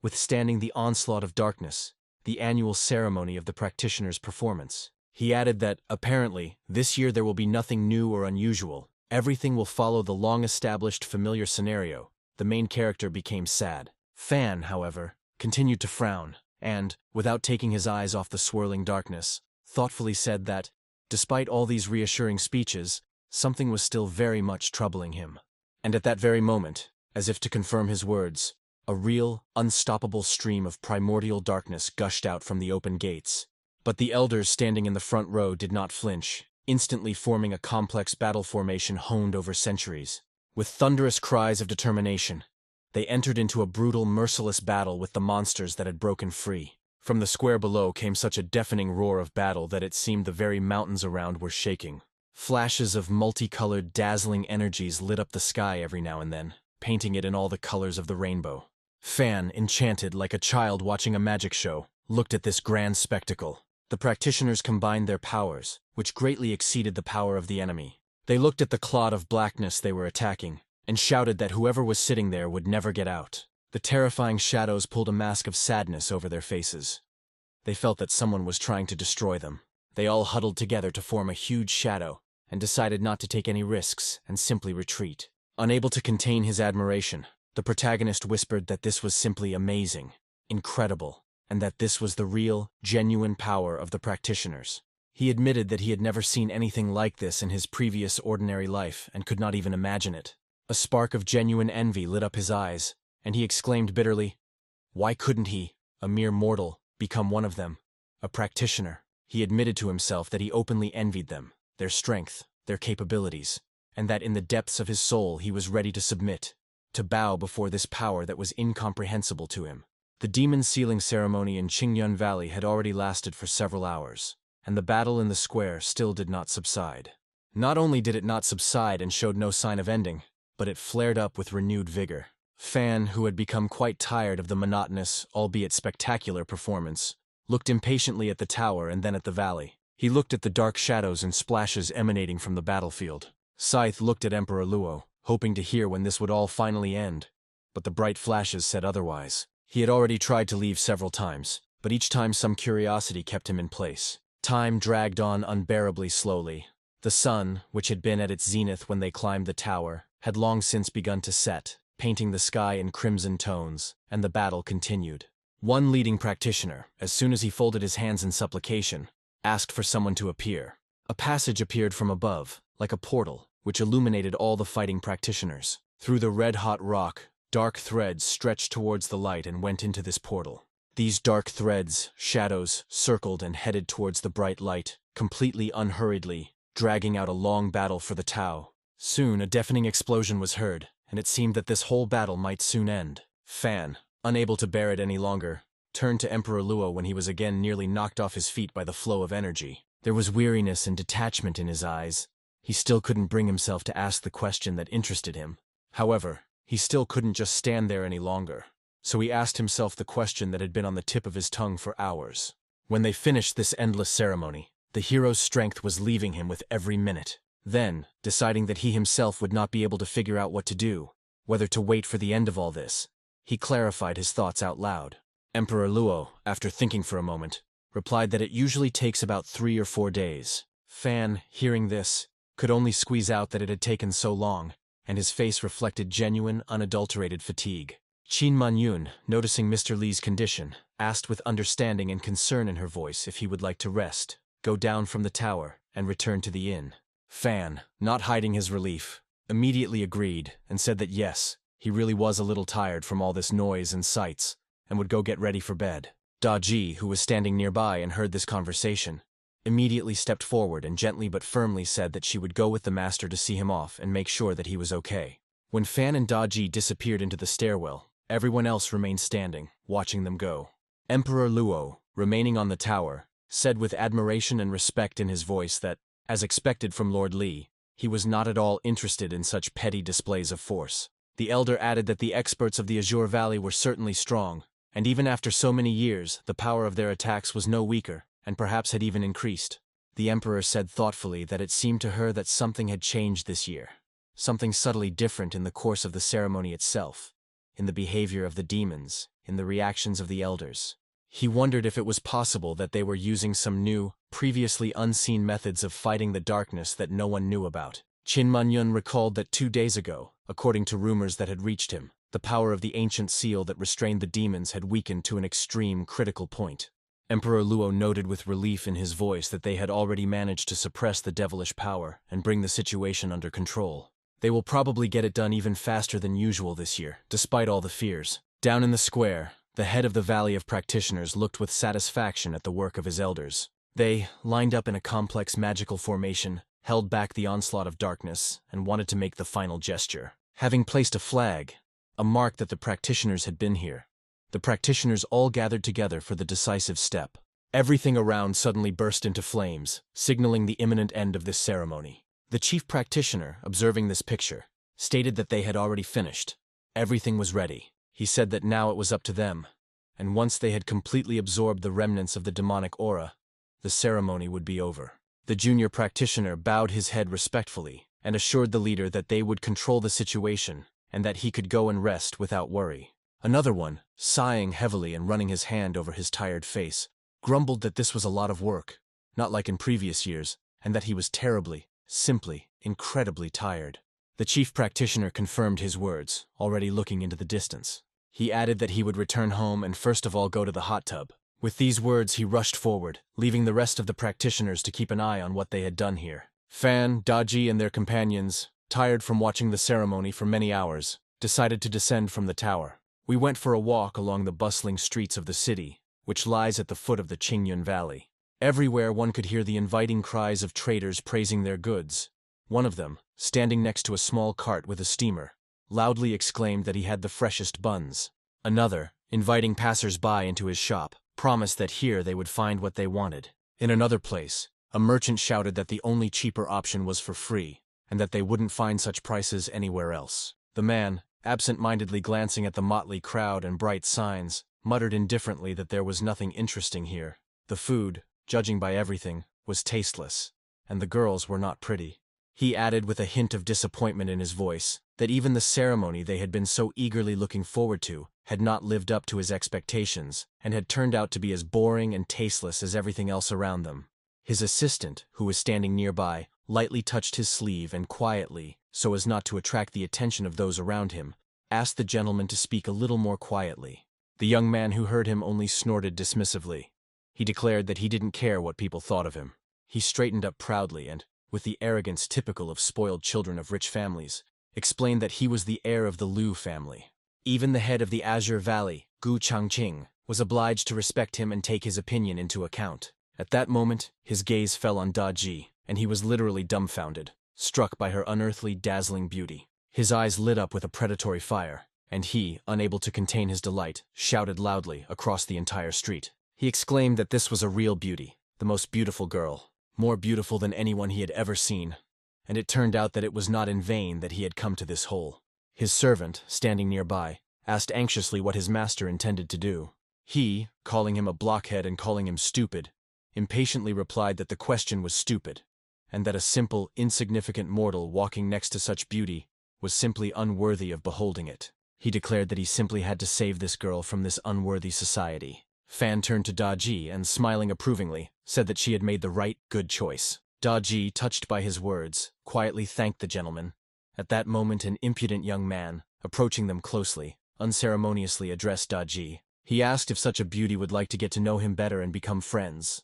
withstanding the onslaught of darkness, the annual ceremony of the practitioner's performance. He added that, apparently, this year there will be nothing new or unusual. Everything will follow the long-established familiar scenario. The main character became sad. Fan, however, continued to frown, and, without taking his eyes off the swirling darkness, thoughtfully said that, despite all these reassuring speeches, something was still very much troubling him. And at that very moment, as if to confirm his words, a real, unstoppable stream of primordial darkness gushed out from the open gates. But the elders standing in the front row did not flinch, instantly forming a complex battle formation honed over centuries. With thunderous cries of determination, they entered into a brutal, merciless battle with the monsters that had broken free. From the square below came such a deafening roar of battle that it seemed the very mountains around were shaking. Flashes of multicolored, dazzling energies lit up the sky every now and then, painting it in all the colors of the rainbow. Fan, enchanted like a child watching a magic show, looked at this grand spectacle. The practitioners combined their powers, which greatly exceeded the power of the enemy. They looked at the clod of blackness they were attacking, and shouted that whoever was sitting there would never get out. The terrifying shadows pulled a mask of sadness over their faces. They felt that someone was trying to destroy them. They all huddled together to form a huge shadow, and decided not to take any risks and simply retreat. Unable to contain his admiration, the protagonist whispered that this was simply amazing, incredible, and that this was the real, genuine power of the practitioners. He admitted that he had never seen anything like this in his previous ordinary life and could not even imagine it. A spark of genuine envy lit up his eyes, and he exclaimed bitterly, "Why couldn't he, a mere mortal, become one of them, a practitioner?" He admitted to himself that he openly envied them, their strength, their capabilities, and that in the depths of his soul he was ready to submit, to bow before this power that was incomprehensible to him. The demon sealing ceremony in Qingyun Valley had already lasted for several hours, and the battle in the square still did not subside. Not only did it not subside and showed no sign of ending, but it flared up with renewed vigor. Fan, who had become quite tired of the monotonous, albeit spectacular performance, looked impatiently at the tower and then at the valley. He looked at the dark shadows and splashes emanating from the battlefield. Scythe looked at Emperor Luo, hoping to hear when this would all finally end, but the bright flashes said otherwise. He had already tried to leave several times, but each time some curiosity kept him in place. Time dragged on unbearably slowly. The sun, which had been at its zenith when they climbed the tower, had long since begun to set, painting the sky in crimson tones, and the battle continued. One leading practitioner, as soon as he folded his hands in supplication, asked for someone to appear. A passage appeared from above, like a portal, which illuminated all the fighting practitioners. Through the red-hot rock, dark threads stretched towards the light and went into this portal. These dark threads, shadows, circled and headed towards the bright light, completely unhurriedly, dragging out a long battle for the Tao. Soon a deafening explosion was heard, and it seemed that this whole battle might soon end. Fan, unable to bear it any longer, turned to Emperor Luo when he was again nearly knocked off his feet by the flow of energy. There was weariness and detachment in his eyes. He still couldn't bring himself to ask the question that interested him. However, he still couldn't just stand there any longer, so he asked himself the question that had been on the tip of his tongue for hours. When they finished this endless ceremony, the hero's strength was leaving him with every minute. Then, deciding that he himself would not be able to figure out what to do, whether to wait for the end of all this, he clarified his thoughts out loud. Emperor Luo, after thinking for a moment, replied that it usually takes about 3 or 4 days. Fan, hearing this, could only squeeze out that it had taken so long, and his face reflected genuine, unadulterated fatigue. Qin Manyun, noticing Mr. Li's condition, asked with understanding and concern in her voice if he would like to rest, go down from the tower, and return to the inn. Fan, not hiding his relief, immediately agreed and said that yes, he really was a little tired from all this noise and sights, and would go get ready for bed. Daji, who was standing nearby and heard this conversation, immediately stepped forward and gently but firmly said that she would go with the master to see him off and make sure that he was okay. When Fan and Daji disappeared into the stairwell, everyone else remained standing, watching them go. Emperor Luo, remaining on the tower, said with admiration and respect in his voice that, as expected from Lord Li, he was not at all interested in such petty displays of force. The elder added that the experts of the Azure Valley were certainly strong, and even after so many years, the power of their attacks was no weaker, and perhaps had even increased. The emperor said thoughtfully that it seemed to her that something had changed this year, something subtly different in the course of the ceremony itself, in the behavior of the demons, in the reactions of the elders. He wondered if it was possible that they were using some new, previously unseen methods of fighting the darkness that no one knew about. Qin Manyun recalled that 2 days ago, according to rumors that had reached him, the power of the ancient seal that restrained the demons had weakened to an extreme critical point. Emperor Luo noted with relief in his voice that they had already managed to suppress the devilish power and bring the situation under control. They will probably get it done even faster than usual this year, despite all the fears. Down in the square, the head of the Valley of Practitioners looked with satisfaction at the work of his elders. They, lined up in a complex magical formation, held back the onslaught of darkness and wanted to make the final gesture. Having placed a flag, a mark that the practitioners had been here, the practitioners all gathered together for the decisive step. Everything around suddenly burst into flames, signaling the imminent end of this ceremony. The chief practitioner, observing this picture, stated that they had already finished. Everything was ready. He said that now it was up to them, and once they had completely absorbed the remnants of the demonic aura, the ceremony would be over. The junior practitioner bowed his head respectfully and assured the leader that they would control the situation and that he could go and rest without worry. Another one, sighing heavily and running his hand over his tired face, grumbled that this was a lot of work, not like in previous years, and that he was terribly, simply, incredibly tired. The chief practitioner confirmed his words, already looking into the distance. He added that he would return home and first of all go to the hot tub. With these words he rushed forward, leaving the rest of the practitioners to keep an eye on what they had done here. Fan, Daji, and their companions, tired from watching the ceremony for many hours, decided to descend from the tower. We went for a walk along the bustling streets of the city, which lies at the foot of the Qingyun Valley. Everywhere one could hear the inviting cries of traders praising their goods. One of them, standing next to a small cart with a steamer, loudly exclaimed that he had the freshest buns. Another, inviting passers-by into his shop, promised that here they would find what they wanted. In another place, a merchant shouted that the only cheaper option was for free, and that they wouldn't find such prices anywhere else. The man, absent-mindedly glancing at the motley crowd and bright signs, muttered indifferently that there was nothing interesting here. The food, judging by everything, was tasteless, and the girls were not pretty. He added with a hint of disappointment in his voice that even the ceremony they had been so eagerly looking forward to had not lived up to his expectations and had turned out to be as boring and tasteless as everything else around them. His assistant, who was standing nearby, lightly touched his sleeve and quietly, so as not to attract the attention of those around him, asked the gentleman to speak a little more quietly. The young man who heard him only snorted dismissively. He declared that he didn't care what people thought of him. He straightened up proudly and, with the arrogance typical of spoiled children of rich families, explained that he was the heir of the Lu family. Even the head of the Azure Valley, Gu Changqing, was obliged to respect him and take his opinion into account. At that moment, his gaze fell on Daji, and he was literally dumbfounded, struck by her unearthly, dazzling beauty. His eyes lit up with a predatory fire, and he, unable to contain his delight, shouted loudly across the entire street. He exclaimed that this was a real beauty, the most beautiful girl, more beautiful than anyone he had ever seen, and it turned out that it was not in vain that he had come to this hole. His servant, standing nearby, asked anxiously what his master intended to do. He, calling him a blockhead and calling him stupid, impatiently replied that the question was stupid, and that a simple, insignificant mortal walking next to such beauty was simply unworthy of beholding it. He declared that he simply had to save this girl from this unworthy society. Fan turned to Daji and, smiling approvingly, said that she had made the right, good choice. Daji, touched by his words, quietly thanked the gentleman. At that moment an impudent young man, approaching them closely, unceremoniously addressed Daji. He asked if such a beauty would like to get to know him better and become friends.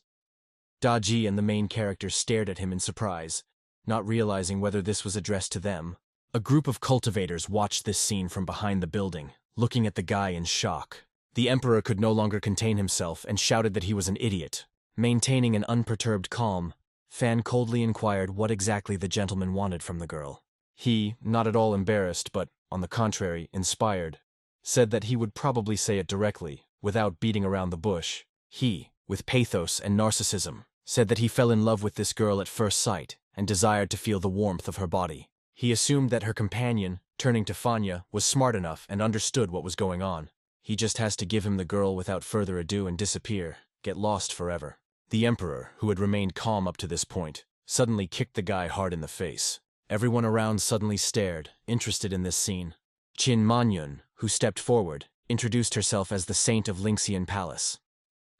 Daji and the main character stared at him in surprise, not realizing whether this was addressed to them. A group of cultivators watched this scene from behind the building, looking at the guy in shock. The emperor could no longer contain himself and shouted that he was an idiot. Maintaining an unperturbed calm, Fan coldly inquired what exactly the gentleman wanted from the girl. He, not at all embarrassed but, on the contrary, inspired, said that he would probably say it directly, without beating around the bush. He, with pathos and narcissism, said that he fell in love with this girl at first sight and desired to feel the warmth of her body. He assumed that her companion, turning to Fanya, was smart enough and understood what was going on. He just has to give him the girl without further ado and disappear, get lost forever. The emperor, who had remained calm up to this point, suddenly kicked the guy hard in the face. Everyone around suddenly stared, interested in this scene. Qin Manyun, who stepped forward, introduced herself as the Saint of Lingxian Palace.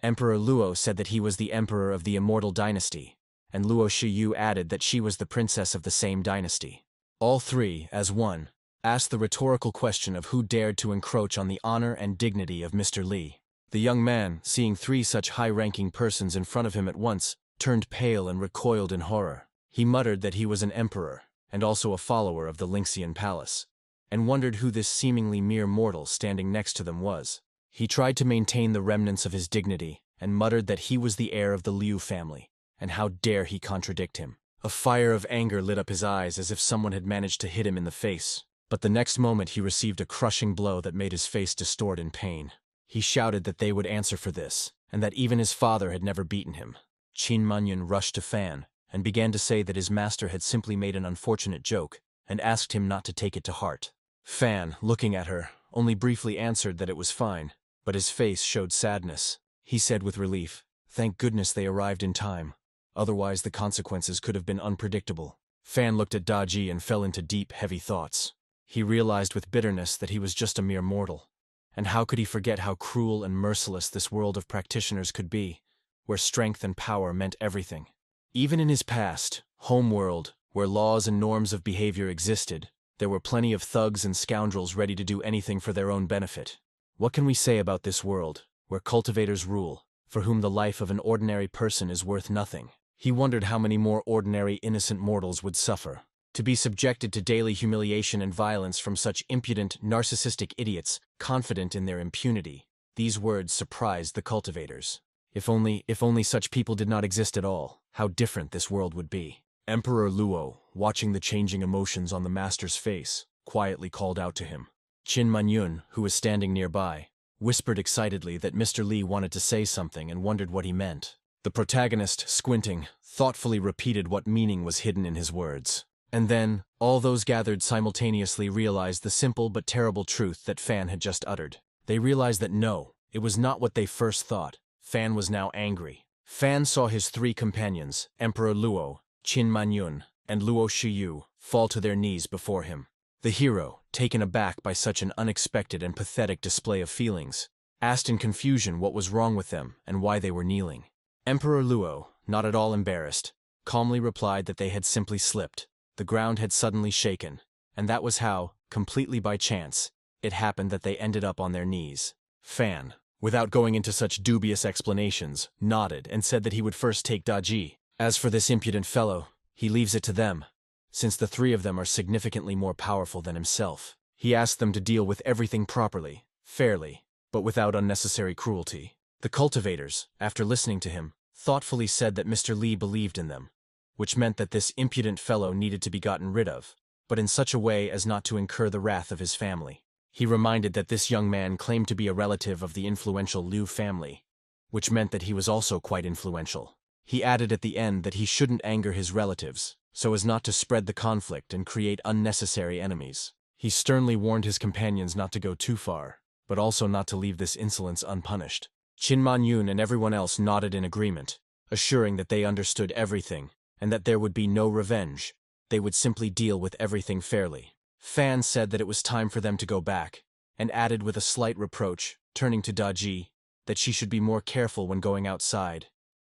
Emperor Luo said that he was the emperor of the immortal dynasty, and Lu Shuyu added that she was the princess of the same dynasty. All three, as one, asked the rhetorical question of who dared to encroach on the honor and dignity of Mr. Li. The young man, seeing three such high-ranking persons in front of him at once, turned pale and recoiled in horror. He muttered that he was an emperor, and also a follower of the Lynxian palace, and wondered who this seemingly mere mortal standing next to them was. He tried to maintain the remnants of his dignity, and muttered that he was the heir of the Liu family, and how dare he contradict him. A fire of anger lit up his eyes as if someone had managed to hit him in the face, but the next moment he received a crushing blow that made his face distort in pain. He shouted that they would answer for this, and that even his father had never beaten him. Qin Manyun rushed to Fan, and began to say that his master had simply made an unfortunate joke, and asked him not to take it to heart. Fan, looking at her, only briefly answered that it was fine, but his face showed sadness. He said with relief, "Thank goodness they arrived in time. Otherwise the consequences could have been unpredictable." Fan looked at Daji and fell into deep, heavy thoughts. He realized with bitterness that he was just a mere mortal. And how could he forget how cruel and merciless this world of practitioners could be, where strength and power meant everything? Even in his past, home world, where laws and norms of behavior existed, there were plenty of thugs and scoundrels ready to do anything for their own benefit. What can we say about this world, where cultivators rule, for whom the life of an ordinary person is worth nothing? He wondered how many more ordinary innocent mortals would suffer, to be subjected to daily humiliation and violence from such impudent, narcissistic idiots, confident in their impunity. These words surprised the cultivators. If only such people did not exist at all, how different this world would be. Emperor Luo, watching the changing emotions on the master's face, quietly called out to him. Qin Manyun, who was standing nearby, whispered excitedly that Mr. Li wanted to say something and wondered what he meant. The protagonist, squinting, thoughtfully repeated what meaning was hidden in his words. And then, all those gathered simultaneously realized the simple but terrible truth that Fan had just uttered. They realized that no, it was not what they first thought. Fan was now angry. Fan saw his three companions, Emperor Luo, Qin Manyun, and Lu Shuyu, fall to their knees before him. The hero, taken aback by such an unexpected and pathetic display of feelings, asked in confusion what was wrong with them and why they were kneeling. Emperor Luo, not at all embarrassed, calmly replied that they had simply slipped. The ground had suddenly shaken, and that was how, completely by chance, it happened that they ended up on their knees. Fan, without going into such dubious explanations, nodded and said that he would first take Daji. As for this impudent fellow, he leaves it to them, since the three of them are significantly more powerful than himself. He asked them to deal with everything properly, fairly, but without unnecessary cruelty. The cultivators, after listening to him, thoughtfully said that Mr. Li believed in them, which meant that this impudent fellow needed to be gotten rid of, but in such a way as not to incur the wrath of his family. He reminded that this young man claimed to be a relative of the influential Liu family, which meant that he was also quite influential. He added at the end that he shouldn't anger his relatives, so as not to spread the conflict and create unnecessary enemies. He sternly warned his companions not to go too far, but also not to leave this insolence unpunished. Qin Manyun and everyone else nodded in agreement, assuring that they understood everything, and that there would be no revenge. They would simply deal with everything fairly. Fan said that it was time for them to go back, and added with a slight reproach, turning to Daji, that she should be more careful when going outside,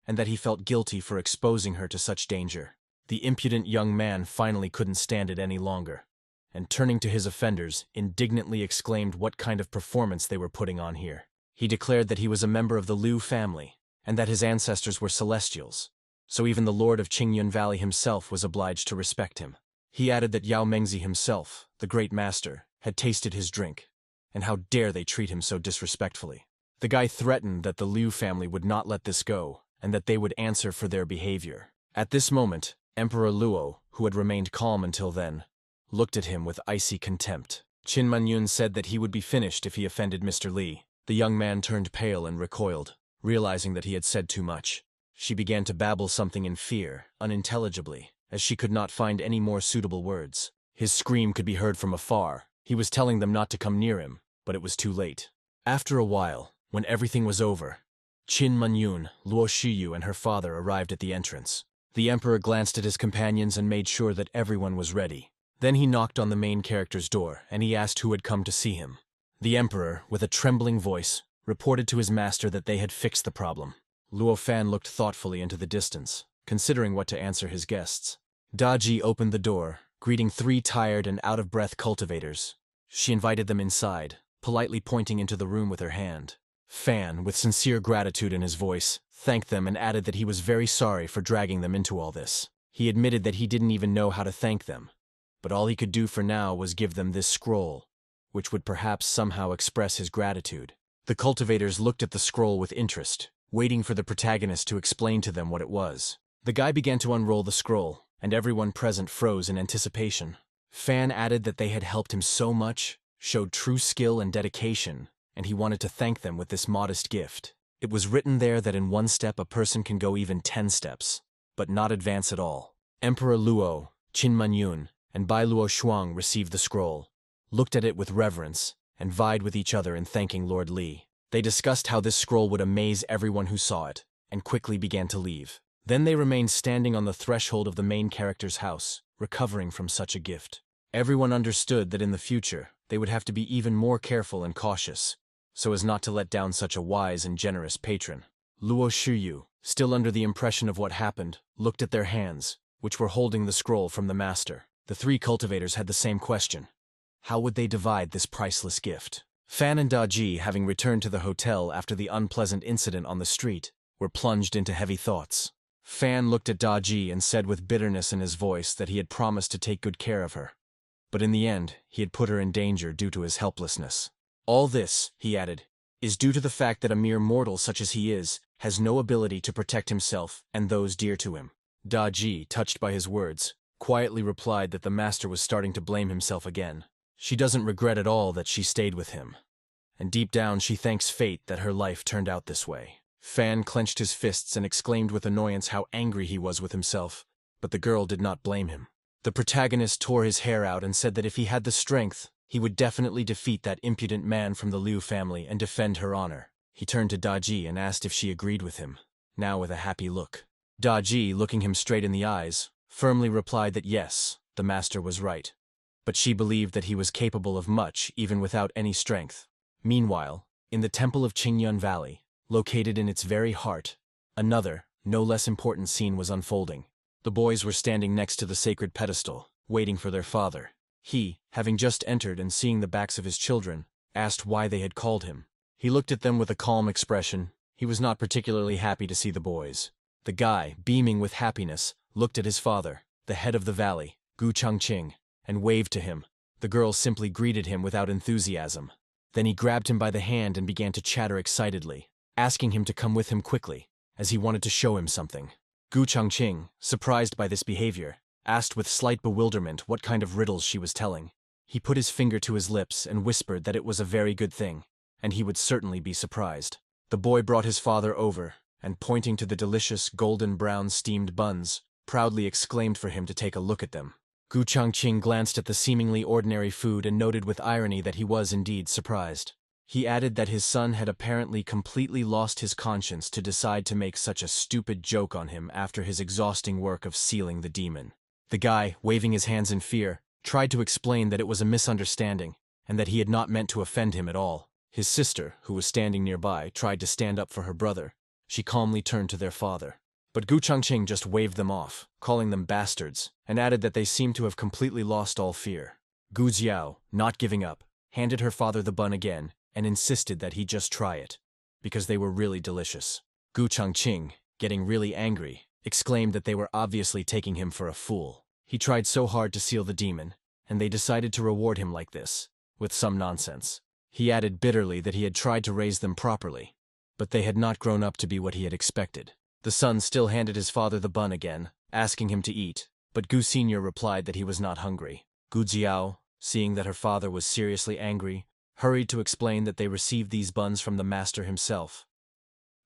and that he felt guilty for exposing her to such danger. The impudent young man finally couldn't stand it any longer, and turning to his offenders, indignantly exclaimed what kind of performance they were putting on here. He declared that he was a member of the Liu family, and that his ancestors were celestials, so even the Lord of Qingyun Valley himself was obliged to respect him. He added that Yao Mengzi himself, the great master, had tasted his drink, and how dare they treat him so disrespectfully. The guy threatened that the Liu family would not let this go, and that they would answer for their behavior. At this moment, Emperor Luo, who had remained calm until then, looked at him with icy contempt. Qin Manyun said that he would be finished if he offended Mr. Li. The young man turned pale and recoiled, realizing that he had said too much. She began to babble something in fear, unintelligibly, as she could not find any more suitable words. His scream could be heard from afar. He was telling them not to come near him, but it was too late. After a while, when everything was over, Qin Manyun, Lu Shuyu, and her father arrived at the entrance. The emperor glanced at his companions and made sure that everyone was ready. Then he knocked on the main character's door, and he asked who had come to see him. The emperor, with a trembling voice, reported to his master that they had fixed the problem. Luo Fan looked thoughtfully into the distance, considering what to answer his guests. Daji opened the door, greeting 3 tired and out-of-breath cultivators. She invited them inside, politely pointing into the room with her hand. Fan, with sincere gratitude in his voice, thanked them and added that he was very sorry for dragging them into all this. He admitted that he didn't even know how to thank them, but all he could do for now was give them this scroll, which would perhaps somehow express his gratitude. The cultivators looked at the scroll with interest, waiting for the protagonist to explain to them what it was. The guy began to unroll the scroll, and everyone present froze in anticipation. Fan added that they had helped him so much, showed true skill and dedication, and he wanted to thank them with this modest gift. It was written there that in 1 step a person can go even 10 steps, but not advance at all. Emperor Luo, Qin Manyun, and Bai Luo Shuang received the scroll, looked at it with reverence, and vied with each other in thanking Lord Li. They discussed how this scroll would amaze everyone who saw it, and quickly began to leave. Then they remained standing on the threshold of the main character's house, recovering from such a gift. Everyone understood that in the future, they would have to be even more careful and cautious, so as not to let down such a wise and generous patron. Lu Shuyu, still under the impression of what happened, looked at their hands, which were holding the scroll from the master. The 3 cultivators had the same question. How would they divide this priceless gift? Fan and Daji, having returned to the hotel after the unpleasant incident on the street, were plunged into heavy thoughts. Fan looked at Daji and said with bitterness in his voice that he had promised to take good care of her. But in the end, he had put her in danger due to his helplessness. All this, he added, is due to the fact that a mere mortal such as he is has no ability to protect himself and those dear to him. Daji, touched by his words, quietly replied that the master was starting to blame himself again. She doesn't regret at all that she stayed with him, and deep down she thanks fate that her life turned out this way. Fan clenched his fists and exclaimed with annoyance how angry he was with himself, but the girl did not blame him. The protagonist tore his hair out and said that if he had the strength, he would definitely defeat that impudent man from the Liu family and defend her honor. He turned to Daji and asked if she agreed with him, now with a happy look. Daji, looking him straight in the eyes, firmly replied that yes, the master was right, but she believed that he was capable of much even without any strength. Meanwhile, in the temple of Qingyun Valley, located in its very heart, another, no less important scene was unfolding. The boys were standing next to the sacred pedestal, waiting for their father. He, having just entered and seeing the backs of his children, asked why they had called him. He looked at them with a calm expression. He was not particularly happy to see the boys. The guy, beaming with happiness, looked at his father, the head of the valley, Gu Changqing, and waved to him. The girl simply greeted him without enthusiasm. Then he grabbed him by the hand and began to chatter excitedly, asking him to come with him quickly, as he wanted to show him something. Gu Changqing, surprised by this behavior, asked with slight bewilderment what kind of riddles she was telling. He put his finger to his lips and whispered that it was a very good thing, and he would certainly be surprised. The boy brought his father over, and pointing to the delicious golden-brown steamed buns, proudly exclaimed for him to take a look at them. Gu Changqing glanced at the seemingly ordinary food and noted with irony that he was indeed surprised. He added that his son had apparently completely lost his conscience to decide to make such a stupid joke on him after his exhausting work of sealing the demon. The guy, waving his hands in fear, tried to explain that it was a misunderstanding, and that he had not meant to offend him at all. His sister, who was standing nearby, tried to stand up for her brother. She calmly turned to their father. But Gu Changqing just waved them off, calling them bastards, and added that they seemed to have completely lost all fear. Gu Xiao, not giving up, handed her father the bun again, and insisted that he just try it, because they were really delicious. Gu Changqing, getting really angry, exclaimed that they were obviously taking him for a fool. He tried so hard to seal the demon, and they decided to reward him like this, with some nonsense. He added bitterly that he had tried to raise them properly, but they had not grown up to be what he had expected. The son still handed his father the bun again, asking him to eat, but Gu Senior replied that he was not hungry. Gu Jiao, seeing that her father was seriously angry, hurried to explain that they received these buns from the master himself.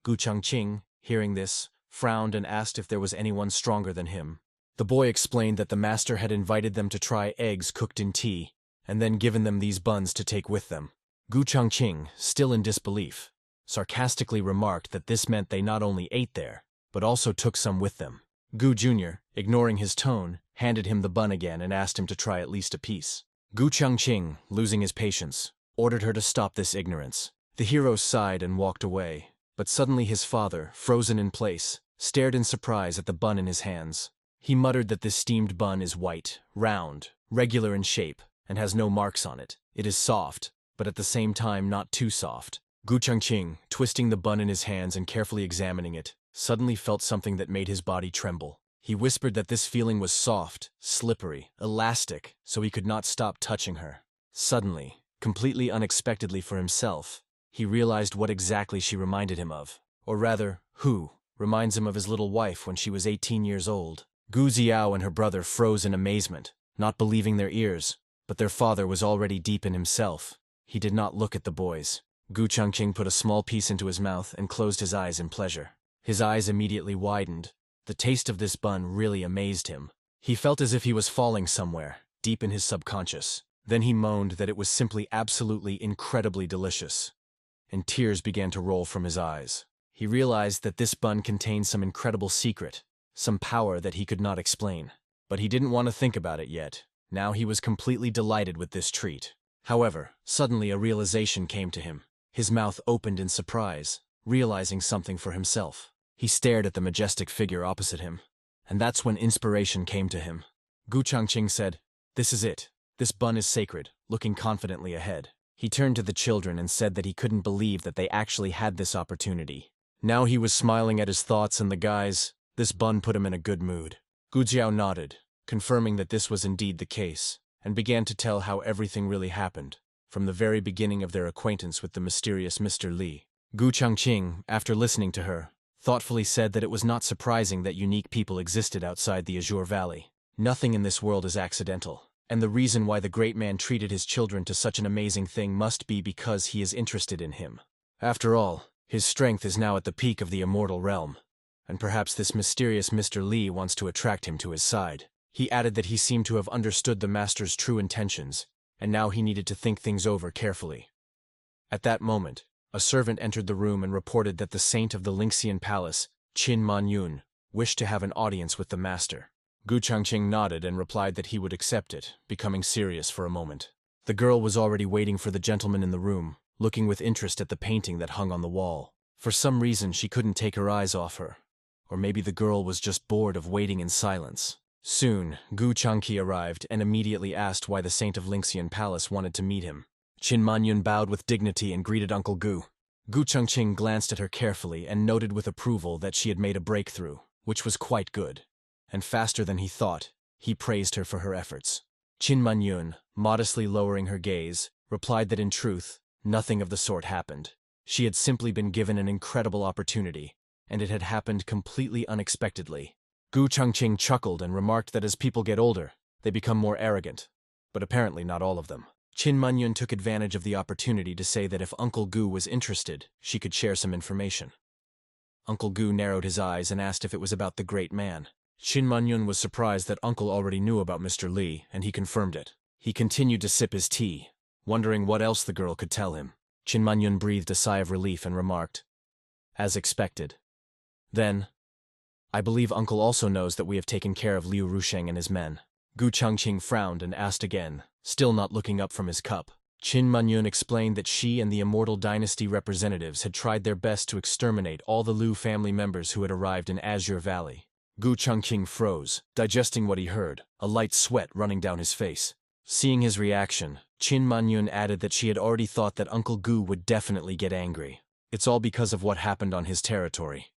Gu Changqing, hearing this, frowned and asked if there was anyone stronger than him. The boy explained that the master had invited them to try eggs cooked in tea, and then given them these buns to take with them. Gu Changqing, still in disbelief, sarcastically remarked that this meant they not only ate there, but also took some with them. Gu Jr., ignoring his tone, handed him the bun again and asked him to try at least a piece. Gu Changqing, losing his patience, ordered her to stop this ignorance, The hero sighed and walked away, but suddenly his father, frozen in place, stared in surprise at the bun in his hands. He muttered that this steamed bun is white, round, regular in shape, and has no marks on it. It is soft, but at the same time not too soft. Gu Changqing, twisting the bun in his hands and carefully examining it, suddenly felt something that made his body tremble. He whispered that this feeling was soft, slippery, elastic, so he could not stop touching her. Suddenly, completely unexpectedly for himself, he realized what exactly she reminded him of. Or rather, who reminds him of his little wife when she was 18 years old. Gu Xiao and her brother froze in amazement, not believing their ears, but their father was already deep in himself. He did not look at the boys. Gu Changqing put a small piece into his mouth and closed his eyes in pleasure. His eyes immediately widened. The taste of this bun really amazed him. He felt as if he was falling somewhere, deep in his subconscious. Then he moaned that it was simply absolutely incredibly delicious. And tears began to roll from his eyes. He realized that this bun contained some incredible secret, some power that he could not explain. But he didn't want to think about it yet. Now he was completely delighted with this treat. However, suddenly a realization came to him. His mouth opened in surprise, realizing something for himself. He stared at the majestic figure opposite him, and that's when inspiration came to him. Gu Changqing said, "This is it. This bun is sacred," looking confidently ahead. He turned to the children and said that he couldn't believe that they actually had this opportunity. Now he was smiling at his thoughts and the guys. This bun put him in a good mood. Gu Jiao nodded, confirming that this was indeed the case, and began to tell how everything really happened, from the very beginning of their acquaintance with the mysterious Mr. Li. Gu Changqing, after listening to her, thoughtfully said that it was not surprising that unique people existed outside the Azure Valley. Nothing in this world is accidental, and the reason why the great man treated his children to such an amazing thing must be because he is interested in him. After all, his strength is now at the peak of the immortal realm, and perhaps this mysterious Mr. Li wants to attract him to his side. He added that he seemed to have understood the master's true intentions, and now he needed to think things over carefully. At that moment, a servant entered the room and reported that the saint of the Lingxian Palace, Qin Manyun, wished to have an audience with the master. Gu Changqing nodded and replied that he would accept it, becoming serious for a moment. The girl was already waiting for the gentleman in the room, looking with interest at the painting that hung on the wall. For some reason she couldn't take her eyes off her. Or maybe the girl was just bored of waiting in silence. Soon, Gu Changqi arrived and immediately asked why the saint of Lingxian Palace wanted to meet him. Qin Manyun bowed with dignity and greeted Uncle Gu. Gu Changqing glanced at her carefully and noted with approval that she had made a breakthrough, which was quite good. And faster than he thought, he praised her for her efforts. Qin Manyun, modestly lowering her gaze, replied that in truth, nothing of the sort happened. She had simply been given an incredible opportunity, and it had happened completely unexpectedly. Gu Changqing chuckled and remarked that as people get older, they become more arrogant, but apparently not all of them. Qin Manyun took advantage of the opportunity to say that if Uncle Gu was interested, she could share some information. Uncle Gu narrowed his eyes and asked if it was about the great man. Qin Manyun was surprised that Uncle already knew about Mr. Li, and he confirmed it. He continued to sip his tea, wondering what else the girl could tell him. Qin Manyun breathed a sigh of relief and remarked, "As expected." Then, "I believe Uncle also knows that we have taken care of Liu Rusheng and his men." Gu Changqing frowned and asked again, still not looking up from his cup. Qin Manyun explained that she and the Immortal Dynasty representatives had tried their best to exterminate all the Liu family members who had arrived in Azure Valley. Gu Changqing froze, digesting what he heard, a light sweat running down his face. Seeing his reaction, Qin Manyun added that she had already thought that Uncle Gu would definitely get angry. It's all because of what happened on his territory.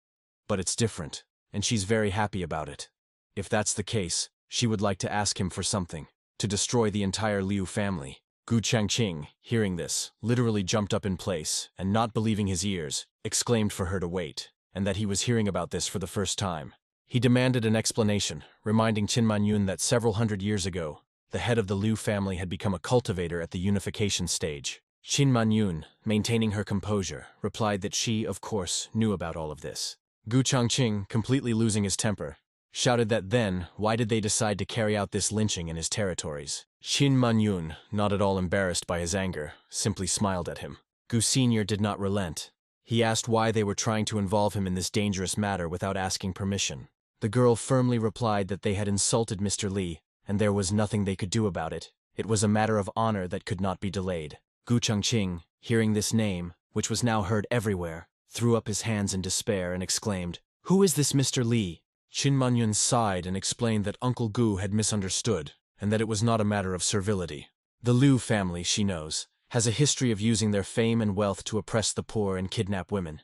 But it's different, and she's very happy about it. If that's the case, she would like to ask him for something, to destroy the entire Liu family. Gu Changqing, hearing this, literally jumped up in place, and not believing his ears, exclaimed for her to wait, and that he was hearing about this for the first time. He demanded an explanation, reminding Qin Manyun that several hundred years ago, the head of the Liu family had become a cultivator at the unification stage. Qin Manyun, maintaining her composure, replied that she, of course, knew about all of this. Gu Changqing, completely losing his temper, shouted that then, why did they decide to carry out this lynching in his territories? Qin Manyun, not at all embarrassed by his anger, simply smiled at him. Gu Senior did not relent. He asked why they were trying to involve him in this dangerous matter without asking permission. The girl firmly replied that they had insulted Mr. Li, and there was nothing they could do about it. It was a matter of honor that could not be delayed. Gu Changqing, hearing this name, which was now heard everywhere, threw up his hands in despair and exclaimed, "Who is this Mr. Li?" Qin Manyun sighed and explained that Uncle Gu had misunderstood, and that it was not a matter of servility. The Lu family, she knows, has a history of using their fame and wealth to oppress the poor and kidnap women,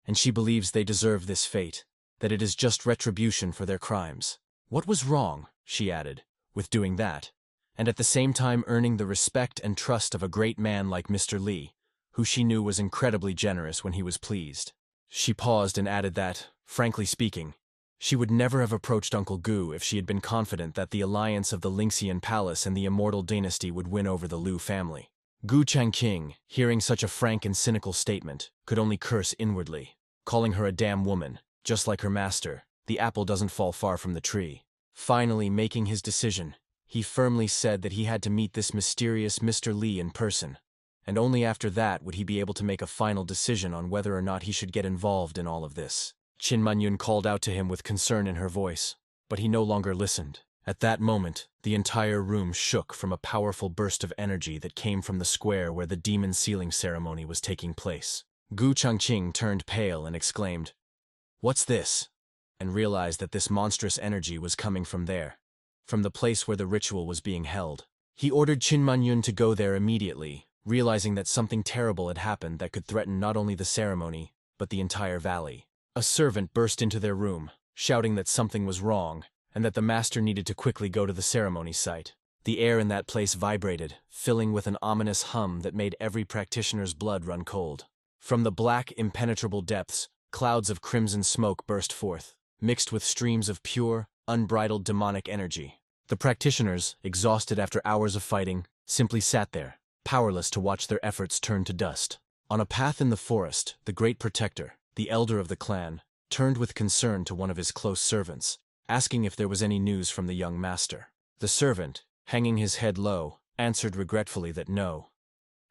and she believes they deserve this fate, that it is just retribution for their crimes. What was wrong, she added, with doing that, and at the same time earning the respect and trust of a great man like Mr. Li, who she knew was incredibly generous when he was pleased. She paused and added that, frankly speaking, she would never have approached Uncle Gu if she had been confident that the alliance of the Lingxian Palace and the Immortal Dynasty would win over the Lu family. Gu Changqing, hearing such a frank and cynical statement, could only curse inwardly, calling her a damn woman. Just like her master, the apple doesn't fall far from the tree. Finally making his decision, he firmly said that he had to meet this mysterious Mr. Li in person, and only after that would he be able to make a final decision on whether or not he should get involved in all of this. Qin Manyun called out to him with concern in her voice, but he no longer listened. At that moment, the entire room shook from a powerful burst of energy that came from the square where the demon sealing ceremony was taking place. Gu Changqing turned pale and exclaimed, "What's this?" and realized that this monstrous energy was coming from there, from the place where the ritual was being held. He ordered Qin Manyun to go there immediately, realizing that something terrible had happened that could threaten not only the ceremony, but the entire valley. A servant burst into their room, shouting that something was wrong, and that the master needed to quickly go to the ceremony site. The air in that place vibrated, filling with an ominous hum that made every practitioner's blood run cold. From the black, impenetrable depths, clouds of crimson smoke burst forth, mixed with streams of pure, unbridled demonic energy. The practitioners, exhausted after hours of fighting, simply sat there, powerless to watch their efforts turn to dust. On a path in the forest, the great protector, the elder of the clan, turned with concern to one of his close servants, asking if there was any news from the young master. The servant, hanging his head low, answered regretfully that no.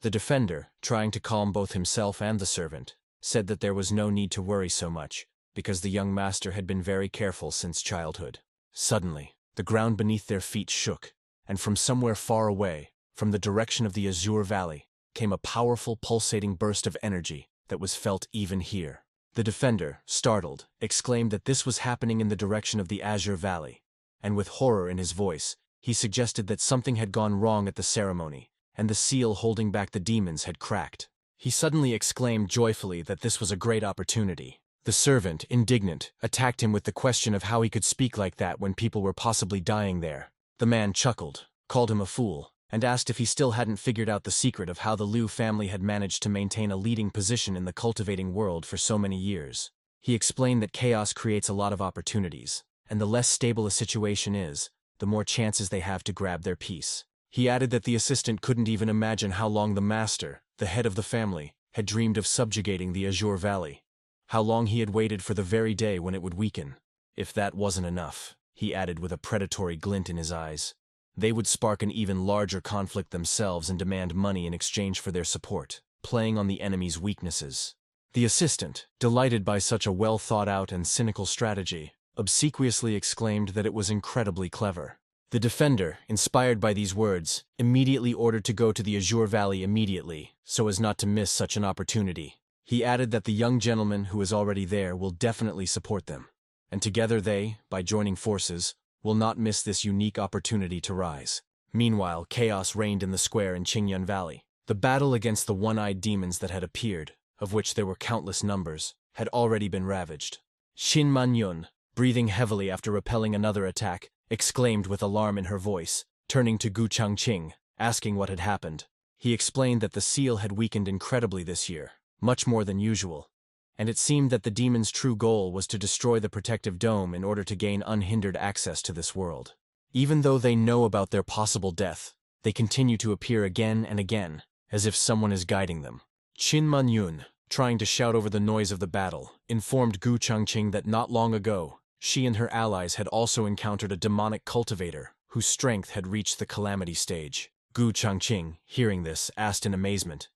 The defender, trying to calm both himself and the servant, said that there was no need to worry so much, because the young master had been very careful since childhood. Suddenly, the ground beneath their feet shook, and from somewhere far away, from the direction of the Azure Valley, came a powerful pulsating burst of energy that was felt even here. The defender, startled, exclaimed that this was happening in the direction of the Azure Valley, and with horror in his voice, he suggested that something had gone wrong at the ceremony, and the seal holding back the demons had cracked. He suddenly exclaimed joyfully that this was a great opportunity. The servant, indignant, attacked him with the question of how he could speak like that when people were possibly dying there. The man chuckled, called him a fool, and asked if he still hadn't figured out the secret of how the Lu family had managed to maintain a leading position in the cultivating world for so many years. He explained that chaos creates a lot of opportunities, and the less stable a situation is, the more chances they have to grab their piece. He added that the assistant couldn't even imagine how long the master, the head of the family, had dreamed of subjugating the Azure Valley. How long he had waited for the very day when it would weaken. If that wasn't enough, he added with a predatory glint in his eyes, they would spark an even larger conflict themselves and demand money in exchange for their support, playing on the enemy's weaknesses. The assistant, delighted by such a well-thought-out and cynical strategy, obsequiously exclaimed that it was incredibly clever. The defender, inspired by these words, immediately ordered to go to the Azure Valley immediately, so as not to miss such an opportunity. He added that the young gentleman who is already there will definitely support them, and together they, by joining forces, will not miss this unique opportunity to rise. Meanwhile, chaos reigned in the square in Qingyun Valley. The battle against the one-eyed demons that had appeared, of which there were countless numbers, had already been ravaged. Qin Manyun, breathing heavily after repelling another attack, exclaimed with alarm in her voice, turning to Gu Changqing, asking what had happened. He explained that the seal had weakened incredibly this year, much more than usual, and it seemed that the demon's true goal was to destroy the protective dome in order to gain unhindered access to this world. Even though they know about their possible death, they continue to appear again and again, as if someone is guiding them. Qin Manyun, trying to shout over the noise of the battle, informed Gu Changqing that not long ago, she and her allies had also encountered a demonic cultivator whose strength had reached the calamity stage. Gu Changqing, hearing this, asked in amazement,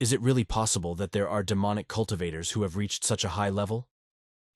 "Is it really possible that there are demonic cultivators who have reached such a high level?"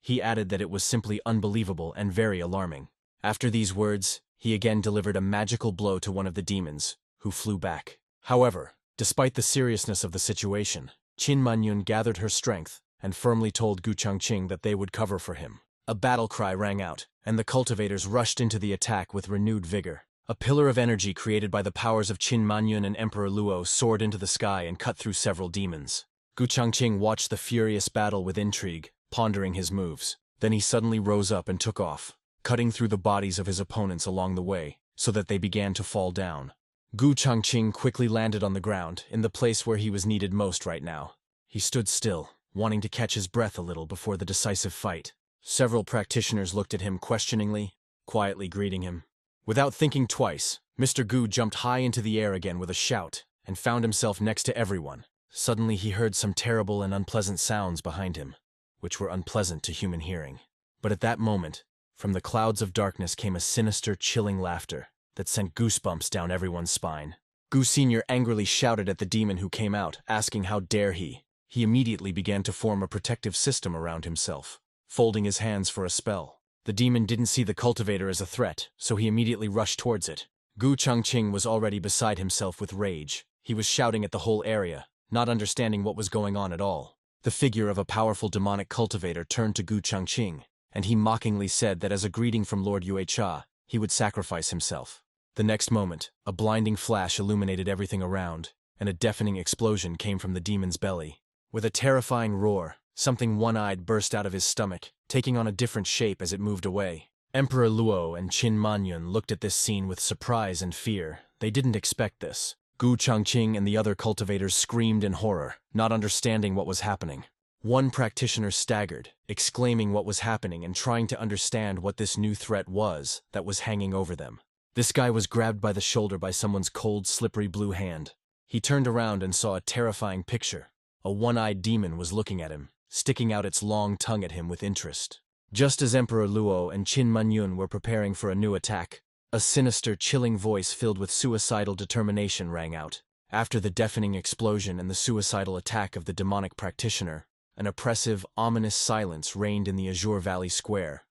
He added that it was simply unbelievable and very alarming. After these words, he again delivered a magical blow to one of the demons, who flew back. However, despite the seriousness of the situation, Qin Manyun gathered her strength and firmly told Gu Changqing that they would cover for him. A battle cry rang out, and the cultivators rushed into the attack with renewed vigor. A pillar of energy created by the powers of Qin Manyun and Emperor Luo soared into the sky and cut through several demons. Gu Changqing watched the furious battle with intrigue, pondering his moves. Then he suddenly rose up and took off, cutting through the bodies of his opponents along the way, so that they began to fall down. Gu Changqing quickly landed on the ground, in the place where he was needed most right now. He stood still, wanting to catch his breath a little before the decisive fight. Several practitioners looked at him questioningly, quietly greeting him. Without thinking twice, Mr. Gu jumped high into the air again with a shout, and found himself next to everyone. Suddenly he heard some terrible and unpleasant sounds behind him, which were unpleasant to human hearing. But at that moment, from the clouds of darkness came a sinister, chilling laughter that sent goosebumps down everyone's spine. Gu Sr. angrily shouted at the demon who came out, asking how dare he. He immediately began to form a protective system around himself, folding his hands for a spell. The demon didn't see the cultivator as a threat, so he immediately rushed towards it. Gu Changqing was already beside himself with rage. He was shouting at the whole area, not understanding what was going on at all. The figure of a powerful demonic cultivator turned to Gu Changqing, and he mockingly said that as a greeting from Lord Yuecha, he would sacrifice himself. The next moment, a blinding flash illuminated everything around, and a deafening explosion came from the demon's belly. With a terrifying roar, something one-eyed burst out of his stomach, taking on a different shape as it moved away. Emperor Luo and Qin Manyun looked at this scene with surprise and fear. They didn't expect this. Gu Changqing and the other cultivators screamed in horror, not understanding what was happening. One practitioner staggered, exclaiming what was happening and trying to understand what this new threat was that was hanging over them. This guy was grabbed by the shoulder by someone's cold, slippery blue hand. He turned around and saw a terrifying picture. A one-eyed demon was looking at him, sticking out its long tongue at him with interest. Just as Emperor Luo and Qin Manyun were preparing for a new attack, a sinister, chilling voice filled with suicidal determination rang out. After the deafening explosion and the suicidal attack of the demonic practitioner, an oppressive, ominous silence reigned in the Azure Valley Square,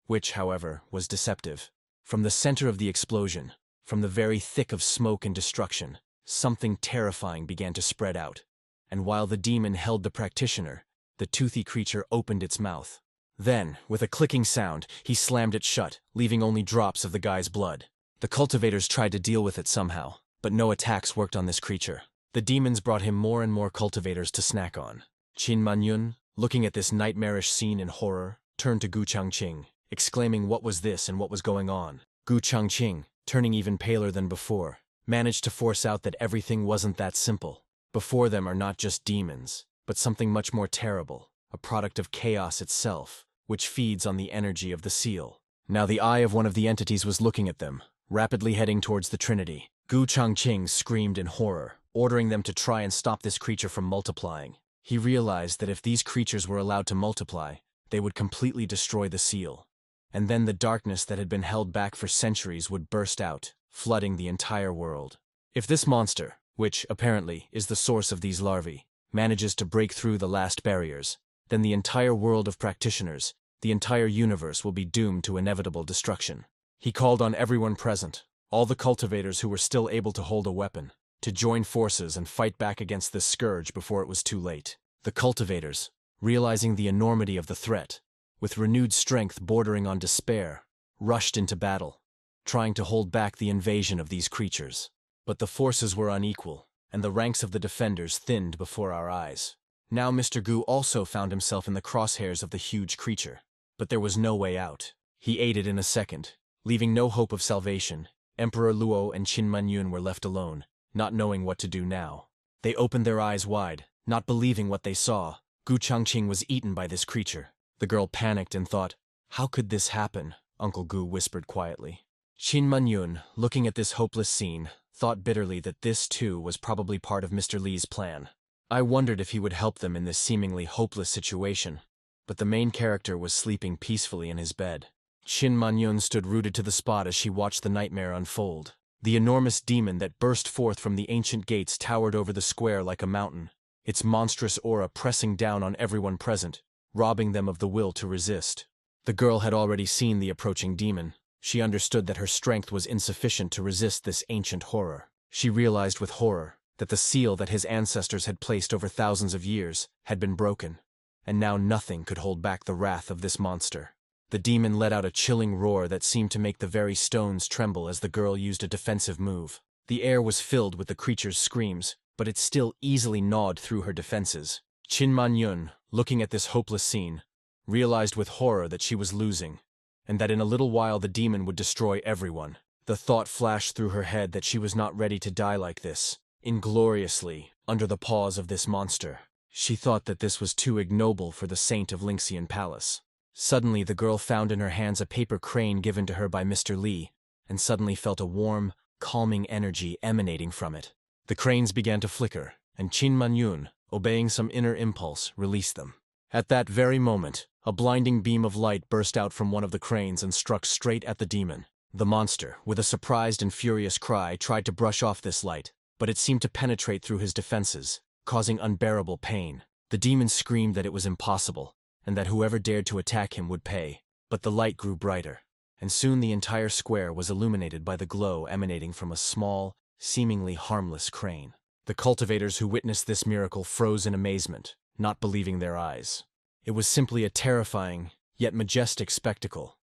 which, however, was deceptive. From the center of the explosion, from the very thick of smoke and destruction, something terrifying began to spread out. And while the demon held the practitioner, the toothy creature opened its mouth. Then, with a clicking sound, he slammed it shut, leaving only drops of the guy's blood. The cultivators tried to deal with it somehow, but no attacks worked on this creature. The demons brought him more and more cultivators to snack on. Qin Manyun, looking at this nightmarish scene in horror, turned to Gu Changqing, exclaiming what was this and what was going on. Gu Changqing, turning even paler than before, managed to force out that everything wasn't that simple. Before them are not just demons, but something much more terrible, a product of chaos itself, which feeds on the energy of the seal. Now the eye of one of the entities was looking at them, rapidly heading towards the Trinity. Gu Changqing screamed in horror, ordering them to try and stop this creature from multiplying. He realized that if these creatures were allowed to multiply, they would completely destroy the seal. And then the darkness that had been held back for centuries would burst out, flooding the entire world. If this monster, which, apparently, is the source of these larvae, manages to break through the last barriers, then the entire world of practitioners, the entire universe will be doomed to inevitable destruction. He called on everyone present, all the cultivators who were still able to hold a weapon, to join forces and fight back against this scourge before it was too late. The cultivators, realizing the enormity of the threat, with renewed strength bordering on despair, rushed into battle, trying to hold back the invasion of these creatures. But the forces were unequal, and the ranks of the defenders thinned before our eyes. Now Mr. Gu also found himself in the crosshairs of the huge creature, but there was no way out. He ate it in a second, leaving no hope of salvation. Emperor Luo and Qin Manyun were left alone, not knowing what to do now. They opened their eyes wide, not believing what they saw. Gu Changqing was eaten by this creature. The girl panicked and thought, "How could this happen?" Uncle Gu whispered quietly. Qin Manyun, looking at this hopeless scene, thought bitterly that this, too, was probably part of Mr. Li's plan. I wondered if he would help them in this seemingly hopeless situation, but the main character was sleeping peacefully in his bed. Qin Manyun stood rooted to the spot as she watched the nightmare unfold. The enormous demon that burst forth from the ancient gates towered over the square like a mountain, its monstrous aura pressing down on everyone present, robbing them of the will to resist. The girl had already seen the approaching demon. She understood that her strength was insufficient to resist this ancient horror. She realized with horror that the seal that his ancestors had placed over thousands of years had been broken, and now nothing could hold back the wrath of this monster. The demon let out a chilling roar that seemed to make the very stones tremble as the girl used a defensive move. The air was filled with the creature's screams, but it still easily gnawed through her defenses. Qin Manyun, looking at this hopeless scene, realized with horror that she was losing, and that in a little while the demon would destroy everyone. The thought flashed through her head that she was not ready to die like this, ingloriously, under the paws of this monster. She thought that this was too ignoble for the saint of Lingxian Palace. Suddenly the girl found in her hands a paper crane given to her by Mr. Li, and suddenly felt a warm, calming energy emanating from it. The cranes began to flicker, and Qin Manyun, obeying some inner impulse, released them. At that very moment, a blinding beam of light burst out from one of the cranes and struck straight at the demon. The monster, with a surprised and furious cry, tried to brush off this light, but it seemed to penetrate through his defenses, causing unbearable pain. The demon screamed that it was impossible, and that whoever dared to attack him would pay. But the light grew brighter, and soon the entire square was illuminated by the glow emanating from a small, seemingly harmless crane. The cultivators who witnessed this miracle froze in amazement, not believing their eyes. It was simply a terrifying, yet majestic spectacle.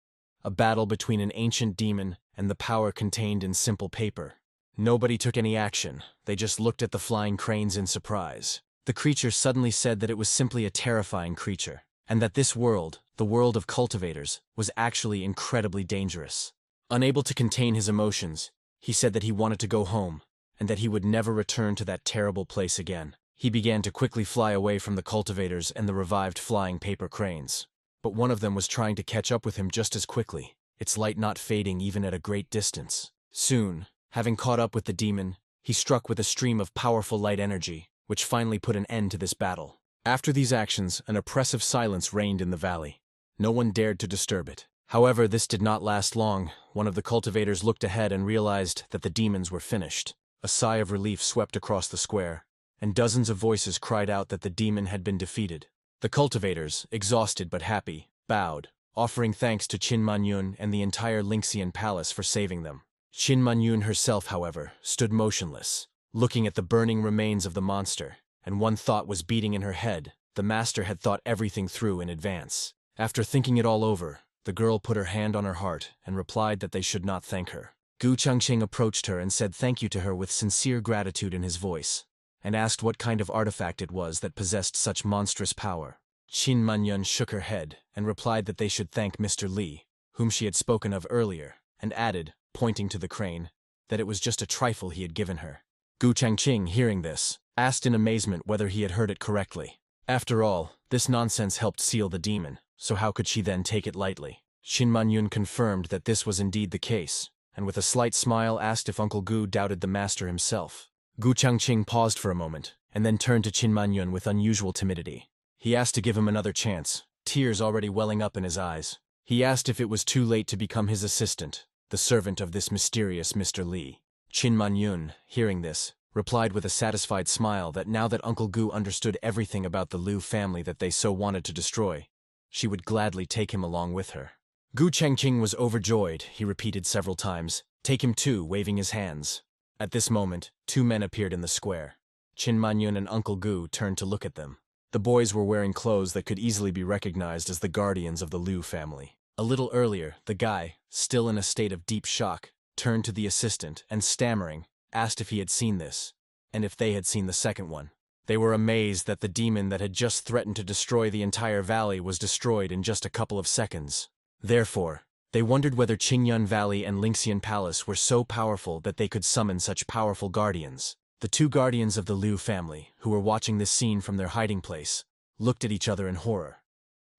A battle between an ancient demon and the power contained in simple paper. Nobody took any action, they just looked at the flying cranes in surprise. The creature suddenly said that it was simply a terrifying creature, and that this world, the world of cultivators, was actually incredibly dangerous. Unable to contain his emotions, he said that he wanted to go home, and that he would never return to that terrible place again. He began to quickly fly away from the cultivators and the revived flying paper cranes. But one of them was trying to catch up with him just as quickly, its light not fading even at a great distance. Soon, having caught up with the demon, he struck with a stream of powerful light energy, which finally put an end to this battle. After these actions, an oppressive silence reigned in the valley. No one dared to disturb it. However, this did not last long. One of the cultivators looked ahead and realized that the demons were finished. A sigh of relief swept across the square, and dozens of voices cried out that the demon had been defeated. The cultivators, exhausted but happy, bowed, offering thanks to Qin Manyun and the entire Lingxian Palace for saving them. Qin Manyun herself, however, stood motionless, looking at the burning remains of the monster, and one thought was beating in her head. The master had thought everything through in advance. After thinking it all over, the girl put her hand on her heart and replied that they should not thank her. Gu Changqing approached her and said thank you to her with sincere gratitude in his voice, and asked what kind of artifact it was that possessed such monstrous power. Qin Manyun shook her head and replied that they should thank Mr. Li, whom she had spoken of earlier, and added, pointing to the crane, that it was just a trifle he had given her. Gu Changqing, hearing this, asked in amazement whether he had heard it correctly. After all, this nonsense helped seal the demon, so how could she then take it lightly? Qin Manyun confirmed that this was indeed the case, and with a slight smile asked if Uncle Gu doubted the master himself. Gu Changqing paused for a moment, and then turned to Qin Manyun with unusual timidity. He asked to give him another chance, tears already welling up in his eyes. He asked if it was too late to become his assistant, the servant of this mysterious Mr. Li. Qin Manyun, hearing this, replied with a satisfied smile that now that Uncle Gu understood everything about the Lu family that they so wanted to destroy, she would gladly take him along with her. Gu Changqing was overjoyed, he repeated several times, "Take him too," waving his hands. At this moment, two men appeared in the square. Qin Manyun and Uncle Gu turned to look at them. The boys were wearing clothes that could easily be recognized as the guardians of the Lu family. A little earlier, the guy, still in a state of deep shock, turned to the assistant and, stammering, asked if he had seen this, and if they had seen the second one. They were amazed that the demon that had just threatened to destroy the entire valley was destroyed in just a couple of seconds. Therefore, they wondered whether Qingyun Valley and Lingxian Palace were so powerful that they could summon such powerful guardians. The two guardians of the Lu family, who were watching this scene from their hiding place, looked at each other in horror,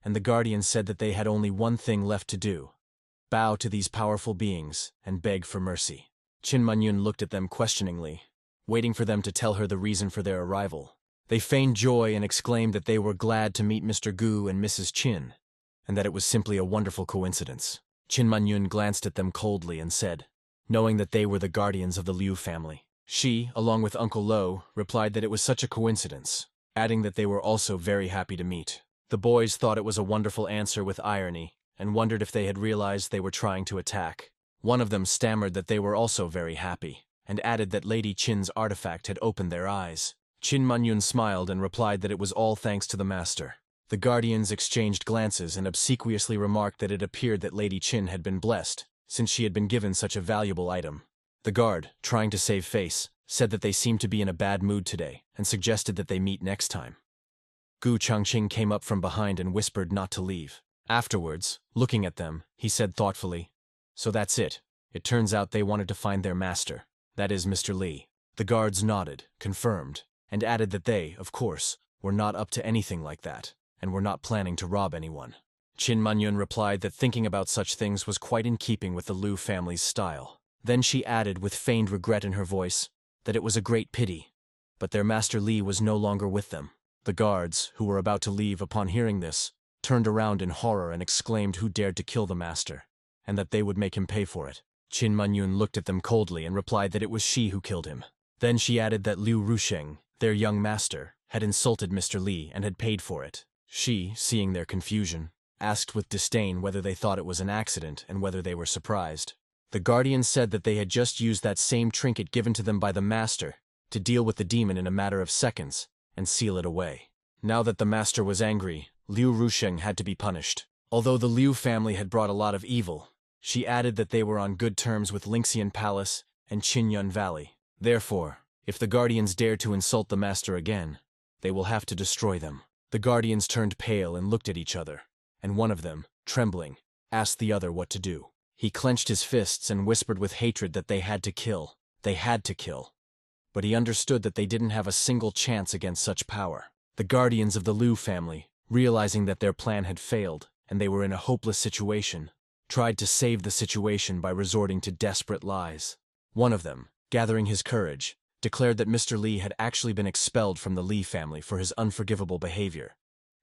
and the guardians said that they had only one thing left to do: bow to these powerful beings and beg for mercy. Qin Manyun looked at them questioningly, waiting for them to tell her the reason for their arrival. They feigned joy and exclaimed that they were glad to meet Mr. Gu and Mrs. Qin, and that it was simply a wonderful coincidence. Qin Manyun glanced at them coldly and said, knowing that they were the guardians of the Liu family. She, along with Uncle Lo, replied that it was such a coincidence, adding that they were also very happy to meet. The boys thought it was a wonderful answer with irony, and wondered if they had realized they were trying to attack. One of them stammered that they were also very happy, and added that Lady Qin's artifact had opened their eyes. Qin Manyun smiled and replied that it was all thanks to the master. The guardians exchanged glances and obsequiously remarked that it appeared that Lady Qin had been blessed, since she had been given such a valuable item. The guard, trying to save face, said that they seemed to be in a bad mood today, and suggested that they meet next time. Gu Changqing came up from behind and whispered not to leave. Afterwards, looking at them, he said thoughtfully, "So that's it. It turns out they wanted to find their master, that is Mr. Li." The guards nodded, confirmed, and added that they, of course, were not up to anything like that, and were not planning to rob anyone. Qin Manyun replied that thinking about such things was quite in keeping with the Lu family's style. Then she added with feigned regret in her voice that it was a great pity, but their master Li was no longer with them. The guards, who were about to leave upon hearing this, turned around in horror and exclaimed who dared to kill the master, and that they would make him pay for it. Qin Manyun looked at them coldly and replied that it was she who killed him. Then she added that Liu Rusheng, their young master, had insulted Mr. Li and had paid for it. She, seeing their confusion, asked with disdain whether they thought it was an accident and whether they were surprised. The guardians said that they had just used that same trinket given to them by the master to deal with the demon in a matter of seconds and seal it away. Now that the master was angry, Liu Rusheng had to be punished. Although the Liu family had brought a lot of evil, she added that they were on good terms with Lingxian Palace and Qinyun Valley. Therefore, if the guardians dare to insult the master again, they will have to destroy them. The guardians turned pale and looked at each other, and one of them, trembling, asked the other what to do. He clenched his fists and whispered with hatred that they had to kill. They had to kill. But he understood that they didn't have a single chance against such power. The guardians of the Liu family, realizing that their plan had failed and they were in a hopeless situation, tried to save the situation by resorting to desperate lies. One of them, gathering his courage, declared that Mr. Li had actually been expelled from the Li family for his unforgivable behavior,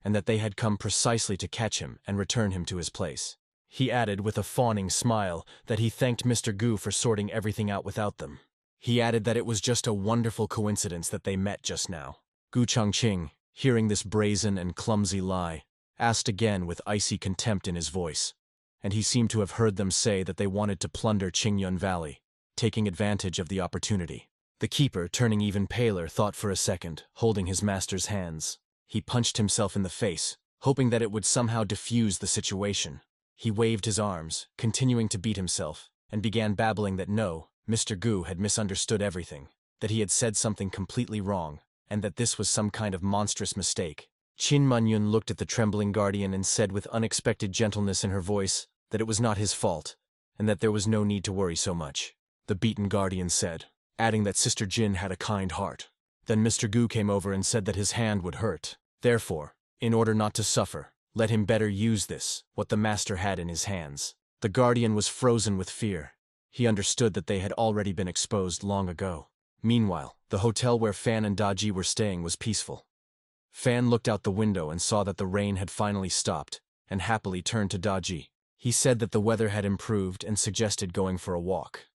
and that they had come precisely to catch him and return him to his place. He added with a fawning smile that he thanked Mr. Gu for sorting everything out without them. He added that it was just a wonderful coincidence that they met just now. Gu Changqing, hearing this brazen and clumsy lie, asked again with icy contempt in his voice, and he seemed to have heard them say that they wanted to plunder Qingyun Valley, taking advantage of the opportunity. The keeper, turning even paler, thought for a second, holding his master's hands. He punched himself in the face, hoping that it would somehow diffuse the situation. He waved his arms, continuing to beat himself, and began babbling that no, Mr. Gu had misunderstood everything, that he had said something completely wrong, and that this was some kind of monstrous mistake. Qin Manyun looked at the trembling guardian and said with unexpected gentleness in her voice that it was not his fault, and that there was no need to worry so much. The beaten guardian said, adding that Sister Jin had a kind heart. Then Mr. Gu came over and said that his hand would hurt. Therefore, in order not to suffer, let him better use this, what the master had in his hands. The guardian was frozen with fear. He understood that they had already been exposed long ago. Meanwhile, the hotel where Fan and Daji were staying was peaceful. Fan looked out the window and saw that the rain had finally stopped, and happily turned to Daji. He said that the weather had improved and suggested going for a walk.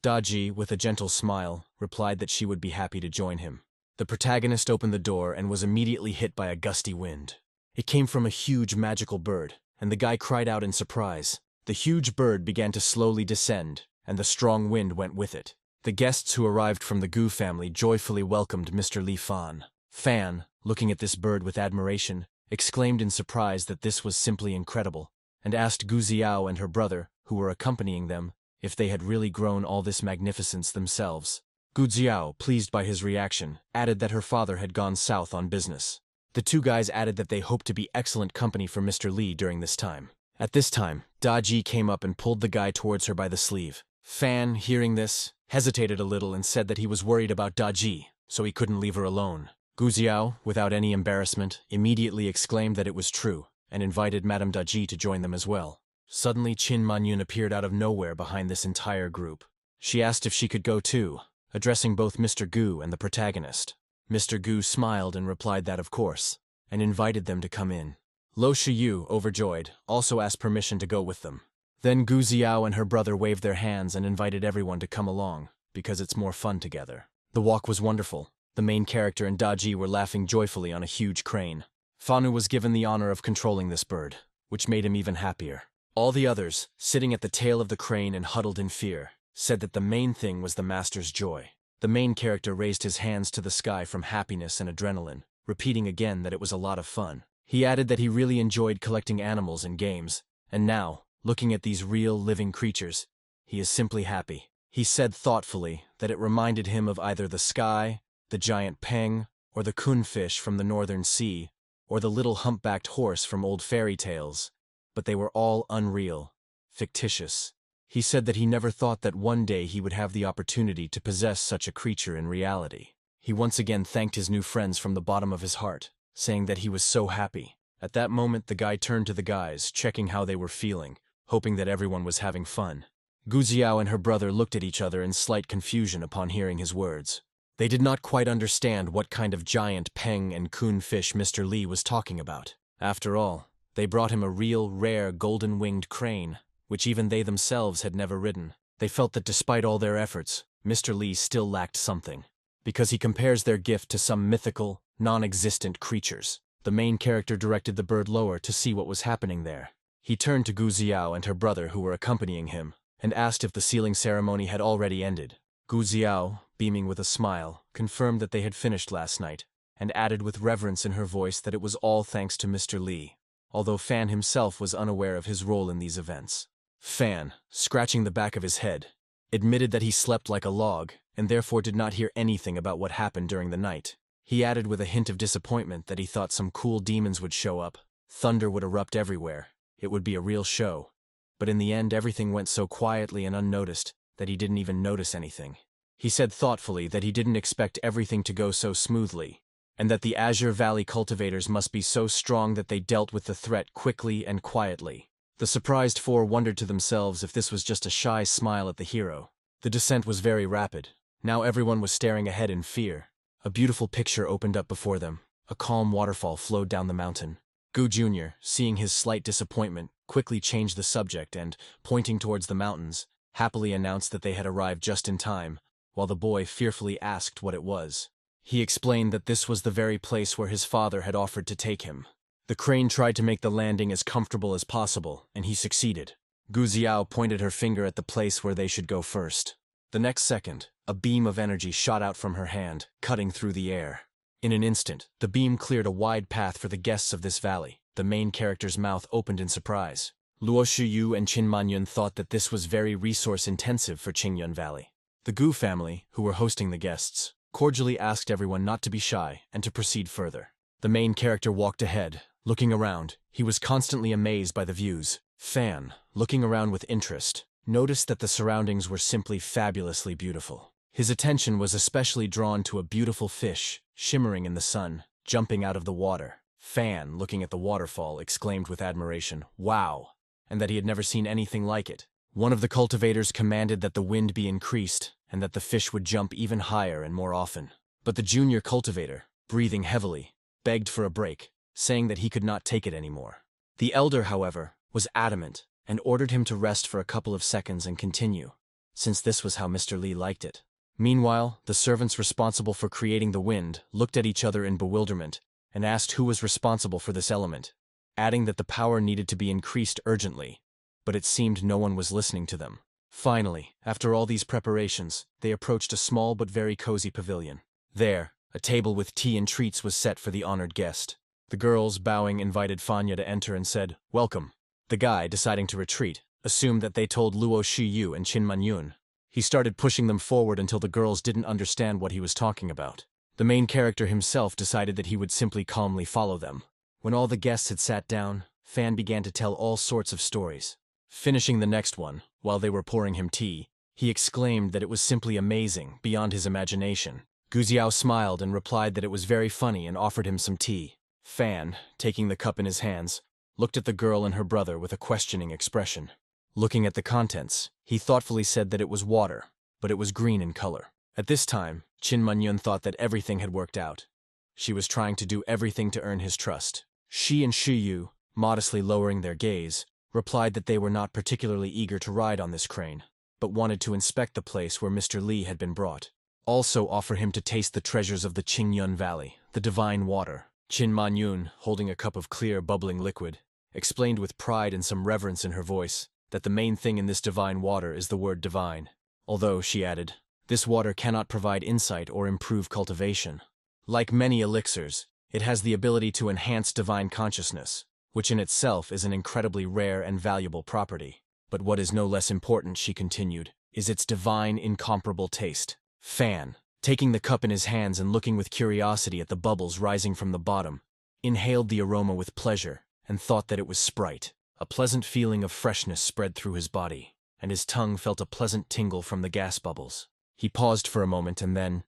Daji, with a gentle smile, replied that she would be happy to join him. The protagonist opened the door and was immediately hit by a gusty wind. It came from a huge magical bird, and the guy cried out in surprise. The huge bird began to slowly descend, and the strong wind went with it. The guests who arrived from the Gu family joyfully welcomed Mr. Li Fan. Fan, looking at this bird with admiration, exclaimed in surprise that this was simply incredible, and asked Gu Ziao and her brother, who were accompanying them, if they had really grown all this magnificence themselves. Gu Ziao, pleased by his reaction, added that her father had gone south on business. The two guys added that they hoped to be excellent company for Mr. Li during this time. At this time, Daji came up and pulled the guy towards her by the sleeve. Fan, hearing this, hesitated a little and said that he was worried about Daji, so he couldn't leave her alone. Gu Ziao, without any embarrassment, immediately exclaimed that it was true, and invited Madame Daji to join them as well. Suddenly Qin Manyun appeared out of nowhere behind this entire group. She asked if she could go too, addressing both Mr. Gu and the protagonist. Mr. Gu smiled and replied that of course, and invited them to come in. Lu Shuyu, overjoyed, also asked permission to go with them. Then Gu Ziao and her brother waved their hands and invited everyone to come along, because it's more fun together. The walk was wonderful. The main character and Daji were laughing joyfully on a huge crane. Fanu was given the honor of controlling this bird, which made him even happier. All the others, sitting at the tail of the crane and huddled in fear, said that the main thing was the master's joy. The main character raised his hands to the sky from happiness and adrenaline, repeating again that it was a lot of fun. He added that he really enjoyed collecting animals in games, and now, looking at these real, living creatures, he is simply happy. He said thoughtfully that it reminded him of either the sky, the giant peng, or the kunfish from the northern sea, or the little humpbacked horse from old fairy tales, but they were all unreal, fictitious. He said that he never thought that one day he would have the opportunity to possess such a creature in reality. He once again thanked his new friends from the bottom of his heart, saying that he was so happy. At that moment the guy turned to the guys, checking how they were feeling, hoping that everyone was having fun. Gu Xiao and her brother looked at each other in slight confusion upon hearing his words. They did not quite understand what kind of giant peng and kun fish Mr. Li was talking about. After all, they brought him a real, rare, golden-winged crane, which even they themselves had never ridden. They felt that despite all their efforts, Mr. Li still lacked something, because he compares their gift to some mythical, non-existent creatures. The main character directed the bird lower to see what was happening there. He turned to Gu Xiao and her brother who were accompanying him, and asked if the sealing ceremony had already ended. Gu Xiao, beaming with a smile, confirmed that they had finished last night, and added with reverence in her voice that it was all thanks to Mr. Li, although Fan himself was unaware of his role in these events. Fan, scratching the back of his head, admitted that he slept like a log, and therefore did not hear anything about what happened during the night. He added with a hint of disappointment that he thought some cool demons would show up, thunder would erupt everywhere, it would be a real show. But in the end everything went so quietly and unnoticed that he didn't even notice anything. He said thoughtfully that he didn't expect everything to go so smoothly, and that the Azure Valley cultivators must be so strong that they dealt with the threat quickly and quietly. The surprised four wondered to themselves if this was just a shy smile at the hero. The descent was very rapid. Now everyone was staring ahead in fear. A beautiful picture opened up before them. A calm waterfall flowed down the mountain. Gu Jr., seeing his slight disappointment, quickly changed the subject and, pointing towards the mountains, happily announced that they had arrived just in time, while the boy fearfully asked what it was. He explained that this was the very place where his father had offered to take him. The crane tried to make the landing as comfortable as possible, and he succeeded. Gu Xiao pointed her finger at the place where they should go first. The next second, a beam of energy shot out from her hand, cutting through the air. In an instant, the beam cleared a wide path for the guests of this valley. The main character's mouth opened in surprise. Lu Shuyu and Qin Manyun thought that this was very resource-intensive for Qingyun Valley. The Gu family, who were hosting the guests, cordially asked everyone not to be shy and to proceed further. The main character walked ahead. Looking around, he was constantly amazed by the views. Fan, looking around with interest, noticed that the surroundings were simply fabulously beautiful. His attention was especially drawn to a beautiful fish, shimmering in the sun, jumping out of the water. Fan, looking at the waterfall, exclaimed with admiration, "Wow!" and that he had never seen anything like it. One of the cultivators commanded that the wind be increased, and that the fish would jump even higher and more often. But the junior cultivator, breathing heavily, begged for a break, saying that he could not take it anymore. The elder, however, was adamant, and ordered him to rest for a couple of seconds and continue, since this was how Mr. Li liked it. Meanwhile, the servants responsible for creating the wind looked at each other in bewilderment and asked who was responsible for this element, adding that the power needed to be increased urgently, but it seemed no one was listening to them. Finally, after all these preparations, they approached a small but very cozy pavilion. There, a table with tea and treats was set for the honored guest. The girls, bowing, invited Fanya to enter and said, "Welcome." The guy, deciding to retreat, assumed that they told Lu Shuyu and Qin Manyun. He started pushing them forward until the girls didn't understand what he was talking about. The main character himself decided that he would simply calmly follow them. When all the guests had sat down, Fan began to tell all sorts of stories. Finishing the next one, while they were pouring him tea, he exclaimed that it was simply amazing, beyond his imagination. Gu Xiao smiled and replied that it was very funny and offered him some tea. Fan, taking the cup in his hands, looked at the girl and her brother with a questioning expression. Looking at the contents, he thoughtfully said that it was water, but it was green in color. At this time, Qin Manyun thought that everything had worked out. She was trying to do everything to earn his trust. She and Shuyu, modestly lowering their gaze, replied that they were not particularly eager to ride on this crane, but wanted to inspect the place where Mr. Li had been brought. Also offer him to taste the treasures of the Qingyun Valley, the divine water. Qin Manyun, holding a cup of clear, bubbling liquid, explained with pride and some reverence in her voice that the main thing in this divine water is the word divine. although, she added, this water cannot provide insight or improve cultivation. Like many elixirs, it has the ability to enhance divine consciousness, which in itself is an incredibly rare and valuable property. But what is no less important, she continued, is its divine, incomparable taste. Fan, taking the cup in his hands and looking with curiosity at the bubbles rising from the bottom, inhaled the aroma with pleasure and thought that it was Sprite. A pleasant feeling of freshness spread through his body, and his tongue felt a pleasant tingle from the gas bubbles. He paused for a moment and then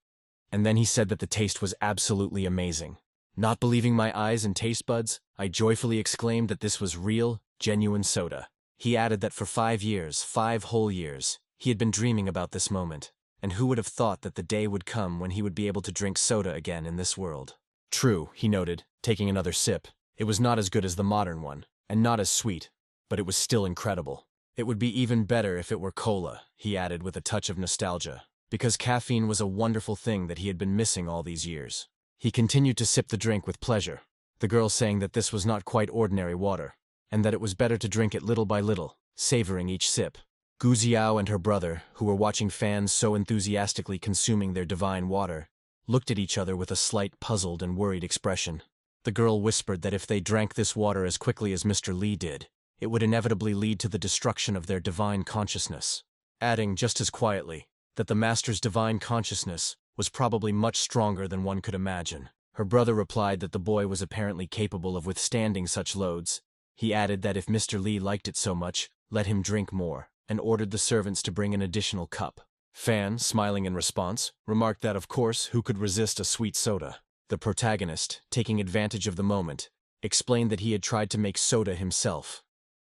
he said that the taste was absolutely amazing. Not believing my eyes and taste buds, I joyfully exclaimed that this was real, genuine soda. He added that for 5 years, 5 whole years, he had been dreaming about this moment, and who would have thought that the day would come when he would be able to drink soda again in this world. True, he noted, taking another sip. It was not as good as the modern one, and not as sweet, but it was still incredible. It would be even better if it were cola, he added with a touch of nostalgia, because caffeine was a wonderful thing that he had been missing all these years. He continued to sip the drink with pleasure, the girl saying that this was not quite ordinary water, and that it was better to drink it little by little, savoring each sip. Gu Xiao and her brother, who were watching fans so enthusiastically consuming their divine water, looked at each other with a slight puzzled and worried expression. The girl whispered that if they drank this water as quickly as Mr. Li did, it would inevitably lead to the destruction of their divine consciousness, adding just as quietly that the master's divine consciousness was probably much stronger than one could imagine. Her brother replied that the boy was apparently capable of withstanding such loads. He added that if Mr. Li liked it so much, let him drink more, and ordered the servants to bring an additional cup. Fan, smiling in response, remarked that of course, who could resist a sweet soda? The protagonist, taking advantage of the moment, explained that he had tried to make soda himself.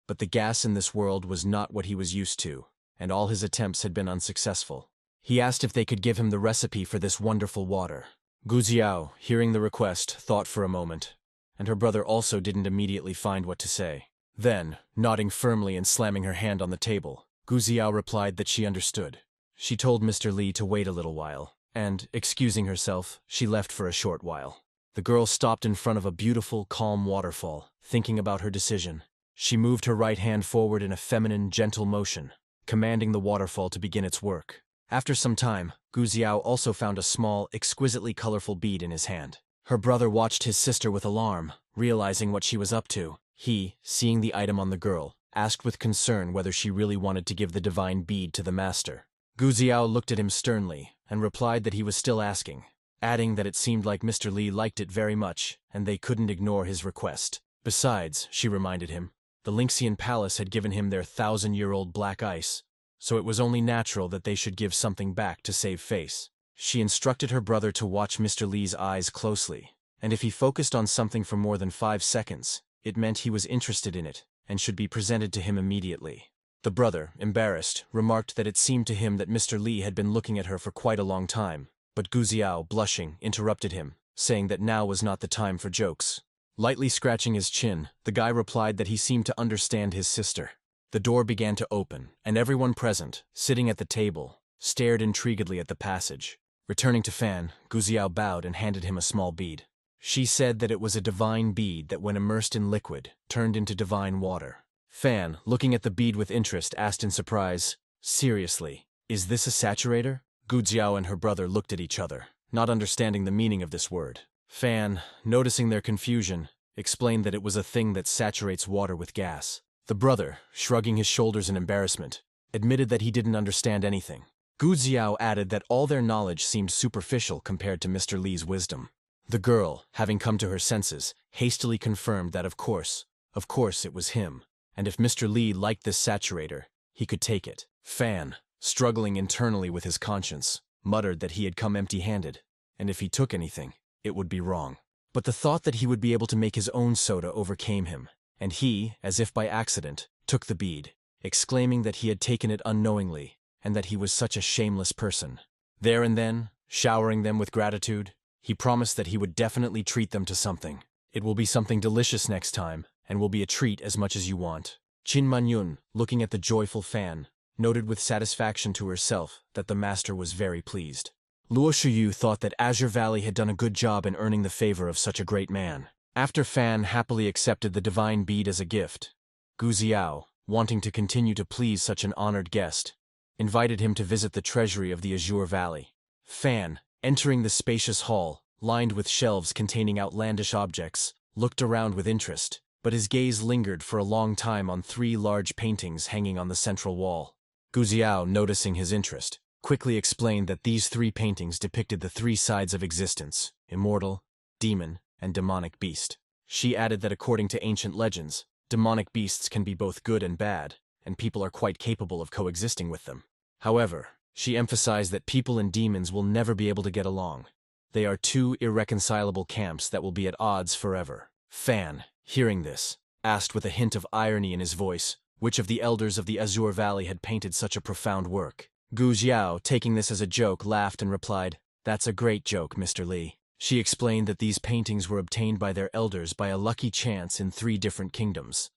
But the gas in this world was not what he was used to, and all his attempts had been unsuccessful. He asked if they could give him the recipe for this wonderful water. Gu Xiao, hearing the request, thought for a moment, and her brother also didn't immediately find what to say. Then, nodding firmly and slamming her hand on the table, Gu Xiao replied that she understood. She told Mr. Li to wait a little while, and, excusing herself, she left for a short while. The girl stopped in front of a beautiful, calm waterfall, thinking about her decision. She moved her right hand forward in a feminine, gentle motion, commanding the waterfall to begin its work. After some time, Gu Xiao also found a small, exquisitely colorful bead in his hand. Her brother watched his sister with alarm, realizing what she was up to. He, seeing the item on the girl, asked with concern whether she really wanted to give the divine bead to the master. Gu Xiao looked at him sternly and replied that he was still asking, adding that it seemed like Mr. Li liked it very much and they couldn't ignore his request. Besides, she reminded him, the Lynxian palace had given him their 1,000-year-old black ice, so it was only natural that they should give something back to save face. She instructed her brother to watch Mr. Li's eyes closely, and if he focused on something for more than 5 seconds, it meant he was interested in it and should be presented to him immediately. The brother, embarrassed, remarked that it seemed to him that Mr. Li had been looking at her for quite a long time, but Gu Xiao, blushing, interrupted him, saying that now was not the time for jokes. Lightly scratching his chin, the guy replied that he seemed to understand his sister. The door began to open, and everyone present, sitting at the table, stared intriguedly at the passage. Returning to Fan, Gu Xiao bowed and handed him a small bead. She said that it was a divine bead that when immersed in liquid, turned into divine water. Fan, looking at the bead with interest, asked in surprise, "Seriously, is this a saturator?" Gu Xiao and her brother looked at each other, not understanding the meaning of this word. Fan, noticing their confusion, explained that it was a thing that saturates water with gas. The brother, shrugging his shoulders in embarrassment, admitted that he didn't understand anything. Gu Xiao added that all their knowledge seemed superficial compared to Mr. Li's wisdom. The girl, having come to her senses, hastily confirmed that of course it was him, and if Mr. Li liked this saturator, he could take it. Fan, struggling internally with his conscience, muttered that he had come empty-handed, and if he took anything, it would be wrong. But the thought that he would be able to make his own soda overcame him, and he, as if by accident, took the bead, exclaiming that he had taken it unknowingly, and that he was such a shameless person. There and then, showering them with gratitude, he promised that he would definitely treat them to something. It will be something delicious next time, and will be a treat as much as you want. Qin Manyun, looking at the joyful Fan, noted with satisfaction to herself that the master was very pleased. Lu Shuyu thought that Azure Valley had done a good job in earning the favor of such a great man. After Fan happily accepted the divine bead as a gift, Gu Xiao, wanting to continue to please such an honored guest, invited him to visit the treasury of the Azure Valley. Fan, entering the spacious hall, lined with shelves containing outlandish objects, looked around with interest, but his gaze lingered for a long time on 3 large paintings hanging on the central wall. Guziao, noticing his interest, quickly explained that these 3 paintings depicted the 3 sides of existence: immortal, demon, and demonic beast. She added that according to ancient legends, demonic beasts can be both good and bad, and people are quite capable of coexisting with them. However, she emphasized that people and demons will never be able to get along. They are 2 irreconcilable camps that will be at odds forever. Fan, hearing this, asked with a hint of irony in his voice, which of the elders of the Azure Valley had painted such a profound work. Gu Xiao, taking this as a joke, laughed and replied, "That's a great joke, Mr. Li." She explained that these paintings were obtained by their elders by a lucky chance in 3 different kingdoms,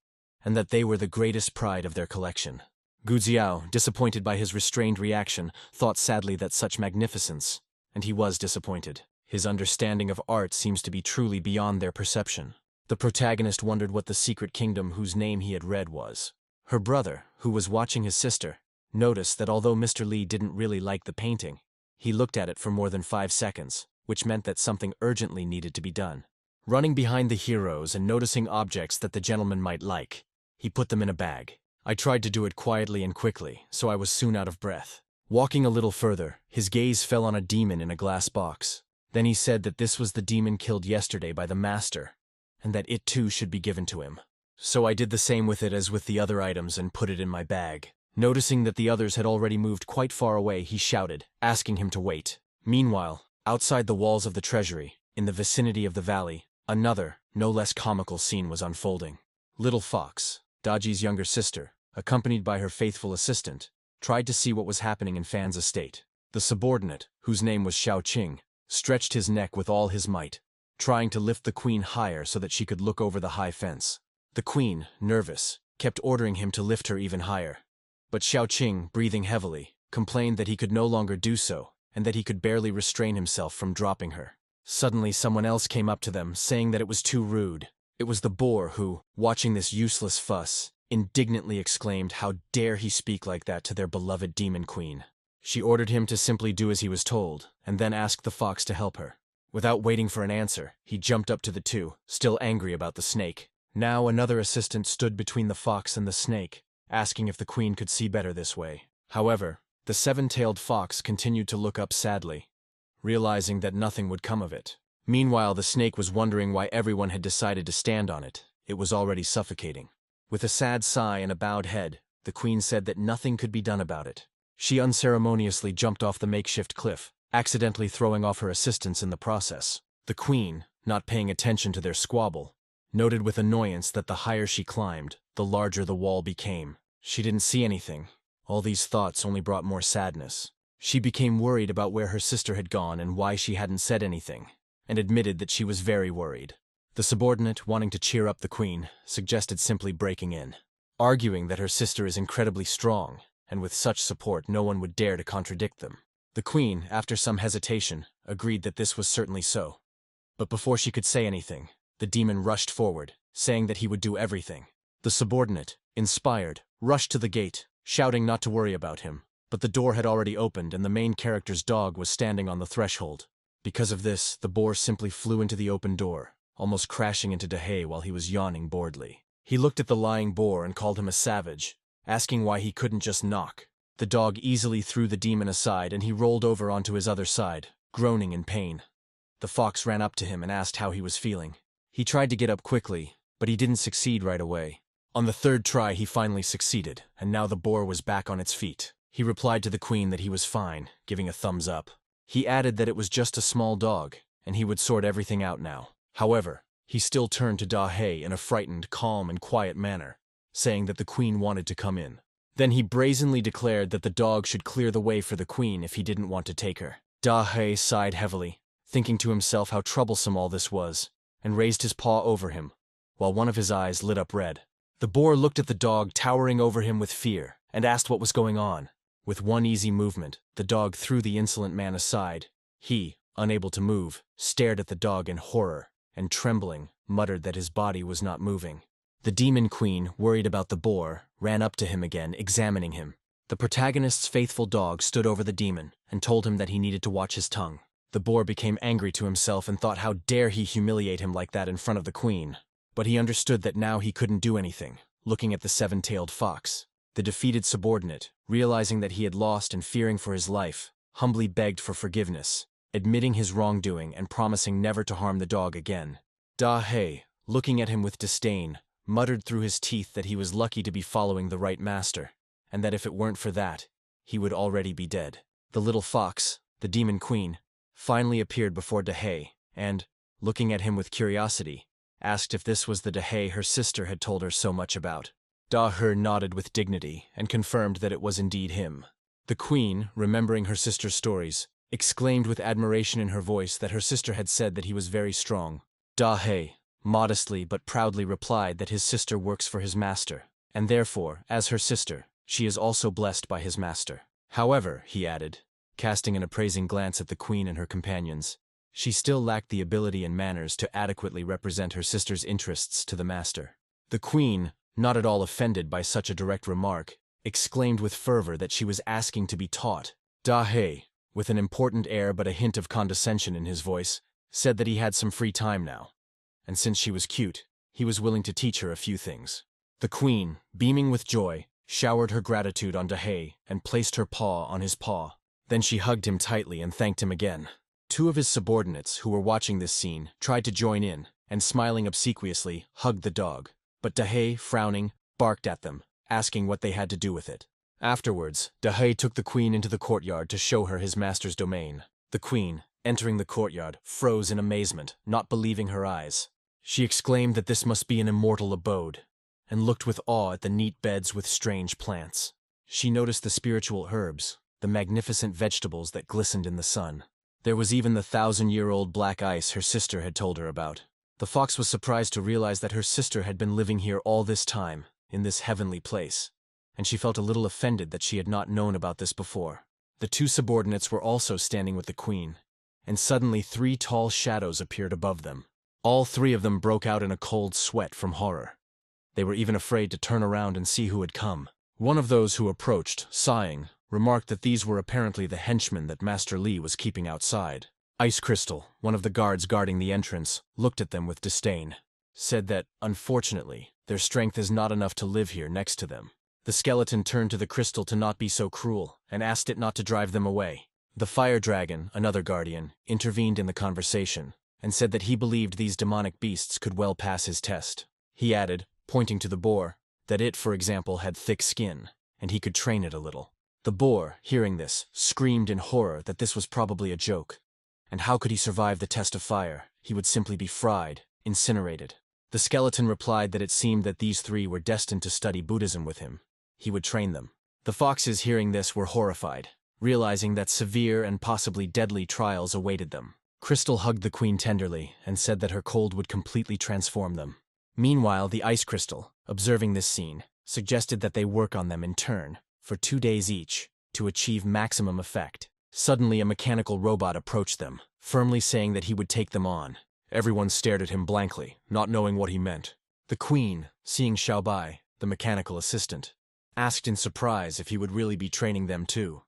and that they were the greatest pride of their collection. Gu Xiao, disappointed by his restrained reaction, thought sadly that such magnificence, and he was disappointed. His understanding of art seems to be truly beyond their perception. The protagonist wondered what the secret kingdom whose name he had read was. Her brother, who was watching his sister, noticed that although Mr. Li didn't really like the painting, he looked at it for more than 5 seconds, which meant that something urgently needed to be done. Running behind the heroes and noticing objects that the gentleman might like, he put them in a bag. I tried to do it quietly and quickly, so I was soon out of breath. Walking a little further, his gaze fell on a demon in a glass box. Then he said that this was the demon killed yesterday by the master, and that it too should be given to him. So I did the same with it as with the other items and put it in my bag. Noticing that the others had already moved quite far away, he shouted, asking him to wait. Meanwhile, outside the walls of the treasury, in the vicinity of the valley, another, no less comical scene was unfolding. Little Fox, Daji's younger sister, accompanied by her faithful assistant, tried to see what was happening in Fan's estate. The subordinate, whose name was Xiao Qing, stretched his neck with all his might, trying to lift the queen higher so that she could look over the high fence. The queen, nervous, kept ordering him to lift her even higher. But Xiao Qing, breathing heavily, complained that he could no longer do so, and that he could barely restrain himself from dropping her. Suddenly someone else came up to them, saying that it was too rude. It was the boar who, watching this useless fuss, indignantly exclaimed, "How dare he speak like that to their beloved demon queen?" She ordered him to simply do as he was told, and then asked the fox to help her. Without waiting for an answer, he jumped up to the 2, still angry about the snake. Now another assistant stood between the fox and the snake, asking if the queen could see better this way. However, the 7-tailed fox continued to look up sadly, realizing that nothing would come of it. Meanwhile, the snake was wondering why everyone had decided to stand on it. It was already suffocating. With a sad sigh and a bowed head, the queen said that nothing could be done about it. She unceremoniously jumped off the makeshift cliff, accidentally throwing off her assistants in the process. The queen, not paying attention to their squabble, noted with annoyance that the higher she climbed, the larger the wall became. She didn't see anything. All these thoughts only brought more sadness. She became worried about where her sister had gone and why she hadn't said anything, and admitted that she was very worried. The subordinate, wanting to cheer up the queen, suggested simply breaking in, arguing that her sister is incredibly strong, and with such support no one would dare to contradict them. The queen, after some hesitation, agreed that this was certainly so. But before she could say anything, the demon rushed forward, saying that he would do everything. The subordinate, inspired, rushed to the gate, shouting not to worry about him, but the door had already opened and the main character's dog was standing on the threshold. Because of this, the boar simply flew into the open door, almost crashing into Dahe while he was yawning boredly. He looked at the lying boar and called him a savage, asking why he couldn't just knock. The dog easily threw the demon aside and he rolled over onto his other side, groaning in pain. The fox ran up to him and asked how he was feeling. He tried to get up quickly, but he didn't succeed right away. On the 3rd try he finally succeeded, and now the boar was back on its feet. He replied to the queen that he was fine, giving a thumbs up. He added that it was just a small dog, and he would sort everything out now. However, he still turned to Dahe in a frightened, calm, and quiet manner, saying that the queen wanted to come in. Then he brazenly declared that the dog should clear the way for the queen if he didn't want to take her. Dahe sighed heavily, thinking to himself how troublesome all this was, and raised his paw over him, while one of his eyes lit up red. The boar looked at the dog towering over him with fear, and asked what was going on. With one easy movement, the dog threw the insolent man aside. He, unable to move, stared at the dog in horror, and trembling, muttered that his body was not moving. The demon queen, worried about the boar, ran up to him again, examining him. The protagonist's faithful dog stood over the demon and told him that he needed to watch his tongue. The boar became angry to himself and thought how dare he humiliate him like that in front of the queen. But he understood that now he couldn't do anything, looking at the seven-tailed fox. The defeated subordinate, realizing that he had lost and fearing for his life, humbly begged for forgiveness, admitting his wrongdoing and promising never to harm the dog again. Daji, looking at him with disdain, muttered through his teeth that he was lucky to be following the right master, and that if it weren't for that, he would already be dead. The little fox, the demon queen, finally appeared before Daji, and, looking at him with curiosity, asked if this was the Daji her sister had told her so much about. Daji nodded with dignity and confirmed that it was indeed him. The queen, remembering her sister's stories, exclaimed with admiration in her voice that her sister had said that he was very strong. Daji, modestly but proudly replied that his sister works for his master, and therefore, as her sister, she is also blessed by his master. However, he added, casting an appraising glance at the queen and her companions, she still lacked the ability and manners to adequately represent her sister's interests to the master. The queen, not at all offended by such a direct remark, exclaimed with fervor that she was asking to be taught. Daji, with an important air but a hint of condescension in his voice, said that he had some free time now, and since she was cute, he was willing to teach her a few things. The queen, beaming with joy, showered her gratitude on Daji and placed her paw on his paw. Then she hugged him tightly and thanked him again. Two of his subordinates, who were watching this scene, tried to join in, and smiling obsequiously, hugged the dog. But Daji, frowning, barked at them, asking what they had to do with it. Afterwards, Daji took the queen into the courtyard to show her his master's domain. The queen, entering the courtyard, froze in amazement, not believing her eyes. She exclaimed that this must be an immortal abode, and looked with awe at the neat beds with strange plants. She noticed the spiritual herbs, the magnificent vegetables that glistened in the sun. There was even the 1,000-year-old black ice her sister had told her about. The fox was surprised to realize that her sister had been living here all this time, in this heavenly place, and she felt a little offended that she had not known about this before. The two subordinates were also standing with the queen, and suddenly 3 tall shadows appeared above them. All 3 of them broke out in a cold sweat from horror. They were even afraid to turn around and see who had come. One of those who approached, sighing, remarked that these were apparently the henchmen that Master Li was keeping outside. Ice Crystal, one of the guards guarding the entrance, looked at them with disdain, said that, unfortunately, their strength is not enough to live here next to them. The skeleton turned to the crystal to not be so cruel, and asked it not to drive them away. The fire dragon, another guardian, intervened in the conversation, and said that he believed these demonic beasts could well pass his test. He added, pointing to the boar, that it, for example, had thick skin, and he could train it a little. The boar, hearing this, screamed in horror that this was probably a joke. And how could he survive the test of fire? He would simply be fried, incinerated. The skeleton replied that it seemed that these 3 were destined to study Buddhism with him. He would train them. The foxes, hearing this, were horrified, realizing that severe and possibly deadly trials awaited them. Crystal hugged the queen tenderly and said that her cold would completely transform them. Meanwhile, the ice crystal, observing this scene, suggested that they work on them in turn, for 2 days each, to achieve maximum effect. Suddenly, a mechanical robot approached them, firmly saying that he would take them on. Everyone stared at him blankly, not knowing what he meant. The queen, seeing Xiaobai, the mechanical assistant, asked in surprise if he would really be training them too.